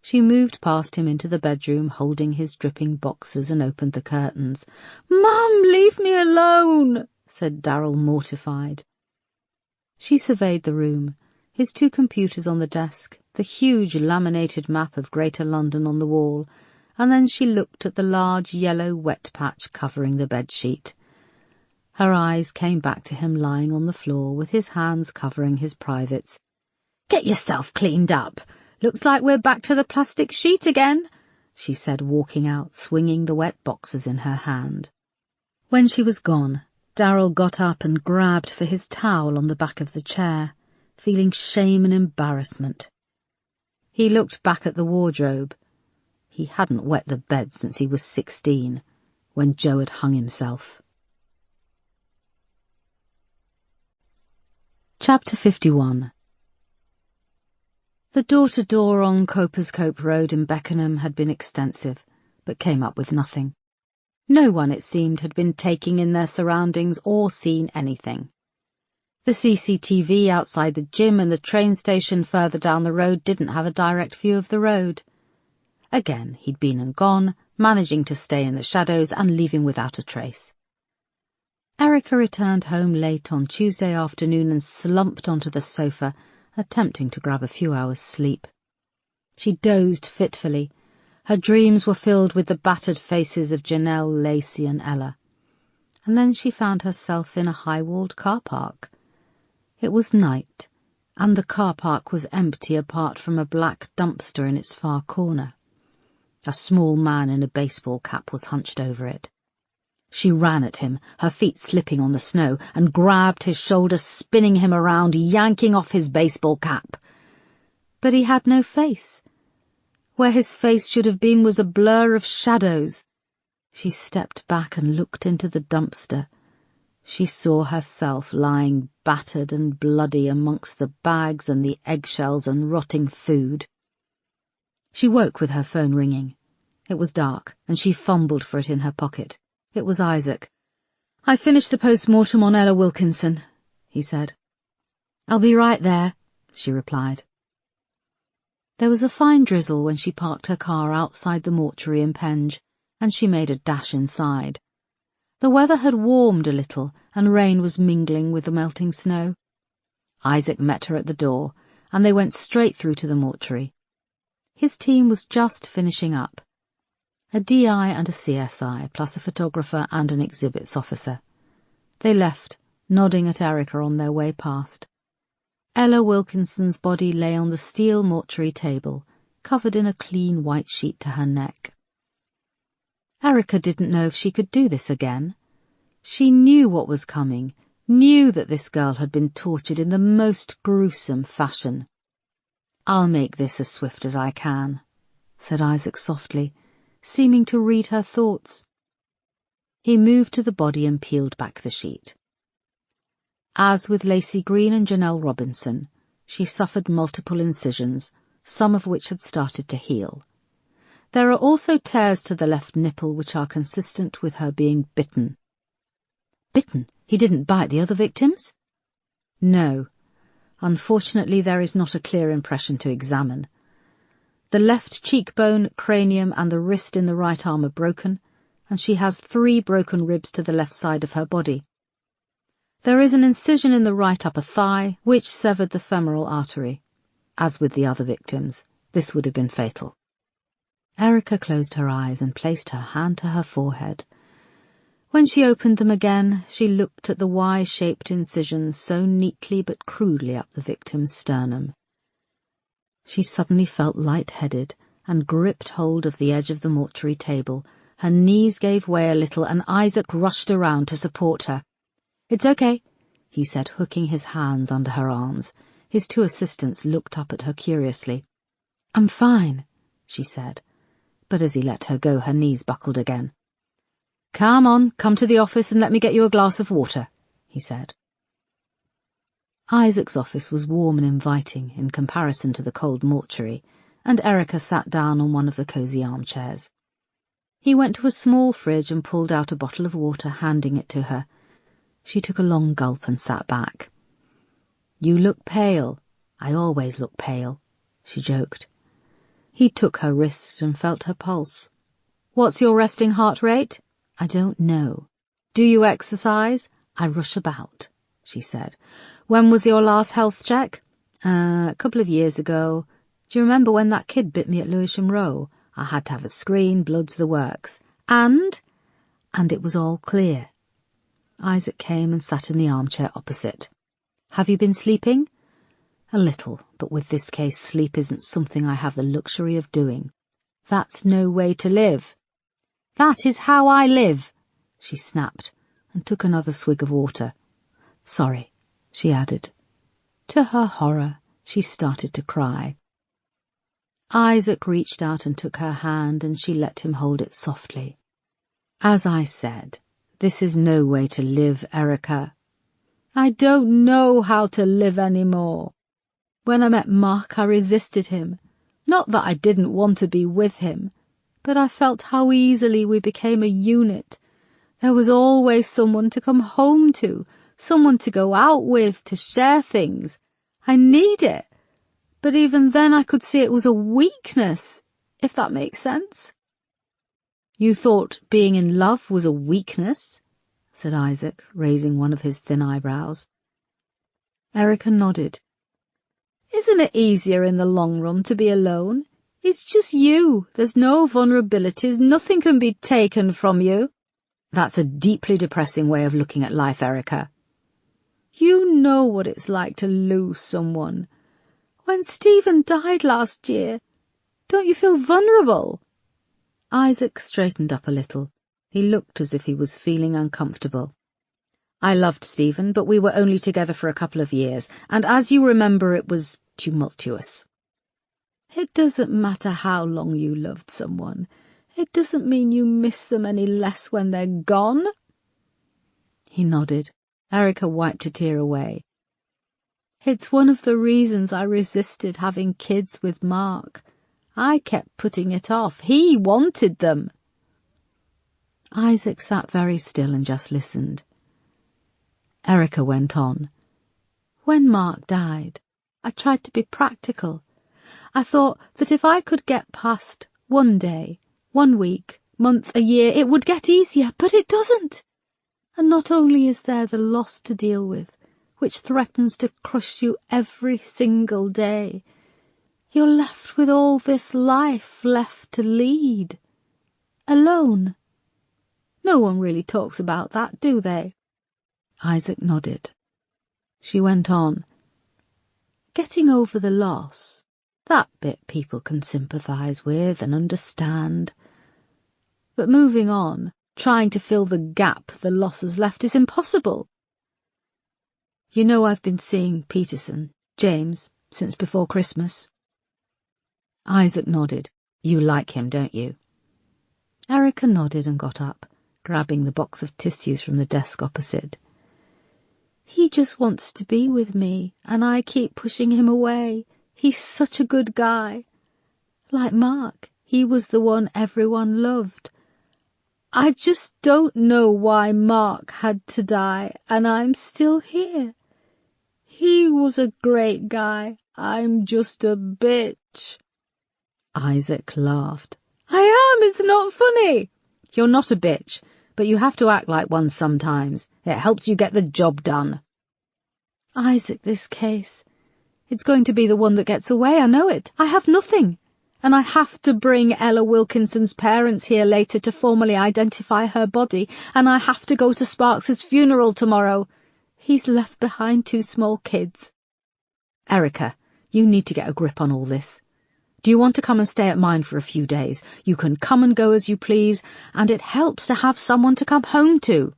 She moved past him into the bedroom, holding his dripping boxers, and opened the curtains. Mum, leave me alone, said Darryl, mortified. She surveyed the room, his 2 computers on the desk, the huge laminated map of Greater London on the wall, and then she looked at the large yellow wet patch covering the bedsheet. Her eyes came back to him lying on the floor with his hands covering his privates. Get yourself cleaned up. Looks like we're back to the plastic sheet again, she said, walking out, swinging the wet boxers in her hand. When she was gone, Darryl got up and grabbed for his towel on the back of the chair, feeling shame and embarrassment. He looked back at the wardrobe. He hadn't wet the bed since he was 16, when Joe had hung himself. Chapter 51. The door-to-door on Coper's Cope Road in Beckenham had been extensive, but came up with nothing. No one, it seemed, had been taking in their surroundings or seen anything. The CCTV outside the gym and the train station further down the road didn't have a direct view of the road. Again, he'd been and gone, managing to stay in the shadows and leaving without a trace. Erica returned home late on Tuesday afternoon and slumped onto the sofa, attempting to grab a few hours' sleep. She dozed fitfully. Her dreams were filled with the battered faces of Janelle, Lacey and Ella. And then she found herself in a high-walled car park. It was night, and the car park was empty apart from a black dumpster in its far corner. A small man in a baseball cap was hunched over it. She ran at him, her feet slipping on the snow, and grabbed his shoulder, spinning him around, yanking off his baseball cap. But he had no face. Where his face should have been was a blur of shadows. She stepped back and looked into the dumpster. She saw herself lying battered and bloody amongst the bags and the eggshells and rotting food. She woke with her phone ringing. It was dark, and she fumbled for it in her pocket. It was Isaac. I finished the post-mortem on Ella Wilkinson, he said. I'll be right there, she replied. There was a fine drizzle when she parked her car outside the mortuary in Penge, and she made a dash inside. The weather had warmed a little, and rain was mingling with the melting snow. Isaac met her at the door, and they went straight through to the mortuary. His team was just finishing up. A DI and a CSI, plus a photographer and an exhibits officer. They left, nodding at Erica on their way past. Ella Wilkinson's body lay on the steel mortuary table, covered in a clean white sheet to her neck. Erica didn't know if she could do this again. She knew what was coming, knew that this girl had been tortured in the most gruesome fashion. I'll make this as swift as I can, said Isaac softly, seeming to read her thoughts. He moved to the body and peeled back the sheet. As with Lacey Green and Janelle Robinson, She suffered multiple incisions, some of which had started to heal. There are also tears to the left nipple which are consistent with her being bitten. Bitten? He didn't bite the other victims? No. Unfortunately, there is not a clear impression to examine. The left cheekbone, cranium, and the wrist in the right arm are broken, and she has 3 broken ribs to the left side of her body. There is an incision in the right upper thigh, which severed the femoral artery. As with the other victims, this would have been fatal. Erica closed her eyes and placed her hand to her forehead. When she opened them again, she looked at the Y-shaped incisions so neatly but crudely up the victim's sternum. She suddenly felt light-headed and gripped hold of the edge of the mortuary table. Her knees gave way a little and Isaac rushed around to support her. "It's okay," he said, hooking his hands under her arms. His 2 assistants looked up at her curiously. "I'm fine," she said, but as he let her go, her knees buckled again. "Come on, come to the office and let me get you a glass of water," he said. Isaac's office was warm and inviting in comparison to the cold mortuary, and Erica sat down on one of the cosy armchairs. He went to a small fridge and pulled out a bottle of water, handing it to her. She took a long gulp and sat back. "You look pale." "I always look pale," she joked. He took her wrist and felt her pulse. "What's your resting heart rate?" "I don't know." "Do you exercise?" "I rush about," she said. "When was your last health check?" A couple of years ago. Do you remember when that kid bit me at Lewisham Row? I had to have a screen, bloods, the works. And it was all clear." Isaac came and sat in the armchair opposite. "Have you been sleeping?" "A little, but with this case sleep isn't something I have the luxury of doing." "That's no way to live." "That is how I live," she snapped, and took another swig of water. "Sorry," she added. To her horror, she started to cry. Isaac reached out and took her hand, and she let him hold it softly. "As I said, this is no way to live, Erica. I don't know how to live anymore. When I met Mark, I resisted him. Not that I didn't want to be with him, but I felt how easily we became a unit. There was always someone to come home to, someone to go out with, to share things. I need it, but even then I could see it was a weakness, if that makes sense." "You thought being in love was a weakness?" said Isaac, raising one of his thin eyebrows. Erica nodded. "Isn't it easier in the long run to be alone? It's just you. There's no vulnerabilities. Nothing can be taken from you." "That's a deeply depressing way of looking at life, Erica." "You know what it's like to lose someone. When Stephen died last year, don't you feel vulnerable?" Isaac straightened up a little. He looked as if he was feeling uncomfortable. "I loved Stephen, but we were only together for a couple of years, and as you remember, it was tumultuous." "It doesn't matter how long you loved someone. It doesn't mean you miss them any less when they're gone." He nodded. Erica wiped a tear away. "It's one of the reasons I resisted having kids with Mark. I kept putting it off. He wanted them." Isaac sat very still and just listened. Erica went on. "When Mark died, I tried to be practical. I thought that if I could get past one day, 1 week, month, a year, it would get easier, but it doesn't. And not only is there the loss to deal with, which threatens to crush you every single day, you're left with all this life left to lead. Alone. No one really talks about that, do they?" Isaac nodded. She went on. "Getting over the loss, that bit people can sympathise with and understand. But moving on, trying to fill the gap the loss has left, is impossible. You know I've been seeing Peterson, James, since before Christmas." Isaac nodded. "You like him, don't you?" Erica nodded and got up, grabbing the box of tissues from the desk opposite. He just wants to be with me, and I keep pushing him away. He's such a good guy. Like Mark, he was the one everyone loved. I just don't know why Mark had to die, and I'm still here. He was a great guy. I'm just a bitch. Isaac laughed. I am, it's not funny. You're not a bitch, but you have to act like one sometimes. It helps you get the job done. Isaac, this case. It's going to be the one that gets away, I know it. I have nothing. And I have to bring Ella Wilkinson's parents here later to formally identify her body, and I have to go to Sparks's funeral tomorrow. He's left behind 2 small kids. Erica, you need to get a grip on all this. Do you want to come and stay at mine for a few days? You can come and go as you please, and it helps to have someone to come home to.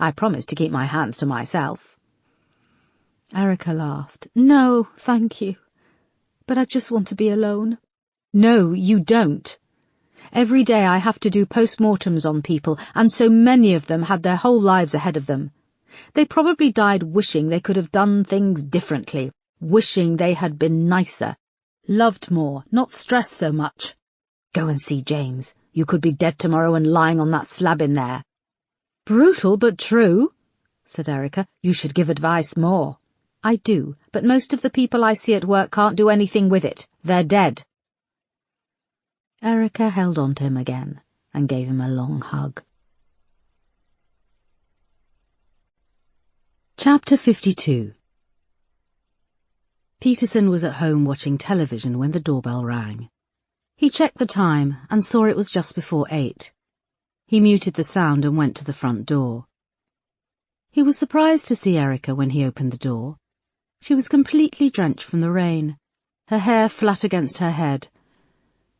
I promise to keep my hands to myself. Erica laughed. No, thank you. But I just want to be alone. No, you don't. Every day I have to do post-mortems on people, and so many of them had their whole lives ahead of them. They probably died wishing they could have done things differently, wishing they had been nicer, loved more, not stressed so much. Go and see James. You could be dead tomorrow and lying on that slab in there. Brutal, but true, said Erica. You should give advice more. I do, but most of the people I see at work can't do anything with it. They're dead. Erica held on to him again and gave him a long hug. Chapter 52. Peterson was at home watching television when the doorbell rang. He checked the time and saw it was just before 8. He muted the sound and went to the front door. He was surprised to see Erica when he opened the door. She was completely drenched from the rain, her hair flat against her head.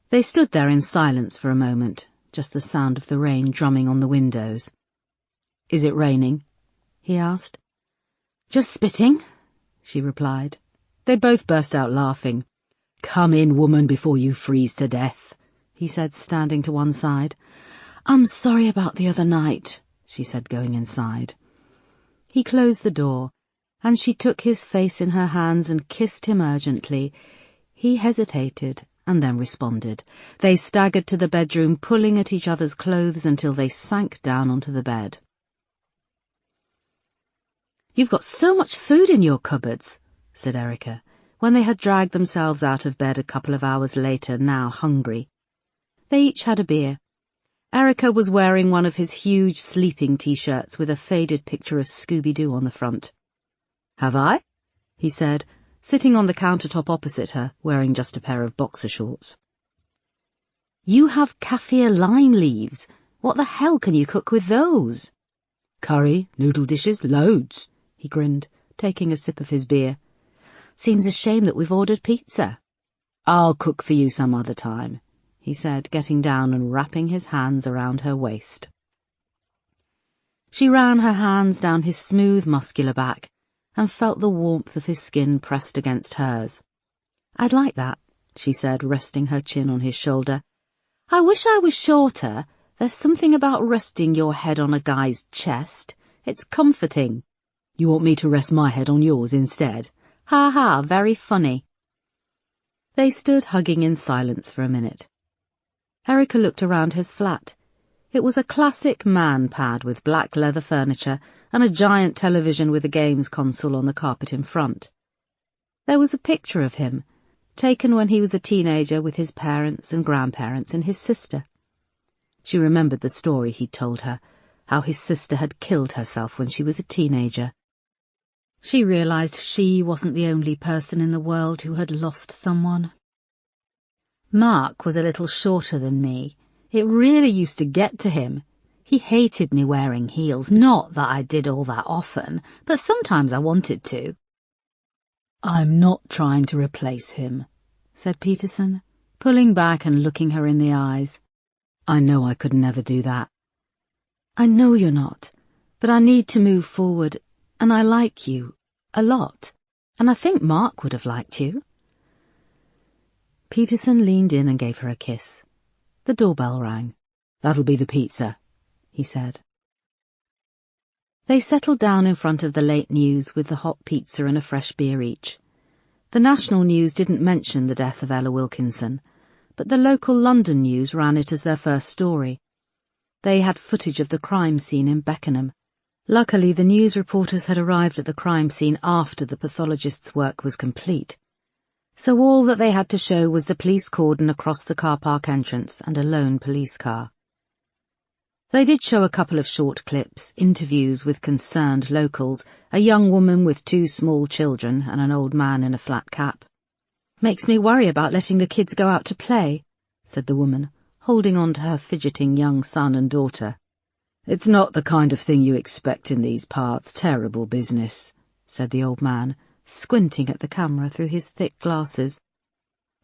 They stood there in silence for a moment, just the sound of the rain drumming on the windows. "Is it raining?" he asked. "Just spitting," she replied. They both burst out laughing. "Come in, woman, before you freeze to death," he said, standing to one side. "I'm sorry about the other night," she said, going inside. He closed the door, and she took his face in her hands and kissed him urgently. He hesitated, and then responded. They staggered to the bedroom, pulling at each other's clothes until they sank down onto the bed. "You've got so much food in your cupboards," said Erica, when they had dragged themselves out of bed a couple of hours later, now hungry. They each had a beer. Erica was wearing one of his huge sleeping T-shirts with a faded picture of Scooby-Doo on the front. "Have I?" he said, sitting on the countertop opposite her, wearing just a pair of boxer shorts. "You have kaffir lime leaves. What the hell can you cook with those?" "Curry, noodle dishes, loads," he grinned, taking a sip of his beer. "Seems a shame that we've ordered pizza." "I'll cook for you some other time," he said, getting down and wrapping his hands around her waist. She ran her hands down his smooth, muscular back and felt the warmth of his skin pressed against hers. "I'd like that," she said, resting her chin on his shoulder. "I wish I was shorter. There's something about resting your head on a guy's chest. It's comforting." "You want me to rest my head on yours instead?" "Ha ha, very funny." They stood hugging in silence for a minute. Erica looked around his flat. It was a classic man pad with black leather furniture and a giant television with a games console on the carpet in front. There was a picture of him, taken when he was a teenager with his parents and grandparents and his sister. She remembered the story he'd told her, how his sister had killed herself when she was a teenager. She realized she wasn't the only person in the world who had lost someone. Mark was a little shorter than me. It really used to get to him. He hated me wearing heels, not that I did all that often, but sometimes I wanted to. "I'm not trying to replace him," said Peterson, pulling back and looking her in the eyes. "I know I could never do that." "I know you're not, but I need to move forward, and I like you, a lot, and I think Mark would have liked you." Peterson leaned in and gave her a kiss. The doorbell rang. "That'll be the pizza," he said. They settled down in front of the late news with the hot pizza and a fresh beer each. The national news didn't mention the death of Ella Wilkinson, but the local London news ran it as their first story. They had footage of the crime scene in Beckenham. Luckily, the news reporters had arrived at the crime scene after the pathologist's work was complete, so all that they had to show was the police cordon across the car park entrance and a lone police car. They did show a couple of short clips, interviews with concerned locals, a young woman with 2 small children and an old man in a flat cap. "Makes me worry about letting the kids go out to play," said the woman, holding on to her fidgeting young son and daughter. "It's not the kind of thing you expect in these parts, terrible business," said the old man, squinting at the camera through his thick glasses.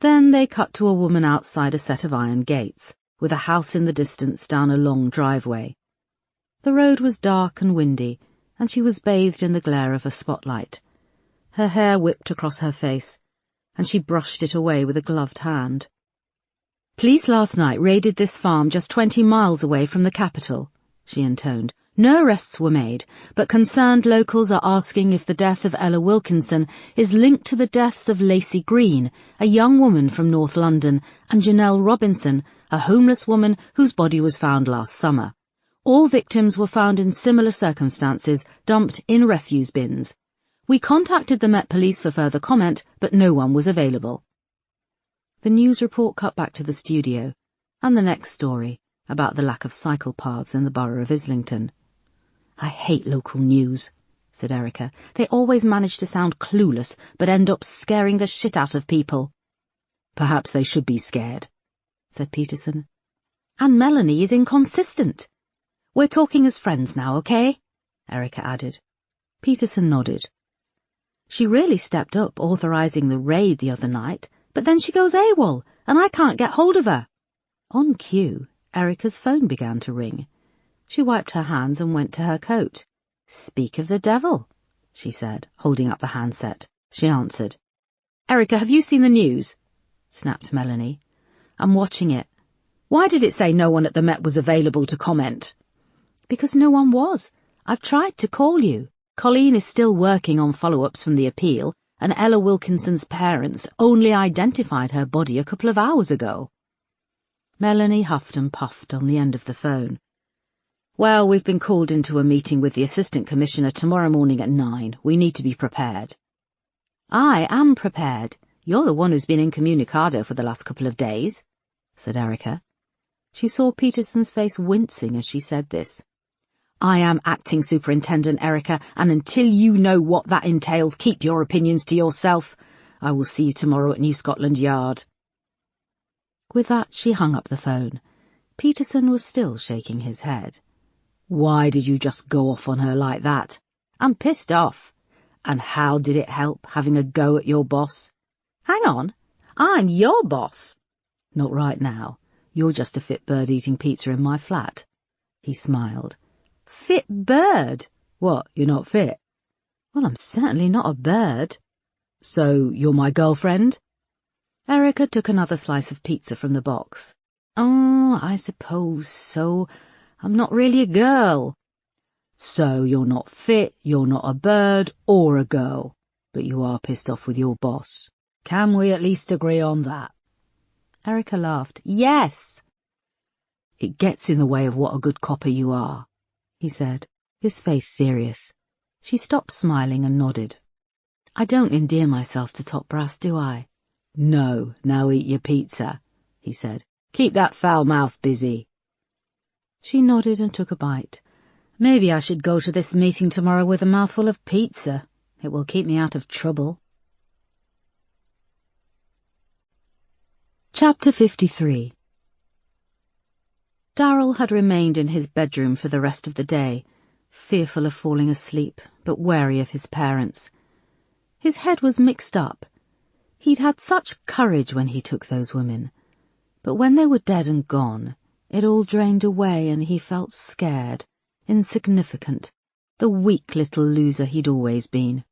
Then they cut to a woman outside a set of iron gates, with a house in the distance down a long driveway. The road was dark and windy, and she was bathed in the glare of a spotlight. Her hair whipped across her face, and she brushed it away with a gloved hand. "Police last night raided this farm just 20 miles away from the capital," she intoned. "No arrests were made, but concerned locals are asking if the death of Ella Wilkinson is linked to the deaths of Lacey Green, a young woman from North London, and Janelle Robinson, a homeless woman whose body was found last summer. All victims were found in similar circumstances, dumped in refuse bins. We contacted the Met Police for further comment, but no one was available." The news report cut back to the studio, and the next story, about the lack of cycle paths in the borough of Islington. "I hate local news," said Erica. "They always manage to sound clueless, but end up scaring the shit out of people." "Perhaps they should be scared," said Peterson. "And Melanie is inconsistent. We're talking as friends now, okay?" Erica added. Peterson nodded. "She really stepped up authorising the raid the other night, but then she goes AWOL, and I can't get hold of her." On cue, Erica's phone began to ring. She wiped her hands and went to her coat. "Speak of the devil," she said, holding up the handset. She answered. "Erica, have you seen the news?" snapped Melanie. "I'm watching it. Why did it say no one at the Met was available to comment?" "Because no one was. I've tried to call you. Colleen is still working on follow-ups from the appeal, and Ella Wilkinson's parents only identified her body a couple of hours ago." Melanie huffed and puffed on the end of the phone. "Well, we've been called into a meeting with the Assistant Commissioner tomorrow morning at 9. We need to be prepared." "I am prepared. You're the one who's been incommunicado for the last couple of days," said Erica. She saw Peterson's face wincing as she said this. "I am Acting Superintendent Erica, and until you know what that entails, keep your opinions to yourself. I will see you tomorrow at New Scotland Yard." With that, she hung up the phone. Peterson was still shaking his head. "Why did you just go off on her like that?" "I'm pissed off." "And how did it help, having a go at your boss?" "Hang on, I'm your boss." "Not right now. You're just a fit bird eating pizza in my flat." He smiled. "Fit bird? What, you're not fit?" "Well, I'm certainly not a bird." "So you're my girlfriend?" Erica took another slice of pizza from the box. "Oh, I suppose so. I'm not really a girl." "So you're not fit, you're not a bird or a girl, but you are pissed off with your boss. Can we at least agree on that?" Erica laughed. "Yes." "It gets in the way of what a good copper you are," he said, his face serious. She stopped smiling and nodded. "I don't endear myself to top brass, do I?" "No, now eat your pizza," he said. "Keep that foul mouth busy." She nodded and took a bite. "Maybe I should go to this meeting tomorrow with a mouthful of pizza. It will keep me out of trouble." Chapter 53. Darrell had remained in his bedroom for the rest of the day, fearful of falling asleep, but wary of his parents. His head was mixed up. He'd had such courage when he took those women, but when they were dead and gone, it all drained away and he felt scared, insignificant, the weak little loser he'd always been.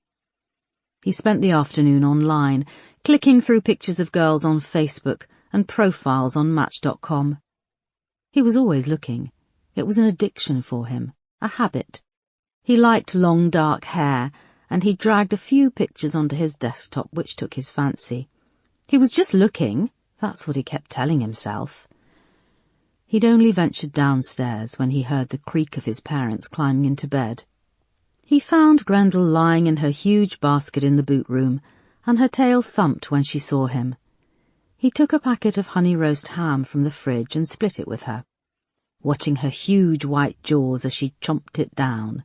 He spent the afternoon online, clicking through pictures of girls on Facebook and profiles on Match.com. He was always looking. It was an addiction for him, a habit. He liked long dark hair, and he dragged a few pictures onto his desktop which took his fancy. He was just looking, that's what he kept telling himself. He'd only ventured downstairs when he heard the creak of his parents climbing into bed. He found Grendel lying in her huge basket in the boot room, and her tail thumped when she saw him. He took a packet of honey roast ham from the fridge and split it with her, watching her huge white jaws as she chomped it down.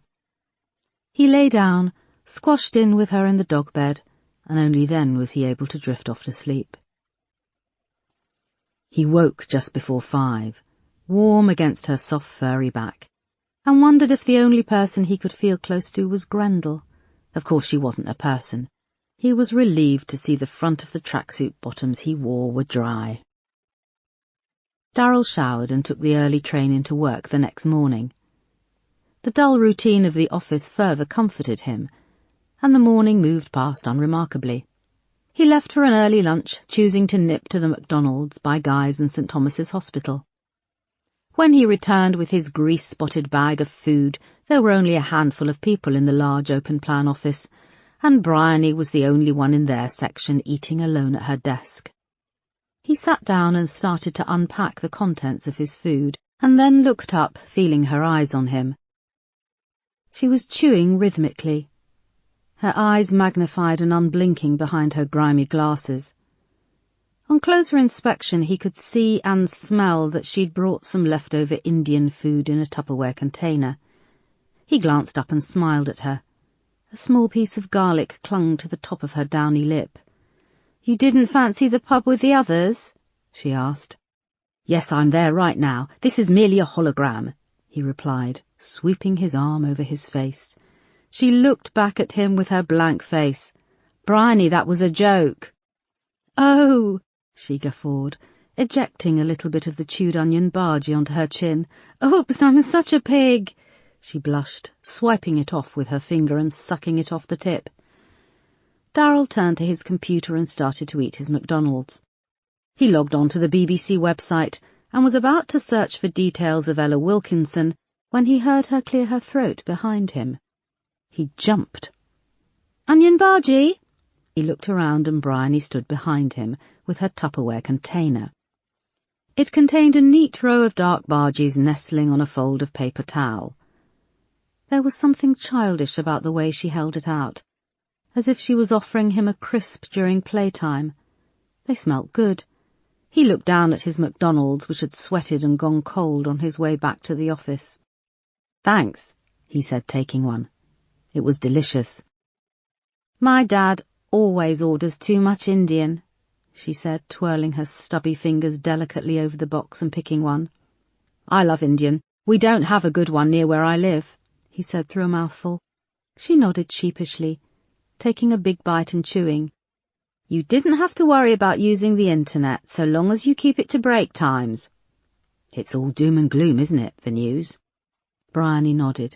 He lay down, squashed in with her in the dog bed, and only then was he able to drift off to sleep. He woke just before 5, warm against her soft furry back, and wondered if the only person he could feel close to was Grendel. Of course she wasn't a person. He was relieved to see the front of the tracksuit bottoms he wore were dry. Darryl showered and took the early train into work the next morning. The dull routine of the office further comforted him, and the morning moved past unremarkably. He left for an early lunch, choosing to nip to the McDonald's by Guy's and St. Thomas's Hospital. When he returned with his grease-spotted bag of food, there were only a handful of people in the large open-plan office, and Bryony was the only one in their section eating alone at her desk. He sat down and started to unpack the contents of his food, and then looked up, feeling her eyes on him. She was chewing rhythmically, her eyes magnified and unblinking behind her grimy glasses. On closer inspection he could see and smell that she'd brought some leftover Indian food in a Tupperware container. He glanced up and smiled at her. A small piece of garlic clung to the top of her downy lip. "You didn't fancy the pub with the others?" she asked. "Yes, I'm there right now. This is merely a hologram," he replied, sweeping his arm over his face. She looked back at him with her blank face. "Bryony, that was a joke." "Oh," she guffawed, ejecting a little bit of the chewed onion bhaji onto her chin. "Oops, I'm such a pig." She blushed, swiping it off with her finger and sucking it off the tip. Darryl turned to his computer and started to eat his McDonald's. He logged on to the BBC website and was about to search for details of Ella Wilkinson when he heard her clear her throat behind him. He jumped. "Onion bhaji?" He looked around and Bryony stood behind him with her Tupperware container. It contained a neat row of dark bhajis nestling on a fold of paper towel. There was something childish about the way she held it out, as if she was offering him a crisp during playtime. They smelt good. He looked down at his McDonald's, which had sweated and gone cold on his way back to the office. "Thanks," he said, taking one. It was delicious. "My dad always orders too much Indian," she said, twirling her stubby fingers delicately over the box and picking one. "I love Indian. We don't have a good one near where I live," he said through a mouthful. She nodded sheepishly, taking a big bite and chewing. "You didn't have to worry about using the internet so long as you keep it to break times." "It's all doom and gloom, isn't it, the news?" Bryony nodded.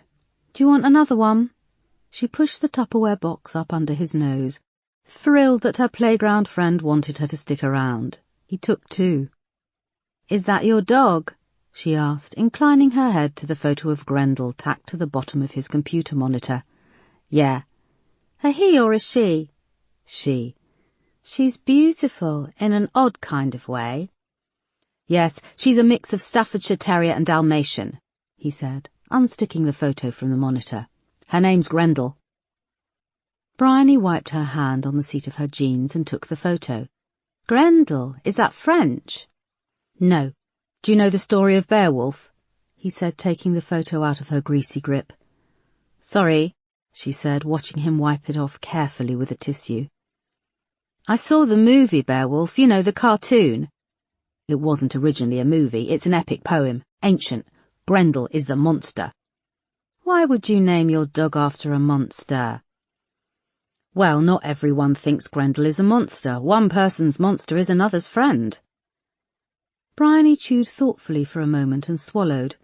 "Do you want another one?" She pushed the Tupperware box up under his nose, thrilled that her playground friend wanted her to stick around. He took 2. "Is that your dog?" she asked, inclining her head to the photo of Grendel tacked to the bottom of his computer monitor. "Yeah." "A he or a she?" "She." "She's beautiful, in an odd kind of way." "Yes, she's a mix of Staffordshire Terrier and Dalmatian," he said, unsticking the photo from the monitor. "Her name's Grendel." Bryony wiped her hand on the seat of her jeans and took the photo. "Grendel, is that French?" "No. Do you know the story of Beowulf?" he said, taking the photo out of her greasy grip. "Sorry," she said, watching him wipe it off carefully with a tissue. "I saw the movie Beowulf, you know, the cartoon." "It wasn't originally a movie, it's an epic poem, ancient. Grendel is the monster." "Why would you name your dog after a monster?" "Well, not everyone thinks Grendel is a monster. One person's monster is another's friend." Bryony chewed thoughtfully for a moment and swallowed.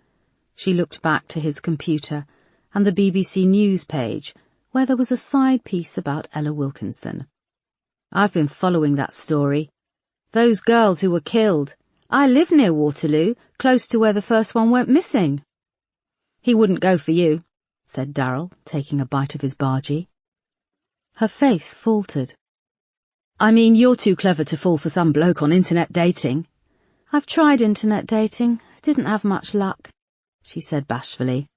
She looked back to his computer and the BBC News page, where there was a side piece about Ella Wilkinson. "I've been following that story. Those girls who were killed. I live near Waterloo, close to where the first one went missing." "He wouldn't go for you," said Darryl, taking a bite of his bhaji. Her face faltered. I mean, you're too clever to fall for some bloke on internet dating. I've tried internet dating. Didn't have much luck, she said bashfully.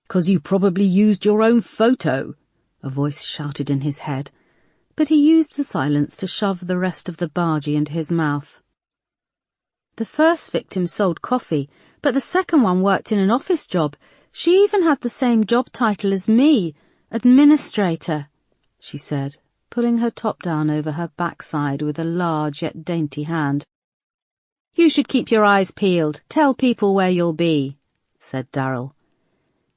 'Cause you probably used your own photo, a voice shouted in his head, but he used the silence to shove the rest of the bhaji into his mouth. The first victim sold coffee, but the second one worked in an office job. She even had the same job title as me, administrator, she said, pulling her top down over her backside with a large yet dainty hand. You should keep your eyes peeled. Tell people where you'll be, said Darryl.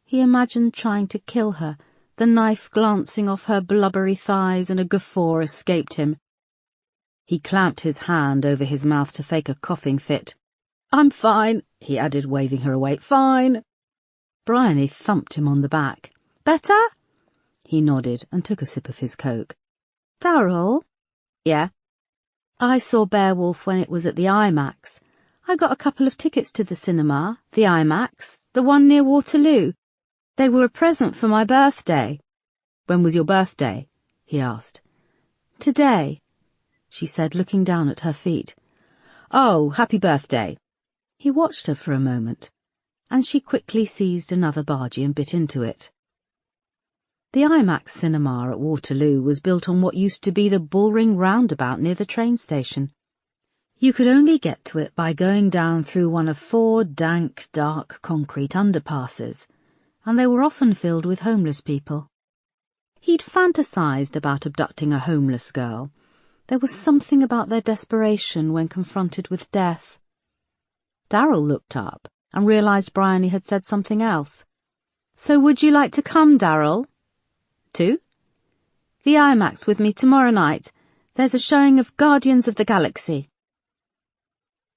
He imagined trying to kill her, the knife glancing off her blubbery thighs, and a guffaw escaped him. He clamped his hand over his mouth to fake a coughing fit. I'm fine, he added, waving her away. Fine. Bryony thumped him on the back. Better? He nodded and took a sip of his Coke. Darryl? Yeah? I saw Beowulf when it was at the IMAX. I got a couple of tickets to the cinema, the IMAX, the one near Waterloo. They were a present for my birthday. When was your birthday? He asked. Today, she said, looking down at her feet. Oh, happy birthday. He watched her for a moment, and she quickly seized another bhaji and bit into it. The IMAX cinema at Waterloo was built on what used to be the Bullring roundabout near the train station. You could only get to it by going down through one of 4 dank, dark concrete underpasses, and they were often filled with homeless people. He'd fantasized about abducting a homeless girl. There was something about their desperation when confronted with death. Darryl looked up and realized Bryony had said something else. So would you like to come, Darryl? To? The IMAX with me tomorrow night. There's a showing of Guardians of the Galaxy.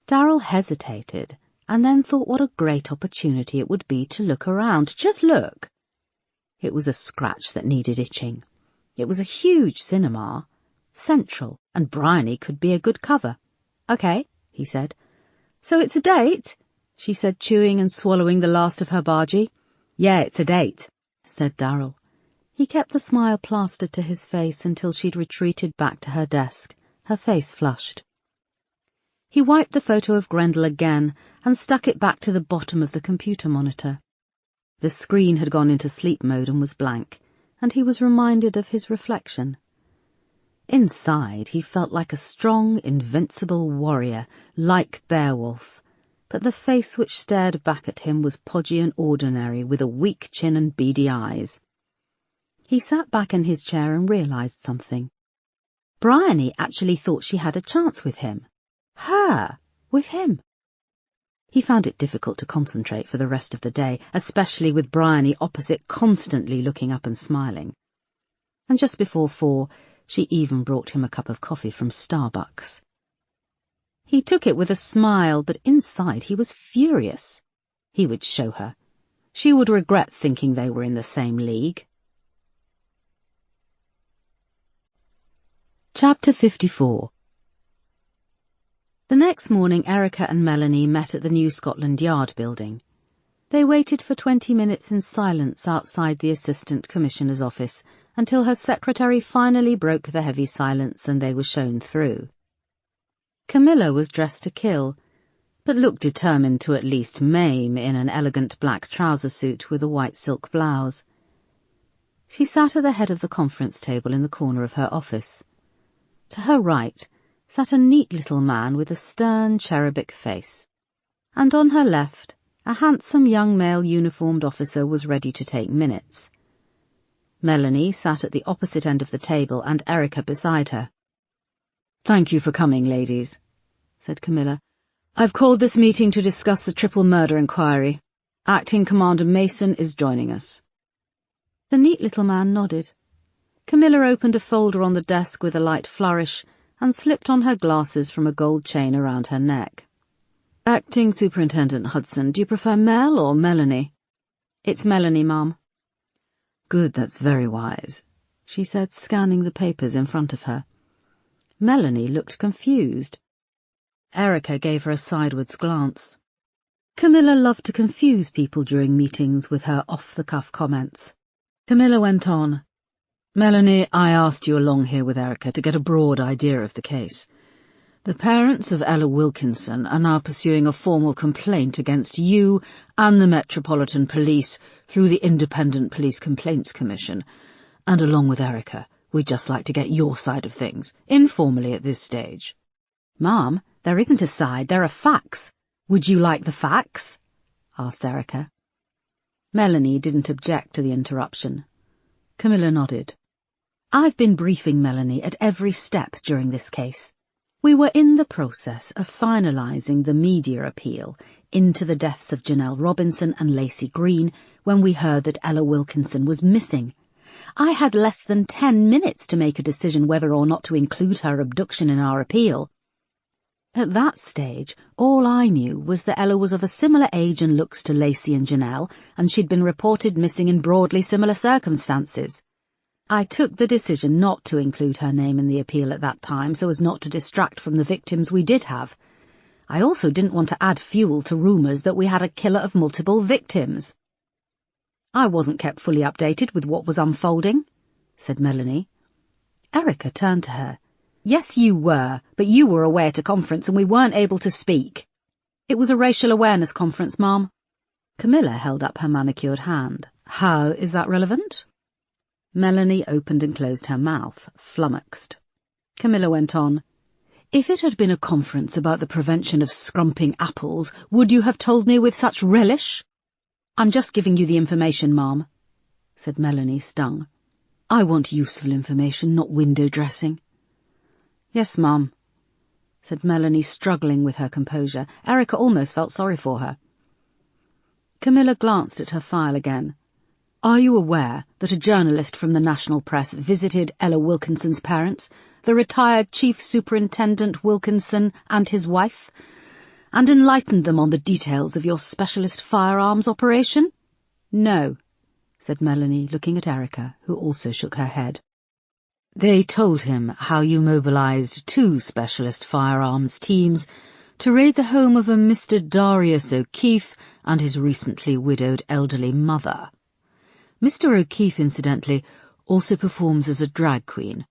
Darryl hesitated, and then thought what a great opportunity it would be to look around. Just look. It was a scratch that needed itching. It was a huge cinema, central, and Bryony could be a good cover. Okay, he said. So it's a date? She said, chewing and swallowing the last of her bhaji. Yeah, it's a date, said Darryl. He kept the smile plastered to his face until she'd retreated back to her desk, her face flushed. He wiped the photo of Grendel again and stuck it back to the bottom of the computer monitor. The screen had gone into sleep mode and was blank, and he was reminded of his reflection. Inside, he felt like a strong, invincible warrior, like Beowulf, but the face which stared back at him was podgy and ordinary, with a weak chin and beady eyes. He sat back in his chair and realized something. Bryony actually thought she had a chance with him. Her, with him. He found it difficult to concentrate for the rest of the day, especially with Bryony opposite, constantly looking up and smiling. And just before 4, she even brought him a cup of coffee from Starbucks. He took it with a smile, but inside he was furious. He would show her. She would regret thinking they were in the same league. Chapter 54. The next morning, Erica and Melanie met at the New Scotland Yard building. They waited for 20 minutes in silence outside the Assistant Commissioner's office until her secretary finally broke the heavy silence and they were shown through. Camilla was dressed to kill, but looked determined to at least maim in an elegant black trouser suit with a white silk blouse. She sat at the head of the conference table in the corner of her office. To her right sat a neat little man with a stern, cherubic face, and on her left a handsome young male uniformed officer was ready to take minutes. Melanie sat at the opposite end of the table and Erica beside her. "Thank you for coming, ladies," said Camilla. "I've called this meeting to discuss the triple murder inquiry. Acting Commander Mason is joining us." The neat little man nodded. Camilla opened a folder on the desk with a light flourish and slipped on her glasses from a gold chain around her neck. "Acting Superintendent Hudson, do you prefer Mel or Melanie?" "It's Melanie, Ma'am." "Good, that's very wise," she said, scanning the papers in front of her. Melanie looked confused. Erica gave her a sideways glance. Camilla loved to confuse people during meetings with her off-the-cuff comments. Camilla went on, "Melanie, I asked you along here with Erica to get a broad idea of the case. The parents of Ella Wilkinson are now pursuing a formal complaint against you and the Metropolitan Police through the Independent Police Complaints Commission, and along with Erica, we'd just like to get your side of things, informally at this stage." "Mom, there isn't a side, there are facts. Would you like the facts?" asked Erica. Melanie didn't object to the interruption. Camilla nodded. "I've been briefing Melanie at every step during this case. We were in the process of finalising the media appeal into the deaths of Janelle Robinson and Lacey Green when we heard that Ella Wilkinson was missing. I had less than 10 minutes to make a decision whether or not to include her abduction in our appeal. At that stage, all I knew was that Ella was of a similar age and looks to Lacey and Janelle, and she'd been reported missing in broadly similar circumstances. I took the decision not to include her name in the appeal at that time so as not to distract from the victims we did have. I also didn't want to add fuel to rumours that we had a killer of multiple victims." "I wasn't kept fully updated with what was unfolding," said Melanie. Erica turned to her. "Yes, you were, but you were away at a conference and we weren't able to speak." "It was a racial awareness conference, Mom." Camilla held up her manicured hand. "How is that relevant?" Melanie opened and closed her mouth, flummoxed. Camilla went on, "If it had been a conference about the prevention of scrumping apples, would you have told me with such relish?" "I'm just giving you the information, Mom," said Melanie, stung. "I want useful information, not window dressing." "Yes, Mom," said Melanie, struggling with her composure. Erica almost felt sorry for her. Camilla glanced at her file again. "Are you aware that a journalist from the national press visited Ella Wilkinson's parents, the retired Chief Superintendent Wilkinson and his wife, and enlightened them on the details of your specialist firearms operation?" "No," said Melanie, looking at Erica, who also shook her head. "They told him how you mobilized 2 specialist firearms teams to raid the home of a Mr. Darius O'Keefe and his recently widowed elderly mother. Mr. O'Keefe, incidentally, also performs as a drag queen.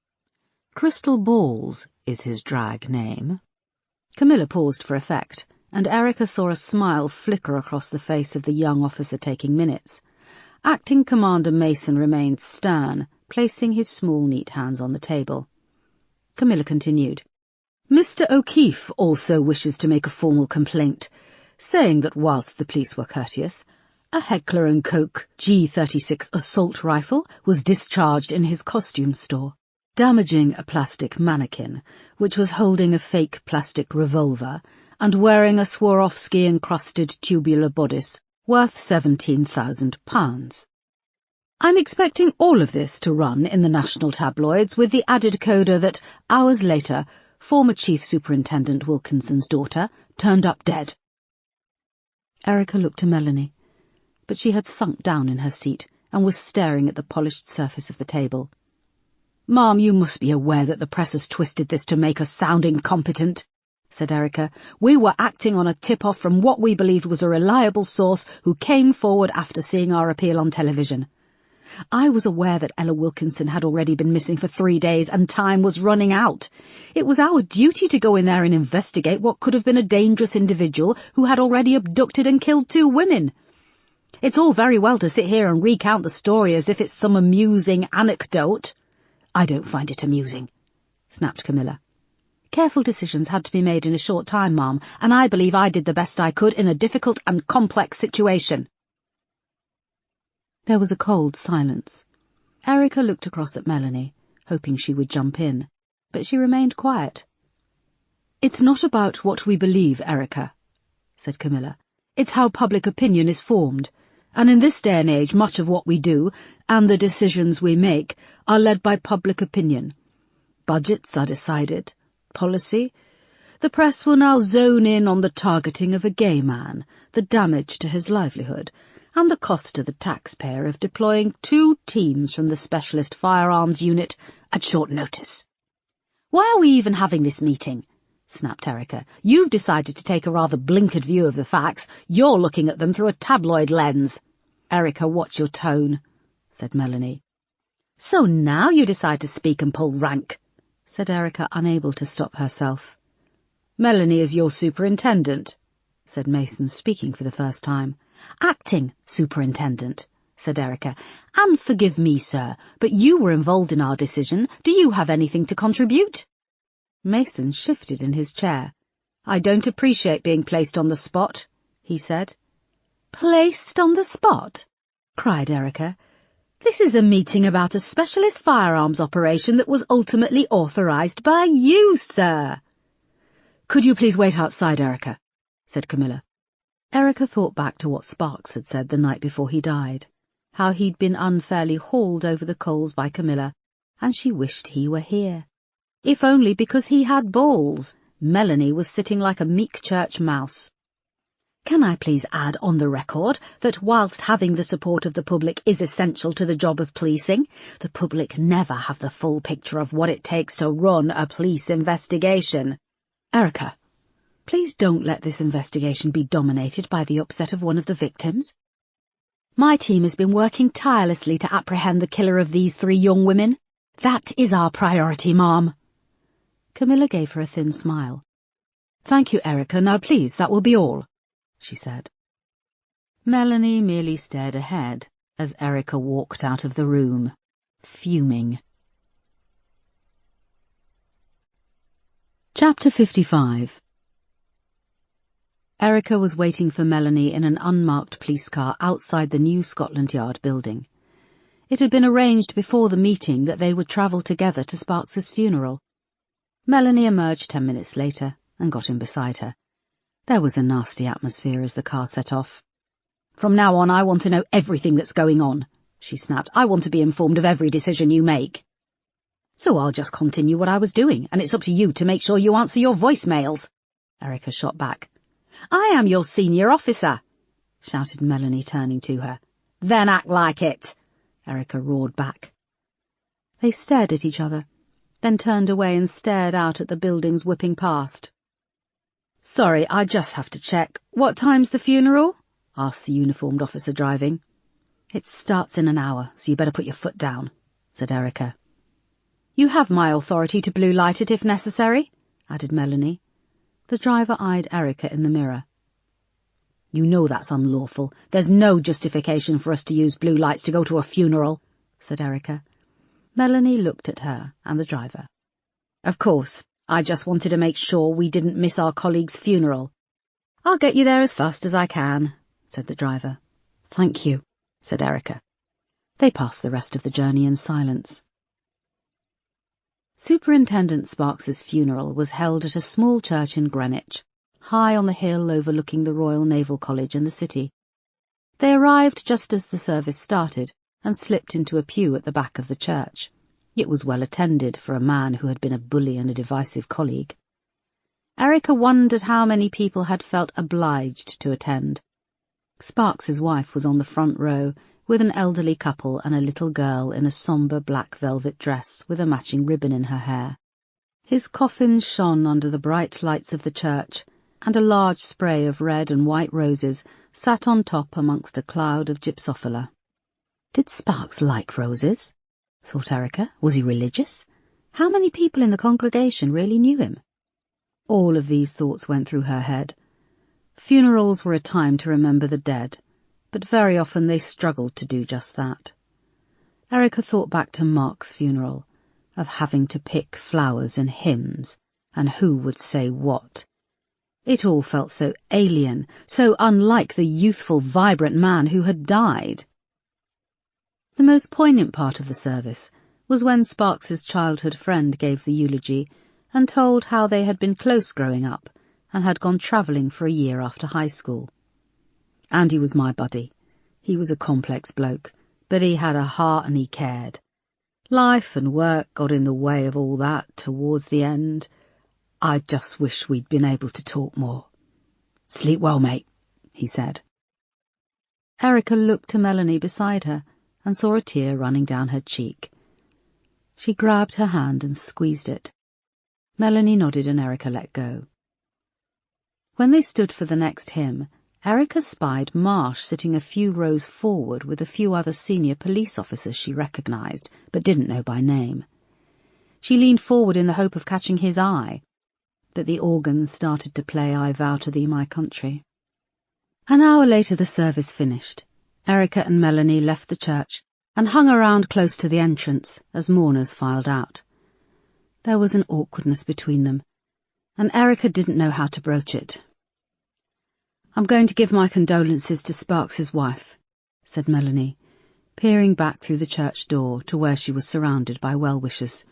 Crystal Balls is his drag name." Camilla paused for effect, and Erica saw a smile flicker across the face of the young officer taking minutes. Acting Commander Mason remained stern, placing his small, neat hands on the table. Camilla continued, "Mr. O'Keefe also wishes to make a formal complaint, saying that whilst the police were courteous, a Heckler & Koch G36 assault rifle was discharged in his costume store, damaging a plastic mannequin, which was holding a fake plastic revolver and wearing a Swarovski-encrusted tubular bodice worth £17,000. I'm expecting all of this to run in the national tabloids with the added coda that, hours later, former Chief Superintendent Wilkinson's daughter turned up dead." Erica looked to Melanie, but she had sunk down in her seat and was staring at the polished surface of the table. "Mom, you must be aware that the press has twisted this to make us sound incompetent," said Erica. "We were acting on a tip-off from what we believed was a reliable source who came forward after seeing our appeal on television. I was aware that Ella Wilkinson had already been missing for 3 days and time was running out. It was our duty to go in there and investigate what could have been a dangerous individual who had already abducted and killed 2 women. It's all very well to sit here and recount the story as if it's some amusing anecdote." "I don't find it amusing," snapped Camilla. "Careful decisions had to be made in a short time, Mom, and I believe I did the best I could in a difficult and complex situation." There was a cold silence. Erica looked across at Melanie, hoping she would jump in, but she remained quiet. "It's not about what we believe, Erica," said Camilla. "It's how public opinion is formed, and in this day and age much of what we do, and the decisions we make, are led by public opinion. Budgets are decided. Policy. The press will now zone in on the targeting of a gay man, the damage to his livelihood, and the cost to the taxpayer of deploying 2 teams from the Specialist Firearms Unit at short notice. Why are we even having this meeting?" snapped Erica. "You've decided to take a rather blinkered view of the facts. You're looking at them through a tabloid lens." "Erica, watch your tone," said Melanie. "So now you decide to speak and pull rank," said Erica, unable to stop herself. "Melanie is your superintendent," said Mason, speaking for the first time. "Acting superintendent," said Erica. "And forgive me, sir, but you were involved in our decision. Do you have anything to contribute?" Mason shifted in his chair. "I don't appreciate being placed on the spot," he said. "Placed on the spot?" cried Erica. "This is a meeting about a specialist firearms operation that was ultimately authorized by you, sir." "Could you please wait outside, Erica?" said Camilla. Erica thought back to what Sparks had said the night before he died, how he'd been unfairly hauled over the coals by Camilla, and she wished he were here. If only because he had balls. Melanie was sitting like a meek church mouse. "Can I please add on the record that whilst having the support of the public is essential to the job of policing, the public never have the full picture of what it takes to run a police investigation." "Erica, please don't let this investigation be dominated by the upset of one of the victims. My team has been working tirelessly to apprehend the killer of these 3 young women. That is our priority, Ma'am." Camilla gave her a thin smile. "Thank you, Erica. Now please, that will be all," she said. Melanie merely stared ahead as Erica walked out of the room, fuming. Chapter 55. Erica was waiting for Melanie in an unmarked police car outside the new Scotland Yard building. It had been arranged before the meeting that they would travel together to Sparks's funeral. Melanie emerged 10 minutes later and got in beside her. There was a nasty atmosphere as the car set off. "From now on, I want to know everything that's going on," she snapped. "I want to be informed of every decision you make." "So I'll just continue what I was doing, and it's up to you to make sure you answer your voicemails," Erica shot back. "I am your senior officer," shouted Melanie, turning to her. "Then act like it," Erica roared back. They stared at each other, then turned away and stared out at the buildings whipping past. "Sorry, I just have to check. What time's the funeral?" asked the uniformed officer driving. "It starts in an hour, so you better put your foot down," said Erica. "You have my authority to blue light it if necessary," added Melanie. The driver eyed Erica in the mirror. "You know that's unlawful. There's no justification for us to use blue lights to go to a funeral," said Erica. Melanie looked at her and the driver. "Of course, I just wanted to make sure we didn't miss our colleague's funeral." "I'll get you there as fast as I can," said the driver. "Thank you," said Erica. They passed the rest of the journey in silence. Superintendent Sparks's funeral was held at a small church in Greenwich, high on the hill overlooking the Royal Naval College and the city. They arrived just as the service started and slipped into a pew at the back of the church. It was well attended for a man who had been a bully and a divisive colleague. Erica wondered how many people had felt obliged to attend. Sparks's wife was on the front row, with an elderly couple and a little girl in a sombre black velvet dress with a matching ribbon in her hair. His coffin shone under the bright lights of the church, and a large spray of red and white roses sat on top amongst a cloud of gypsophila. Did Sparks like roses? Thought Erica. Was he religious? How many people in the congregation really knew him? All of these thoughts went through her head. Funerals were a time to remember the dead, but very often they struggled to do just that. Erica thought back to Mark's funeral, of having to pick flowers and hymns, and who would say what. It all felt so alien, so unlike the youthful, vibrant man who had died. The most poignant part of the service was when Sparks's childhood friend gave the eulogy and told how they had been close growing up and had gone travelling for a year after high school. "Andy was my buddy. He was a complex bloke, but he had a heart and he cared. Life and work got in the way of all that towards the end. I just wish we'd been able to talk more." "Sleep well, mate," he said. Erica looked to Melanie beside her and saw a tear running down her cheek. She grabbed her hand and squeezed it. Melanie nodded and Erica let go. When they stood for the next hymn, Erica spied Marsh sitting a few rows forward with a few other senior police officers she recognised, but didn't know by name. She leaned forward in the hope of catching his eye, but the organ started to play I Vow to Thee, My Country. An hour later the service finished. Erica and Melanie left the church and hung around close to the entrance as mourners filed out. There was an awkwardness between them, and Erica didn't know how to broach it. "I'm going to give my condolences to Sparks's wife," said Melanie, peering back through the church door to where she was surrounded by well-wishers.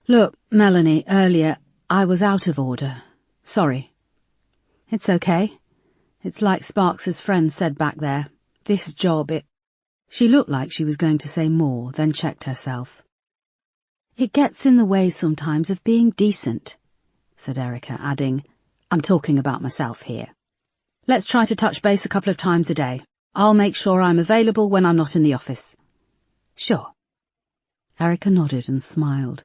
"Look, Melanie, earlier I was out of order. Sorry." "It's okay. It's like Sparks's friend said back there. This job, it—" She looked like she was going to say more, then checked herself. "It gets in the way sometimes of being decent," said Erica, adding, "I'm talking about myself here. Let's try to touch base a couple of times a day. I'll make sure I'm available when I'm not in the office." "Sure." Erica nodded and smiled.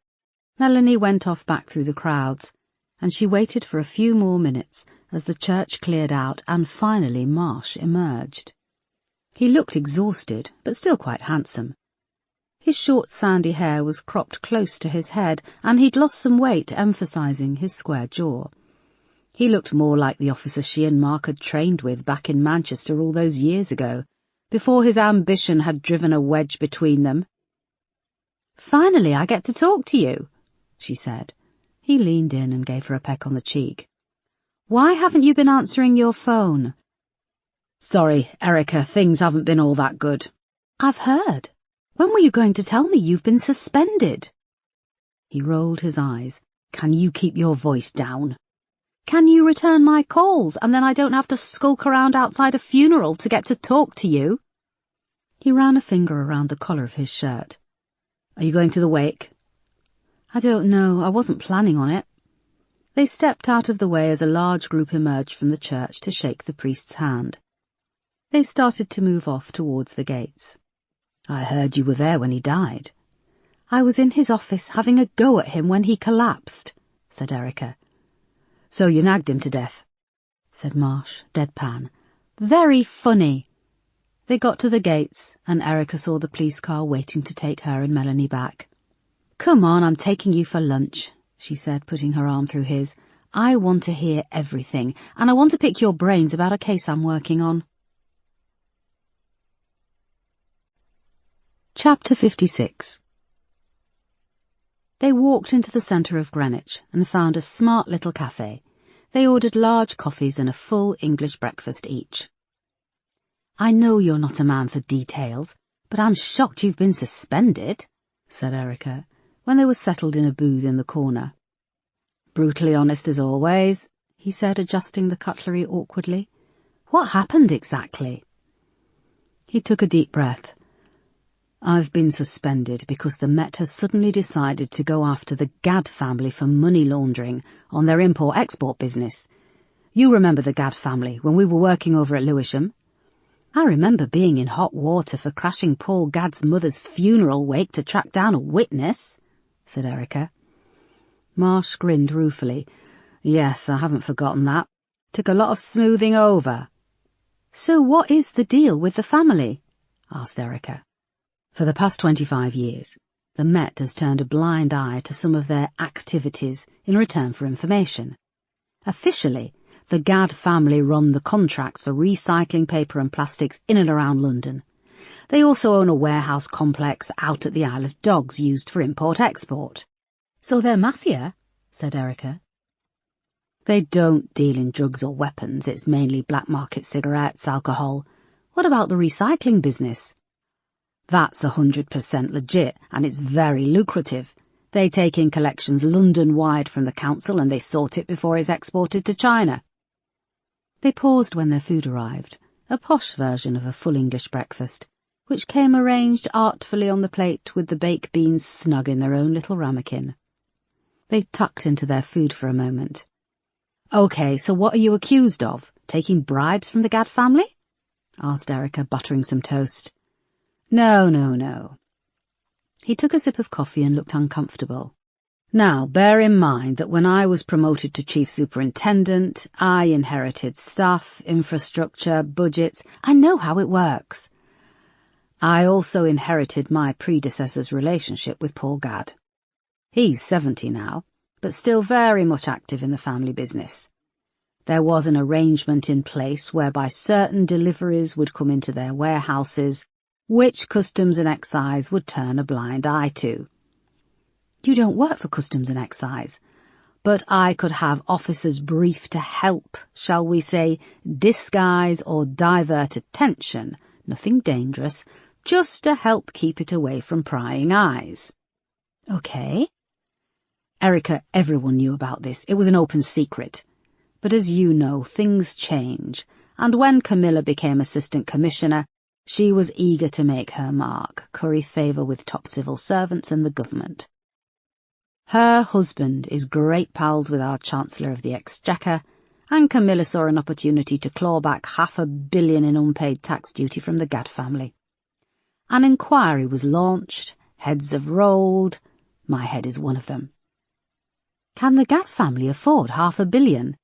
Melanie went off back through the crowds, and she waited for a few more minutes as the church cleared out and finally Marsh emerged. He looked exhausted, but still quite handsome. His short sandy hair was cropped close to his head, and he'd lost some weight, emphasising his square jaw. He looked more like the officer she and Mark had trained with back in Manchester all those years ago, before his ambition had driven a wedge between them. "Finally, I get to talk to you," she said. He leaned in and gave her a peck on the cheek. "Why haven't you been answering your phone?" "Sorry, Erica, things haven't been all that good." "I've heard. When were you going to tell me you've been suspended?" He rolled his eyes. "Can you keep your voice down?" "Can you return my calls, and then I don't have to skulk around outside a funeral to get to talk to you?" He ran a finger around the collar of his shirt. "Are you going to the wake?" "I don't know. I wasn't planning on it." They stepped out of the way as a large group emerged from the church to shake the priest's hand. They started to move off towards the gates. "I heard you were there when he died." "I was in his office having a go at him when he collapsed," said Erica. "So you nagged him to death," said Marsh, deadpan. "Very funny." They got to the gates, and Erica saw the police car waiting to take her and Melanie back. "Come on, I'm taking you for lunch," she said, putting her arm through his. "I want to hear everything, and I want to pick your brains about a case I'm working on." Chapter 56. They walked into the centre of Greenwich and found a smart little cafe. They ordered large coffees and a full English breakfast each. "I know you're not a man for details, but I'm shocked you've been suspended," said Erica, when they were settled in a booth in the corner. "Brutally honest as always," he said, adjusting the cutlery awkwardly. "What happened exactly?" He took a deep breath. "I've been suspended because the Met has suddenly decided to go after the Gadd family for money laundering on their import-export business. You remember the Gadd family when we were working over at Lewisham? I remember being in hot water for crashing Paul Gadd's mother's funeral wake to track down a witness," said Erica. Marsh grinned ruefully. "Yes, I haven't forgotten that. Took a lot of smoothing over." "So what is the deal with the family?" asked Erica. "For the past 25 years, the Met has turned a blind eye to some of their activities in return for information. Officially, the Gadd family run the contracts for recycling paper and plastics in and around London. They also own a warehouse complex out at the Isle of Dogs used for import-export." "So they're mafia?" said Erica. "They don't deal in drugs or weapons. It's mainly black market cigarettes, alcohol. What about the recycling business?" "That's 100% legit, and it's very lucrative. They take in collections London-wide from the council and they sort it before it's exported to China." They paused when their food arrived, a posh version of a full English breakfast, which came arranged artfully on the plate with the baked beans snug in their own little ramekin. They tucked into their food for a moment. "OK, so what are you accused of? Taking bribes from the Gadd family?" asked Erica, buttering some toast. No. He took a sip of coffee and looked uncomfortable. Now, bear in mind that when I was promoted to chief superintendent, I inherited staff, infrastructure, budgets. I know how it works. I also inherited my predecessor's relationship with poor Gad. He's 70 now, but still very much active in the family business. There was an arrangement in place whereby certain deliveries would come into their warehouses, which Customs and Excise would turn a blind eye to. You don't work for Customs and Excise, but I could have officers briefed to help, shall we say, disguise or divert attention, nothing dangerous, just to help keep it away from prying eyes. Okay. Erica, everyone knew about this. It was an open secret. But as you know, things change, and when Camilla became Assistant Commissioner, she was eager to make her mark, curry favour with top civil servants and the government. Her husband is great pals with our Chancellor of the Exchequer, and Camilla saw an opportunity to claw back $500 million in unpaid tax duty from the Gad family. An inquiry was launched, heads have rolled. My head is one of them. Can the Gad family afford $500 million?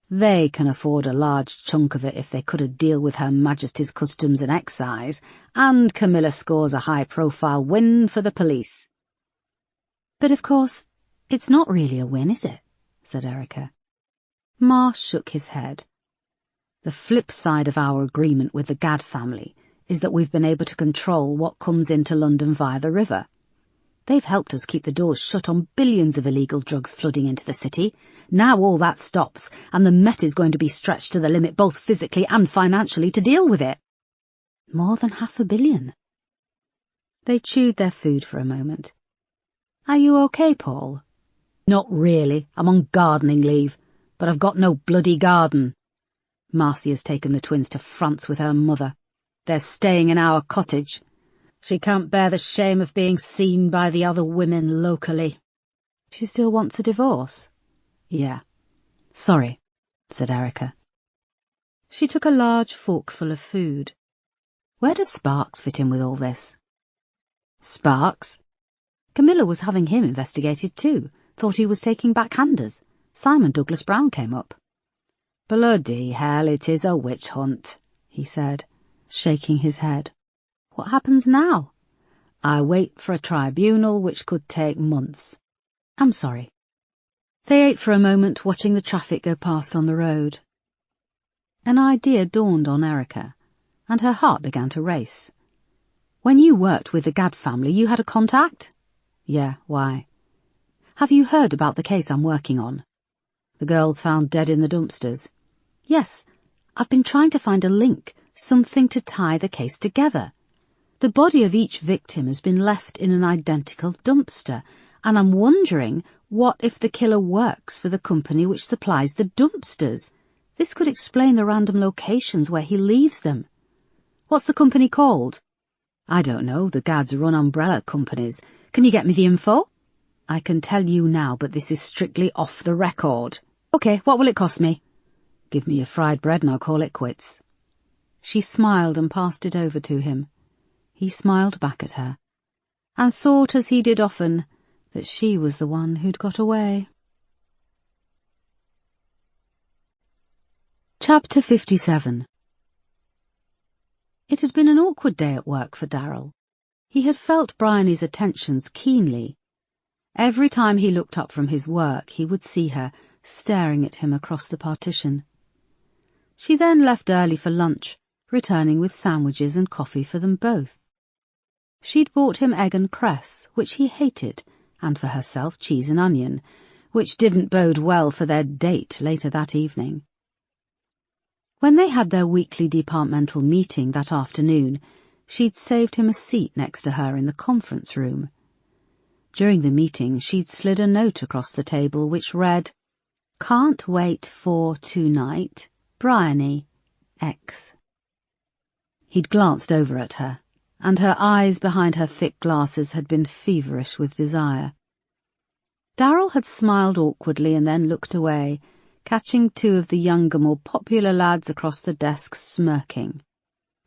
They can afford a large chunk of it if they cut a deal with Her Majesty's Customs and Excise, and Camilla scores a high-profile win for the police. But of course, it's not really a win, is it? Said Erica. Marsh shook his head. The flip side of our agreement with the Gad family is that we've been able to control what comes into London via the river. They've helped us keep the doors shut on billions of illegal drugs flooding into the city. Now all that stops, and the Met is going to be stretched to the limit both physically and financially to deal with it. More than $500 million. They chewed their food for a moment. Are you okay, Paul? Not really. I'm on gardening leave, but I've got no bloody garden. Marcia's taken the twins to France with her mother. They're staying in our cottage. She can't bear the shame of being seen by the other women locally. She still wants a divorce? Yeah. Sorry, said Erica. She took a large forkful of food. Where does Sparks fit in with all this? Sparks? Camilla was having him investigated too. Thought he was taking backhanders. Simon Douglas Brown came up. Bloody hell, it is a witch hunt, he said, shaking his head. What happens now? I wait for a tribunal which could take months. I'm sorry. They ate for a moment, watching the traffic go past on the road. An idea dawned on Erica, and her heart began to race. When you worked with the Gad family, you had a contact? Yeah, why? Have you heard about the case I'm working on? The girls found dead in the dumpsters. Yes, I've been trying to find a link, something to tie the case together. The body of each victim has been left in an identical dumpster, and I'm wondering what if the killer works for the company which supplies the dumpsters. This could explain the random locations where he leaves them. What's the company called? I don't know, the Gads run umbrella companies. Can you get me the info? I can tell you now, but this is strictly off the record. OK, what will it cost me? Give me your fried bread and I'll call it quits. She smiled and passed it over to him. He smiled back at her, and thought, as he did often, that she was the one who'd got away. Chapter 57. It had been an awkward day at work for Darryl. He had felt Bryony's attentions keenly. Every time he looked up from his work, he would see her staring at him across the partition. She then left early for lunch, returning with sandwiches and coffee for them both. She'd bought him egg and cress, which he hated, and for herself cheese and onion, which didn't bode well for their date later that evening. When they had their weekly departmental meeting that afternoon, she'd saved him a seat next to her in the conference room. During the meeting, she'd slid a note across the table which read, "Can't wait for tonight, Bryony, X." He'd glanced over at her, and her eyes behind her thick glasses had been feverish with desire. Darryl had smiled awkwardly and then looked away, catching two of the younger, more popular lads across the desk smirking.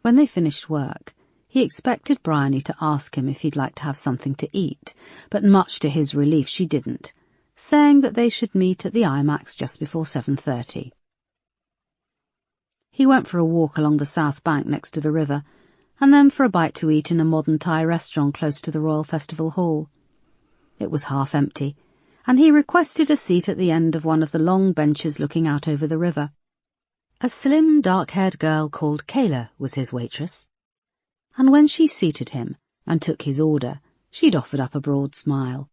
When they finished work, He expected Bryony to ask him if he'd like to have something to eat, but much to his relief she didn't, saying that they should meet at the IMAX just before 7:30. He went for a walk along the south bank next to the river, and then for a bite to eat in a modern Thai restaurant close to the Royal Festival Hall. It was half empty, and he requested a seat at the end of one of the long benches looking out over the river. A slim, dark-haired girl called Kayla was his waitress, and when she seated him and took his order, she'd offered up a broad smile.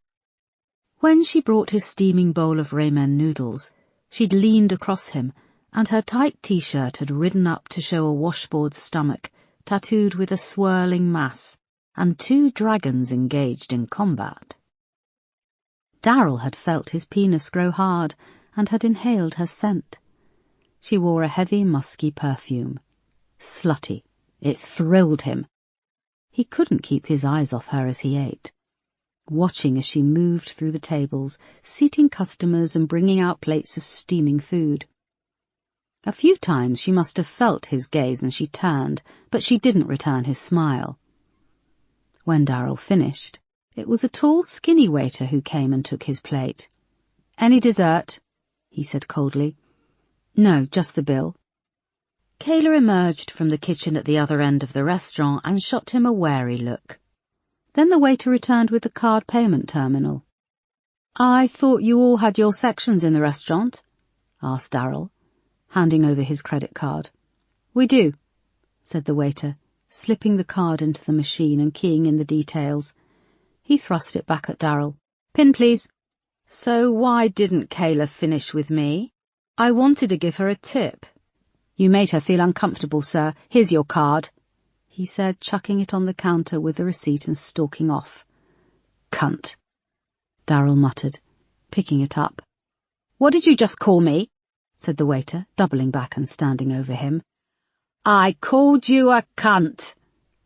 When she brought his steaming bowl of ramen noodles, she'd leaned across him, and her tight T-shirt had ridden up to show a washboard stomach tattooed with a swirling mass and 2 dragons engaged in combat. Darryl had felt his penis grow hard and had inhaled her scent. She wore a heavy, musky perfume. Slutty. It thrilled him. He couldn't keep his eyes off her as he ate, watching as she moved through the tables, seating customers and bringing out plates of steaming food. A few times she must have felt his gaze and she turned, but she didn't return his smile. When Darryl finished, it was a tall, skinny waiter who came and took his plate. "Any dessert?" he said coldly. "No, just the bill." Kayla emerged from the kitchen at the other end of the restaurant and shot him a wary look. Then the waiter returned with the card payment terminal. "I thought you all had your sections in the restaurant?" asked Darryl, handing over his credit card. "We do," said the waiter, slipping the card into the machine and keying in the details. He thrust it back at Darryl. "Pin, please." "So why didn't Kayla finish with me? I wanted to give her a tip." "You made her feel uncomfortable, sir. Here's your card," he said, chucking it on the counter with the receipt and stalking off. "Cunt," Darryl muttered, picking it up. "What did you just call me?" said the waiter, doubling back and standing over him. "I called you a cunt,"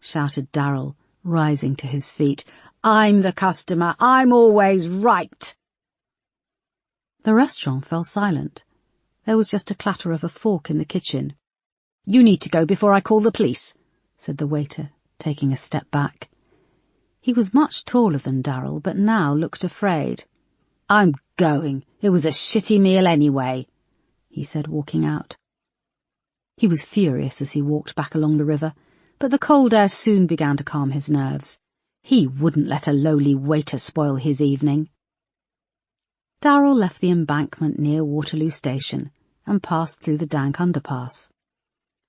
shouted Darryl, rising to his feet. "I'm the customer. I'm always right." The restaurant fell silent. There was just a clatter of a fork in the kitchen. "You need to go before I call the police," said the waiter, taking a step back. He was much taller than Darryl, but now looked afraid. "I'm going. It was a shitty meal anyway," he said, walking out. He was furious as he walked back along the river, but the cold air soon began to calm his nerves. He wouldn't let a lowly waiter spoil his evening. Darryl left the embankment near Waterloo Station and passed through the dank underpass.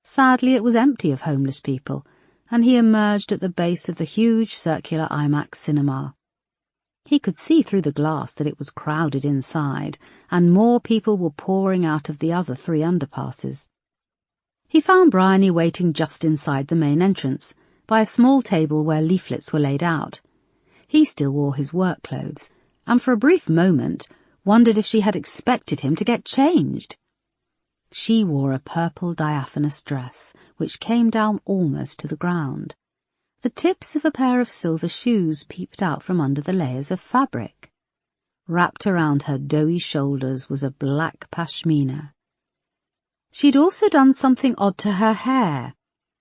Sadly, it was empty of homeless people, and he emerged at the base of the huge circular IMAX cinema. He could see through the glass that it was crowded inside, and more people were pouring out of the other 3 underpasses. He found Bryony waiting just inside the main entrance, by a small table where leaflets were laid out. He still wore his work clothes, and for a brief moment wondered if she had expected him to get changed. She wore a purple diaphanous dress, which came down almost to the ground. The tips of a pair of silver shoes peeped out from under the layers of fabric. Wrapped around her doughy shoulders was a black pashmina. She'd also done something odd to her hair.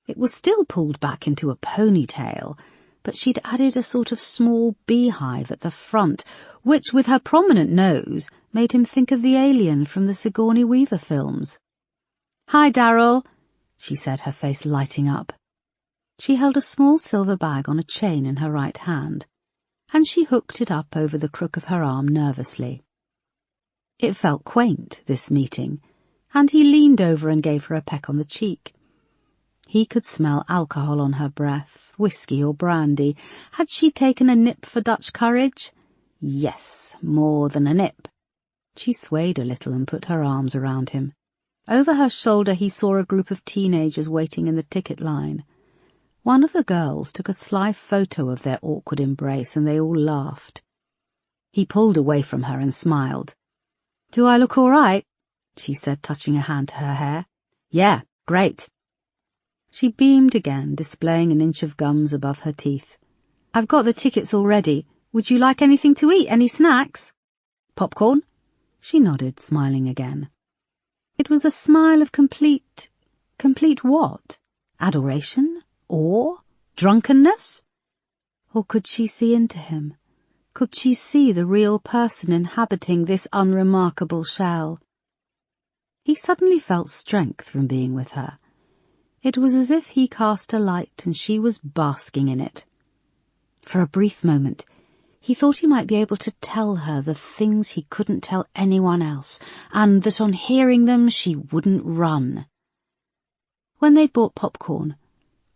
It was still pulled back into a ponytail, but she'd added a sort of small beehive at the front, which, with her prominent nose, made him think of the alien from the Sigourney Weaver films. "Hi, Darryl," she said, her face lighting up. She held a small silver bag on a chain in her right hand, and she hooked it up over the crook of her arm nervously. It felt quaint, this meeting, and he leaned over and gave her a peck on the cheek. He could smell alcohol on her breath, whiskey or brandy. Had she taken a nip for Dutch courage? Yes, more than a nip. She swayed a little and put her arms around him. Over her shoulder he saw a group of teenagers waiting in the ticket line. One of the girls took a sly photo of their awkward embrace, and they all laughed. He pulled away from her and smiled. "Do I look all right?" she said, touching a hand to her hair. "Yeah, great." She beamed again, displaying an inch of gums above her teeth. "I've got the tickets already. Would you like anything to eat? Any snacks?" "Popcorn?" She nodded, smiling again. It was a smile of complete what? Adoration? Awe? Drunkenness? Or could she see into him? Could she see the real person inhabiting this unremarkable shell? He suddenly felt strength from being with her. It was as if he cast a light and she was basking in it. For a brief moment, he thought he might be able to tell her the things he couldn't tell anyone else, and that on hearing them she wouldn't run. When they'd bought popcorn,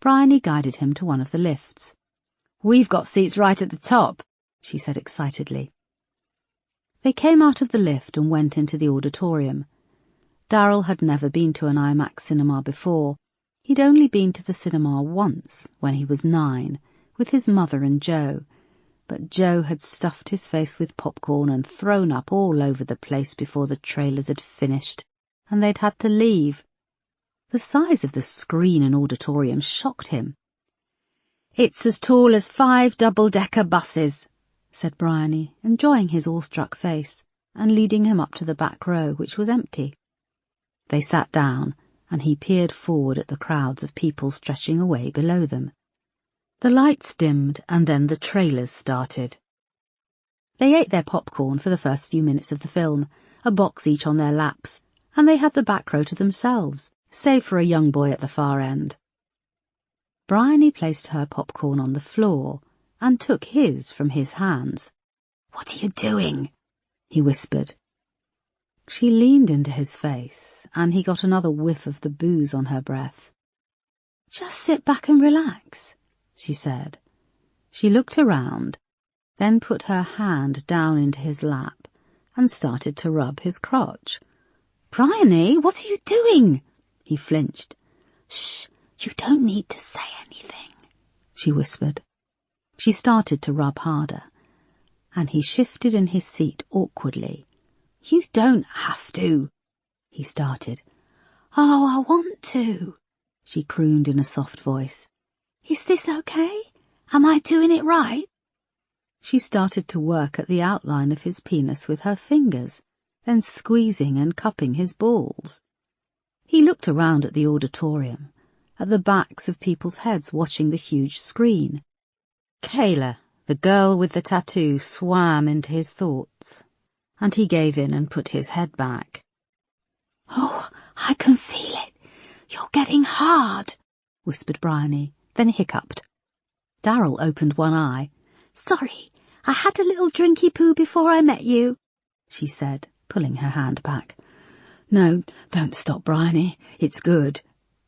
Bryony guided him to one of the lifts. "We've got seats right at the top," she said excitedly. They came out of the lift and went into the auditorium. Darryl had never been to an IMAX cinema before. He'd only been to the cinema once, when he was 9, with his mother and Joe, but Joe had stuffed his face with popcorn and thrown up all over the place before the trailers had finished, and they'd had to leave. The size of the screen and auditorium shocked him. "It's as tall as 5 double-decker buses," said Bryony, enjoying his awestruck face, and leading him up to the back row, which was empty. They sat down, and he peered forward at the crowds of people stretching away below them. The lights dimmed, and then the trailers started. They ate their popcorn for the first few minutes of the film, a box each on their laps, and they had the back row to themselves, save for a young boy at the far end. Bryony placed her popcorn on the floor and took his from his hands. "What are you doing?" he whispered. She leaned into his face, and he got another whiff of the booze on her breath. "Just sit back and relax," she said. She looked around, then put her hand down into his lap and started to rub his crotch. "Bryony, what are you doing?" He flinched. "Shh, you don't need to say anything," she whispered. She started to rub harder, and he shifted in his seat awkwardly. "You don't have to," he started. "Oh, I want to," she crooned in a soft voice. "Is this okay? Am I doing it right?" She started to work at the outline of his penis with her fingers, then squeezing and cupping his balls. He looked around at the auditorium, at the backs of people's heads watching the huge screen. Kayla, the girl with the tattoo, swam into his thoughts, and he gave in and put his head back. "Oh, I can feel it. You're getting hard," whispered Bryony, then hiccuped. Darryl opened one eye. "Sorry, I had a little drinky poo before I met you," she said, pulling her hand back. "No, don't stop, Bryony. It's good,"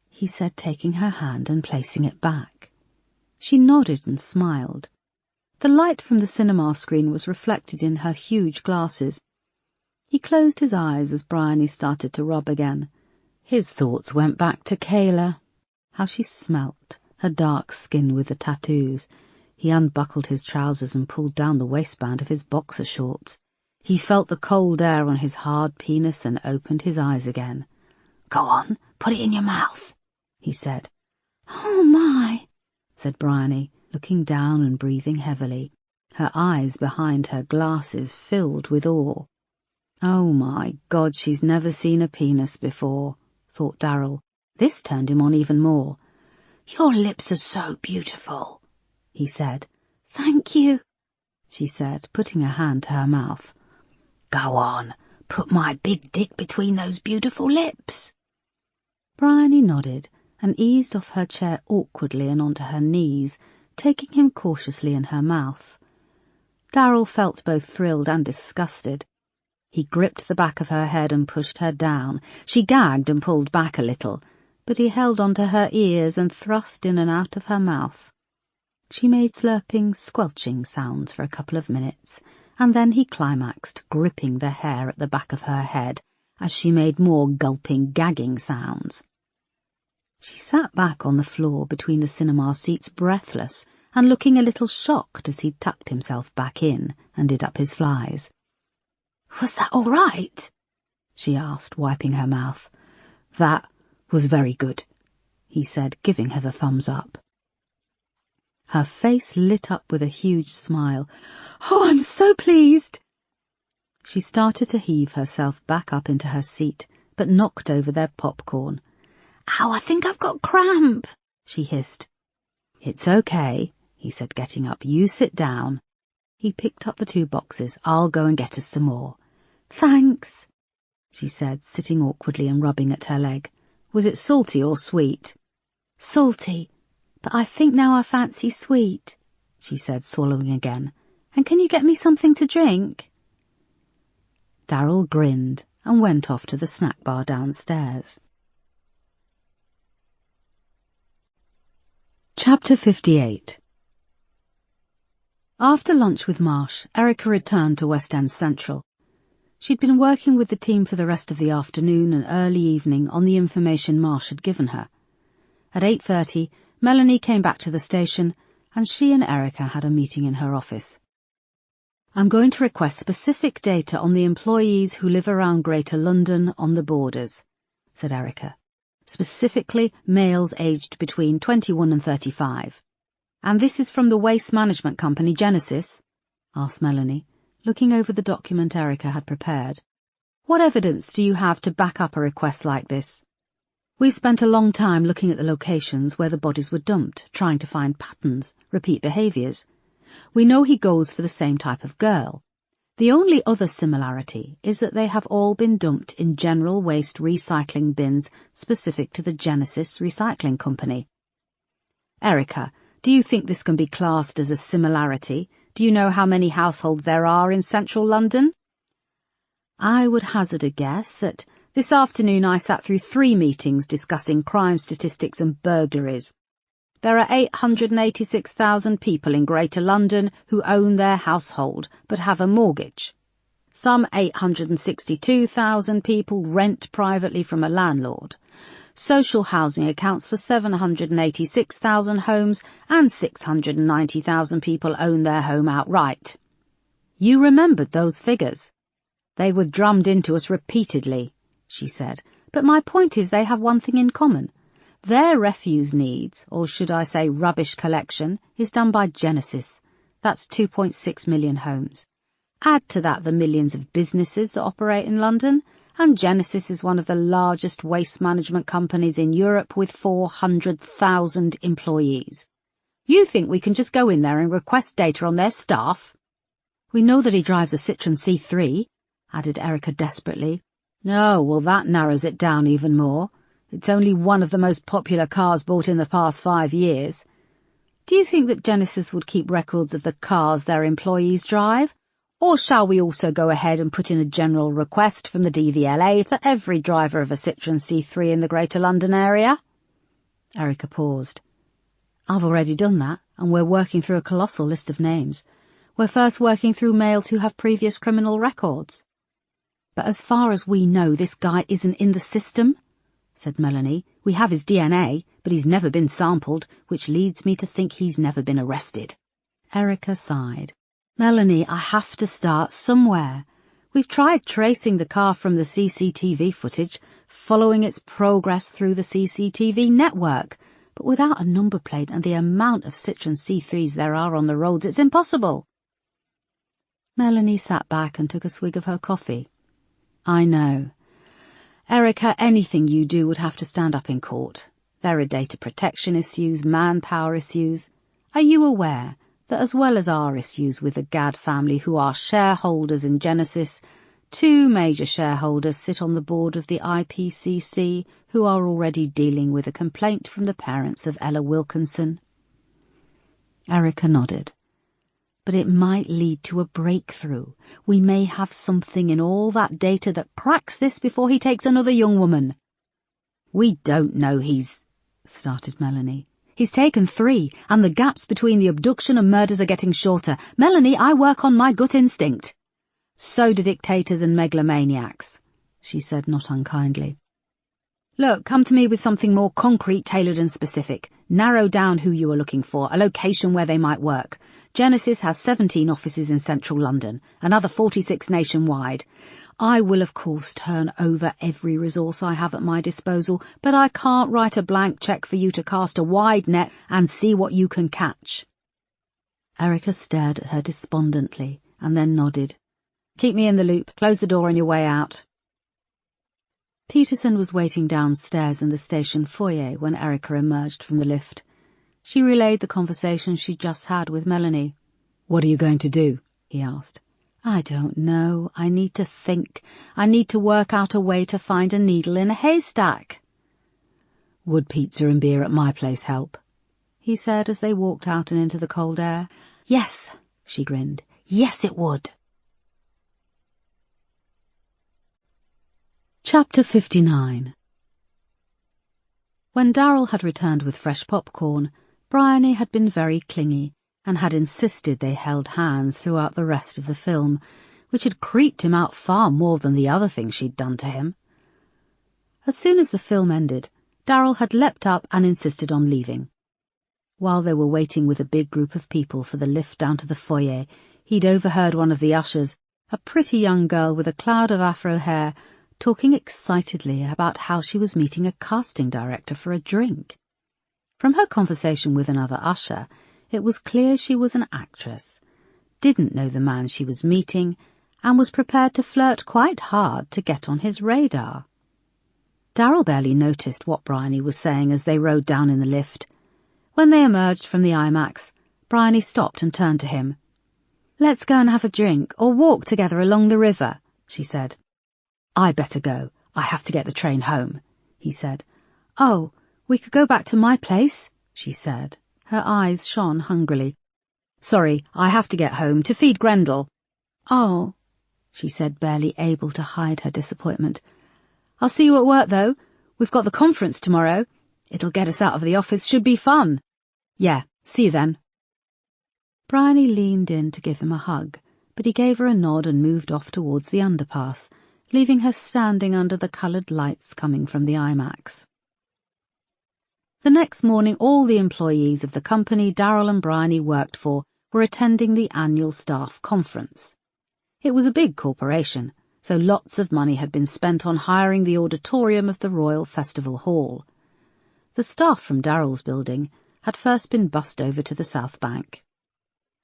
he said, taking her hand and placing it back. She nodded and smiled. The light from the cinema screen was reflected in her huge glasses. He closed his eyes as Bryony started to rub again. His thoughts went back to Kayla, how she smelt, her dark skin with the tattoos. He unbuckled his trousers and pulled down the waistband of his boxer shorts. He felt the cold air on his hard penis and opened his eyes again. "Go on, put it in your mouth," he said. "Oh, my," said Bryony, looking down and breathing heavily, her eyes behind her glasses filled with awe. "Oh, my God, she's never seen a penis before," thought Darryl. This turned him on even more. "Your lips are so beautiful," he said. "Thank you," she said, putting her hand to her mouth. "Go on, put my big dick between those beautiful lips." Bryony nodded and eased off her chair awkwardly and onto her knees, taking him cautiously in her mouth. Darryl felt both thrilled and disgusted. He gripped the back of her head and pushed her down. She gagged and pulled back a little, but he held onto her ears and thrust in and out of her mouth. She made slurping, squelching sounds for a couple of minutes, and then he climaxed, gripping the hair at the back of her head as she made more gulping, gagging sounds. She sat back on the floor between the cinema seats, breathless, and looking a little shocked as he tucked himself back in and did up his flies. "Was that all right?" she asked, wiping her mouth. "That was very good," he said, giving her the thumbs up. Her face lit up with a huge smile. "Oh, I'm so pleased." She started to heave herself back up into her seat, but knocked over their popcorn. "Ow, I think I've got cramp," she hissed. It's okay, he said, getting up. You sit down. He picked up the 2 boxes. I'll go and get us some more. Thanks, she said, sitting awkwardly and rubbing at her leg. Was it salty or sweet? Salty, but I think now I fancy sweet, she said, swallowing again. And can you get me something to drink? Darryl grinned and went off to the snack bar downstairs. Chapter 58. After lunch with Marsh, Erica returned to West End Central. She'd been working with the team for the rest of the afternoon and early evening on the information Marsh had given her. At 8:30, Melanie came back to the station, and she and Erica had a meeting in her office. I'm going to request specific data on the employees who live around Greater London on the borders, said Erica. Specifically males aged between 21 and 35. And this is from the waste management company Genesis? Asked Melanie, looking over the document Erica had prepared. What evidence do you have to back up a request like this? We've spent a long time looking at the locations where the bodies were dumped, trying to find patterns, repeat behaviours. We know he goes for the same type of girl. The only other similarity is that they have all been dumped in general waste recycling bins specific to the Genesis Recycling Company. Erica, do you think this can be classed as a similarity? Do you know how many households there are in central London? I would hazard a guess that this afternoon I sat through 3 meetings discussing crime statistics and burglaries. There are 886,000 people in Greater London who own their household but have a mortgage. Some 862,000 people rent privately from a landlord. Social housing accounts for 786,000 homes and 690,000 people own their home outright. You remembered those figures. They were drummed into us repeatedly, she said, but my point is they have one thing in common. Their refuse needs, or should I say rubbish collection, is done by Genesis. That's 2.6 million homes. Add to that the millions of businesses that operate in London, and Genesis is one of the largest waste management companies in Europe with 400,000 employees. You think we can just go in there and request data on their staff? We know that he drives a Citroën C3, added Erica desperately. Oh, well, that narrows it down even more. It's only one of the most popular cars bought in the past 5 years. Do you think that Genesis would keep records of the cars their employees drive? Or shall we also go ahead and put in a general request from the DVLA for every driver of a Citroën C3 in the Greater London area? Erica paused. I've already done that, and we're working through a colossal list of names. We're first working through males who have previous criminal records. But as far as we know, this guy isn't in the system, said Melanie. We have his DNA, but he's never been sampled, which leads me to think he's never been arrested. Erica sighed. Melanie, I have to start somewhere. We've tried tracing the car from the CCTV footage, following its progress through the CCTV network, but without a number plate and the amount of Citroën C3s there are on the roads, it's impossible. Melanie sat back and took a swig of her coffee. I know. Erica, anything you do would have to stand up in court. There are data protection issues, manpower issues. Are you aware that as well as our issues with the Gadd family, who are shareholders in Genesis, 2 major shareholders sit on the board of the IPCC who are already dealing with a complaint from the parents of Ella Wilkinson? Erica nodded. But it might lead to a breakthrough. We may have something in all that data that cracks this before he takes another young woman. We don't know started Melanie. He's taken 3, and the gaps between the abduction and murders are getting shorter. Melanie, I work on my gut instinct. So do dictators and megalomaniacs, she said not unkindly. Look, come to me with something more concrete, tailored and specific. Narrow down who you are looking for, a location where they might work. Genesis has 17 offices in central London, another 46 nationwide. I will, of course, turn over every resource I have at my disposal, but I can't write a blank cheque for you to cast a wide net and see what you can catch. Erica stared at her despondently and then nodded. Keep me in the loop. Close the door on your way out. Peterson was waiting downstairs in the station foyer when Erica emerged from the lift. She relayed the conversation she'd just had with Melanie. "What are you going to do?" he asked. "I don't know. I need to think. I need to work out a way to find a needle in a haystack." "Would pizza and beer at my place help?" he said as they walked out and into the cold air. "Yes," she grinned. "Yes, it would." Chapter 59. When Darryl had returned with fresh popcorn, Bryony had been very clingy and had insisted they held hands throughout the rest of the film, which had creeped him out far more than the other things she'd done to him. As soon as the film ended, Darryl had leapt up and insisted on leaving. While they were waiting with a big group of people for the lift down to the foyer, he'd overheard one of the ushers, a pretty young girl with a cloud of afro hair, talking excitedly about how she was meeting a casting director for a drink. From her conversation with another usher, it was clear she was an actress, didn't know the man she was meeting, and was prepared to flirt quite hard to get on his radar. Darryl barely noticed what Bryony was saying as they rode down in the lift. When they emerged from the IMAX, Bryony stopped and turned to him. "Let's go and have a drink, or walk together along the river," she said. "I'd better go. I have to get the train home," he said. "Oh, we could go back to my place," she said. Her eyes shone hungrily. "Sorry, I have to get home to feed Grendel." "Oh," she said, barely able to hide her disappointment. "I'll see you at work, though. We've got the conference tomorrow. It'll get us out of the office, should be fun." "Yeah, see you then." Bryony leaned in to give him a hug, but he gave her a nod and moved off towards the underpass, leaving her standing under the coloured lights coming from the IMAX. The next morning all the employees of the company Darryl and Bryony worked for were attending the annual staff conference. It was a big corporation, so lots of money had been spent on hiring the auditorium of the Royal Festival Hall. The staff from Darryl's building had first been bussed over to the South Bank.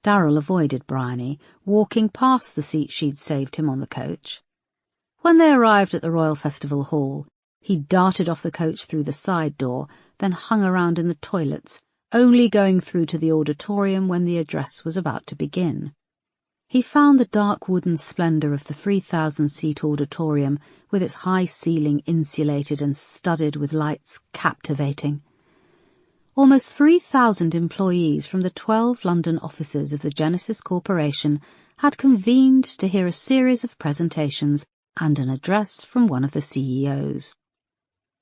Darryl avoided Bryony, walking past the seat she'd saved him on the coach. When they arrived at the Royal Festival Hall, he darted off the coach through the side door, then hung around in the toilets, only going through to the auditorium when the address was about to begin. He found the dark wooden splendour of the 3,000-seat auditorium, with its high ceiling insulated and studded with lights, captivating. Almost 3,000 employees from the 12 London offices of the Genesis Corporation had convened to hear a series of presentations and an address from one of the CEOs.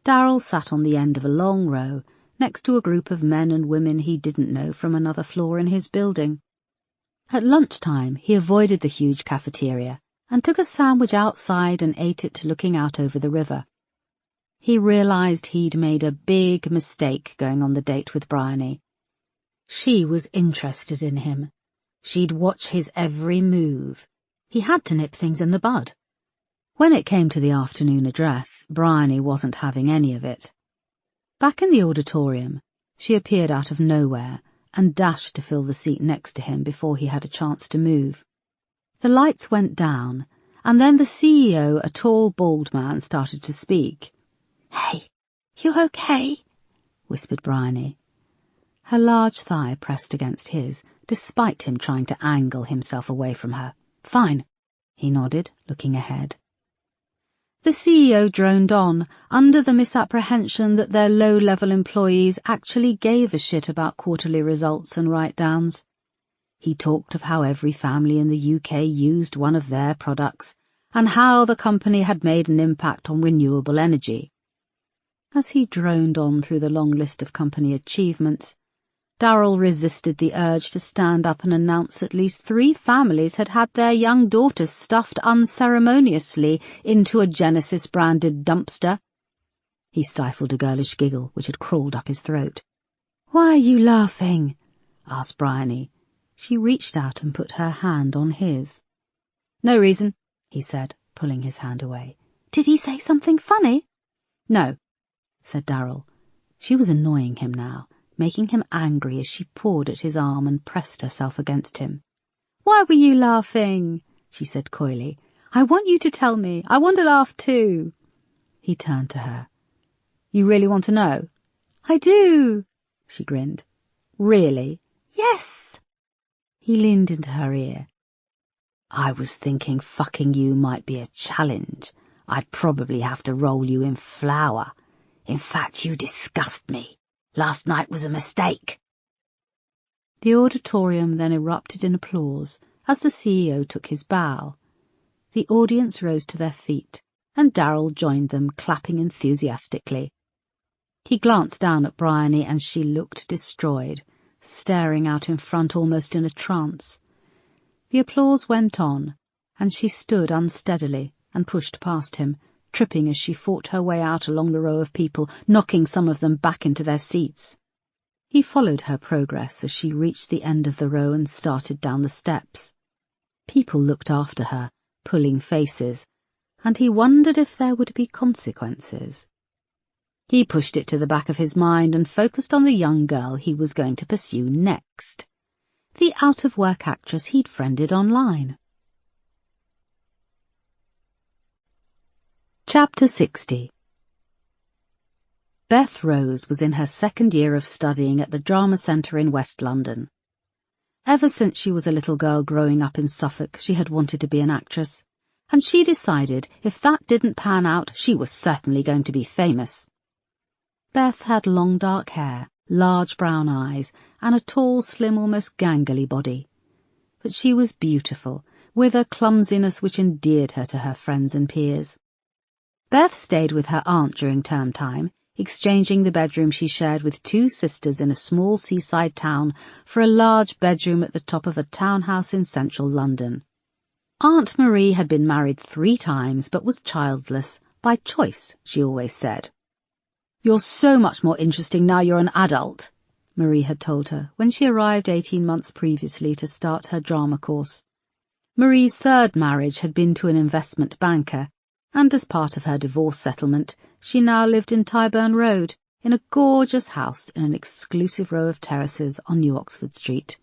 Darryl sat on the end of a long row, next to a group of men and women he didn't know from another floor in his building. At lunchtime he avoided the huge cafeteria and took a sandwich outside and ate it looking out over the river. He realised he'd made a big mistake going on the date with Bryony. She was interested in him. She'd watch his every move. He had to nip things in the bud. When it came to the afternoon address, Bryony wasn't having any of it. Back in the auditorium, she appeared out of nowhere and dashed to fill the seat next to him before he had a chance to move. The lights went down, and then the CEO, a tall, bald man, started to speak. "Hey, you okay?" whispered Bryony. Her large thigh pressed against his, despite him trying to angle himself away from her. "Fine," he nodded, looking ahead. The CEO droned on, under the misapprehension that their low-level employees actually gave a shit about quarterly results and write-downs. He talked of how every family in the UK used one of their products, and how the company had made an impact on renewable energy. As he droned on through the long list of company achievements, Darryl resisted the urge to stand up and announce at least 3 families had had their young daughters stuffed unceremoniously into a Genesis-branded dumpster. He stifled a girlish giggle which had crawled up his throat. "Why are you laughing?" asked Bryony. She reached out and put her hand on his. "No reason," he said, pulling his hand away. "Did he say something funny?" "No," said Darryl. She was annoying him now, making him angry as she pawed at his arm and pressed herself against him. "Why were you laughing?" she said coyly. "I want you to tell me. I want to laugh too." He turned to her. "You really want to know?" "I do," she grinned. Really? Yes. He leaned into her ear. I was thinking fucking you might be a challenge. I'd probably have to roll you in flour. In fact, you disgust me. Last night was a mistake. The auditorium then erupted in applause as the CEO took his bow. The audience rose to their feet, and Darryl joined them, clapping enthusiastically. He glanced down at Bryony, and she looked destroyed, staring out in front almost in a trance. The applause went on, and she stood unsteadily and pushed past him, tripping as she fought her way out along the row of people, knocking some of them back into their seats. He followed her progress as she reached the end of the row and started down the steps. People looked after her, pulling faces, and he wondered if there would be consequences. He pushed it to the back of his mind and focused on the young girl he was going to pursue next, the out-of-work actress he'd friended online. Chapter 60. Beth Rose was in her second year of studying at the Drama Centre in West London. Ever since she was a little girl growing up in Suffolk, she had wanted to be an actress, and she decided if that didn't pan out, she was certainly going to be famous. Beth had long dark hair, large brown eyes, and a tall, slim, almost gangly body. But she was beautiful, with a clumsiness which endeared her to her friends and peers. Beth stayed with her aunt during term time, exchanging the bedroom she shared with two sisters in a small seaside town for a large bedroom at the top of a townhouse in central London. Aunt Marie had been married 3 times but was childless, by choice, she always said. "You're so much more interesting now you're an adult," Marie had told her when she arrived 18 months previously to start her drama course. Marie's third marriage had been to an investment banker, and as part of her divorce settlement, she now lived in Tyburn Road, in a gorgeous house in an exclusive row of terraces on New Oxford Street.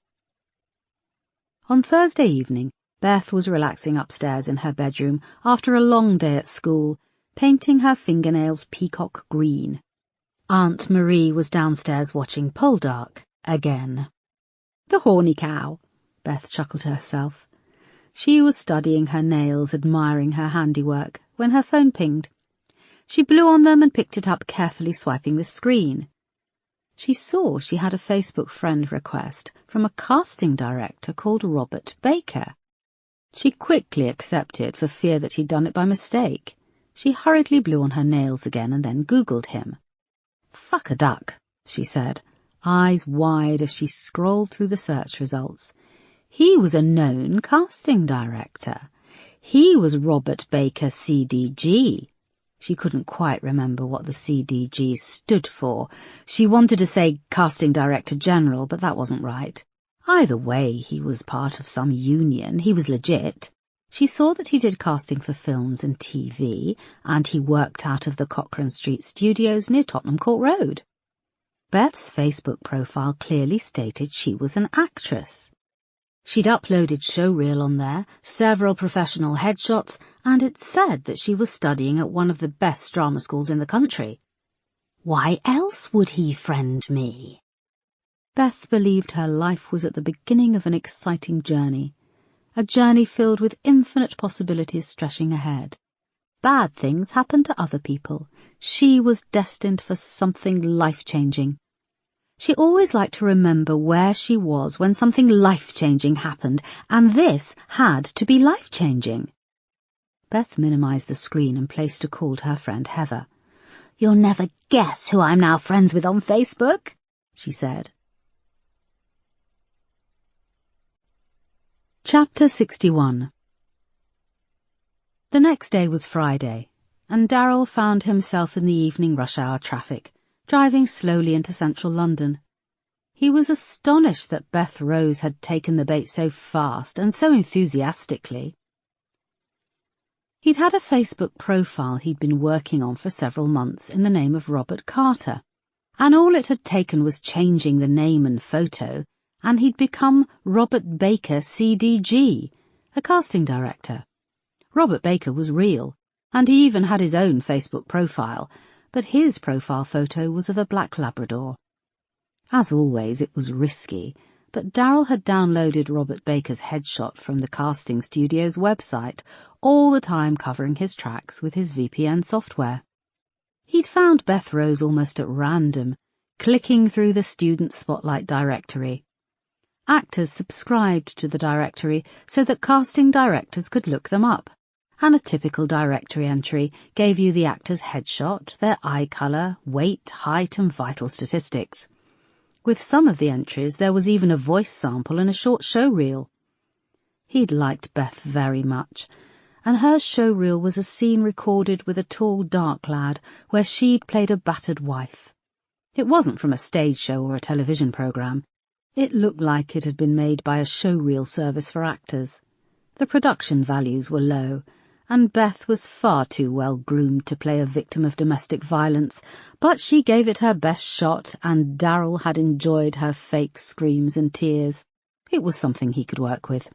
On Thursday evening, Beth was relaxing upstairs in her bedroom after a long day at school, painting her fingernails peacock green. Aunt Marie was downstairs watching Poldark again. "The horny cow," Beth chuckled to herself. She was studying her nails, admiring her handiwork, when her phone pinged. She blew on them and picked it up, carefully swiping the screen. She saw she had a Facebook friend request from a casting director called Robert Baker. She quickly accepted for fear that he'd done it by mistake. She hurriedly blew on her nails again and then Googled him. "Fuck a duck," she said, eyes wide as she scrolled through the search results. He was a known casting director. He was Robert Baker, CDG. She couldn't quite remember what the CDG stood for. She wanted to say Casting Director General, but that wasn't right. Either way, he was part of some union. He was legit. She saw that he did casting for films and TV, and he worked out of the Cochrane Street studios near Tottenham Court Road. Beth's Facebook profile clearly stated she was an actress. She'd uploaded showreel on there, several professional headshots, and it said that she was studying at one of the best drama schools in the country. Why else would he friend me? Beth believed her life was at the beginning of an exciting journey, a journey filled with infinite possibilities stretching ahead. Bad things happened to other people. She was destined for something life-changing. She always liked to remember where she was when something life-changing happened, and this had to be life-changing. Beth minimized the screen and placed a call to her friend Heather. "You'll never guess who I'm now friends with on Facebook," she said. Chapter 61. The next day was Friday, and Darryl found himself in the evening rush hour traffic, driving slowly into central London. He was astonished that Beth Rose had taken the bait so fast and so enthusiastically. He'd had a Facebook profile he'd been working on for several months in the name of Robert Carter, and all it had taken was changing the name and photo, and he'd become Robert Baker CDG, a casting director. Robert Baker was real, and he even had his own Facebook profile, but his profile photo was of a black Labrador. As always, it was risky, but Darryl had downloaded Robert Baker's headshot from the casting studio's website, all the time covering his tracks with his VPN software. He'd found Beth Rose almost at random, clicking through the student spotlight directory. Actors subscribed to the directory so that casting directors could look them up, and a typical directory entry gave you the actor's headshot, their eye colour, weight, height and vital statistics. With some of the entries there was even a voice sample and a short show reel. He'd liked Beth very much, and her show reel was a scene recorded with a tall dark lad where she'd played a battered wife. It wasn't from a stage show or a television programme. It looked like it had been made by a show reel service for actors. The production values were low, and Beth was far too well groomed to play a victim of domestic violence, but she gave it her best shot, and Darryl had enjoyed her fake screams and tears. It was something he could work with.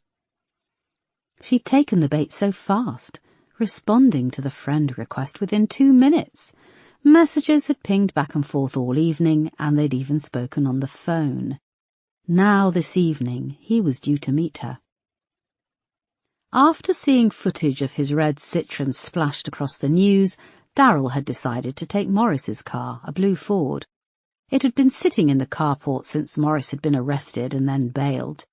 She'd taken the bait so fast, responding to the friend request within 2 minutes. Messages had pinged back and forth all evening, and they'd even spoken on the phone. Now this evening he was due to meet her. After seeing footage of his red Citroen splashed across the news, Darryl had decided to take Morris's car, a blue Ford. It had been sitting in the carport since Morris had been arrested and then bailed.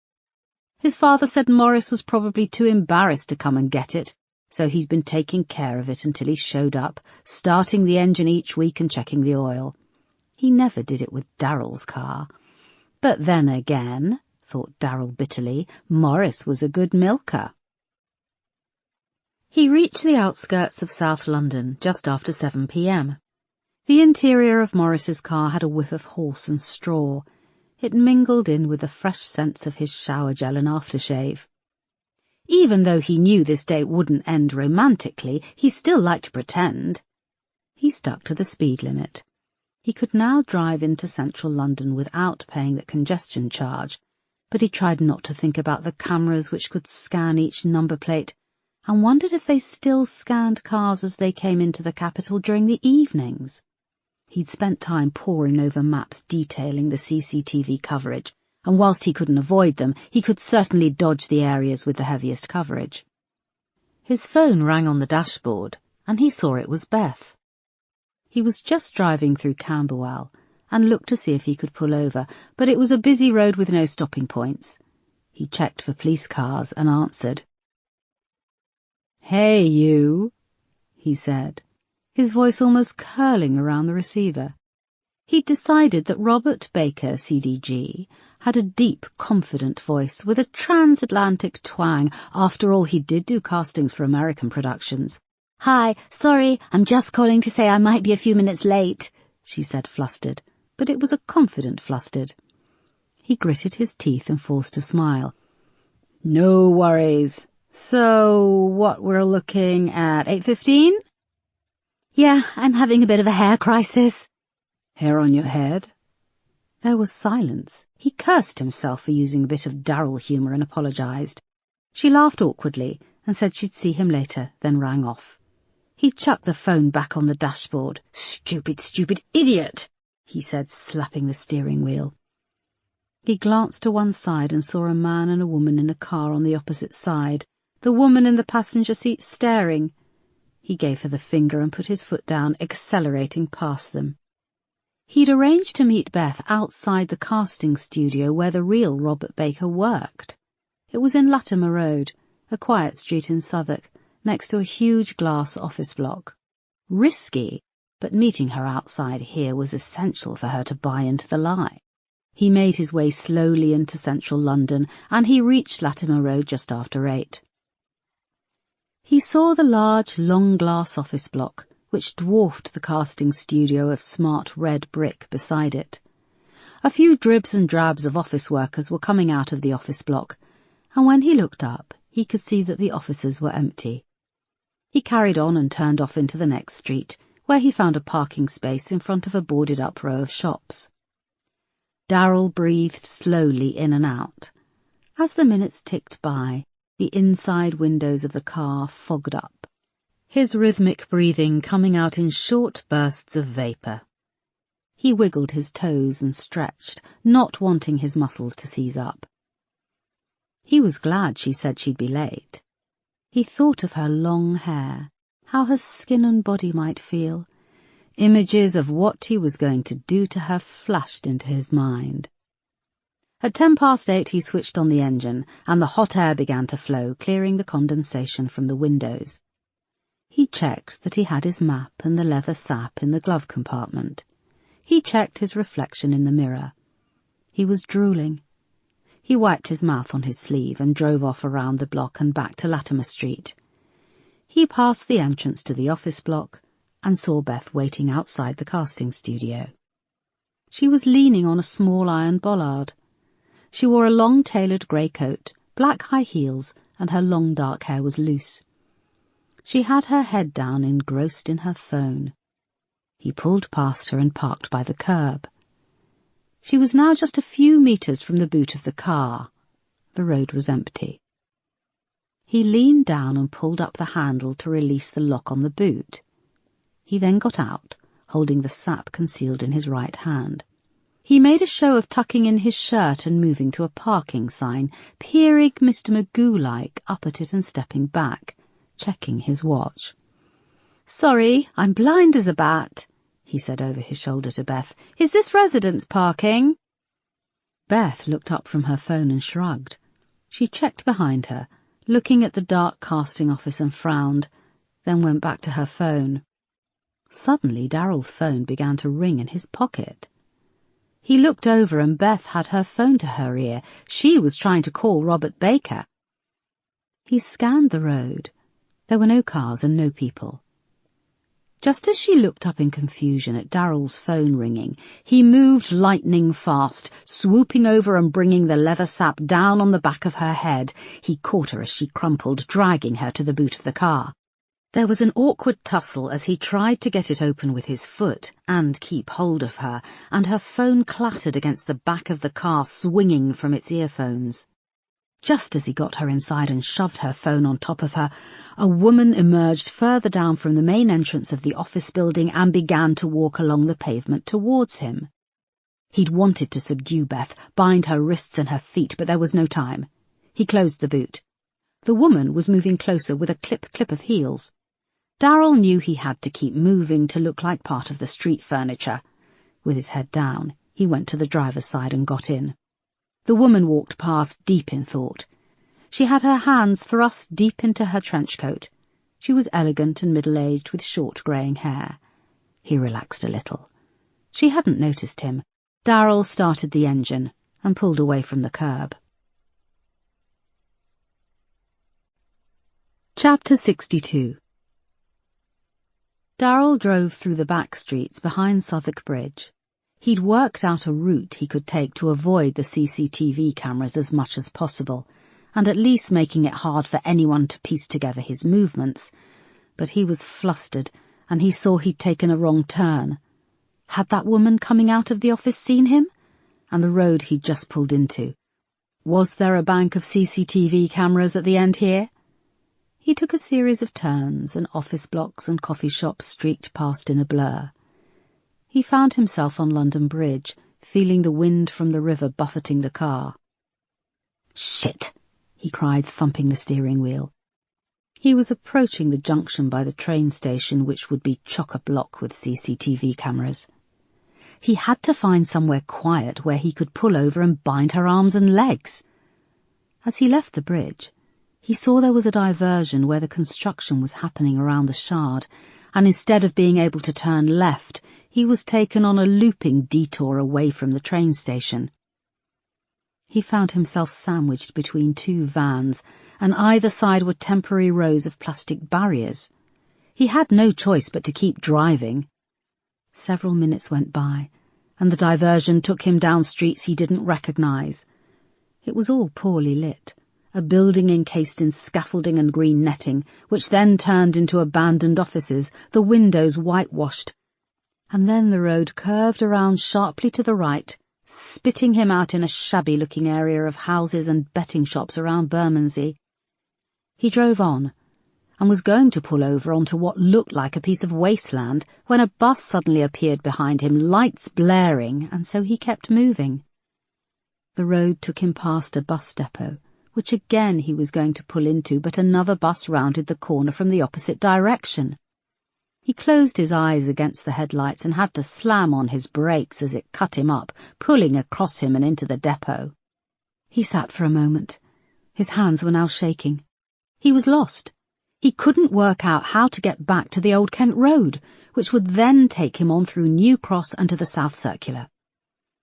His father said Morris was probably too embarrassed to come and get it, so he'd been taking care of it until he showed up, starting the engine each week and checking the oil. He never did it with Darryl's car. But then again, thought Darryl bitterly, Morris was a good milker. He reached the outskirts of South London just after 7 p.m. The interior of Morris's car had a whiff of horse and straw. It mingled in with the fresh scents of his shower gel and aftershave. Even though he knew this date wouldn't end romantically, he still liked to pretend. He stuck to the speed limit. He could now drive into central London without paying the congestion charge, but he tried not to think about the cameras which could scan each number plate, and wondered if they still scanned cars as they came into the capital during the evenings. He'd spent time poring over maps detailing the CCTV coverage, and whilst he couldn't avoid them, he could certainly dodge the areas with the heaviest coverage. His phone rang on the dashboard, and he saw it was Beth. He was just driving through Camberwell, and looked to see if he could pull over, but it was a busy road with no stopping points. He checked for police cars and answered. "Hey, you," he said, his voice almost curling around the receiver. He'd decided that Robert Baker, CDG, had a deep, confident voice with a transatlantic twang. After all, he did do castings for American productions. "Hi, sorry, I'm just calling to say I might be a few minutes late," she said, flustered, but it was a confident flustered. He gritted his teeth and forced a smile. "No worries. So, what we're looking at, 8:15? "Yeah, I'm having a bit of a hair crisis." "Hair on your head?" There was silence. He cursed himself for using a bit of Darryl humour and apologised. She laughed awkwardly and said she'd see him later, then rang off. He chucked the phone back on the dashboard. "Stupid, stupid idiot," he said, slapping the steering wheel. He glanced to one side and saw a man and a woman in a car on the opposite side, the woman in the passenger seat staring. He gave her the finger and put his foot down, accelerating past them. He'd arranged to meet Beth outside the casting studio where the real Robert Baker worked. It was in Latimer Road, a quiet street in Southwark, next to a huge glass office block. Risky, but meeting her outside here was essential for her to buy into the lie. He made his way slowly into central London, and he reached Latimer Road just after 8. He saw the large, long-glass office block, which dwarfed the casting studio of smart red brick beside it. A few dribs and drabs of office workers were coming out of the office block, and when he looked up, he could see that the offices were empty. He carried on and turned off into the next street, where he found a parking space in front of a boarded-up row of shops. Darryl breathed slowly in and out. As the minutes ticked by, the inside windows of the car fogged up, his rhythmic breathing coming out in short bursts of vapour. He wiggled his toes and stretched, not wanting his muscles to seize up. He was glad she said she'd be late. He thought of her long hair, how her skin and body might feel. Images of what he was going to do to her flashed into his mind. At 8:10 he switched on the engine, and the hot air began to flow, clearing the condensation from the windows. He checked that he had his map and the leather sap in the glove compartment. He checked his reflection in the mirror. He was drooling. He wiped his mouth on his sleeve and drove off around the block and back to Latimer Street. He passed the entrance to the office block and saw Beth waiting outside the casting studio. She was leaning on a small iron bollard. She wore a long-tailored grey coat, black high heels, and her long dark hair was loose. She had her head down, engrossed in her phone. He pulled past her and parked by the curb. She was now just a few meters from the boot of the car. The road was empty. He leaned down and pulled up the handle to release the lock on the boot. He then got out, holding the sap concealed in his right hand. He made a show of tucking in his shirt and moving to a parking sign, peering Mr. Magoo-like up at it and stepping back, checking his watch. "Sorry, I'm blind as a bat," he said over his shoulder to Beth. "Is this residence parking?" Beth looked up from her phone and shrugged. She checked behind her, looking at the dark casting office, and frowned, then went back to her phone. Suddenly Darrell's phone began to ring in his pocket. He looked over and Beth had her phone to her ear. She was trying to call Robert Baker. He scanned the road. There were no cars and no people. Just as she looked up in confusion at Darrell's phone ringing, he moved lightning fast, swooping over and bringing the leather sap down on the back of her head. He caught her as she crumpled, dragging her to the boot of the car. There was an awkward tussle as he tried to get it open with his foot and keep hold of her, and her phone clattered against the back of the car, swinging from its earphones. Just as he got her inside and shoved her phone on top of her, a woman emerged further down from the main entrance of the office building and began to walk along the pavement towards him. He'd wanted to subdue Beth, bind her wrists and her feet, but there was no time. He closed the boot. The woman was moving closer with a clip-clip of heels. Darrell knew he had to keep moving to look like part of the street furniture. With his head down, he went to the driver's side and got in. The woman walked past, deep in thought. She had her hands thrust deep into her trench coat. She was elegant and middle-aged, with short greying hair. He relaxed a little. She hadn't noticed him. Darrell started the engine and pulled away from the curb. Chapter 62. Darrell drove through the back streets behind Southwark Bridge. He'd worked out a route he could take to avoid the CCTV cameras as much as possible, and at least making it hard for anyone to piece together his movements. But he was flustered, and he saw he'd taken a wrong turn. Had that woman coming out of the office seen him? And the road he'd just pulled into? Was there a bank of CCTV cameras at the end here? He took a series of turns, and office blocks and coffee shops streaked past in a blur. He found himself on London Bridge, feeling the wind from the river buffeting the car. "Shit!" he cried, thumping the steering wheel. He was approaching the junction by the train station, which would be chock-a-block with CCTV cameras. He had to find somewhere quiet where he could pull over and bind her arms and legs. As he left the bridge, he saw there was a diversion where the construction was happening around the Shard, and instead of being able to turn left, he was taken on a looping detour away from the train station. He found himself sandwiched between two vans, and either side were temporary rows of plastic barriers. He had no choice but to keep driving. Several minutes went by, and the diversion took him down streets he didn't recognise. It was all poorly lit. A building encased in scaffolding and green netting, which then turned into abandoned offices, the windows whitewashed. And then the road curved around sharply to the right, spitting him out in a shabby-looking area of houses and betting shops around Bermondsey. He drove on, and was going to pull over onto what looked like a piece of wasteland when a bus suddenly appeared behind him, lights blaring, and so he kept moving. The road took him past a bus depot, which again he was going to pull into, but another bus rounded the corner from the opposite direction. He closed his eyes against the headlights and had to slam on his brakes as it cut him up, pulling across him and into the depot. He sat for a moment. His hands were now shaking. He was lost. He couldn't work out how to get back to the Old Kent Road, which would then take him on through New Cross and to the South Circular.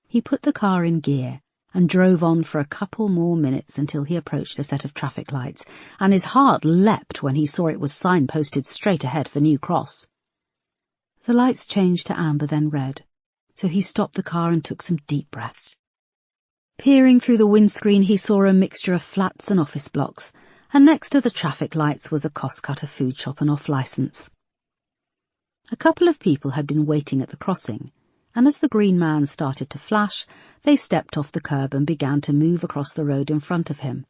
He put the car in gear and drove on for a couple more minutes until he approached a set of traffic lights, and his heart leapt when he saw it was signposted straight ahead for New Cross. The lights changed to amber, then red, so he stopped the car and took some deep breaths. Peering through the windscreen, he saw a mixture of flats and office blocks, and next to the traffic lights was a cost-cutter food shop and off-licence. A couple of people had been waiting at the crossing, and as the green man started to flash, they stepped off the curb and began to move across the road in front of him.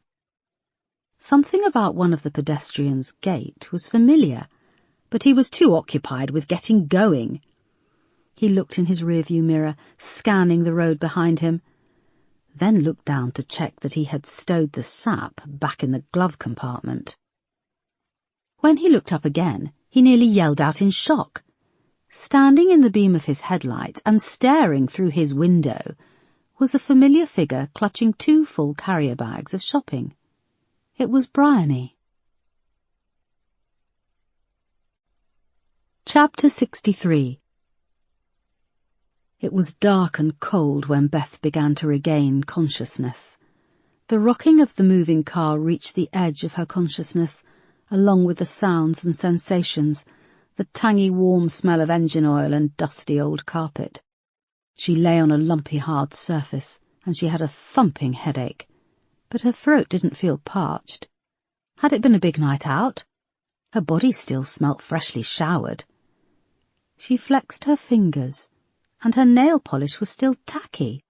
Something about one of the pedestrians' gait was familiar, but he was too occupied with getting going. He looked in his rearview mirror, scanning the road behind him, then looked down to check that he had stowed the sap back in the glove compartment. When he looked up again, he nearly yelled out in shock. Standing in the beam of his headlight and staring through his window was a familiar figure clutching 2 full carrier bags of shopping. It was Bryony. Chapter 63. It was dark and cold when Beth began to regain consciousness. The rocking of the moving car reached the edge of her consciousness, along with the sounds and sensations, the tangy warm smell of engine oil and dusty old carpet. She lay on a lumpy hard surface, and she had a thumping headache, but her throat didn't feel parched. Had it been a big night out? Her body still smelt freshly showered. She flexed her fingers, and her nail polish was still tacky.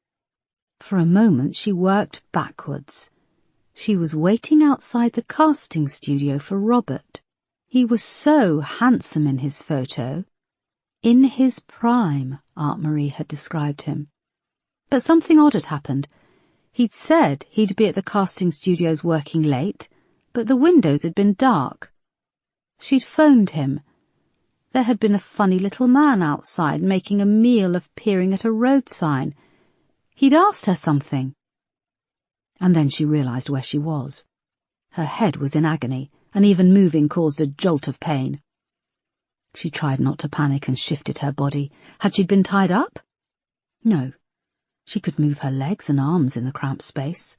For a moment she worked backwards. She was waiting outside the casting studio for Robert. He was so handsome in his photo. In his prime, Aunt Marie had described him. But something odd had happened. He'd said he'd be at the casting studios working late, but the windows had been dark. She'd phoned him. There had been a funny little man outside making a meal of peering at a road sign. He'd asked her something. And then she realized where she was. Her head was in agony, and even moving caused a jolt of pain. She tried not to panic and shifted her body. Had she been tied up? No. She could move her legs and arms in the cramped space.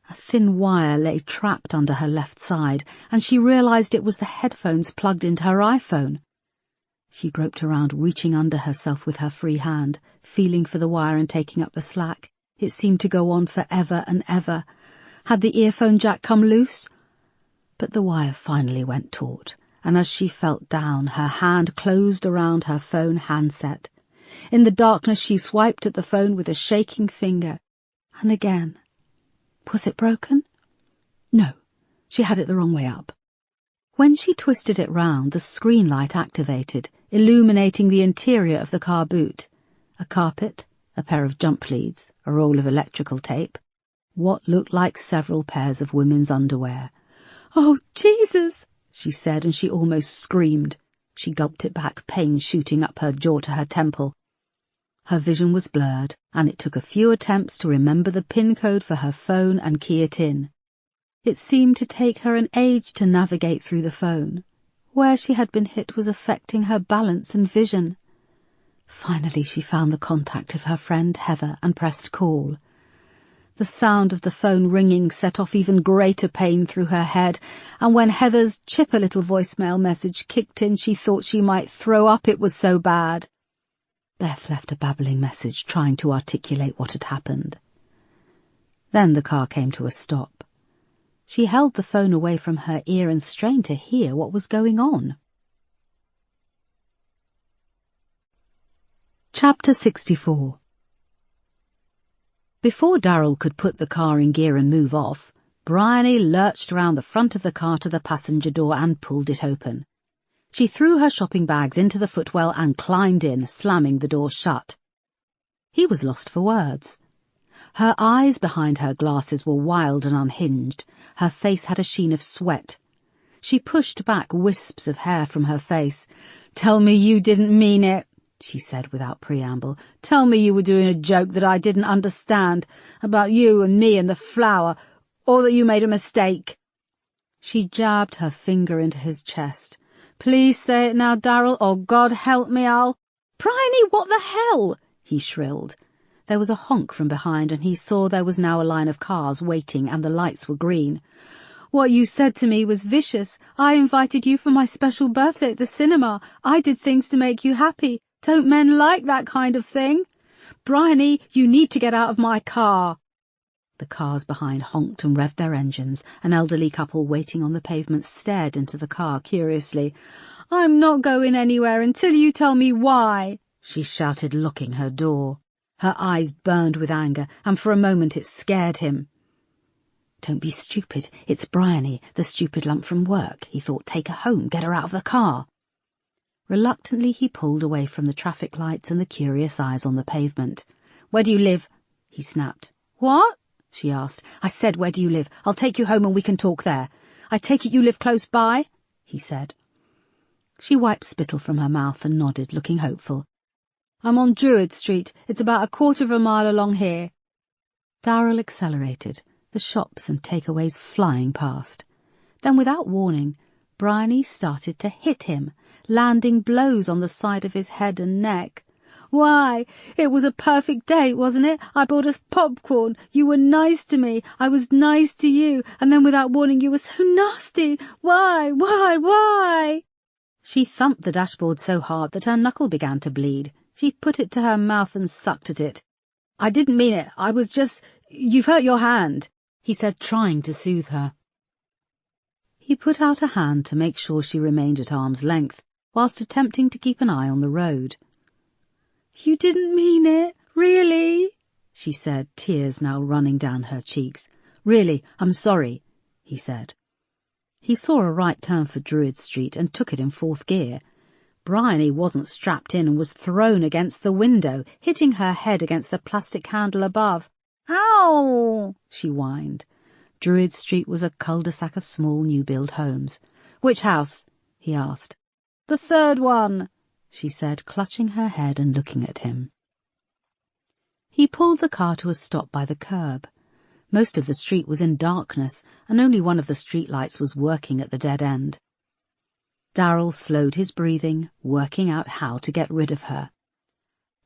A thin wire lay trapped under her left side, and she realized it was the headphones plugged into her iPhone. She groped around, reaching under herself with her free hand, feeling for the wire and taking up the slack. It seemed to go on forever and ever. Had the earphone jack come loose? But the wire finally went taut, and as she felt down, her hand closed around her phone handset. In the darkness she swiped at the phone with a shaking finger. And again. Was it broken? No, she had it the wrong way up. When she twisted it round, the screen light activated, illuminating the interior of the car boot. A carpet, a pair of jump leads, a roll of electrical tape, what looked like several pairs of women's underwear. "Oh, Jesus!" she said, and she almost screamed. She gulped it back, pain shooting up her jaw to her temple. Her vision was blurred, and it took a few attempts to remember the PIN code for her phone and key it in. It seemed to take her an age to navigate through the phone. Where she had been hit was affecting her balance and vision. Finally she found the contact of her friend Heather and pressed call. The sound of the phone ringing set off even greater pain through her head, and when Heather's chipper little voicemail message kicked in, she thought she might throw up, it was so bad. Beth left a babbling message, trying to articulate what had happened. Then the car came to a stop. She held the phone away from her ear and strained to hear what was going on. Chapter 64. Before Darrell could put the car in gear and move off, Bryony lurched round the front of the car to the passenger door and pulled it open. She threw her shopping bags into the footwell and climbed in, slamming the door shut. He was lost for words. Her eyes behind her glasses were wild and unhinged. Her face had a sheen of sweat. She pushed back wisps of hair from her face. "Tell me you didn't mean it," she said without preamble. "Tell me you were doing a joke that I didn't understand, about you and me and the flower, or that you made a mistake." She jabbed her finger into his chest. "Please say it now, Darryl, or God help me, I'll—" "Bryony, what the hell?" he shrilled. There was a honk from behind, and he saw there was now a line of cars waiting, and the lights were green. "What you said to me was vicious. I invited you for my special birthday at the cinema. I did things to make you happy. Don't men like that kind of thing? Bryony, you need to get out of my car." The cars behind honked and revved their engines. An elderly couple waiting on the pavement stared into the car curiously. "I'm not going anywhere until you tell me why," she shouted, locking her door. Her eyes burned with anger, and for a moment it scared him. "Don't be stupid. It's Bryony, the stupid lump from work," he thought. "Take her home, get her out of the car." Reluctantly he pulled away from the traffic lights and the curious eyes on the pavement. "Where do you live?" he snapped. "What?" she asked. "I said, where do you live? I'll take you home and we can talk there." "I take it you live close by?" he said. She wiped spittle from her mouth and nodded, looking hopeful. "I'm on Druid Street. It's about a quarter of a mile along here." Darryl accelerated, the shops and takeaways flying past. Then, without warning, Bryony started to hit him, landing blows on the side of his head and neck. "Why, it was a perfect date, wasn't it? I bought us popcorn. You were nice to me. I was nice to you. And then without warning you were so nasty. Why? She thumped the dashboard so hard that her knuckle began to bleed. She put it to her mouth and sucked at it. "I didn't mean it. I was just... You've hurt your hand," he said, trying to soothe her. He put out a hand to make sure she remained at arm's length, whilst attempting to keep an eye on the road. "You didn't mean it, really?" she said, tears now running down her cheeks. "Really, I'm sorry," he said. He saw a right turn for Druid Street and took it in fourth gear. Bryony wasn't strapped in and was thrown against the window, hitting her head against the plastic handle above. "Ow!" she whined. Druid Street was a cul-de-sac of small new-build homes. "Which house?" he asked. "The third one," she said, clutching her head and looking at him. He pulled the car to a stop by the curb. Most of the street was in darkness, and only one of the street lights was working at the dead end. Darryl slowed his breathing, working out how to get rid of her.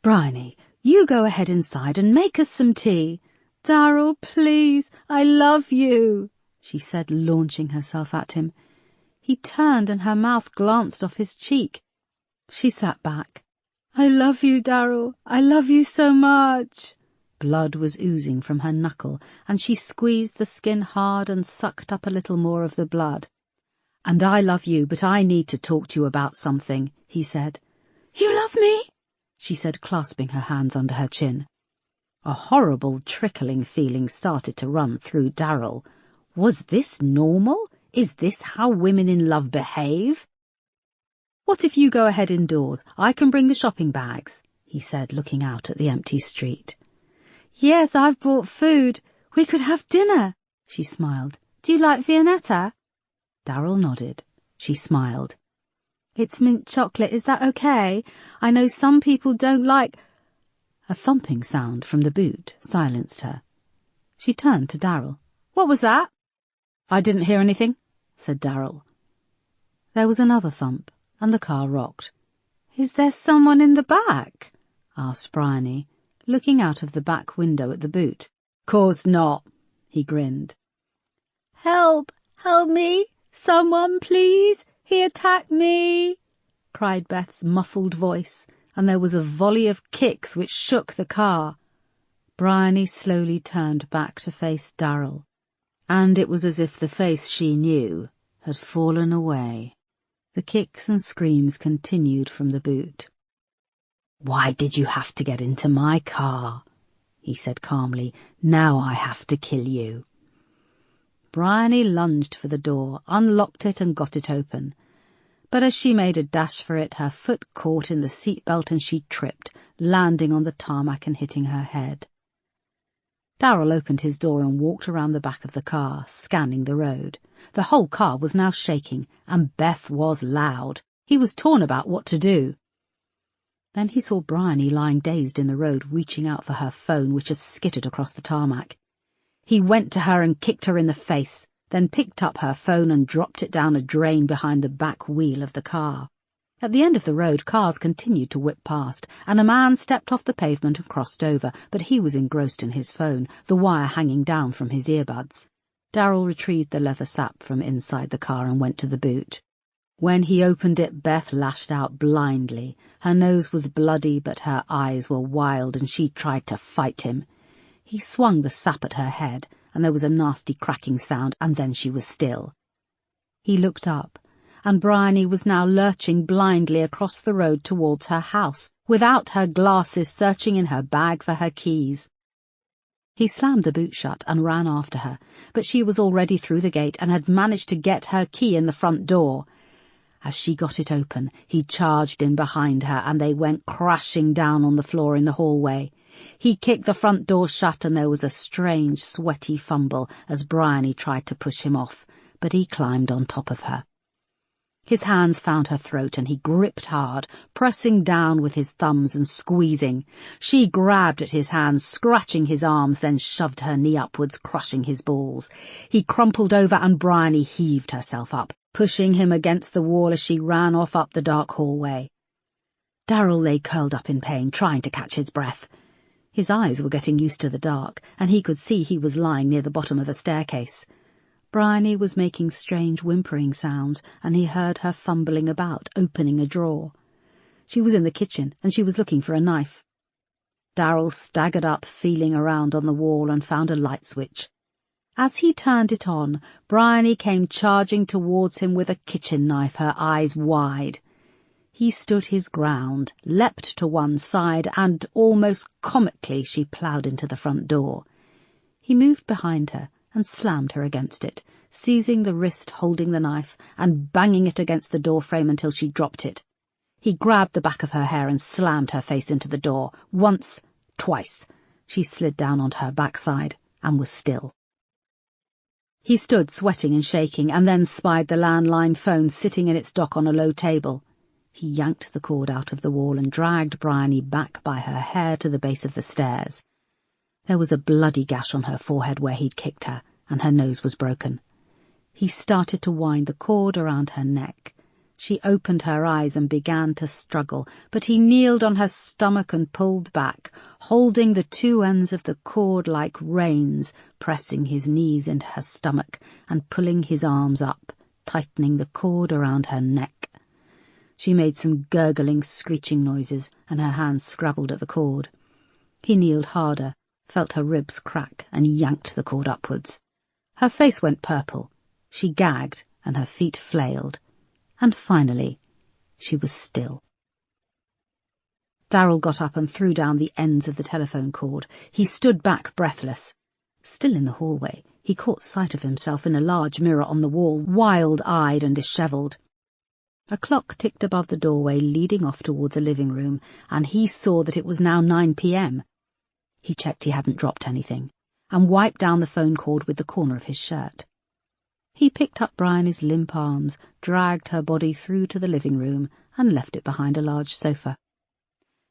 "Bryony, you go ahead inside and make us some tea." "Darryl, please, I love you," she said, launching herself at him. He turned and her mouth glanced off his cheek. She sat back. "I love you, Darryl. I love you so much." Blood was oozing from her knuckle, and she squeezed the skin hard and sucked up a little more of the blood. "And I love you, but I need to talk to you about something," he said. "You love me?" she said, clasping her hands under her chin. A horrible trickling feeling started to run through Darryl. Was this normal? Is this how women in love behave? "What if you go ahead indoors? I can bring the shopping bags," he said, looking out at the empty street. "Yes, I've brought food. We could have dinner," she smiled. "Do you like Viennetta?" Darryl nodded. She smiled. "It's mint chocolate. Is that okay? I know some people don't like—" A thumping sound from the boot silenced her. She turned to Darryl. "What was that?" "I didn't hear anything," said Darryl. There was another thump, and the car rocked. "Is there someone in the back?" asked Bryony, looking out of the back window at the boot. "Course not," he grinned. "Help! Help me! Someone, please! He attacked me!" cried Beth's muffled voice, and there was a volley of kicks which shook the car. Bryony slowly turned back to face Darryl, and it was as if the face she knew had fallen away. The kicks and screams continued from the boot. "Why did you have to get into my car?" he said calmly. "Now I have to kill you." Bryony lunged for the door, unlocked it and got it open. But as she made a dash for it, her foot caught in the seatbelt and she tripped, landing on the tarmac and hitting her head. Darrell opened his door and walked around the back of the car, scanning the road. The whole car was now shaking, and Beth was loud. He was torn about what to do. Then he saw Bryony lying dazed in the road, reaching out for her phone, which had skittered across the tarmac. He went to her and kicked her in the face, then picked up her phone and dropped it down a drain behind the back wheel of the car. At the end of the road, cars continued to whip past, and a man stepped off the pavement and crossed over, but he was engrossed in his phone, the wire hanging down from his earbuds. Darrell retrieved the leather sap from inside the car and went to the boot. When he opened it, Beth lashed out blindly. Her nose was bloody, but her eyes were wild, and she tried to fight him. He swung the sap at her head, and there was a nasty cracking sound, and then she was still. He looked up, and Bryony was now lurching blindly across the road towards her house, without her glasses, searching in her bag for her keys. He slammed the boot shut and ran after her, but she was already through the gate and had managed to get her key in the front door. As she got it open, he charged in behind her, and they went crashing down on the floor in the hallway. He kicked the front door shut, and there was a strange, sweaty fumble as Bryony tried to push him off, but he climbed on top of her. His hands found her throat, and he gripped hard, pressing down with his thumbs and squeezing. She grabbed at his hands, scratching his arms, then shoved her knee upwards, crushing his balls. He crumpled over, and Bryony heaved herself up, pushing him against the wall as she ran off up the dark hallway. Darrell lay curled up in pain, trying to catch his breath. His eyes were getting used to the dark, and he could see he was lying near the bottom of a staircase. Bryony was making strange whimpering sounds, and he heard her fumbling about, opening a drawer. She was in the kitchen, and she was looking for a knife. Darrell staggered up, feeling around on the wall, and found a light switch. As he turned it on, Bryony came charging towards him with a kitchen knife, her eyes wide. He stood his ground, leapt to one side, and almost comically she ploughed into the front door. He moved behind her and slammed her against it, seizing the wrist holding the knife and banging it against the door frame until she dropped it. He grabbed the back of her hair and slammed her face into the door. Once, twice. She slid down onto her backside and was still. He stood sweating and shaking, and then spied the landline phone sitting in its dock on a low table. He yanked the cord out of the wall and dragged Bryony back by her hair to the base of the stairs. There was a bloody gash on her forehead where he'd kicked her, and her nose was broken. He started to wind the cord around her neck. She opened her eyes and began to struggle, but he kneeled on her stomach and pulled back, holding the two ends of the cord like reins, pressing his knees into her stomach and pulling his arms up, tightening the cord around her neck. She made some gurgling, screeching noises, and her hands scrabbled at the cord. He kneeled harder, felt her ribs crack, and yanked the cord upwards. Her face went purple. She gagged, and her feet flailed. And finally, she was still. Darrell got up and threw down the ends of the telephone cord. He stood back, breathless. Still in the hallway, he caught sight of himself in a large mirror on the wall, wild-eyed and dishevelled. A clock ticked above the doorway leading off towards a living room, and he saw that it was now 9 p.m. He checked he hadn't dropped anything, and wiped down the phone cord with the corner of his shirt. He picked up Bryony's limp arms, dragged her body through to the living room, and left it behind a large sofa.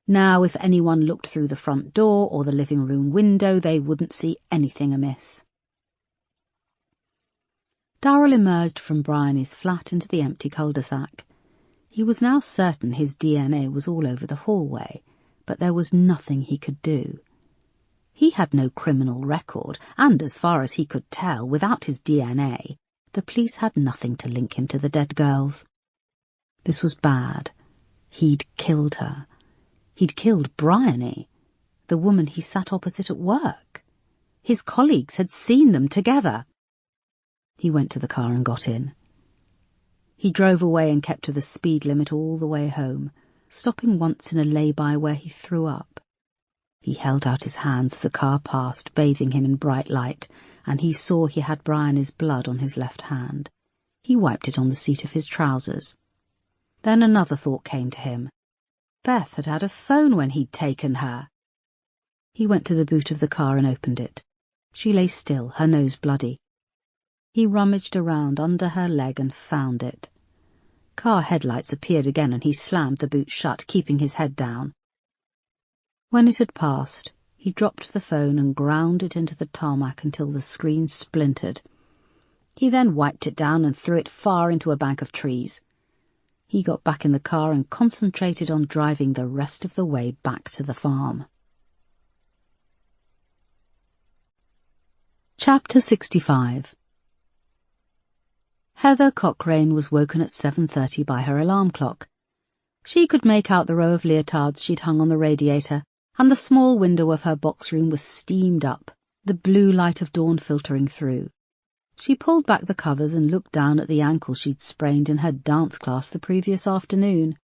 Now, if anyone looked through the front door or the living room window, they wouldn't see anything amiss. Darrell emerged from Bryony's flat into the empty cul-de-sac. He was now certain his DNA was all over the hallway, but there was nothing he could do. He had no criminal record, and as far as he could tell, without his DNA, the police had nothing to link him to the dead girls. This was bad. He'd killed her. He'd killed Bryony, the woman he sat opposite at work. His colleagues had seen them together. He went to the car and got in. He drove away and kept to the speed limit all the way home, stopping once in a lay-by where he threw up. He held out his hands as a car passed, bathing him in bright light, and he saw he had Bryony's blood on his left hand. He wiped it on the seat of his trousers. Then another thought came to him. Beth had had a phone when he'd taken her. He went to the boot of the car and opened it. She lay still, her nose bloody. He rummaged around under her leg and found it. Car headlights appeared again and he slammed the boot shut, keeping his head down. When it had passed, he dropped the phone and ground it into the tarmac until the screen splintered. He then wiped it down and threw it far into a bank of trees. He got back in the car and concentrated on driving the rest of the way back to the farm. Chapter 65. Heather Cochrane was woken at 7:30 by her alarm clock. She could make out the row of leotards she'd hung on the radiator, and the small window of her box room was steamed up, the blue light of dawn filtering through. She pulled back the covers and looked down at the ankle she'd sprained in her dance class the previous afternoon.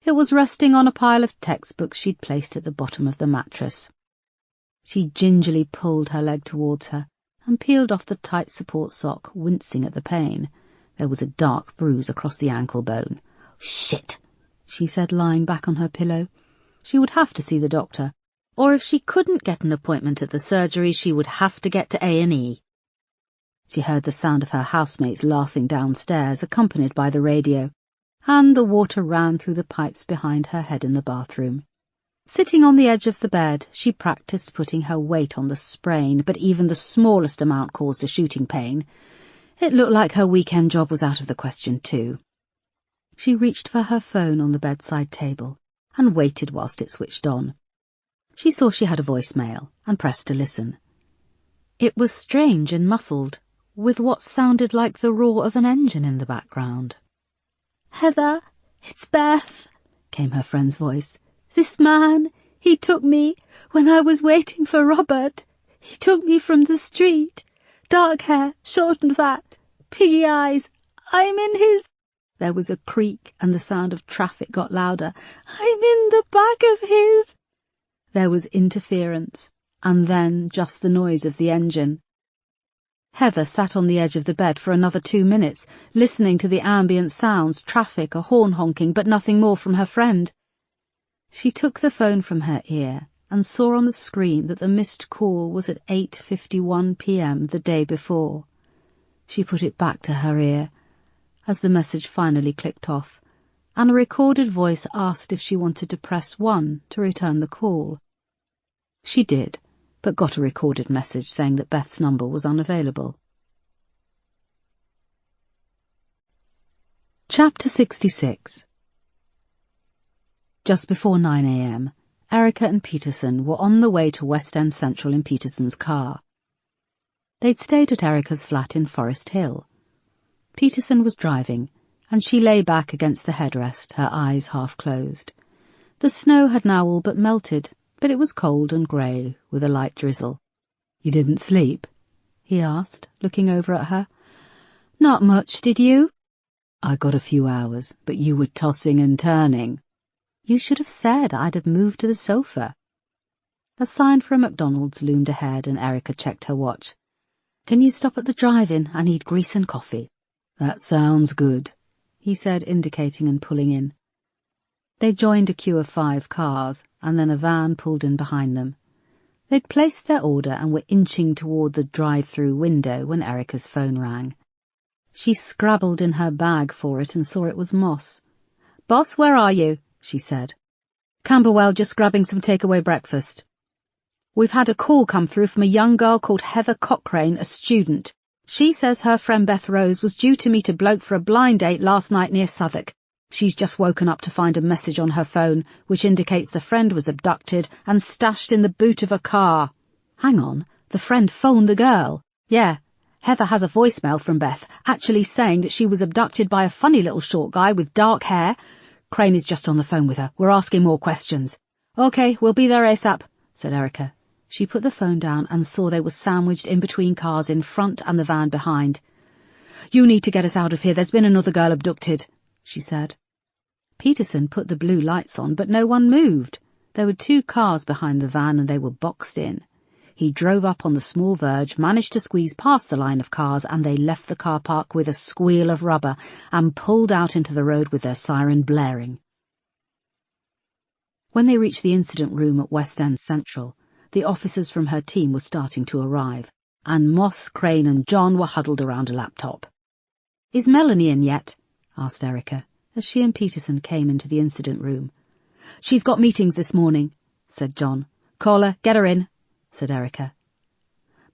It was resting on a pile of textbooks she'd placed at the bottom of the mattress. She gingerly pulled her leg towards her and peeled off the tight support sock, wincing at the pain. There was a dark bruise across the ankle bone. "Shit," she said, lying back on her pillow. She would have to see the doctor, or if she couldn't get an appointment at the surgery, she would have to get to A&E. She heard the sound of her housemates laughing downstairs, accompanied by the radio, and the water ran through the pipes behind her head in the bathroom. Sitting on the edge of the bed, she practiced putting her weight on the sprain, but even the smallest amount caused a shooting pain. It looked like her weekend job was out of the question too. She reached for her phone on the bedside table and waited whilst it switched on. She saw she had a voicemail and pressed to listen. It was strange and muffled, with what sounded like the roar of an engine in the background. "Heather, it's Beth," came her friend's voice. "This man, he took me when I was waiting for Robert. He took me from the street. Dark hair, short and fat, piggy eyes. I'm in his—" There was a creak and the sound of traffic got louder. "I'm in the back of his—" There was interference, and then just the noise of the engine. Heather sat on the edge of the bed for another 2 minutes, listening to the ambient sounds, traffic, a horn honking, but nothing more from her friend. She took the phone from her ear and saw on the screen that the missed call was at 8:51 p.m. the day before. She put it back to her ear as the message finally clicked off, and a recorded voice asked if she wanted to press 1 to return the call. She did, but got a recorded message saying that Beth's number was unavailable. Chapter 66. Just before 9 a.m, Erica and Peterson were on the way to West End Central in Peterson's car. They'd stayed at Erica's flat in Forest Hill. Peterson was driving, and she lay back against the headrest, her eyes half closed. The snow had now all but melted, but it was cold and grey, with a light drizzle. "You didn't sleep?" he asked, looking over at her. "Not much, did you?" "I got a few hours, but you were tossing and turning." "You should have said I'd have moved to the sofa." A sign for a McDonald's loomed ahead, and Erica checked her watch. "Can you stop at the drive-in? I need grease and coffee." "That sounds good," he said, indicating and pulling in. They joined a queue of 5 cars, and then a van pulled in behind them. They'd placed their order and were inching toward the drive-through window when Erica's phone rang. She scrabbled in her bag for it and saw it was Moss. "Boss, where are you?" she said. "Camberwell, just grabbing some takeaway breakfast. We've had a call come through from a young girl called Heather Cochrane, a student. She says her friend Beth Rose was due to meet a bloke for a blind date last night near Southwark. She's just woken up to find a message on her phone, which indicates the friend was abducted and stashed in the boot of a car." "Hang on, the friend phoned the girl?" "Yeah, Heather has a voicemail from Beth, actually saying that she was abducted by a funny little short guy with dark hair. Crane is just on the phone with her. We're asking more questions." "OK, we'll be there ASAP," said Erica. She put the phone down and saw they were sandwiched in between cars in front and the van behind. "You need to get us out of here. There's been another girl abducted," she said. Peterson put the blue lights on, but no one moved. There were 2 cars behind the van and they were boxed in. He drove up on the small verge, managed to squeeze past the line of cars, and they left the car park with a squeal of rubber and pulled out into the road with their siren blaring. When they reached the incident room at West End Central, the officers from her team were starting to arrive, and Moss, Crane and John were huddled around a laptop. "Is Melanie in yet?" asked Erica, as she and Peterson came into the incident room. "She's got meetings this morning," said John. "Call her, get her in," said Erica.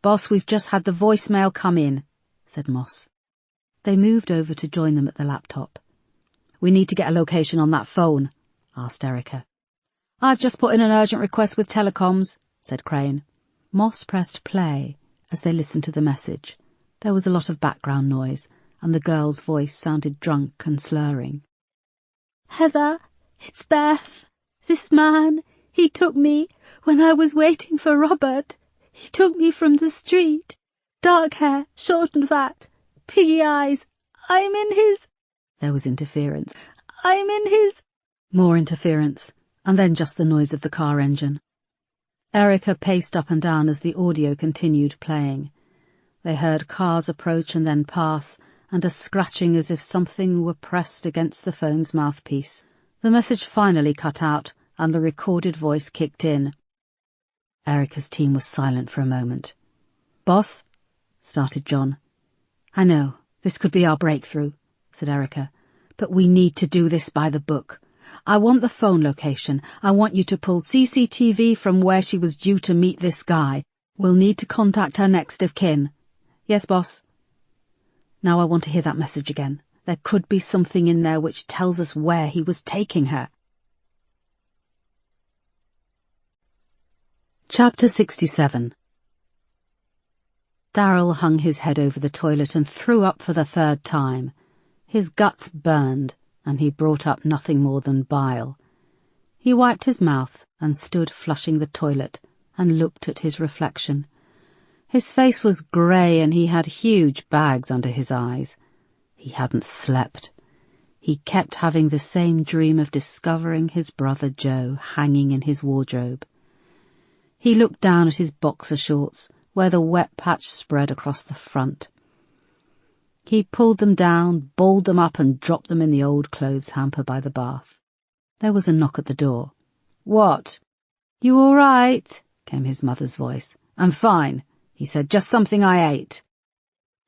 "Boss, we've just had the voicemail come in," said Moss. They moved over to join them at the laptop. "We need to get a location on that phone," asked Erica. "I've just put in an urgent request with telecoms," said Crane. Moss pressed play as they listened to the message. There was a lot of background noise, and the girl's voice sounded drunk and slurring. "Heather, it's Beth. This man, he took me when I was waiting for Robert. He took me from the street. Dark hair, short and fat, piggy eyes. I'm in his—" There was interference. "I'm in his—" More interference, and then just the noise of the car engine. Erica paced up and down as the audio continued playing. They heard cars approach and then pass, and a scratching as if something were pressed against the phone's mouthpiece. The message finally cut out, and the recorded voice kicked in. Erica's team was silent for a moment. "Boss," started John. "I know, this could be our breakthrough," said Erica, "but we need to do this by the book. I want the phone location. I want you to pull CCTV from where she was due to meet this guy. We'll need to contact her next of kin." "Yes, boss." "Now I want to hear that message again. There could be something in there which tells us where he was taking her." Chapter 67. Darryl hung his head over the toilet and threw up for the 3rd time. His guts burned, and he brought up nothing more than bile. He wiped his mouth and stood flushing the toilet and looked at his reflection. His face was grey and he had huge bags under his eyes. He hadn't slept. He kept having the same dream of discovering his brother Joe hanging in his wardrobe. He looked down at his boxer shorts, where the wet patch spread across the front. He pulled them down, balled them up and dropped them in the old clothes hamper by the bath. There was a knock at the door. "What?" "You all right?" came his mother's voice. "I'm fine," he said. "Just something I ate."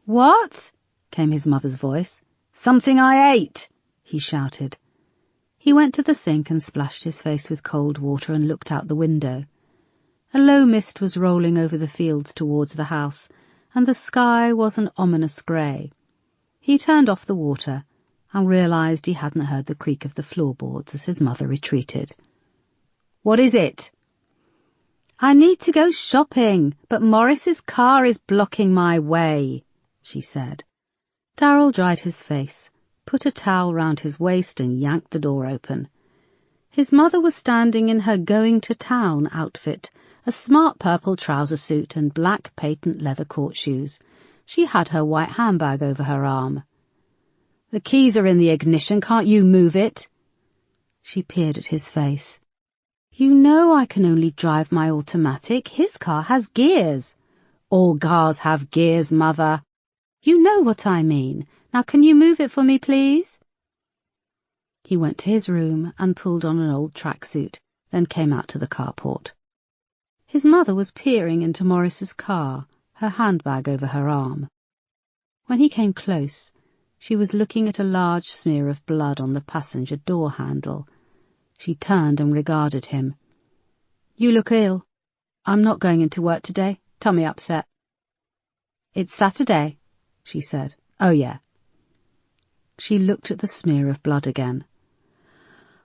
"What?" came his mother's voice. "Something I ate," he shouted. He went to the sink and splashed his face with cold water and looked out the window. A low mist was rolling over the fields towards the house, and the sky was an ominous grey. He turned off the water and realised he hadn't heard the creak of the floorboards as his mother retreated. "What is it?" "I need to go shopping, but Morris's car is blocking my way," she said. Darryl dried his face, put a towel round his waist and yanked the door open. His mother was standing in her going-to-town outfit, a smart purple trouser suit and black patent leather court shoes. She had her white handbag over her arm. "The keys are in the ignition, can't you move it?" She peered at his face. "You know I can only drive my automatic. His car has gears." "All cars have gears, Mother." "You know what I mean. Now can you move it for me, please?" He went to his room and pulled on an old tracksuit, then came out to the carport. His mother was peering into Morris's car, her handbag over her arm. When he came close, she was looking at a large smear of blood on the passenger door handle. She turned and regarded him. "You look ill." "I'm not going into work today. Tummy upset." "It's Saturday," she said. "Oh, yeah." She looked at the smear of blood again.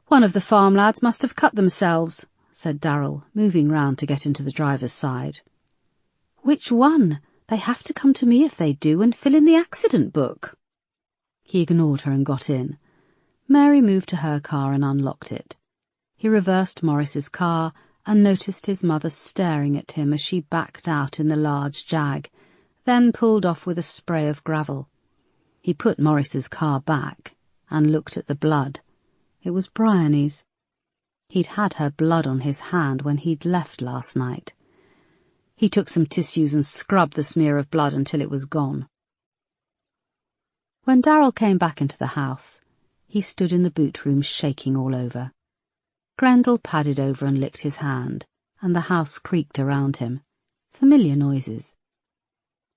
"One of the farm lads must have cut themselves," said Darryl, moving round to get into the driver's side. "Which one? They have to come to me if they do and fill in the accident book." He ignored her and got in. Mary moved to her car and unlocked it. He reversed Morris's car and noticed his mother staring at him as she backed out in the large Jag, then pulled off with a spray of gravel. He put Morris's car back and looked at the blood. It was Bryony's. He'd had her blood on his hand when he'd left last night. He took some tissues and scrubbed the smear of blood until it was gone. When Darryl came back into the house, he stood in the boot room shaking all over. Grendel padded over and licked his hand, and the house creaked around him. Familiar noises.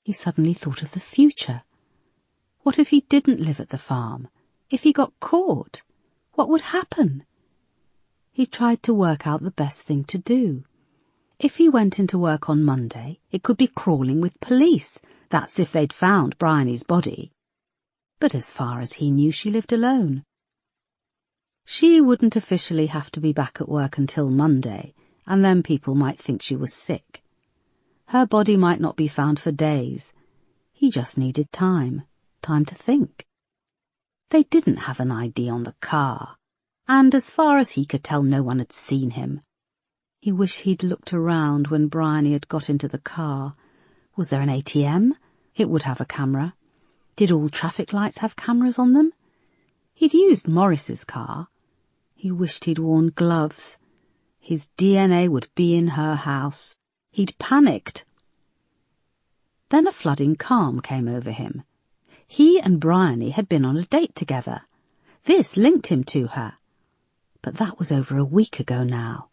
He suddenly thought of the future. What if he didn't live at the farm? If he got caught? What would happen? He tried to work out the best thing to do. If he went into work on Monday, it could be crawling with police. That's if they'd found Bryony's body. But as far as he knew, she lived alone. She wouldn't officially have to be back at work until Monday, and then people might think she was sick. Her body might not be found for days. He just needed time to think. They didn't have an ID on the car, and as far as he could tell, no one had seen him. He wished he'd looked around when Bryony had got into the car. Was there an ATM? It would have a camera. Did all traffic lights have cameras on them? He'd used Morris's car. He wished he'd worn gloves. His DNA would be in her house. He'd panicked. Then a flooding calm came over him. He and Bryony had been on a date together. This linked him to her. But that was over a week ago now.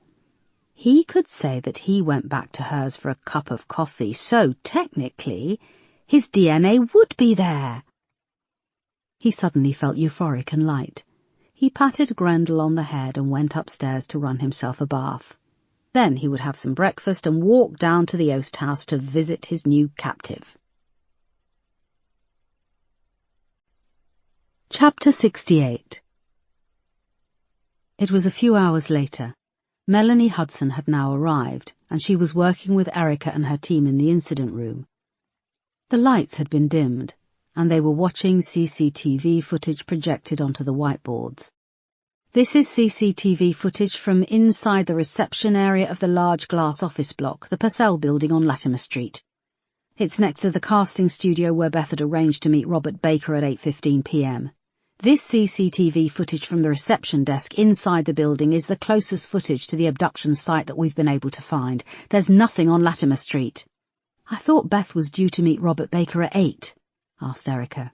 He could say that he went back to hers for a cup of coffee, so technically his DNA would be there. He suddenly felt euphoric and light. He patted Grendel on the head and went upstairs to run himself a bath. Then he would have some breakfast and walk down to the Oast House to visit his new captive. Chapter 68. It was a few hours later. Melanie Hudson had now arrived, and she was working with Erica and her team in the incident room. The lights had been dimmed, and they were watching CCTV footage projected onto the whiteboards. This is CCTV footage from inside the reception area of the large glass office block, the Purcell building on Latimer Street. It's next to the casting studio where Beth had arranged to meet Robert Baker at 8:15 p.m. This CCTV footage from the reception desk inside the building is the closest footage to the abduction site that we've been able to find. There's nothing on Latimer Street. I thought Beth was due to meet Robert Baker at 8, asked Erica.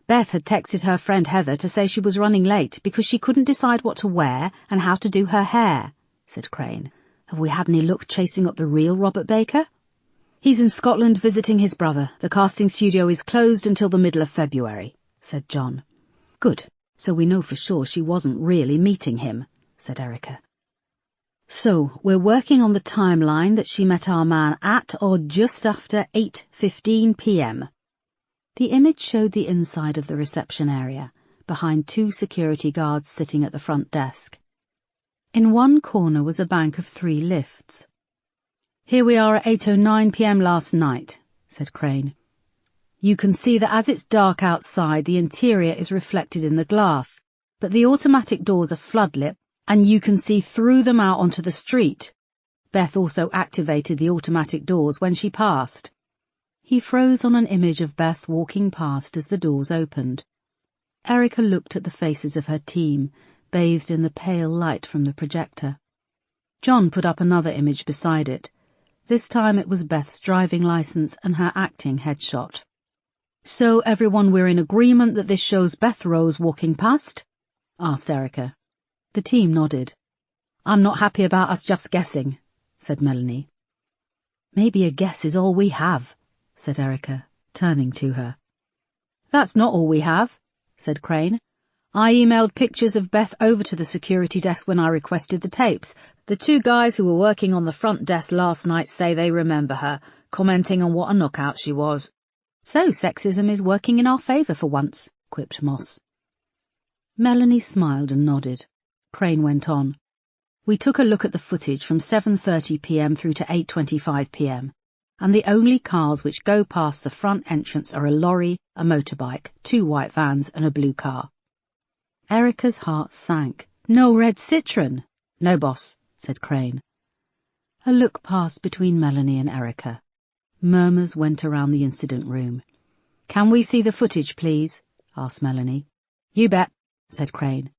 Beth had texted her friend Heather to say she was running late because she couldn't decide what to wear and how to do her hair, said Crane. Have we had any luck chasing up the real Robert Baker? He's in Scotland visiting his brother. The casting studio is closed until the middle of February, said John. Good, so we know for sure she wasn't really meeting him, said Erica. So, we're working on the timeline that she met our man at or just after 8:15 p.m. The image showed the inside of the reception area, behind 2 security guards sitting at the front desk. In one corner was a bank of 3 lifts. Here we are at 8:09 p.m. last night, said Crane. You can see that as it's dark outside, the interior is reflected in the glass, but the automatic doors are floodlit, and you can see through them out onto the street. Beth also activated the automatic doors when she passed. He froze on an image of Beth walking past as the doors opened. Erica looked at the faces of her team, bathed in the pale light from the projector. John put up another image beside it. This time it was Beth's driving license and her acting headshot. So everyone, we're in agreement that this shows Beth Rose walking past? Asked Erica. The team nodded. I'm not happy about us just guessing, said Melanie. Maybe a guess is all we have, said Erica, turning to her. That's not all we have, said Crane. I emailed pictures of Beth over to the security desk when I requested the tapes. The 2 guys who were working on the front desk last night say they remember her, commenting on what a knockout she was. So sexism is working in our favour for once, quipped Moss. Melanie smiled and nodded. Crane went on. We took a look at the footage from 7:30 p.m. through to 8:25 p.m. and the only cars which go past the front entrance are a lorry, a motorbike, 2 white vans and a blue car. Erica's heart sank. No red Citroen. No, boss, said Crane. A look passed between Melanie and Erica. Murmurs went around the incident room. Can we see the footage, please? Asked Melanie. You bet, said Crane.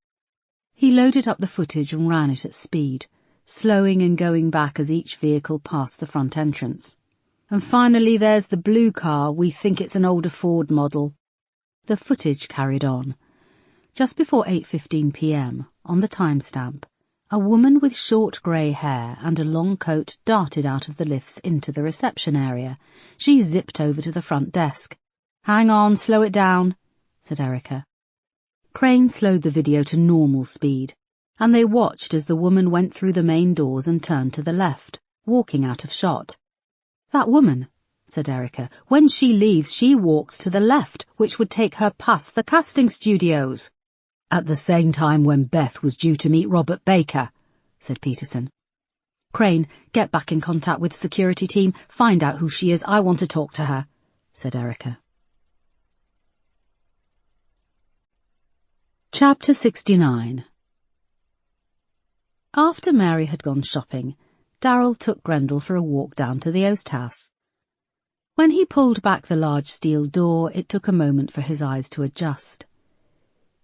He loaded up the footage and ran it at speed, slowing and going back as each vehicle passed the front entrance. And finally there's the blue car. We think it's an older Ford model. The footage carried on. Just before 8:15 p.m, on the timestamp, a woman with short grey hair and a long coat darted out of the lifts into the reception area. She zipped over to the front desk. "Hang on, slow it down," said Erica. Crane slowed the video to normal speed, and they watched as the woman went through the main doors and turned to the left, walking out of shot. "That woman," said Erica, "when she leaves, she walks to the left, which would take her past the casting studios." "At the same time when Beth was due to meet Robert Baker," said Peterson. "Crane, get back in contact with the security team. Find out who she is. I want to talk to her," said Erica. Chapter 69. After Mary had gone shopping, Darrell took Grendel for a walk down to the Oast House. When he pulled back the large steel door, it took a moment for his eyes to adjust.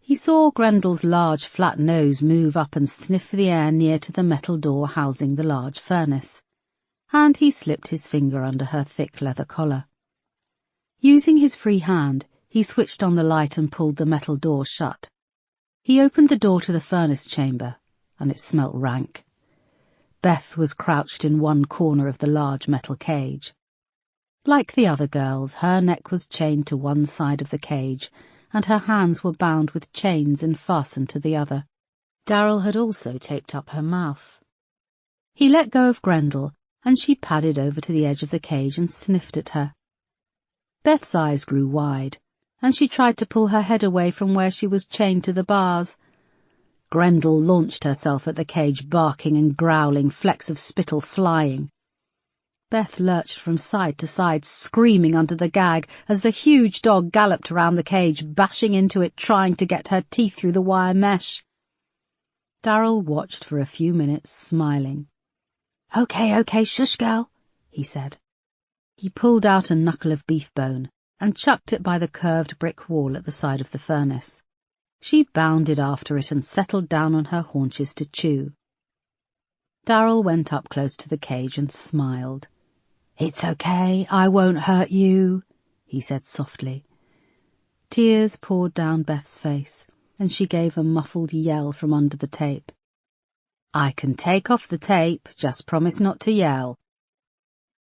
He saw Grendel's large flat nose move up and sniff the air near to the metal door housing the large furnace, and he slipped his finger under her thick leather collar. Using his free hand, he switched on the light and pulled the metal door shut. He opened the door to the furnace chamber, and it smelt rank. Beth was crouched in one corner of the large metal cage. Like the other girls, her neck was chained to one side of the cage, and her hands were bound with chains and fastened to the other. Darrell had also taped up her mouth. He let go of Grendel, and she padded over to the edge of the cage and sniffed at her. Beth's eyes grew wide, and she tried to pull her head away from where she was chained to the bars. Grendel launched herself at the cage, barking and growling, flecks of spittle flying. Beth lurched from side to side, screaming under the gag, as the huge dog galloped around the cage, bashing into it, trying to get her teeth through the wire mesh. Darrell watched for a few minutes, smiling. Okay, shush, girl," he said. He pulled out a knuckle of beef bone and chucked it by the curved brick wall at the side of the furnace. She bounded after it and settled down on her haunches to chew. Darrell went up close to the cage and smiled. "It's okay, I won't hurt you," he said softly. Tears poured down Beth's face, and she gave a muffled yell from under the tape. "I can take off the tape, just promise not to yell."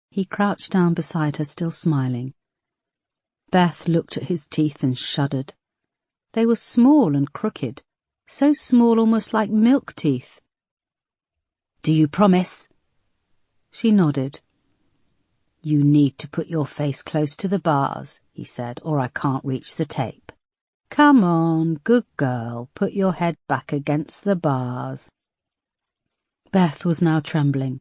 He crouched down beside her, still smiling. Beth looked at his teeth and shuddered. They were small and crooked, so small almost like milk teeth. "Do you promise?" She nodded. "You need to put your face close to the bars," he said, "or I can't reach the tape. Come on, good girl, put your head back against the bars." Beth was now trembling,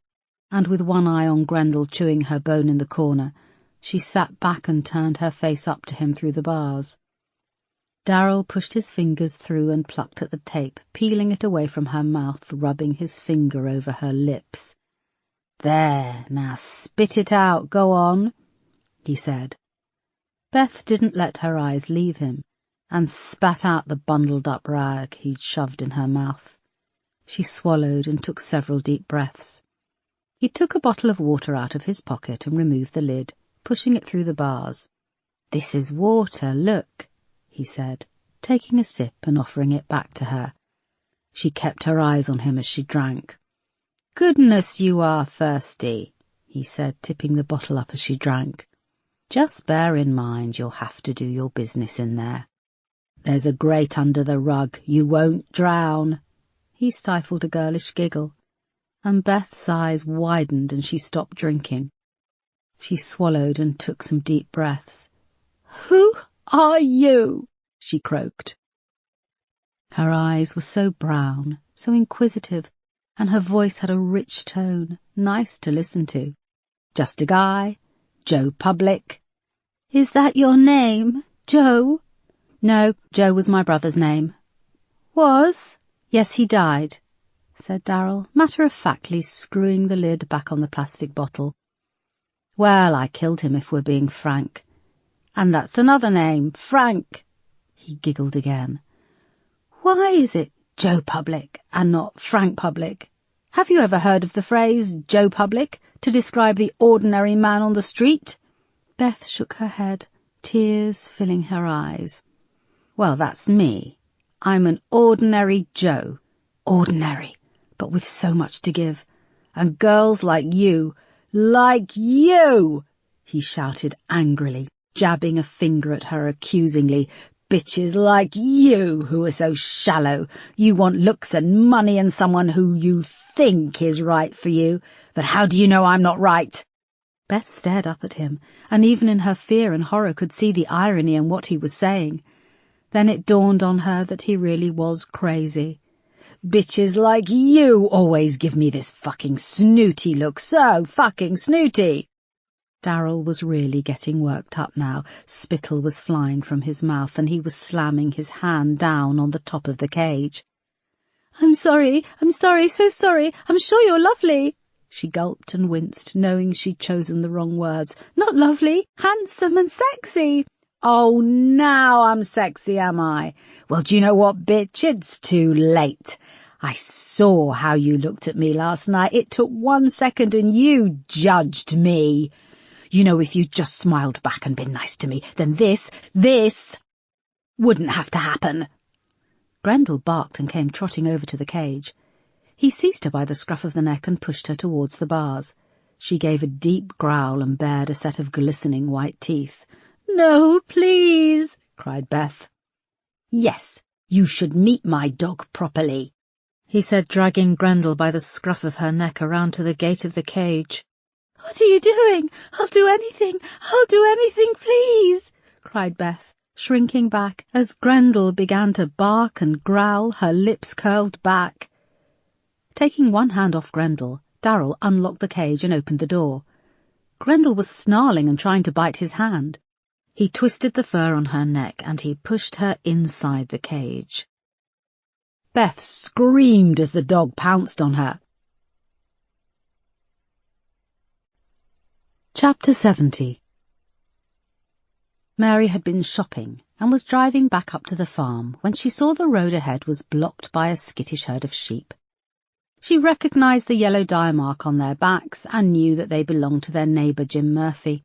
and with one eye on Grendel chewing her bone in the corner, she sat back and turned her face up to him through the bars. Darrell pushed his fingers through and plucked at the tape, peeling it away from her mouth, rubbing his finger over her lips. "There, now spit it out, go on," he said. Beth didn't let her eyes leave him, and spat out the bundled-up rag he'd shoved in her mouth. She swallowed and took several deep breaths. He took a bottle of water out of his pocket and removed the lid, pushing it through the bars. "This is water, look," he said, taking a sip and offering it back to her. She kept her eyes on him as she drank. "Goodness, you are thirsty," he said, tipping the bottle up as she drank. "Just bear in mind you'll have to do your business in there. There's a grate under the rug. You won't drown." He stifled a girlish giggle, and Beth's eyes widened and she stopped drinking. She swallowed and took some deep breaths. "Who are you?" she croaked. Her eyes were so brown, so inquisitive, and her voice had a rich tone, nice to listen to. "Just a guy, Joe Public." "Is that your name, Joe?" "No, Joe was my brother's name." "Was?" "Yes, he died," said Darrell, matter-of-factly screwing the lid back on the plastic bottle. "Well, I killed him, if we're being frank." "And that's another name, Frank." He giggled again. "Why is it Joe Public and not Frank Public. Have you ever heard of the phrase Joe Public to describe the ordinary man on the street? Beth shook her head, tears filling her eyes. Well, that's me. I'm an ordinary Joe. Ordinary, but with so much to give. And girls like you, he shouted angrily, jabbing a finger at her accusingly. Bitches like you who are so shallow. You want looks and money and someone who you think is right for you. But how do you know I'm not right? Beth stared up at him, and even in her fear and horror could see the irony in what he was saying. Then it dawned on her that he really was crazy. Bitches like you always give me this fucking snooty look, so fucking snooty. Darryl was really getting worked up now. Spittle was flying from his mouth, and he was slamming his hand down on the top of the cage. I'm sorry, so sorry. I'm sure you're lovely. She gulped and winced, knowing she'd chosen the wrong words. Not lovely, handsome and sexy. Oh, now I'm sexy, am I? Well, do you know what, bitch? It's too late. I saw how you looked at me last night. It took 1 second and you judged me. You know, if you'd just smiled back and been nice to me, then this wouldn't have to happen. Grendel barked and came trotting over to the cage. He seized her by the scruff of the neck and pushed her towards the bars. She gave a deep growl and bared a set of glistening white teeth. No, please, cried Beth. Yes, you should meet my dog properly, he said, dragging Grendel by the scruff of her neck around to the gate of the cage. What are you doing? I'll do anything, please, cried Beth, shrinking back as Grendel began to bark and growl, her lips curled back. Taking one hand off Grendel, Darryl unlocked the cage and opened the door. Grendel was snarling and trying to bite his hand. He twisted the fur on her neck and he pushed her inside the cage. Beth screamed as the dog pounced on her. Chapter 70. Mary had been shopping and was driving back up to the farm when she saw the road ahead was blocked by a skittish herd of sheep. She recognised the yellow dye mark on their backs and knew that they belonged to their neighbour Jim Murphy.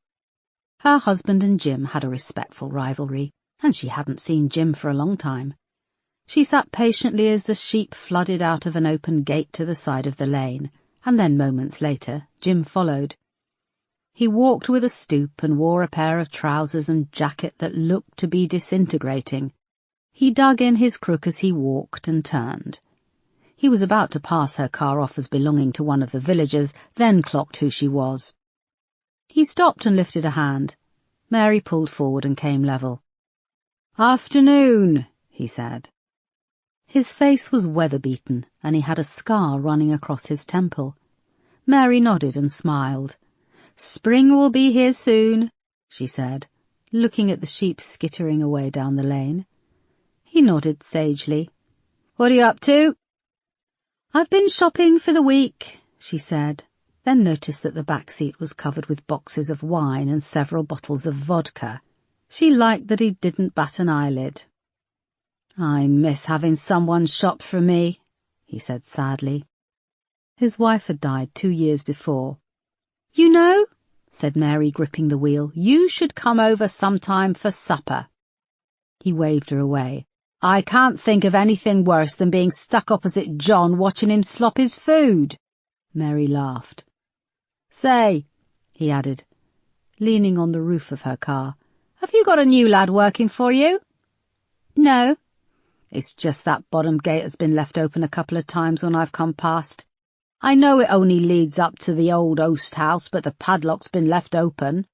Her husband and Jim had a respectful rivalry, and she hadn't seen Jim for a long time. She sat patiently as the sheep flooded out of an open gate to the side of the lane, and then moments later Jim followed. He walked with a stoop and wore a pair of trousers and jacket that looked to be disintegrating. He dug in his crook as he walked and turned. He was about to pass her car off as belonging to one of the villagers, then clocked who she was. He stopped and lifted a hand. Mary pulled forward and came level. "Afternoon," he said. His face was weather-beaten, and he had a scar running across his temple. Mary nodded and smiled. "Spring will be here soon," she said, looking at the sheep skittering away down the lane. He nodded sagely. "What are you up to?" "I've been shopping for the week," she said, then noticed that the back seat was covered with boxes of wine and several bottles of vodka. She liked that he didn't bat an eyelid. "I miss having someone shop for me," he said sadly. His wife had died 2 years before. "You know," said Mary, gripping the wheel, "you should come over sometime for supper." He waved her away. "I can't think of anything worse than being stuck opposite John watching him slop his food." Mary laughed. "Say," he added, leaning on the roof of her car, "have you got a new lad working for you?" "No." "It's just that bottom gate that's been left open a couple of times when I've come past. I know it only leads up to the old oast house, but the padlock's been left open."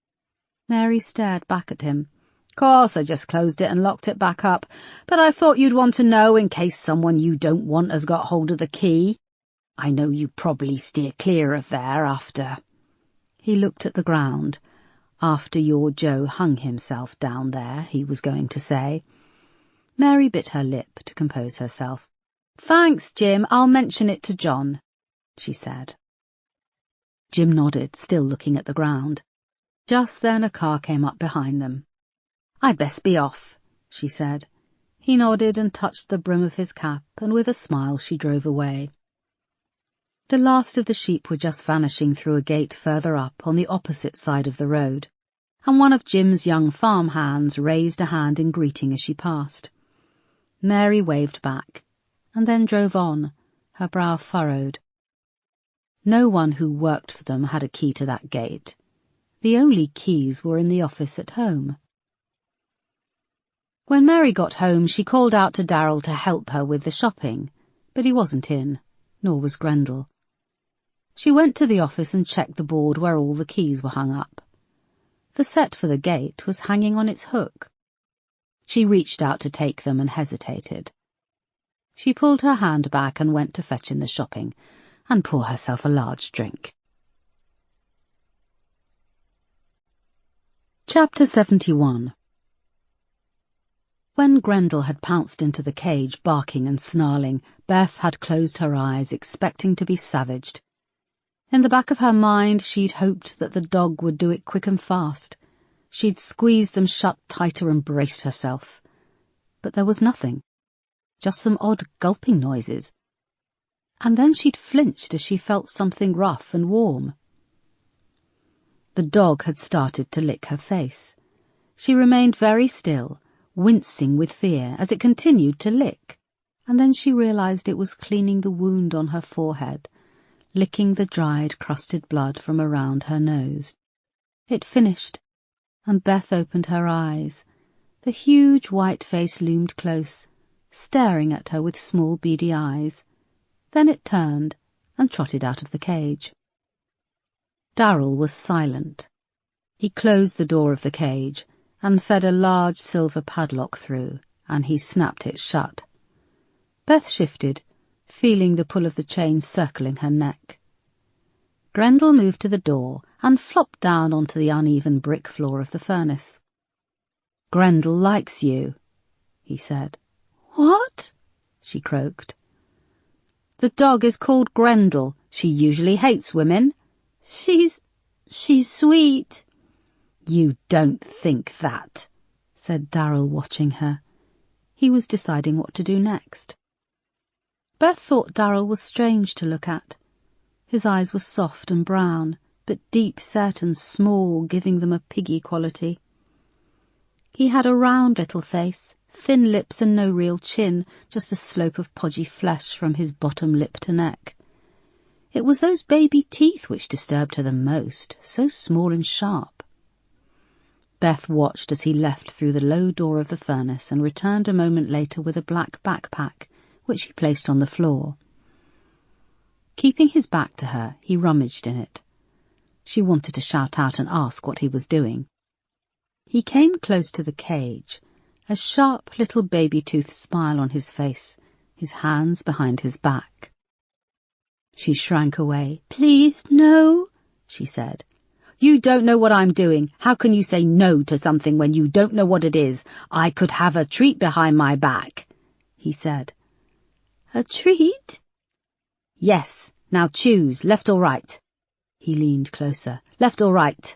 Mary stared back at him. "Course, I just closed it and locked it back up, but I thought you'd want to know in case someone you don't want has got hold of the key. I know you probably steer clear of there after—" He looked at the ground. "After your Joe hung himself down there," he was going to say. Mary bit her lip to compose herself. "Thanks, Jim, I'll mention it to John," she said. Jim nodded, still looking at the ground. Just then a car came up behind them. "I'd best be off," she said. He nodded and touched the brim of his cap, and with a smile she drove away. The last of the sheep were just vanishing through a gate further up on the opposite side of the road, and one of Jim's young farm hands raised a hand in greeting as she passed. Mary waved back, and then drove on, her brow furrowed. No one who worked for them had a key to that gate. The only keys were in the office at home. When Mary got home, she called out to Darrell to help her with the shopping, but he wasn't in, nor was Grendel. She went to the office and checked the board where all the keys were hung up. The set for the gate was hanging on its hook. She reached out to take them and hesitated. She pulled her hand back and went to fetch in the shopping, and pour herself a large drink. Chapter 71. When Grendel had pounced into the cage, barking and snarling, Beth had closed her eyes, expecting to be savaged. In the back of her mind, she'd hoped that the dog would do it quick and fast. She'd squeezed them shut tighter and braced herself. But there was nothing, just some odd gulping noises. And then she'd flinched as she felt something rough and warm. The dog had started to lick her face. She remained very still, wincing with fear as it continued to lick, and then she realized it was cleaning the wound on her forehead, licking the dried, crusted blood from around her nose. It finished, and Beth opened her eyes. The huge white face loomed close, staring at her with small beady eyes. Then it turned and trotted out of the cage. Darrell was silent. He closed the door of the cage and fed a large silver padlock through, and he snapped it shut. Beth shifted, feeling the pull of the chain circling her neck. Grendel moved to the door and flopped down onto the uneven brick floor of the furnace. "Grendel likes you," he said. "What?" she croaked. "The dog is called Grendel. She usually hates women." She's sweet." "You don't think that," said Darrell, watching her. He was deciding what to do next. Beth thought Darrell was strange to look at. His eyes were soft and brown, but deep-set and small, giving them a piggy quality. He had a round little face, thin lips and no real chin, just a slope of podgy flesh from his bottom lip to neck. It was those baby teeth which disturbed her the most, so small and sharp. Beth watched as he left through the low door of the furnace and returned a moment later with a black backpack, which he placed on the floor. Keeping his back to her, he rummaged in it. She wanted to shout out and ask what he was doing. He came close to the cage, a sharp little baby-toothed smile on his face, his hands behind his back. She shrank away. "Please, no," she said. "You don't know what I'm doing. How can you say no to something when you don't know what it is? I could have a treat behind my back," he said. "A treat?" "Yes. Now choose, left or right." He leaned closer. "Left or right?"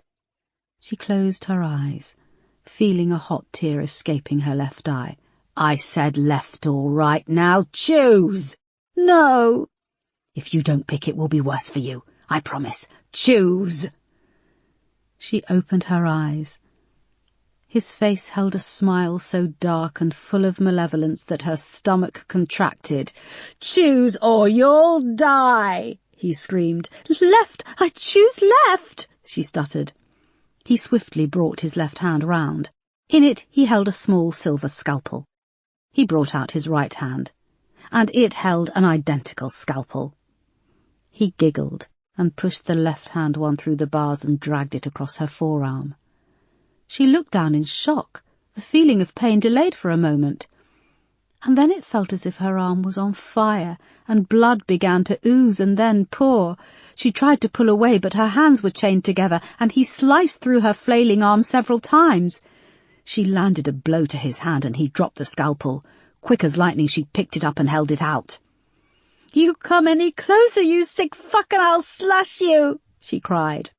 She closed her eyes, feeling a hot tear escaping her left eye. "I said left or right. Now choose." "No." "If you don't pick, it will be worse for you. I promise. Choose." She opened her eyes. His face held a smile so dark and full of malevolence that her stomach contracted. "Choose or you'll die," he screamed. "Left! I choose left," she stuttered. He swiftly brought his left hand round. In it he held a small silver scalpel. He brought out his right hand, and it held an identical scalpel. He giggled and pushed the left-hand one through the bars and dragged it across her forearm. She looked down in shock. The feeling of pain delayed for a moment, and then it felt as if her arm was on fire, and blood began to ooze and then pour. She tried to pull away, but her hands were chained together, and he sliced through her flailing arm several times. She landed a blow to his hand, and he dropped the scalpel. Quick as lightning, she picked it up and held it out. "You come any closer, you sick fuck, and I'll slash you," she cried.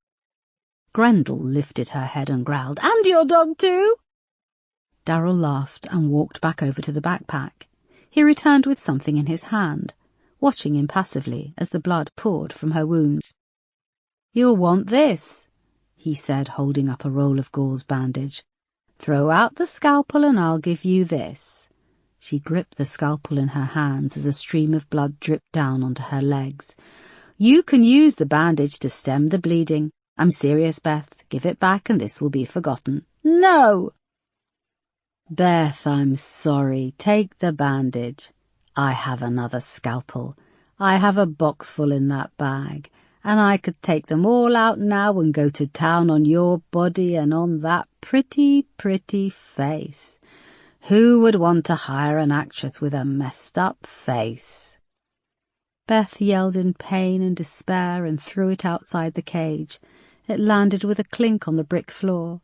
Grendel lifted her head and growled, "And your dog too." Darryl laughed and walked back over to the backpack. He returned with something in his hand, watching impassively as the blood poured from her wounds. "You'll want this," he said, holding up a roll of gauze bandage. "Throw out the scalpel and I'll give you this." She gripped the scalpel in her hands as a stream of blood dripped down onto her legs. "You can use the bandage to stem the bleeding. I'm serious, Beth. Give it back and this will be forgotten." "No!" "Beth, I'm sorry. Take the bandage. I have another scalpel. I have a box full in that bag, and I could take them all out now and go to town on your body and on that pretty, pretty face. Who would want to hire an actress with a messed up face?" Beth yelled in pain and despair and threw it outside the cage. It landed with a clink on the brick floor.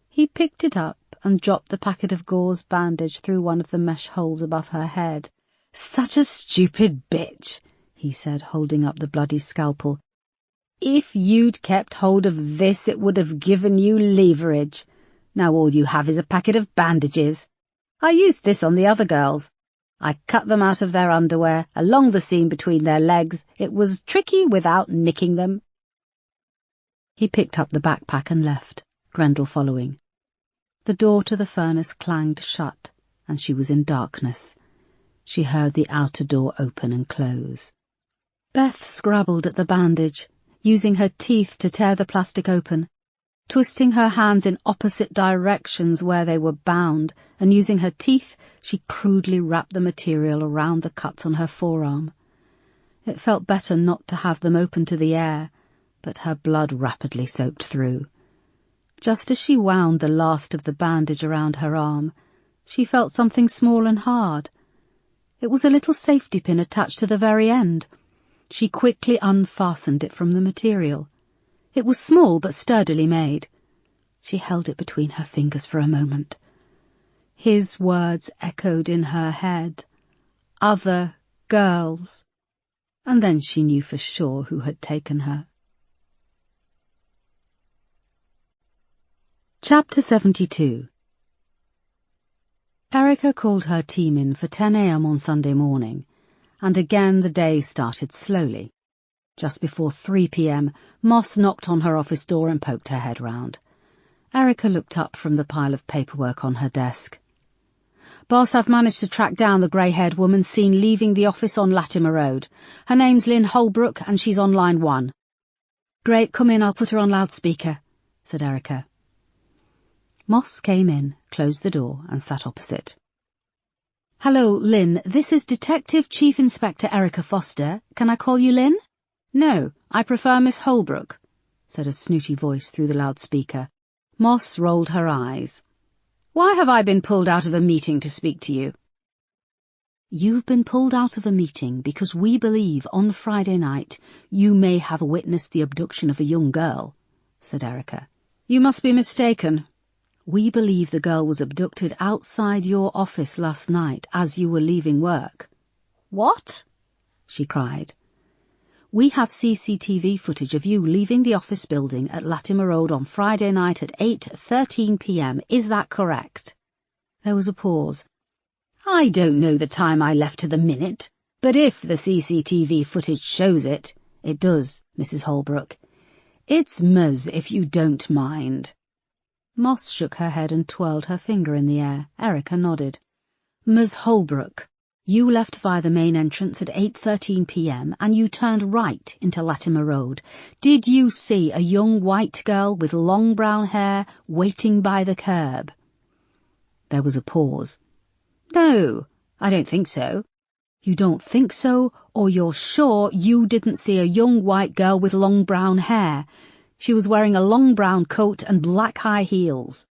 He picked it up and dropped the packet of gauze bandage through one of the mesh holes above her head. "Such a stupid bitch," he said, holding up the bloody scalpel. "If you'd kept hold of this, it would have given you leverage. Now all you have is a packet of bandages. I used this on the other girls. I cut them out of their underwear, along the seam between their legs. It was tricky without nicking them." He picked up the backpack and left, Grendel following. The door to the furnace clanged shut, and she was in darkness. She heard the outer door open and close. Beth scrabbled at the bandage, using her teeth to tear the plastic open, twisting her hands in opposite directions where they were bound, and using her teeth, she crudely wrapped the material around the cuts on her forearm. It felt better not to have them open to the air, but her blood rapidly soaked through. Just as she wound the last of the bandage around her arm, she felt something small and hard. It was a little safety pin attached to the very end. She quickly unfastened it from the material. It was small but sturdily made. She held it between her fingers for a moment. His words echoed in her head. Other girls. And then she knew for sure who had taken her. Chapter 72. Erica called her team in for 10 a.m. on Sunday morning, and again the day started slowly. Just before 3 p.m, Moss knocked on her office door and poked her head round. Erica looked up from the pile of paperwork on her desk. "Boss, I've managed to track down the grey-haired woman seen leaving the office on Latimer Road. Her name's Lynn Holbrook, and she's on line 1. "Great, come in, I'll put her on loudspeaker," said Erica. Moss came in, closed the door, and sat opposite. "Hello, Lynn. This is Detective Chief Inspector Erica Foster. Can I call you Lynn?" "No, I prefer Miss Holbrook," said a snooty voice through the loudspeaker. Moss rolled her eyes. "Why have I been pulled out of a meeting to speak to you?" "You've been pulled out of a meeting because we believe on Friday night you may have witnessed the abduction of a young girl," said Erica. "You must be mistaken. We believe the girl was abducted outside your office last night as you were leaving work." "What?" she cried. "We have CCTV footage of you leaving the office building at Latimer Road on Friday night at 8:13 p.m. Is that correct?" There was a pause. "I don't know the time I left to the minute, but if the CCTV footage shows it, it does, Mrs. Holbrook. It's Ms. if you don't mind." Moss shook her head and twirled her finger in the air. Erica nodded. "Ms. Holbrook, you left via the main entrance at 8:13 p.m. and you turned right into Latimer Road. Did you see a young white girl with long brown hair waiting by the curb?" There was a pause. "No, I don't think so." "You don't think so, or you're sure you didn't see a young white girl with long brown hair? She was wearing a long brown coat and black high heels."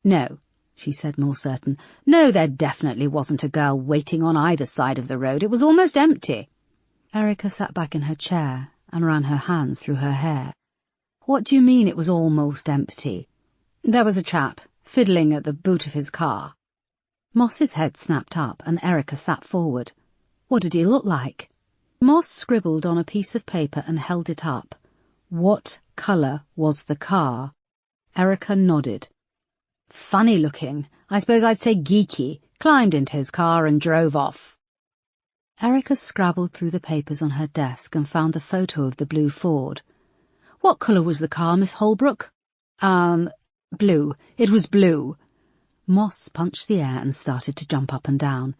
"No," she said, more certain. "No, there definitely wasn't a girl waiting on either side of the road. It was almost empty." Erica sat back in her chair and ran her hands through her hair. "What do you mean it was almost empty?" "There was a chap fiddling at the boot of his car." Moss's head snapped up and Erica sat forward. "What did he look like?" Moss scribbled on a piece of paper and held it up. "What colour was the car?" Erica nodded. Funny looking. I suppose I'd say geeky. Climbed into his car and drove off. Erica scrabbled through the papers on her desk and found the photo of the blue Ford. What colour was the car, Miss Holbrook? Blue. It was blue. Moss punched the air and started to jump up and down.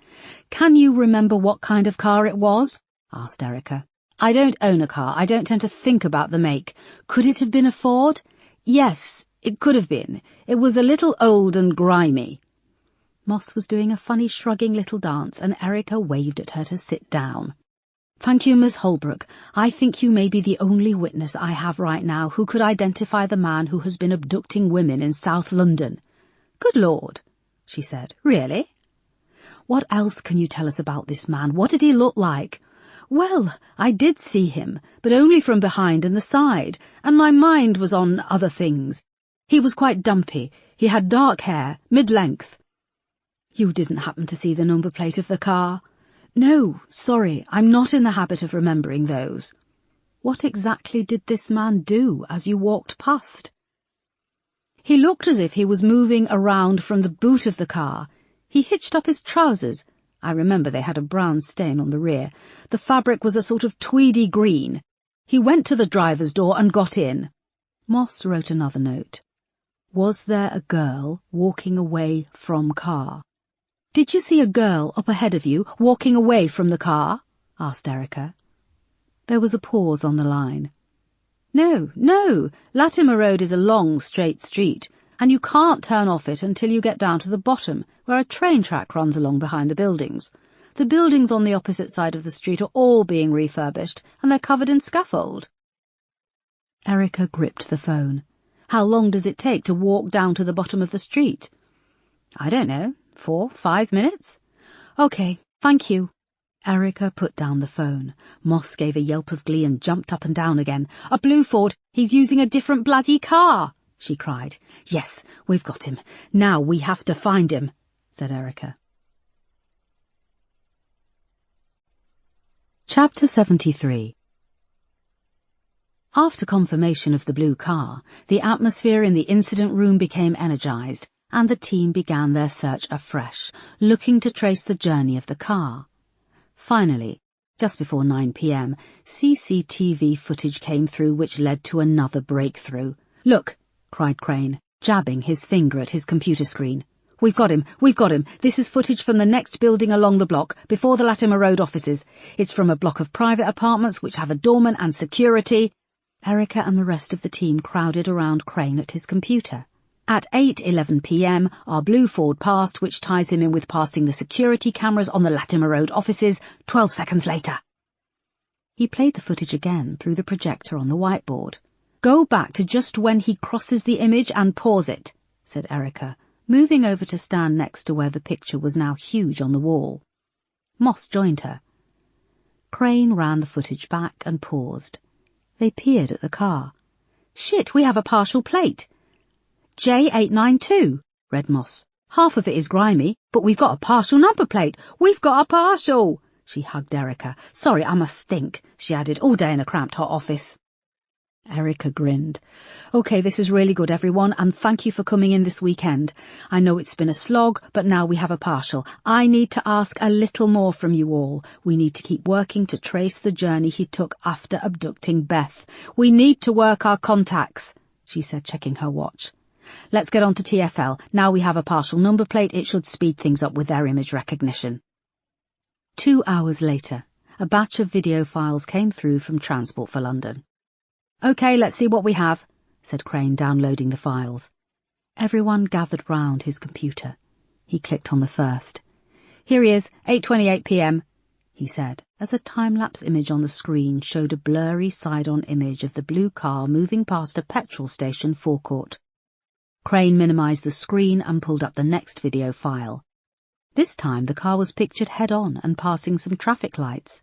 Can you remember what kind of car it was? Asked Erica. I don't own a car. I don't tend to think about the make. Could it have been a Ford? Yes, it could have been. It was a little old and grimy. Moss was doing a funny shrugging little dance, and Erica waved at her to sit down. Thank you, Miss Holbrook. I think you may be the only witness I have right now who could identify the man who has been abducting women in South London. Good Lord, she said. Really? What else can you tell us about this man? What did he look like? Well, I did see him, but only from behind and the side, and my mind was on other things. He was quite dumpy. He had dark hair, mid-length. You didn't happen to see the number plate of the car? No, sorry, I'm not in the habit of remembering those. What exactly did this man do as you walked past? He looked as if he was moving around from the boot of the car. He hitched up his trousers. I remember they had a brown stain on the rear. The fabric was a sort of tweedy green. He went to the driver's door and got in. Moss wrote another note. Was there a girl walking away from car? Did you see a girl up ahead of you walking away from the car? Asked Erica. There was a pause on the line. No, Latimer Road is a long, straight street, and you can't turn off it until you get down to the bottom, where a train track runs along behind the buildings. The buildings on the opposite side of the street are all being refurbished, and they're covered in scaffold. Erica gripped the phone. How long does it take to walk down to the bottom of the street? I don't know, 4, 5 minutes? OK, thank you. Erica put down the phone. Moss gave a yelp of glee and jumped up and down again. A blue Ford! He's using a different bloody car! She cried. Yes, we've got him. Now we have to find him, said Erica. Chapter 73. After confirmation of the blue car, the atmosphere in the incident room became energized, and the team began their search afresh, looking to trace the journey of the car. Finally, just before 9 p.m, CCTV footage came through which led to another breakthrough. Look, cried Crane, jabbing his finger at his computer screen. We've got him! This is footage from the next building along the block, before the Latimer Road offices. It's from a block of private apartments which have a doorman and security. Erica and the rest of the team crowded around Crane at his computer. At 8:11 p.m, our blue Ford passed, which ties him in with passing the security cameras on the Latimer Road offices 12 seconds later. He played the footage again through the projector on the whiteboard. Go back to just when he crosses the image and pause it, said Erica, moving over to stand next to where the picture was now huge on the wall. Moss joined her. Crane ran the footage back and paused. They peered at the car. Shit, we have a partial plate. J892, read Moss. Half of it is grimy, but we've got a partial number plate. We've got a partial! She hugged Erica. Sorry, I must stink, she added, all day in a cramped hot office. Erica grinned. OK, this is really good, everyone, and thank you for coming in this weekend. I know it's been a slog, but now we have a partial. I need to ask a little more from you all. We need to keep working to trace the journey he took after abducting Beth. We need to work our contacts, she said, checking her watch. Let's get on to TfL. Now we have a partial number plate, it should speed things up with their image recognition. 2 hours later, a batch of video files came through from Transport for London. OK, let's see what we have, said Crane, downloading the files. Everyone gathered round his computer. He clicked on the first. Here he is, 8:28 p.m, he said, as a time-lapse image on the screen showed a blurry side-on image of the blue car moving past a petrol station forecourt. Crane minimised the screen and pulled up the next video file. This time the car was pictured head-on and passing some traffic lights.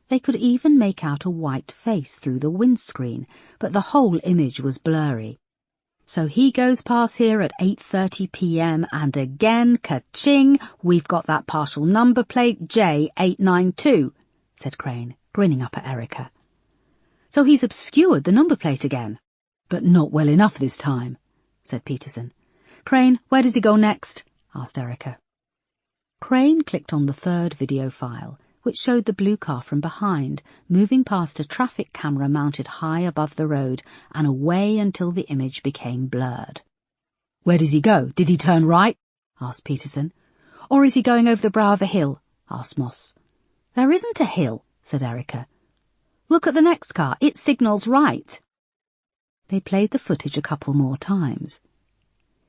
They could even make out a white face through the windscreen, but the whole image was blurry. So he goes past here at 8:30 p.m, and again, ka-ching, we've got that partial number plate J892, said Crane, grinning up at Erica. So he's obscured the number plate again. But not well enough this time, said Peterson. Crane, where does he go next? Asked Erica. Crane clicked on the third video file, which showed the blue car from behind, moving past a traffic camera mounted high above the road and away until the image became blurred. Where does he go? Did he turn right? Asked Peterson. Or is he going over the brow of a hill? Asked Moss. There isn't a hill, said Erica. Look at the next car. It signals right. They played the footage a couple more times.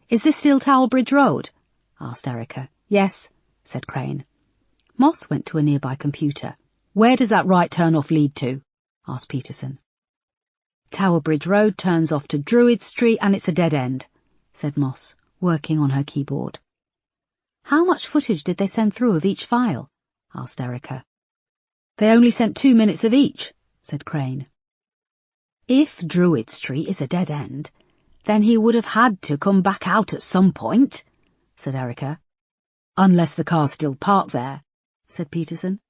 Is this still Tower Bridge Road? Asked Erica. Yes, said Crane. Moss went to a nearby computer. Where does that right turn-off lead to? Asked Peterson. Tower Bridge Road turns off to Druid Street and it's a dead end, said Moss, working on her keyboard. How much footage did they send through of each file? Asked Erica. They only sent 2 minutes of each, said Crane. If Druid Street is a dead end, then he would have had to come back out at some point, said Erica. Unless the car's still parked there, said Peterson.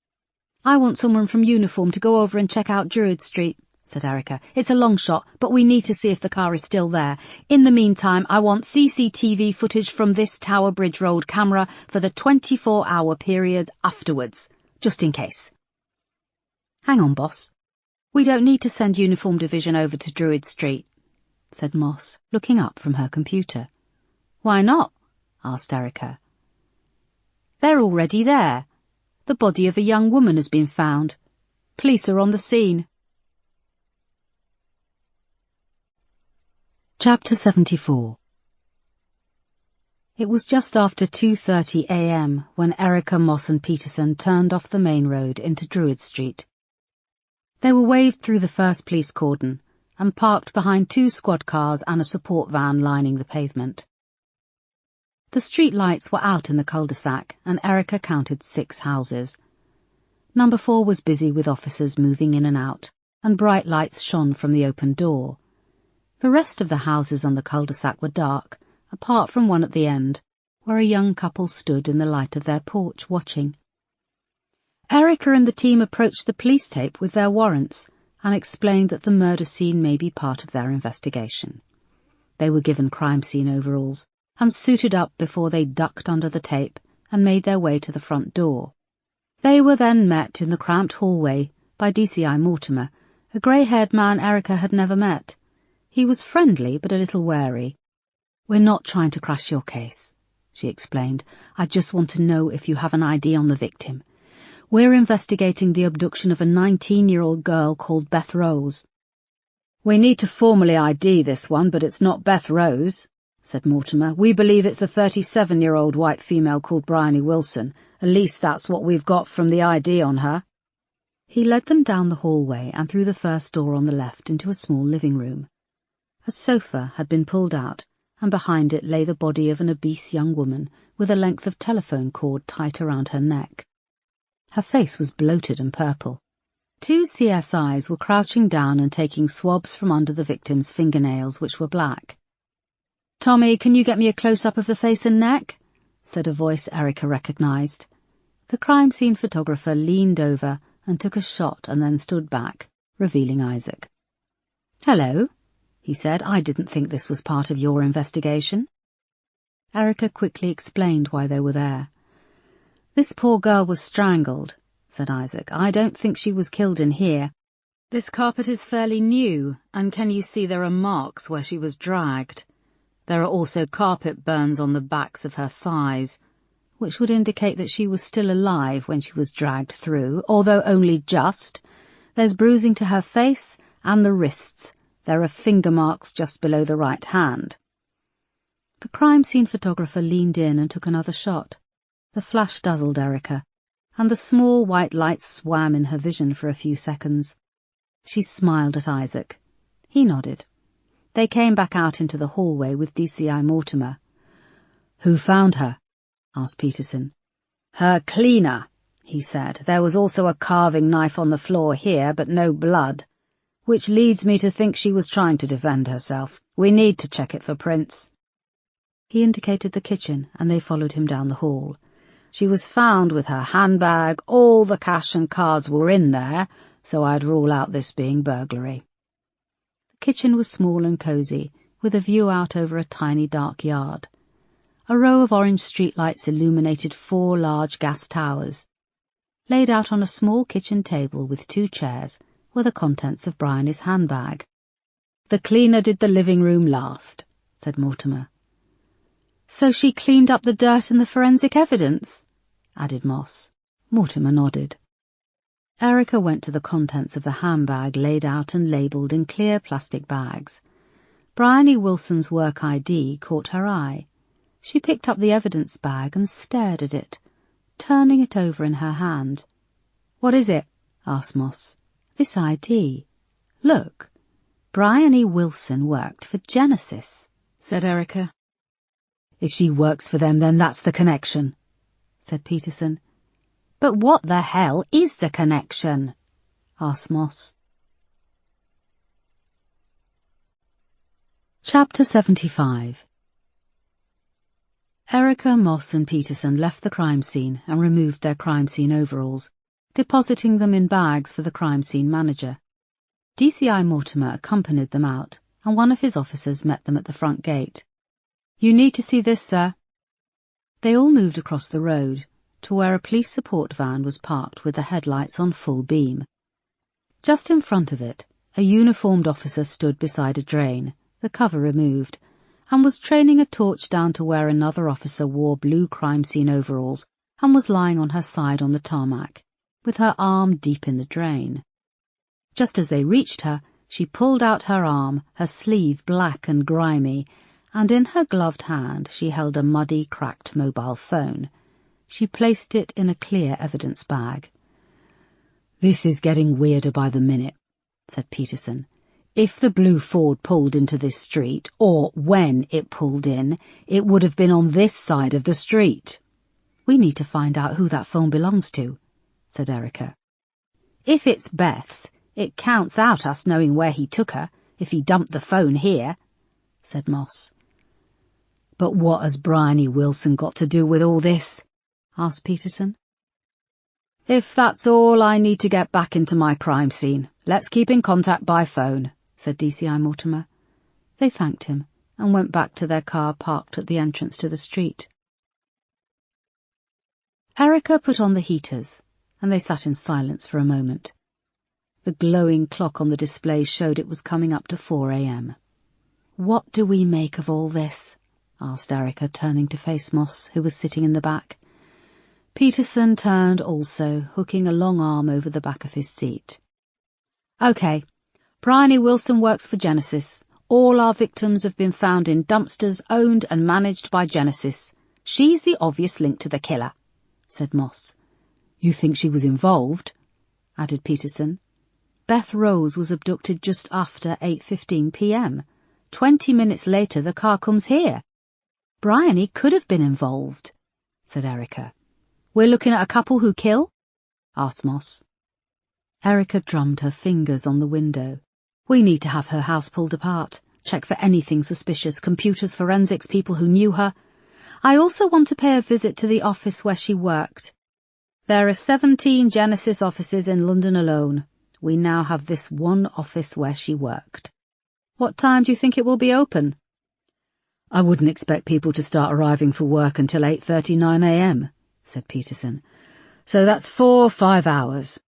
I want someone from uniform to go over and check out Druid Street, said Erica. It's a long shot, but we need to see if the car is still there. In the meantime, I want CCTV footage from this Tower Bridge Road camera for the 24-hour period afterwards, just in case. Hang on, boss. We don't need to send Uniform Division over to Druid Street, said Moss, looking up from her computer. Why not? Asked Erica. They're already there. The body of a young woman has been found. Police are on the scene. Chapter 74. It was just after 2:30 a.m. when Erica, Moss and Peterson turned off the main road into Druid Street. They were waved through the first police cordon and parked behind 2 squad cars and a support van lining the pavement. The street lights were out in the cul-de-sac and Erica counted 6 houses. Number 4 was busy with officers moving in and out, and bright lights shone from the open door. The rest of the houses on the cul-de-sac were dark, apart from one at the end, where a young couple stood in the light of their porch watching. Erica and the team approached the police tape with their warrants and explained that the murder scene may be part of their investigation. They were given crime scene overalls and suited up before they ducked under the tape and made their way to the front door. They were then met in the cramped hallway by DCI Mortimer, a grey-haired man Erica had never met. He was friendly but a little wary. We're not trying to crash your case, she explained. I just want to know if you have an ID on the victim. We're investigating the abduction of a 19-year-old girl called Beth Rose. We need to formally ID this one, but it's not Beth Rose, said Mortimer. We believe it's a 37-year-old white female called Bryony Wilson. At least that's what we've got from the ID on her. He led them down the hallway and through the first door on the left into a small living room. A sofa had been pulled out, and behind it lay the body of an obese young woman with a length of telephone cord tight around her neck. Her face was bloated and purple. 2 CSIs were crouching down and taking swabs from under the victim's fingernails, which were black. "Tommy, can you get me a close-up of the face and neck?" said a voice Erica recognised. The crime scene photographer leaned over and took a shot and then stood back, revealing Isaac. "Hello," he said. "I didn't think this was part of your investigation." Erica quickly explained why they were there. "This poor girl was strangled," said Isaac. "I don't think she was killed in here. This carpet is fairly new, and can you see there are marks where she was dragged? There are also carpet burns on the backs of her thighs, which would indicate that she was still alive when she was dragged through, although only just. There's bruising to her face and the wrists. There are finger marks just below the right hand." The crime scene photographer leaned in and took another shot. The flash dazzled Erica, and the small white light swam in her vision for a few seconds. She smiled at Isaac. He nodded. They came back out into the hallway with DCI Mortimer. "Who found her?" asked Peterson. "Her cleaner," he said. "There was also a carving knife on the floor here, but no blood, which leads me to think she was trying to defend herself. We need to check it for prints." He indicated the kitchen, and they followed him down the hall. "She was found with her handbag. All the cash and cards were in there, so I'd rule out this being burglary." The kitchen was small and cosy, with a view out over a tiny dark yard. A row of orange streetlights illuminated 4 large gas towers. Laid out on a small kitchen table with 2 chairs were the contents of Bryony's handbag. "The cleaner did the living room last," said Mortimer. "So she cleaned up the dirt and the forensic evidence?" added Moss. Mortimer nodded. Erica went to the contents of the handbag laid out and labelled in clear plastic bags. Bryony Wilson's work ID caught her eye. She picked up the evidence bag and stared at it, turning it over in her hand. "What is it?" asked Moss. "This ID. Look, Bryony Wilson worked for Genesis," said Erica. "If she works for them, then that's the connection," said Peterson. "But what the hell is the connection?" asked Moss. Chapter 75. Erica, Moss and Peterson left the crime scene and removed their crime scene overalls, depositing them in bags for the crime scene manager. DCI Mortimer accompanied them out, and one of his officers met them at the front gate. "You need to see this, sir." They all moved across the road to where a police support van was parked with the headlights on full beam. Just in front of it, a uniformed officer stood beside a drain, the cover removed, and was training a torch down to where another officer wore blue crime scene overalls and was lying on her side on the tarmac, with her arm deep in the drain. Just as they reached her, she pulled out her arm, her sleeve black and grimy, and in her gloved hand she held a muddy, cracked mobile phone. She placed it in a clear evidence bag. "This is getting weirder by the minute," said Peterson. "If the blue Ford pulled into this street, or when it pulled in, it would have been on this side of the street." "We need to find out who that phone belongs to," said Erica. "If it's Beth's, it counts out us knowing where he took her, if he dumped the phone here," said Moss. "But what has Bryony Wilson got to do with all this?" asked Peterson. "If that's all I need to get back into my crime scene, let's keep in contact by phone," said DCI Mortimer. They thanked him and went back to their car parked at the entrance to the street. Erica put on the heaters, and they sat in silence for a moment. The glowing clock on the display showed it was coming up to 4 a.m. "What do we make of all this?" asked Erica, turning to face Moss, who was sitting in the back. Peterson turned also, hooking a long arm over the back of his seat. "OK, Bryony Wilson works for Genesis. All our victims have been found in dumpsters owned and managed by Genesis. She's the obvious link to the killer," said Moss. "You think she was involved?" added Peterson. "Beth Rose was abducted just after 8:15 p.m. 20 minutes later the car comes here. Bryony could have been involved," said Erica. "We're looking at a couple who kill?" asked Moss. Erica drummed her fingers on the window. "We need to have her house pulled apart, check for anything suspicious, computers, forensics, people who knew her. I also want to pay a visit to the office where she worked. There are 17 Genesis offices in London alone. We now have this one office where she worked. What time do you think it will be open?" "I wouldn't expect people to start arriving for work until 8:39 a.m, said Peterson. "So that's 4 or 5 hours.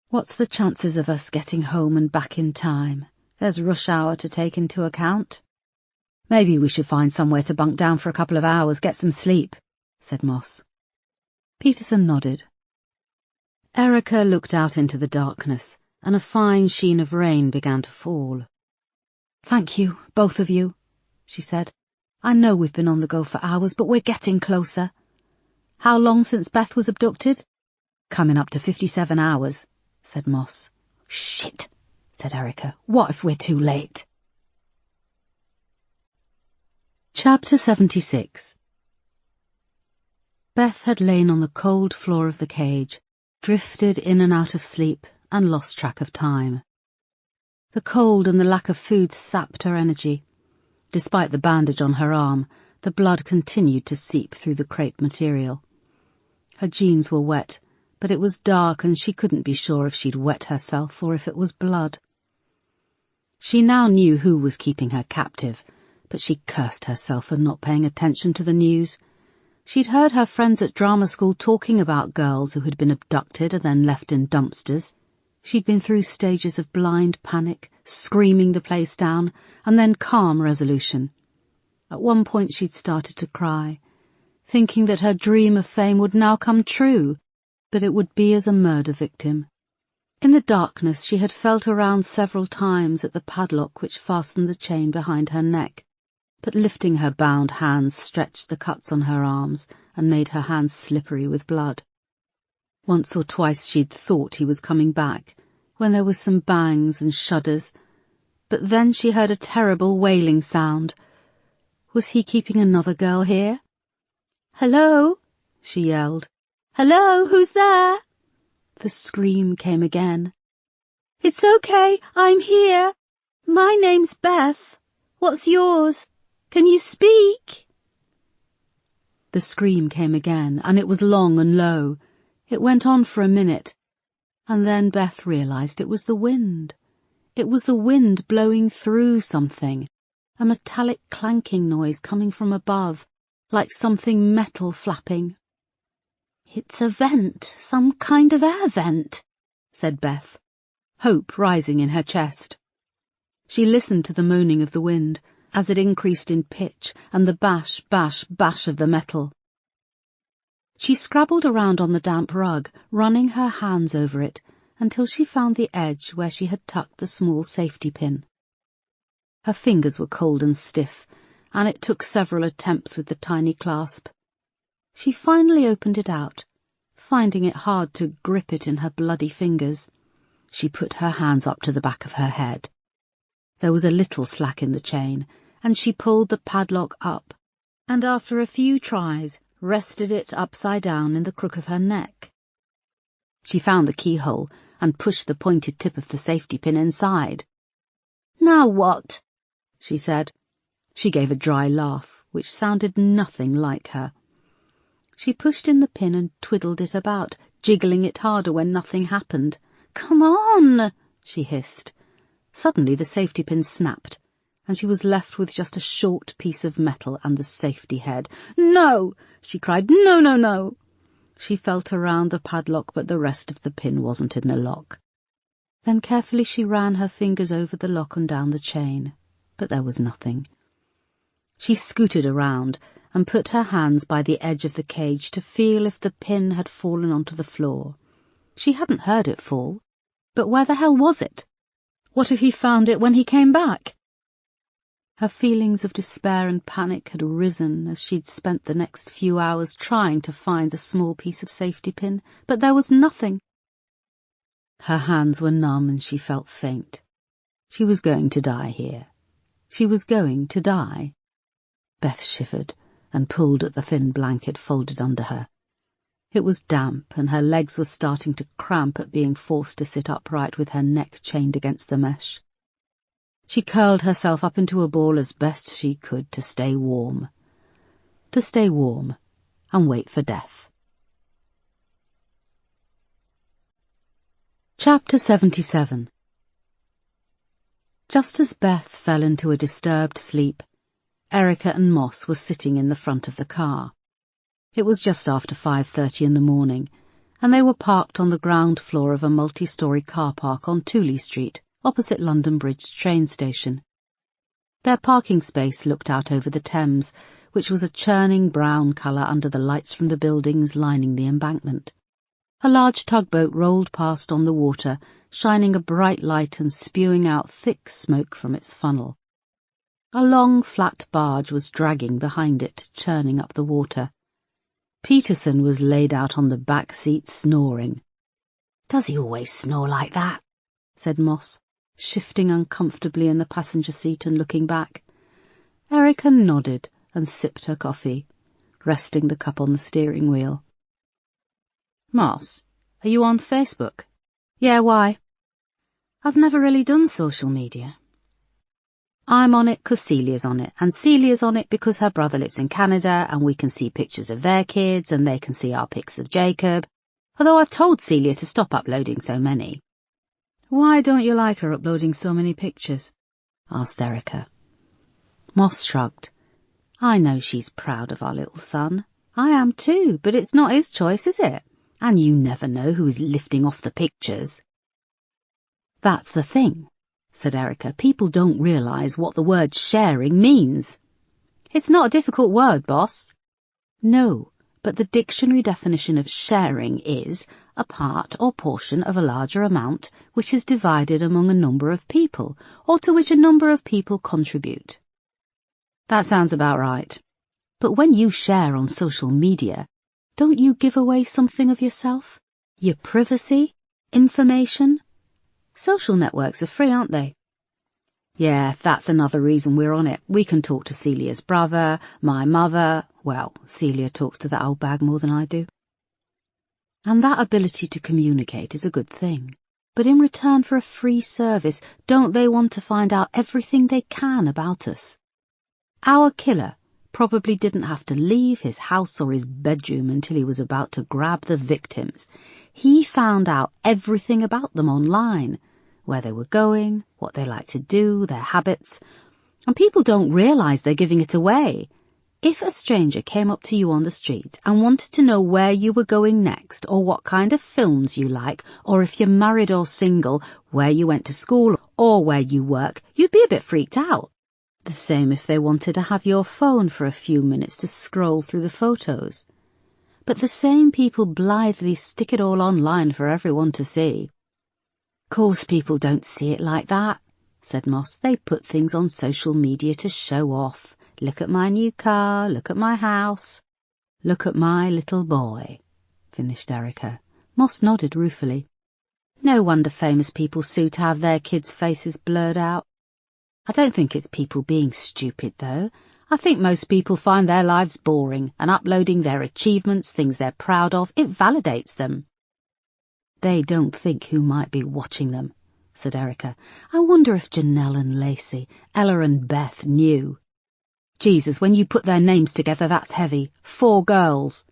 What's the chances of us getting home and back in time? There's rush hour to take into account." "Maybe we should find somewhere to bunk down for a couple of hours, get some sleep," said Moss. Peterson nodded. Erica looked out into the darkness, and a fine sheen of rain began to fall. "Thank you, both of you," she said. "I know we've been on the go for hours, but we're getting closer." "How long since Beth was abducted?" "Coming up to 57 hours, said Moss. "Shit," said Erica. "What if we're too late?" Chapter 76. Beth had lain on the cold floor of the cage, drifted in and out of sleep, and lost track of time. The cold and the lack of food sapped her energy. Despite the bandage on her arm, the blood continued to seep through the crepe material. Her jeans were wet, but it was dark and she couldn't be sure if she'd wet herself or if it was blood. She now knew who was keeping her captive, but she cursed herself for not paying attention to the news. She'd heard her friends at drama school talking about girls who had been abducted and then left in dumpsters. She'd been through stages of blind panic, screaming the place down, and then calm resolution. At one point she'd started to cry, thinking that her dream of fame would now come true, but it would be as a murder victim. In the darkness she had felt around several times at the padlock which fastened the chain behind her neck, but lifting her bound hands stretched the cuts on her arms and made her hands slippery with blood. Once or twice she'd thought he was coming back, when there were some bangs and shudders, but then she heard a terrible wailing sound. Was he keeping another girl here? "Hello," she yelled. "Hello, who's there?" The scream came again. "It's okay, I'm here. My name's Beth. What's yours? Can you speak?" The scream came again, and it was long and low. It went on for a minute, and then Beth realized it was the wind. It was the wind blowing through something, a metallic clanking noise coming from above, like something metal flapping. "It's a vent, some kind of air vent," said Beth, hope rising in her chest. She listened to the moaning of the wind, as it increased in pitch, and the bash, bash, bash of the metal. She scrabbled around on the damp rug, running her hands over it, until she found the edge where she had tucked the small safety pin. Her fingers were cold and stiff, and it took several attempts with the tiny clasp. She finally opened it out, finding it hard to grip it in her bloody fingers. She put her hands up to the back of her head. There was a little slack in the chain, and she pulled the padlock up, and after a few tries, rested it upside down in the crook of her neck. She found the keyhole and pushed the pointed tip of the safety pin inside. "Now what?" she said. She gave a dry laugh, which sounded nothing like her. She pushed in the pin and twiddled it about, jiggling it harder when nothing happened. "Come on," she hissed. Suddenly the safety pin snapped, and she was left with just a short piece of metal and the safety head. "No!" she cried. "No, no, no!" She felt around the padlock, but the rest of the pin wasn't in the lock. Then carefully she ran her fingers over the lock and down the chain, but there was nothing. She scooted around and put her hands by the edge of the cage to feel if the pin had fallen onto the floor. She hadn't heard it fall, but where the hell was it? What if he found it when he came back? Her feelings of despair and panic had risen as she'd spent the next few hours trying to find the small piece of safety pin, but there was nothing. Her hands were numb and she felt faint. She was going to die here. She was going to die. Beth shivered and pulled at the thin blanket folded under her. It was damp, and her legs were starting to cramp at being forced to sit upright with her neck chained against the mesh. She curled herself up into a ball as best she could to stay warm. To stay warm and wait for death. Chapter 77. Just as Beth fell into a disturbed sleep, Erica and Moss were sitting in the front of the car. It was just after 5:30 in the morning, and they were parked on the ground floor of a multi-storey car park on Tooley Street, opposite London Bridge train station. Their parking space looked out over the Thames, which was a churning brown colour under the lights from the buildings lining the embankment. A large tugboat rolled past on the water, shining a bright light and spewing out thick smoke from its funnel. A long, flat barge was dragging behind it, churning up the water. Peterson was laid out on the back seat snoring. "Does he always snore like that?" said Moss, shifting uncomfortably in the passenger seat and looking back. Erica nodded and sipped her coffee, resting the cup on the steering wheel. "Moss, are you on Facebook?" "Yeah, why?" "I've never really done social media." "I'm on it 'cause Celia's on it, and Celia's on it because her brother lives in Canada and we can see pictures of their kids and they can see our pics of Jacob, although I've told Celia to stop uploading so many." "Why don't you like her uploading so many pictures?" asked Erica. Moss shrugged. I know she's proud of our little son. I am too, but it's not his choice, is it? And you never know who is lifting off the pictures. That's the thing, said Erica. People don't realise what the word sharing means. It's not a difficult word, boss. No, but the dictionary definition of sharing is a part or portion of a larger amount which is divided among a number of people, or to which a number of people contribute. That sounds about right. But when you share on social media, don't you give away something of yourself? Your privacy? Information? Social networks are free, aren't they? Yeah, that's another reason we're on it. We can talk to Celia's brother, my mother. Well, Celia talks to that old bag more than I do. And that ability to communicate is a good thing. But in return for a free service, don't they want to find out everything they can about us? Our killer probably didn't have to leave his house or his bedroom until he was about to grab the victims. He found out everything about them online, where they were going, what they like to do, their habits. And people don't realise they're giving it away. If a stranger came up to you on the street and wanted to know where you were going next, or what kind of films you like, or if you're married or single, where you went to school, or where you work, you'd be a bit freaked out. The same if they wanted to have your phone for a few minutes to scroll through the photos. But the same people blithely stick it all online for everyone to see. Course people don't see it like that, said Moss. They put things on social media to show off. Look at my new car, look at my house. Look at my little boy, finished Erica. Moss nodded ruefully. No wonder famous people sue to have their kids' faces blurred out. I don't think it's people being stupid, though. I think most people find their lives boring, and uploading their achievements, things they're proud of, it validates them. They don't think who might be watching them, said Erica. I wonder if Janelle and Lacey, Ella and Beth knew. Jesus, when you put their names together, that's heavy. 4 girls.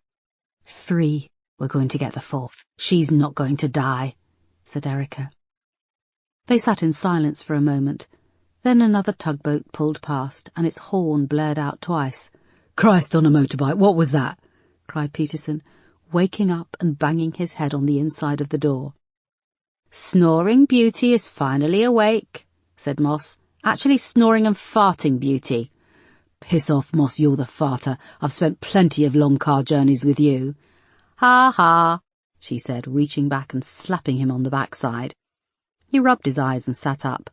3. We're going to get the 4th. She's not going to die, said Erica. They sat in silence for a moment. Then another tugboat pulled past, and its horn blared out twice. Christ on a motorbike, what was that? Cried Peterson, waking up and banging his head on the inside of the door. Snoring Beauty is finally awake, said Moss. Actually snoring and farting Beauty. Piss off, Moss, you're the farter. I've spent plenty of long car journeys with you. Ha ha, she said, reaching back and slapping him on the backside. He rubbed his eyes and sat up.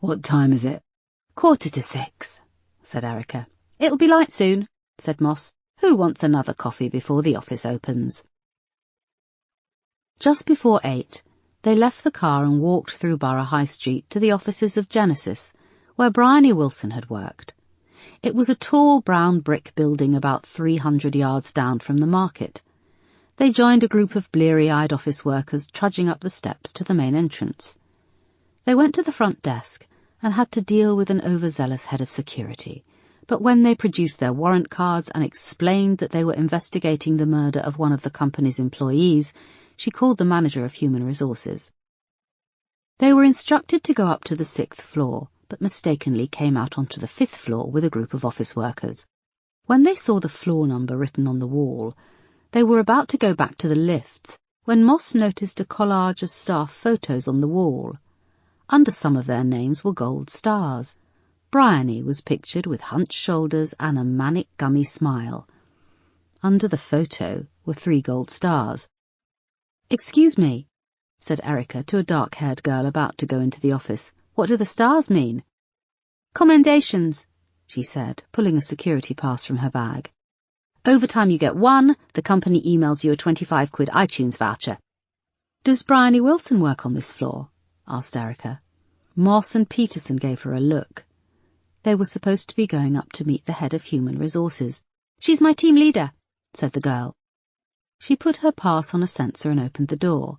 What time is it? 6:15, said Erica. It'll be light soon, said Moss. Who wants another coffee before the office opens? Just before 8, they left the car and walked through Borough High Street to the offices of Genesis, where Bryony Wilson had worked. It was a tall brown brick building about 300 yards down from the market. They joined a group of bleary-eyed office workers trudging up the steps to the main entrance. They went to the front desk and had to deal with an overzealous head of security, but when they produced their warrant cards and explained that they were investigating the murder of one of the company's employees, she called the manager of human resources. They were instructed to go up to the 6th floor, but mistakenly came out onto the 5th floor with a group of office workers. When they saw the floor number written on the wall, they were about to go back to the lifts when Moss noticed a collage of staff photos on the wall. Under some of their names were gold stars. Bryony was pictured with hunched shoulders and a manic gummy smile. Under the photo were 3 gold stars. Excuse me, said Erica to a dark-haired girl about to go into the office. What do the stars mean? Commendations, she said, pulling a security pass from her bag. Every time you get 1, the company emails you a 25 quid iTunes voucher. Does Bryony Wilson work on this floor? Asked Erica. Moss and Peterson gave her a look. They were supposed to be going up to meet the head of human resources. She's my team leader, said the girl. She put her pass on a sensor and opened the door.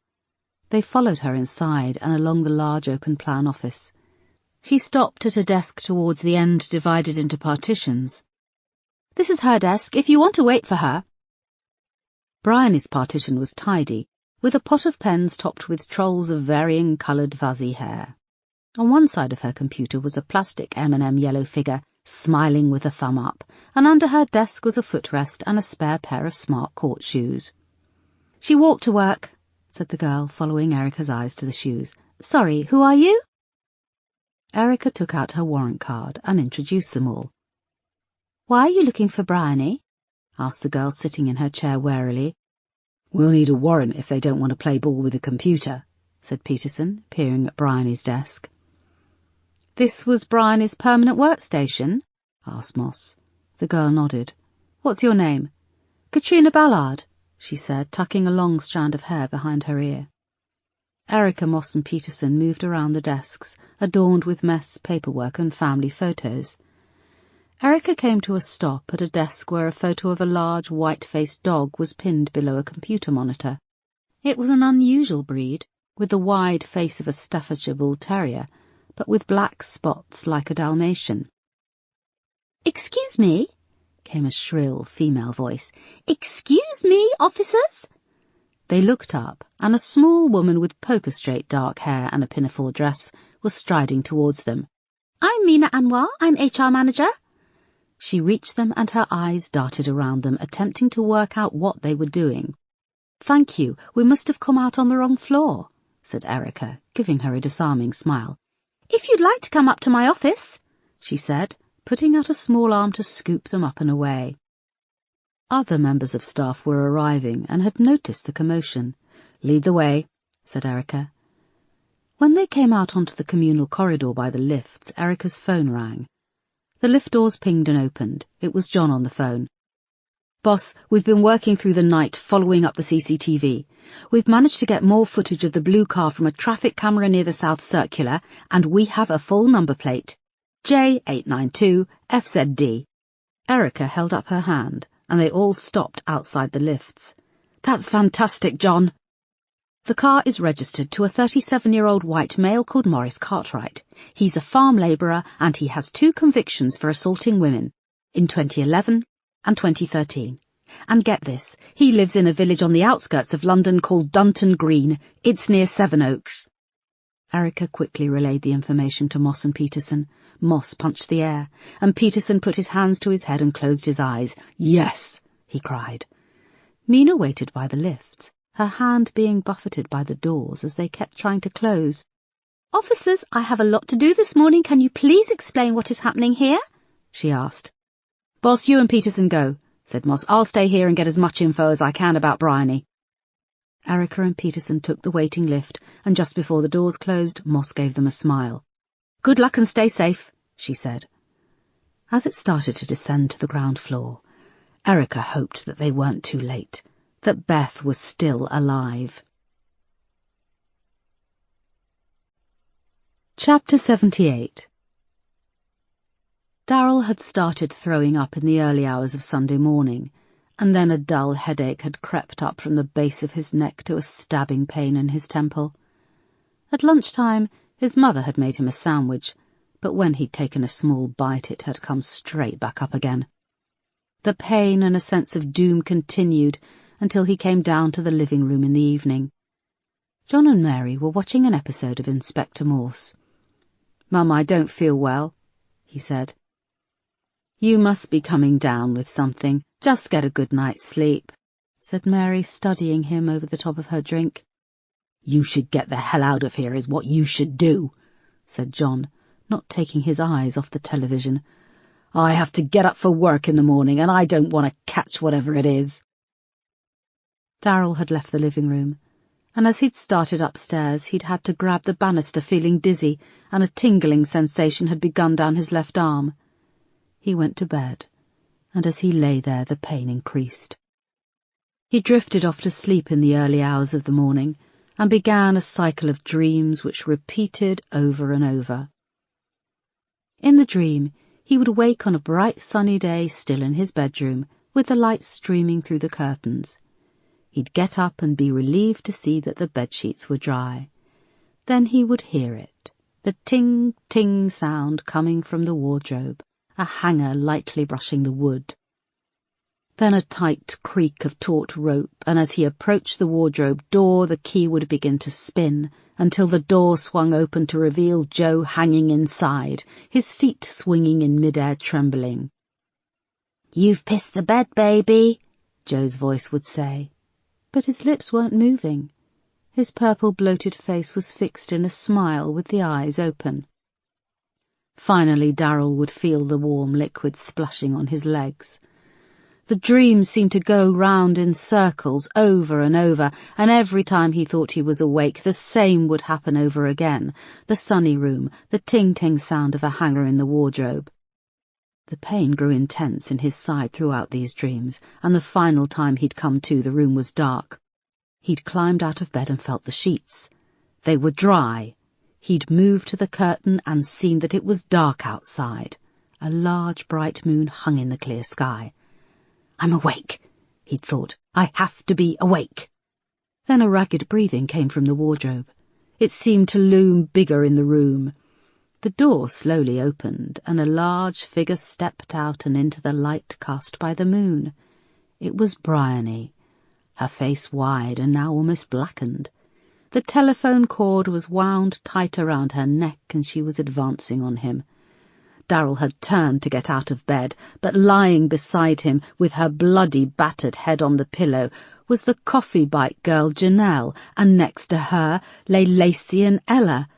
They followed her inside and along the large open-plan office. She stopped at a desk towards the end divided into partitions. This is her desk, if you want to wait for her. Bryony's partition was tidy, with a pot of pens topped with trolls of varying coloured fuzzy hair. On one side of her computer was a plastic M&M yellow figure, smiling with a thumb up, and under her desk was a footrest and a spare pair of smart court shoes. "She walked to work," said the girl, following Erica's eyes to the shoes. "Sorry, who are you?" Erica took out her warrant card and introduced them all. "Why are you looking for Bryony?" asked the girl sitting in her chair warily. "We'll need a warrant if they don't want to play ball with a computer," said Peterson, peering at Bryony's desk. "This was Bryony's permanent workstation?" asked Moss. The girl nodded. "What's your name?" "Katrina Ballard," she said, tucking a long strand of hair behind her ear. Erica, Moss and Peterson moved around the desks, adorned with mess, paperwork and family photos. Erica came to a stop at a desk where a photo of a large, white-faced dog was pinned below a computer monitor. It was an unusual breed, with the wide face of a Staffordshire Bull Terrier, but with black spots like a Dalmatian. "Excuse me," came a shrill female voice. "Excuse me, officers?" They looked up, and a small woman with poker-straight dark hair and a pinafore dress was striding towards them. "I'm Mina Anwar. I'm HR manager." She reached them and her eyes darted around them, attempting to work out what they were doing. "Thank you, we must have come out on the wrong floor," said Erica, giving her a disarming smile. "If you'd like to come up to my office," she said, putting out a small arm to scoop them up and away. Other members of staff were arriving and had noticed the commotion. "Lead the way," said Erica. When they came out onto the communal corridor by the lifts, Erica's phone rang. The lift doors pinged and opened. It was John on the phone. "Boss, we've been working through the night following up the CCTV. We've managed to get more footage of the blue car from a traffic camera near the South Circular, and we have a full number plate. J892FZD. Erica held up her hand, and they all stopped outside the lifts. "That's fantastic, John." "The car is registered to a 37-year-old white male called Maurice Cartwright. He's a farm labourer and he has 2 convictions for assaulting women, in 2011 and 2013. And get this, he lives in a village on the outskirts of London called Dunton Green. It's near Sevenoaks." Erica quickly relayed the information to Moss and Peterson. Moss punched the air, and Peterson put his hands to his head and closed his eyes. "Yes," he cried. Mina waited by the lifts, her hand being buffeted by the doors as they kept trying to close. "Officers, I have a lot to do this morning. Can you please explain what is happening here?" she asked. "Boss, you and Peterson go," said Moss. "I'll stay here and get as much info as I can about Bryony." Erica and Peterson took the waiting lift, and just before the doors closed, Moss gave them a smile. "Good luck and stay safe," she said. As it started to descend to the ground floor, Erica hoped that they weren't too late, that Beth was still alive. Chapter 78. Darryl had started throwing up in the early hours of Sunday morning, and then a dull headache had crept up from the base of his neck to a stabbing pain in his temple. At lunchtime, his mother had made him a sandwich, but when he'd taken a small bite it had come straight back up again. The pain and a sense of doom continued until he came down to the living room in the evening. John and Mary were watching an episode of Inspector Morse. "Mum, I don't feel well," he said. "You must be coming down with something. Just get a good night's sleep," said Mary, studying him over the top of her drink. "You should get the hell out of here is what you should do," said John, not taking his eyes off the television. "I have to get up for work in the morning, and I don't want to catch whatever it is." Darryl had left the living room, and as he'd started upstairs he'd had to grab the banister feeling dizzy, and a tingling sensation had begun down his left arm. He went to bed, and as he lay there the pain increased. He drifted off to sleep in the early hours of the morning, and began a cycle of dreams which repeated over and over. In the dream, he would wake on a bright sunny day still in his bedroom, with the light streaming through the curtains. He'd get up and be relieved to see that the bedsheets were dry. Then he would hear it, the ting-ting sound coming from the wardrobe, a hanger lightly brushing the wood. Then a tight creak of taut rope, and as he approached the wardrobe door, the key would begin to spin, until the door swung open to reveal Joe hanging inside, his feet swinging in mid-air trembling. "You've pissed the bed, baby," Joe's voice would say. But his lips weren't moving. His purple bloated face was fixed in a smile with the eyes open. Finally Darryl would feel the warm liquid splashing on his legs. The dream seemed to go round in circles over and over, and every time he thought he was awake the same would happen over again, the sunny room, the ting-ting sound of a hanger in the wardrobe. The pain grew intense in his side throughout these dreams, and the final time he'd come to, the room was dark. He'd climbed out of bed and felt the sheets. They were dry. He'd moved to the curtain and seen that it was dark outside. A large bright moon hung in the clear sky. "I'm awake," he'd thought. "I have to be awake." Then a ragged breathing came from the wardrobe. It seemed to loom bigger in the room. The door slowly opened, and a large figure stepped out and into the light cast by the moon. It was Bryony, her face wide and now almost blackened. The telephone cord was wound tight around her neck, and she was advancing on him. Darryl had turned to get out of bed, but lying beside him, with her bloody, battered head on the pillow, was the coffee bite girl Janelle, and next to her lay Lacey and Ella.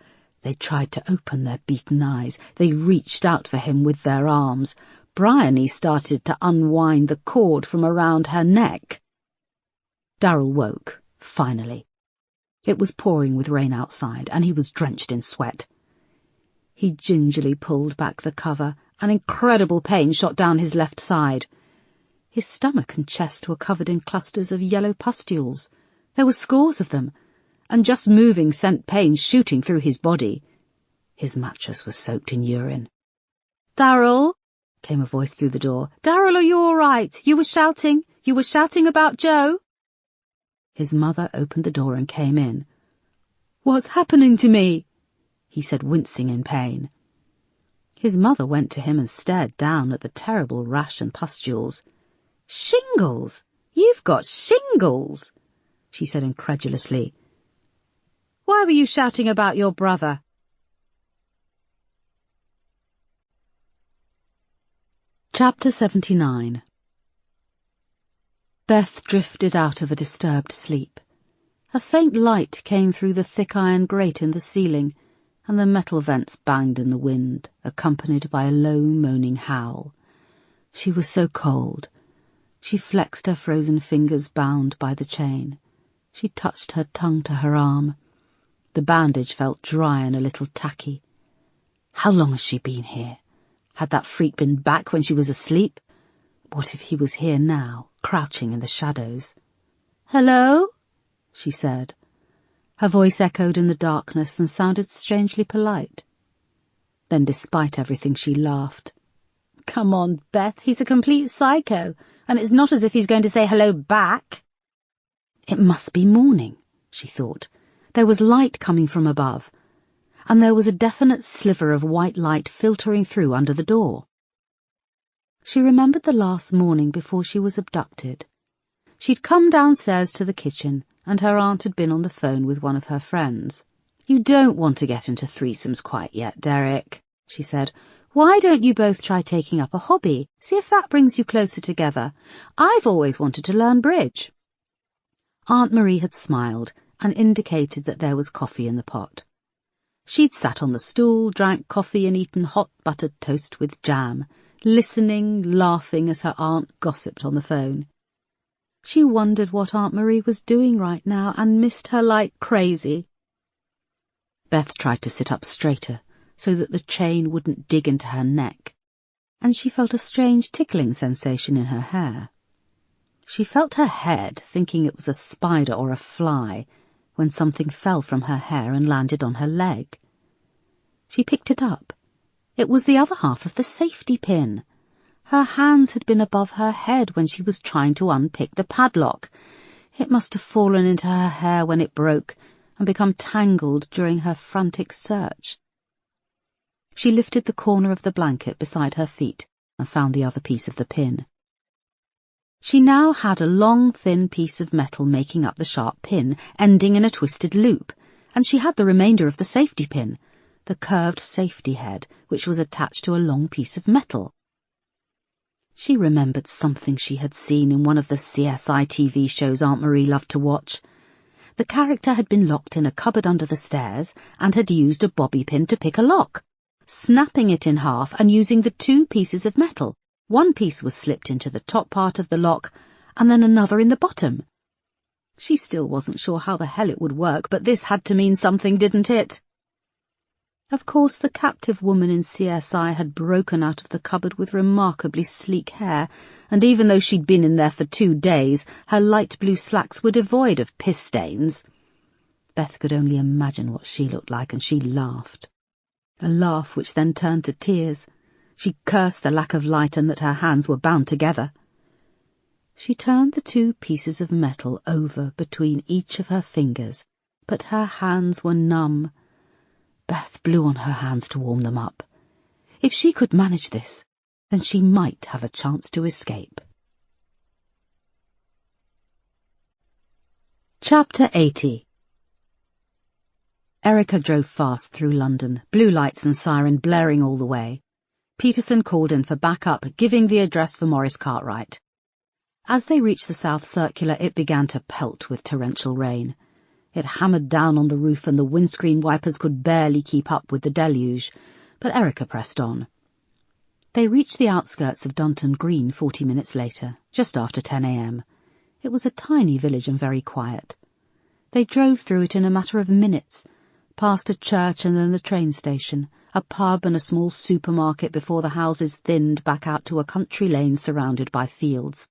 They tried to open their beaten eyes. They reached out for him with their arms. Bryony started to unwind the cord from around her neck. Darryl woke, finally. It was pouring with rain outside, and he was drenched in sweat. He gingerly pulled back the cover. An incredible pain shot down his left side. His stomach and chest were covered in clusters of yellow pustules. There were scores of them, and just moving sent pain shooting through his body. His mattress was soaked in urine. "Darryl," came a voice through the door. "Darryl, are you all right? You were shouting about Joe." His mother opened the door and came in. "What's happening to me?" he said, wincing in pain. His mother went to him and stared down at the terrible rash and pustules. "Shingles! You've got shingles!" she said incredulously. "Why were you shouting about your brother?" Chapter 79. Beth drifted out of a disturbed sleep. A faint light came through the thick iron grate in the ceiling, and the metal vents banged in the wind, accompanied by a low, moaning howl. She was so cold. She flexed her frozen fingers bound by the chain. She touched her tongue to her arm. The bandage felt dry and a little tacky. How long has she been here? Had that freak been back when she was asleep? What if he was here now, crouching in the shadows? "Hello?" she said. Her voice echoed in the darkness and sounded strangely polite. Then, despite everything, she laughed. "Come on, Beth, he's a complete psycho, and it's not as if he's going to say hello back." It must be morning, she thought. There was light coming from above, and there was a definite sliver of white light filtering through under the door. She remembered the last morning before she was abducted. She'd come downstairs to the kitchen, and her aunt had been on the phone with one of her friends. "You don't want to get into threesomes quite yet, Derek," she said. "Why don't you both try taking up a hobby? See if that brings you closer together. I've always wanted to learn bridge." Aunt Marie had smiled and indicated that there was coffee in the pot. She'd sat on the stool, drank coffee and eaten hot buttered toast with jam, listening, laughing as her aunt gossiped on the phone. She wondered what Aunt Marie was doing right now and missed her like crazy. Beth tried to sit up straighter so that the chain wouldn't dig into her neck, and she felt a strange tickling sensation in her hair. She felt her head, thinking it was a spider or a fly, when something fell from her hair and landed on her leg. She picked it up. It was the other half of the safety pin. Her hands had been above her head when she was trying to unpick the padlock. It must have fallen into her hair when it broke and become tangled during her frantic search. She lifted the corner of the blanket beside her feet and found the other piece of the pin. She now had a long, thin piece of metal making up the sharp pin, ending in a twisted loop, and she had the remainder of the safety pin, the curved safety head, which was attached to a long piece of metal. She remembered something she had seen in one of the CSI TV shows Aunt Marie loved to watch. The character had been locked in a cupboard under the stairs and had used a bobby pin to pick a lock, snapping it in half and using the two pieces of metal. One piece was slipped into the top part of the lock, and then another in the bottom. She still wasn't sure how the hell it would work, but this had to mean something, didn't it? Of course, the captive woman in CSI had broken out of the cupboard with remarkably sleek hair, and even though she'd been in there for 2 days, her light blue slacks were devoid of piss stains. Beth could only imagine what she looked like, and she laughed. A laugh which then turned to tears. She cursed the lack of light and that her hands were bound together. She turned the 2 pieces of metal over between each of her fingers, but her hands were numb. Beth blew on her hands to warm them up. If she could manage this, then she might have a chance to escape. Chapter 80. Erica drove fast through London, blue lights and siren blaring all the way. Peterson called in for backup, giving the address for Maurice Cartwright. As they reached the South Circular, it began to pelt with torrential rain. It hammered down on the roof and the windscreen wipers could barely keep up with the deluge, but Erica pressed on. They reached the outskirts of Dunton Green 40 minutes later, just after 10 a.m. It was a tiny village and very quiet. They drove through it in a matter of minutes, past a church and then the train station, a pub and a small supermarket before the houses thinned back out to a country lane surrounded by fields.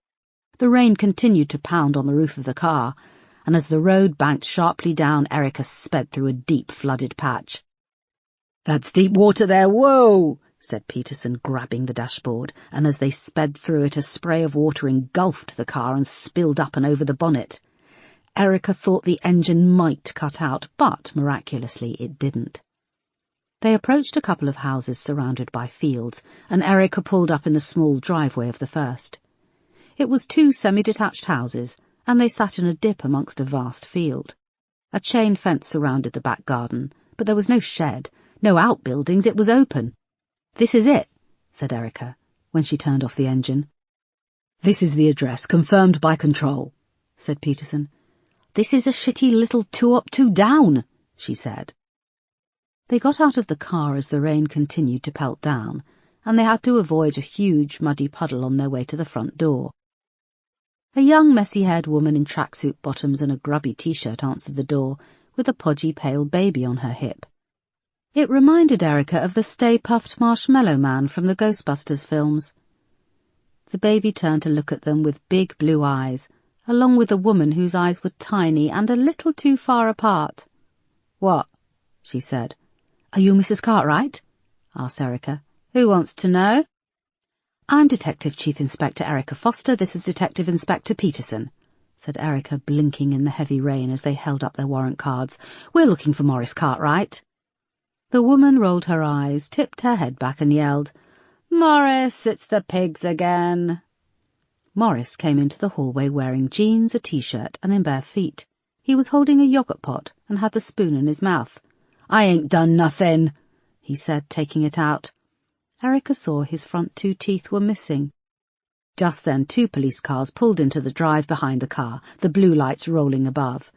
The rain continued to pound on the roof of the car, and as the road banked sharply down, Erica sped through a deep flooded patch. "That's deep water there, whoa!" said Peterson, grabbing the dashboard, and as they sped through it, a spray of water engulfed the car and spilled up and over the bonnet. Erica thought the engine might cut out, but miraculously it didn't. They approached a couple of houses surrounded by fields, and Erica pulled up in the small driveway of the first. It was 2 semi-detached houses, and they sat in a dip amongst a vast field. A chain fence surrounded the back garden, but there was no shed, no outbuildings, it was open. "This is it," said Erica, when she turned off the engine. "This is the address, confirmed by control," said Peterson. "This is a shitty little 2 up, 2 down," she said. They got out of the car as the rain continued to pelt down, and they had to avoid a huge muddy puddle on their way to the front door. A young messy-haired woman in tracksuit bottoms and a grubby T-shirt answered the door, with a podgy pale baby on her hip. It reminded Erica of the Stay-Puft Marshmallow Man from the Ghostbusters films. The baby turned to look at them with big blue eyes, along with a woman whose eyes were tiny and a little too far apart. "What?" she said. "Are you Mrs. Cartwright?" asked Erica. "Who wants to know?" "I'm Detective Chief Inspector Erica Foster. This is Detective Inspector Peterson," said Erica, blinking in the heavy rain as they held up their warrant cards. "We're looking for Maurice Cartwright." The woman rolled her eyes, tipped her head back and yelled, "Maurice, it's the pigs again." Maurice came into the hallway wearing jeans, a T-shirt and in bare feet. He was holding a yogurt pot and had the spoon in his mouth. "I ain't done nothing," he said, taking it out. Erica saw his front 2 teeth were missing. Just then 2 police cars pulled into the drive behind the car, the blue lights rolling above.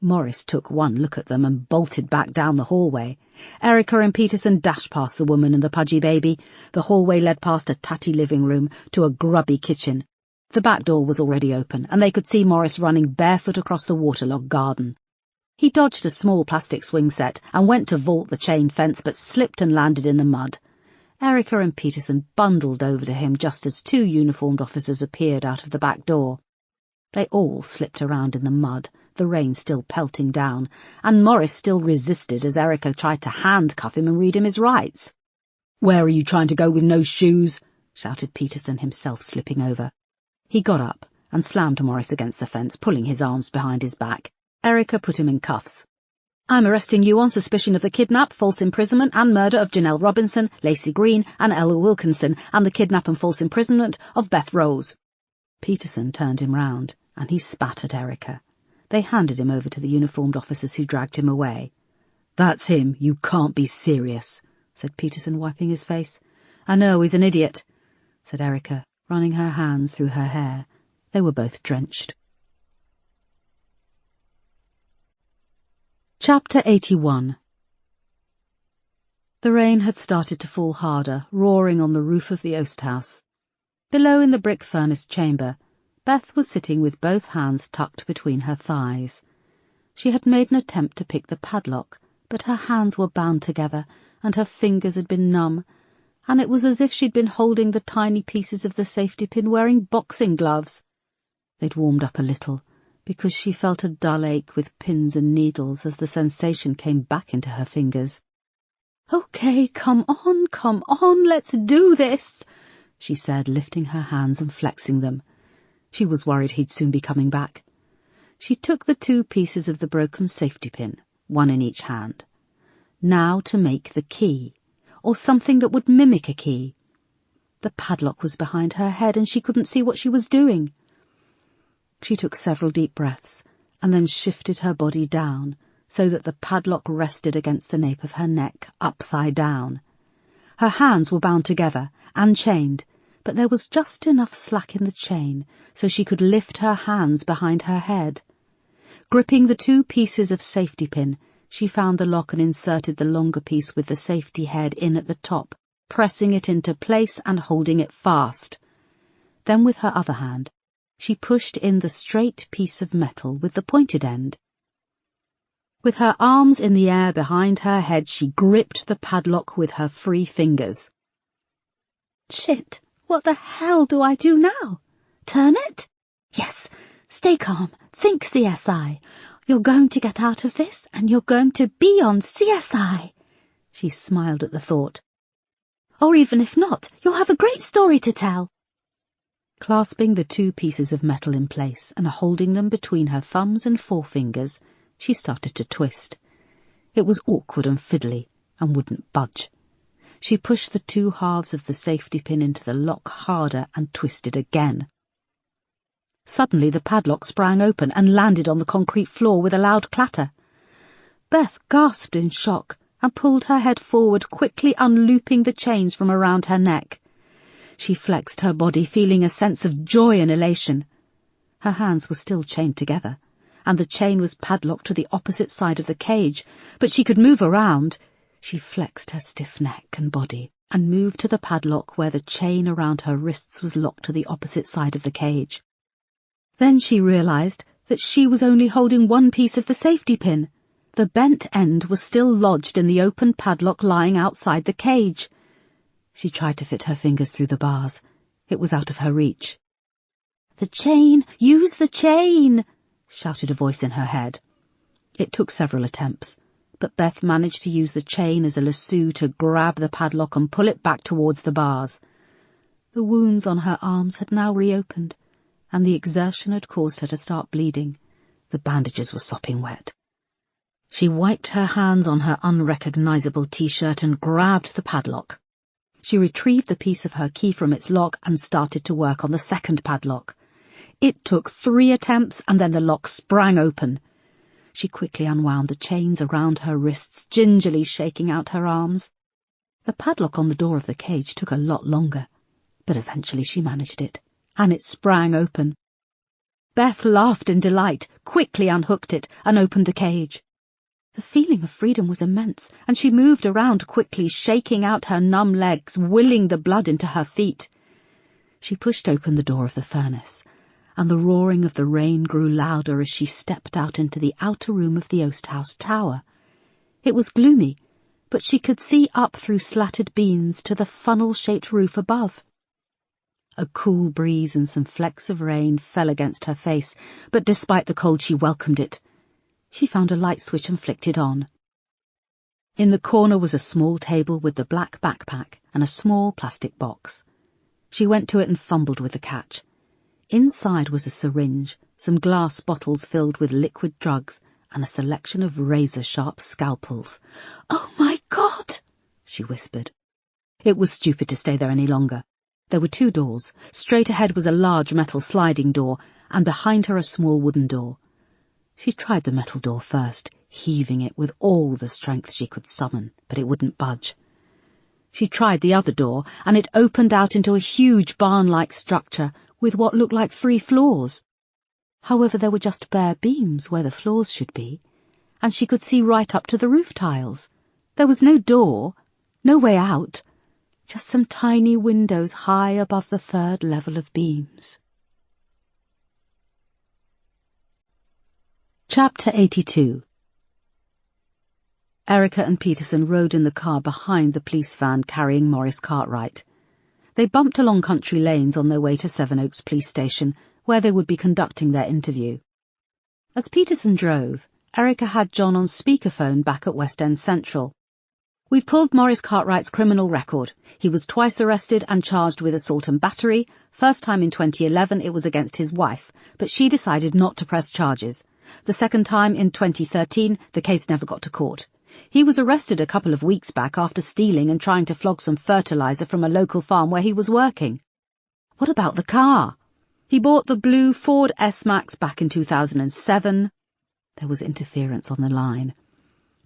Maurice took one look at them and bolted back down the hallway. Erica and Peterson dashed past the woman and the pudgy baby. The hallway led past a tatty living room to a grubby kitchen. The back door was already open, and they could see Maurice running barefoot across the waterlogged garden. He dodged a small plastic swing set and went to vault the chain fence, but slipped and landed in the mud. Erica and Peterson bundled over to him just as 2 uniformed officers appeared out of the back door. They all slipped around in the mud, the rain still pelting down, and Maurice still resisted as Erica tried to handcuff him and read him his rights. "Where are you trying to go with no shoes?" shouted Peterson, himself slipping over. He got up and slammed Maurice against the fence, pulling his arms behind his back. Erica put him in cuffs. "I'm arresting you on suspicion of the kidnap, false imprisonment and murder of Janelle Robinson, Lacey Green and Ella Wilkinson, and the kidnap and false imprisonment of Beth Rose." Peterson turned him round, and he spat at Erica. They handed him over to the uniformed officers who dragged him away. "That's him, you can't be serious," said Peterson, wiping his face. "I know, he's an idiot," said Erica, running her hands through her hair. They were both drenched. Chapter 81. The rain had started to fall harder, roaring on the roof of the oast house. Below in the brick furnace chamber, Beth was sitting with both hands tucked between her thighs. She had made an attempt to pick the padlock, but her hands were bound together, and her fingers had been numb, and it was as if she'd been holding the tiny pieces of the safety pin wearing boxing gloves. They'd warmed up a little, because she felt a dull ache with pins and needles as the sensation came back into her fingers. "Okay, come on, let's do this," she said, lifting her hands and flexing them. She was worried he'd soon be coming back. She took the 2 pieces of the broken safety pin, one in each hand. Now to make the key, or something that would mimic a key. The padlock was behind her head and she couldn't see what she was doing. She took several deep breaths and then shifted her body down so that the padlock rested against the nape of her neck, upside down. Her hands were bound together and chained, but there was just enough slack in the chain so she could lift her hands behind her head. Gripping the 2 pieces of safety pin, she found the lock and inserted the longer piece with the safety head in at the top, pressing it into place and holding it fast. Then with her other hand, she pushed in the straight piece of metal with the pointed end. With her arms in the air behind her head, she gripped the padlock with her free fingers. "Shit, what the hell do I do now? Turn it? Yes, stay calm, think CSI. You're going to get out of this, and you're going to be on CSI. She smiled at the thought. Or even if not, you'll have a great story to tell. Clasping the 2 pieces of metal in place and holding them between her thumbs and forefingers, she started to twist. It was awkward and fiddly, and wouldn't budge. She pushed the 2 halves of the safety pin into the lock harder and twisted again. Suddenly the padlock sprang open and landed on the concrete floor with a loud clatter. Beth gasped in shock and pulled her head forward, quickly unlooping the chains from around her neck. She flexed her body, feeling a sense of joy and elation. Her hands were still chained together, and the chain was padlocked to the opposite side of the cage, but she could move around. She flexed her stiff neck and body and moved to the padlock where the chain around her wrists was locked to the opposite side of the cage. Then she realized that she was only holding one piece of the safety pin. The bent end was still lodged in the open padlock lying outside the cage. She tried to fit her fingers through the bars. It was out of her reach. "The chain! Use the chain!" shouted a voice in her head. It took several attempts, but Beth managed to use the chain as a lasso to grab the padlock and pull it back towards the bars. The wounds on her arms had now reopened, and the exertion had caused her to start bleeding. The bandages were sopping wet. She wiped her hands on her unrecognizable T-shirt and grabbed the padlock. She retrieved the piece of her key from its lock and started to work on the second padlock. It took 3 attempts, and then the lock sprang open. She quickly unwound the chains around her wrists, gingerly shaking out her arms. The padlock on the door of the cage took a lot longer, but eventually she managed it, and it sprang open. Beth laughed in delight, quickly unhooked it, and opened the cage. The feeling of freedom was immense, and she moved around quickly, shaking out her numb legs, willing the blood into her feet. She pushed open the door of the furnace, and the roaring of the rain grew louder as she stepped out into the outer room of the Oast House tower. It was gloomy, but she could see up through slatted beams to the funnel-shaped roof above. A cool breeze and some flecks of rain fell against her face, but despite the cold she welcomed it. She found a light switch and flicked it on. In the corner was a small table with the black backpack and a small plastic box. She went to it and fumbled with the catch. Inside was a syringe, some glass bottles filled with liquid drugs, and a selection of razor-sharp scalpels. "Oh, my God!" she whispered. It was stupid to stay there any longer. There were 2 doors. Straight ahead was a large metal sliding door, and behind her a small wooden door. She tried the metal door first, heaving it with all the strength she could summon, but it wouldn't budge. She tried the other door, and it opened out into a huge barn-like structure with what looked like 3 floors. However, there were just bare beams where the floors should be, and she could see right up to the roof tiles. There was no door, no way out, just some tiny windows high above the 3rd level of beams. Chapter 82. Erica and Peterson rode in the car behind the police van carrying Maurice Cartwright. They bumped along country lanes on their way to Sevenoaks Police Station, where they would be conducting their interview. As Peterson drove, Erica had John on speakerphone back at West End Central. "We've pulled Maurice Cartwright's criminal record. He was twice arrested and charged with assault and battery. First time in 2011 it was against his wife, but she decided not to press charges. The second time in 2013 the case never got to court. He was arrested a couple of weeks back after stealing and trying to flog some fertilizer from a local farm where he was working." "What about the car?" "He bought the blue Ford S-Max back in 2007. There was interference on the line.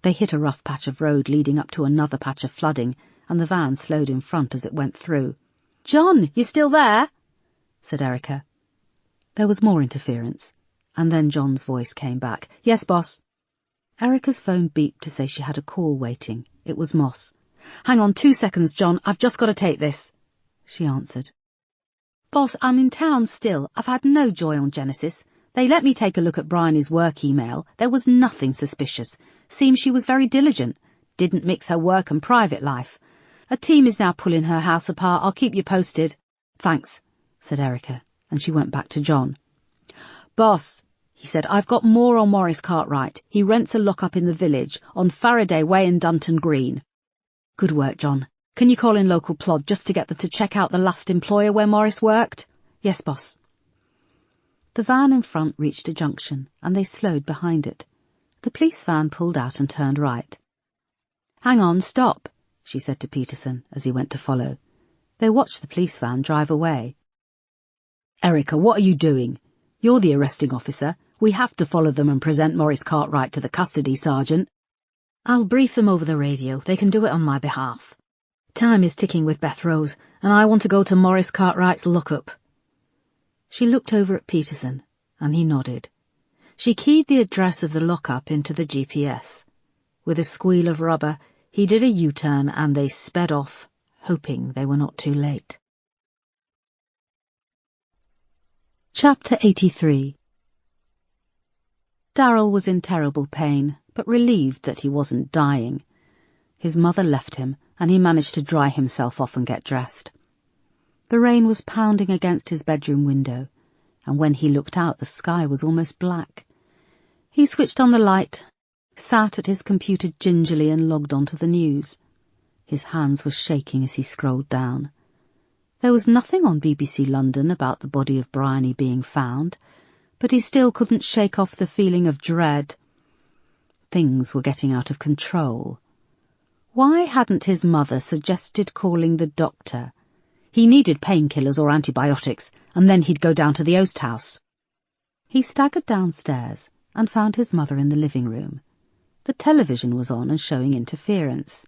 They hit a rough patch of road leading up to another patch of flooding, and the van slowed in front as it went through. "John, you still there?" said Erica. There was more interference, and then John's voice came back. "Yes, boss." Erica's phone beeped to say she had a call waiting. It was Moss. "Hang on 2 seconds, John. I've just got to take this," she answered. "Boss, I'm in town still. I've had no joy on Genesis. They let me take a look at Bryony's work email. There was nothing suspicious. Seems she was very diligent. Didn't mix her work and private life. A team is now pulling her house apart. I'll keep you posted." "Thanks," said Erica, and she went back to John. "Boss," he said, "I've got more on Maurice Cartwright. He rents a lock-up in the village, on Faraday Way in Dunton Green." "Good work, John. Can you call in local plod just to get them to check out the last employer where Maurice worked?" "Yes, boss." The van in front reached a junction, and they slowed behind it. The police van pulled out and turned right. "Hang on, stop," she said to Peterson as he went to follow. They watched the police van drive away. "Erica, what are you doing? You're the arresting officer. We have to follow them and present Maurice Cartwright to the custody sergeant." "I'll brief them over the radio. They can do it on my behalf. Time is ticking with Beth Rose, and I want to go to Maurice Cartwright's lockup." She looked over at Peterson, and he nodded. She keyed the address of the lockup into the GPS. With a squeal of rubber, he did a U-turn and they sped off, hoping they were not too late. Chapter 83. Darryl was in terrible pain, but relieved that he wasn't dying. His mother left him, and he managed to dry himself off and get dressed. The rain was pounding against his bedroom window, and when he looked out the sky was almost black. He switched on the light, sat at his computer gingerly and logged onto the news. His hands were shaking as he scrolled down. There was nothing on BBC London about the body of Bryony being found, but he still couldn't shake off the feeling of dread. Things were getting out of control. Why hadn't his mother suggested calling the doctor? He needed painkillers or antibiotics, and then he'd go down to the Oast House. He staggered downstairs and found his mother in the living room. The television was on and showing interference.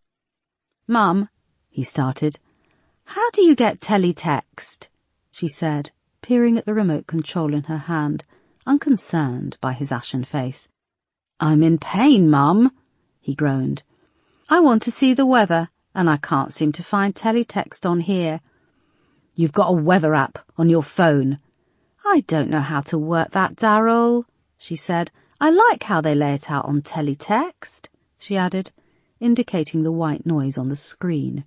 "Mum," he started. "How do you get teletext?" she said, peering at the remote control in her hand, unconcerned by his ashen face. "I'm in pain, Mum," he groaned. "I want to see the weather, and I can't seem to find teletext on here." "You've got a weather app on your phone." "I don't know how to work that, Darryl," she said. "I like how they lay it out on teletext," she added, indicating the white noise on the screen.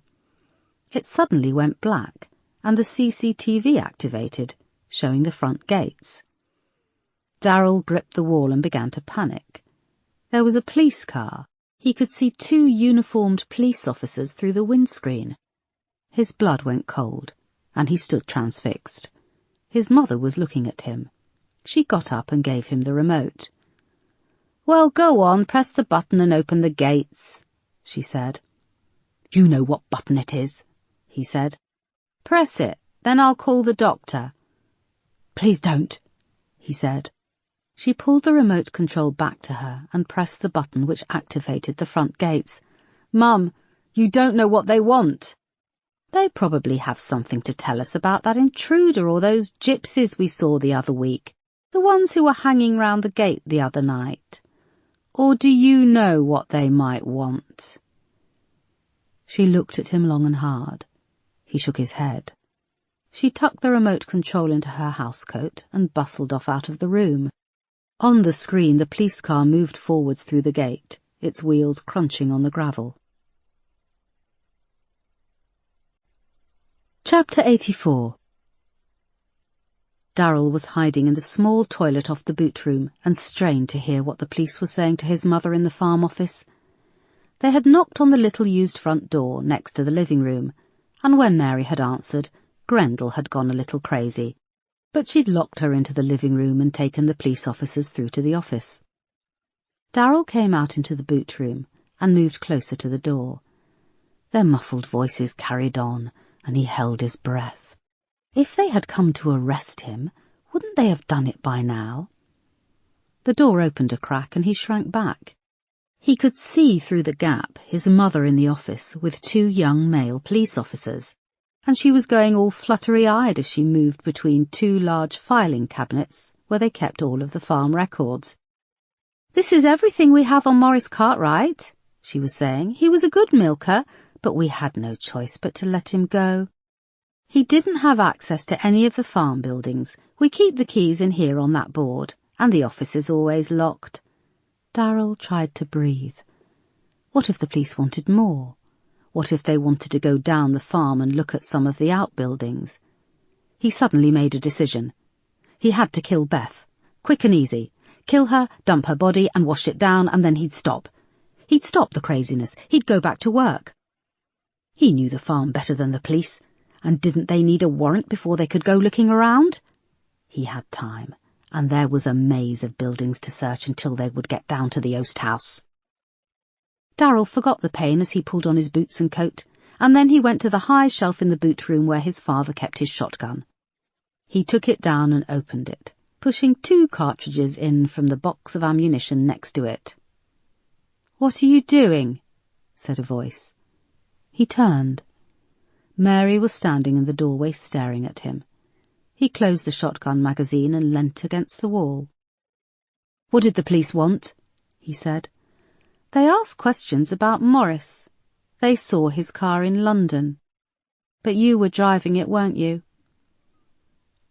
It suddenly went black, and the CCTV activated, showing the front gates. Darryl gripped the wall and began to panic. There was a police car. He could see 2 uniformed police officers through the windscreen. His blood went cold, and he stood transfixed. His mother was looking at him. She got up and gave him the remote. "Well, go on, press the button and open the gates," she said. "You know what button it is," he said. "Press it," Then I'll call the doctor." "Please don't," he said. She pulled the remote control back to her and pressed the button which activated the front gates. "Mum, you don't know what they want." "They probably have something to tell us about that intruder or those gypsies we saw the other week, the ones who were hanging round the gate the other night. Or do you know what they might want?" She looked at him long and hard. He shook his head. She tucked the remote control into her housecoat and bustled off out of the room. On the screen, the police car moved forwards through the gate, its wheels crunching on the gravel. Chapter 84. Darryl was hiding in the small toilet off the boot room and strained to hear what the police were saying to his mother in the farm office. They had knocked on the little used front door next to the living room, and when Mary had answered, Grendel had gone a little crazy, but she'd locked her into the living room and taken the police officers through to the office. Darryl came out into the boot room and moved closer to the door. Their muffled voices carried on, and he held his breath. If they had come to arrest him, wouldn't they have done it by now? The door opened a crack and he shrank back. He could see through the gap his mother in the office with 2 young male police officers, and she was going all fluttery-eyed as she moved between 2 large filing cabinets where they kept all of the farm records. "This is everything we have on Morris Cartwright," she was saying. "He was a good milker, but we had no choice but to let him go. He didn't have access to any of the farm buildings. We keep the keys in here on that board, and the office is always locked." Darryl tried to breathe. What if the police wanted more? What if they wanted to go down the farm and look at some of the outbuildings? He suddenly made a decision. He had to kill Beth. Quick and easy. Kill her, dump her body, and wash it down, and then he'd stop. He'd stop the craziness. He'd go back to work. He knew the farm better than the police, and didn't they need a warrant before they could go looking around? He had time, and there was a maze of buildings to search until they would get down to the oast house. Darryl forgot the pain as he pulled on his boots and coat, and then he went to the high shelf in the boot room where his father kept his shotgun. He took it down and opened it, pushing 2 cartridges in from the box of ammunition next to it. "What are you doing?" said a voice. He turned. Mary was standing in the doorway staring at him. He closed the shotgun magazine and leant against the wall. "What did the police want?" he said. "They asked questions about Morris. They saw his car in London. But you were driving it, weren't you?"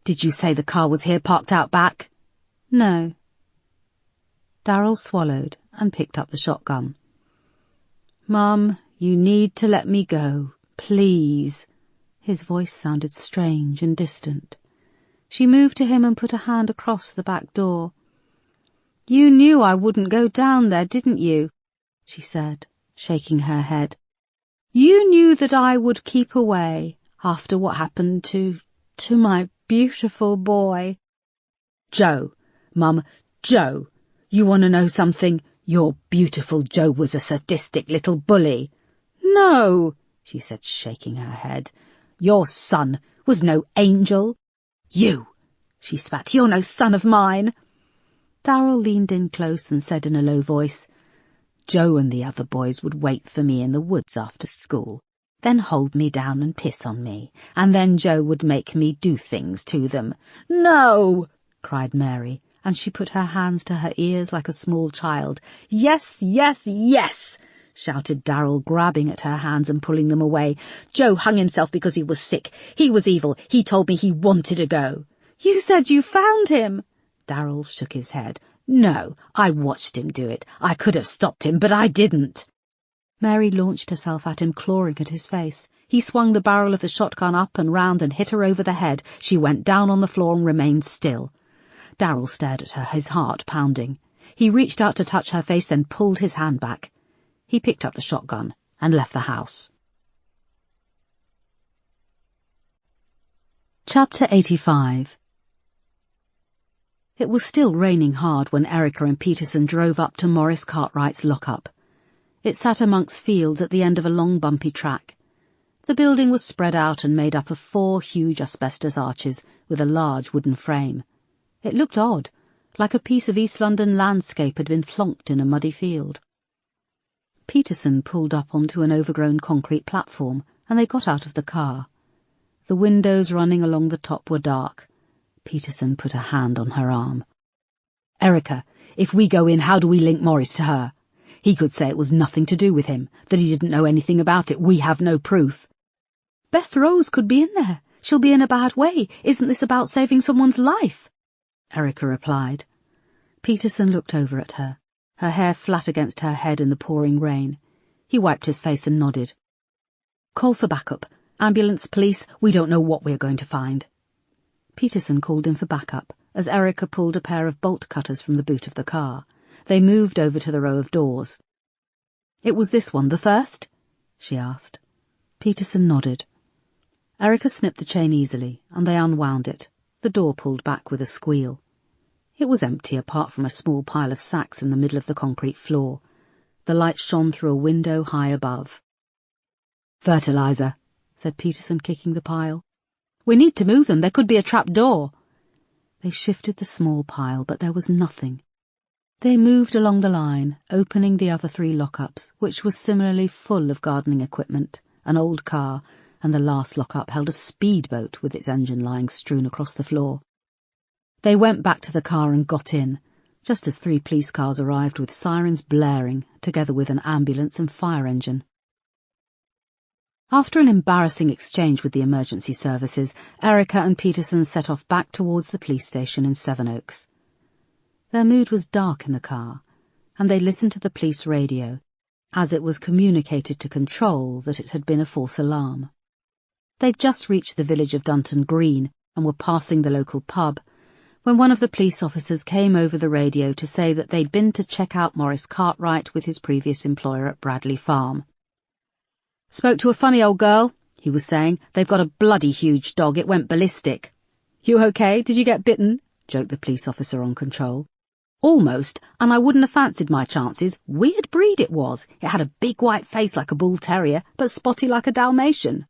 "Did you say the car was here parked out back?" "No." Darryl swallowed and picked up the shotgun. "Mum, you need to let me go, please." His voice sounded strange and distant. She moved to him and put a hand across the back door. "You knew I wouldn't go down there, didn't you?" she said, shaking her head. "You knew that I would keep away after what happened to my beautiful boy." "Joe, Mum, Joe, you want to know something? Your beautiful Joe was a sadistic little bully." "No," she said, shaking her head. "Your son was no angel." "You," she spat, "you're no son of mine." Darryl leaned in close and said in a low voice, "Joe and the other boys would wait for me in the woods after school, then hold me down and piss on me, and then Joe would make me do things to them." "No!" cried Mary, and she put her hands to her ears like a small child. "Yes, yes, yes!" shouted Darryl, grabbing at her hands and pulling them away. "Joe hung himself because he was sick. He was evil. He told me he wanted to go." "You said you found him." Darryl shook his head. "No, I watched him do it. I could have stopped him, but I didn't." Mary launched herself at him, clawing at his face. He swung the barrel of the shotgun up and round and hit her over the head. She went down on the floor and remained still. Darryl stared at her, his heart pounding. He reached out to touch her face, then pulled his hand back. He picked up the shotgun and left the house. Chapter 85. It was still raining hard when Erica and Peterson drove up to Morris Cartwright's lockup. It sat amongst fields at the end of a long bumpy track. The building was spread out and made up of 4 huge asbestos arches with a large wooden frame. It looked odd, like a piece of East London landscape had been plonked in a muddy field. Peterson pulled up onto an overgrown concrete platform, and they got out of the car. The windows running along the top were dark. Peterson put a hand on her arm. "Erica, if we go in, how do we link Morris to her? He could say it was nothing to do with him, that he didn't know anything about it. We have no proof." "Beth Rose could be in there. She'll be in a bad way. Isn't this about saving someone's life?" Erica replied. Peterson looked over at her, her hair flat against her head in the pouring rain. He wiped his face and nodded. "Call for backup. Ambulance, police, we don't know what we're going to find." Peterson called in for backup as Erica pulled a pair of bolt cutters from the boot of the car. They moved over to the row of doors. "It was this one, the first?" she asked. Peterson nodded. Erica snipped the chain easily, and they unwound it. The door pulled back with a squeal. It was empty apart from a small pile of sacks in the middle of the concrete floor. The light shone through a window high above. "Fertilizer," said Peterson, kicking the pile. "We need to move them. There could be a trap door." They shifted the small pile, but there was nothing. They moved along the line, opening the other 3 lockups, which was similarly full of gardening equipment, an old car, and the last lockup held a speedboat with its engine lying strewn across the floor. They went back to the car and got in, just as 3 police cars arrived with sirens blaring, together with an ambulance and fire engine. After an embarrassing exchange with the emergency services, Erica and Peterson set off back towards the police station in Sevenoaks. Their mood was dark in the car, and they listened to the police radio, as it was communicated to Control that it had been a false alarm. They'd just reached the village of Dunton Green and were passing the local pub, when one of the police officers came over the radio to say that they'd been to check out Morris Cartwright with his previous employer at Bradley Farm. "Spoke to a funny old girl," he was saying. "They've got a bloody huge dog. It went ballistic." "You okay? Did you get bitten?" joked the police officer on Control. "Almost, and I wouldn't have fancied my chances. Weird breed it was. It had a big white face like a bull terrier, but spotty like a Dalmatian."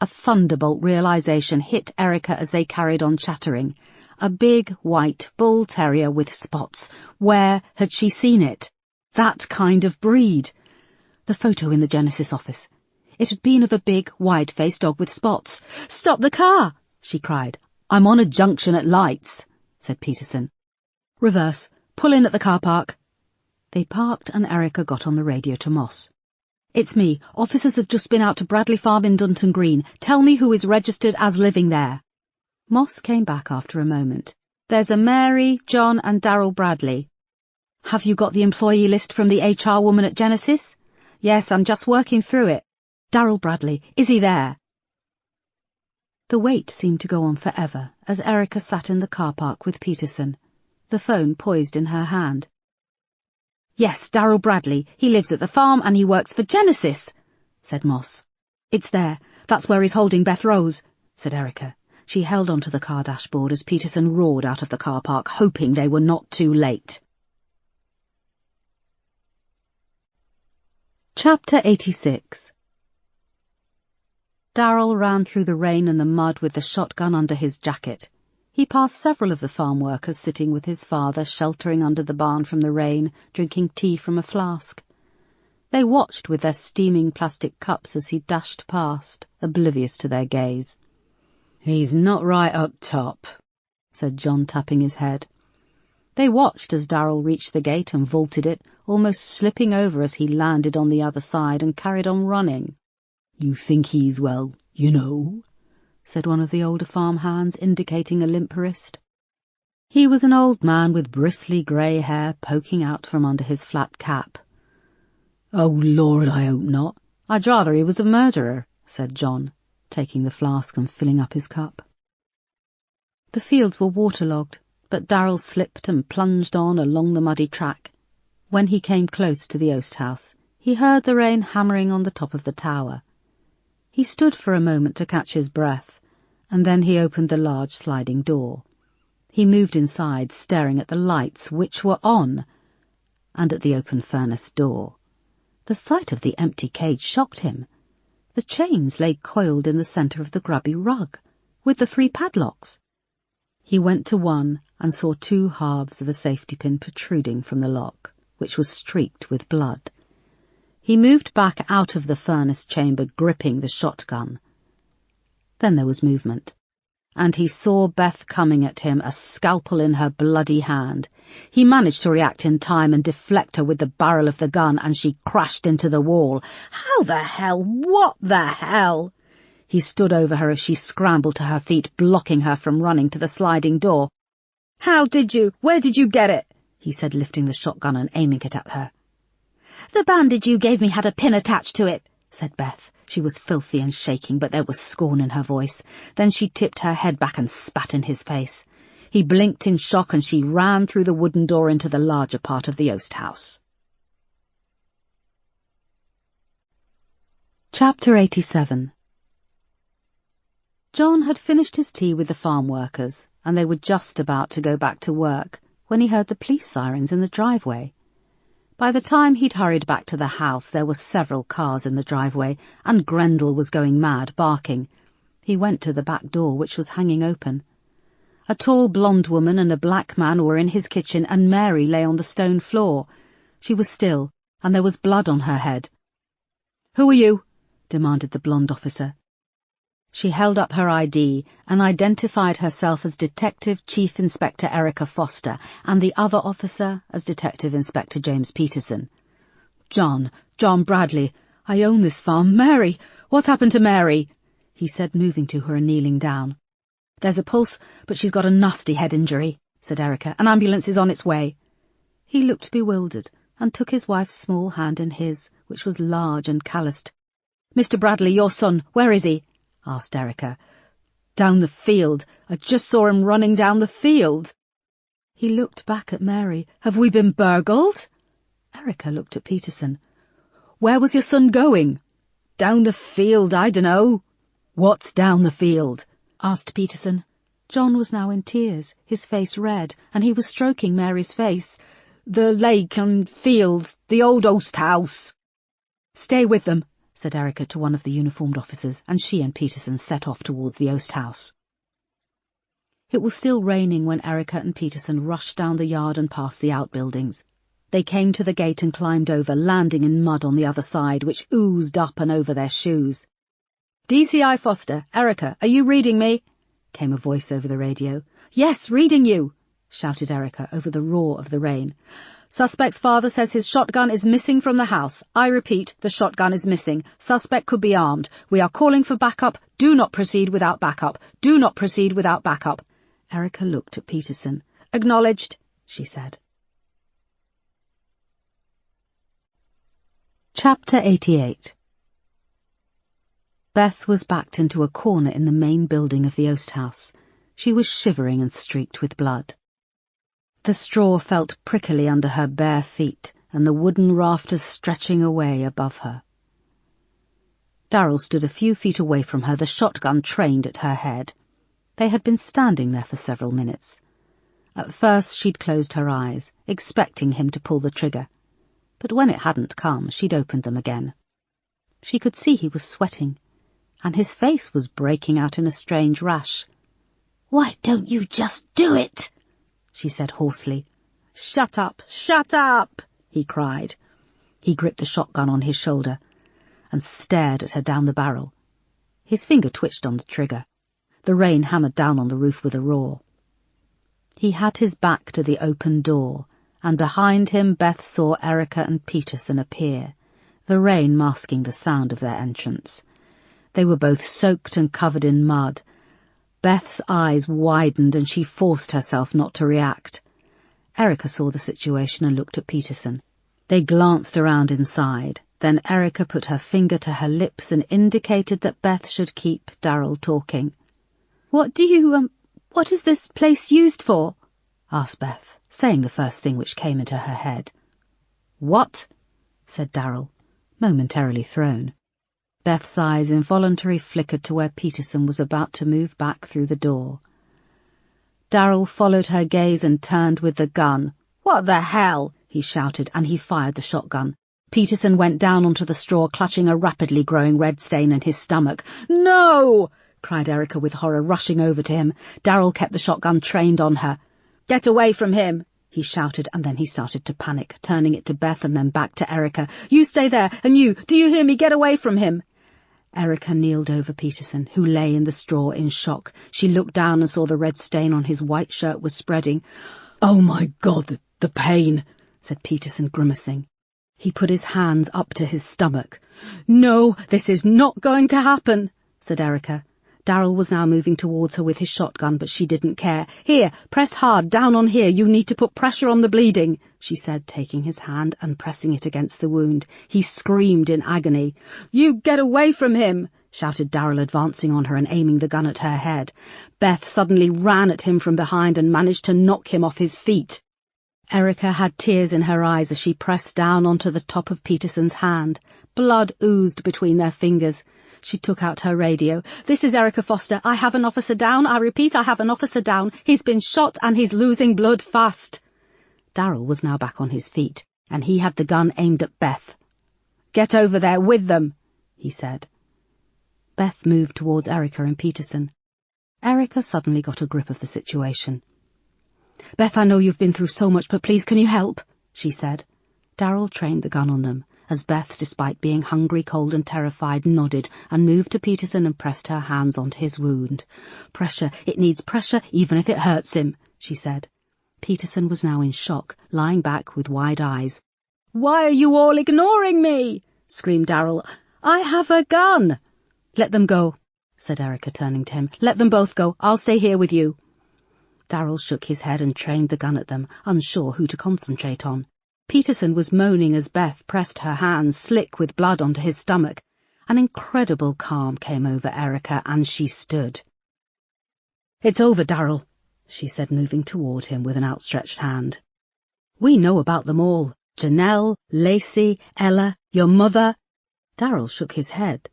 A thunderbolt realization hit Erica as they carried on chattering. A big white bull terrier with spots. Where had she seen it? That kind of breed. The photo in the Genesis office. It had been of a big, wide-faced dog with spots. "Stop the car!" she cried. "I'm on a junction at lights," said Peterson. "Reverse. Pull in at the car park." They parked and Erica got on the radio to Moss. "It's me. Officers have just been out to Bradley Farm in Dunton Green. Tell me who is registered as living there." Moss came back after a moment. "There's a Mary, John and Darryl Bradley." "Have you got the employee list from the HR woman at Genesis?" "Yes, I'm just working through it." "Darryl Bradley, is he there?" The wait seemed to go on forever as Erica sat in the car park with Peterson, the phone poised in her hand. "Yes, Darryl Bradley. He lives at the farm and he works for Genesis," said Moss. "It's there. That's where he's holding Beth Rose," said Erica. She held onto the car dashboard as Peterson roared out of the car park, hoping they were not too late. Chapter 86. Darryl ran through the rain and the mud with the shotgun under his jacket. He passed several of the farm workers sitting with his father, sheltering under the barn from the rain, drinking tea from a flask. They watched with their steaming plastic cups as he dashed past, oblivious to their gaze. "He's not right up top," said John, tapping his head. They watched as Darryl reached the gate and vaulted it, almost slipping over as he landed on the other side and carried on running. "You think he's, well, you know," said one of the older farm hands, indicating a limp wrist. He was an old man with bristly grey hair poking out from under his flat cap. "Oh, Lord, I hope not. I'd rather he was a murderer," said John, taking the flask and filling up his cup. The fields were waterlogged, but Darryl slipped and plunged on along the muddy track. When he came close to the oast house, he heard the rain hammering on the top of the tower. He stood for a moment to catch his breath, and then he opened the large sliding door. He moved inside, staring at the lights, which were on, and at the open furnace door. The sight of the empty cage shocked him. The chains lay coiled in the centre of the grubby rug, with the 3 padlocks. He went to one and saw 2 halves of a safety pin protruding from the lock, which was streaked with blood. He moved back out of the furnace chamber, gripping the shotgun. Then there was movement, and he saw Beth coming at him, a scalpel in her bloody hand. He managed to react in time and deflect her with the barrel of the gun, and she crashed into the wall. How the hell? What the hell? He stood over her as she scrambled to her feet, blocking her from running to the sliding door. How did you? Where did you get it? He said, lifting the shotgun and aiming it at her. The bandage you gave me had a pin attached to it, said Beth. She was filthy and shaking, but there was scorn in her voice. Then she tipped her head back and spat in his face. He blinked in shock, and she ran through the wooden door into the larger part of the oast house. Chapter 87. John had finished his tea with the farm workers, and they were just about to go back to work when he heard the police sirens in the driveway. By the time he'd hurried back to the house, there were several cars in the driveway, and Grendel was going mad, barking. He went to the back door, which was hanging open. A tall blonde woman and a black man were in his kitchen, and Mary lay on the stone floor. She was still, and there was blood on her head. "Who are you?" demanded the blonde officer. She held up her ID and identified herself as Detective Chief Inspector Erica Foster and the other officer as Detective Inspector James Peterson. John Bradley, I own this farm. Mary, what's happened to Mary?" he said, moving to her and kneeling down. "There's a pulse, but she's got a nasty head injury," said Erica. "An ambulance is on its way." He looked bewildered and took his wife's small hand in his, which was large and calloused. "Mr. Bradley, your son, where is he?" asked Erica. "Down the field. I just saw him running down the field." He looked back at Mary. "Have we been burgled?" Erica looked at Peterson. "Where was your son going?" "Down the field, I dunno." "What's down the field?" asked Peterson. John was now in tears, his face red, and he was stroking Mary's face. "The lake and fields, the old oast house." "Stay with them," said Erica to one of the uniformed officers, and she and Peterson set off towards the oast house. It was still raining when Erica and Peterson rushed down the yard and past the outbuildings. They came to the gate and climbed over, landing in mud on the other side, which oozed up and over their shoes. "DCI Foster, Erica, are you reading me?" came a voice over the radio. "Yes, reading you," shouted Erica over the roar of the rain. "Suspect's father says his shotgun is missing from the house. I repeat, the shotgun is missing. Suspect could be armed. We are calling for backup. Do not proceed without backup. Do not proceed without backup." Erica looked at Peterson. "Acknowledged," she said. Chapter 88. Beth was backed into a corner in the main building of the oast house. She was shivering and streaked with blood. The straw felt prickly under her bare feet, and the wooden rafters stretching away above her. Darrell stood a few feet away from her, the shotgun trained at her head. They had been standing there for several minutes. At first she'd closed her eyes, expecting him to pull the trigger, but when it hadn't come, she'd opened them again. She could see he was sweating, and his face was breaking out in a strange rash. "Why don't you just do it?" she said hoarsely. "Shut up! Shut up!" he cried. He gripped the shotgun on his shoulder and stared at her down the barrel. His finger twitched on the trigger. The rain hammered down on the roof with a roar. He had his back to the open door, and behind him Beth saw Erica and Peterson appear, the rain masking the sound of their entrance. They were both soaked and covered in mud. Beth's eyes widened and she forced herself not to react. Erica saw the situation and looked at Peterson. They glanced around inside. Then Erica put her finger to her lips and indicated that Beth should keep Darrell talking. What is this place used for?" asked Beth, saying the first thing which came into her head. "What?" said Darrell, momentarily thrown. Beth's eyes involuntarily flickered to where Peterson was about to move back through the door. Darrell followed her gaze and turned with the gun. "What the hell?" he shouted, and he fired the shotgun. Peterson went down onto the straw, clutching a rapidly growing red stain in his stomach. "No!" cried Erica with horror, rushing over to him. Darryl kept the shotgun trained on her. "Get away from him!" he shouted, and then he started to panic, turning it to Beth and then back to Erica. "You stay there, and you, do you hear me? Get away from him!" Erica kneeled over Peterson, who lay in the straw in shock. She looked down and saw the red stain on his white shirt was spreading. "Oh, my God, the pain," said Peterson, grimacing. He put his hands up to his stomach. "No, this is not going to happen," said Erica. Darryl was now moving towards her with his shotgun, but she didn't care. "Here, press hard, down on here. You need to put pressure on the bleeding," she said, taking his hand and pressing it against the wound. He screamed in agony. "You get away from him!" shouted Darryl, advancing on her and aiming the gun at her head. Beth suddenly ran at him from behind and managed to knock him off his feet. Erica had tears in her eyes as she pressed down onto the top of Peterson's hand. Blood oozed between their fingers. She took out her radio. "This is Erica Foster. I have an officer down. I repeat, I have an officer down. He's been shot and he's losing blood fast." Darryl was now back on his feet, and he had the gun aimed at Beth. "Get over there with them," he said. Beth moved towards Erica and Peterson. Erica suddenly got a grip of the situation. "Beth, I know you've been through so much, but please, can you help?" she said. Darryl trained the gun on them, as Beth, despite being hungry, cold and terrified, nodded and moved to Peterson and pressed her hands onto his wound. "Pressure, it needs pressure, even if it hurts him," she said. Peterson was now in shock, lying back with wide eyes. "Why are you all ignoring me?" screamed Darryl. "I have a gun." "Let them go," said Erica, turning to him. "Let them both go. I'll stay here with you." Darryl shook his head and trained the gun at them, unsure who to concentrate on. Peterson was moaning as Beth pressed her hands, slick with blood, onto his stomach. An incredible calm came over Erica, and she stood. "It's over, Darryl," she said, moving toward him with an outstretched hand. "We know about them all. Janelle, Lacey, Ella, your mother." Darryl shook his head.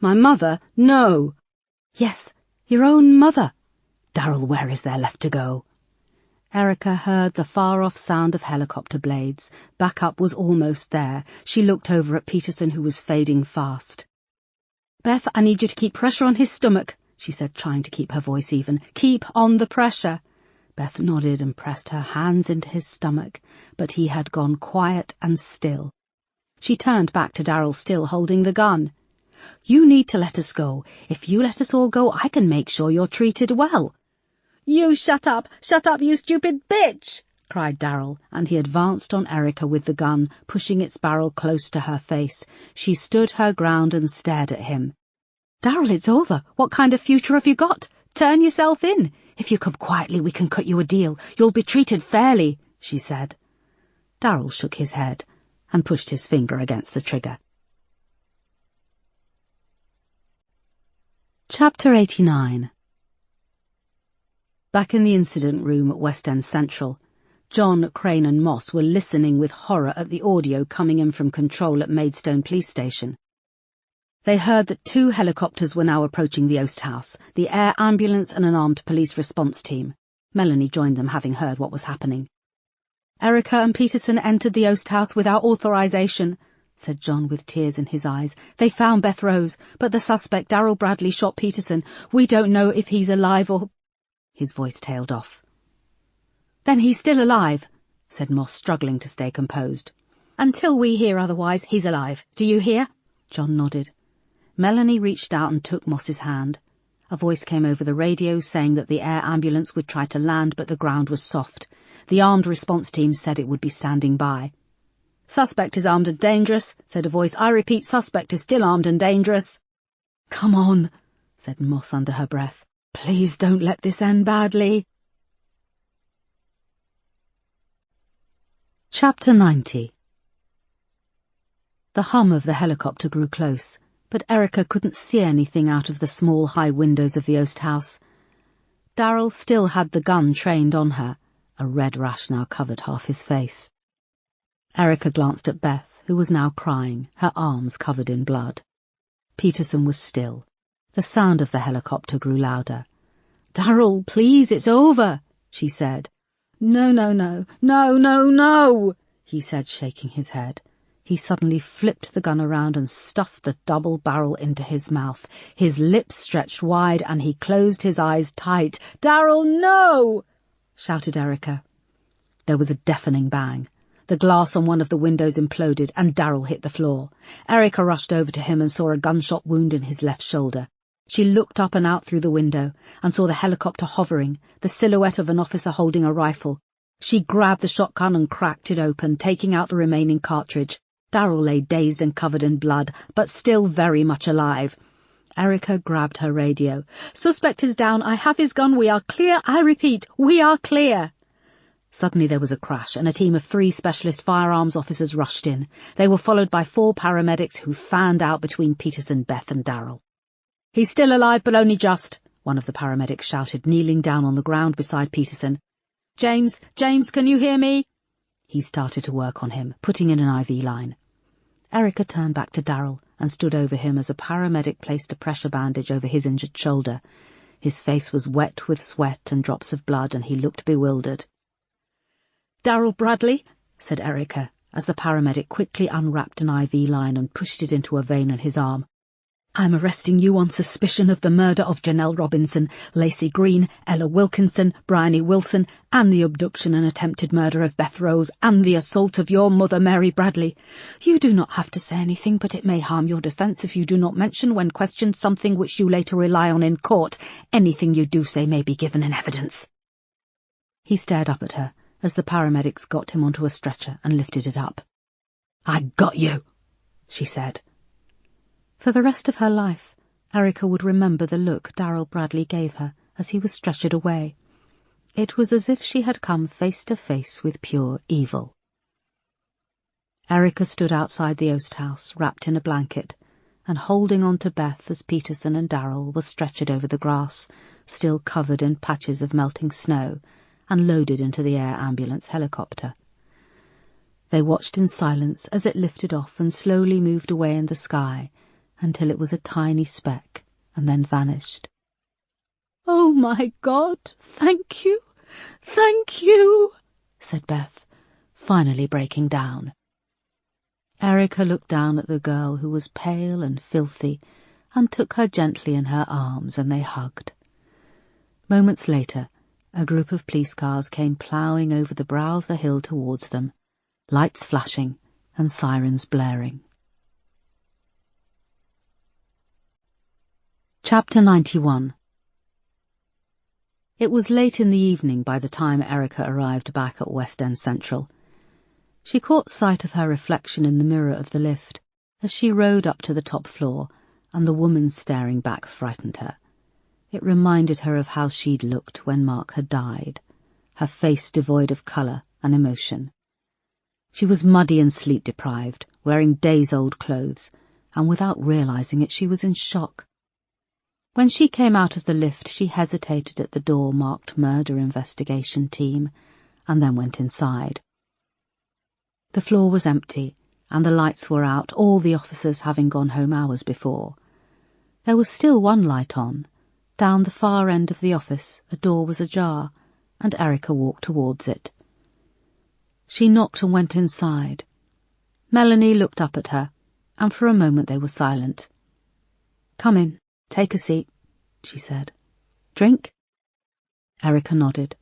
"My mother? No." "Yes, your own mother." "Darryl, where is there left to go?" Erica heard the far-off sound of helicopter blades. Backup was almost there. She looked over at Peterson, who was fading fast. "Beth, I need you to keep pressure on his stomach," she said, trying to keep her voice even. "Keep on the pressure." Beth nodded and pressed her hands into his stomach, but he had gone quiet and still. She turned back to Darryl, still holding the gun. "You need to let us go. If you let us all go, I can make sure you're treated well." "You shut up, you stupid bitch!" cried Darryl, and he advanced on Erica with the gun, pushing its barrel close to her face. She stood her ground and stared at him. "Darryl, it's over. What kind of future have you got? Turn yourself in. If you come quietly, we can cut you a deal. You'll be treated fairly," she said. Darryl shook his head and pushed his finger against the trigger. Chapter 89. Back in the incident room at West End Central, John, Crane and Moss were listening with horror at the audio coming in from control at Maidstone Police Station. They heard that 2 helicopters were now approaching the Oast House, the air ambulance and an armed police response team. Melanie joined them, having heard what was happening. "Erica and Peterson entered the Oast House without authorization," said John with tears in his eyes. "They found Beth Rose, but the suspect, Darryl Bradley, shot Peterson. We don't know if he's alive or—" His voice tailed off. "Then he's still alive," said Moss, struggling to stay composed. "Until we hear otherwise, he's alive. Do you hear?" John nodded. Melanie reached out and took Moss's hand. A voice came over the radio saying that the air ambulance would try to land, but the ground was soft. The armed response team said it would be standing by. "Suspect is armed and dangerous," said a voice. "I repeat, suspect is still armed and dangerous." "Come on," said Moss under her breath. "Please don't let this end badly." Chapter 90. The hum of the helicopter grew close, but Erica couldn't see anything out of the small high windows of the Oast House. Darryl still had the gun trained on her. A red rash now covered half his face. Erica glanced at Beth, who was now crying, her arms covered in blood. Peterson was still. The sound of the helicopter grew louder. "Darryl, please, it's over," she said. No, he said, shaking his head. He suddenly flipped the gun around and stuffed the double barrel into his mouth. His lips stretched wide and he closed his eyes tight. "Darryl, no!" shouted Erica. There was a deafening bang. The glass on one of the windows imploded and Darryl hit the floor. Erica rushed over to him and saw a gunshot wound in his left shoulder. She looked up and out through the window and saw the helicopter hovering, the silhouette of an officer holding a rifle. She grabbed the shotgun and cracked it open, taking out the remaining cartridge. Darryl lay dazed and covered in blood, but still very much alive. Erica grabbed her radio. "Suspect is down. I have his gun. We are clear. I repeat, we are clear." Suddenly there was a crash, and a team of 3 specialist firearms officers rushed in. They were followed by 4 paramedics who fanned out between Peterson, Beth and Darryl. "He's still alive, but only just," one of the paramedics shouted, kneeling down on the ground beside Peterson. James, can you hear me?" He started to work on him, putting in an IV line. Erica turned back to Darryl and stood over him as a paramedic placed a pressure bandage over his injured shoulder. His face was wet with sweat and drops of blood, and he looked bewildered. "Darryl Bradley," said Erica, as the paramedic quickly unwrapped an IV line and pushed it into a vein in his arm. "I'm arresting you on suspicion of the murder of Janelle Robinson, Lacey Green, Ella Wilkinson, Bryony Wilson, and the abduction and attempted murder of Beth Rose, and the assault of your mother, Mary Bradley. You do not have to say anything, but it may harm your defence if you do not mention when questioned something which you later rely on in court. Anything you do say may be given in evidence." He stared up at her as the paramedics got him onto a stretcher and lifted it up. "I got you," she said. For the rest of her life, Erica would remember the look Darryl Bradley gave her as he was stretchered away. It was as if she had come face to face with pure evil. Erica stood outside the Oast house, wrapped in a blanket, and holding on to Beth as Peterson and Darryl were stretchered over the grass, still covered in patches of melting snow, and loaded into the air ambulance helicopter. They watched in silence as it lifted off and slowly moved away in the sky, until it was a tiny speck, and then vanished. "Oh, my God, thank you, said Beth, finally breaking down. Erica looked down at the girl, who was pale and filthy, and took her gently in her arms, and they hugged. Moments later, a group of police cars came ploughing over the brow of the hill towards them, lights flashing and sirens blaring. Chapter 91. It was late in the evening by the time Erica arrived back at West End Central. She caught sight of her reflection in the mirror of the lift as she rode up to the top floor, and the woman staring back frightened her. It reminded her of how she'd looked when Mark had died, her face devoid of colour and emotion. She was muddy and sleep-deprived, wearing days-old clothes, and without realising it she was in shock. When she came out of the lift, she hesitated at the door marked Murder Investigation Team, and then went inside. The floor was empty, and the lights were out, all the officers having gone home hours before. There was still one light on. Down the far end of the office, a door was ajar, and Erica walked towards it. She knocked and went inside. Melanie looked up at her, and for a moment they were silent. "Come in. Take a seat," she said. "Drink?" Erica nodded.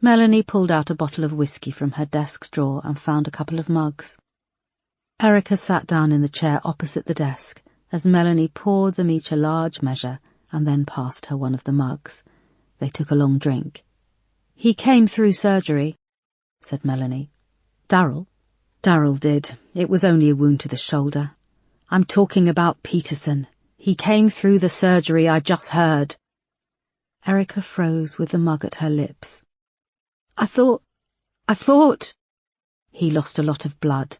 Melanie pulled out a bottle of whiskey from her desk drawer and found a couple of mugs. Erica sat down in the chair opposite the desk as Melanie poured them each a large measure and then passed her one of the mugs. They took a long drink. "He came through surgery," said Melanie. "Darryl?" "Darryl did. It was only a wound to the shoulder. I'm talking about Peterson. He came through the surgery, I just heard." Erica froze with the mug at her lips. I thought... He lost a lot of blood,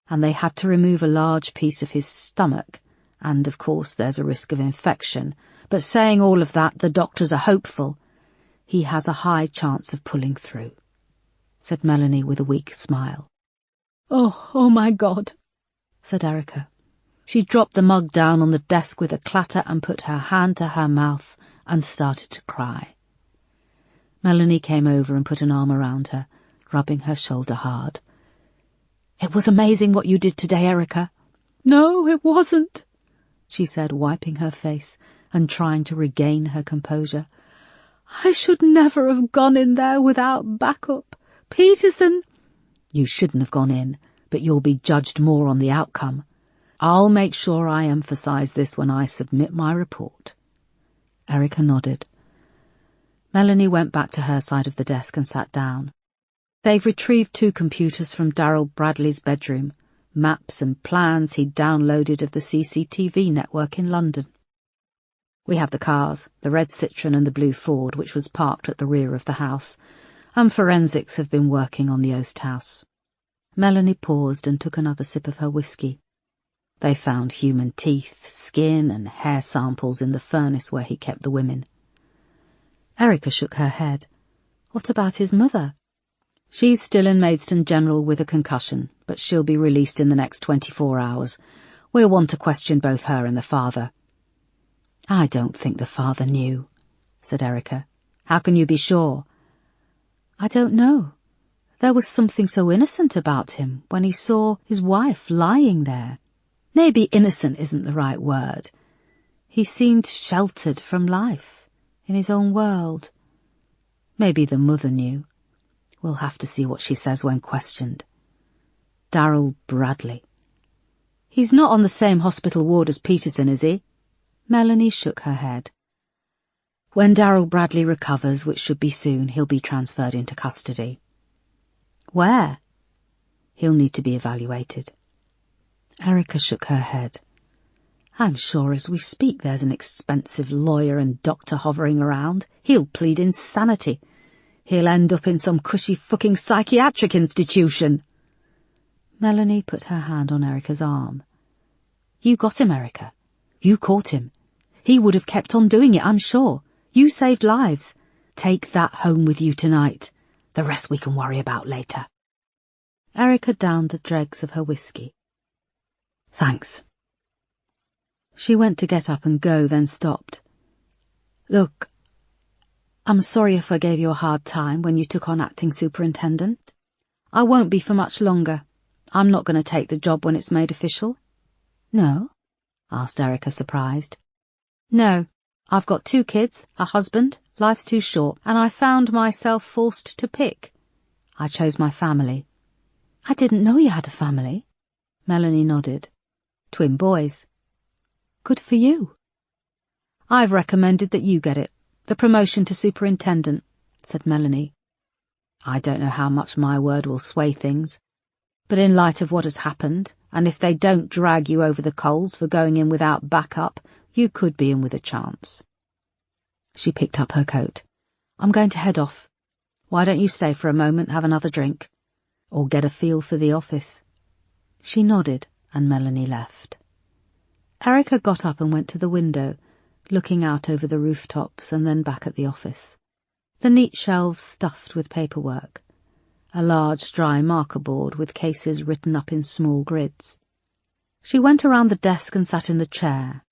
and they had to remove a large piece of his stomach, and of course there's a risk of infection, but saying all of that, the doctors are hopeful. He has a high chance of pulling through," said Melanie with a weak smile. Oh my God," said Erica. She dropped the mug down on the desk with a clatter and put her hand to her mouth and started to cry. Melanie came over and put an arm around her, rubbing her shoulder hard. "It was amazing what you did today, Erica." "No, it wasn't," she said, wiping her face and trying to regain her composure. "I should never have gone in there without backup. Peterson—" "You shouldn't have gone in, but you'll be judged more on the outcome. I'll make sure I emphasize this when I submit my report." Erica nodded. Melanie went back to her side of the desk and sat down. They've retrieved 2 computers from Darrell Bradley's bedroom, maps and plans he'd downloaded of the CCTV network in London. "We have the cars, the red Citroen and the blue Ford, which was parked at the rear of the house, and forensics have been working on the Oast house." Melanie paused and took another sip of her whiskey. "They found human teeth, skin and hair samples in the furnace where he kept the women." Erica shook her head. "What about his mother?" "She's still in Maidstone General with a concussion, but she'll be released in the next 24 hours. We'll want to question both her and the father." "I don't think the father knew," said Erica. "How can you be sure?" "I don't know. There was something so innocent about him when he saw his wife lying there. Maybe innocent isn't the right word. He seemed sheltered from life, in his own world. Maybe the mother knew. We'll have to see what she says when questioned." "Darrell Bradley. He's not on the same hospital ward as Peterson, is he?" Melanie shook her head. "When Darrell Bradley recovers, which should be soon, he'll be transferred into custody." "Where?" "He'll need to be evaluated." Erica shook her head. "I'm sure as we speak there's an expensive lawyer and doctor hovering around. He'll plead insanity. He'll end up in some cushy fucking psychiatric institution." Melanie put her hand on Erica's arm. "You got him, Erica. You caught him. He would have kept on doing it, I'm sure. You saved lives. Take that home with you tonight. The rest we can worry about later." Erica downed the dregs of her whiskey. "Thanks." She went to get up and go, then stopped. "Look, I'm sorry if I gave you a hard time when you took on acting superintendent. I won't be for much longer. I'm not going to take the job when it's made official." "No?" asked Erica, surprised. "No. I've got 2 kids, a husband, life's too short, and I found myself forced to pick. I chose my family." "I didn't know you had a family." Melanie nodded. "Twin boys." "Good for you." "I've recommended that you get it, the promotion to superintendent," said Melanie. "I don't know how much my word will sway things, but in light of what has happened, and if they don't drag you over the coals for going in without backup, you could be in with a chance." She picked up her coat. "I'm going to head off. Why don't you stay for a moment, have another drink? Or get a feel for the office?" She nodded, and Melanie left. Erica got up and went to the window, looking out over the rooftops and then back at the office. The neat shelves stuffed with paperwork. A large dry marker board with cases written up in small grids. She went around the desk and sat in the chair,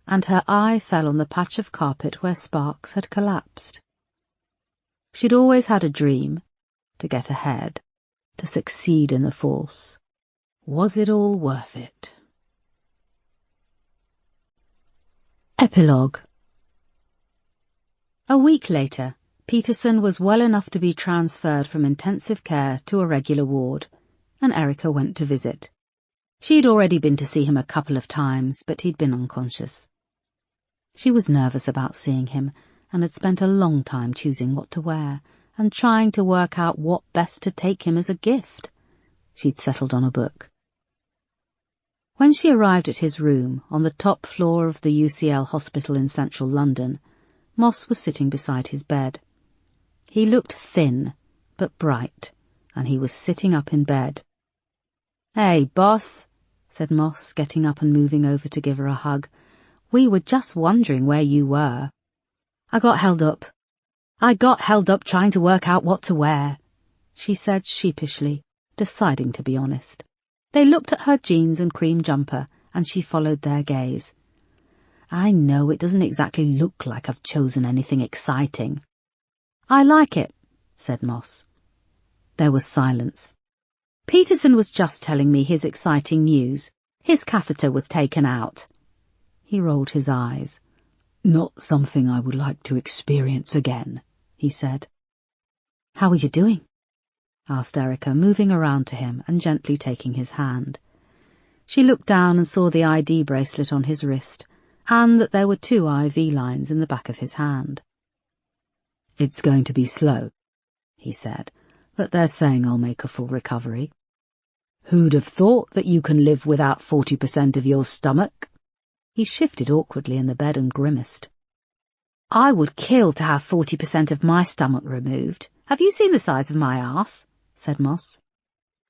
and her eye fell on the patch of carpet where Sparks had collapsed. She'd always had a dream, to get ahead, to succeed in the force. Was it all worth it? Epilogue. A week later, Peterson was well enough to be transferred from intensive care to a regular ward, and Erica went to visit. She'd already been to see him a couple of times, but he'd been unconscious. She was nervous about seeing him, and had spent a long time choosing what to wear, and trying to work out what best to take him as a gift. She'd settled on a book. When she arrived at his room, on the top floor of the UCL hospital in central London, Moss was sitting beside his bed. He looked thin, but bright, and he was sitting up in bed. "Hey, boss," said Moss, getting up and moving over to give her a hug. "We were just wondering where you were." I got held up trying to work out what to wear," she said sheepishly, deciding to be honest. They looked at her jeans and cream jumper, and she followed their gaze. "I know it doesn't exactly look like I've chosen anything exciting." "I like it," said Moss. There was silence. Peterson was just telling me his exciting news. His catheter was taken out. He rolled his eyes. Not something I would like to experience again, he said. How are you doing? Asked Erica, moving around to him and gently taking his hand. She looked down and saw the ID bracelet on his wrist, and that there were 2 IV lines in the back of his hand. It's going to be slow, he said, but they're saying I'll make a full recovery. Who'd have thought that you can live without 40% of your stomach? He shifted awkwardly in the bed and grimaced. I would kill to have 40% of my stomach removed. Have you seen the size of my arse? Said Moss.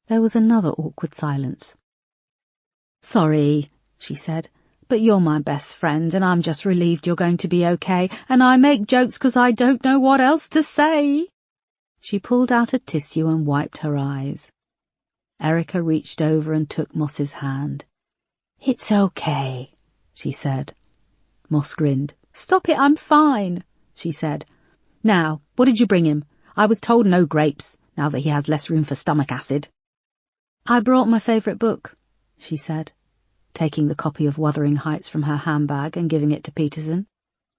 There was another awkward silence. Sorry, she said, but you're my best friend and I'm just relieved you're going to be okay, and I make jokes because I don't know what else to say. She pulled out a tissue and wiped her eyes. Erica reached over and took Moss's hand. It's okay, she said. Moss grinned. Stop it, I'm fine, she said. Now, what did you bring him? I was told no grapes, now that he has less room for stomach acid. I brought my favourite book, she said, taking the copy of Wuthering Heights from her handbag and giving it to Peterson.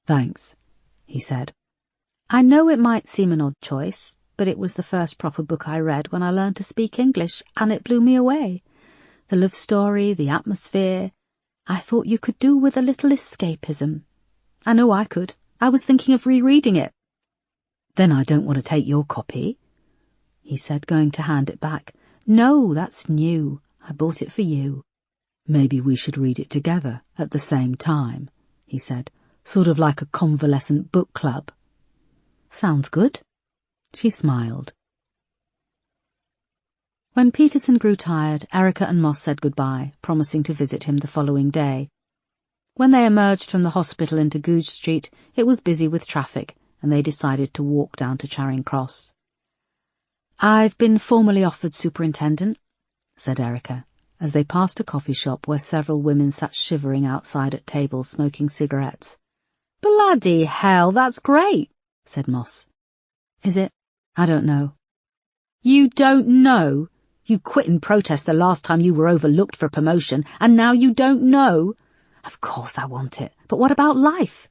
Thanks, he said. I know it might seem an odd choice, but it was the first proper book I read when I learned to speak English, and it blew me away. The love story, the atmosphere. I thought you could do with a little escapism. I know I could. I was thinking of rereading it. Then I don't want to take your copy, he said, going to hand it back. No, that's new. I bought it for you. Maybe we should read it together at the same time, he said, sort of like a convalescent book club. Sounds good. She smiled. When Peterson grew tired, Erica and Moss said goodbye, promising to visit him the following day. When they emerged from the hospital into Goodge Street, it was busy with traffic, and they decided to walk down to Charing Cross. I've been formally offered superintendent, said Erica, as they passed a coffee shop where several women sat shivering outside at tables smoking cigarettes. Bloody hell, that's great, said Moss. Is it? I don't know. You don't know? You quit in protest the last time you were overlooked for promotion, and now you don't know? Of course I want it, but what about life?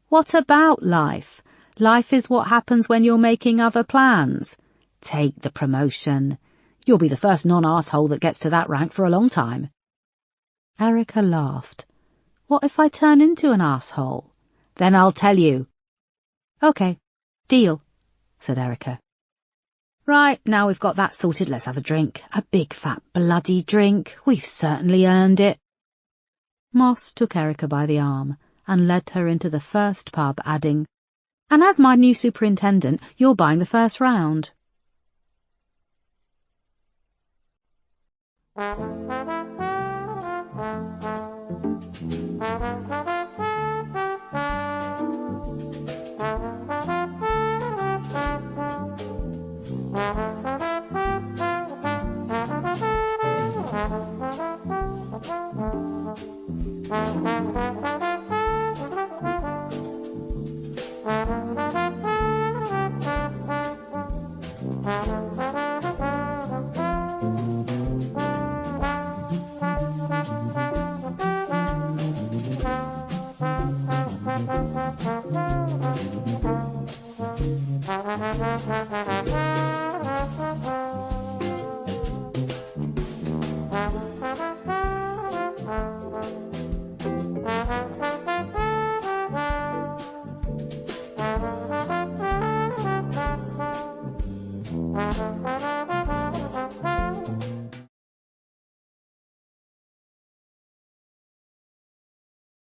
What about life? Life is what happens when you're making other plans. Take the promotion. You'll be the first non-arsehole that gets to that rank for a long time. Erica laughed. What if I turn into an arsehole? Then I'll tell you. Okay, deal, said Erica. Right, now we've got that sorted, let's have a drink. A big fat bloody drink. We've certainly earned it. Moss took Erica by the arm and led her into the first pub, adding, And as my new superintendent, you're buying the first round.